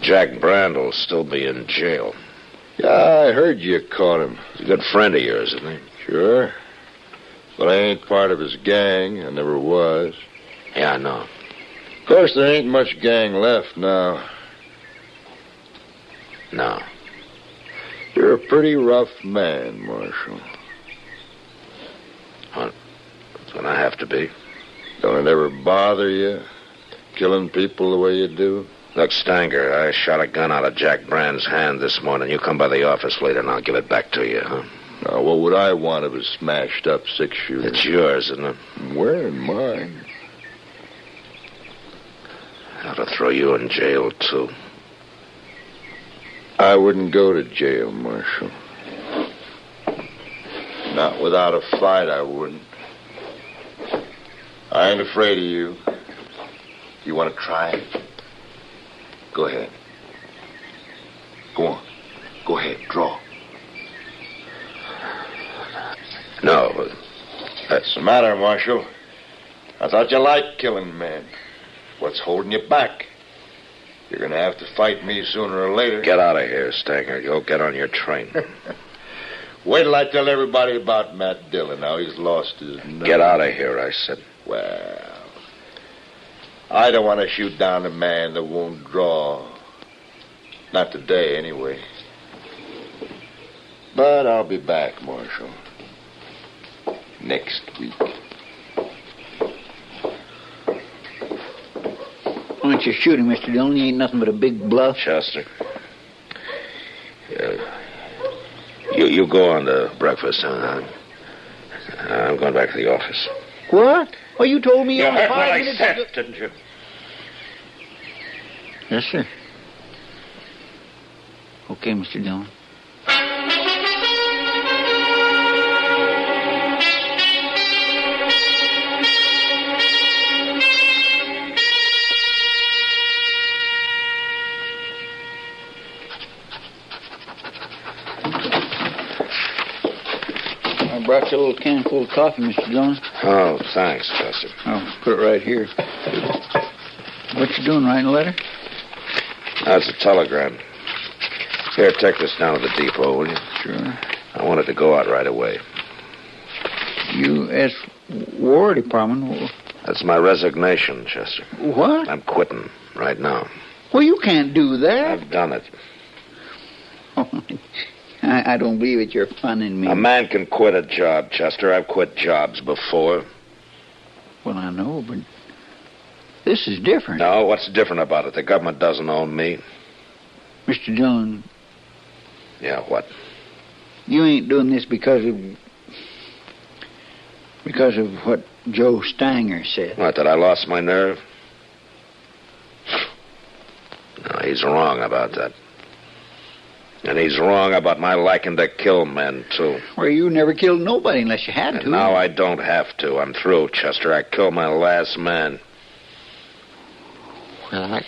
Jack Brand will still be in jail. Yeah, I heard you caught him. He's a good friend of yours, isn't he? Sure. But I ain't part of his gang. I never was. Yeah, I know. Of course, there ain't much gang left now. No. You're a pretty rough man, Marshal. Well, that's what I have to be. Don't it ever bother you, killing people the way you do? Look, Stanger, I shot a gun out of Jack Brand's hand this morning. You come by the office later and I'll give it back to you, huh? Now, what would I want of a smashed-up six-shooter? It's yours, isn't it? Where in mine? I ought to throw you in jail, too. I wouldn't go to jail, Marshal. Not without a fight, I wouldn't. I ain't afraid of you. You want to try it? Go ahead. Go on. Go ahead. Draw. No, but... What's the matter, Marshal? I thought you liked killing men. What's holding you back? You're going to have to fight me sooner or later. Get out of here, Stanger. Go get on your train. Wait till I tell everybody about Matt Dillon. Now he's lost his nerve. Get out of here, I said. Well, I don't want to shoot down a man that won't draw. Not today, anyway. But I'll be back, Marshal. Next week. Why don't you shoot him, Mr. Dillon? He ain't nothing but a big bluff. Chester. You go on to breakfast. I'm going back to the office. What? Well, you told me You only heard 5 what I minutes said, ago. didn't you? Yes, sir. Okay, Mr. Dillon. I brought you a little can full of coffee, Mr. Dillon. Oh, thanks, Chester. I'll put it right here. What you doing, writing a letter? That's a telegram. Here, take this down to the depot, will you? Sure. I want it to go out right away. U.S. War Department? That's my resignation, Chester. What? I'm quitting right now. Well, you can't do that. I've done it. I don't believe it. You're funning me. A man can quit a job, Chester. I've quit jobs before. Well, I know, but this is different. No, what's different about it? The government doesn't own me. Mr. Dillon. Yeah, what? You ain't doing this because of what Joe Stanger said. What, that I lost my nerve? No, he's wrong about that. And he's wrong about my liking to kill men, too. Well, you never killed nobody unless you had to. Now I don't have to. I'm through, Chester. I killed my last man. Well, I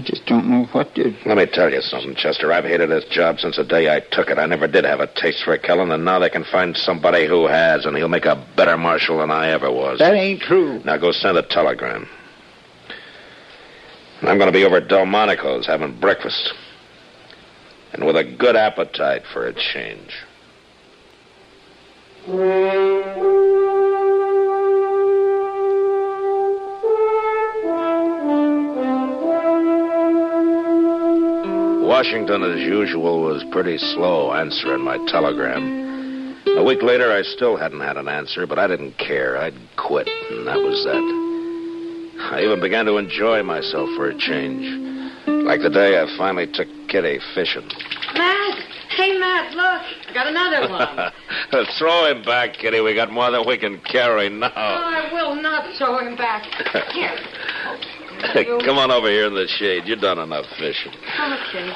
just don't know what to... Let me tell you something, Chester. I've hated this job since the day I took it. I never did have a taste for killing, and now they can find somebody who has, and he'll make a better marshal than I ever was. That ain't true. Now go send a telegram. I'm going to be over at Delmonico's having breakfast. And with a good appetite for a change. Washington, as usual, was pretty slow answering my telegram. A week later, I still hadn't had an answer, but I didn't care. I'd quit, and that was that. I even began to enjoy myself for a change. Like the day I finally took Kitty fishing. Matt! Hey, Matt, look. I got another one. Throw him back, Kitty. We got more than we can carry now. Oh, I will not throw him back. Here. Come on over here in the shade. You've done enough fishing. Okay.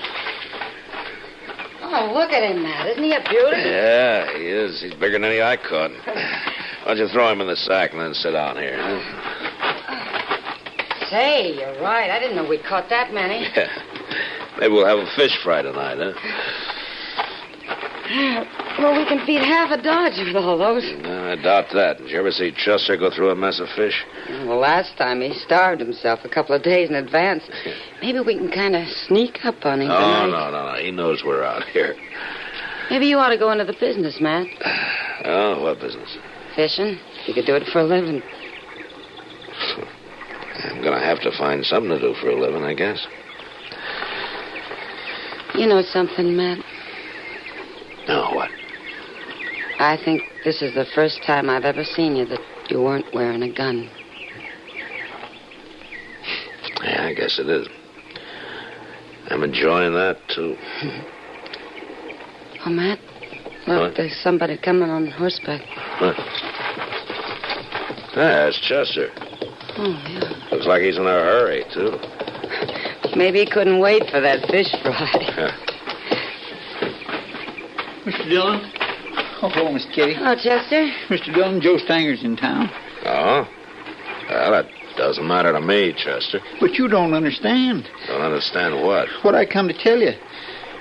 Oh, look at him, Matt. Isn't he a beauty? Yeah, he is. He's bigger than any I caught. Why don't you throw him in the sack and then sit down here? Say, you're right. I didn't know we caught that many. Yeah. Maybe we'll have a fish fry tonight, huh? Well, we can feed half a Dodge with all those. No, I doubt that. Did you ever see Chester go through a mess of fish? Well, last time he starved himself a couple of days in advance. Maybe we can kind of sneak up on him tonight. No. He knows we're out here. Maybe you ought to go into the business, Matt. Oh, what business? Fishing. You could do it for a living. I'm going to have to find something to do for a living, I guess. You know something, Matt? No, what? I think this is the first time I've ever seen you that you weren't wearing a gun. Yeah, I guess it is. I'm enjoying that, too. Oh, Matt, look, What? there's somebody coming on horseback. What? Yeah, it's Chester. Oh, yeah. Looks like he's in a hurry, too. Maybe he couldn't wait for that fish fry. Mr. Dillon? Oh, hello, Miss Kitty. Oh, Chester? Mr. Dillon, Joe Stanger's in town. Oh? Well, that doesn't matter to me, Chester. But you don't understand. Don't understand what? What I come to tell you.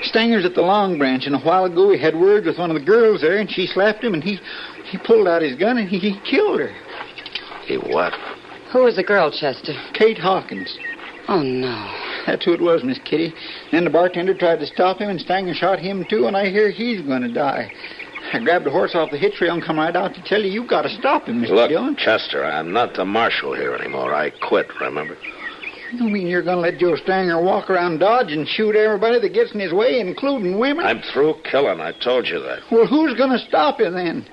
Stanger's at the Long Branch, and a while ago he had words with one of the girls there, and she slapped him, and he pulled out his gun, and he killed her. He what? Who was the girl, Chester? Kate Hawkins. Oh, no. That's who it was, Miss Kitty. Then the bartender tried to stop him, and Stanger shot him, too, and I hear he's going to die. I grabbed the horse off the hitch rail and come right out to tell you got to stop him, Mr. Dillon. Look, Chester, I'm not the marshal here anymore. I quit, remember? You mean you're going to let Joe Stanger walk around Dodge and shoot everybody that gets in his way, including women? I'm through killing. I told you that. Well, who's going to stop you then?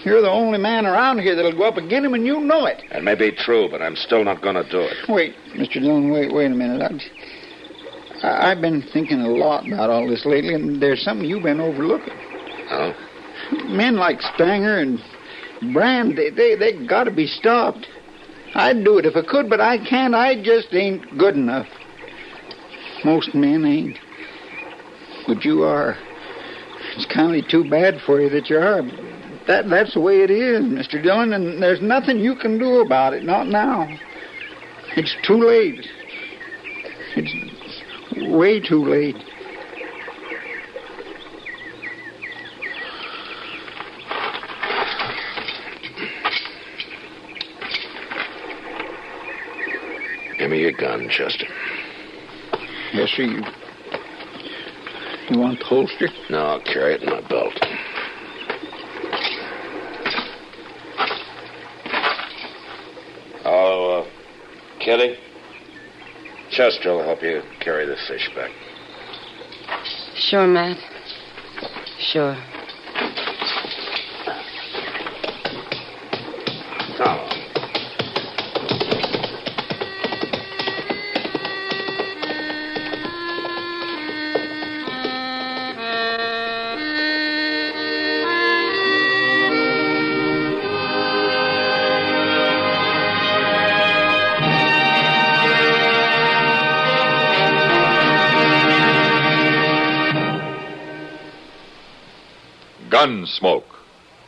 You're the only man around here that'll go up against him, and you know it. That may be true, but I'm still not going to do it. Wait, Mr. Dillon, wait a minute. I've been thinking a lot about all this lately, and there's something you've been overlooking. Oh? Men like Stanger and Brand, they got to be stopped. I'd do it if I could, but I can't. I just ain't good enough. Most men ain't. But you are. It's kind of too bad for you that you are. That's the way it is, Mr. Dillon, and there's nothing you can do about it, not now. It's too late. It's way too late. Give me your gun, Chester. Yes, sir. You want the holster? No, I'll carry it in my belt. Oh, Kitty? Chester will help you carry the fish back. Sure, Matt. Sure. Oh. Gunsmoke.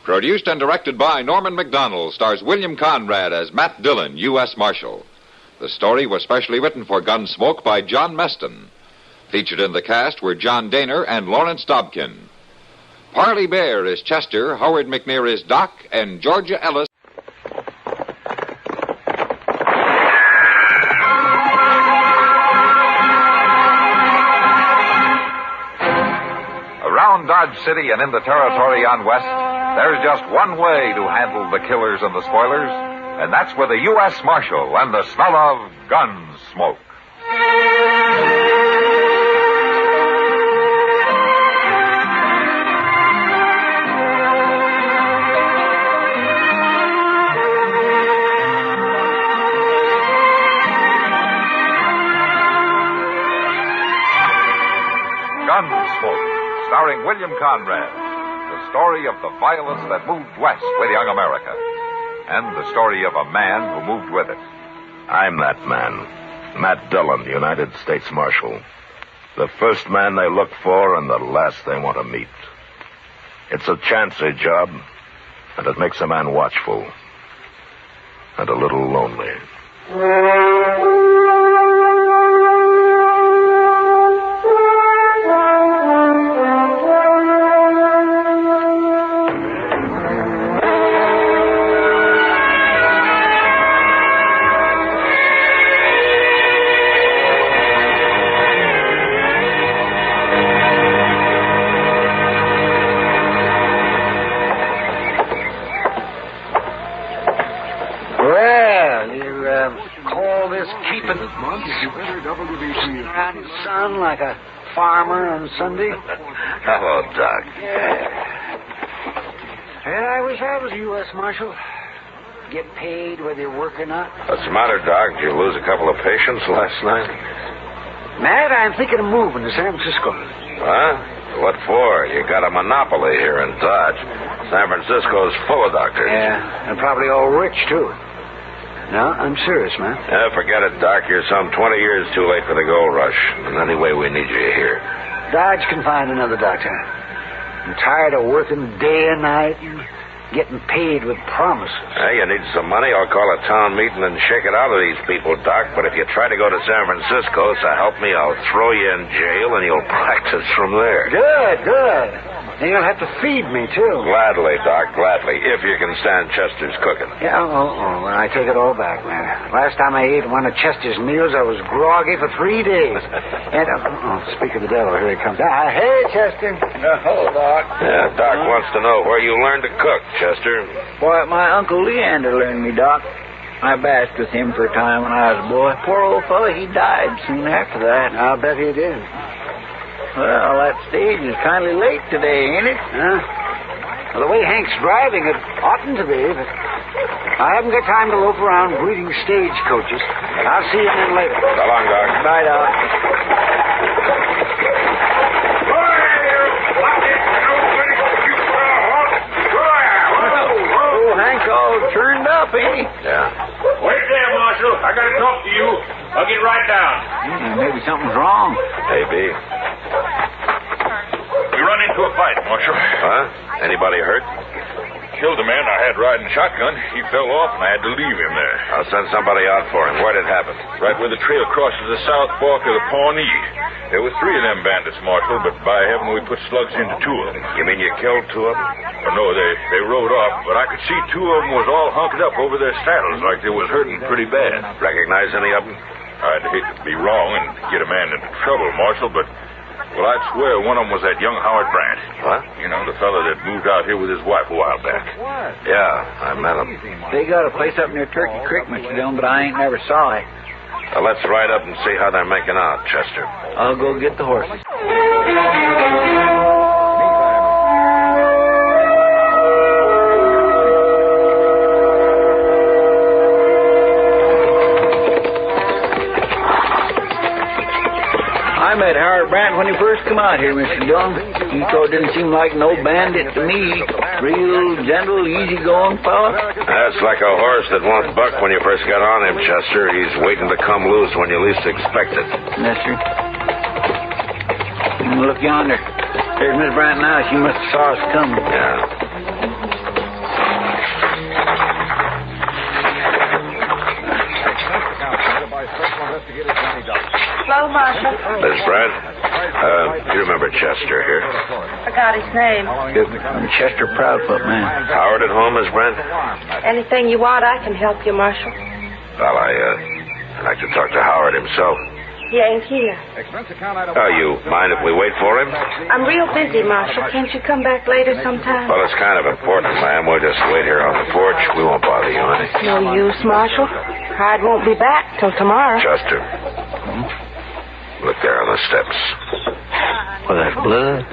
Produced and directed by Norman Macdonald, stars William Conrad as Matt Dillon, U.S. Marshal. The story was specially written for Gunsmoke by John Meston. Featured in the cast were John Daner and Lawrence Dobkin. Parley Bear is Chester, Howard McNear is Doc, and Georgia Ellis. Around Dodge City and in the territory on West, there's just one way to handle the killers and the spoilers, and that's with a U.S. Marshal and the smell of gun smoke. Gunsmoke, starring William Conrad, the story of the violence that moved west with young America, and the story of a man who moved with it. I'm that man, Matt Dillon, United States Marshal. The first man they look for and the last they want to meet. It's a chancy job, and it makes a man watchful and a little lonely. Around the sun like a farmer on Sunday. Hello, Doc. Yeah, I wish I was a U.S. Marshal. Get paid whether you work or not. What's the matter, Doc? Did you lose a couple of patients last night? Matt, I'm thinking of moving to San Francisco. Huh? What for? You got a monopoly here in Dodge. San Francisco's full of doctors. Yeah, and probably all rich, too. No, I'm serious, man. Yeah, forget it, Doc. You're some 20 years too late for the gold rush. And anyway, we need you here. Dodge can find another doctor. I'm tired of working day and night and getting paid with promises. Hey, you need some money? I'll call a town meeting and shake it out of these people, Doc. But if you try to go to San Francisco, so help me, I'll throw you in jail and you'll practice from there. Good. And you'll have to feed me, too. Gladly, Doc, gladly. If you can stand Chester's cooking. Yeah, well, I take it all back, man. Last time I ate one of Chester's meals, I was groggy for 3 days. And, speak of the devil, here he comes. Hey, Chester. Hello, Doc. Yeah, Doc wants to know where you learned to cook, Chester. Why, my Uncle Leander learned me, Doc. I basked with him for a time when I was a boy. Poor old fellow, he died soon after that. I'll bet he did. Well, that stage is kindly late today, ain't it? Huh? Well, the way Hank's driving, it oughtn't to be, but I haven't got time to loaf around greeting stagecoaches. I'll see you then later. So long, Doc. Bye, Doc. Oh, Hank's all turned up, ain't he? Yeah. Wait there, Marshal. I gotta talk to you. I'll get right down. Maybe something's wrong. Hey, B. We run into a fight, Marshal. Huh? Anybody hurt? Killed a man I had riding shotgun. He fell off, and I had to leave him there. I'll send somebody out for him. Where'd it happen? Right where the trail crosses the south fork of the Pawnee. There were 3 of them bandits, Marshal, but by heaven we put slugs into 2 of them. You mean you killed 2 of them? Oh, no, they rode off, but I could see 2 of them was all hunkered up over their saddles like they was hurting pretty bad. Recognize any of them? I'd hate to be wrong and get a man into trouble, Marshal, but, well, I'd swear one of them was that young Howard Brandt. What? You know, the fellow that moved out here with his wife a while back. Yeah, I met him. They got a place up near Turkey Creek, Mr. Dillon, but I ain't never saw it. Well, let's ride up and see how they're making out, Chester. I'll go get the horses. I met Howard Brandt when he first come out here, Mr. Dillon. He sure didn't seem like no bandit to me. Real gentle, easy-going fella. That's like a horse that won't buck when you first get on him, Chester. He's waiting to come loose when you least expect it. Yes, sir. Look yonder. There's Miss Brandt now. She must have saw us coming. Yeah. Hello, Marshal. Miss Brandt? You remember Chester here? Forgot his name. I'm Chester Proudfoot, man. Howard at home, Miss Brandt? Anything you want, I can help you, Marshal. Well, I'd like to talk to Howard himself. He ain't here. Oh, you mind if we wait for him? I'm real busy, Marshal. Can't you come back later sometime? Well, it's kind of important, ma'am. We'll just wait here on the porch. We won't bother you any. No use, Marshal. Hyde won't be back till tomorrow. Chester. Look there on the steps. Well, that's blood.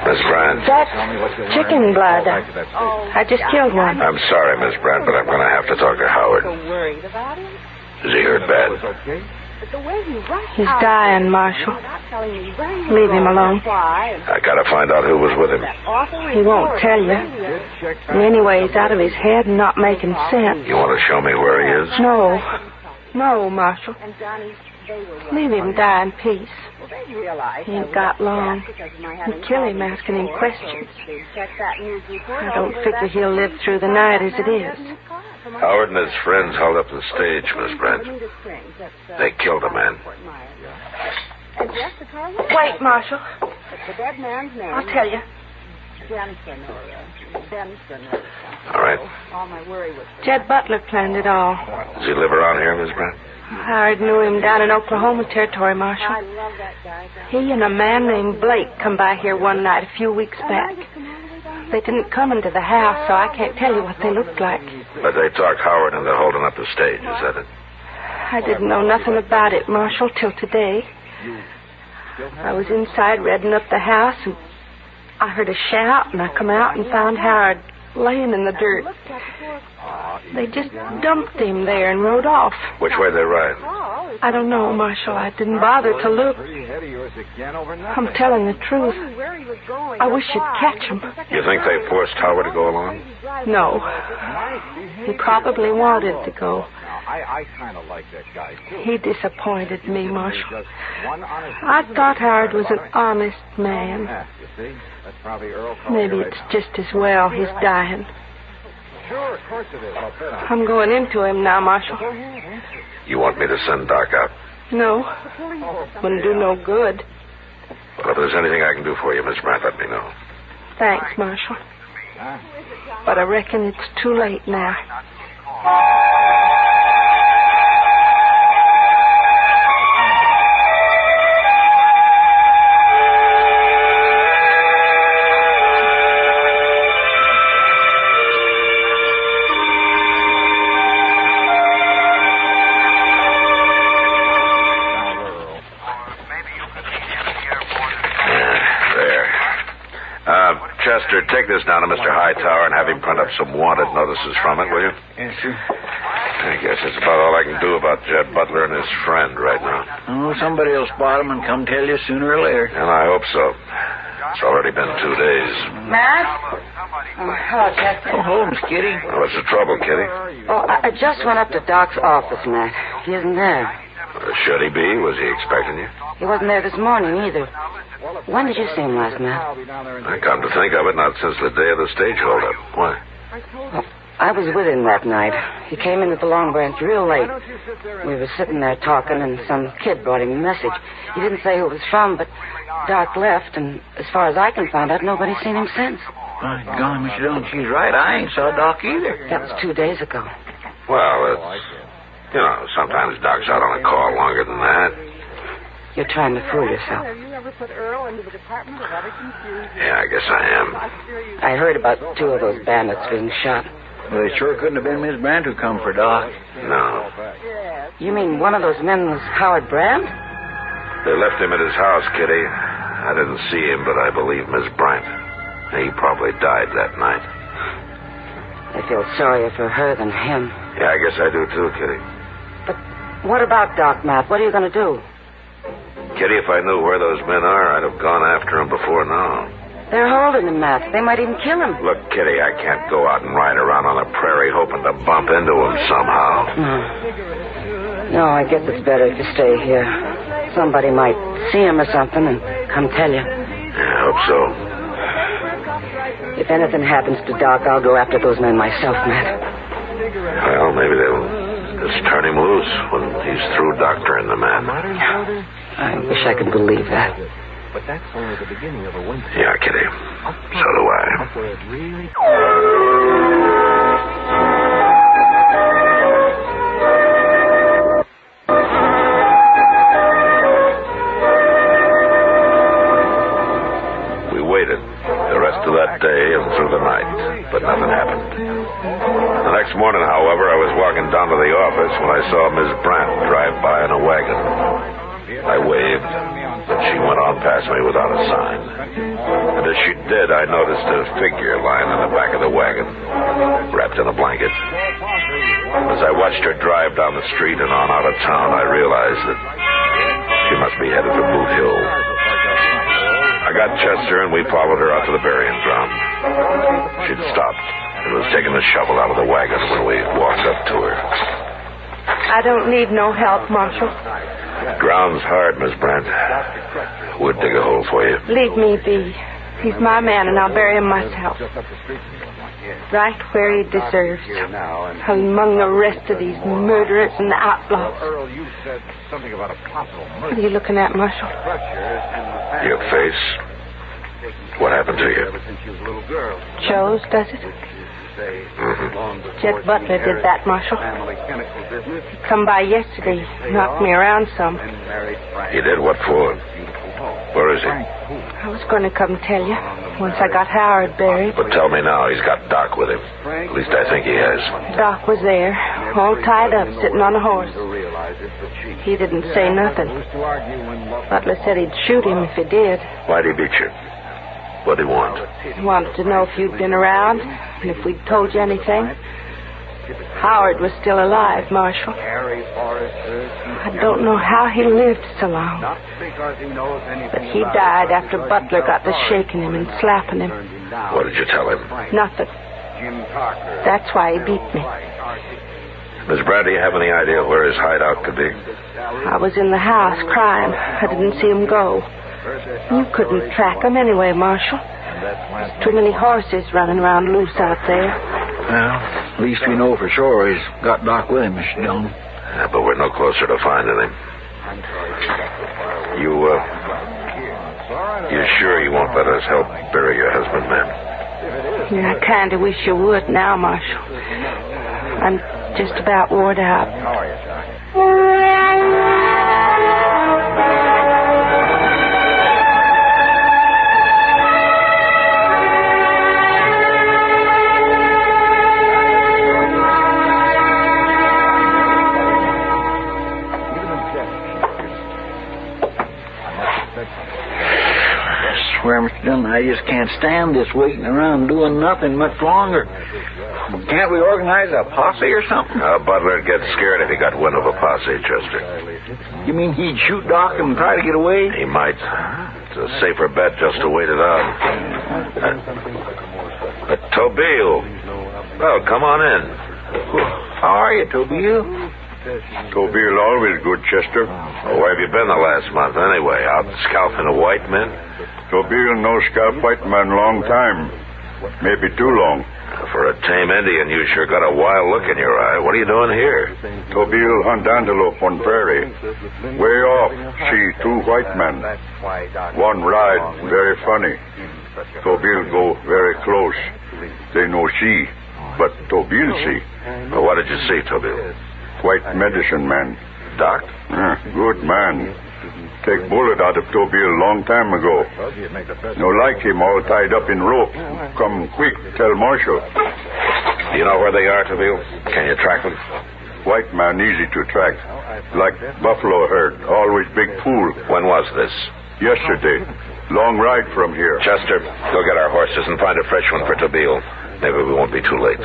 Miss Brandt. That's chicken blood. I just killed one. I'm sorry, Miss Brandt, but I'm going to have to talk to Howard. Is he hurt bad? He's dying, Marshal. Leave him alone. I got to find out who was with him. He won't tell you. And anyway, he's out of his head and not making sense. You want to show me where he is? No, Marshal. Leave him die in peace. He ain't got long. You kill him asking him questions. I don't figure he'll live through the night as it is. Howard and his friends held up the stage, Miss Brandt. They killed a man. Wait, Marshal. I'll tell you. All right. Jed Butler planned it all. Does he live around here, Miss Brandt? Howard knew him down in Oklahoma Territory, Marshal. He and a man named Blake come by here one night a few weeks back. They didn't come into the house, so I can't tell you what they looked like. But they talked Howard into holding up the stage, is that it? I didn't know nothing about it, Marshal, till today. I was inside redding up the house, and I heard a shout, and I come out and found Howard laying in the dirt. They just dumped him there and rode off. Which way they ride? I don't know, Marshal. I didn't bother to look. I'm telling the truth. I wish you'd catch him. You think they forced Howard to go along? No. He probably wanted to go. I kind of like that guy, too. He disappointed me, Marshal. I thought Howard was an honest man. Maybe it's just as well he's dying. Sure, of course it is. I'm going into him now, Marshal. You want me to send Doc out? No. Wouldn't do no good. Well, if there's anything I can do for you, Miss Brandt, let me know. Thanks, Marshal. But I reckon it's too late now. Chester, take this down to Mr. Hightower and have him print up some wanted notices from it, will you? Yes, sir. I guess that's about all I can do about Jed Butler and his friend right now. Oh, somebody will spot him and come tell you sooner or later. And I hope so. It's already been 2 days. Matt? Oh, hello, Chester. Oh, Holmes, Kitty. What's the trouble, Kitty? Oh, I just went up to Doc's office, Matt. He isn't there. Should he be? Was he expecting you? He wasn't there this morning, either. When did you see him last night? I come to think of it, not since the day of the stage holdup. Why? Well, I was with him that night. He came into the Long Branch real late. We were sitting there talking, and some kid brought him a message. He didn't say who it was from, but Doc left, and as far as I can find out, nobody's seen him since. My God, Miss Dillon, she's right. I ain't saw Doc either. That was 2 days ago. Well, you know, sometimes Doc's out on a call longer than that. You're trying to fool yourself. Yeah, I guess I am. I heard about 2 of those bandits being shot. Well, it sure couldn't have been Miss Brandt who come for Doc. No. You mean one of those men was Howard Brandt? They left him at his house, Kitty. I didn't see him, but I believe Miss Brandt. He probably died that night. I feel sorrier for her than him. Yeah, I guess I do too, Kitty. But what about Doc, Matt? What are you going to do? Kitty, if I knew where those men are, I'd have gone after them before now. They're holding him, Matt. They might even kill him. Look, Kitty, I can't go out and ride around on the prairie hoping to bump into him somehow. No, I guess it's better if you stay here. Somebody might see him or something and come tell you. Yeah, I hope so. If anything happens to Doc, I'll go after those men myself, Matt. Well, maybe they'll just turn him loose when he's through doctoring the man. I wish I could believe that. But that's only the beginning of a winter. Yeah, Kitty. So do I. We waited the rest of that day and through the night, but nothing happened. The next morning, however, I was walking down to the office when I saw Miss Brandt drive by in a wagon. I waved, but she went on past me without a sign. And as she did, I noticed a figure lying in the back of the wagon, wrapped in a blanket. As I watched her drive down the street and on out of town, I realized that she must be headed for Boot Hill. I got Chester, and we followed her out to the burying ground. She'd stopped and was taking the shovel out of the wagon when we walked up to her. I don't need no help, Marshal. Ground's hard, Miss Brandt. We'll dig a hole for you. Leave me be. He's my man, and I'll bury him myself. Right where he deserves. Among the rest of these murderers and outlaws. What are you looking at, Marshal? Your face. What happened to you? Shows, does it? Jed Butler did that, Marshal. He come by yesterday, knocked me around some. He did? What for? Where is he? I was going to come tell you once I got Howard buried. But tell me now, he's got Doc with him. At least I think he has. Doc was there, all tied up, sitting on a horse. He didn't say nothing. Butler said he'd shoot him if he did. Why'd he beat you? What'd he want? He wanted to know if you'd been around and if we'd told you anything. Howard was still alive, Marshal. I don't know how he lived so long. But he died after Butler got to shaking him and slapping him. What did you tell him? Nothing. That's why he beat me. Miss Brad, do you have any idea where his hideout could be? I was in the house crying. I didn't see him go. You couldn't track him anyway, Marshal. There's too many horses running around loose out there. Well, at least we know for sure he's got Doc with him, Mr. Dillon. Yeah, but we're no closer to finding him. You sure you won't let us help bury your husband, ma'am? Yeah, I kind of wish you would now, Marshal. I'm just about worn out. How are you, Doc? I swear, Mr. Dillon, I just can't stand this waiting around doing nothing much longer. Can't we organize a posse or something? Butler'd get scared if he got wind of a posse, Chester. You mean he'd shoot Doc and try to get away? He might. It's a safer bet just to wait it out. Tobile. Well, come on in. How are you, Tobile? Tobile always good, Chester. Where have you been the last month, anyway? Out scalping the white men? Tobile no scalp white man long time. Maybe too long. For a tame Indian, you sure got a wild look in your eye. What are you doing here? Tobile hunt antelope on prairie. Way off, see two white men. One ride, very funny. Tobile go very close. They no see, but Tobile see. Well, what did you see, Tobile? White medicine man. Doc? Good man. Take bullet out of Tobile long time ago. No like him all tied up in rope. Come quick, tell Marshal. Do you know where they are, Tobile? Can you track them? White man easy to track. Like buffalo herd, always big pool. When was this? Yesterday. Long ride from here. Chester, go get our horses and find a fresh one for Tobile. Maybe we won't be too late.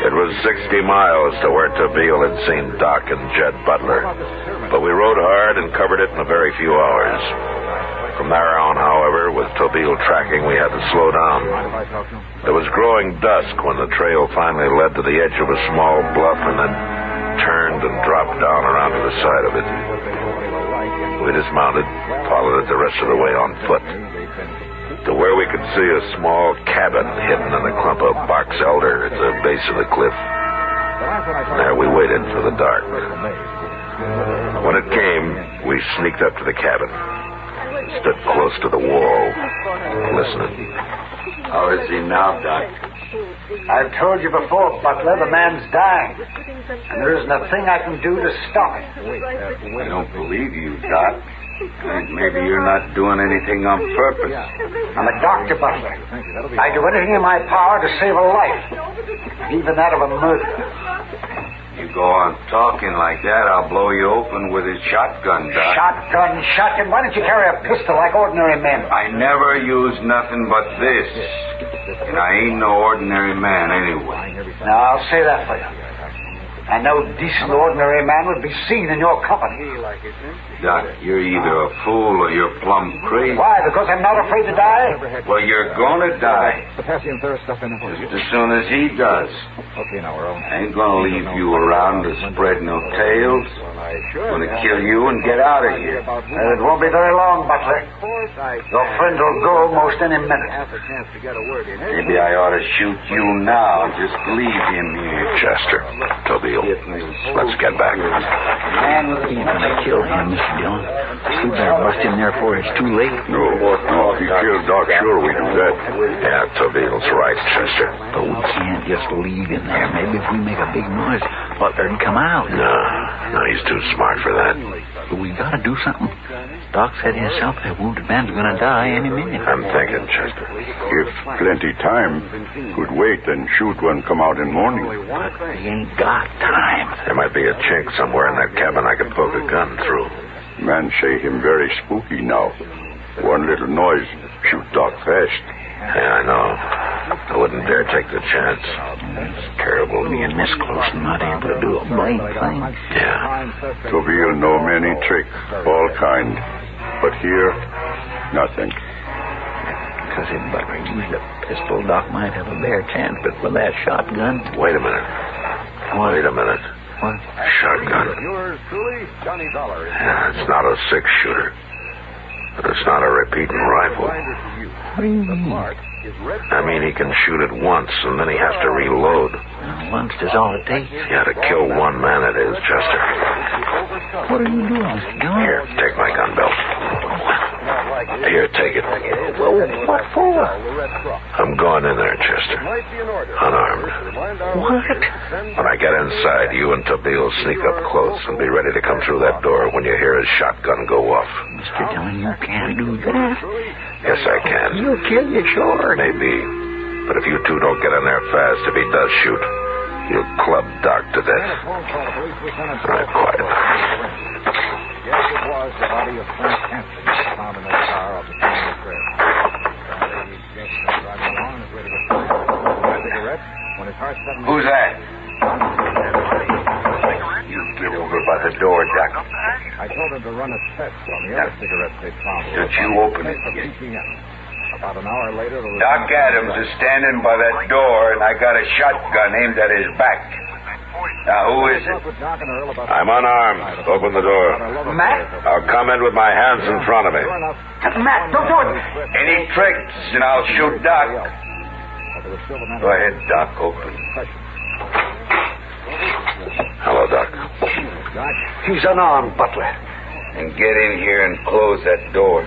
It was 60 miles to where Tobile had seen Doc and Jed Butler. But we rode hard and covered it in a very few hours. From there on, however, with Tobile tracking, we had to slow down. It was growing dusk when the trail finally led to the edge of a small bluff and then turned and dropped down around to the side of it. We dismounted, followed it the rest of the way on foot, to where we could see a small cabin hidden in a clump of box elder at the base of the cliff. There we waited for the dark. When it came, we sneaked up to the cabin. Stood close to the wall, listening. How is he now, Doc? I've told you before, Butler, the man's dying. And there isn't a thing I can do to stop it. I don't believe you, Doc. I think maybe you're not doing anything on purpose. I'm a doctor, Butler. I do anything in my power to save a life, even that of a murderer. You go on talking like that, I'll blow you open with his shotgun, Doc. Shotgun? Why don't you carry a pistol like ordinary men? I never use nothing but this. And I ain't no ordinary man anyway. Now, I'll say that for you. And no decent ordinary man would be seen in your company. Doc, you're either a fool or you're plumb crazy. Why? Because I'm not afraid to die? Well, you're gonna die. Potassium thirst stuff in the Just as soon as he does. Okay, now we're on. I ain't gonna leave you around to spread no tales. Gonna kill you and get out of here. It won't be very long, Butler. Your friend will go most any minute. Maybe I ought to shoot you now. Just leave him here. Chester, Tobile, let's get back. Man He's gonna kill him, Mr. Dillon. We better bust in there before it's too late. No, he killed Doc. Sure we do that. Yeah, Tobiel's right, Chester. But we can't just leave him there. Maybe if we make a big noise, Butler'd come out. No, he's too smart for that. But we gotta do something. Doc said himself that wounded man's gonna die any minute. I'm thinking, Chester. If plenty time, could wait and shoot when come out in morning. But we ain't got time. There might be a chink somewhere in that cabin I could poke a gun through. Man say him very spooky now. One little noise, shoot Doc fast. Yeah, I know. I wouldn't dare take the chance. It's terrible being this close and not able to do a blame thing. Yeah. Tobiel know many trick, all kind. But here, nothing. Because if Butler used a pistol, Doc might have a bare chance. But with that shotgun... Wait a minute. Wait a minute. What? Shotgun. Yours truly, Johnny Dollar. Yeah, it's not a six-shooter. But it's not a repeating rifle. What do you mean? I mean, he can shoot it once, and then he has to reload. Once is all it takes. Yeah, to kill one man it is, Chester. What are you doing, Mr. Dillon? Here, take my gun belt. Here, take it. Well, what for? I'm going in there, Chester. Unarmed. What? When I get inside, you and Tobiel sneak up close and be ready to come through that door when you hear his shotgun go off. Mr. Dillon, you can't do that. Yes, I can. He'll kill you, sure. Maybe. But if you two don't get in there fast, if he does shoot, you'll club Doc to death. All right, quiet. Yes, it was the body of Frank Hanson found in the car off the scene of the crash. Driving along on his way to the plant, a cigarette, when his heart suddenly... Who's that? You get over by the door, Doc. I told him to run a test on the other cigarettes they found. Don't you open it yet? About an hour later, the Doc Adams is standing by that door, and I got a shotgun aimed at his back. Now, who is it? I'm unarmed. Open the door. Matt? I'll come in with my hands in front of me. Matt, don't do it. Any tricks, and I'll shoot Doc. Go ahead, Doc. Open. Hello, Doc. He's unarmed, Butler. And get in here and close that door.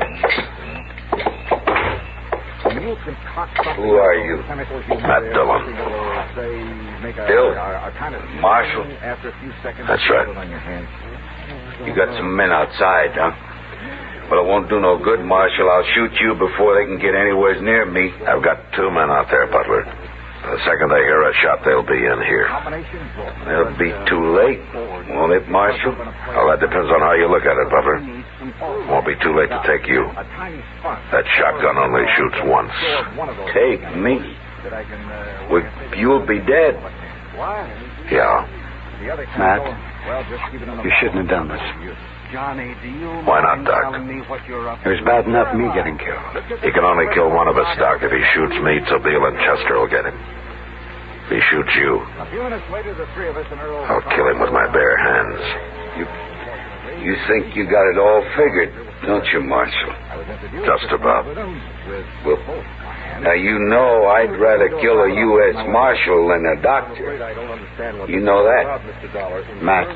Who are you? Matt Dillon. Bill? Marshal? That's right. You got some men outside, huh? Well, it won't do no good, Marshal. I'll shoot you before they can get anywhere near me. I've got 2 men out there, Butler. The second they hear a shot, they'll be in here. It'll be too late, won't it, Marshal? Well, that depends on how you look at it, Butler. Won't be too late to take you. That shotgun only shoots once. Take me? Well, you'll be dead. Yeah. Matt, you shouldn't have done this. Why not, Doc? It was bad enough me getting killed. He can only kill one of us, Doc. If he shoots me, Tobiel and Chester will get him. If he shoots you, I'll kill him with my bare hands. You think you got it all figured, don't you, Marshal? Just about. Well, now, you know I'd rather kill a U.S. Marshal than a doctor. You know that. Matt,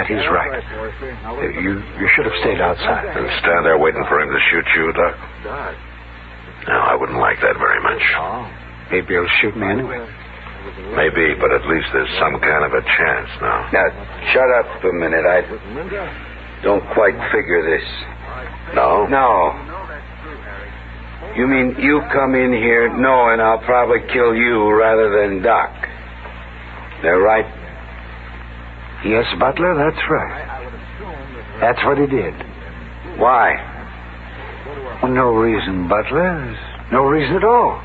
he's right. You should have stayed outside. And stand there waiting for him to shoot you, Doc? No, I wouldn't like that very much. Maybe he'll shoot me anyway. Maybe, but at least there's some kind of a chance now. Now, shut up a minute. I don't quite figure this. No? No. You mean you come in here knowing I'll probably kill you rather than Doc? That right? Yes, Butler, that's right. That's what he did. Why? Well, no reason, Butler. There's no reason at all.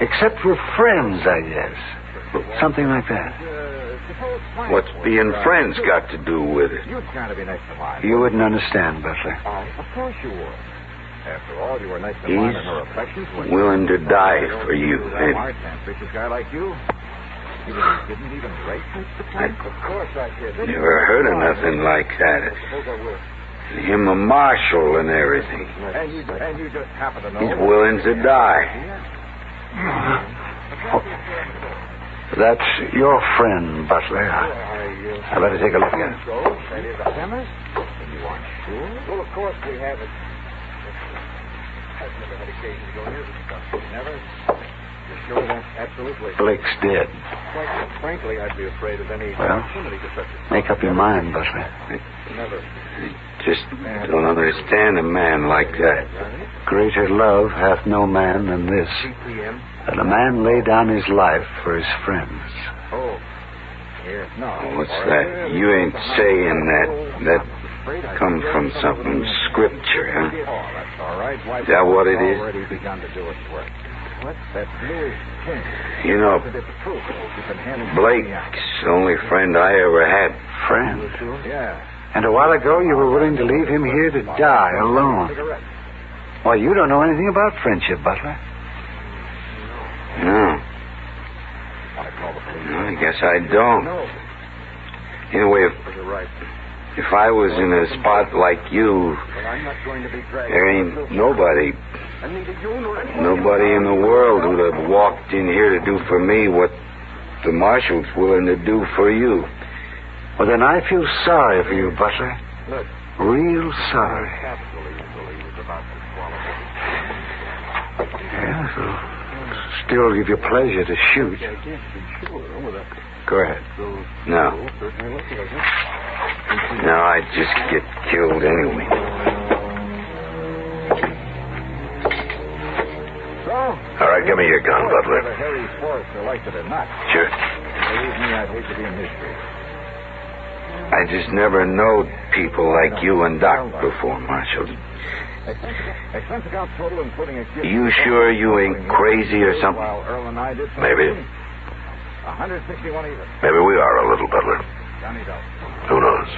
Except we're friends, I guess. Something like that. What's being friends got to do with it? You wouldn't understand, Butler. Of course you would. After all, you were nice to mine and her affections. He's willing to die for you. A ambitious guy like you. You didn't even break the place? Of course I did. Never heard of nothing like that. Him a marshal and everything. And you just happen to know. He's willing to die. That's your friend, Butler. I better take a look at it. That is a chemist? You aren't sure? Well, of course we have it. I've never had occasion to go near this stuff. Never? You're sure that's absolutely... Blake's dead. Quite frankly, I'd be afraid of any Well, proximity to such a... make up your mind, Butler. Never. Just don't understand a man like that. Greater love hath no man than this, that a man lay down his life for his friends. Oh. Here. No. What's that? You ain't saying that. That comes from something scripture, huh? Oh, that's all right. Is that what it is? Already begun to do its work. What's that bluish tint? You know, Blake's the only friend I ever had. Friend? Yeah. And a while ago, you were willing to leave him here to die alone. Why, you don't know anything about friendship, Butler. No. I guess I don't. Anyway, if I was in a spot like you, there ain't nobody in the world who'd have walked in here to do for me what the marshal's willing to do for you. Well, then I feel sorry for you, Butler. Real sorry. Yeah, so still give you pleasure to shoot. Go ahead. No. No, I'd just get killed anyway. All right, give me your gun, Butler. Sure. I just never knowed people like you and Doc before, Marshal. You sure you ain't crazy or something? Maybe. Maybe we are a little, Butler. Who knows?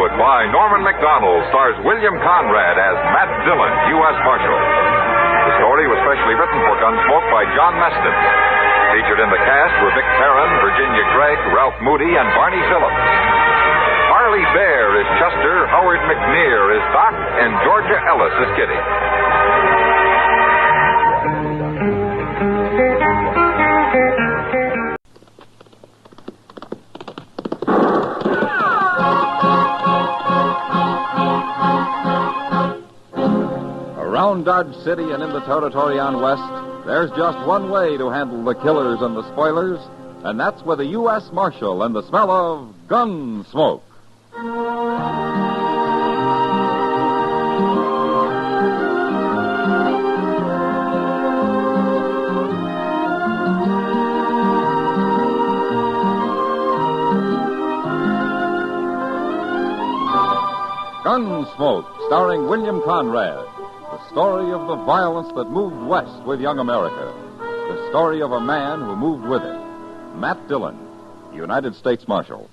By Norman Macdonald, stars William Conrad as Matt Dillon, U.S. Marshal. The story was specially written for Gunsmoke by John Meston. Featured in the cast were Vic Perrin, Virginia Gregg, Ralph Moody, and Barney Phillips. Harley Bear is Chester, Howard McNear is Doc, and Georgia Ellis is Kitty. Around Dodge City and in the territory on West, there's just one way to handle the killers and the spoilers, and that's with a U.S. Marshal and the smell of Gunsmoke. Gunsmoke, starring William Conrad. The story of the violence that moved west with young America. The story of a man who moved with it. Matt Dillon, United States Marshal.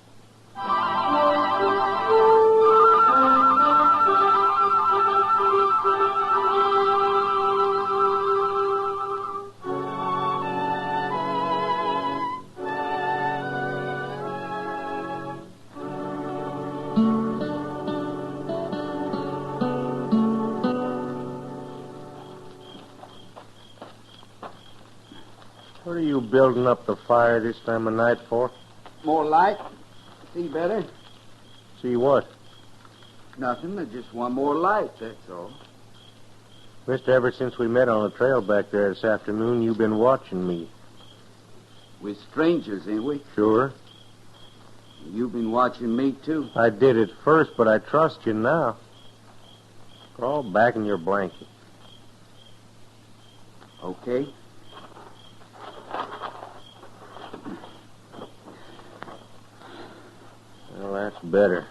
What are you building up the fire this time of night for? More light? See better? See what? Nothing. I just want more light, that's all. Mister, ever since we met on the trail back there this afternoon, you've been watching me. We're strangers, ain't we? Sure. You've been watching me, too. I did at first, but I trust you now. Crawl back in your blanket. Okay. Well, that's better.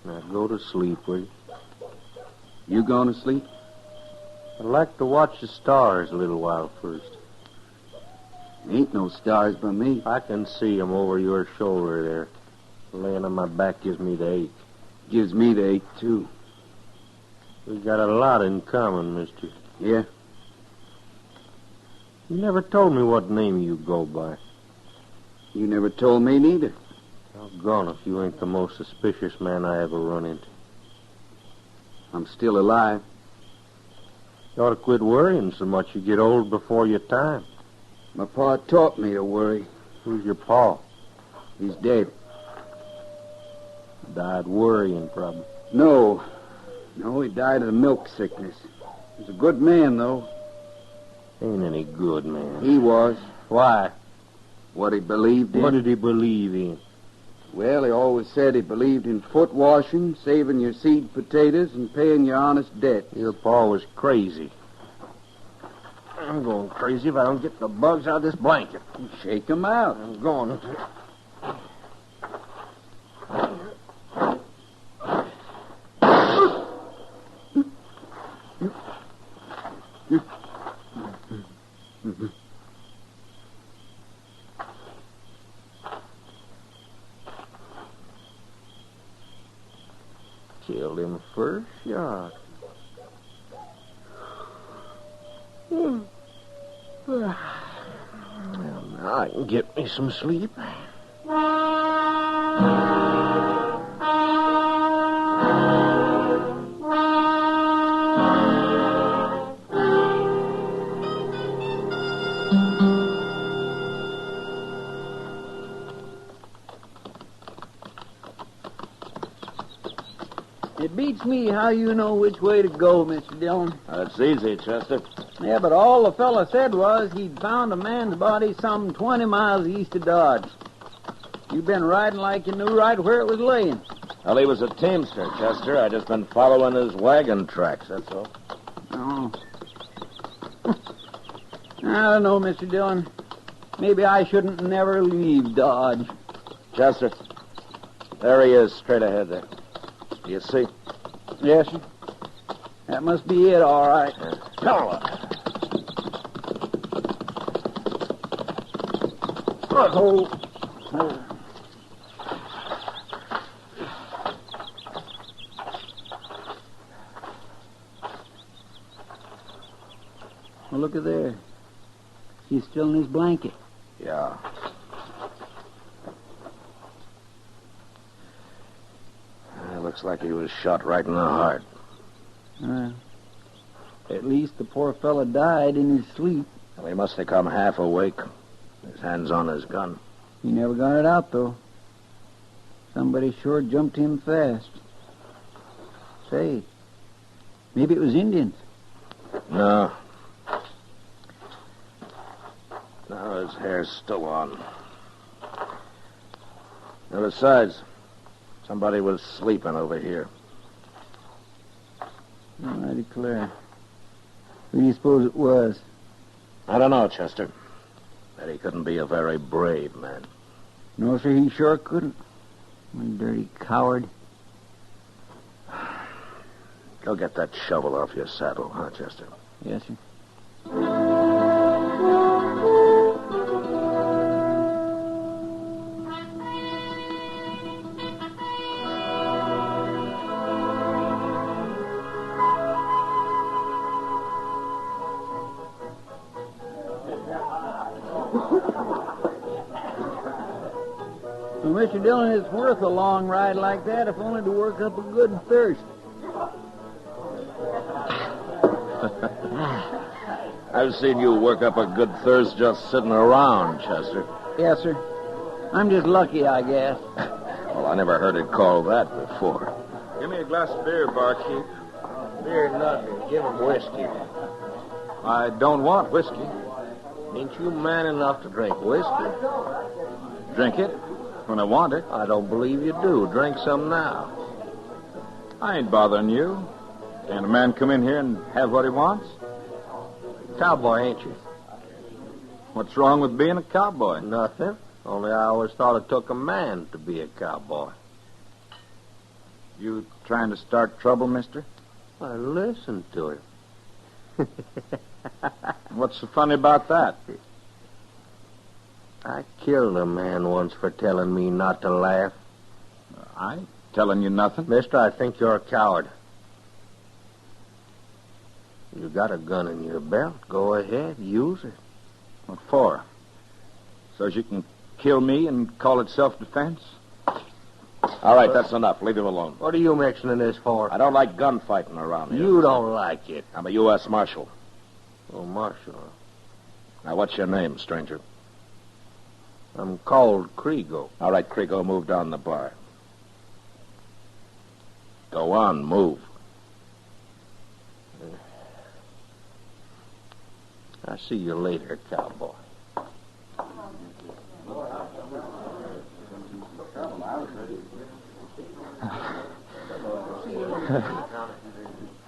Now go to sleep, will you? You going to sleep? I'd like to watch the stars a little while first. Ain't no stars by me. I can see 'em over your shoulder there. Laying on my back gives me the ache. Gives me the ache, too. We got a lot in common, mister. Yeah? You never told me what name you go by. You never told me neither. Doggone if you ain't the most suspicious man I ever run into. I'm still alive. You ought to quit worrying so much. You get old before your time. My pa taught me to worry. Who's your pa? He's dead. Died worrying, probably. No, he died of the milk sickness. He was a good man, though. Ain't any good man. He was. Why? What he believed in. What did he believe in? Well, he always said he believed in foot washing, saving your seed potatoes, and paying your honest debt. Your pa was crazy. I'm going crazy if I don't get the bugs out of this blanket. Shake 'em out. I'm going to. Killed him first shot. Well, now I can get me some sleep. It beats me how you know which way to go, Mr. Dillon. That's easy, Chester. Yeah, but all the fella said was he'd found a man's body some 20 miles east of Dodge. You've been riding like you knew right where it was laying. Well, he was a teamster, Chester. I just been following his wagon tracks, that's all. Oh. I don't know, Mr. Dillon. Maybe I shouldn't never leave Dodge. Chester, there he is, straight ahead there. You see? Yes, sir. That must be it, all right. Come on. Oh. Well, look at there. He's still in his blanket. Yeah. Looks like he was shot right in the heart. At least the poor fella died in his sleep. Well, he must have come half awake. His hand's on his gun. He never got it out, though. Somebody sure jumped him fast. Say, maybe it was Indians. No. No, his hair's still on. And besides, somebody was sleeping over here. I declare. Who do you suppose it was? I don't know, Chester. But he couldn't be a very brave man. No, sir, he sure couldn't. One dirty coward. Go get that shovel off your saddle, huh, Chester? Yes, sir. Well, Mr. Dillon, it's worth a long ride like that, if only to work up a good thirst. I've seen you work up a good thirst just sitting around, Chester. Yes, sir. I'm just lucky, I guess. Well, I never heard it called that before. Give me a glass of beer, barkeep. Beer, nothing. Give him whiskey. I don't want whiskey. Ain't you man enough to drink whiskey? Drink it when I want it. I don't believe you do. Drink some now. I ain't bothering you. Can a man come in here and have what he wants? Cowboy, ain't you? What's wrong with being a cowboy? Nothing. Only I always thought it took a man to be a cowboy. You trying to start trouble, mister? I listened to him. What's so funny about that? I killed a man once for telling me not to laugh. I ain't telling you nothing. Mister, I think you're a coward. You got a gun in your belt. Go ahead, use it. What for? So you can kill me and call it self-defense? All right, that's enough. Leave him alone. What are you mentioning this for? I don't like gunfighting around here. You don't like it. I'm a U.S. Marshal. Oh, Marshal. Now, what's your name, stranger? I'm called Krigo. All right, Krigo, move down the bar. Go on, move. I'll see you later, cowboy.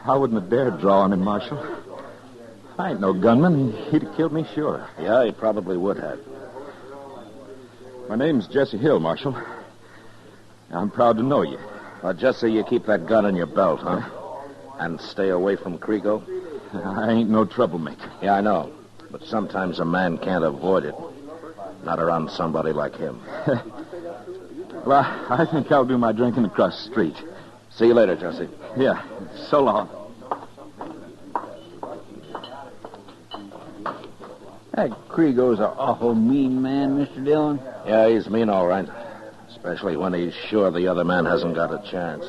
I wouldn't have dared draw on him, Marshal. I ain't no gunman. He'd have killed me, sure. Yeah, he probably would have. My name's Jesse Hill, Marshal. I'm proud to know you. Well, Jesse, you keep that gun in your belt, huh? And stay away from Krigo? I ain't no troublemaker. Yeah, I know. But sometimes a man can't avoid it. Not around somebody like him. Well, I think I'll do my drinking across the street. See you later, Jesse. Yeah, so long. That Krigo's an awful mean man, Mr. Dillon. Yeah, he's mean, all right. Especially when he's sure the other man hasn't got a chance.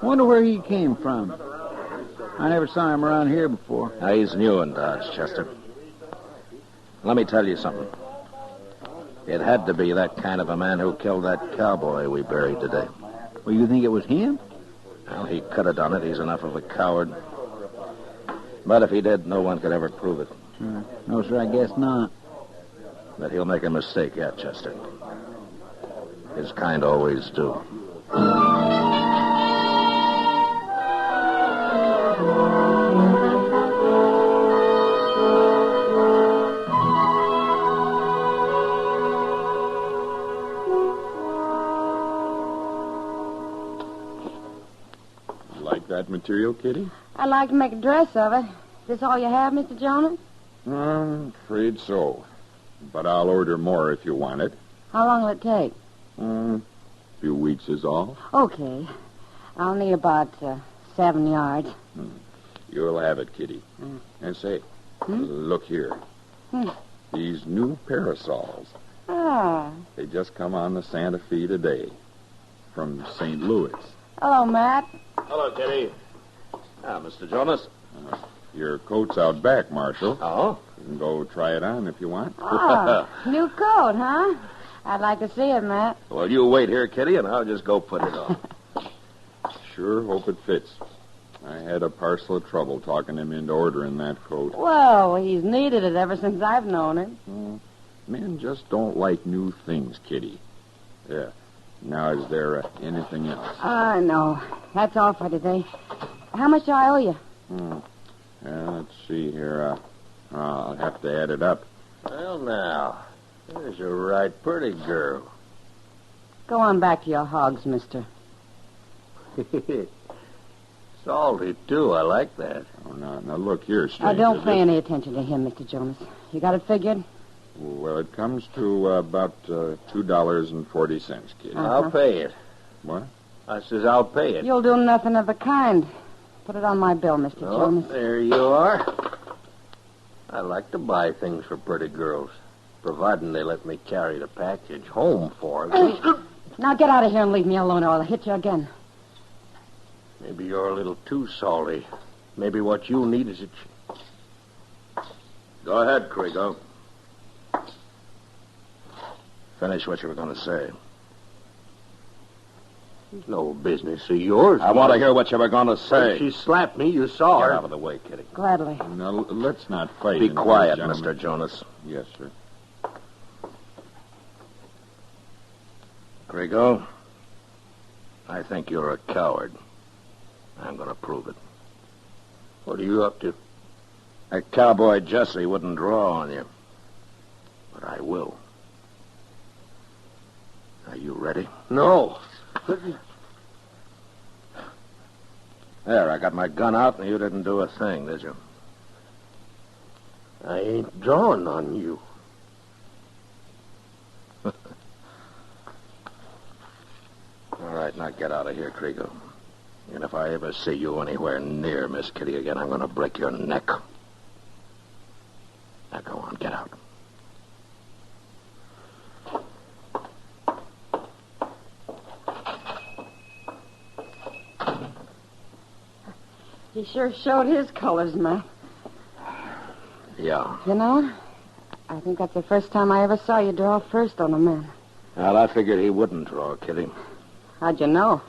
Wonder where he came from. I never saw him around here before. Now, he's new in Dodge, Chester. Let me tell you something. It had to be that kind of a man who killed that cowboy we buried today. Well, you think it was him? Well, he could have done it. He's enough of a coward. But if he did, no one could ever prove it. No, sir, I guess not. But he'll make a mistake yet, Chester. His kind always do. Like that material, Kitty? I'd like to make a dress of it. Is this all you have, Mr. Jonas? I'm afraid so. But I'll order more if you want it. How long will it take? A few weeks is all. Okay. I'll need about 7 yards. You'll have it, Kitty. And say, look here. These new parasols. Ah. They just come on the Santa Fe today. From St. Louis. Hello, Matt. Hello, Kitty. Mr. Jonas. Your coat's out back, Marshal. Oh? You can go try it on if you want. Oh, new coat, huh? I'd like to see it, Matt. Well, you wait here, Kitty, and I'll just go put it on. Sure hope it fits. I had a parcel of trouble talking him into ordering that coat. Well, he's needed it ever since I've known him. Men just don't like new things, Kitty. Yeah. Now, is there anything else? No. That's all for today. How much do I owe you? Let's see here. I'll have to add it up. Well, now, there's a right pretty girl. Go on back to your hogs, mister. Salty, too. I like that. Oh, now look here, stranger. Don't pay any attention to him, Mr. Jonas. You got it figured? Well, it comes to about $2.40, Kitty. I'll pay it. What? I says I'll pay it. You'll do nothing of the kind. Put it on my bill, Mr. Jonas. There you are. I like to buy things for pretty girls, providing they let me carry the package home for them. Now get out of here and leave me alone, or I'll hit you again. Maybe you're a little too salty. Maybe what you need is Go ahead, Krigo. Finish what you were going to say. It's no business of yours. I want to hear what you were going to say. She slapped me. You saw her. Get out of the way, Kitty. Gladly. Now, let's not fight. Be quiet, gentlemen. Mr. Jonas. Yes, sir. Krigo, I think you're a coward. I'm going to prove it. What are you up to? That cowboy Jesse wouldn't draw on you. But I will. Are you ready? No. There, I got my gun out, and you didn't do a thing, did you? I ain't drawing on you. All right, now get out of here, Kriego. And if I ever see you anywhere near Miss Kitty again, I'm going to break your neck. Now go on, get out. He sure showed his colors, Matt. Yeah. You know, I think that's the first time I ever saw you draw first on a man. Well, I figured he wouldn't draw, Kitty. How'd you know?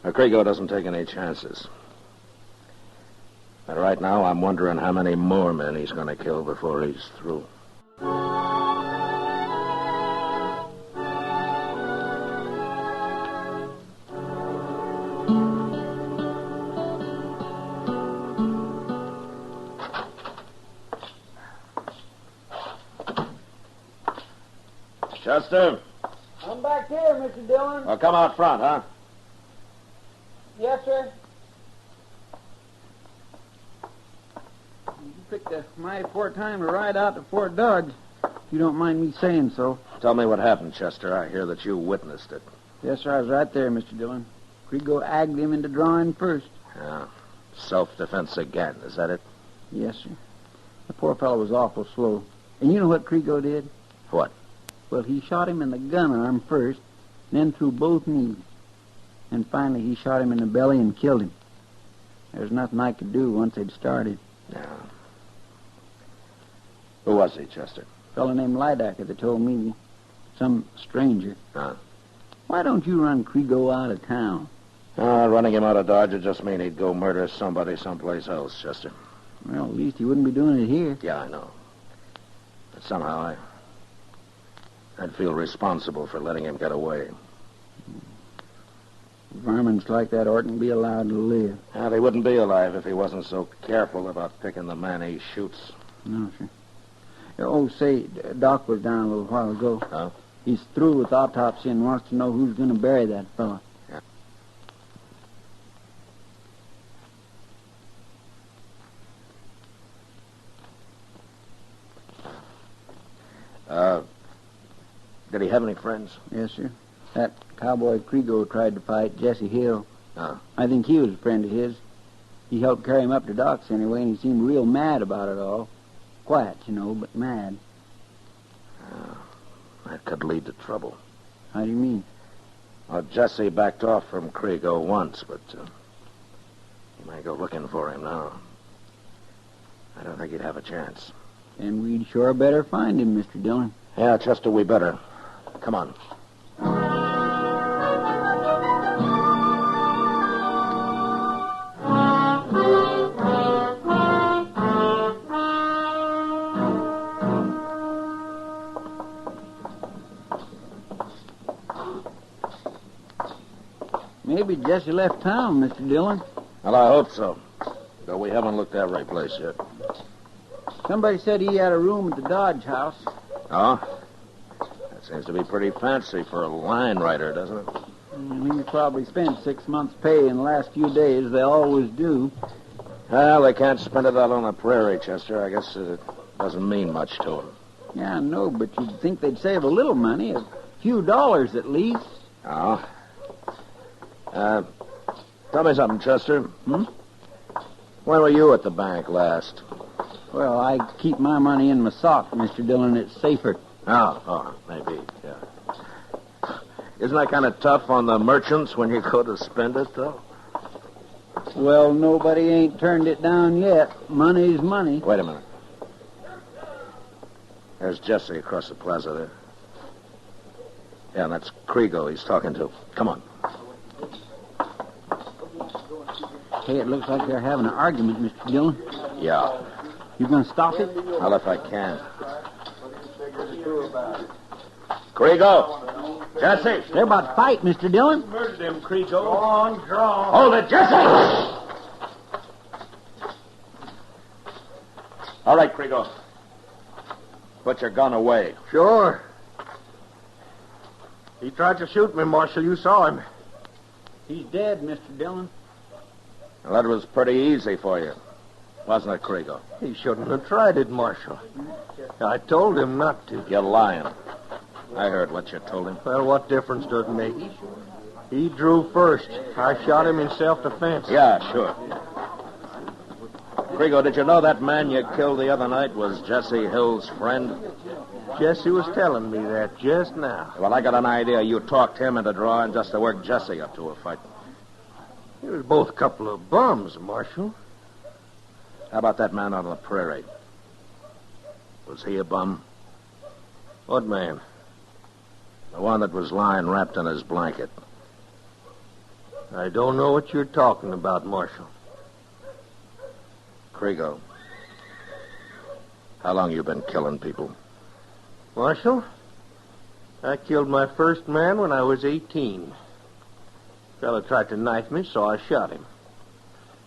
Kriego doesn't take any chances. But right now, I'm wondering how many more men he's going to kill before he's through. Chester? I'm back here, Mr. Dillon. Well, come out front, huh? Yes, sir. You picked a mighty poor time to ride out to Fort Dodge, if you don't mind me saying so. Tell me what happened, Chester. I hear that you witnessed it. Yes, sir, I was right there, Mr. Dillon. Kriego agged him into drawing first. Yeah. Self-defense again, is that it? Yes, sir. The poor fellow was awful slow. And you know what Kriego did? What? Well, he shot him in the gun arm first, then through both knees. And finally, he shot him in the belly and killed him. There was nothing I could do once they'd started. Yeah. Who was he, Chester? A fellow named Lidacker that told me. Some stranger. Huh? Why don't you run Kriego out of town? Running him out of Dodge would just mean he'd go murder somebody someplace else, Chester. Well, at least he wouldn't be doing it here. Yeah, I know. But somehow I'd feel responsible for letting him get away. Varmints like that oughtn't be allowed to live. Well, he wouldn't be alive if he wasn't so careful about picking the man he shoots. No, sir. Oh, say, Doc was down a little while ago. Huh? He's through with autopsy and wants to know who's going to bury that fellow. Yeah. Did he have any friends? Yes, sir. That cowboy Kriego tried to fight Jesse Hill. Oh. I think he was a friend of his. He helped carry him up to Doc's anyway, and he seemed real mad about it all. Quiet, you know, but mad. That could lead to trouble. How do you mean? Well, Jesse backed off from Kriego once, but he might go looking for him now. I don't think he'd have a chance. And we'd sure better find him, Mr. Dillon. Yeah, Chester, we better. Come on. Maybe Jesse left town, Mr. Dillon. Well, I hope so. Though we haven't looked every place yet. Somebody said he had a room at the Dodge house. Oh? That seems to be pretty fancy for a line rider, doesn't it? He probably spent 6 months' pay in the last few days. They always do. Well, they can't spend it out on the prairie, Chester. I guess it doesn't mean much to them. Yeah, I know, but you'd think they'd save a little money, a few dollars at least. Oh? Tell me something, Chester. When were you at the bank last? Well, I keep my money in my sock, Mr. Dillon. It's safer. Oh, maybe, yeah. Isn't that kind of tough on the merchants when you go to spend it, though? Well, nobody ain't turned it down yet. Money's money. Wait a minute. There's Jesse across the plaza there. Yeah, and that's Kriego he's talking to. Come on. Hey, it looks like they're having an argument, Mr. Dillon. Yeah. You gonna stop it? Well, if I can. Kriego! Jesse! They're about to fight, Mr. Dillon. Murdered him, Kriego. Go on, draw. Hold it, Jesse! All right, Kriego. Put your gun away. Sure. He tried to shoot me, Marshal. You saw him. He's dead, Mr. Dillon. Well, that was pretty easy for you. Wasn't it, Kriego? He shouldn't have tried it, Marshal. I told him not to. You're lying. I heard what you told him. Well, what difference does it make? He drew first. I shot him in self-defense. Yeah, sure. Kriego, did you know that man you killed the other night was Jesse Hill's friend? Jesse was telling me that just now. Well, I got an idea you talked him into drawing just to work Jesse up to a fight. They was both a couple of bums, Marshal. How about that man on the prairie? Was he a bum? What man? The one that was lying wrapped in his blanket. I don't know what you're talking about, Marshal. Kriego, how long you been killing people? Marshal, I killed my first man when I was 18. Fella tried to knife me, so I shot him.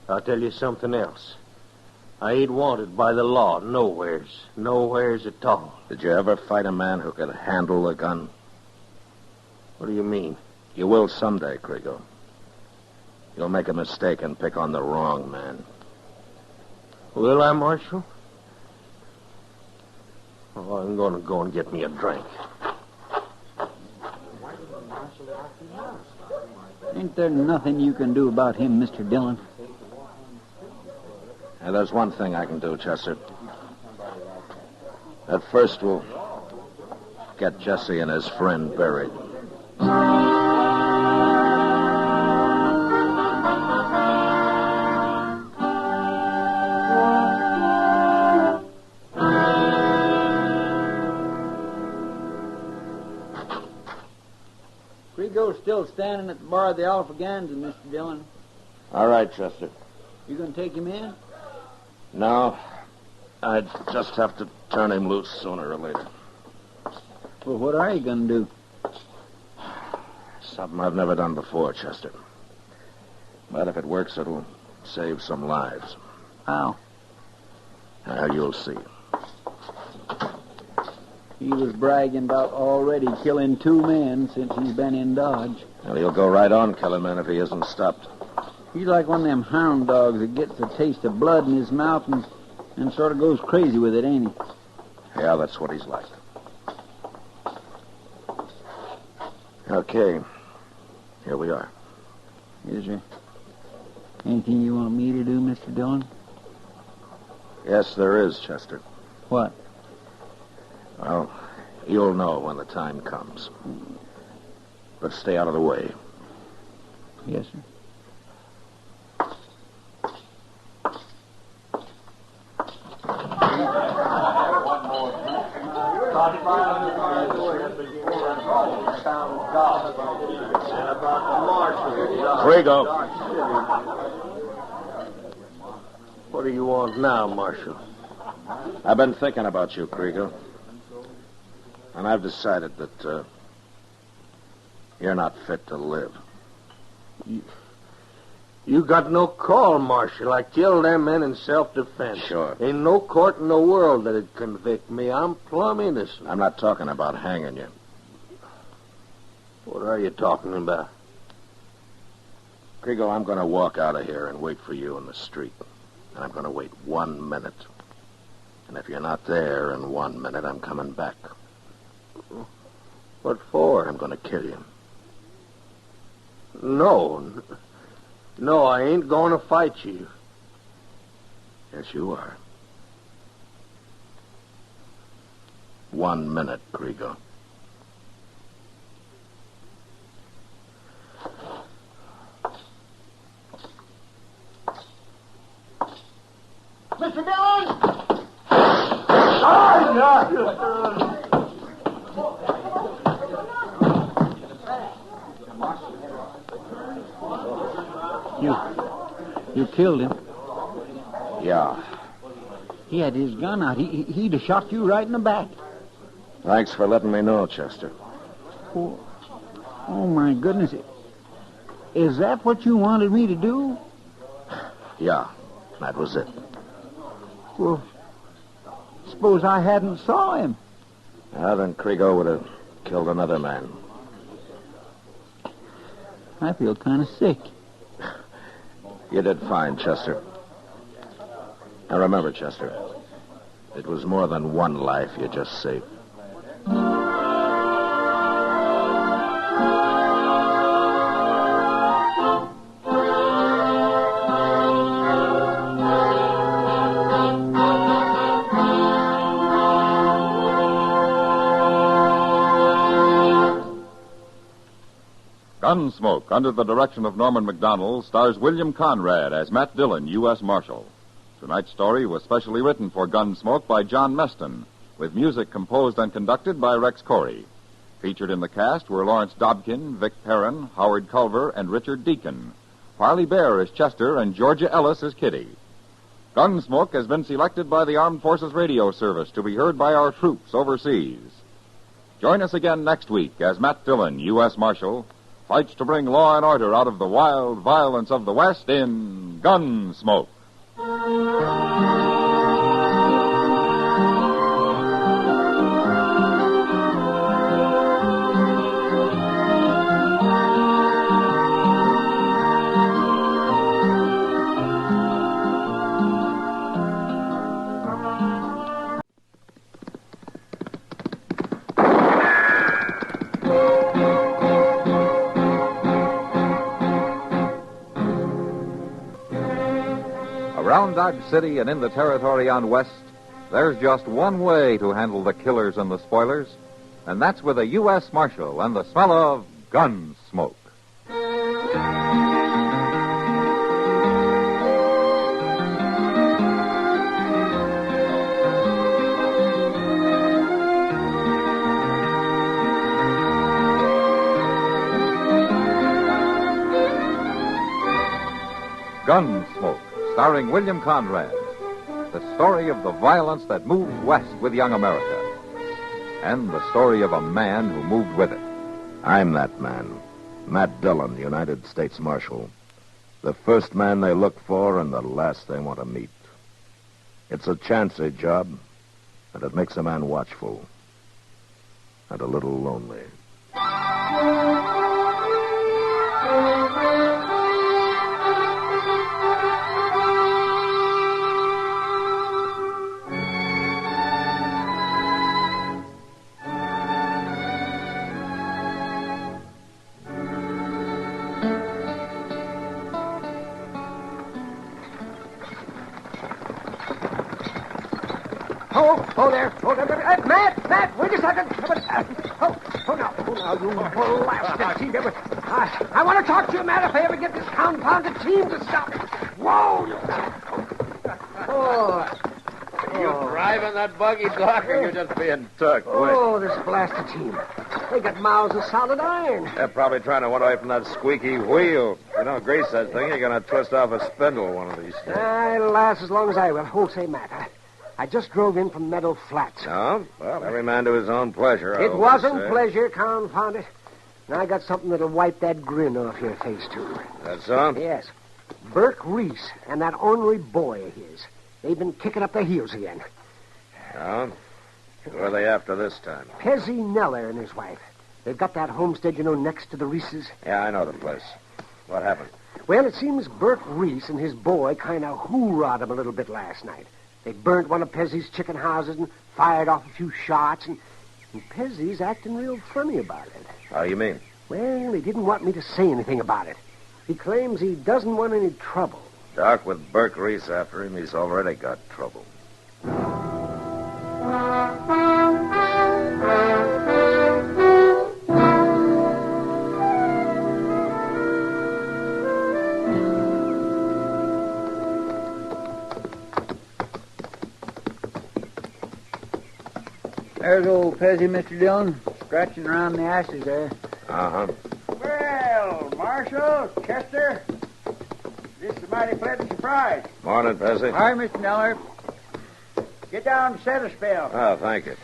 I'll tell you something else. I ain't wanted by the law nowheres. Nowheres at all. Did you ever fight a man who could handle a gun? What do you mean? You will someday, Kriego. You'll make a mistake and pick on the wrong man. Will I, Marshal? Oh, I'm going to go and get me a drink. Ain't there nothing you can do about him, Mr. Dillon? Now, there's one thing I can do, Chester. At first, we'll get Jesse and his friend buried. Krigo's still standing at the bar of the Alphaganza, Mr. Dillon. All right, Chester. You gonna take him in? No, I'd just have to turn him loose sooner or later. Well, what are you gonna do? Something I've never done before, Chester. But if it works, it'll save some lives. How? Now, you'll see. He was bragging about already killing 2 men since he's been in Dodge. Well, he'll go right on killing men if he isn't stopped. He's like one of them hound dogs that gets a taste of blood in his mouth and sort of goes crazy with it, ain't he? Yeah, that's what he's like. Okay. Here we are. Is there anything you want me to do, Mr. Dillon? Yes, there is, Chester. What? Well, you'll know when the time comes. But stay out of the way. Yes, sir. Kriego. What do you want now, Marshal? I've been thinking about you, Kriego. And I've decided that you're not fit to live. You got no call, Marshal. I killed them men in self-defense. Sure. Ain't no court in the world that'd convict me. I'm plumb innocent. I'm not talking about hanging you. What are you talking about? Kriego, I'm going to walk out of here and wait for you in the street. And I'm going to wait 1 minute. And if you're not there in 1 minute, I'm coming back. What for? I'm going to kill you. No. No, I ain't going to fight you. Yes, you are. 1 minute, Kriego. Mr. Dillon! You killed him. Yeah. He had his gun out. He'd have shot you right in the back. Thanks for letting me know, Chester. Oh, my goodness. Is that what you wanted me to do? Yeah, that was it. Well, suppose I hadn't saw him. Well, then Kriego would have killed another man. I feel kind of sick. You did fine, Chester. Now remember, Chester, it was more than one life you just saved. Gunsmoke, under the direction of Norman Macdonald, stars William Conrad as Matt Dillon, U.S. Marshal. Tonight's story was specially written for Gunsmoke by John Meston, with music composed and conducted by Rex Corey. Featured in the cast were Lawrence Dobkin, Vic Perrin, Howard Culver, and Richard Deacon. Parley Bear as Chester, and Georgia Ellis as Kitty. Gunsmoke has been selected by the Armed Forces Radio Service to be heard by our troops overseas. Join us again next week as Matt Dillon, U.S. Marshal, fights to bring law and order out of the wild violence of the West in Gunsmoke. Around Dodge City and in the territory on West, there's just one way to handle the killers and the spoilers, and that's with a U.S. Marshal and the smell of gun smoke. Gunsmoke, starring William Conrad, the story of the violence that moved west with young America, and the story of a man who moved with it. I'm that man, Matt Dillon, United States Marshal. The first man they look for and the last they want to meet. It's a chancy job, and it makes a man watchful and a little lonely. Oh, there. Matt, wait a second. Oh, now, you blasted team. I want to talk to you, Matt, if I ever get this confounded team to stop. Whoa! You driving that buggy, Doc, or you're just being took? Oh, this blasted team. They got mouths of solid iron. They're probably trying to run away from that squeaky wheel. You don't grease that thing, you're going to twist off a spindle one of these days. It'll last as long as I will. Oh, say, Matt, I just drove in from Meadow Flats. Oh? Well, every man to his own pleasure. It wasn't pleasure, confound it. Now I got something that'll wipe that grin off your face, too. That's so? Yes. Burke Reese and that ornery boy of his. They've been kicking up their heels again. Oh? Who are they after this time? Pezzy Neller and his wife. They've got that homestead, next to the Reeses. Yeah, I know the place. What happened? Well, it seems Burke Reese and his boy kind of hoorah'd him a little bit last night. They burnt one of Pezzy's chicken houses and fired off a few shots, and Pezzy's acting real funny about it. How you mean? Well, he didn't want me to say anything about it. He claims he doesn't want any trouble. Doc, with Burke Reese after him, he's already got trouble. There's old Pezzy, Mr. Dillon, scratching around the ashes there. Uh-huh. Well, Marshal, Chester, this is a mighty pleasant surprise. Morning, Pezzy. All right, Mr. Neller. Get down and set a spell. Oh, thank you.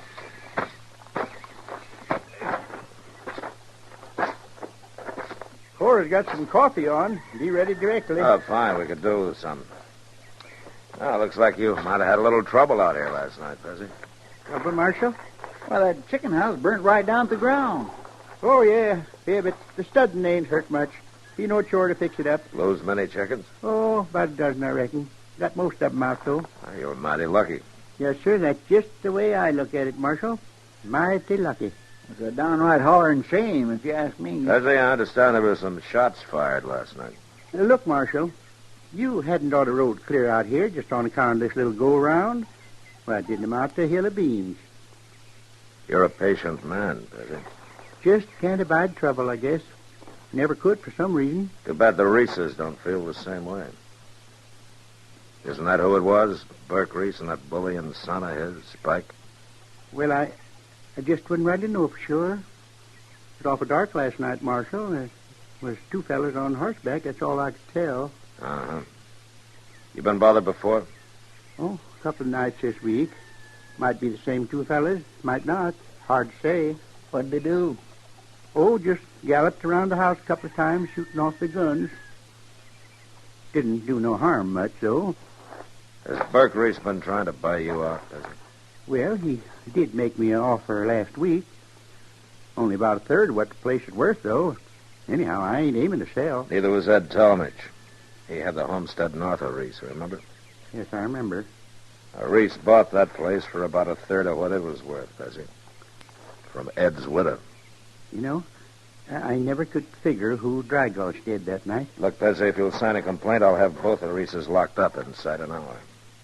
Cora's got some coffee on. Be ready directly. Oh, fine. We could do with some. Oh, looks like you might have had a little trouble out here last night, Pezzy. Trouble, Marshal? Well, that chicken house burnt right down to the ground. Oh, yeah. Yeah, but the studding ain't hurt much. He no chore to fix it up. Lose many chickens? Oh, about a dozen, I reckon. Got most of them out, though. You were mighty lucky. Yes, sir. That's just the way I look at it, Marshal. Mighty lucky. It's a downright hollering shame, if you ask me. As I understand, there were some shots fired last night. Look, Marshal, you hadn't ought to rode clear out here just on account of this little go-around. Well, it didn't amount to a hill of beans. You're a patient man, Pezzy. Just can't abide trouble, I guess. Never could for some reason. Too bad the Reeses don't feel the same way. Isn't that who it was? Burke Reese and that bullying son of his, Spike? Well, I just wouldn't rightly know for sure. It was awful dark last night, Marshal. There was two fellas on horseback. That's all I could tell. Uh-huh. You been bothered before? Oh, a couple of nights this week. Might be the same two fellas. Might not. Hard to say. What'd they do? Oh, just galloped around the house a couple of times, shooting off their guns. Didn't do no harm much, though. Has Burke Reese been trying to buy you out, has he? Well, he did make me an offer last week. Only about a third of what the place is worth, though. Anyhow, I ain't aiming to sell. Neither was Ed Talmadge. He had the homestead north of Reese, remember? Yes, I remember. Reese bought that place for about a third of what it was worth, has he? From Ed's widow. You know, I never could figure who Drygulch did that night. Look, Pezzy, if you'll sign a complaint, I'll have both the Reeses locked up inside an hour.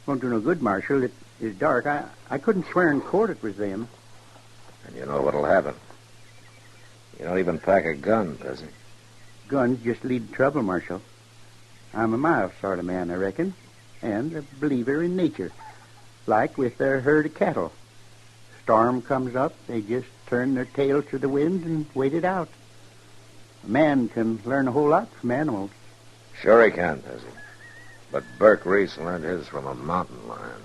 Won't do no good, Marshal. It is dark. I couldn't swear in court it was them. And you know what'll happen. You don't even pack a gun, Pezzy. Guns just lead to trouble, Marshal. I'm a mild sort of man, I reckon, and a believer in nature. Like with their herd of cattle. Storm comes up, they just turn their tails to the wind and wait it out. A man can learn a whole lot from animals. Sure he can, Pezzy. But Burke Reese learned his from a mountain lion.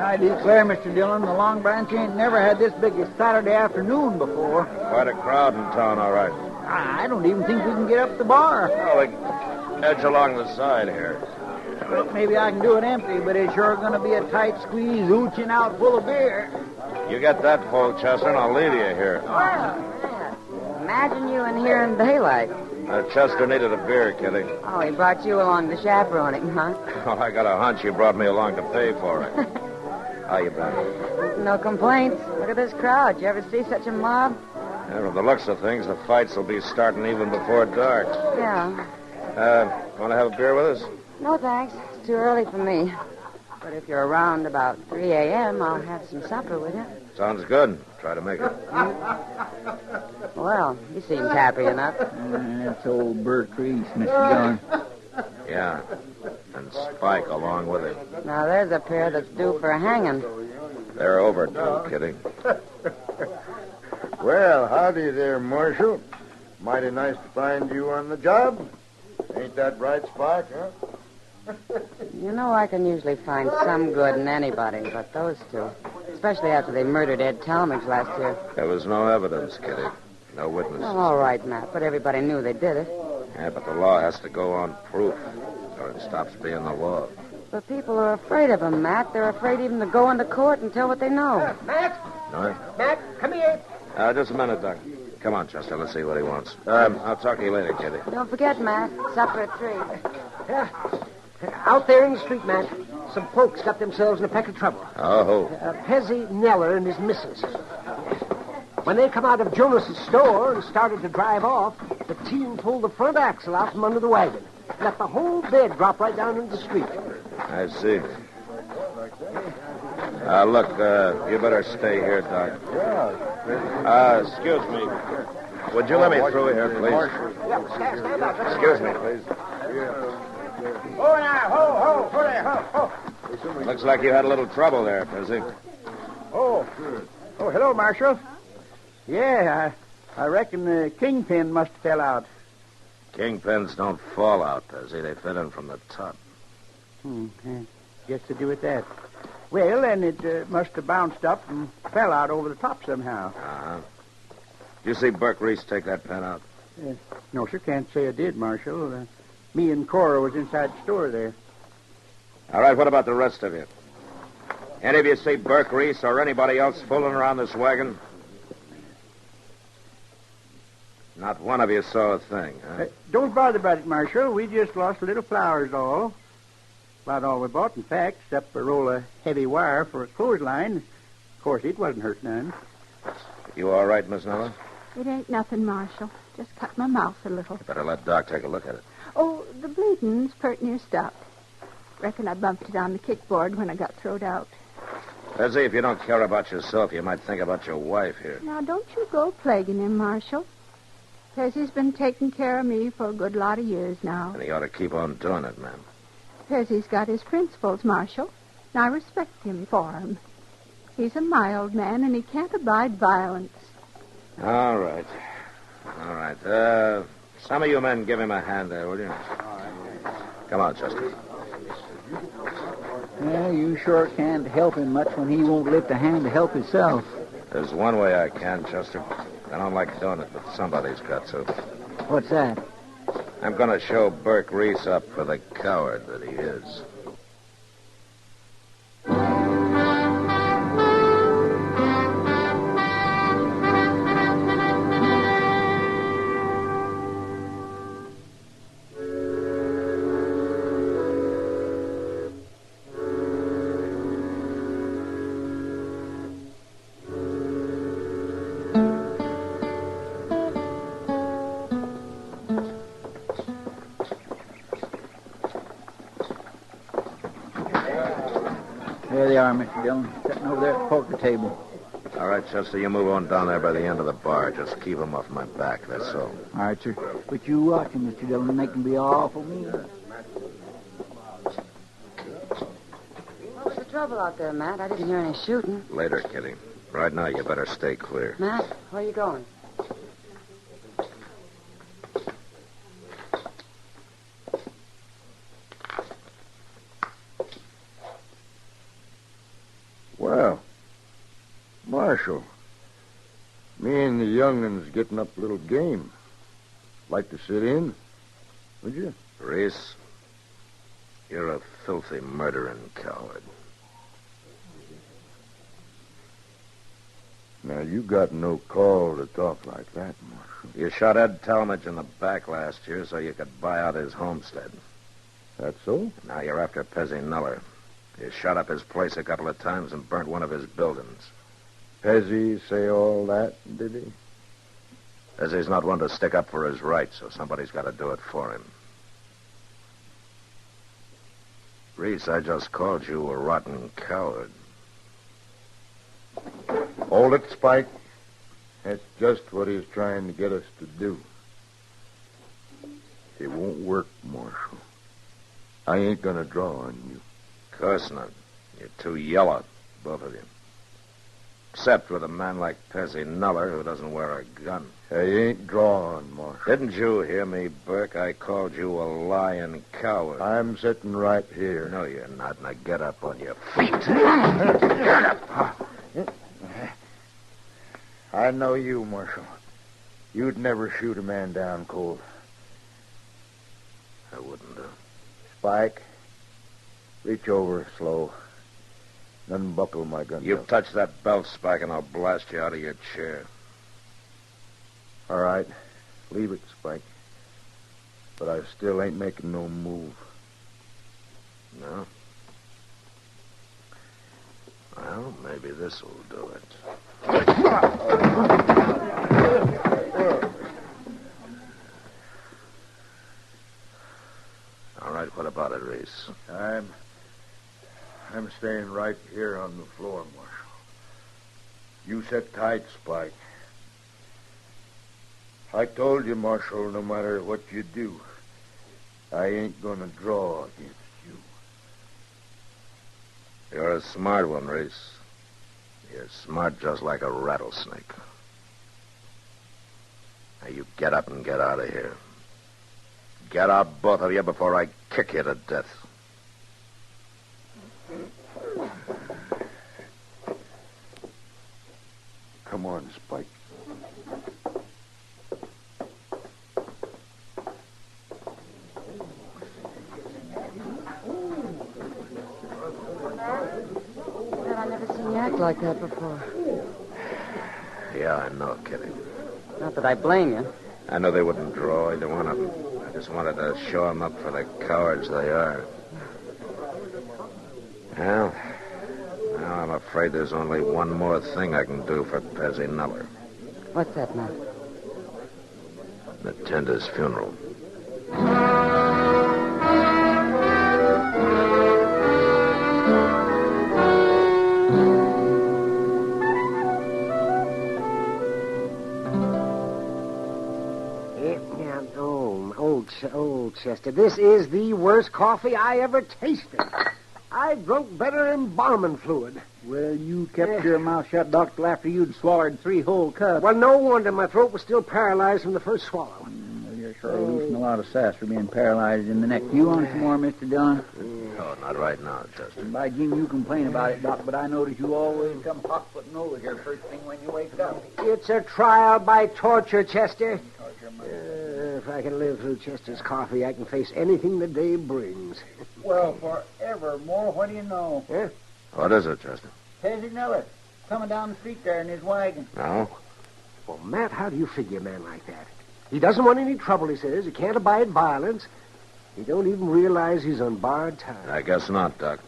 I declare, Mr. Dillon, the Long Branch ain't never had this big a Saturday afternoon before. Quite a crowd in town, all right. I don't even think we can get up the bar. Oh, they edge along the side here. Well, maybe I can do it empty, but it's sure going to be a tight squeeze, ooching out full of beer. You get that full, Chester, and I'll leave you here. Imagine you in here in daylight. Chester needed a beer, Kitty. Oh, he brought you along to chaperone him, huh? Well, I got a hunch he brought me along to pay for it. How you been? No complaints. Look at this crowd. You ever see such a mob? Yeah, from the looks of things, the fights will be starting even before dark. Yeah. Want to have a beer with us? No, thanks. It's too early for me. But if you're around about 3 a.m., I'll have some supper with you. Sounds good. Try to make it. Well, he seems happy enough. That's old Burke Reese, Mr. Dillon. Yeah. And Spike along with him. Now, there's a pair that's due for hanging. They're overdue, Kitty. Well, howdy there, Marshal. Mighty nice to find you on the job. Ain't that right, Spike, huh? You know, I can usually find some good in anybody, but those two. Especially after they murdered Ed Talmadge last year. There was no evidence, Kitty. No witnesses. Well, all right, Matt, but everybody knew they did it. Yeah, but the law has to go on proof, or it stops being the law. But people are afraid of them, Matt. They're afraid even to go into court and tell what they know. Matt? No? Matt, come here. Just a minute, Doc. Come on, Chester. Let's see what he wants. I'll talk to you later, Kitty. Don't forget, Matt. Supper at 3. Yeah. Out there in the street, Matt, some folks got themselves in a peck of trouble. Oh. Pezzy Neller and his missus. When they come out of Jonas's store and started to drive off, the team pulled the front axle out from under the wagon. Let the whole bed drop right down into the street. I see. Look, you better stay here, Doc. Excuse me. Would you let me through here, please? Stand back. Excuse me, please. Oh, now, ho there, ho. Looks like you had a little trouble there, Pezzy. Oh, hello, Marshal. Yeah, I reckon the kingpin must have fell out. Kingpins don't fall out, Pezzy. They fit in from the top. Just to do with that. Well, then it must have bounced up and fell out over the top somehow. Uh-huh. Did you see Burke Reese take that pen out? No, sir, can't say I did, Marshal. Me and Cora was inside the store there. All right, what about the rest of you? Any of you see Burke Reese or anybody else fooling around this wagon? Not one of you saw a thing, huh? Don't bother about it, Marshal. We just lost a little flowers, all. About all we bought, in fact, except a roll of heavy wire for a clothesline. Of course, it wasn't hurt none. You all right, Miss Noah? It ain't nothing, Marshal. Just cut my mouth a little. You better let Doc take a look at it. Oh, the bleeding's pert near stopped. Reckon I bumped it on the kickboard when I got throwed out. Pezzy, if you don't care about yourself, you might think about your wife here. Now, don't you go plaguing him, Marshal. Pezzy's been taking care of me for a good lot of years now. And he ought to keep on doing it, ma'am. Pezzy's got his principles, Marshal, and I respect him for 'em. He's a mild man, and he can't abide violence. All right. All right. Some of you men give him a hand there, will you? Come on, Chester. Yeah, you sure can't help him much when he won't lift a hand to help himself. There's one way I can, Chester. I don't like doing it, but somebody's got to. What's that? I'm going to show Burke Reese up for the coward that he is. There they are, Mr. Dillon, sitting over there at the poker table. All right, Chester, you move on down there by the end of the bar. Just keep them off my back, that's all. All right, sir. But you watch him, Mr. Dillon, and make him be awful mean. What was the trouble out there, Matt? I didn't hear any shooting. Later, Kitty. Right now, you better stay clear. Matt, where are you going? Well, Marshal, me and the young'un's getting up a little game. Like to sit in, would you? Reese, you're a filthy murdering coward. Now, you got no call to talk like that, Marshal. You shot Ed Talmadge in the back last year so you could buy out his homestead. That so? Now you're after Pezzy Nuller. You shot up his place a couple of times and burnt one of his buildings. Pezzy say all that, did he? Pezzy's not one to stick up for his rights, so somebody's got to do it for him. Reese, I just called you a rotten coward. Hold it, Spike. That's just what he's trying to get us to do. It won't work, Marshal. I ain't gonna draw on you. Of course not. You're too yellow, both of you. Except with a man like Pezzy Nuller, who doesn't wear a gun. I ain't drawing, Marshal. Didn't you hear me, Burke? I called you a lying coward. I'm sitting right here. No, you're not. Now get up on your feet. Get up. I know you, Marshal. You'd never shoot a man down cold. I wouldn't do. Spike, reach over slow. Unbuckle my gun. You touch that belt, Spike, and I'll blast you out of your chair. All right. Leave it, Spike. But I still ain't making no move. No? Well, maybe this will do it. All right, what about it, Reese? I'm staying right here on the floor, Marshal. You sit tight, Spike. I told you, Marshal, no matter what you do, I ain't gonna draw against you. You're a smart one, Reese. You're smart just like a rattlesnake. Now you get up and get out of here. Get out, both of you, before I kick you to death. Come on, Spike. Well, I've never seen you act like that before. Yeah, I know, Kitty. Not that I blame you. I know they wouldn't draw either one of them. I just wanted to show them up for the cowards they are. Well, now I'm afraid there's only one more thing I can do for Pezzy Nuller. What's that, Matt? Attend his funeral. Old Chester, this is the worst coffee I ever tasted. I drunk better embalming fluid. Well, you kept your mouth shut, Doctor, after you'd swallowed 3 whole cups. Well, no wonder my throat was still paralyzed from the first swallow. You're sure losing a lot of sass for being paralyzed in the neck. You want some more, Mr. Dillon? Oh, not right now, Chester. By Jim, you complain about it, Doc, but I notice you always come hot-footing over here first thing when you wake up. It's a trial by torture, Chester. If I can live through Chester's coffee, I can face anything the day brings. Well, forevermore, what do you know? Yeah? What is it, Chester? Pezzy Nuller, coming down the street there in his wagon. No? Well, Matt, how do you figure a man like that? He doesn't want any trouble, he says. He can't abide violence. He don't even realize he's on borrowed time. I guess not, Doc.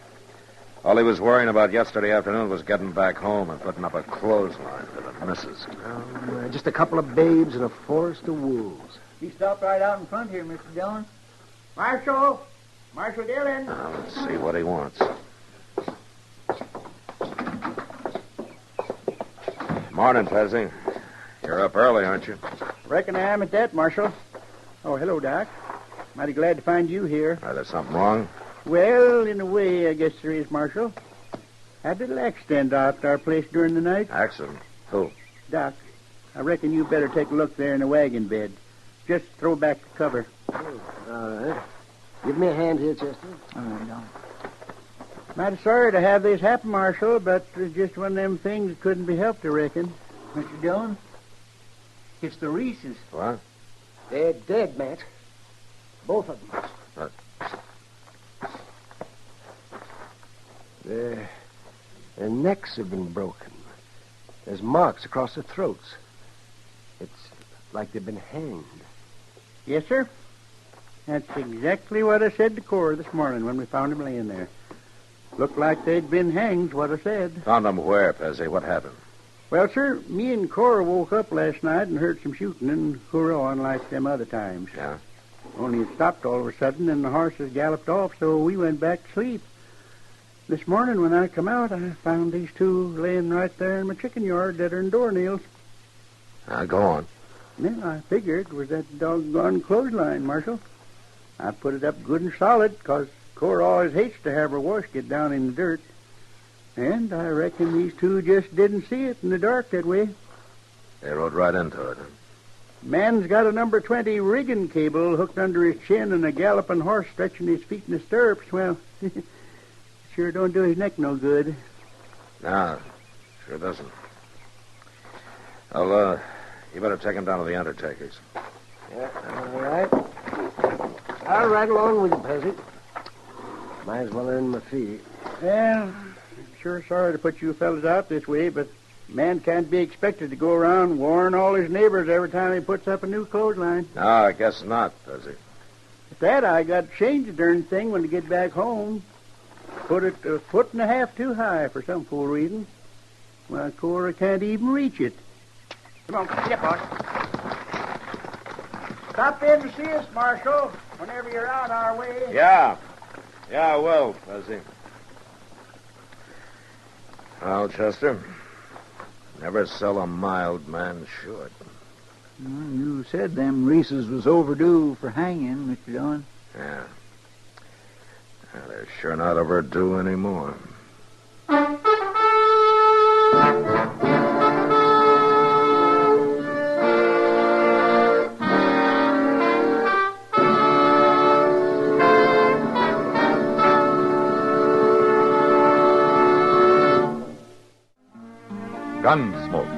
All he was worrying about yesterday afternoon was getting back home and putting up a clothesline for the missus. Just a couple of babes and a forest of wolves. He stopped right out in front here, Mr. Dillon. Marshal Dillon. Now, let's see what he wants. Morning, Pezzy. You're up early, aren't you? Reckon I am at that, Marshal. Oh, hello, Doc. Mighty glad to find you here. There's something wrong? Well, in a way, I guess there is, Marshal. Had a little accident out at our place during the night. Accident? Who? Doc, I reckon you better take a look there in the wagon bed. Just throw back the cover. All right. Give me a hand here, Chester. All right, Doc. Mighty sorry to have this happen, Marshal, but it's just one of them things that couldn't be helped, I reckon. Mr. Dillon, it's the Reeses. What? They're dead, Matt. Both of them. Their necks have been broken. There's marks across their throats. It's like they've been hanged. Yes, sir. That's exactly what I said to Cora this morning when we found him laying there. Looked like they'd been hanged, what I said. Found them where, Pezzy? What happened? Well, sir, me and Cora woke up last night and heard some shooting and hurrahing like them other times. Yeah? Only it stopped all of a sudden and the horses galloped off, so we went back to sleep. This morning when I come out, I found these two laying right there in my chicken yard that are in doornails. Go on. Well, I figured it was that doggone clothesline, Marshal. I put it up good and solid, 'cause Cora always hates to have her wash get down in the dirt. And I reckon these two just didn't see it in the dark that way. They rode right into it, huh? Man's got a number 20 rigging cable hooked under his chin and a galloping horse stretching his feet in the stirrups. Well, sure don't do his neck no good. No, sure doesn't. Well, you better take him down to the undertaker's. Yeah, all right. I'll ride along with you, Pezzy. Might as well earn my fee. Well, I'm sure sorry to put you fellas out this way, but man can't be expected to go around warning all his neighbors every time he puts up a new clothesline. No, I guess not, Pezzy. At that, I got to change the darn thing when I get back home. Put it a foot and a half too high for some fool reason. Well, Cora can't even reach it. Come on, get boss. Stop in to see us, Marshal, whenever you're out our way. Yeah, I will, Pezzy. Well, Chester, never sell a mild man short. Well, you said them Reeses was overdue for hanging, Mr. Dillon. Yeah. They're sure not overdue anymore. Gunsmoke,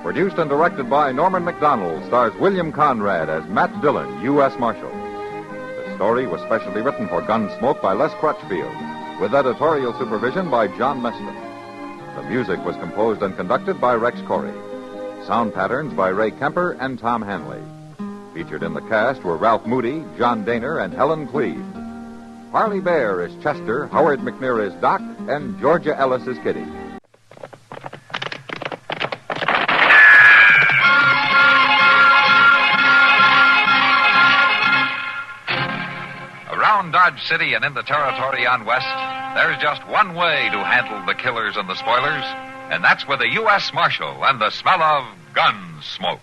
Produced and directed by Norman McDonald, stars William Conrad as Matt Dillon, U.S. Marshal. The story was specially written for Gunsmoke by Les Crutchfield, with editorial supervision by John Meston. The music was composed and conducted by Rex Corey. Sound patterns by Ray Kemper and Tom Hanley. Featured in the cast were Ralph Moody, John Daner, and Helen Cleve. Parley Bear is Chester, Howard McNear is Doc, and Georgia Ellis is Kitty. Around Dodge City and in the territory on West, there's just one way to handle the killers and the spoilers, and that's with a U.S. Marshal and the smell of Gunsmoke.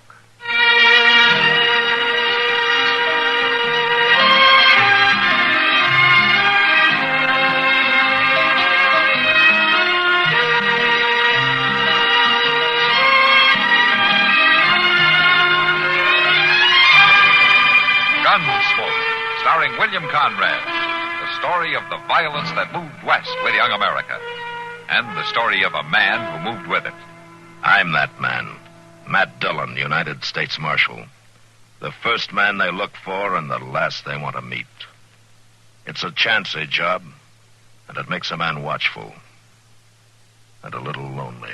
Gunsmoke, starring William Conrad, the story of the violence that moved west with young America, and the story of a man who moved with it. I'm that man, Matt Dillon, United States Marshal. The first man they look for and the last they want to meet. It's a chancy job, and it makes a man watchful and a little lonely.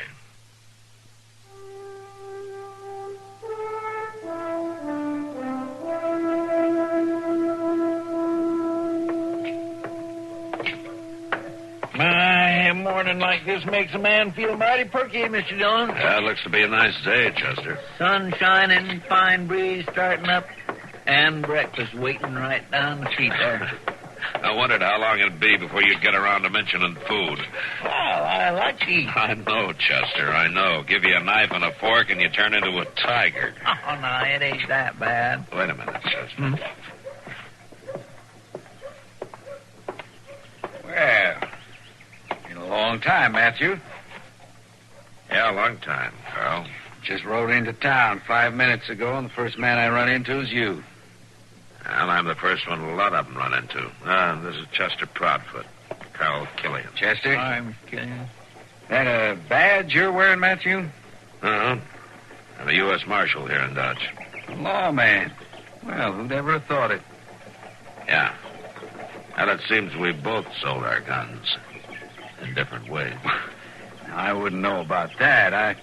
My, a morning like this makes a man feel mighty perky, Mr. Dillon. Yeah, it looks to be a nice day, Chester. Sun shining, fine breeze starting up, and breakfast waiting right down the street there. I wondered how long it'd be before you'd get around to mentioning food. Oh, I like to eat. I know, Chester, I know. Give you a knife and a fork and you turn into a tiger. Oh, no, it ain't that bad. Wait a minute, Chester. Well, been a long time, Matthew. Yeah, a long time, Carl. Just rode into town 5 minutes ago, and the first man I run into is you. Well, I'm the first one a lot of them run into. This is Chester Proudfoot, Carl Killian. Chester? I'm Killian. That a badge you're wearing, Matthew? Uh-huh. I'm a U.S. Marshal here in Dodge. Lawman. Well, who'd ever have thought it? Yeah. Well, it seems we both sold our guns in different ways. I wouldn't know about that.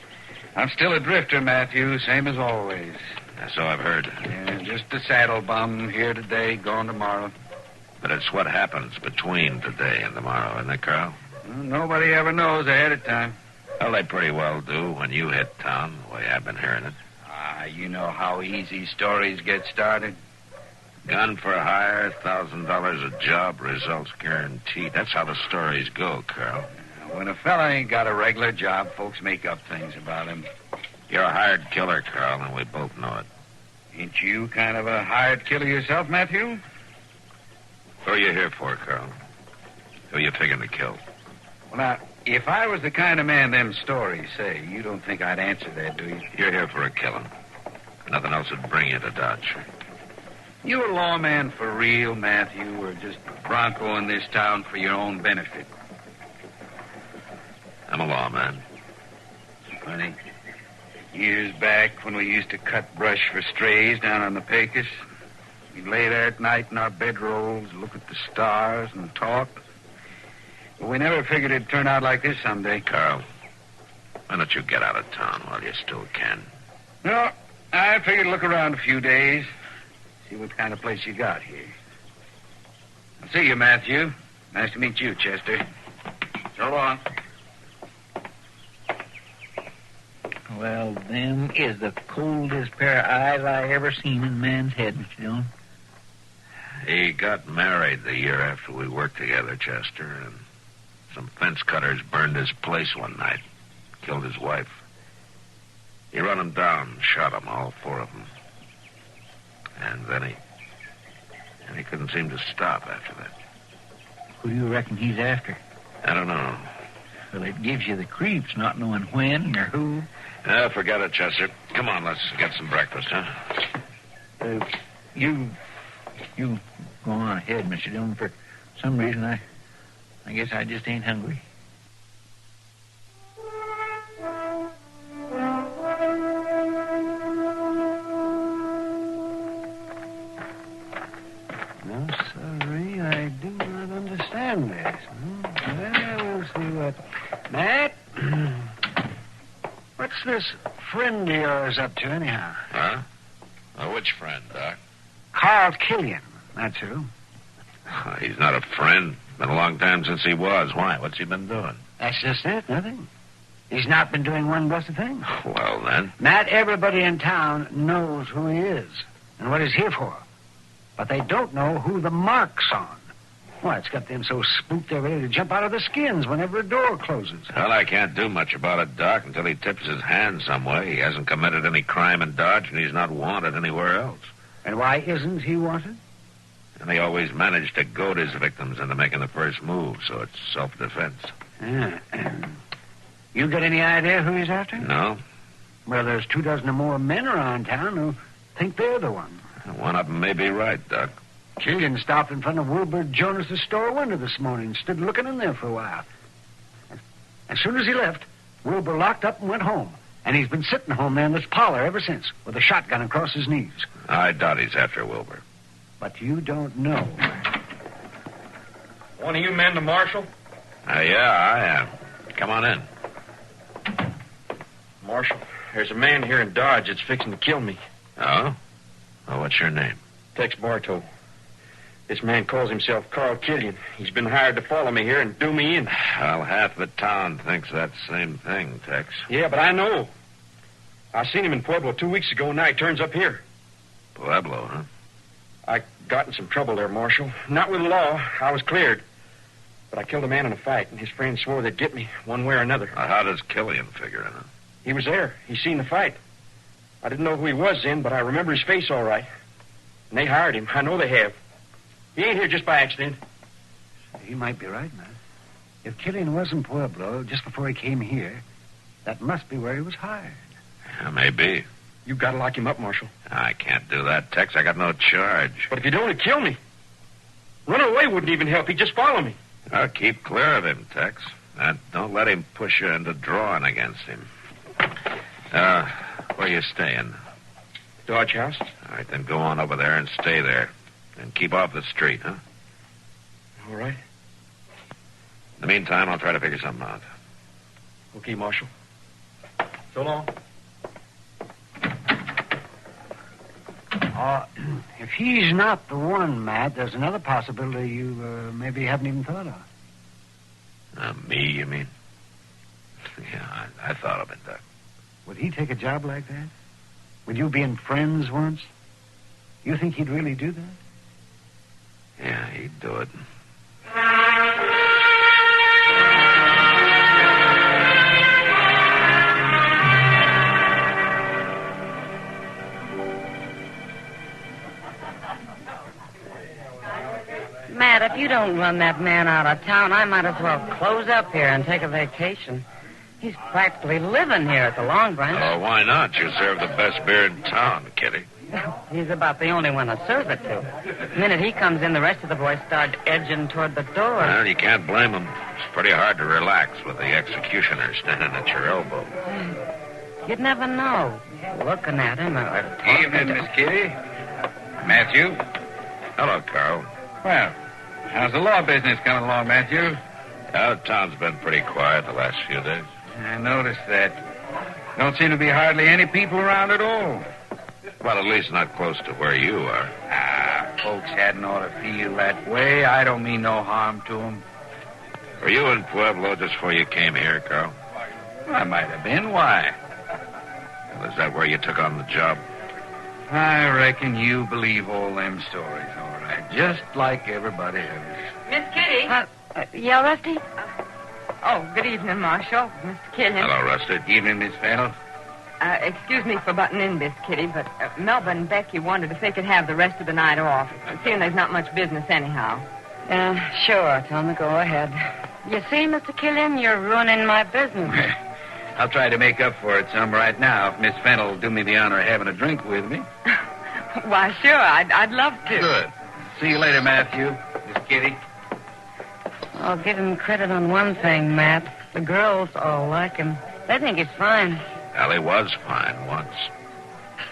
I'm still a drifter, Matthew, same as always. So I've heard. Yeah, just a saddle bum, here today, gone tomorrow. But it's what happens between today and tomorrow, isn't it, Carl? Well, nobody ever knows ahead of time. Well, they pretty well do when you hit town, the way I've been hearing it. You know how easy stories get started. Gun for hire, $1,000 a job, results guaranteed. That's how the stories go, Carl. When a fella ain't got a regular job, folks make up things about him. You're a hired killer, Carl, and we both know it. Ain't you kind of a hired killer yourself, Matthew? Who are you here for, Carl? Who you figuring to kill? Well, now, if I was the kind of man them stories say, you don't think I'd answer that, do you? You're here for a killing. Nothing else would bring you to Dodge. You a lawman for real, Matthew, or just bronco in this town for your own benefit? I'm a lawman. Funny. Years back when we used to cut brush for strays down on the Pecos, we'd lay there at night in our bedrolls, look at the stars and talk. But we never figured it'd turn out like this someday. Carl, why don't you get out of town while you still can? No, I figured to look around a few days, see what kind of place you got here. I'll see you, Matthew. Nice to meet you, Chester. So long. Well, them is the coldest pair of eyes I ever seen in a man's head, Mr. Dillon. He got married the year after we worked together, Chester, and some fence cutters burned his place one night, killed his wife. He run them down, shot them, all four of them. And then he couldn't seem to stop after that. Who do you reckon he's after? I don't know. Well, it gives you the creeps, not knowing when or who. Forget it, Chester. Come on, let's get some breakfast, huh? You go on ahead, Mr. Dillon. For some reason, I guess I just ain't hungry. What's this friend of yours up to, anyhow? Huh? Which friend, Doc? Carl Killian, that's who. He's not a friend. Been a long time since he was. Why? What's he been doing? That's just it, nothing. He's not been doing one blessed thing. Well, then. Not everybody in town knows who he is and what he's here for. But they don't know who the mark's on. Well, it's got them so spooked they're ready to jump out of their skins whenever a door closes. Well, I can't do much about it, Doc, until he tips his hand some way. He hasn't committed any crime in Dodge, and he's not wanted anywhere else. And why isn't he wanted? And he always managed to goad his victims into making the first move, so it's self-defense. Yeah. You got any idea who he's after? No. Well, there's 24 or more men around town who think they're the one. One of them may be right, Doc. Killian stopped in front of Wilbur Jonas's store window this morning, stood looking in there for a while. As soon as he left, Wilbur locked up and went home. And he's been sitting home there in this parlor ever since, with a shotgun across his knees. I doubt he's after Wilbur. But you don't know. One of you men the marshal? Yeah, I am. Come on in. Marshal, there's a man here in Dodge that's fixing to kill me. Oh? Well, what's your name? Tex Bartow. This man calls himself Carl Killian. He's been hired to follow me here and do me in. Well, half the town thinks that same thing, Tex. Yeah, but I know. I seen him in Pueblo 2 weeks ago, and now he turns up here. Pueblo, huh? I got in some trouble there, Marshal. Not with the law. I was cleared. But I killed a man in a fight, and his friends swore they'd get me one way or another. How does Killian figure in it? He was there. He seen the fight. I didn't know who he was then, but I remember his face all right. And they hired him. I know they have. He ain't here just by accident. You might be right, man. If Killian was in Pueblo just before he came here, that must be where he was hired. Yeah, maybe. You gotta lock him up, Marshal. I can't do that, Tex. I got no charge. But if you'd only kill me, running away wouldn't even help. He'd just follow me. Well, keep clear of him, Tex. And don't let him push you into drawing against him. Where you staying? Dodge House. All right, then go on over there and stay there. And keep off the street, huh? All right. In the meantime, I'll try to figure something out. Okay, Marshal. So long. If he's not the one, Matt, there's another possibility you maybe haven't even thought of. Me, you mean? Yeah, I thought of it, Doc. Would he take a job like that? With you being friends once? You think he'd really do that? Yeah, he'd do it. Matt, if you don't run that man out of town, I might as well close up here and take a vacation. He's practically living here at the Long Branch. Oh, why not? You serve the best beer in town, Kitty. He's about the only one to serve it to. The minute he comes in, the rest of the boys start edging toward the door. Well, you can't blame him. It's pretty hard to relax with the executioner standing at your elbow. You'd never know. Looking at him or talking Evening, to Miss Kitty. Matthew. Hello, Carl. Well, how's the law business coming along, Matthew? The town's been pretty quiet the last few days. I noticed that. Don't seem to be hardly any people around at all. Well, at least not close to where you are. Folks hadn't ought to feel that way. I don't mean no harm to them. Were you in Pueblo just before you came here, Carl? I might have been. Why? Well, is that where you took on the job? I reckon you believe all them stories, all right. Just like everybody else. Miss Kitty. Yeah, Rusty? Oh, good evening, Marshal. Mr. Killian. Hello, Rusty. Evening, Miss Fennel. Excuse me for butting in, Miss Kitty, but Melba and Becky wondered if they could have the rest of the night off, seeing there's not much business anyhow. Sure. Tell me, go ahead. You see, Mr. Killian, you're ruining my business. I'll try to make up for it some right now if Miss Fennel will do me the honor of having a drink with me. Why, sure, I'd love to. Good. See you later, Matthew. Miss Kitty. I'll give him credit on one thing, Matt. The girls all like him. They think he's fine. Well, he was fine once.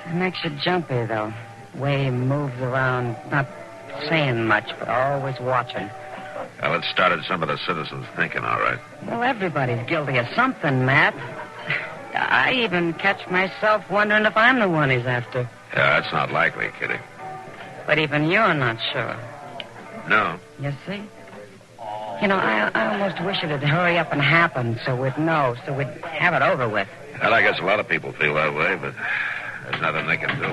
It makes you jumpy, though. Way he moves around, not saying much, but always watching. Well, it started some of the citizens thinking, all right. Well, everybody's guilty of something, Matt. I even catch myself wondering if I'm the one he's after. Yeah, that's not likely, Kitty. But even you're not sure. No. You see? You know, I almost wish it'd hurry up and happen so we'd know, so we'd have it over with. Well, I guess a lot of people feel that way, but there's nothing they can do.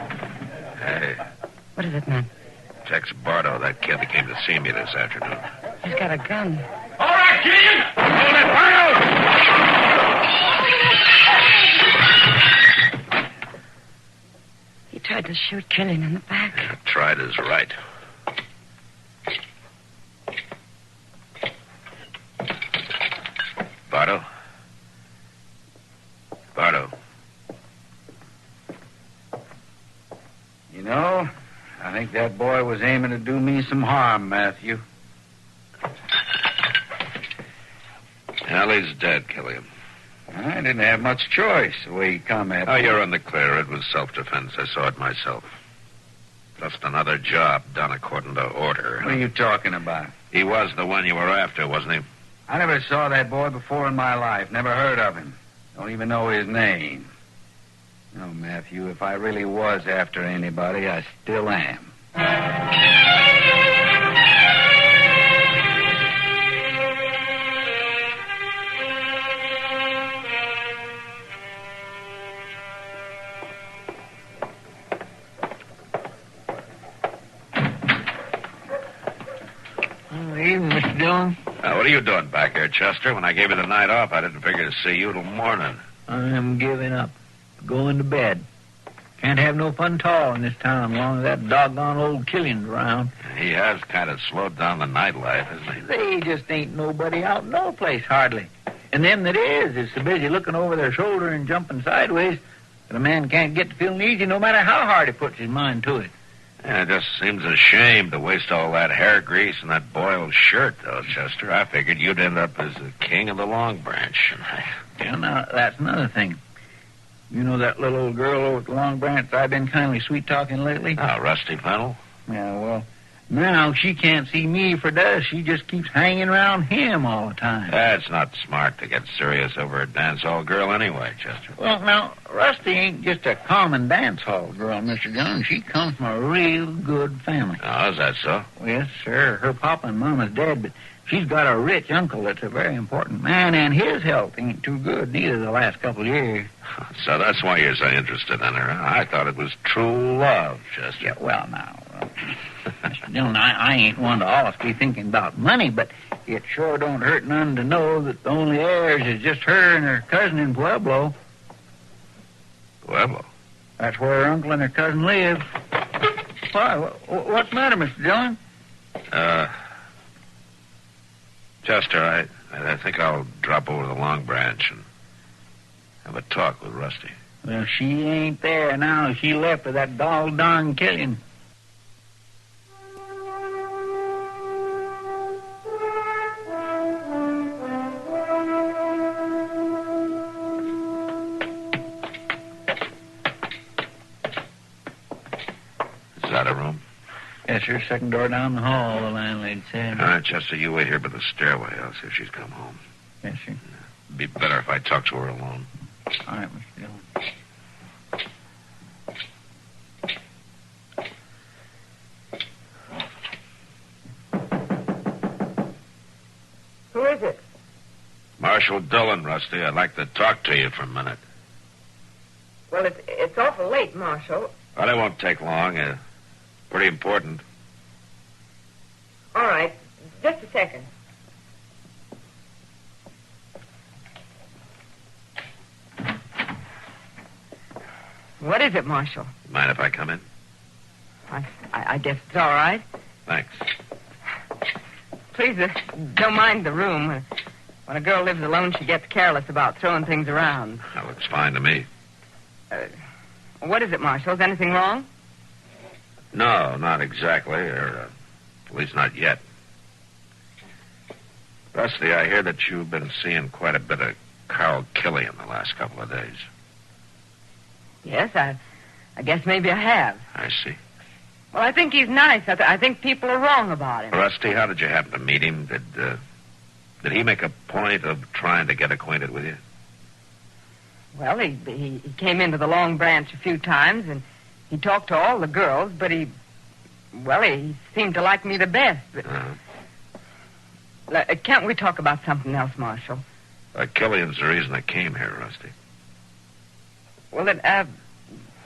Hey. What is it, man? Tex Bardo, that kid that came to see me this afternoon. He's got a gun. All right, Killian! Hold it, Bardo! He tried to shoot Killian in the back. Yeah, tried is right. Bardo? Bardo. You know, I think that boy was aiming to do me some harm, Matthew. Well, he's dead, Killian. I didn't have much choice the way he come at me. Oh, you're in the clear. It was self-defense. I saw it myself. Just another job done according to order. What are you talking about? He was the one you were after, wasn't he? I never saw that boy before in my life. Never heard of him. Don't even know his name. No, Matthew, if I really was after anybody, I still am. Evening, Mr. Dillon. What are you doing back here, Chester? When I gave you the night off, I didn't figure to see you till morning. I'm giving up. Going to bed. Can't have no fun at all in this town as long as that doggone old Killian's around. He has kind of slowed down the nightlife, hasn't he? They just ain't nobody out no place, hardly. And them that is so busy looking over their shoulder and jumping sideways that a man can't get to feeling easy no matter how hard he puts his mind to it. Yeah, it just seems a shame to waste all that hair grease and that boiled shirt, though, Chester. I figured you'd end up as the king of the Long Branch. Yeah, now, that's another thing. You know that little old girl over at the Long Branch I've been kindly sweet-talking lately? Oh, Rusty Fennel? Yeah, well, now she can't see me for dust. She just keeps hanging around him all the time. That's not smart to get serious over a dance hall girl anyway, Chester. Well, now, Rusty ain't just a common dance hall girl, Mr. Gunn. She comes from a real good family. Oh, is that so? Well, yes, sir. Her papa and mama's dead, but she's got a rich uncle that's a very important man, and his health ain't too good neither the last couple of years. So that's why you're so interested in her. I thought it was true love, Chester. Yeah, well, now, Mr. Dillon, I ain't one to always be thinking about money, but it sure don't hurt none to know that the only heirs is just her and her cousin in Pueblo. Pueblo? That's where her uncle and her cousin live. Why, what's the matter, Mr. Dillon? Chester, I think I'll drop over to the Long Branch and have a talk with Rusty. Well, she ain't there now. She left with that doggone Killian. Is that a room? Yes, sir. Second door down the hall, the landlady said. All right, Chester, you wait here by the stairway. I'll see if she's come home. Yes, sir. It'd be better if I talked to her alone. All right, Mr. Dillon. Who is it? Marshal Dillon, Rusty. I'd like to talk to you for a minute. Well, it's awful late, Marshal. Well, it won't take long. Pretty important. All right. Just a second. What is it, Marshal? Mind if I come in? I guess it's all right. Thanks. Please, don't mind the room. When a girl lives alone, she gets careless about throwing things around. That looks fine to me. What is it, Marshal? Is anything wrong? No, not exactly, or at least not yet. Rusty, I hear that you've been seeing quite a bit of Carl Killian the last couple of days. Yes, I guess maybe I have. I see. Well, I think he's nice. I think people are wrong about him. Rusty, how did you happen to meet him? Did he make a point of trying to get acquainted with you? Well, he came into the Long Branch a few times, and he talked to all the girls, but he seemed to like me the best. But... can't we talk about something else, Marshal? Killian's the reason I came here, Rusty. Well, then,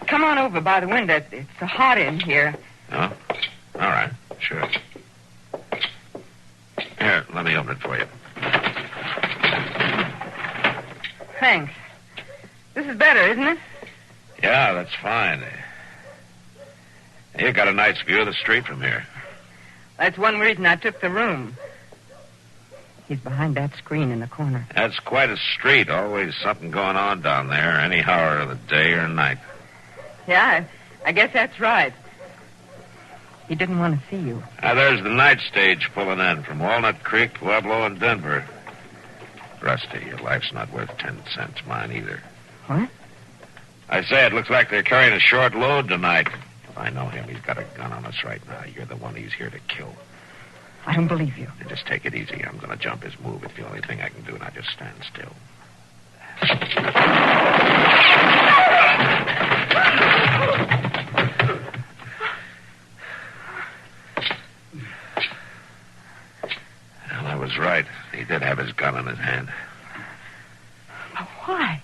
come on over by the window. It's so hot in here. Oh? All right, sure. Here, let me open it for you. Thanks. This is better, isn't it? Yeah, that's fine. You got a nice view of the street from here. That's one reason I took the room. He's behind that screen in the corner. That's quite a street. Always something going on down there, any hour of the day or night. Yeah, I guess that's right. He didn't want to see you. There's the night stage pulling in from Walnut Creek, Pueblo, and Denver. Rusty, your life's not worth 10 cents. Mine either. What? I say, it looks like they're carrying a short load tonight. If I know him, he's got a gun on us right now. You're the one he's here to kill. I don't believe you. And just take it easy. I'm going to jump his move. It's the only thing I can do, and I just stand still. Well, I was right. He did have his gun in his hand. But why?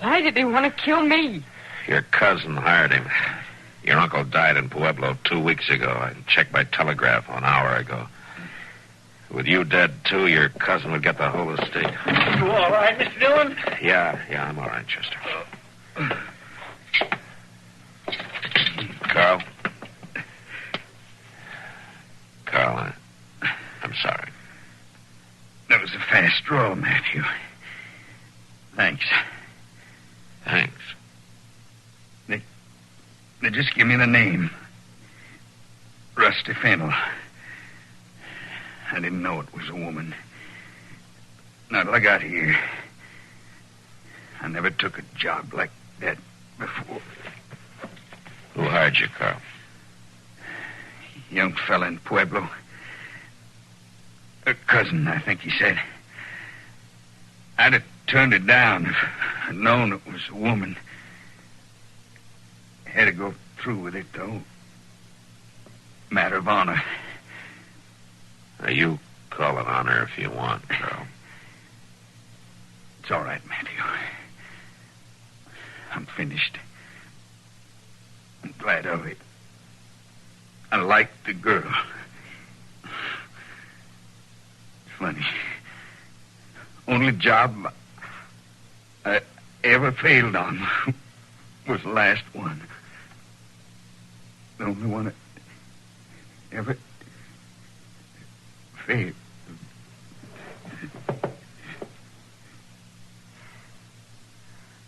Why did he want to kill me? Your cousin hired him. Your uncle died in Pueblo 2 weeks ago. I checked by telegraph an hour ago. With you dead, too, your cousin would get the whole estate. You all right, Mr. Dillon? Yeah, I'm all right, Chester. Carl? Carl, I'm sorry. That was a fast draw, Matthew. Thanks. Thanks. They just give me the name. Rusty Fennel. I didn't know it was a woman. Not till I got here. I never took a job like that before. Who hired you, Carl? Young fella in Pueblo. A cousin, I think he said. I'd have turned it down if I'd known it was a woman. Had to go through with it, though. Matter of honor. Now, you call it honor if you want, Carl. It's all right, Matthew. I'm finished. I'm glad of it. I like the girl. It's funny. Only job I ever failed on was the last one. The only one I ever failed.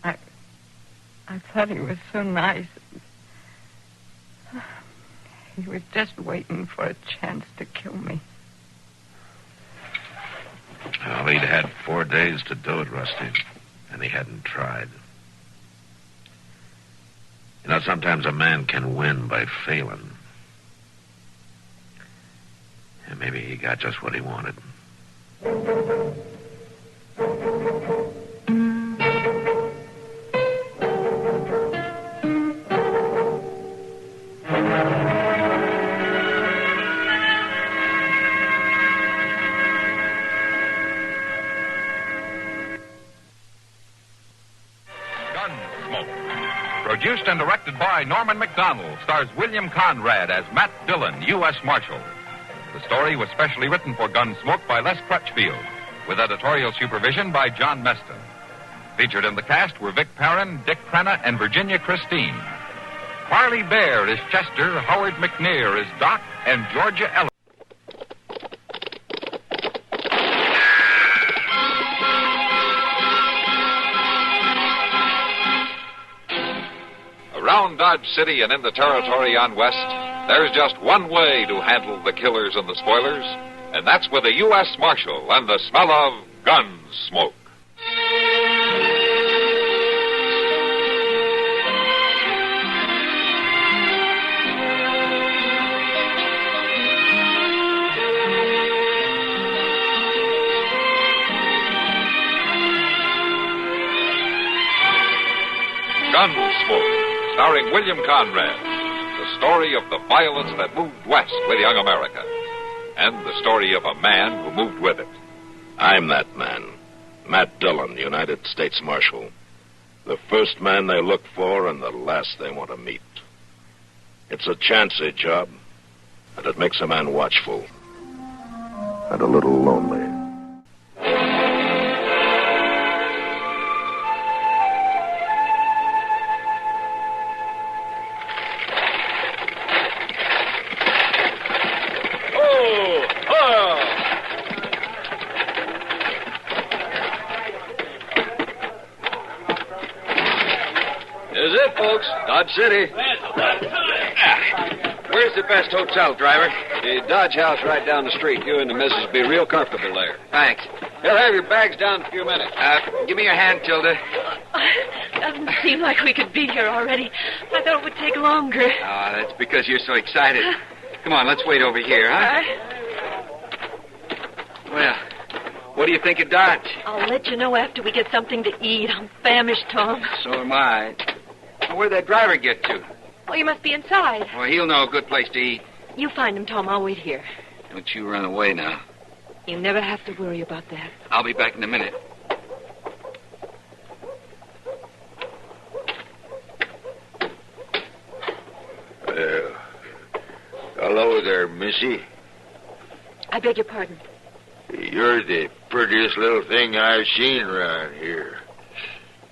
I thought he was so nice. He was just waiting for a chance to kill me. Well, he'd had 4 days to do it, Rusty, and he hadn't tried. You know, sometimes a man can win by failing. And maybe he got just what he wanted. Gunsmoke. Produced and directed by Norman Macdonald, stars William Conrad as Matt Dillon, U.S. Marshal. The story was specially written for Gunsmoke by Les Crutchfield, with editorial supervision by John Meston. Featured in the cast were Vic Perrin, Dick Crenna, and Virginia Christine. Harley Bear is Chester, Howard McNear is Doc, and Georgia Ellis. Around Dodge City and in the territory on West, there's just one way to handle the killers and the spoilers, and that's with a U.S. Marshal and the smell of gun smoke. Gunsmoke, starring William Conrad. The story of the violence that moved west with young America. And the story of a man who moved with it. I'm that man. Matt Dillon, United States Marshal. The first man they look for and the last they want to meet. It's a chancy job, and it makes a man watchful. And a little lonely. This is it, folks. Dodge City. Where's the best hotel, driver? The Dodge House right down the street. You and the missus will be real comfortable there. Thanks. They'll have your bags down in a few minutes. Give me your hand, Tilda. Doesn't seem like we could be here already. I thought it would take longer. Oh, that's because you're so excited. Come on, let's wait over here, huh? Well, what do you think of Dodge? I'll let you know after we get something to eat. I'm famished, Tom. So am I. Well, where'd that driver get to? Oh, you must be inside. Well, he'll know a good place to eat. You find him, Tom. I'll wait here. Don't you run away now. You never have to worry about that. I'll be back in a minute. Hello there, Missy. I beg your pardon. You're the prettiest little thing I've seen around here.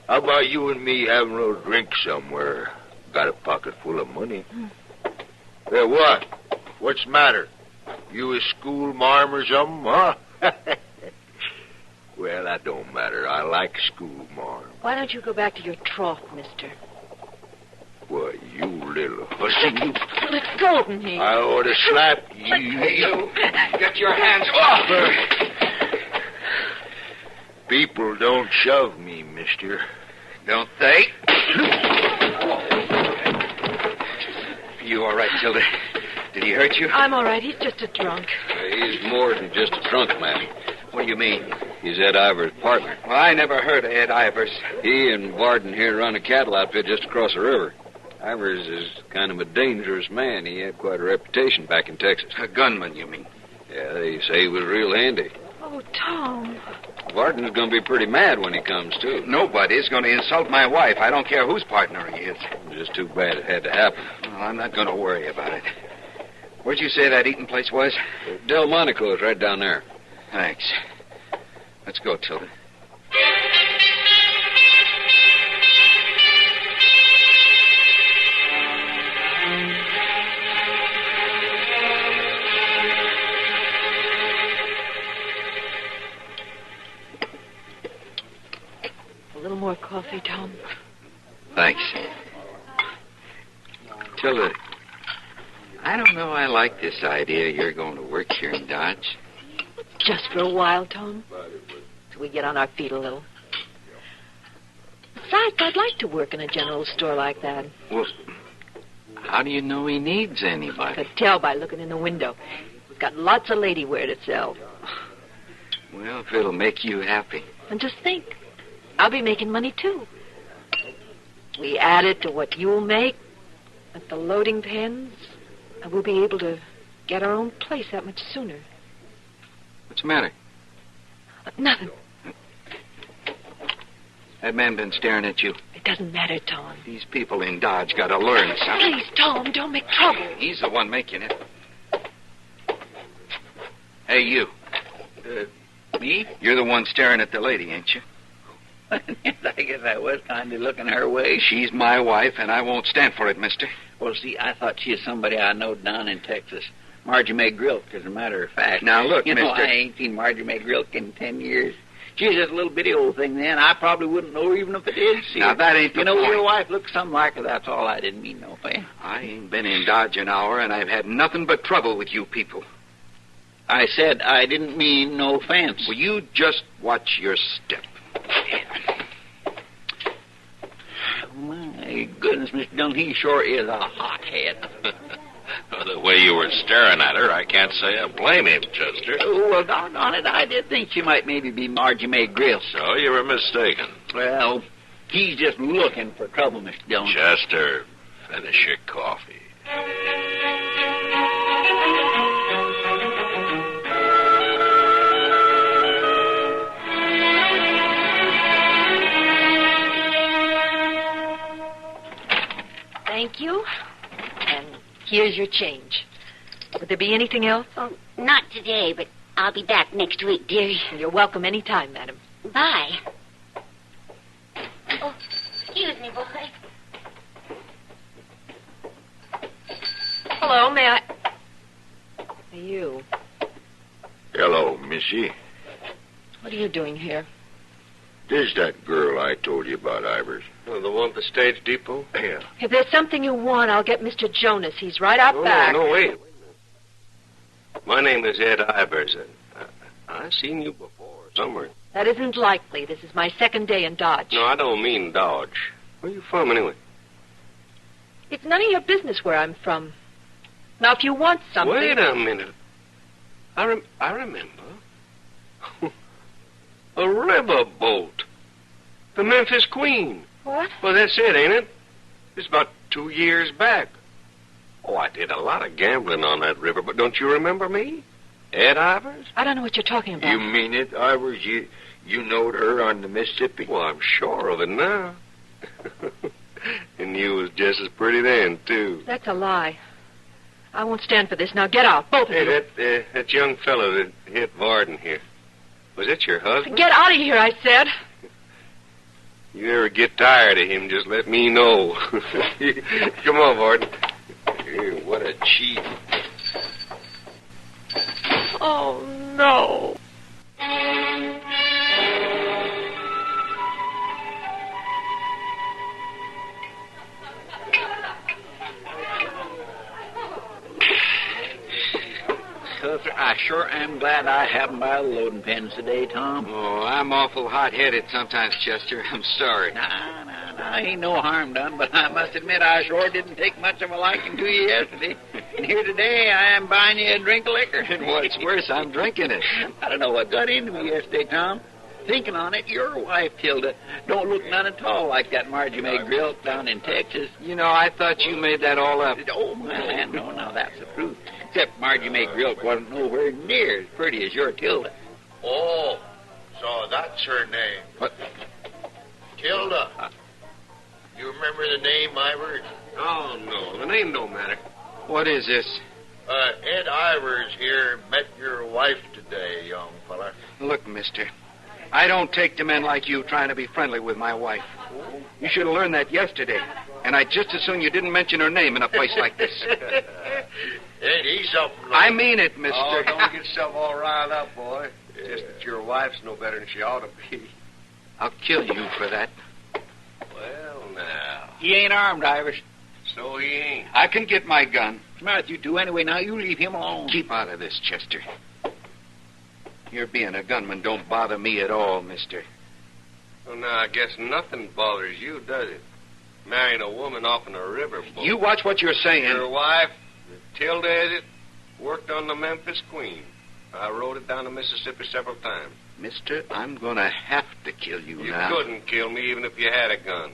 How about you and me having a little drink somewhere? Got a pocket full of money. Hey, what? What's the matter? You a school marm or something, huh? Well, that don't matter. I like school marm. Why don't you go back to your trough, mister? Why, you little hussy. You... It's golden here. I ought to slap you. Hey, you. Get your hands off her. People don't shove me, mister. Don't they? You all right, Tilda? Did he hurt you? I'm all right. He's just a drunk. He's more than just a drunk, ma'am. What do you mean? He's Ed Ivers' partner. Well, I never heard of Ed Ivers. He and Varden here run a cattle outfit just across the river. Ivers is kind of a dangerous man. He had quite a reputation back in Texas. A gunman, you mean? Yeah, they say he was real handy. Oh, Tom. Varden's going to be pretty mad when he comes, too. Nobody's going to insult my wife. I don't care whose partner he is. Just too bad it had to happen. Well, I'm not going to worry about it. Where'd you say that eating place was? Delmonico's right down there. Thanks. Let's go, Tilda. A little more coffee, Tom. Thanks. Tilda, I don't know I like this idea you're going to work here in Dodge. Just for a while, Tom. Till we get on our feet a little. Besides, I'd like to work in a general store like that. Well, how do you know he needs anybody? I could tell by looking in the window. He's got lots of lady wear to sell. Well, if it'll make you happy. And just think, I'll be making money, too. We add it to what you'll make at the loading pens, and we'll be able to get our own place that much sooner. What's the matter? Nothing. That man been staring at you. It doesn't matter, Tom. These people in Dodge got to learn something. Please, Tom, don't make trouble. He's the one making it. Hey, you. Me? You're the one staring at the lady, ain't you? Yes, I guess I was kind of looking her way. She's my wife, and I won't stand for it, mister. Well, see, I thought she was somebody I know down in Texas. Margie May Grilk, as a matter of fact. Now, look, you know, mister. I ain't seen Margie May Grilk in 10 years. She's just a little bitty old thing then. I probably wouldn't know her even if I did see her. Now, that ain't the You know, point. your wife looks something like her. That's all. I didn't mean no offense. I ain't been in Dodge an hour, and I've had nothing but trouble with you people. I said I didn't mean no offense. Well, you just watch your step. My goodness, Mr. Dillon, he sure is a hothead. Well, the way you were staring at her, I can't say I blame him, Chester. Oh, well, doggone it, I did think she might maybe be Margie May Grill. So you were mistaken. Well, He's just looking for trouble, Mr. Dillon. Chester, finish your coffee. Thank you. And here's your change. Would there be anything else? Oh, not today, but I'll be back next week, dearie. You're welcome any time, madam. Bye. Oh, excuse me, boy. Hello, may I... You. Hello, Missy. What are you doing here? This that girl I told you about, Ivers. Oh, the one at the stage depot? Yeah. If there's something you want, I'll get Mr. Jonas. He's right out back. No, wait. My name is Ed Ivers. I've seen you before somewhere. That isn't likely. This is my second day in Dodge. No, I don't mean Dodge. Where you from, anyway? It's none of your business where I'm from. Now, if you want something... Wait a minute. I remember. A riverboat. The Memphis Queen. What? Well, that's it, ain't it? It's about 2 years back. Oh, I did a lot of gambling on that river, but don't you remember me? Ed Ivers? I don't know what you're talking about. You mean it, Ivers? You knowed her on the Mississippi? Well, I'm sure of it now. And you was just as pretty then, too. That's a lie. I won't stand for this. Now get out, both of you. Hey, that young fellow that hit Varden here. Was that your husband? Get out of here, I said. You ever get tired of him, just let me know. Come on, Varden. Hey, what a cheat. Oh, no. I sure am glad I haven't by the loading pens today, Tom. Oh, I'm awful hot-headed sometimes, Chester. I'm sorry. Nah, ain't no harm done, but I must admit I sure didn't take much of a liking to you yesterday. And here today I am buying you a drink of liquor. And what's worse, I'm drinking it. I don't know what got into me yesterday, Tom. Thinking on it, your wife, Tilda, don't look none at all like that Margie May Grill down in Texas. You know, I thought you made that all up. Oh, my land, no, now that's the truth. Except Margie May Grill wasn't nowhere near as pretty as your Tilda. Oh, so that's her name. What? Tilda. You remember the name, Ivers? Oh, no, the name don't matter. What is this? Ed Ivers here met your wife today, young fella. Look, mister, I don't take to men like you trying to be friendly with my wife. You should have learned that yesterday. And I'd just as soon you didn't mention her name in a place like this. Ain't he something? I mean it, mister. Oh, don't get yourself all riled up, boy. Yeah. Just that your wife's no better than she ought to be. I'll kill you for that. Well, now. He ain't armed, Ivers. So he ain't. I can get my gun. What's the matter with you two anyway? Now you leave him alone. Keep out of this, Chester. Your being a gunman don't bother me at all, mister. Well, now, I guess nothing bothers you, does it? Marrying a woman off in a riverboat. You watch what you're saying. Your wife, Tilda, is it? Worked on the Memphis Queen. I rode it down the Mississippi several times. Mister, I'm gonna have to kill you now. You couldn't kill me even if you had a gun.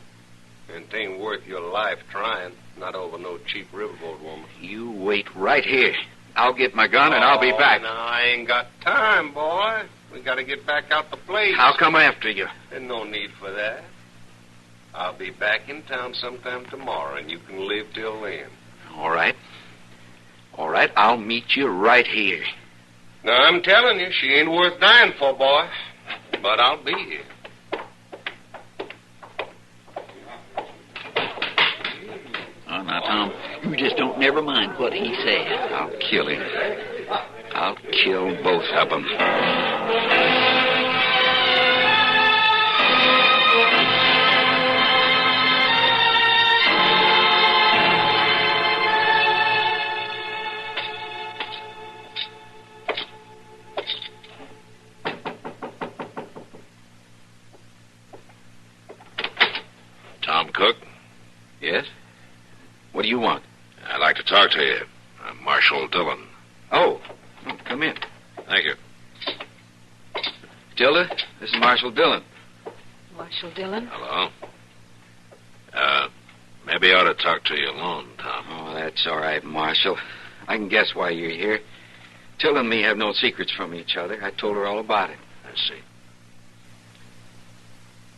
And it ain't worth your life trying. Not over no cheap riverboat woman. You wait right here. I'll get my gun and I'll be back. No, I ain't got time, boy. We gotta get back out the place. I'll come after you. There's no need for that. I'll be back in town sometime tomorrow, and you can live till then. All right. All right, I'll meet you right here. Now, I'm telling you, she ain't worth dying for, boy. But I'll be here. Oh, now, Tom, you just don't never mind what he says. I'll kill him. I'll kill both of them. Tom Cook? Yes? What do you want? I'd like to talk to you. I'm Marshal Dillon. Oh, come in. Thank you. Tilda, this is Marshal Dillon. Marshal Dillon? Hello. Maybe I ought to talk to you alone, Tom. Oh, that's all right, Marshal. I can guess why you're here. Tilda and me have no secrets from each other. I told her all about it. I see.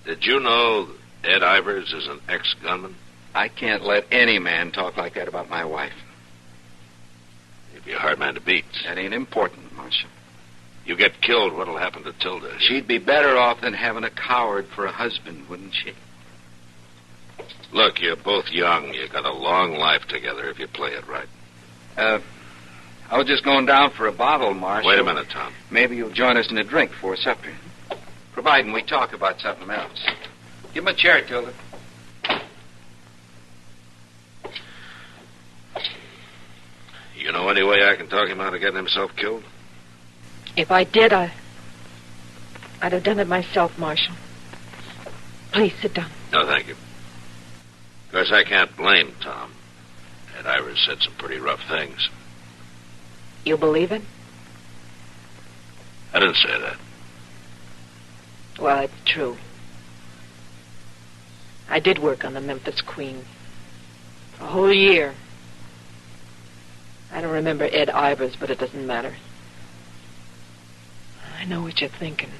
Did you know Ed Ivers is an ex-gunman? I can't let any man talk like that about my wife. He'd be a hard man to beat. That ain't important, Marshal. You get killed, what'll happen to Tilda? She'd be better off than having a coward for a husband, wouldn't she? Look, you're both young. You got a long life together if you play it right. I was just going down for a bottle, Marshal. Wait a minute, Tom. Maybe you'll join us in a drink before supper. Providing we talk about something else. Give him a chair, Tilda. You know any way I can talk him out of getting himself killed? If I did, I'd have done it myself, Marshal. Please sit down. No, thank you. Of course, I can't blame Tom. Ed Ivers said some pretty rough things. You believe it? I didn't say that. Well, it's true. I did work on the Memphis Queen. A whole year. I don't remember Ed Ivers, but it doesn't matter. I know what you're thinking.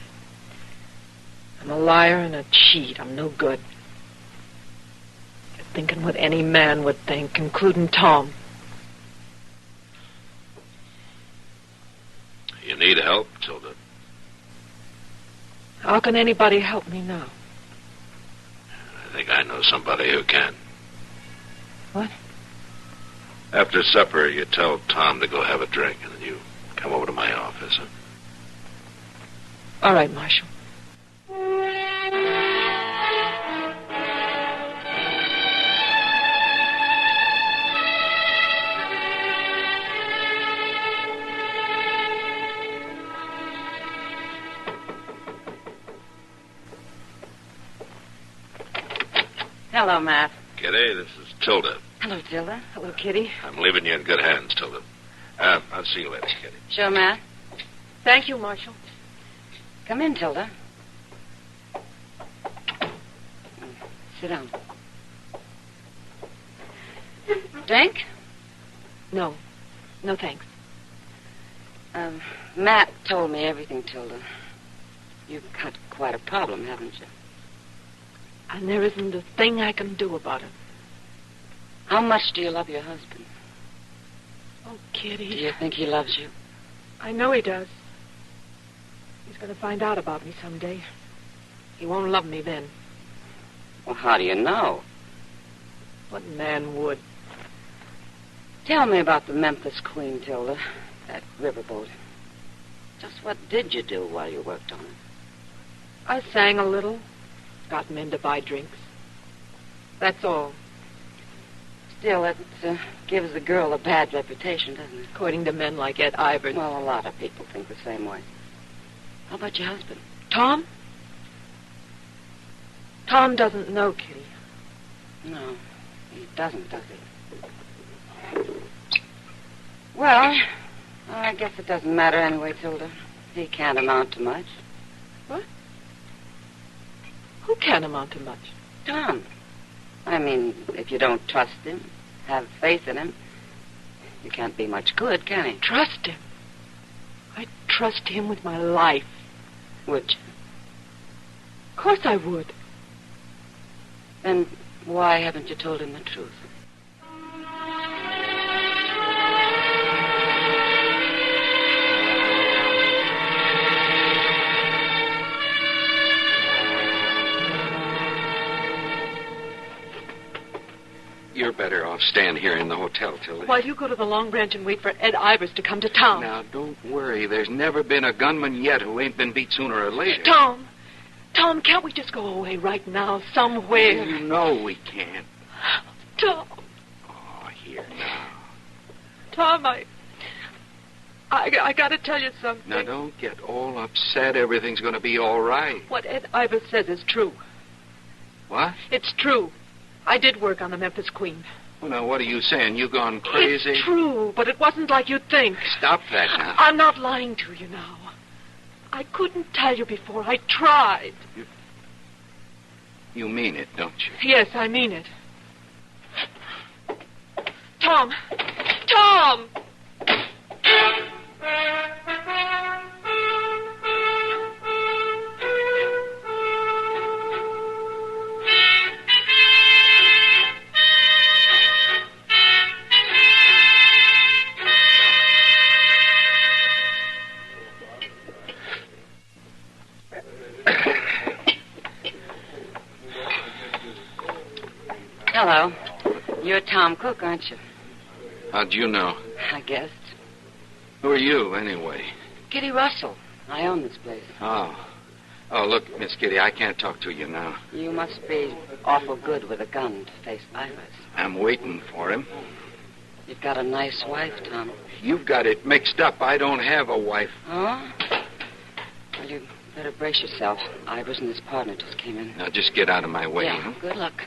I'm a liar and a cheat. I'm no good. You're thinking what any man would think, including Tom. You need help, Tilda. How can anybody help me now? I think I know somebody who can. What? After supper, you tell Tom to go have a drink, and then you come over to my office. Huh? All right, Marshal. Hello, Matt. Kitty, this is Tilda. Hello, Tilda. Hello, Kitty. I'm leaving you in good hands, Tilda. I'll see you later, Kitty. Sure, Matt. Thank you, Marshal. Come in, Tilda. Sit down. Drink? No. No, thanks. Matt told me everything, Tilda. You've got quite a problem, haven't you? And there isn't a thing I can do about it. How much do you love your husband? Oh, Kitty. Do you think he loves you? I know he does. He's going to find out about me someday. He won't love me then. Well, how do you know? What man would? Tell me about the Memphis Queen, Tilda. That riverboat. Just what did you do while you worked on it? I sang a little. Got men to buy drinks. That's all. Still, it gives the girl a bad reputation, doesn't it? According to men like Ed Ivers. Well, a lot of people think the same way. How about your husband? Tom? Tom doesn't know, Kitty. No, he doesn't, does he? Well, I guess it doesn't matter anyway, Tilda. He can't amount to much. What? Who can't amount to much? Tom. I mean, if you don't trust him, have faith in him, you can't be much good, can he? Trust him? I'd trust him with my life. Would you? Of course I would. Then why haven't you told him the truth? You're better off staying here in the hotel, Tilda. While you go to the Long Branch and wait for Ed Ivers to come to town. Now, don't worry. There's never been a gunman yet who ain't been beat sooner or later. Tom, can't we just go away right now, somewhere? You know we can't. Tom. Oh, here now. Tom, I gotta tell you something. Now, don't get all upset. Everything's going to be all right. What Ed Ivers says is true. What? It's true. I did work on the Memphis Queen. Well, now, what are you saying? You gone crazy? It's true, but it wasn't like you'd think. Stop that now. I'm not lying to you now. I couldn't tell you before. I tried. You mean it, don't you? Yes, I mean it. Tom! Tom! Hello. You're Tom Cook, aren't you? How'd you know? I guessed. Who are you, anyway? Kitty Russell. I own this place. Oh. Oh, look, Miss Kitty, I can't talk to you now. You must be awful good with a gun to face Ivers. I'm waiting for him. You've got a nice wife, Tom. You've got it mixed up. I don't have a wife. Oh? Well, you better brace yourself. Ivers and his partner just came in. Now, just get out of my way. Yeah, good luck.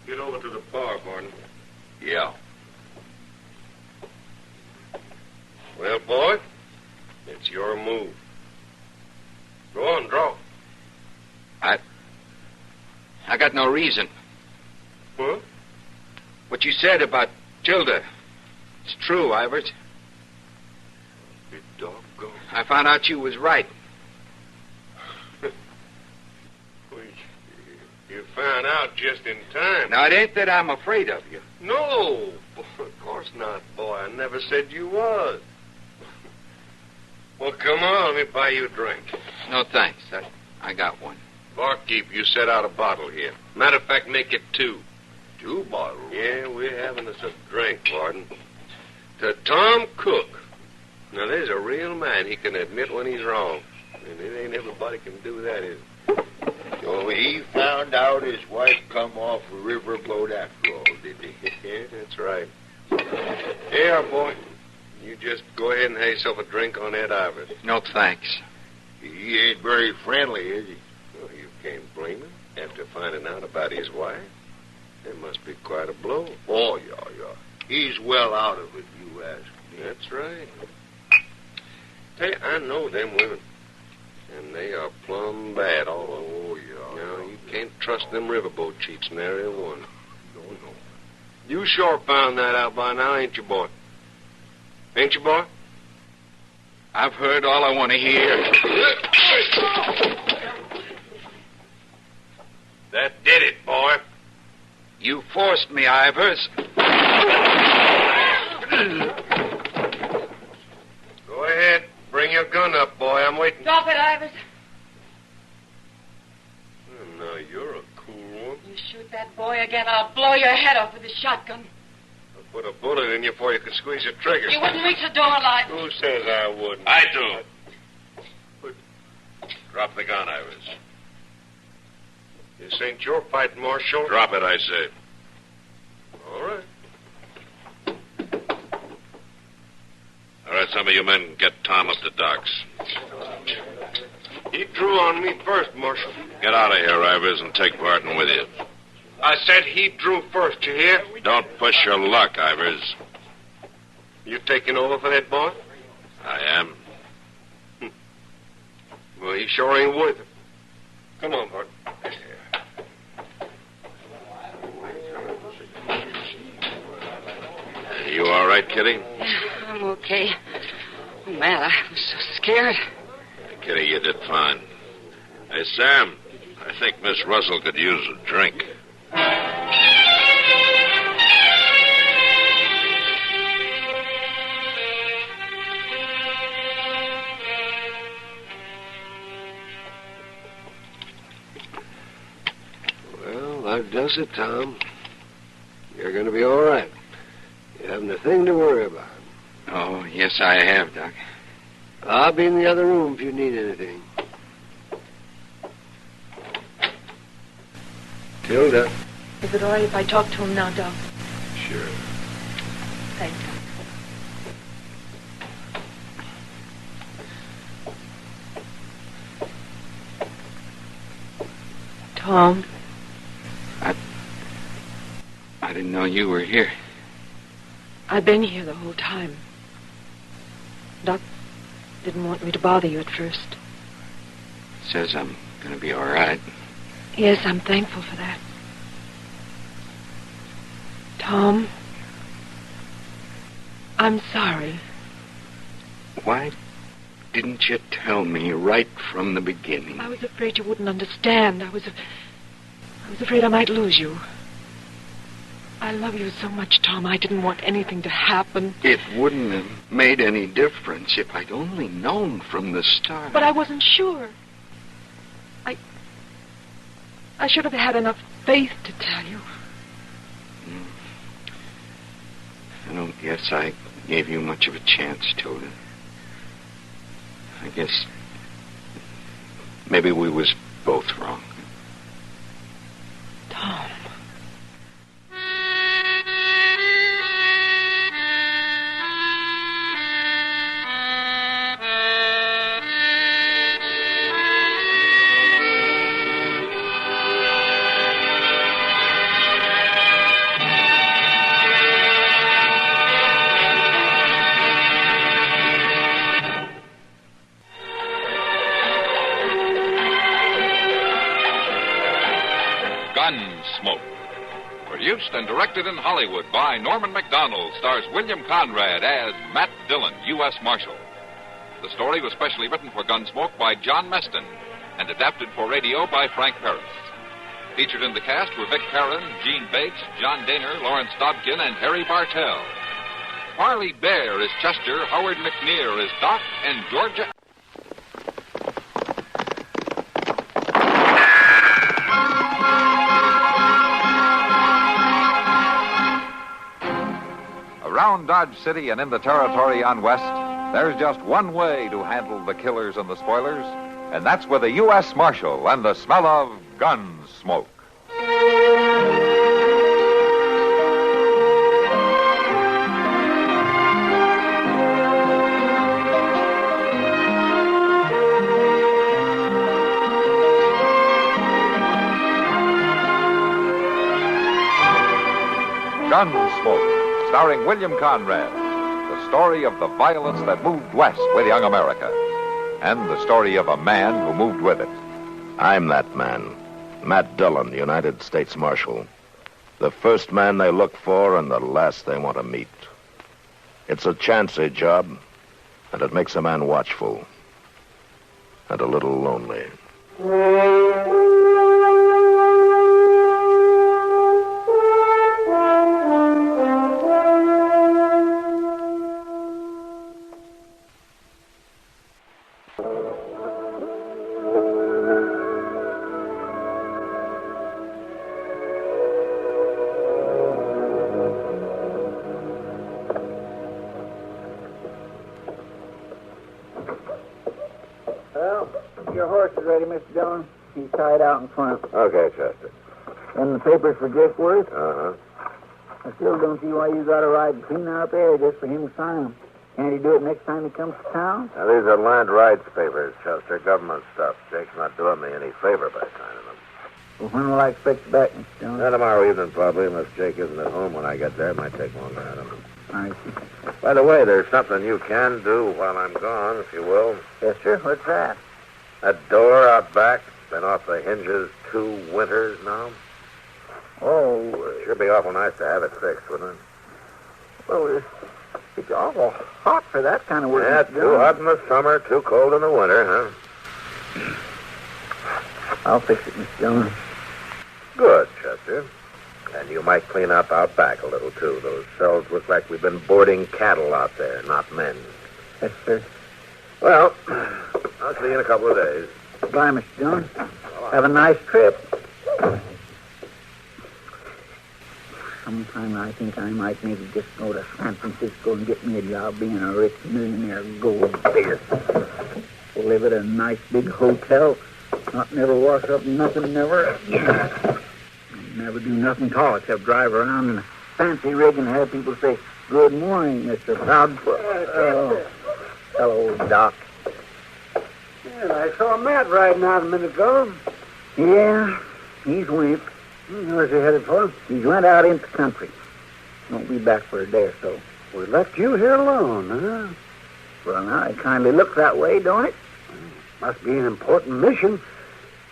Get over to the bar, Barton. Yeah. Well, boy, it's your move. Go on, draw. I got no reason. What? What you said about Tilda. It's true, Ivers. You doggone. I found out you was right. You found out just in time. Now, it ain't that I'm afraid of you. No, of course not, boy. I never said you was. Well, come on, let me buy you a drink. No, thanks. I got one. Barkeep, you set out a bottle here. Matter of fact, make it 2. 2 bottles? Yeah, we're having us a drink, Barton. To Tom Cook. Now, there's a real man. He can admit when he's wrong. And it ain't everybody can do that, is it? So he found out his wife come off a riverboat after all, did he? Yeah, that's right. Here, boy. You just go ahead and have yourself a drink on Ed Ivers. No, thanks. He ain't very friendly, is he? Well, you can't blame him. After finding out about his wife, it must be quite a blow. Oh, yeah. He's well out of it, you ask me. That's right. Hey, I know them women. And they are plumb bad all over. Oh, yeah. Now, you can't trust them riverboat cheats, nary a one. No. You sure found that out by now, ain't you, boy? Ain't you, boy? I've heard all I want to hear. That did it, boy. You forced me, Ivers. Go ahead. Bring your gun up, boy. I'm waiting. Drop it, Ivers. Oh, now, you're a cool one. You shoot that boy again, I'll blow your head off with a shotgun. I'll put a bullet in you before you can squeeze the trigger. You wouldn't reach the door alive. Who says I wouldn't? I do. Drop the gun, Ivers. This ain't your fight, Marshal. Drop it, I say. All right. All right, some of you men get Tom up to docks. He drew on me first, Marshal. Get out of here, Ivers, and take Barton with you. I said he drew first, you hear? Don't push your luck, Ivers. You taking over for that boy? I am. Well, he sure ain't worth it. Come on, Bart. You all right, Kitty? Yeah, I'm okay. Oh, man, I was so scared. Kitty, you did fine. Hey, Sam, I think Miss Russell could use a drink. Well, that does it, Tom. You're going to be all right. You haven't a thing to worry about. Oh, yes, I have, Doc. I'll be in the other room if you need anything. Tilda. Is it all right if I talk to him now, Doc? Sure. Thanks. Tom. I didn't know you were here. I've been here the whole time. Doc didn't want me to bother you at first. Says I'm going to be all right. Yes, I'm thankful for that. Tom, I'm sorry. Why didn't you tell me right from the beginning? I was afraid you wouldn't understand. I was afraid I might lose you. I love you so much, Tom. I didn't want anything to happen. It wouldn't have made any difference if I'd only known from the start. But I wasn't sure. I should have had enough faith to tell you. I don't guess I gave you much of a chance, Tilda. I guess maybe we was both wrong. Tom. Gunsmoke. Produced and directed in Hollywood by Norman Macdonald, stars William Conrad as Matt Dillon, U.S. Marshal. The story was specially written for Gunsmoke by John Meston and adapted for radio by Frank Paris. Featured in the cast were Vic Perrin, Gene Bates, John Daner, Lawrence Dobkin, and Harry Bartell. Harley Bear is Chester, Howard McNear is Doc, and Georgia... Around Dodge City and in the territory on West, there's just one way to handle the killers and the spoilers, and that's with a U.S. Marshal and the smell of gun smoke. Gunsmoke, starring William Conrad, the story of the violence that moved west with young America, and the story of a man who moved with it. I'm that man, Matt Dillon, United States Marshal. The first man they look for and the last they want to meet. It's a chancy job, and it makes a man watchful and a little lonely. Well, your horse is ready, Mr. Dillon. He's tied out in front. Okay, Chester. And the papers for Jake Worth? Uh-huh. I still don't see why you got to ride clean out there just for him to sign them. Can't he do it next time he comes to town? Now, these are land rights papers, Chester. Government stuff. Jake's not doing me any favor by signing them. Well, when will I expect you back, Mr. Dillon? Tomorrow evening, probably, unless Jake isn't at home when I get there. It might take longer, I don't know. I see. By the way, there's something you can do while I'm gone, if you will. Yes, sir. What's that? That door out back, been off the hinges 2 winters now. Oh, Sure be awful nice to have it fixed, wouldn't it? well, it's awful hot for that kind of work. Yeah, Mr. too Dillon. hot in the summer, too cold in the winter, huh? I'll fix it, Mr. Dillon. Good, Chester. And you might clean up out back a little, too. Those cells look like we've been boarding cattle out there, not men. Yes, sir. Well, I'll see you in a couple of days. Goodbye, Mr. Dillon. Have a nice trip. Sometime I think I might maybe just go to San Francisco and get me a job being a rich millionaire gold digger. Live at a nice big hotel. Not never wash up nothing, never. Never do nothing at all except drive around in a fancy rig and have people say, "Good morning, Mr. Proudfoot." Oh, hello, Doc. Yeah, I saw Matt riding out a minute ago. Yeah, he's went. Where's he headed for? He's went out into the country. Won't be back for a day or so. We left you here alone, huh? Well, now, it kindly looks that way, don't it? Must be an important mission.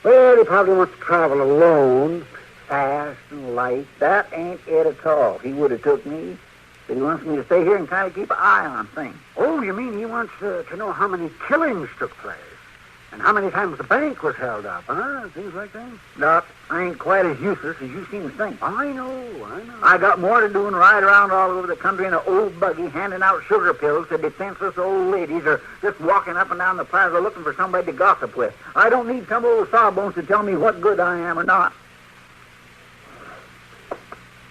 Well, he probably wants to travel alone. fast and light. That ain't it at all. He would have took me, but he wants me to stay here and kind of keep an eye on things. Oh, you mean he wants to know how many killings took place? And how many times the bank was held up, huh? Things like that? Doc, I ain't quite as useless as you seem to think. I know. I got more to do than ride around all over the country in an old buggy handing out sugar pills to defenseless old ladies or just walking up and down the plaza looking for somebody to gossip with. I don't need some old sawbones to tell me what good I am or not.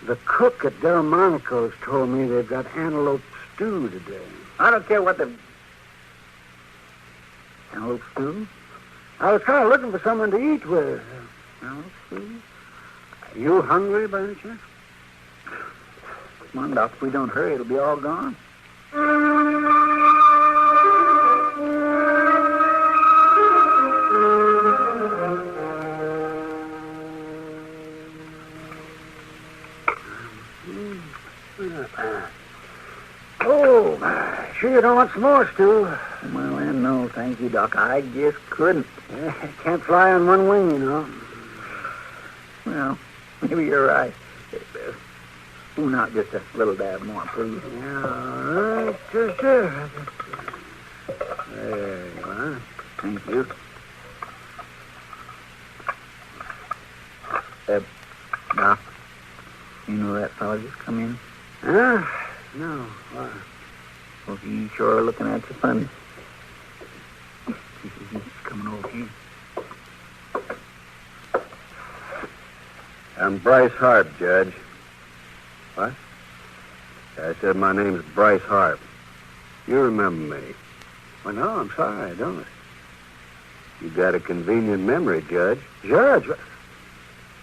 The cook at Delmonico's told me they've got antelope stew today. I don't care what the... Antelope stew? I was kind of looking for someone to eat with. Antelope stew? Are you hungry by any chance? Come on, Doc. If we don't hurry, it'll be all gone. Oh, sure you don't want some more stew? Well, then, no, thank you, Doc. I just couldn't. Can't fly on one wing, you know. Well, maybe you're right. Spoon out just a little dab more, please. All right, sure. There you are. Thank you. Doc, you know that fellow just come in? Huh? No. Why? Well, he's sure looking at you funny. He's coming over here. I'm Bryce Harp, Judge. What? I said my name's Bryce Harp. You remember me. Well, no, I'm sorry, I don't. You got a convenient memory, Judge. Judge?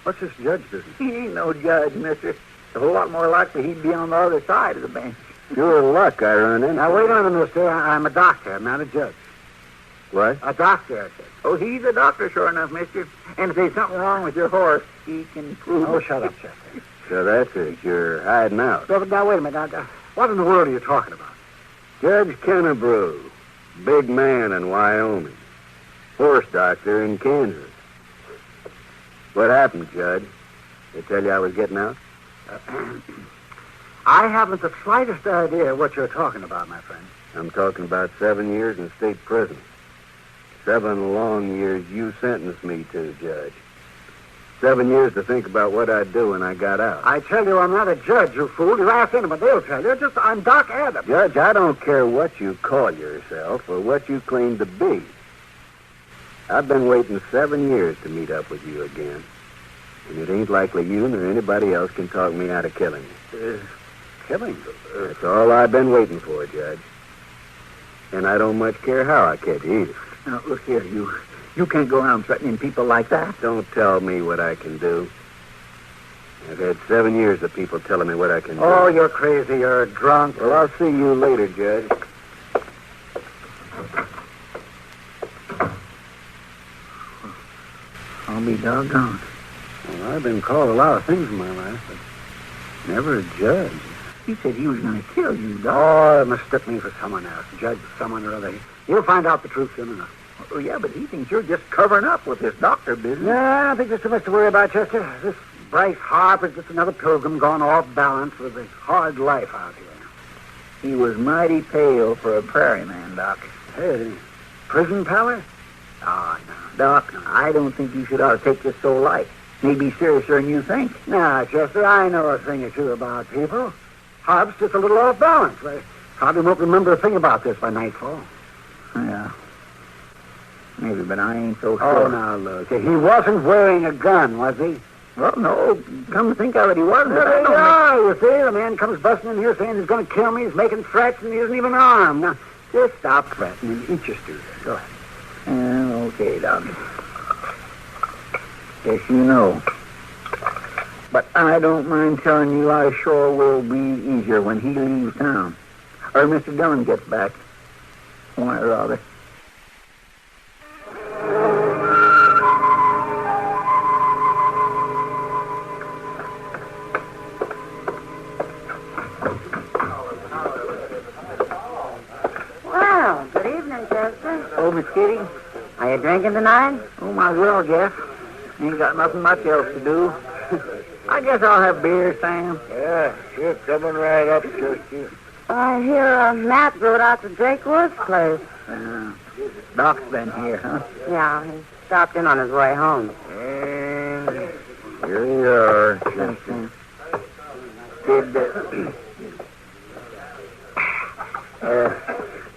What's this judge business? He ain't no judge, mister. It's a whole lot more likely he'd be on the other side of the bench. Pure luck I run in. Now, wait a minute, mister. I'm a doctor. I'm not a judge. What? A doctor, I said. Oh, he's a doctor, sure enough, mister. And if there's something wrong with your horse, he can prove Oh, it. shut up, Chester. So that's it. You're hiding out. Now, wait a minute. What in the world are you talking about? Judge Kennebrew, big man in Wyoming, horse doctor in Kansas. What happened, Judge? They tell you I was getting out? I haven't the slightest idea what you're talking about, my friend. I'm talking about 7 years in state prison. 7 long years you sentenced me to, Judge. 7 years to think about what I'd do when I got out. I tell you, I'm not a judge, you fool. You ask anyone, they'll tell you. I'm Doc Adams. Judge, I don't care what you call yourself or what you claim to be. I've been waiting 7 years to meet up with you again. And it ain't likely you nor anybody else can talk me out of killing you. Killing? That's all I've been waiting for, Judge. And I don't much care how I catch you either. Now, look here, you can't go around threatening people like that. Don't tell me what I can do. I've had 7 years of people telling me what I can do. Oh, you're crazy. You're drunk. Well, I'll see you later, Judge. I'll be doggone. Well, I've been called a lot of things in my life, but never a judge. He said he was going to kill you, Doc. Oh, they mistook me for someone else. Judge, someone or other. You'll find out the truth soon enough. Oh, yeah, but he thinks you're just covering up with this doctor business. No, I don't think there's too much to worry about, Chester. This Bryce Harp is just another pilgrim gone off balance with a hard life out here. He was mighty pale for a prairie man, Doc. Hey, prison pallor? Oh, no, Doc, no, I don't think you should ought to take this so light. Maybe seriouser than you think. Nah, Chester, I know a thing or two about people. Harp's just a little off balance. They probably won't remember a thing about this by nightfall. Yeah. Maybe, but I ain't so sure. Oh, now, look. He wasn't wearing a gun, was he? Well, no. Come to think of it, he wasn't. Well, there you are, you see. The man comes busting in here saying he's going to kill me. He's making threats, and he isn't even armed. Now, just stop threatening. Eat your stew there. Go ahead. Okay, Doc. Yes, you know. But I don't mind telling you I sure will be easier when he leaves town. Or Mr. Dillon gets back. Why, rather. Well, good evening, Chester. Oh, Miss Kitty? Are you drinking tonight? Oh, might as well, Jeff. Ain't got nothing much else to do. guess I'll have beer, Sam. Yeah, sure, coming right up, Chester. I hear Matt rode out to Jake Wood's place. Doc's been here, huh? Yeah, he stopped in on his way home. And here you are, Chester.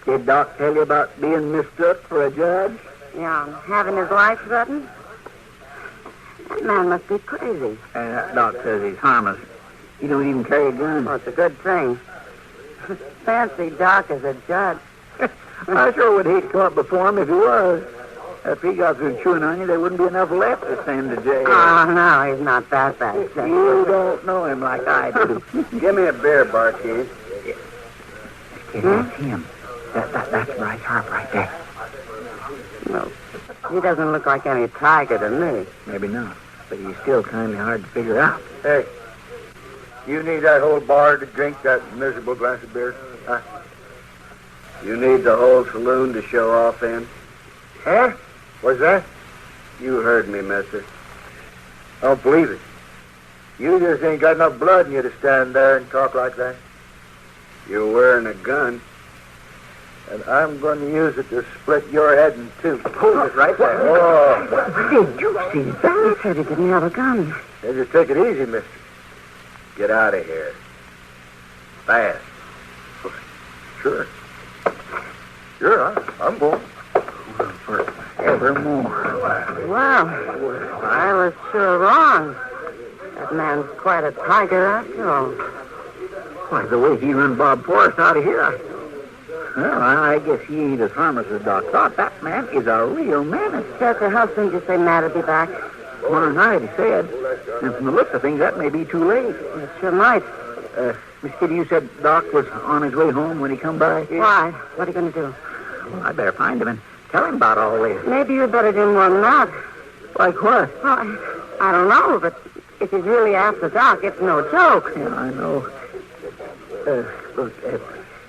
Did Doc tell you about being mistook for a judge? Yeah, having his life threatened. That man must be crazy. Doc says he's harmless. He don't even carry a gun. Well, it's a good thing. Fancy Doc as a judge. I sure would hate to come up before him if he was. If he got through chewing on you, there wouldn't be enough left to send to jail. Oh, no, he's not that bad. You don't know him like I do. Give me a beer, barkeep. That's him. That's Bryce Harp right there. No, he doesn't look like any tiger to me. Maybe not, but he's still kind of hard to figure out. Hey, you need that whole bar to drink that miserable glass of beer? Huh? You need the whole saloon to show off in? Huh? What's that? You heard me, mister. I don't believe it. You just ain't got enough blood in you to stand there and talk like that. You're wearing a gun, and I'm going to use it to split your head in two. Pull it right there. Oh. Did you see that? He said he didn't have a gun. Hey, just take it easy, mister. Get out of here. Fast. Sure. Sure, I'm going. Forevermore. Well, I was sure wrong. That man's quite a tiger after all. Why, the way he run Bob Forrest out of here. Well, I guess he ain't as harmless as Doc thought. That man is a real menace. Chester, how soon did you say Matt would be back? Tomorrow night, he said. And from the looks of things, that may be too late. It sure might. Miss Kitty, you said Doc was on his way home when he come by? Why? What are you going to do? Well, I better find him and tell him about all this. Maybe you better do more than that. Like what? Well, I don't know, but if he's really after Doc, it's no joke. Yeah, I know.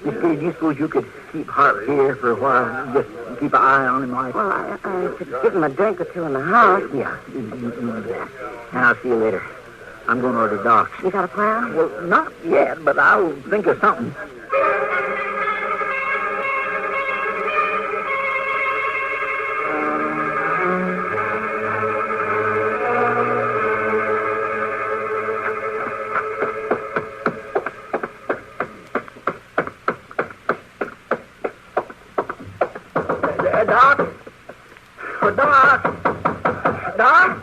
Miss Kitty, do you suppose you could keep Hart here for a while? Just keep an eye on him like... Well, I could give him a drink or two in the house. Yeah, you do that. And I'll see you later. I'm going to order Doc's. You got a plan? Well, not yet, but I'll think of something. Doc? Oh, Doc? Doc?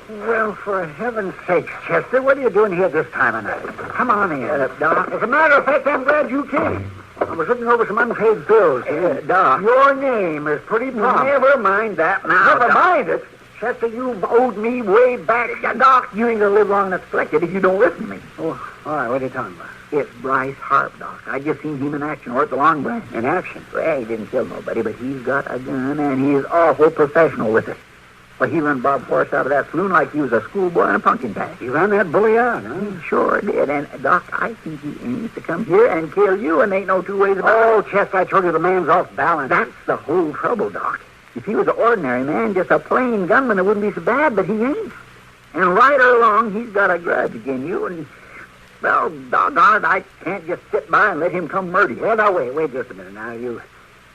Well, for heaven's sakes, Chester, what are you doing here this time of night? Come on in. Doc, as a matter of fact, I'm glad you came. I was looking over some unpaid bills here. Doc. Your name is pretty prompt. Never mind that now. Never mind it. Chester, you've owed me way back. Doc, you ain't going to live long enough to collect it if you don't listen to me. Oh, all right, what are you talking about? It's Bryce Harp, Doc. I just seen him in action, or at the Long Branch. In action? Well, he didn't kill nobody, but he's got a gun, and he's awful professional with it. Well, he run Bob Forrest out of that saloon like he was a schoolboy in a pumpkin patch. He ran that bully out, huh? He sure did. And, Doc, I think he aims to come here and kill you, and ain't no two ways about it. Oh, Chester, I told you the man's off balance. That's the whole trouble, Doc. If he was an ordinary man, just a plain gunman, it wouldn't be so bad, but he ain't. And right or wrong, he's got a grudge against you, and, well, doggone it, I can't just sit by and let him come murder you. Well, now, wait just a minute. Now, you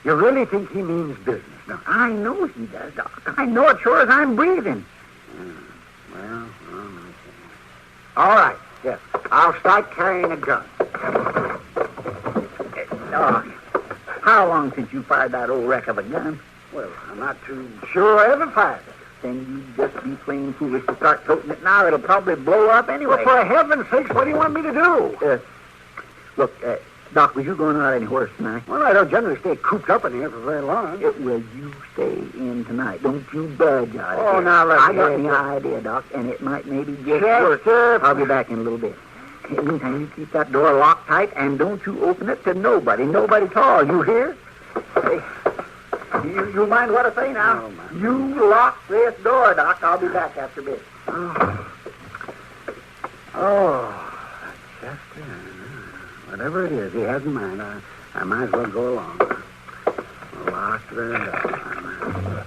really think he means business? No, I know he does, Doc. I know it sure as I'm breathing. Well, all right, yes. I'll start carrying a gun. Doc, how long since you fired that old wreck of a gun? Well, I'm not too sure I ever fired it. Then you'd just be plain foolish to start toting it now. It'll probably blow up anyway. Well, for heaven's sakes, what do you want me to do? Look, Doc, was you going out any horse tonight? Well, I don't generally stay cooped up in here for very long. Will you stay in tonight? Don't you budge out of here. Now, I got the idea, Doc, and it might maybe just work. I'll be back in a little bit. In the meantime, you keep that door locked tight, and don't you open it to nobody at all. You hear? Hey, you mind what I say now? No, you lock this door, Doc. I'll be back after a bit. Oh, Chester. Whatever it is, he has in mind. I might as well go along. Lock the door.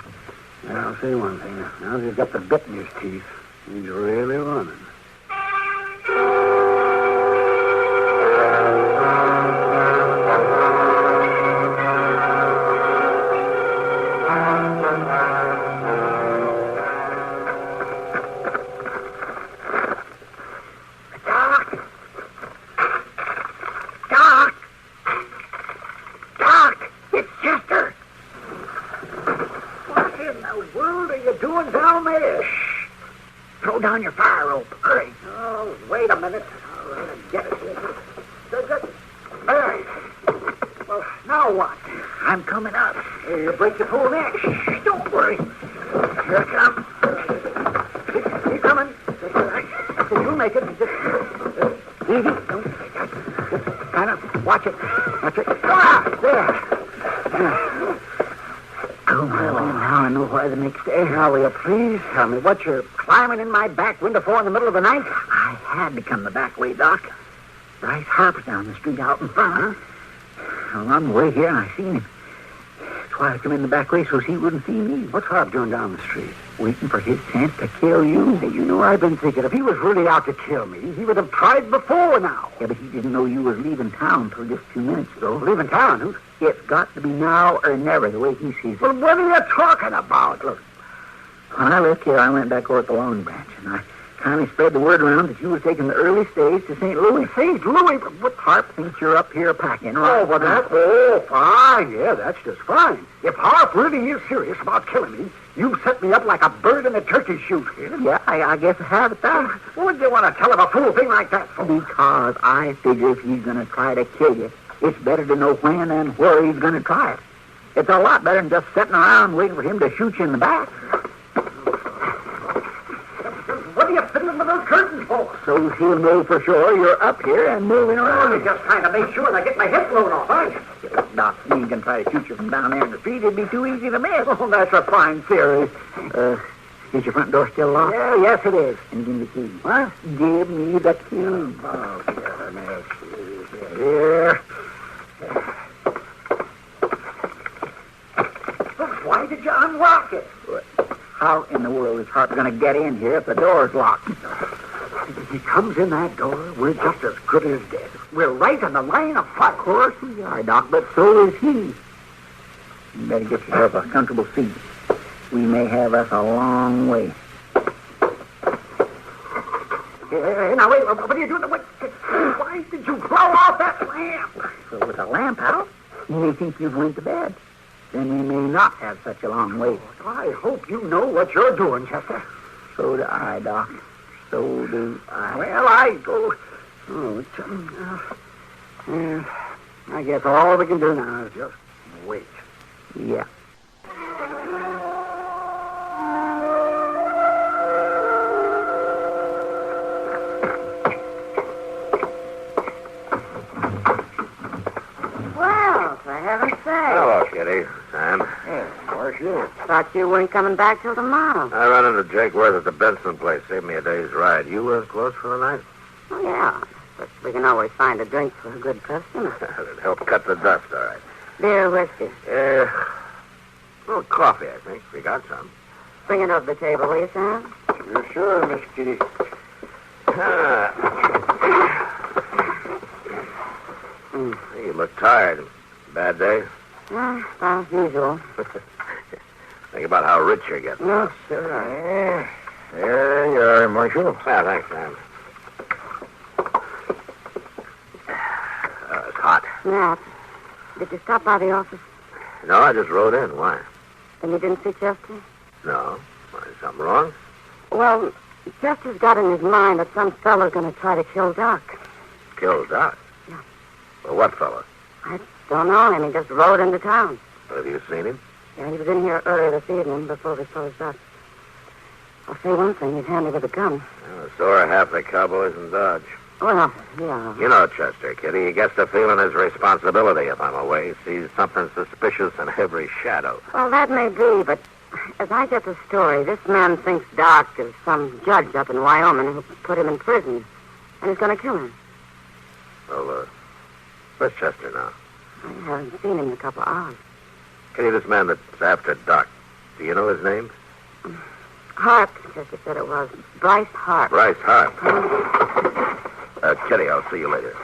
Now, I'll say one thing. Now he's got the bit in his teeth. He's really running. down your fire rope. Hurry. Oh, wait a minute. All right, I get it. Good. All right. Well, now what? I'm coming up. You break your pole neck. Shh, don't worry. Here it comes. Keep coming. You'll make it. Just easy. Don't just kind of watch it. Watch it. Ah, there. Oh, well, now I know why the next day. Now, will you please tell me what you're climbing in my back window for in the middle of the night? I had to come the back way, Doc. Bryce Harp's down the street out in front. I was on the way here and I seen him. That's why I come in the back way so he wouldn't see me. What's Harp doing down the street? Waiting for his chance to kill you. Hey, you know, I've been thinking if he was really out to kill me, he would have tried before now. Yeah, but he didn't know you was leaving town till just 2 minutes ago. Leaving town? Who? It's got to be now or never, the way he sees it. Well, what are you talking about? Look, when I left here, I went back over at the Long Branch, and I kindly spread the word around that you was taking the early stage to St. Louis. St. Louis? What Harp thinks you're up here packing, right? Oh, well, fine. Yeah, that's just fine. If Harp really is serious about killing me, you've set me up like a bird in a turkey shoot. Yeah, I guess I have it that. What would you want to tell him a fool thing like that for? Because I figure if he's going to try to kill you, it's better to know when and where he's going to try it. It's a lot better than just sitting around waiting for him to shoot you in the back. What are you fiddling with those curtains for? So he'll know for sure you're up here and moving around. You're just trying to make sure that I get my head blown off, aren't you? Doc, he can try to shoot you from down there in the street. It'd be too easy to miss. Oh, that's a fine theory. Is your front door still locked? Yeah, yes, it is. And give me the key. What? Give me the key. Oh, here, miss. Here. Why did you unlock it? How in the world is Harp going to get in here if the door's locked? If he comes in that door, we're just as good as dead. We're right in the line of fire. Of course we are, Doc, but so is he. You better get yourself a comfortable seat. We may have us a long way. Now, wait, what are you doing? Why did you blow off that lamp? So with the lamp out, you may think you've went to bed. Then we may not have such a long wait. I hope you know what you're doing, Chester. So do I, Doc. So do I. Well, I go... I guess all we can do now is just wait. Yeah. Well, for heaven's sake. Hello, Kitty. Sam. Hey, where's you? Thought you weren't coming back till tomorrow. I run into Jake Worth at the Benson place. Saved me a day's ride. You closed for the night? Oh, yeah. But we can always find a drink for a good customer. It'd help cut the dust, all right. Beer or whiskey? A little coffee, I think. We got some. Bring it over the table, will you, Sam? You're sure, Miss Kitty? You look tired. Bad day? As usual. Think about how rich you're getting. No, sir. There you are, Marshal. Yeah, thanks, Sam. It's hot. Nat, did you stop by the office? No, I just rode in. Why? And you didn't see Chester? No. Why, is something wrong? Well, Chester's got in his mind that some fella's going to try to kill Doc. Kill Doc? Yeah. Well, what fella? I don't know him. He just rode into town. Have you seen him? Yeah, he was in here earlier this evening before we closed up. I'll say one thing. He's handy with a gun. Well, so are half the cowboys in Dodge. Well, yeah. You know Chester, Kitty. He gets the feeling his responsibility if I'm away. He sees something suspicious in every shadow. Well, that may be, but as I get the story, this man thinks Doc is some judge up in Wyoming who put him in prison, and he's going to kill him. Well, where's Chester now? I haven't seen him in a couple of hours. Kitty, this man that's after Doc, do you know his name? Harp, Chester said it was. Bryce Harp. Bryce Harp. Kitty, I'll see you later.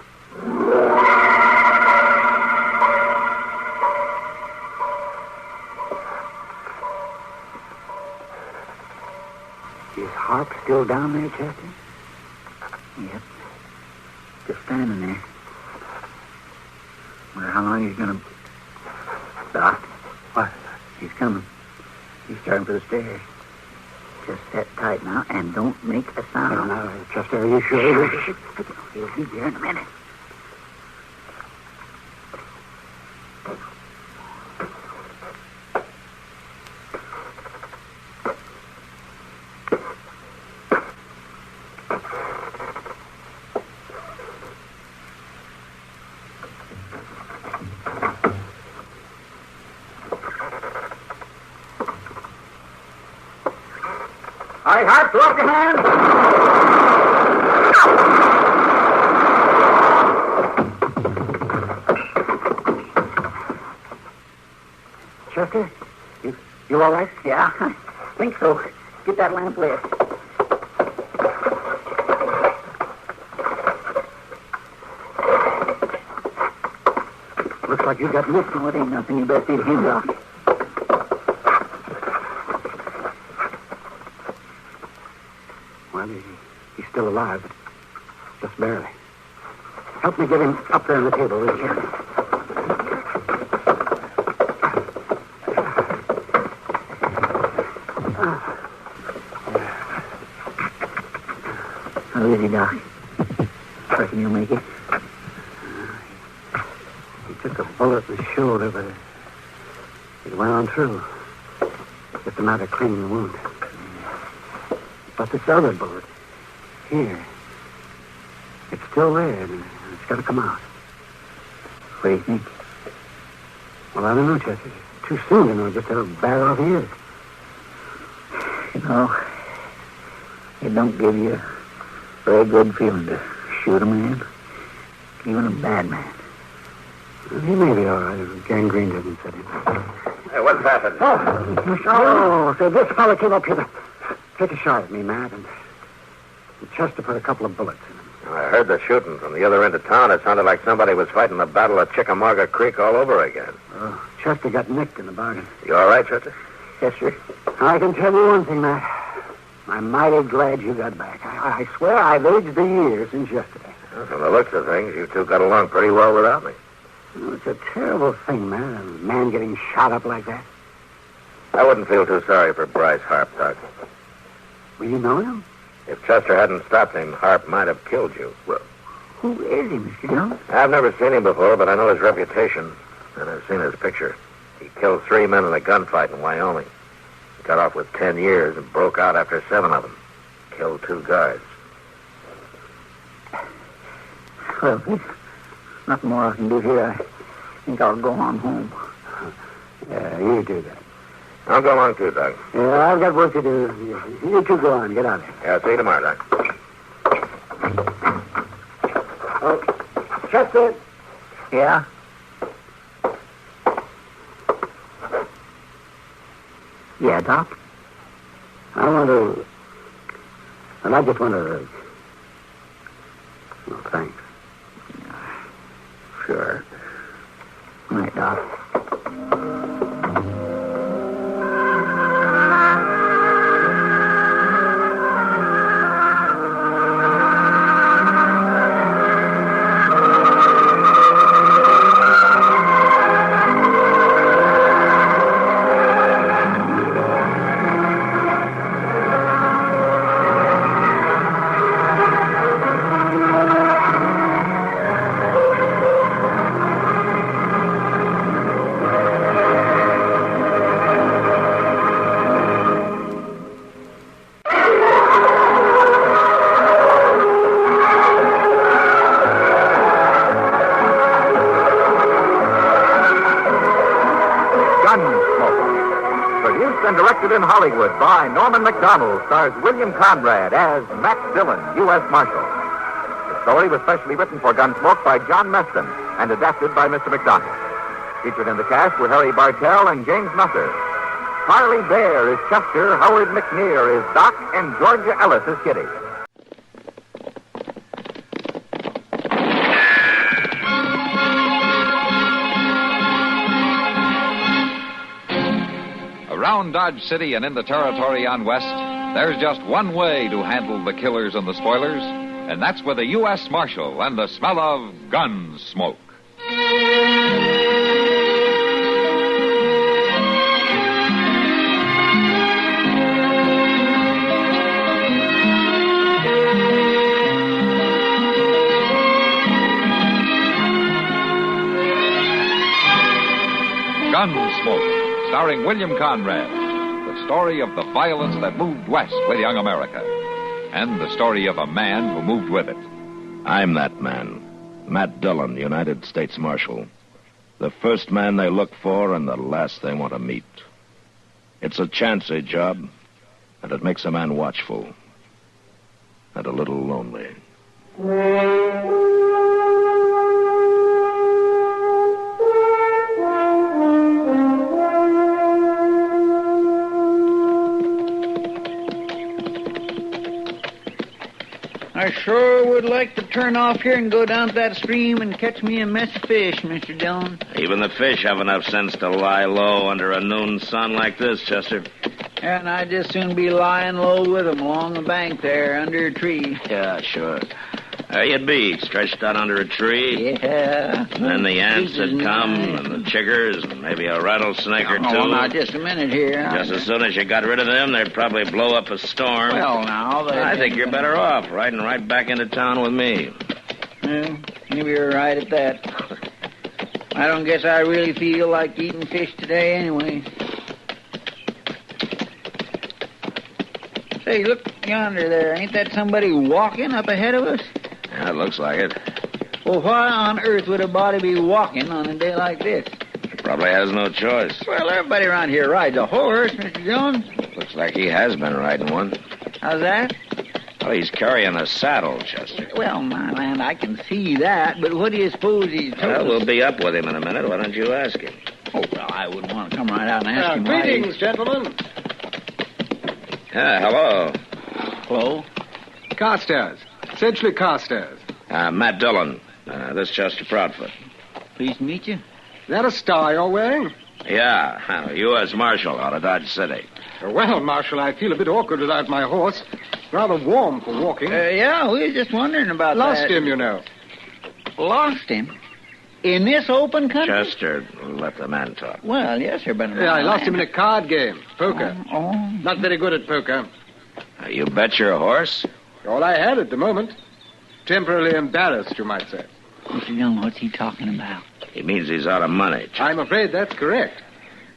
Is Harp still down there, Chester? Yep. Just standing there. Wonder how long he's gonna... Doc? What? He's coming. He's starting for the stairs. Just sit tight now and don't make a sound. Now, Chester, are you sure? He'll be there in a minute. All right, Hart, throw up your hands. Chester, you all right? Yeah, I think so. Get that lamp lit. Looks like you got nipped. No, it ain't nothing. You better see the hands off. Well, he's still alive, but just barely. Help me get him up there on the table, will you? How is he, Doc? Reckon you'll make it? He took a bullet in the shoulder, but it went on through. Just a matter of cleaning the wound. But this other bullet, here, it's still there, and it's got to come out. What do you think? Well, I don't know, Chester. It's too soon to know just how bad off he is. You know, it don't give you a very good feeling to shoot a man, even a bad man. Well, he may be all right if gangrene doesn't set him. Hey, what's happened? So this fellow came up here to take a shot at me, Matt, and Chester put a couple of bullets in him. I heard the shooting from the other end of town. It sounded like somebody was fighting the Battle of Chickamauga Creek all over again. Oh, Chester got nicked in the bargain. You all right, Chester? Yes, sir. I can tell you one thing, Matt. I'm mighty glad you got back. I swear I've aged a year since yesterday. Well, from the looks of things, you two got along pretty well without me. Oh, it's a terrible thing, man. A man getting shot up like that. I wouldn't feel too sorry for Bryce Harp, Doc. Well, you know him? If Chester hadn't stopped him, Harp might have killed you. Well, who is he, Mr. Dillon? I've never seen him before, but I know his reputation, and I've seen his picture. He killed 3 men in a gunfight in Wyoming. He got off with 10 years and broke out after 7 of them. Killed 2 guards. Well, there's nothing more I can do here. I think I'll go on home. Yeah, you do that. I'll go along too, Doc. Yeah, I've got work to do. You two go on. Get out of here. Yeah, see you tomorrow, Doc. Oh, Chester. Yeah? Yeah, Doc? I just want to... Well, thanks. Sure. All right, Doc. Gunsmoke. Produced and directed in Hollywood by Norman Macdonald, stars William Conrad as Matt Dillon, U.S. Marshal. The story was specially written for Gunsmoke by John Meston and adapted by Mr. Macdonald. Featured in the cast were Harry Bartell and James Nutter. Harley Bear is Chester, Howard McNear is Doc, and Georgia Ellis is Kitty. Around Dodge City and in the territory on West, there's just one way to handle the killers and the spoilers, and that's with a U.S. Marshal and the smell of Gunsmoke. Gunsmoke, starring William Conrad. The story of the violence that moved west with young America. And the story of a man who moved with it. I'm that man, Matt Dillon, United States Marshal. The first man they look for and the last they want to meet. It's a chancy job, and it makes a man watchful and a little lonely. I sure would like to turn off here and go down to that stream and catch me a mess of fish, Mr. Dillon. Even the fish have enough sense to lie low under a noon sun like this, Chester. And I'd just soon be lying low with 'em along the bank there under a tree. Yeah, sure. There you'd be, stretched out under a tree. Yeah. And then the ants would come, and the chiggers, and maybe a rattlesnake or two. Oh, now, just a minute here. Just as soon as you got rid of them, they'd probably blow up a storm. Well, now... I think you're better off riding right back into town with me. Well, maybe you're right at that. I don't guess I really feel like eating fish today anyway. Say, look yonder there. Ain't that somebody walking up ahead of us? Yeah, it looks like it. Well, why on earth would a body be walking on a day like this? He probably has no choice. Well, everybody around here rides a horse, Mr. Jones. Looks like he has been riding one. How's that? Well, he's carrying a saddle, Chester. Well, my land, I can see that, but what do you suppose he's told Well, us? we'll be up with him in a minute. Why don't you ask him? Oh, well, I wouldn't want to come right out and ask him. Greetings, gentlemen. Yeah, hello. Hello? Carstairs. Sedgley Carstairs. Matt Dillon. This Chester Proudfoot. Pleased to meet you. Is that a star you're wearing? Yeah, U.S. Marshal out of Dodge City. Well, Marshal, I feel a bit awkward without my horse. Rather warm for walking. Yeah, we were just wondering about that. Lost him, you know. Lost him? In this open country? Chester, let the man talk. Well, yes, sir, but... Yeah, I lost him in a card game. Poker. Oh. Not very good at poker. You bet your horse? All I had at the moment. Temporarily embarrassed, you might say. Mr. Young, what's he talking about? He means he's out of money. I'm afraid that's correct.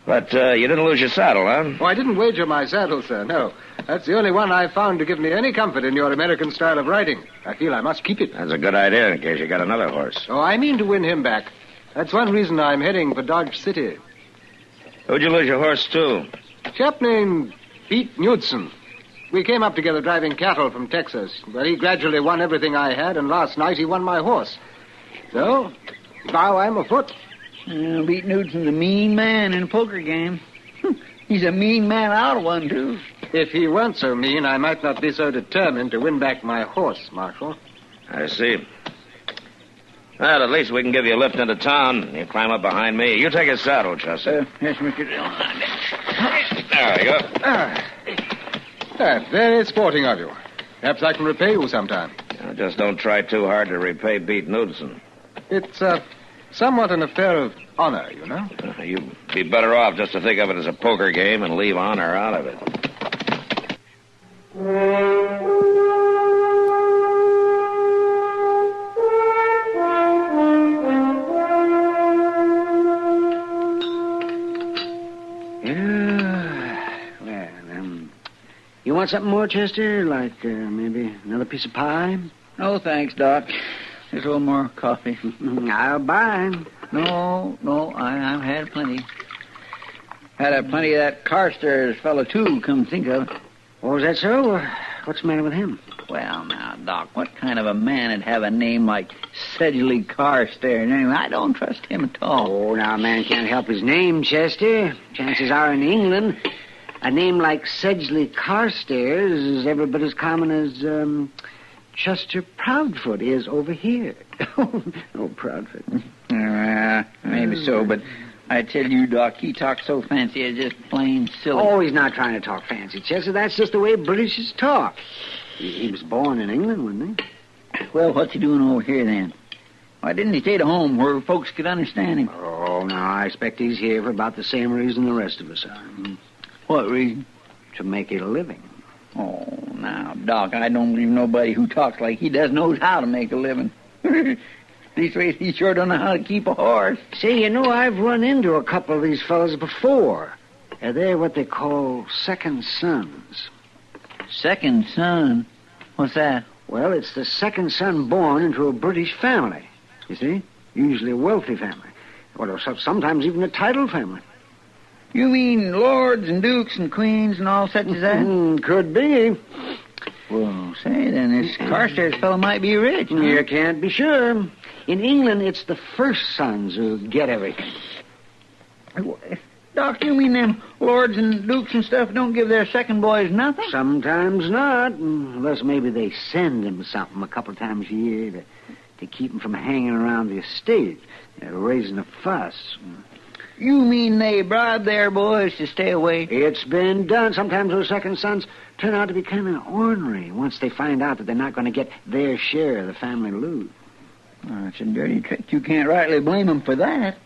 But you didn't lose your saddle, huh? Oh, I didn't wager my saddle, sir, no. That's the only one I've found to give me any comfort in your American style of riding. I feel I must keep it. That's a good idea in case you got another horse. Oh, I mean to win him back. That's one reason I'm heading for Dodge City. Who'd you lose your horse to? A chap named Pete Knudsen. We came up together driving cattle from Texas, but he gradually won everything I had, and last night he won my horse. So, now I'm afoot. Pete Knudsen's a mean man in a poker game. He's a mean man out of one, too. If he weren't so mean, I might not be so determined to win back my horse, Marshal. I see. Well, at least we can give you a lift into town. You climb up behind me. You take his saddle, Chester. Yes, Mr. Dillon. There you go. That's very sporting of you. Perhaps I can repay you sometime. Just don't try too hard to repay Pete Knudsen. It's somewhat an affair of honor, you know. You'd be better off just to think of it as a poker game and leave honor out of it. You want something more, Chester? Like maybe another piece of pie? No, thanks, Doc. Just a little more coffee. I'll buy. No, I've had plenty. Had plenty of that Carstairs fellow, too, come think of it. Oh, is that so? What's the matter with him? Well, now, Doc, what kind of a man would have a name like Sedgley Carstairs? Anyway, I don't trust him at all. Oh, now, a man can't help his name, Chester. Chances are in England, a name like Sedgley Carstairs is every bit as common as Chester Proudfoot is over here. Oh, Proudfoot. Maybe so, but I tell you, Doc, he talks so fancy, it's just plain silly. Oh, he's not trying to talk fancy, Chester. That's just the way Britishers talk. He was born in England, wasn't he? Well, what's he doing over here, then? Why didn't he stay at home where folks could understand him? Oh, no, I expect he's here for about the same reason the rest of us are. What reason? To make it a living. Oh, now, Doc, I don't believe nobody who talks like he does knows how to make a living. Leastways, he sure don't know how to keep a horse. Say, you know, I've run into a couple of these fellas before. They're what they call second sons. Second son? What's that? Well, it's the second son born into a British family. You see? Usually a wealthy family. Well, sometimes even a titled family. You mean lords and dukes and queens and all such as that? Could be. Well, say, then, this Carstairs fellow might be rich, huh? You can't be sure. In England, it's the first sons who get everything. Doc, you mean them lords and dukes and stuff don't give their second boys nothing? Sometimes not, unless maybe they send them something a couple of times a year to keep them from hanging around the estate, raising a fuss. You mean they bribe their boys to stay away? It's been done. Sometimes those second sons turn out to be kind of ornery once they find out that they're not going to get their share of the family loot. Oh, it's a dirty trick. You can't rightly blame them for that.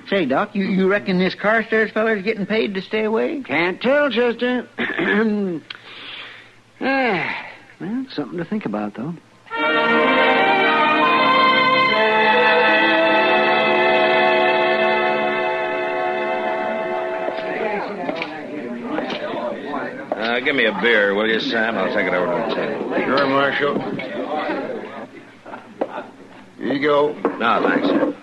Say, Doc, you reckon this Carstairs feller's getting paid to stay away? Can't tell, Chester. Well, something to think about, though. Give me a beer, will you, Sam? I'll take it over to the table. Sure, Marshal. Here you go. No, thanks, Sam.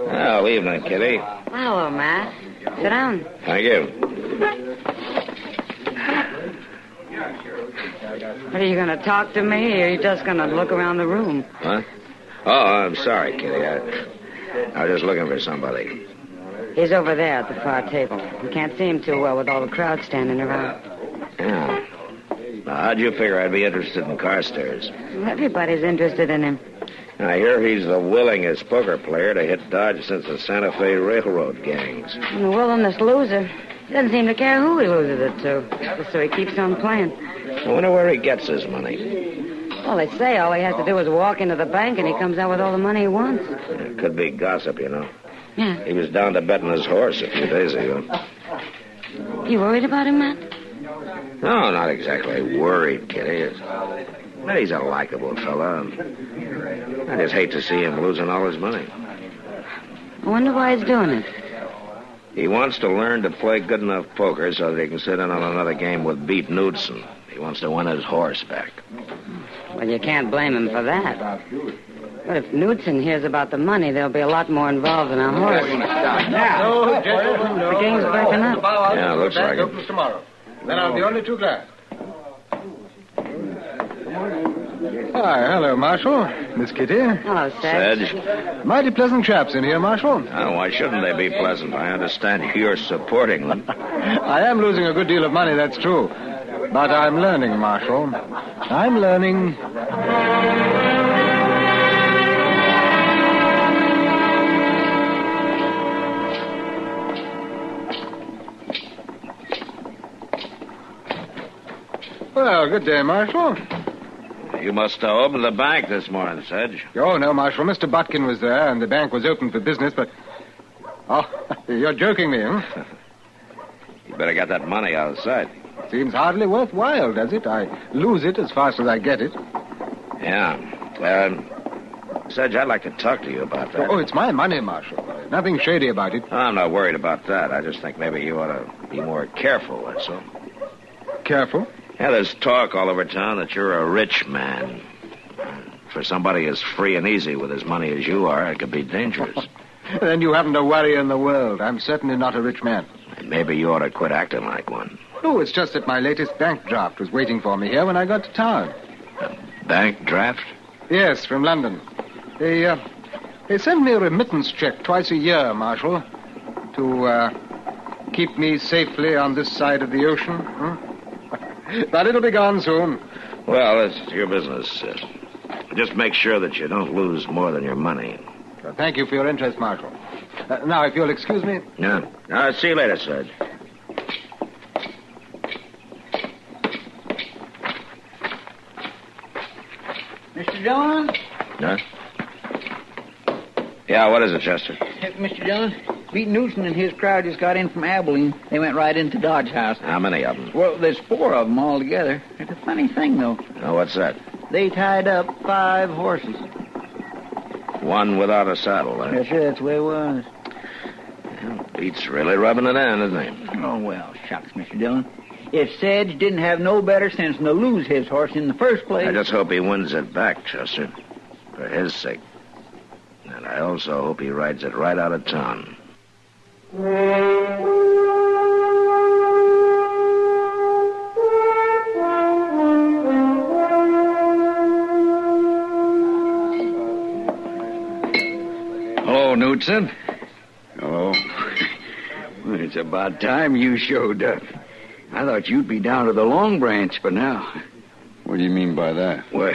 Well, evening, Kitty. Hello, Matt. Sit down. Thank you. What, are you going to talk to me, or are you just going to look around the room? Huh? Oh, I'm sorry, Kitty. I was just looking for somebody. He's over there at the far table. You can't see him too well with all the crowd standing around. Yeah. Now, how'd you figure I'd be interested in Carstairs? Well, everybody's interested in him. I hear he's the willingest poker player to hit Dodge since the Santa Fe Railroad gangs. And the willingest loser. He doesn't seem to care who he loses it to. So he keeps on playing. I wonder where he gets his money. Well, they say all he has to do is walk into the bank and he comes out with all the money he wants. It could be gossip, you know. Yeah. He was down to betting his horse a few days ago. You worried about him, Matt? No, not exactly worried, Kitty. But he's a likable fella. I just hate to see him losing all his money. I wonder why he's doing it. He wants to learn to play good enough poker so that he can sit in on another game with Beat Knudsen. He wants to win his horse back. Well, you can't blame him for that. But if Knudsen hears about the money, there'll be a lot more involved than a horse. No, gentlemen, no. The game's breaking up. Yeah, looks like it. Opens tomorrow. Then I'll be only too glad. Hi, hello, Marshal. Miss Kitty. Hello, Sedge. Mighty pleasant chaps in here, Marshal. Oh, why shouldn't they be pleasant? I understand you're supporting them. I am losing a good deal of money, that's true. But I'm learning, Marshal. I'm learning. Well, good day, Marshal. You must have opened the bank this morning, Sedge. Oh, no, Marshal. Mr. Botkin was there, and the bank was open for business, but... Oh, you're joking me, huh? You better get that money out of sight. Seems hardly worthwhile, does it? I lose it as fast as I get it. Yeah. Sedge, I'd like to talk to you about that. Oh, it's my money, Marshal. Nothing shady about it. I'm not worried about that. I just think maybe you ought to be more careful, that's all. Careful? Yeah, there's talk all over town that you're a rich man. For somebody as free and easy with his money as you are, it could be dangerous. Then you haven't a worry in the world. I'm certainly not a rich man. And maybe you ought to quit acting like one. Oh, it's just that my latest bank draft was waiting for me here when I got to town. Bank draft? Yes, from London. They send me a remittance check twice a year, Marshal, to keep me safely on this side of the ocean. But it'll be gone soon. Well, it's your business. Just make sure that you don't lose more than your money. Well, thank you for your interest, Marshal. Now, if you'll excuse me... Yeah. See you later, Serge. Mr. John? Huh? Yeah, what is it, Chester? Mr. John, Pete Newton and his crowd just got in from Abilene. They went right into Dodge House. How many of them? Well, there's 4 of them altogether. It's a funny thing, though. Oh, what's that? They tied up 5 horses. One without a saddle, eh? Yes, sir, that's the way it was. Pete's really rubbing it in, isn't he? Oh, well, shucks, Mr. Dillon. If Sedge didn't have no better sense than to lose his horse in the first place... I just hope he wins it back, Chester. For his sake. And I also hope he rides it right out of town. Hello, Knudsen. Oh, it's about time you showed up. I thought you'd be down to the Long Branch by now. What do you mean by that? Well,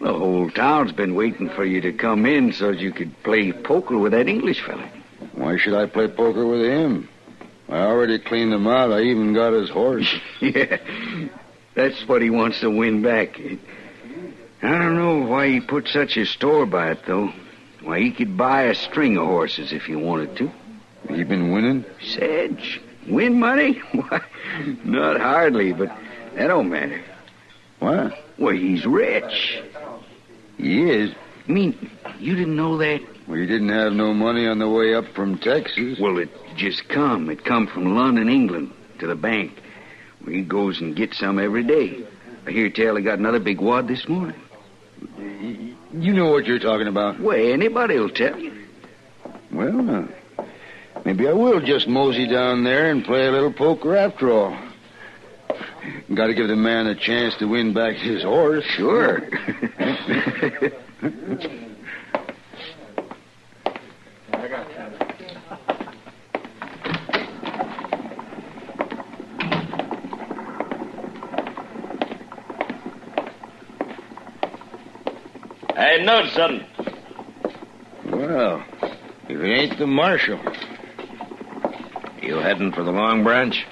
the whole town's been waiting for you to come in so you could play poker with that English fella. Why should I play poker with him? I already cleaned him out. I even got his horse. Yeah, that's what he wants to win back. I don't know why he put such a store by it, though. Why, he could buy a string of horses if he wanted to. He been winning? Sedge? Win money? Why, not hardly, but that don't matter. What? Well, he's rich. He is? I mean, you didn't know that? Well, he didn't have no money on the way up from Texas. Well, it just come. It come from London, England, to the bank. Well, he goes and gets some every day. I hear tell he got another big wad this morning. You know what you're talking about. Well, anybody will tell you. Well, maybe I will just mosey down there and play a little poker after all. Got to give the man a chance to win back his horse. Sure. Hey, Knudsen. Well, if it ain't the marshal. You heading for the Long Branch?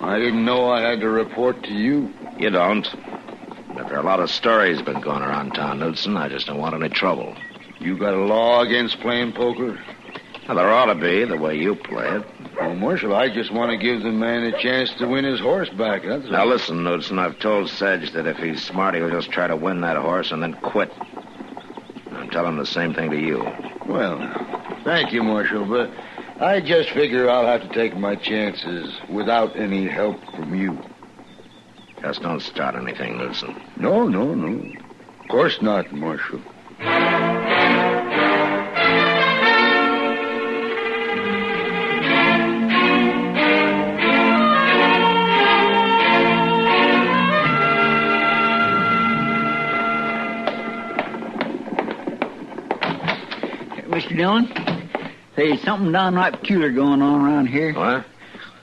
I didn't know I had to report to you. You don't. But there are a lot of stories been going around town, Knudsen. I just don't want any trouble. You got a law against playing poker? Well, there ought to be, the way you play it. Well, Marshal, I just want to give the man a chance to win his horse back, that's all. Now, listen, Knudsen, I've told Sedge that if he's smart, he'll just try to win that horse and then quit. I'm telling the same thing to you. Well, thank you, Marshal, but I just figure I'll have to take my chances without any help from you. Just don't start anything, Knudsen. No. Of course not, Marshal. Mr. Dillon, there's something downright peculiar going on around here. What?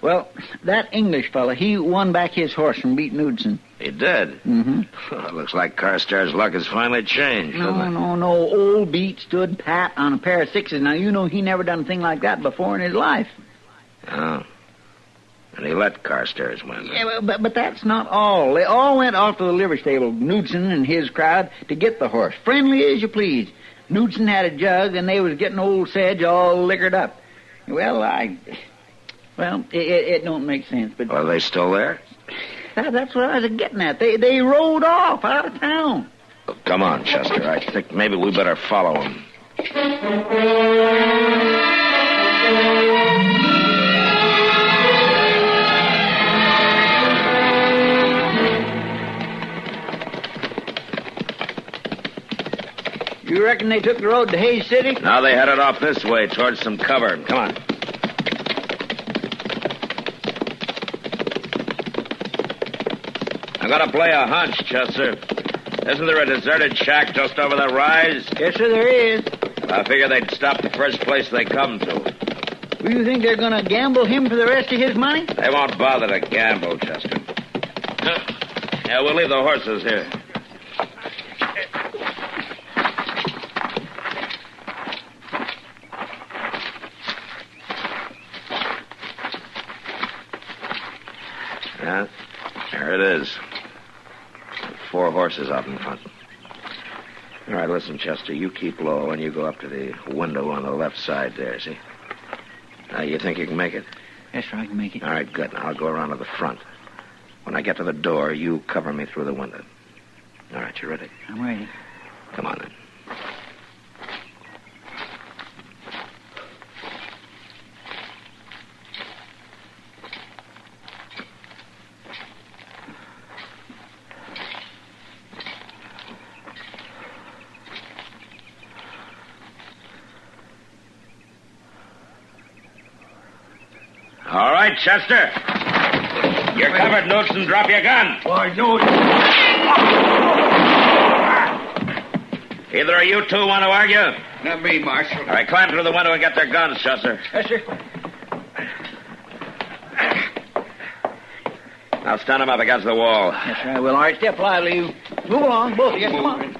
Well, that English fella, he won back his horse from Pete Knudsen. He did? Mm-hmm. Well, it looks like Carstairs' luck has finally changed, doesn't it? No. Old Beat stood pat on a pair of sixes. Now, you know he never done a thing like that before in his life. Oh. And he let Carstairs win. Yeah, but that's not all. They all went off to the liver stable, Knudsen and his crowd, to get the horse. Friendly as you please. Knudsen had a jug, and they was getting old Sedge all liquored up. Well, it don't make sense, but... Are they still there? That's what I was getting at. They rode off out of town. Oh, come on, Chester. I think maybe we better follow him. You reckon they took the road to Hayes City? Now they headed off this way towards some cover. Come on. I'm gonna play a hunch, Chester. Isn't there a deserted shack just over the rise? Yes, sir, there is. I figure they'd stop the first place they come to. Do you think they're gonna gamble him for the rest of his money? They won't bother to gamble, Chester. Yeah, we'll leave the horses here. Yeah, there it is. 4 horses out in front. All right, listen, Chester, you keep low and you go up to the window on the left side there, see? You think you can make it? Yes, sir, I can make it. All right, good. Now I'll go around to the front. When I get to the door, you cover me through the window. All right, you ready? I'm ready. Come on, then. All right, Chester. You're covered, Knudsen. Drop your gun. Why, no. Either of you two want to argue? Not me, Marshal. All right, climb through the window and get their guns, Chester. Yes, sir. Now stand them up against the wall. Yes, sir, I will. All right, step lively. You move along, both of you. Come on.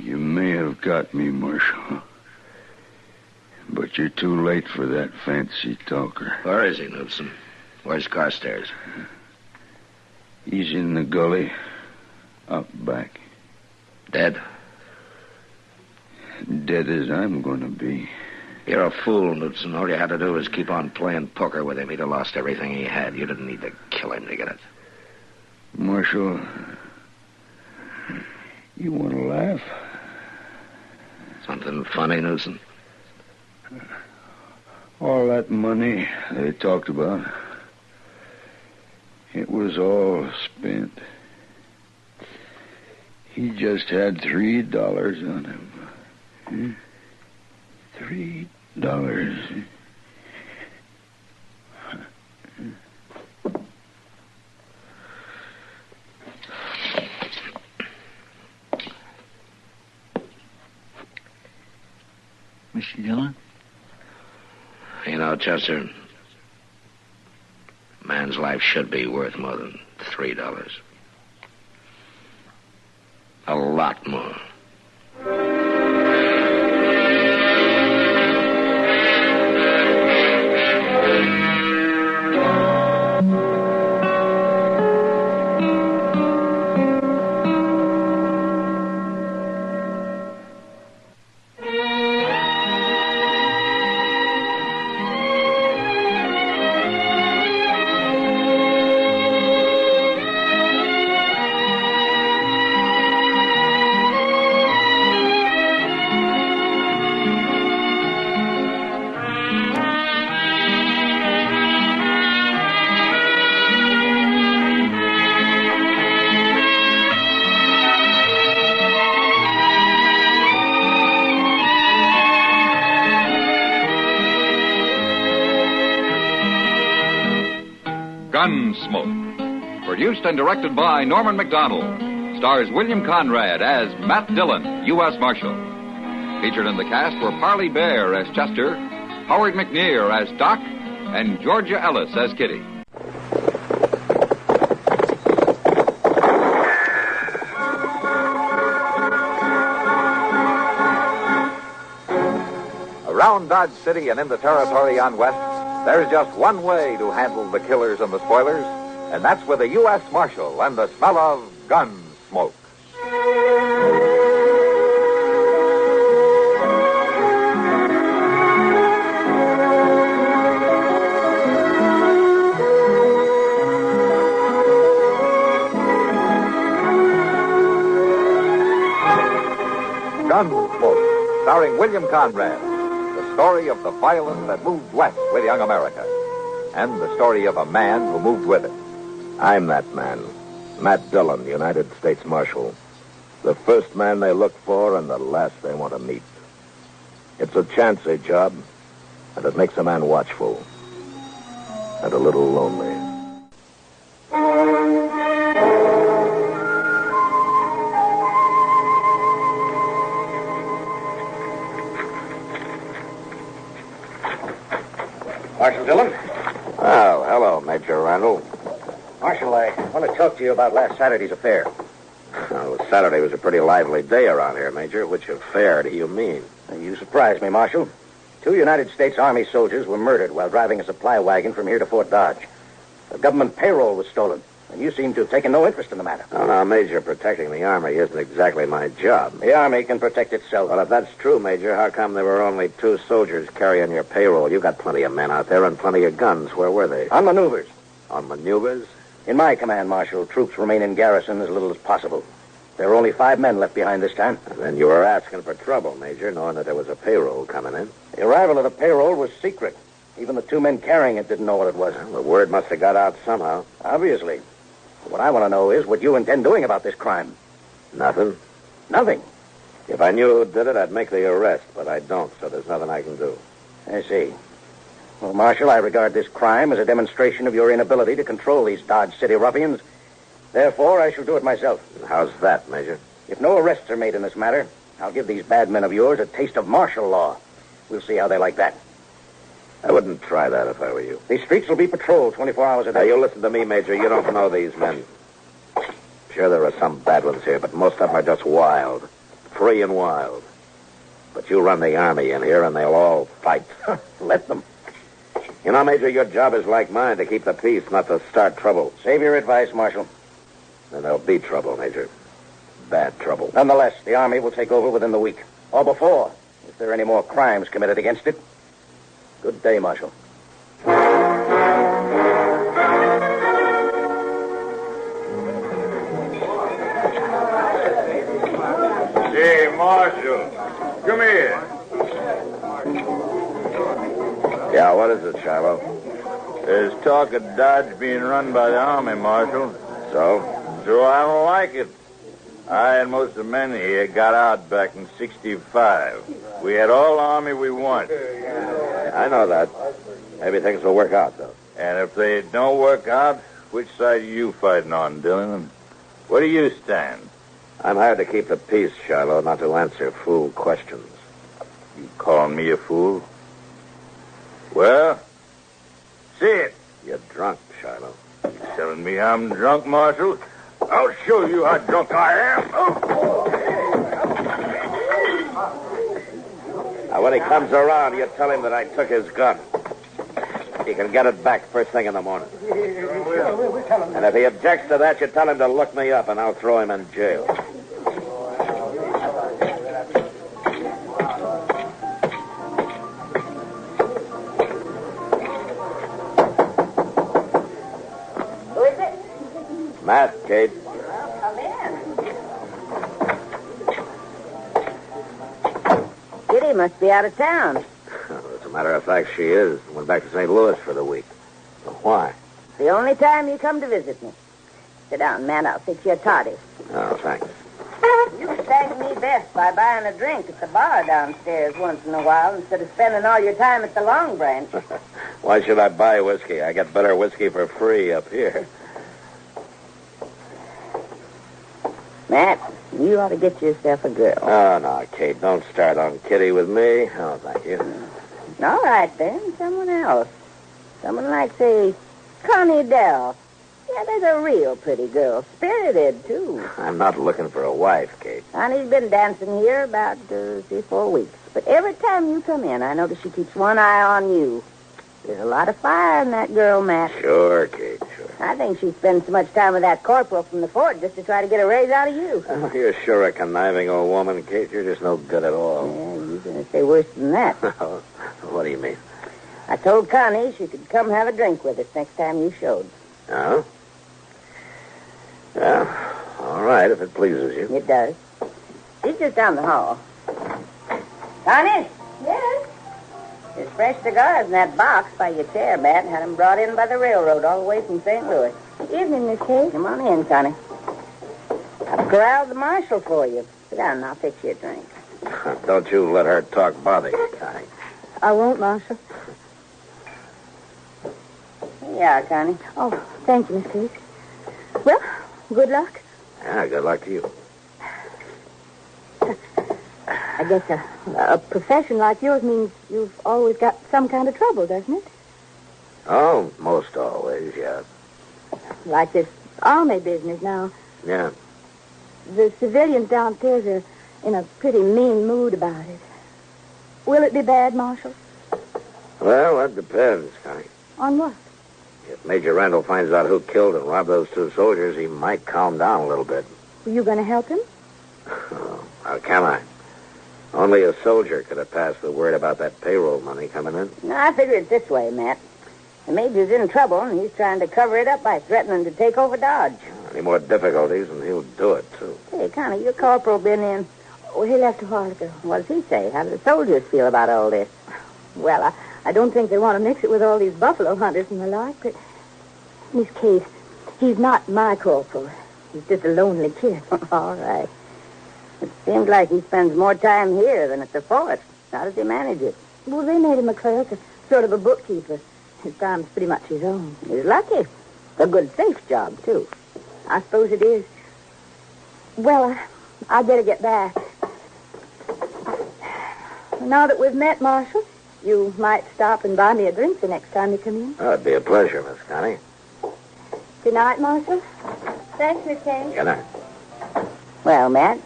You may have got me, Marshal. But you're too late for that fancy talker. Where is he, Knudsen? Where's Carstairs? He's in the gully, up back. Dead? Dead as I'm going to be. You're a fool, Knudsen. All you had to do was keep on playing poker with him. He'd have lost everything he had. You didn't need to kill him to get it. Marshal, you want to laugh? Something funny, Knudsen? All that money they talked about, it was all spent. He just had $3 on him. $3. Mr. Dillon? You know, Chester, a man's life should be worth more than $3. A lot more. Gunsmoke. Produced and directed by Norman McDonald. Stars William Conrad as Matt Dillon, U.S. Marshal. Featured in the cast were Parley Bear as Chester, Howard McNear as Doc, and Georgia Ellis as Kitty. Around Dodge City and in the territory on West, there's just one way to handle the killers and the spoilers, and that's with a U.S. Marshal and the smell of Gunsmoke. Gunsmoke, starring William Conrad. The story of the violence that moved west with young America. And the story of a man who moved with it. I'm that man. Matt Dillon, United States Marshal. The first man they look for and the last they want to meet. It's a chancy job, and it makes a man watchful. And a little lonely. Marshal Dillon? Oh, hello, Major Randall. Marshal, I want to talk to you about last Saturday's affair. Well, Saturday was a pretty lively day around here, Major. Which affair do you mean? You surprised me, Marshal. 2 United States Army soldiers were murdered while driving a supply wagon from here to Fort Dodge. The government payroll was stolen. And you seem to have taken no interest in the matter. Oh, now, Major, protecting the Army isn't exactly my job. The Army can protect itself. Well, if that's true, Major, how come there were only 2 soldiers carrying your payroll? You got plenty of men out there and plenty of guns. Where were they? On maneuvers. On maneuvers? In my command, Marshal, troops remain in garrison as little as possible. There are only 5 men left behind this time. And then you were asking for trouble, Major, knowing that there was a payroll coming in. The arrival of the payroll was secret. Even the 2 men carrying it didn't know what it was. Well, the word must have got out somehow. Obviously. What I want to know is what you intend doing about this crime. Nothing. Nothing? If I knew who did it, I'd make the arrest, but I don't, so there's nothing I can do. I see. Well, Marshal, I regard this crime as a demonstration of your inability to control these Dodge City ruffians. Therefore, I shall do it myself. How's that, Major? If no arrests are made in this matter, I'll give these bad men of yours a taste of martial law. We'll see how they like that. I wouldn't try that if I were you. These streets will be patrolled 24 hours a day. Now, you listen to me, Major. You don't know these men. Sure, there are some bad ones here, but most of them are just wild. Free and wild. But you run the Army in here, and they'll all fight. Let them. You know, Major, your job is like mine, to keep the peace, not to start trouble. Save your advice, Marshal. Then there'll be trouble, Major. Bad trouble. Nonetheless, the Army will take over within the week. Or before, if there are any more crimes committed against it. Good day, Marshal. Hey, Marshal. Come here. Yeah, what is it, Shiloh? There's talk of Dodge being run by the Army, Marshal. So? So I don't like it. I and most of the men here got out back in 65. We had all the Army we want. I know that. Maybe things will work out, though. And if they don't work out, which side are you fighting on, Dillon? Where do you stand? I'm hired to keep the peace, Shiloh, not to answer fool questions. You calling me a fool? Well, see it. You're drunk, Shiloh. You telling me I'm drunk, Marshal? I'll show you how drunk I am. Now, when he comes around, you tell him that I took his gun. He can get it back first thing in the morning. And if he objects to that, you tell him to look me up, and I'll throw him in jail. Who is it? Matt, Kate. Well, come in. Kitty must be out of town. As a matter of fact, she is. Went back to St. Louis for the week. So why? The only time you come to visit me. Sit down, man. I'll fix you a toddy. Oh, thanks. You thank me best by buying a drink at the bar downstairs once in a while instead of spending all your time at the Long Branch. Why should I buy whiskey? I get better whiskey for free up here. Matt, you ought to get yourself a girl. Oh, no, Kate, don't start on Kitty with me. Oh, thank you. All right, then. Someone else. Someone like, say, Connie Dell. Yeah, there's a real pretty girl. Spirited, too. I'm not looking for a wife, Kate. Connie's been dancing here about 3-4 weeks. But every time you come in, I notice she keeps one eye on you. There's a lot of fire in that girl, Matt. Sure, Kate, sure. I think she spends so much time with that corporal from the fort just to try to get a raise out of you. Oh, you're sure a conniving old woman, Kate. You're just no good at all. Yeah, you're going to say worse than that. What do you mean? I told Connie she could come have a drink with us next time you showed. Oh? Well, all right, if it pleases you. It does. She's just down the hall. Connie? Yes? There's fresh cigars in that box by your chair, Matt. Had them brought in by the railroad all the way from St. Louis. Evening, Miss Kate. Come on in, Connie. I've corralled the marshal for you. Sit down and I'll fix you a drink. Don't you let her talk bother you, Connie. I won't, Marshal. Here you are, Connie. Oh, thank you, Miss Kate. Well, good luck. Yeah, good luck to you. I guess a profession like yours means you've always got some kind of trouble, doesn't it? Oh, most always, yeah. Like this army business now. Yeah. The civilians downstairs are in a pretty mean mood about it. Will it be bad, Marshal? Well, that depends, Connie. On what? If Major Randall finds out who killed and robbed those 2 soldiers, he might calm down a little bit. Were you going to help him? Oh, how can I? Only a soldier could have passed the word about that payroll money coming in. No, I figure it this way, Matt. The Major's in trouble, and he's trying to cover it up by threatening to take over Dodge. Any more difficulties, and he'll do it, too. Hey, Connie, your corporal been in. Oh, he left a while ago. What does he say? How do the soldiers feel about all this? Well, I don't think they want to mix it with all these buffalo hunters and the like, but Miss Kate, he's not my corporal. He's just a lonely kid. All right. It seems like he spends more time here than at the fort. How does he manage it? Well, they made him a clerk, sort of a bookkeeper. His time's pretty much his own. He's lucky. A good, safe job, too. I suppose it is. Well, I'd better get back. Now that we've met, Marshal, you might stop and buy me a drink the next time you come in. Oh, it'd be a pleasure, Miss Connie. Good night, Marshal. Thanks, Miss Kane. Good night. Well, Matt?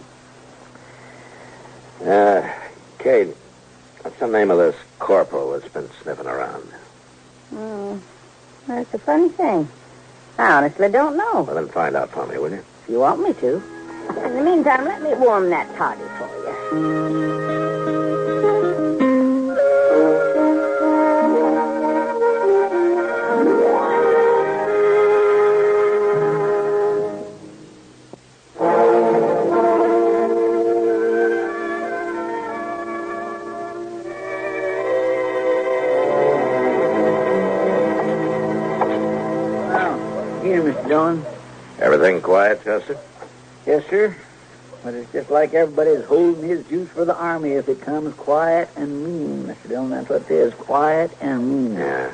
Kate, what's the name of this corporal that's been sniffing around? That's a funny thing. I honestly don't know. Well, then find out for me, will you? If you want me to. In the meantime, let me warm that toddy for you. Everything quiet, Chester? Yes, sir. But it's just like everybody's holding his juice for the Army if it comes quiet and mean, Mr. Dillon. That's what it is, quiet and mean. Yeah.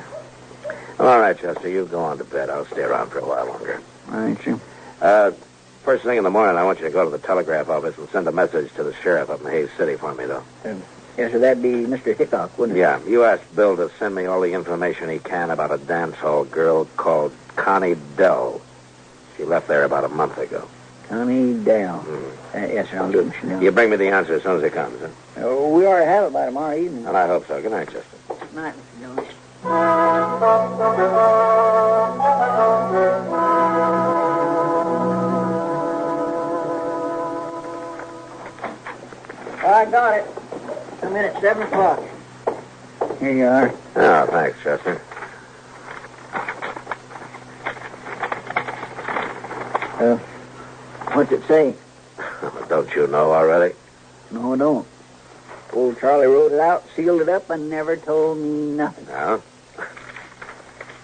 All right, Chester, you go on to bed. I'll stay around for a while longer. All right, sir. First thing in the morning, I want you to go to the telegraph office and send a message to the sheriff up in Hayes City for me, though. Yes, sir, that'd be Mr. Hickok, wouldn't it? Yeah, you ask Bill to send me all the information he can about a dance hall girl called Connie Dell. She left there about a month ago. Connie Dell. Yes, sir, I'll do it, Mr. Dillon. You bring me the answer as soon as it comes, huh? We ought to have it by tomorrow evening. And I hope so. Good night, Chester. Good night, Mr. Dillon. I got it. Come in at 7 o'clock. Here you are. Oh, thanks, Chester. What's it say? Don't you know already? No, I don't. Old Charlie wrote it out, sealed it up, and never told me nothing. No?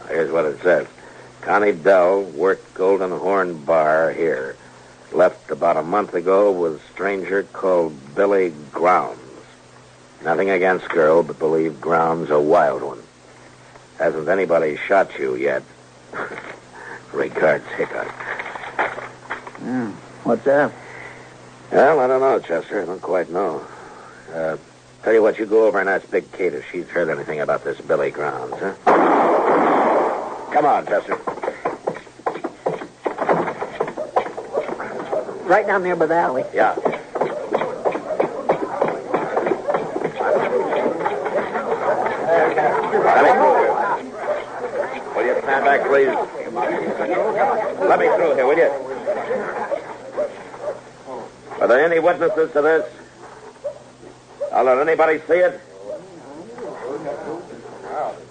Here's what it says. Connie Dell worked Golden Horn Bar here. Left about a month ago with a stranger called Billy Grounds. Nothing against girl, but believe Grounds a wild one. Hasn't anybody shot you yet. Regards, Hickok. What's that? Well, I don't know, Chester. I don't quite know. Tell you what, you go over and ask Big Kate if she's heard anything about this Billy Grounds, huh? Come on, Chester. Right down there by the alley. Yeah. Will you stand back, please? Let me through here, will you? Are there any witnesses to this? I'll let anybody see it?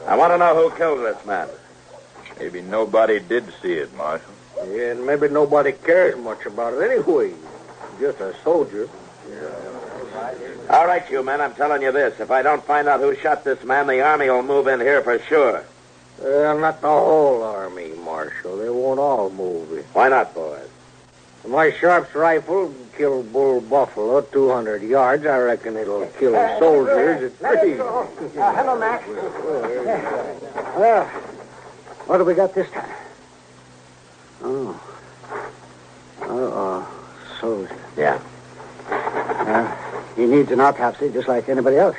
I want to know who killed this man. Maybe nobody did see it, Marshal. Yeah, and maybe nobody cares much about it anyway. Just a soldier. All right, you men, I'm telling you this. If I don't find out who shot this man, the Army will move in here for sure. Not the whole Army, Marshal. They won't all move in. Why not, boys? My Sharp's rifle killed Bull Buffalo 200 yards. I reckon it'll kill soldiers at 3. Hello, Mac. Well, what have we got this time? Soldier. Yeah. He needs an autopsy just like anybody else.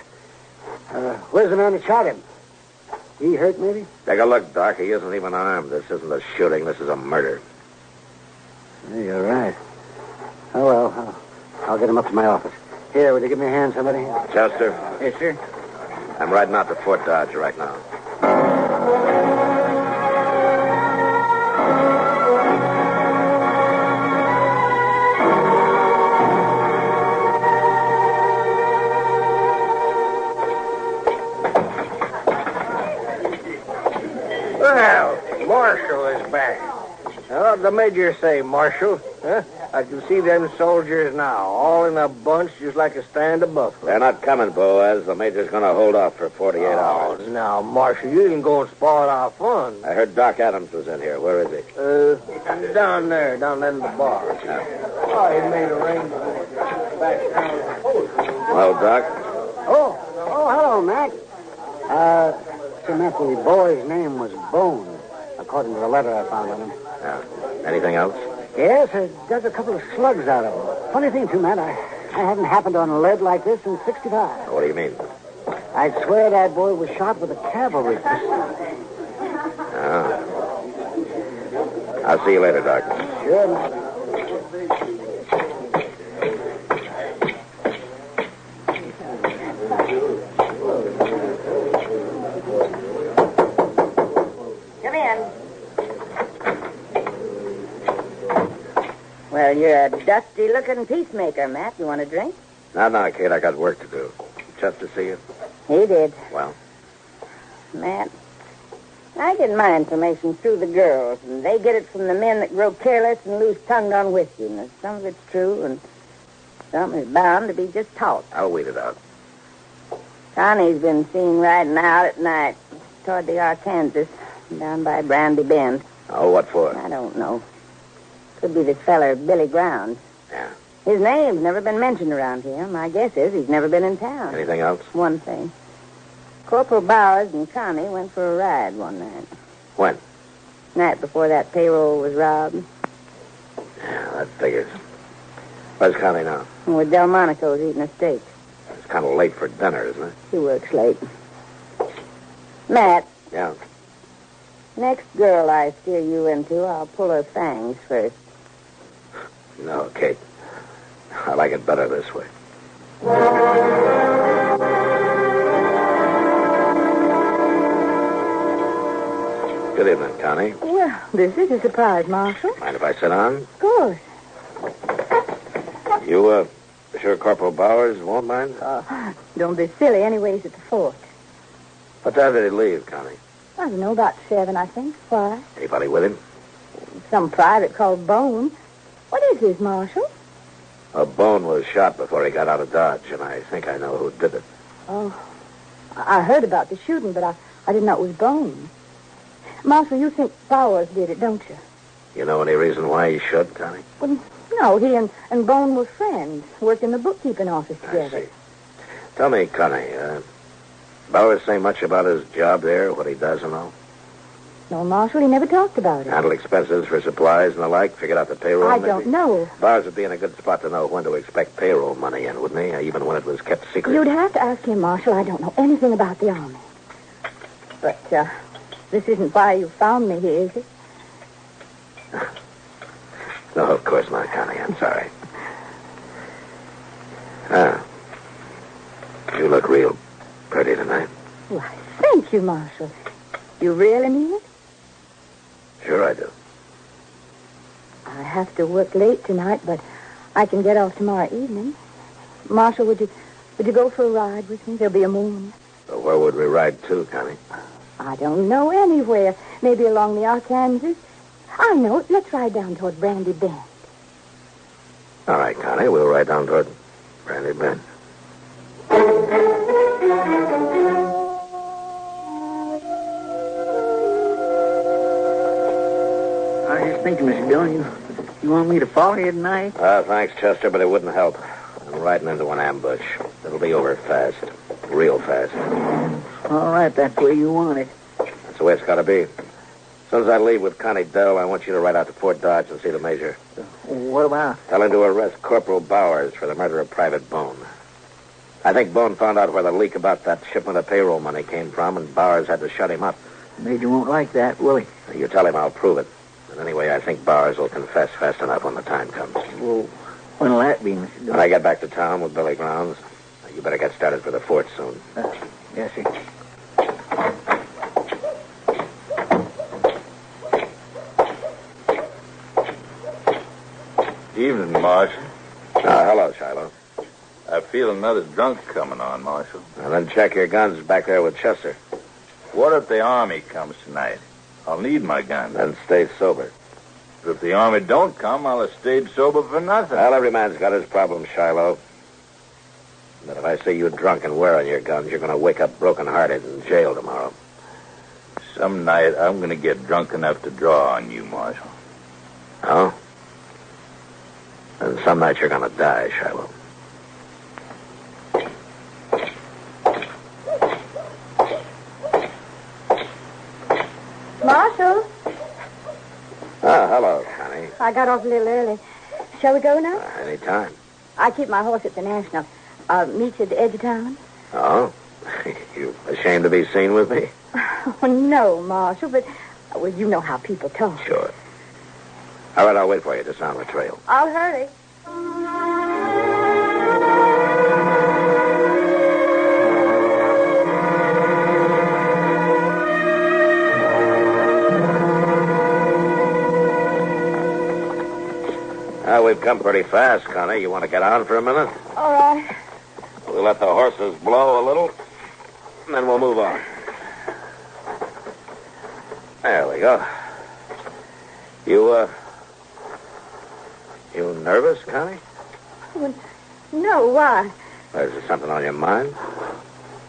Where's the man that shot him? He hurt, maybe? Take a look, Doc. He isn't even armed. This isn't a shooting. This is a murder. Yeah, you're right. Oh, well, I'll get him up to my office. Here, will you give me a hand, somebody? Chester? Yes, sir. I'm riding out to Fort Dodge right now. back. Now, what'd the major say, Marshal? Huh? I can see them soldiers now, all in a bunch, just like a stand of buffalo. They're not coming, Boaz. The major's going to hold off for 48 hours. Now, Marshal, you didn't go and spoil our fun. I heard Doc Adams was in here. Where is he? Down there in the bar. Oh, he made arrangements back down. Well, Doc? Oh, hello, Mac. Sir Mac, the boy's name was Bone, according to the letter I found on him. Anything else? Yes, it dug a couple of slugs out of him. Funny thing, too, Matt, I haven't happened on lead like this since 65. What do you mean? I'd swear that boy was shot with a cavalry pistol. I'll see you later, Doc. Sure, Matt. Come in. Well, you're a dusty-looking peacemaker, Matt. You want a drink? No, kid. I got work to do. Chester see you? He did. Well? Matt, I get my information through the girls, and they get it from the men that grow careless and loose-tongued on whiskey. And some of it's true, and some is bound to be just talk. I'll weed it out. Connie's been seen riding out at night toward the Arkansas, down by Brandy Bend. Oh, what for? I don't know. Could be this feller, Billy Grounds. Yeah. His name's never been mentioned around here. My guess is he's never been in town. Anything else? One thing. Corporal Bowers and Connie went for a ride one night. When? Night before that payroll was robbed. Yeah, that figures. Where's Connie now? With Delmonico's eating a steak. It's kind of late for dinner, isn't it? He works late. Matt. Yeah. Next girl I steer you into, I'll pull her fangs first. No, Kate. I like it better this way. Good evening, Connie. Well, this is a surprise, Marshal. Mind if I sit down? Of course. You, sure Corporal Bowers won't mind? Don't be silly. Anyways, at the fort. What time did he leave, Connie? I don't know, about 7, I think. Why? Anybody with him? Some private called Bone. What is this, Marshal? A Bone was shot before he got out of Dodge, and I think I know who did it. Oh, I heard about the shooting, but I didn't know it was Bone. Marshal, you think Bowers did it, don't you? You know any reason why he should, Connie? Well, no, he and Bone were friends, worked in the bookkeeping office together. I see. Tell me, Connie, Bowers say much about his job there, what he does and all? No, Marshal, he never talked about it. Handle expenses for supplies and the like, figured out the payroll. I don't know. Bowers would be in a good spot to know when to expect payroll money in, wouldn't he? Even when it was kept secret. You'd have to ask him, Marshal. I don't know anything about the Army. But, this isn't why you found me here, is it? No, of course not, Connie. I'm sorry. You look real pretty tonight. Why, thank you, Marshal. You really mean it? Sure I do. I have to work late tonight, but I can get off tomorrow evening. Marshal, would you go for a ride with me? There'll be a moon. So where would we ride to, Connie? I don't know, anywhere. Maybe along the Arkansas. I know. Let's ride down toward Brandy Bend. All right, Connie. We'll ride down toward Brandy Bend. I was just thinking, Mr. Dillon, you want me to follow you tonight? Thanks, Chester, but it wouldn't help. I'm riding into an ambush. It'll be over fast. Real fast. All right, that's the way you want it. That's the way it's got to be. As soon as I leave with Connie Dell, I want you to ride out to Fort Dodge and see the major. What about? Tell him to arrest Corporal Bowers for the murder of Private Bone. I think Bone found out where the leak about that shipment of payroll money came from, and Bowers had to shut him up. Major won't like that, will he? You tell him I'll prove it. And anyway, I think Bowers will confess fast enough when the time comes. Well, when'll that be, Mr. Dillon? When I get back to town with Billy Grounds, you better get started for the fort soon. Yes, sir. Evening, Marshal. Hello, Shiloh. I feel another drunk coming on, Marshal. And then check your guns back there with Chester. What if the Army comes tonight? I'll need my gun. Then stay sober. If the army don't come, I'll have stayed sober for nothing. Well, every man's got his problems, Shiloh. But if I see you drunk and wearing your guns, you're going to wake up broken-hearted in jail tomorrow. Some night, I'm going to get drunk enough to draw on you, Marshal. Oh? And some night you're going to die, Shiloh. Marshal, Ah, hello, Connie. I got off a little early. Shall we go now? Anytime. I keep my horse at the National. Meet you at the edge of town? Oh? You ashamed to be seen with me? Oh, no, Marshal, but, well, you know how people talk. Sure. All right, I'll wait for you just on the trail. I'll hurry. We've come pretty fast, Connie. You want to get on for a minute? All right. We'll let the horses blow a little, and then we'll move on. There we go. You nervous, Connie? Well, no, why? Is there something on your mind?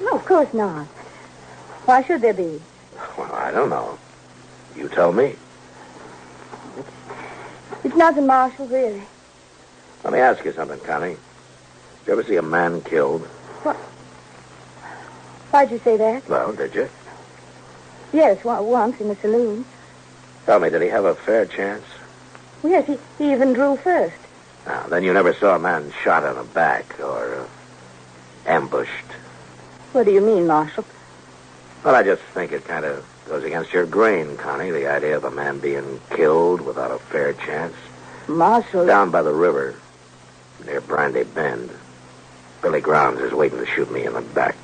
No, of course not. Why should there be? Well, I don't know. You tell me. It's nothing, Marshal, really. Let me ask you something, Connie. Did you ever see a man killed? What? Why'd you say that? Well, did you? Yes, once in the saloon. Tell me, did he have a fair chance? Well, yes, he even drew first. Now, then you never saw a man shot in the back or ambushed. What do you mean, Marshal? Well, I just think it kind of goes against your grain, Connie, the idea of a man being killed without a fair chance. Marshal... Down by the river, near Brandy Bend, Billy Grounds is waiting to shoot me in the back.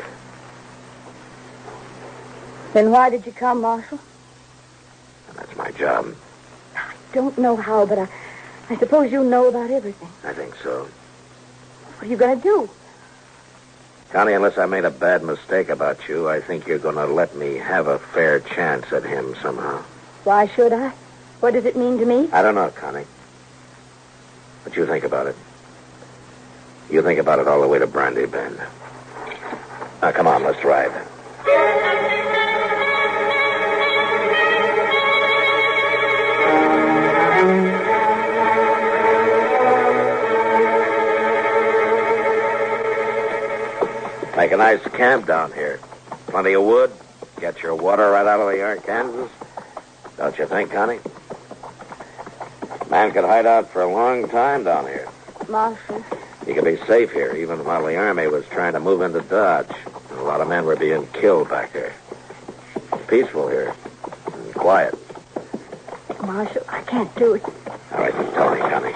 Then why did you come, Marshal? And that's my job. I don't know how, but I suppose you know about everything. I think so. What are you going to do? Connie, unless I made a bad mistake about you, I think you're going to let me have a fair chance at him somehow. Why should I? What does it mean to me? I don't know, Connie. But you think about it. You think about it all the way to Brandy Bend. Now, come on, let's ride. Make a nice camp down here. Plenty of wood. Get your water right out of the Arkansas. Don't you think, Connie? Man could hide out for a long time down here. Marshal. You could be safe here, even while the Army was trying to move into Dodge. And a lot of men were being killed back there. It's peaceful here. And quiet. Marshal, I can't do it. All right, just tell me, Connie.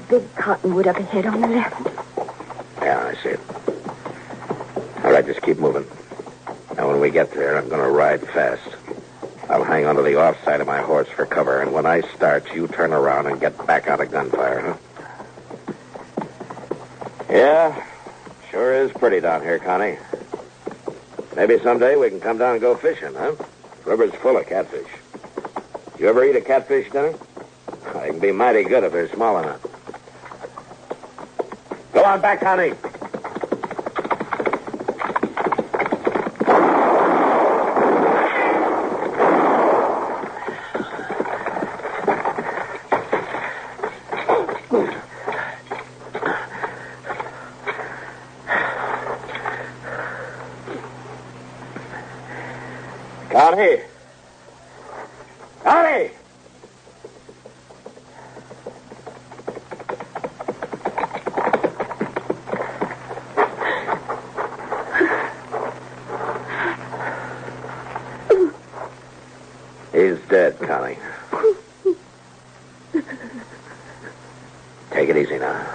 Big cottonwood up ahead on the left. Yeah, I see it. All right, just keep moving. Now, when we get there, I'm going to ride fast. I'll hang onto the off side of my horse for cover, and when I start, you turn around and get back out of gunfire, huh? Yeah, sure is pretty down here, Connie. Maybe someday we can come down and go fishing, huh? The river's full of catfish. You ever eat a catfish dinner? They can be mighty good if they're small enough. Go on back, Connie. Connie! Connie! He's dead, Connie. Take it easy now.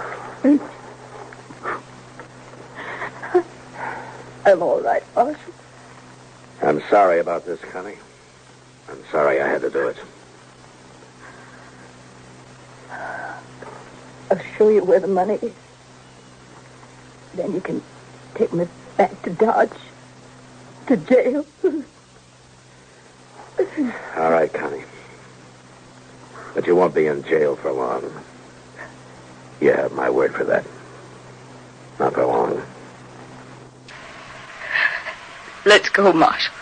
I'm all right, Marshal. I'm sorry about this, Connie. I'm sorry I had to do it. I'll show you where the money is. Then you can take me back to Dodge. To jail. All right, Connie. But you won't be in jail for long. You have my word for that. Not for long. Let's go, Marshal.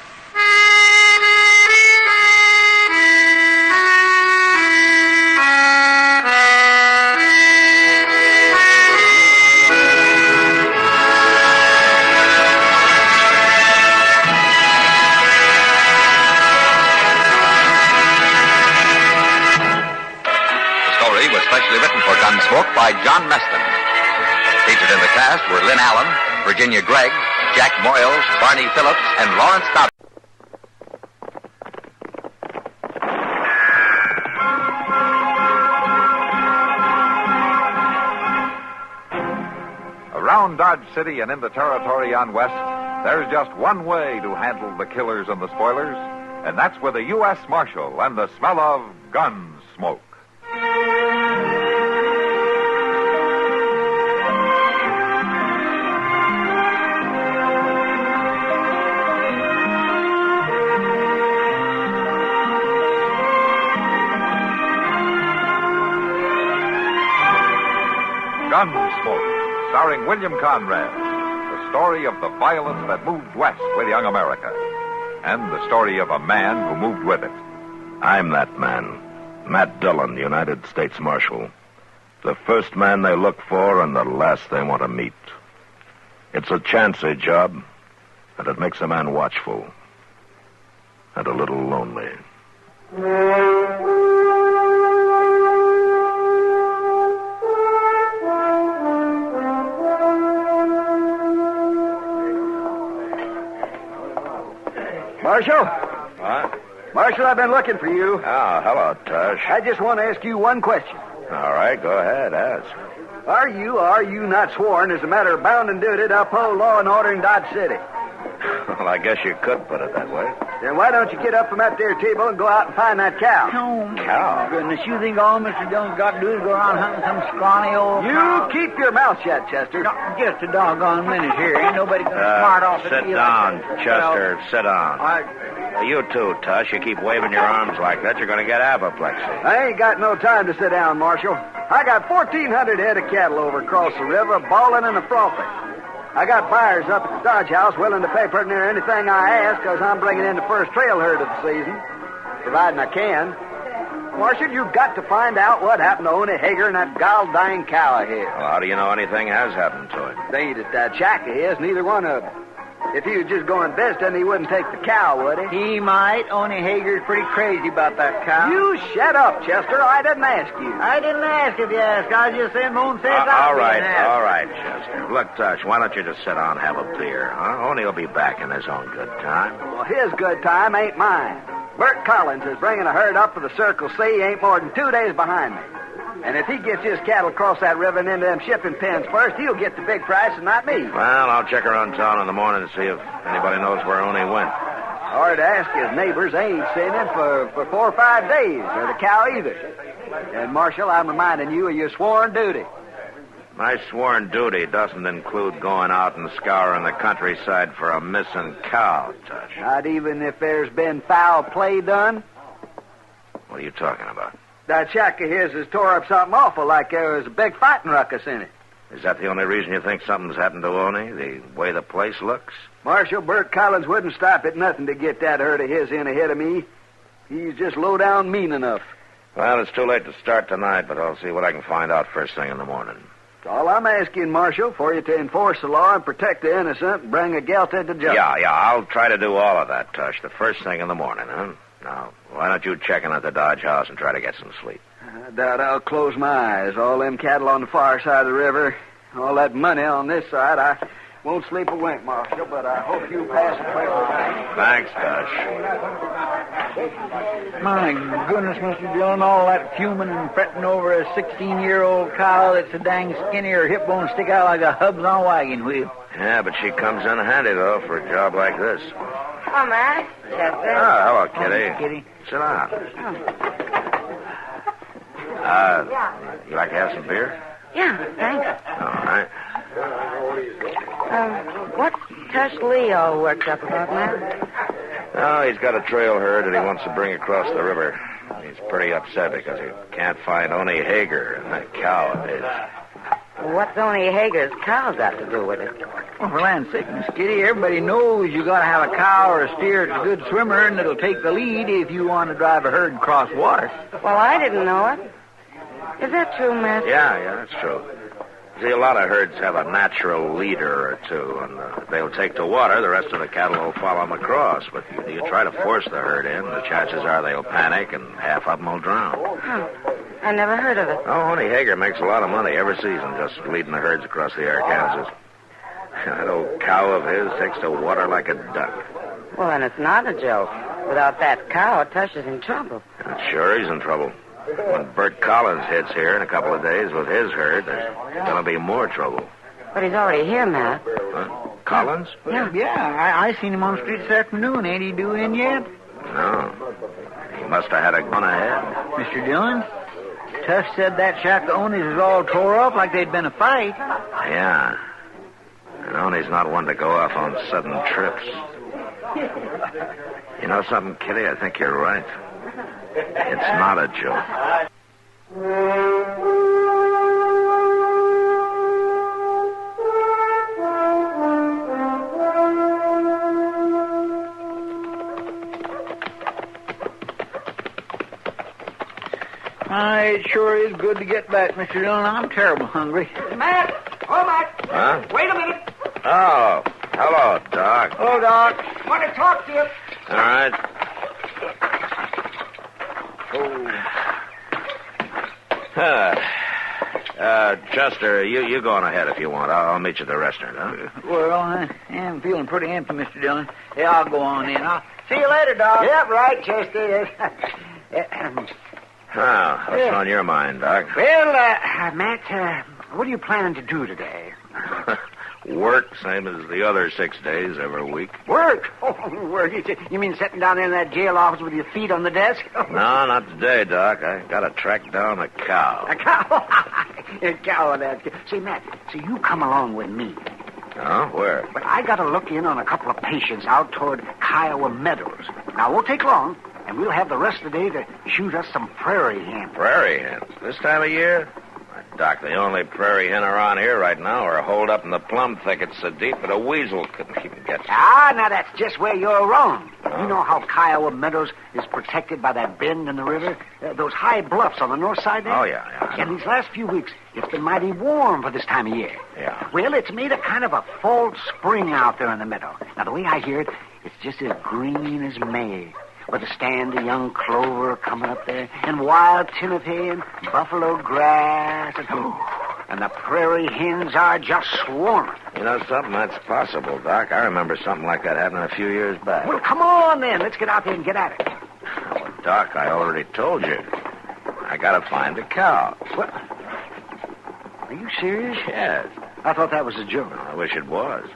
Specially written for Gunsmoke by John Meston. Featured in the cast were Lynn Allen, Virginia Gregg, Jack Moyles, Barney Phillips, and Lawrence Dodd. Around Dodge City and in the territory on West, there's just one way to handle the killers and the spoilers, and that's with a U.S. Marshal and the smell of Gunsmoke. Gunsmoke, starring William Conrad, the story of the violence that moved west with young America, and the story of a man who moved with it. I'm that man, Matt Dillon, United States Marshal. The first man they look for and the last they want to meet. It's a chancy job, and it makes a man watchful and a little lonely. Marshal? What? Marshal, I've been looking for you. Oh, hello, Tush. I just want to ask you one question. All right, go ahead, ask. Are you not sworn as a matter of bounden duty to uphold law and order in Dodge City? Well, I guess you could put it that way. Then why don't you get up from that there table and go out and find that cow? Cow? Goodness, you think all Mr. Dillon's got to do is go around hunting some scrawny old cow? You keep your mouth shut, Chester. No, just a doggone minute here. Ain't nobody going to smart off at Sit you down, like that. Chester, sit down. You too, Tush. You keep waving your arms like that, you're going to get apoplexy. I ain't got no time to sit down, Marshal. I got 1,400 head of cattle over across the river, bawling and a frothing. I got buyers up at the Dodge House willing to pay pretty near anything I ask because I'm bringing in the first trail herd of the season, providing I can. Marshal, you've got to find out what happened to Oney Hager and that gall-dying cow of his. Well, how do you know anything has happened to him? They ain't at that shack of his, neither one of them. If he was just going visiting, he wouldn't take the cow, would he? He might. Oney Hager's pretty crazy about that cow. You shut up, Chester. I didn't ask you. I didn't ask if you asked. I was just saying Moon says all right, Chester. Look, Tush, why don't you just sit down and have a beer, huh? Oney will be back in his own good time. Well, his good time ain't mine. Bert Collins is bringing a herd up for the Circle C. He ain't more than 2 days behind me. And if he gets his cattle across that river and into them shipping pens first, he'll get the big price and not me. Well, I'll check around town in the morning to see if anybody knows where Oney went. Or to ask his neighbors, they ain't seen him for 4 or 5 days, or the cow either. And, Marshal, I'm reminding you of your sworn duty. My sworn duty doesn't include going out and scouring the countryside for a missing cow, Tush. Not even if there's been foul play done? What are you talking about? That shack of his has tore up something awful, like there was a big fighting ruckus in it. Is that the only reason you think something's happened to Oney, the way the place looks? Marshal, Bert Collins wouldn't stop at nothing to get that herd of his in ahead of me. He's just low down mean enough. Well, it's too late to start tonight, but I'll see what I can find out first thing in the morning. All I'm asking, Marshal, for you to enforce the law and protect the innocent and bring a guilty to justice. Yeah, I'll try to do all of that, Tush, the first thing in the morning, huh? Now, why don't you check in at the Dodge House and try to get some sleep? I doubt I'll close my eyes. All them cattle on the far side of the river, all that money on this side, I won't sleep a wink, Marshal, but I hope you pass a pleasant night. Thanks, Tush. My goodness, Mr. Dillon, all that fuming and fretting over a 16-year-old cow that's a dang skinny, her hip bones stick out like a hubs on a wagon wheel. Yeah, but she comes in handy, though, for a job like this. Oh, Matt. Chester. Oh, hello, Kitty. Oh, Kitty. Sit down. You like to have some beer? Yeah, thanks. All right. What's Tush Lee all worked up about, Matt? Oh, he's got a trail herd that he wants to bring across the river. He's pretty upset because he can't find Oni Hager and that cow of his. What's Oni Hager's cow got to do with it? Well, for land's sake, Miss Kitty, everybody knows you got to have a cow or a steer that's a good swimmer and that'll take the lead if you want to drive a herd across water. Well, I didn't know it. Is that true, Matt? Yeah, that's true. See, a lot of herds have a natural leader or two, and they'll take to water. The rest of the cattle will follow them across. But you try to force the herd in, the chances are they'll panic, and half of them will drown. Huh. I never heard of it. Oh, Oni Hager makes a lot of money every season just leading the herds across the Arkansas. That old cow of his takes to water like a duck. Well, then it's not a joke. Without that cow, Tush is in trouble. Sure, he's in trouble. When Bert Collins hits here in a couple of days with his herd, there's going to be more trouble. But he's already here, Matt. Collins? Yeah, I seen him on the street this afternoon. Ain't he due in yet? No. He must have had a gun ahead. Mr. Dillon, Tush said that shack of Oni's is all tore up like they'd been a fight. Yeah. And Oni's not one to go off on sudden trips. You know something, Kitty? I think you're right. It's not a joke. It sure is good to get back, Mr. Dillon. I'm terrible hungry. Matt! Oh, Matt! Huh? Wait a minute. Oh, hello, Doc. Oh, Doc. Want to talk to you. All right. Chester, you go on ahead if you want. I'll meet you at the restaurant, huh? Well, I am feeling pretty empty, Mr. Dillon. Yeah, I'll go on in. I'll see you later, Doc. Yep, right, Chester. What's on your mind, Doc? Well, Matt, what are you planning to do today? Work, same as the other 6 days every week. Work? Oh, work. You mean sitting down there in that jail office with your feet on the desk? No, not today, Doc. I gotta track down a cow. A cow? A cow, that. See, Matt, you come along with me. Oh, where? But I gotta look in on a couple of patients out toward Kiowa Meadows. Now, it won't take long, and we'll have the rest of the day to shoot us some prairie hens. Prairie hens? This time of year? Doc, the only prairie hen around here right now are holed up in the plum thickets so deep that a weasel couldn't even get to. Now that's just where you're wrong. You know how Kiowa Meadows is protected by that bend in the river? Those high bluffs on the north side there? Oh, yeah. And these last few weeks, it's been mighty warm for this time of year. Yeah. Well, it's made a kind of a false spring out there in the meadow. Now, the way I hear it, it's just as green as May. With a stand of young clover coming up there, and wild timothy and buffalo grass, and the prairie hens are just swarming. You know something? That's possible, Doc. I remember something like that happening a few years back. Well, come on, then. Let's get out there and get at it. Well, Doc, I already told you. I gotta find a cow. What? Are you serious? Yes. I thought that was a joke. I wish it was.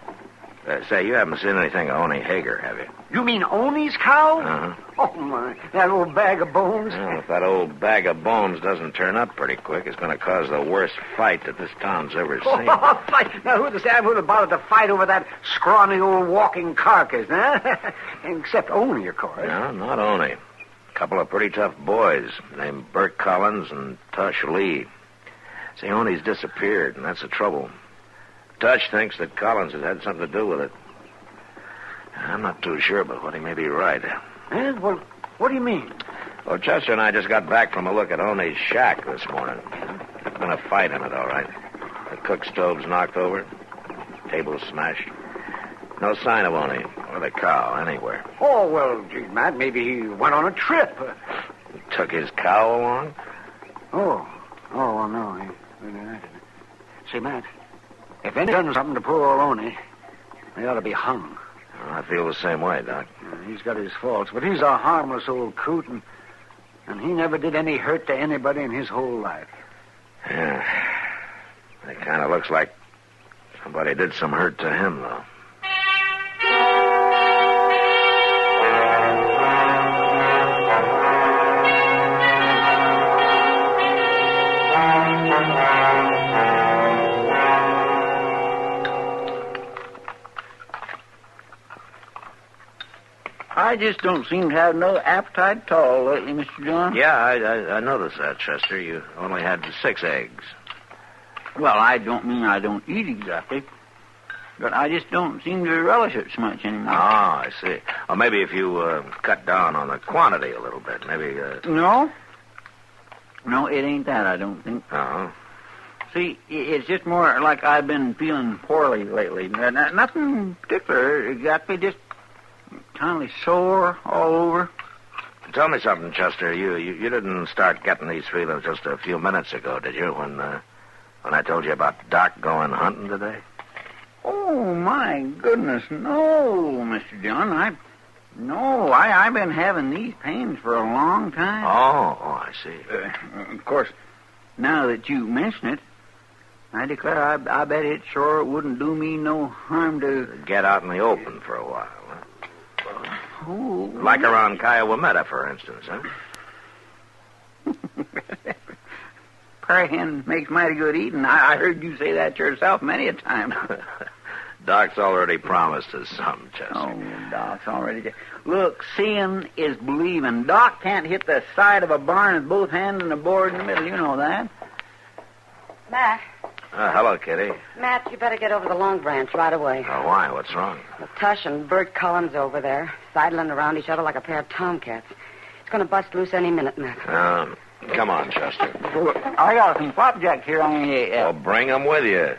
Say, you haven't seen anything of Oni Hager, have you? You mean Oni's cow? Uh-huh. Oh, my. That old bag of bones. Well, if that old bag of bones doesn't turn up pretty quick, it's going to cause the worst fight that this town's ever seen. Oh, fight. Now, who'd have bothered to fight over that scrawny old walking carcass, huh? Except Oni, of course. No, not Oni. A couple of pretty tough boys named Bert Collins and Tush Lee. See, Oni's disappeared, and that's the trouble. Tush thinks that Collins has had something to do with it. I'm not too sure, but what he may be right. Well, what do you mean? Well, Chester and I just got back from a look at Oni's shack this morning. There's been a fight in it, all right. The cook stove's knocked over. Table's smashed. No sign of Oni or the cow anywhere. Oh, well, gee, Matt, maybe he went on a trip. He took his cow along? Oh, well, no. See, Matt, if anyone done something to poor old Oni, they ought to be hung. Well, I feel the same way, Doc. He's got his faults, but he's a harmless old coot, and he never did any hurt to anybody in his whole life. Yeah. It kind of looks like somebody did some hurt to him, though. I just don't seem to have no appetite at all lately, Mr. John. Yeah, I noticed that, Chester. You only had 6 eggs. Well, I don't mean I don't eat exactly, but I just don't seem to relish it so much anymore. Oh, I see. Or maybe if you cut down on the quantity a little bit, maybe... No, it ain't that, I don't think. Oh. See, it's just more like I've been feeling poorly lately. Nothing particular, exactly, just kind of sore all over. Tell me something, Chester. You didn't start getting these feelings just a few minutes ago, did you, when I told you about Doc going hunting today? Oh, my goodness, no, Mr. John. I've been having these pains for a long time. Oh, I see. Of course, now that you mention it, I declare I bet it sure wouldn't do me no harm to... Get out in the open for a while, huh? Oh. Like around Kiowa, for instance, huh? Prairie hen makes mighty good eating. I heard you say that yourself many a time. Doc's already promised us something, Chester. Oh, Doc's already... Look, seeing is believing. Doc can't hit the side of a barn with both hands and a board in the middle. You know that. Matt. Hello, Kitty. Matt, you better get over the Long Branch right away. Oh, why? What's wrong? Well, Tush and Bert Collins over there, sidling around each other like a pair of tomcats. It's going to bust loose any minute, Matt. Come on, Chester. I got some flapjacks here on the... Well, bring them with you.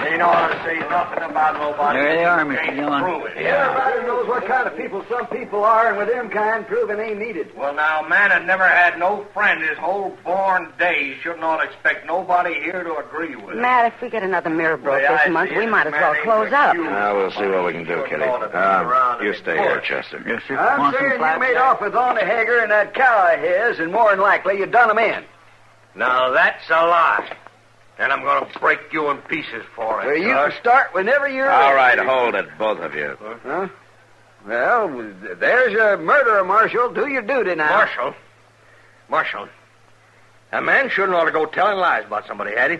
You know how to say nothing about nobody. There they are, Mr. Dillon. Everybody knows what kind of people some people are, and with them kind, proving ain't needed. Well, now, man had never had no friend his whole born days. Shouldn't ought to expect nobody here to agree with him. Matt, if we get another mirror broke this month, we might as well close up. We'll see what we can do, Kitty. You stay here, Chester. Yes, sir. I'm saying you made off with Orna Hager and that cow of his, and more than likely you done him in. Now, that's a lie. And I'm going to break you in pieces for it. Well, you can start whenever you're All ready. right, hold it, both of you. Huh? Well, there's a murderer, Marshal. Do your duty now. Marshal. A man shouldn't ought to go telling lies about somebody, had he?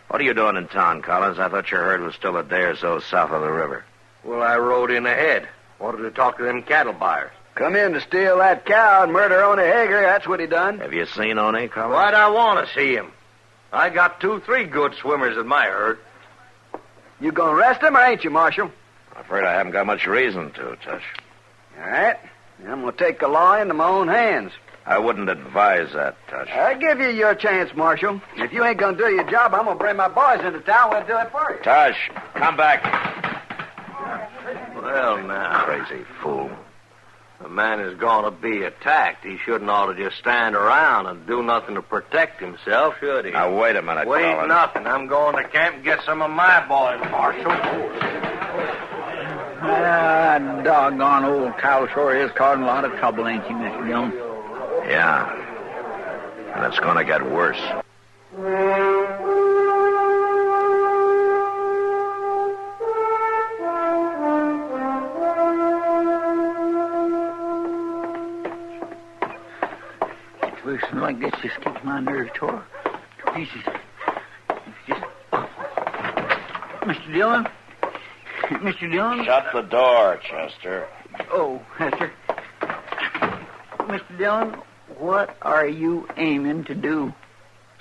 What are you doing in town, Collins? I thought your herd was still a day or so south of the river. Well, I rode in ahead. Wanted to talk to them cattle buyers. Come in to steal that cow and murder Orna Hager. That's what he done. Have you seen Oni, Collins? Why'd I want to see him? I got 2-3 good swimmers in my herd. You gonna arrest him or ain't you, Marshal? I'm afraid I haven't got much reason to, Tush. All right. I'm gonna take the law into my own hands. I wouldn't advise that, Tush. I give you your chance, Marshal. If you ain't gonna do your job, I'm gonna bring my boys into town. We'll do it for you. Tush, come back. Well, now. Crazy fool. A man is going to be attacked. He shouldn't ought to just stand around and do nothing to protect himself, should he? Now, wait a minute, Wait Collins. nothing. I'm going to camp and get some of my boys, Marshal. Doggone old cow sure is causing a lot of trouble, ain't he, Mr. Dillon? Yeah. And it's going to get worse. Something like this just keeps my nerves tore to pieces. Mr. Dillon? Mr. Dillon? Shut the door, Chester. Oh, Hester. Mr. Dillon, what are you aiming to do?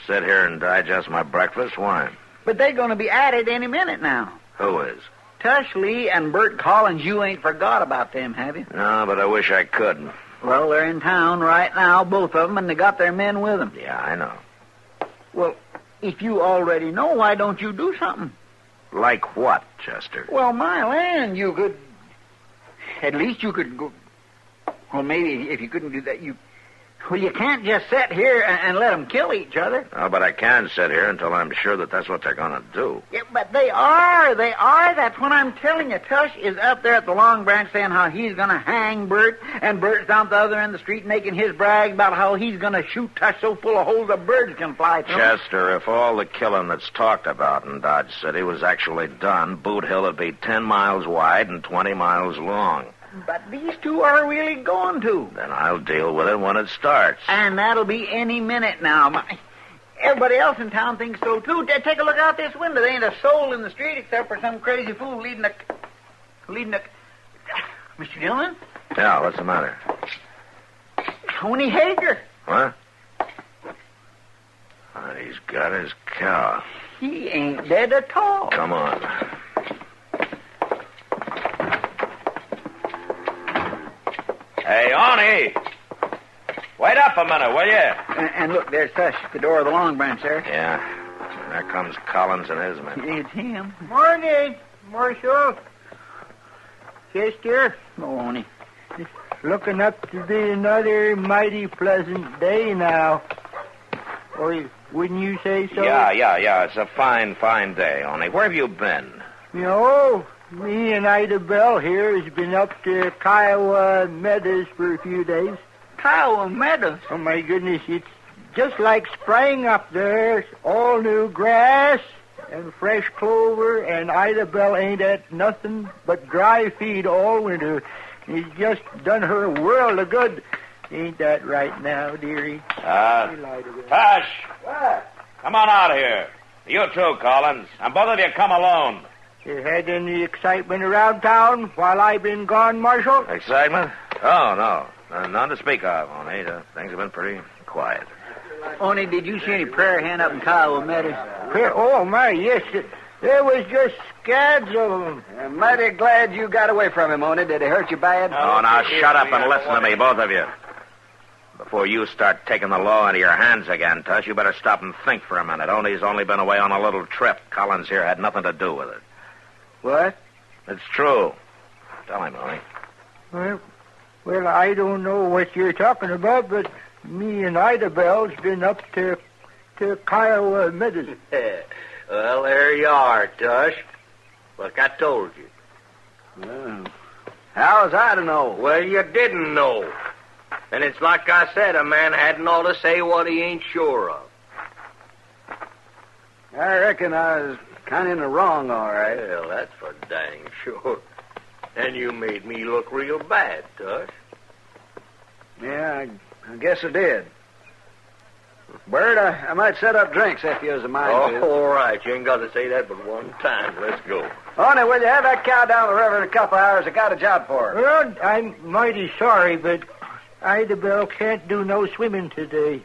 Sit here and digest my breakfast? Why? But they're going to be at it any minute now. Who is? Tush Lee and Bert Collins, you ain't forgot about them, have you? No, but I wish I could. Well, they're in town right now, both of them, and they got their men with them. Yeah, I know. Well, if you already know, why don't you do something? Like what, Chester? Well, my land, you could... At least you could go... Well, maybe if you couldn't do that, you... Well, you can't just sit here and let them kill each other. Oh, but I can sit here until I'm sure that that's what they're going to do. Yeah, but they are. That's what I'm telling you. Tush is up there at the Long Branch saying how he's going to hang Bert, and Bert's down at the other end of the street making his brag about how he's going to shoot Tush so full of holes the birds can fly through. Chester, if all the killing that's talked about in Dodge City was actually done, Boot Hill would be 10 miles wide and 20 miles long. But these two are really going to. Then I'll deal with it when it starts. And that'll be any minute now. Everybody else in town thinks so, too. Take a look out this window. There ain't a soul in the street except for some crazy fool leading a... Mr. Dillon? Yeah, what's the matter? Tony Hager. What? Oh, he's got his cow. He ain't dead at all. Come on. Hey, Arnie! Wait up a minute, will you? And look, there's Tush at the door of the Long Branch there. Yeah. And there comes Collins and his men. It's him. Morning, Marshal. Chester. Morning. Looking up to be another mighty pleasant day now. Or wouldn't you say so? Yeah. It's a fine, fine day, Arnie. Where have you been? You know, me and Ida Bell here has been up to Kiowa Meadows for a few days. Kiowa Meadows? Oh, my goodness, it's just like spring up there. It's all new grass and fresh clover, and Ida Bell ain't at nothing but dry feed all winter. He's just done her a world of good. Ain't that right now, dearie? Hush! What? Come on out here. You too, Collins. And both of you come alone. You had any excitement around town while I've been gone, Marshal? Excitement? Oh, no. None to speak of, Oni. Things have been pretty quiet. Oni, did you see any prayer hand up in Kiowa Meadows? Oh, my, yes. There was just scads of them. I'm mighty glad you got away from him, Oni. Did he hurt you bad? Oh, now shut up and listen to me, both of you. Before you start taking the law into your hands again, Tush, you better stop and think for a minute. Oni's only been away on a little trip. Collins here had nothing to do with it. What? It's true. Tell him, Oni. Well, I don't know what you're talking about, but me and Ida Bell's been up to Kiowa Meadows. Well, there you are, Tush. Like I told you. Well, how was I to know? Well, you didn't know. And it's like I said, a man hadn't ought to say what he ain't sure of. I reckon I was kind of in the wrong, all right. Well, that's for dang sure. And you made me look real bad, Tush. Yeah, I guess I did. Bert, I might set up drinks if you was a mind to. All right. You ain't got to say that but one time. Let's go. Honey, will you have that cow down the river in a couple hours? I got a job for her. Well, I'm mighty sorry, but Ida Bell can't do no swimming today.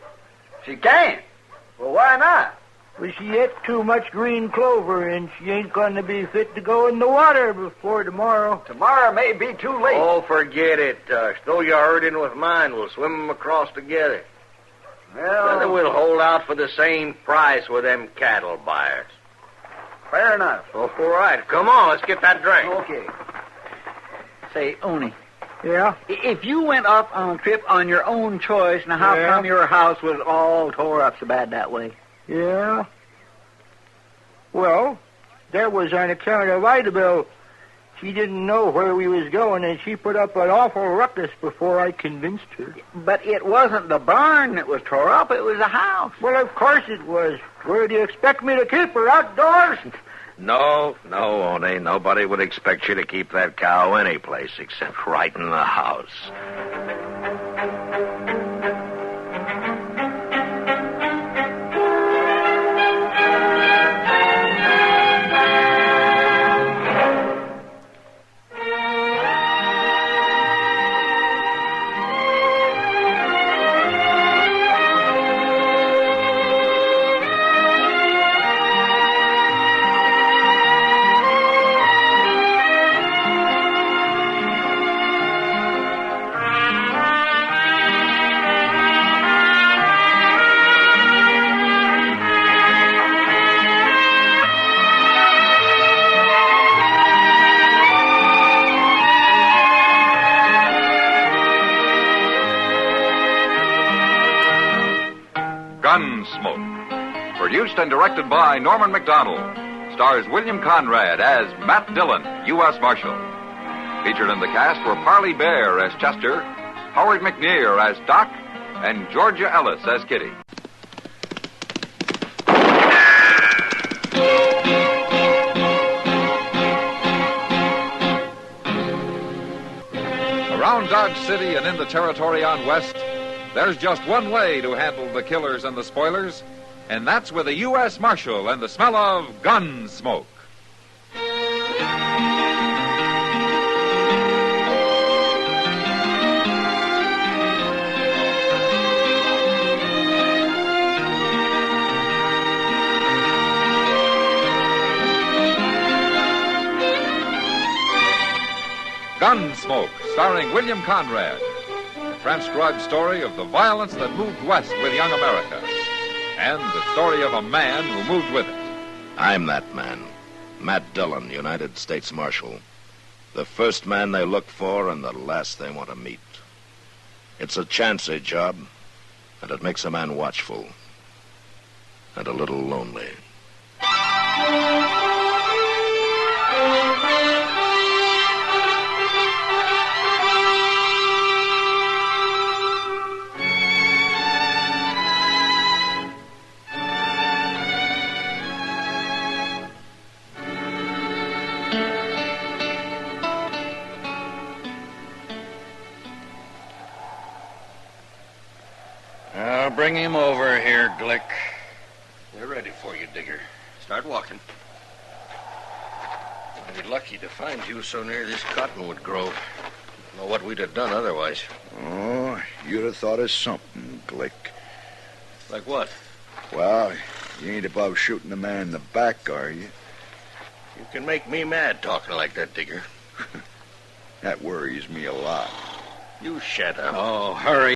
She can't? Well, why not? Well, she ate too much green clover, and she ain't going to be fit to go in the water before tomorrow. Tomorrow may be too late. Oh, forget it, Tush. Throw your herd in with mine. We'll swim them across together. Well, then we'll hold out for the same price with them cattle buyers. Fair enough. Oh, all right. Come on, let's get that drink. Okay. Say, Oni. Yeah? If you went off on a trip on your own choice, now how come your house was all tore up so bad that way? Yeah? Well, that was on account of Ida Bell. She didn't know where we was going, and she put up an awful ruckus before I convinced her. But it wasn't the barn that was tore up, it was the house. Well, of course it was. Where do you expect me to keep her, outdoors? No, Oni. Nobody would expect you to keep that cow any place except right in the house. Gunsmoke. Produced and directed by Norman McDonald. Stars William Conrad as Matt Dillon, U.S. Marshal. Featured in the cast were Parley Bear as Chester, Howard McNear as Doc, and Georgia Ellis as Kitty. Around Dodge City and in the territory on West, there's just one way to handle the killers and the spoilers, and that's with a U.S. Marshal and the smell of Gunsmoke. Gunsmoke, starring William Conrad. A transcribed story of the violence that moved west with young America. And the story of a man who moved with it. I'm that man. Matt Dillon, United States Marshal. The first man they look for and the last they want to meet. It's a chancy job, and it makes a man watchful. And a little lonely. Bring him over here, Glick. They're ready for you, Digger. Start walking. I'd be lucky to find you so near this cottonwood grove. Know what we'd have done otherwise. Oh, you'd have thought of something, Glick. Like what? Well, you ain't above shooting a man in the back, are you? You can make me mad talking like that, Digger. That worries me a lot. You shut up. Oh, hurry.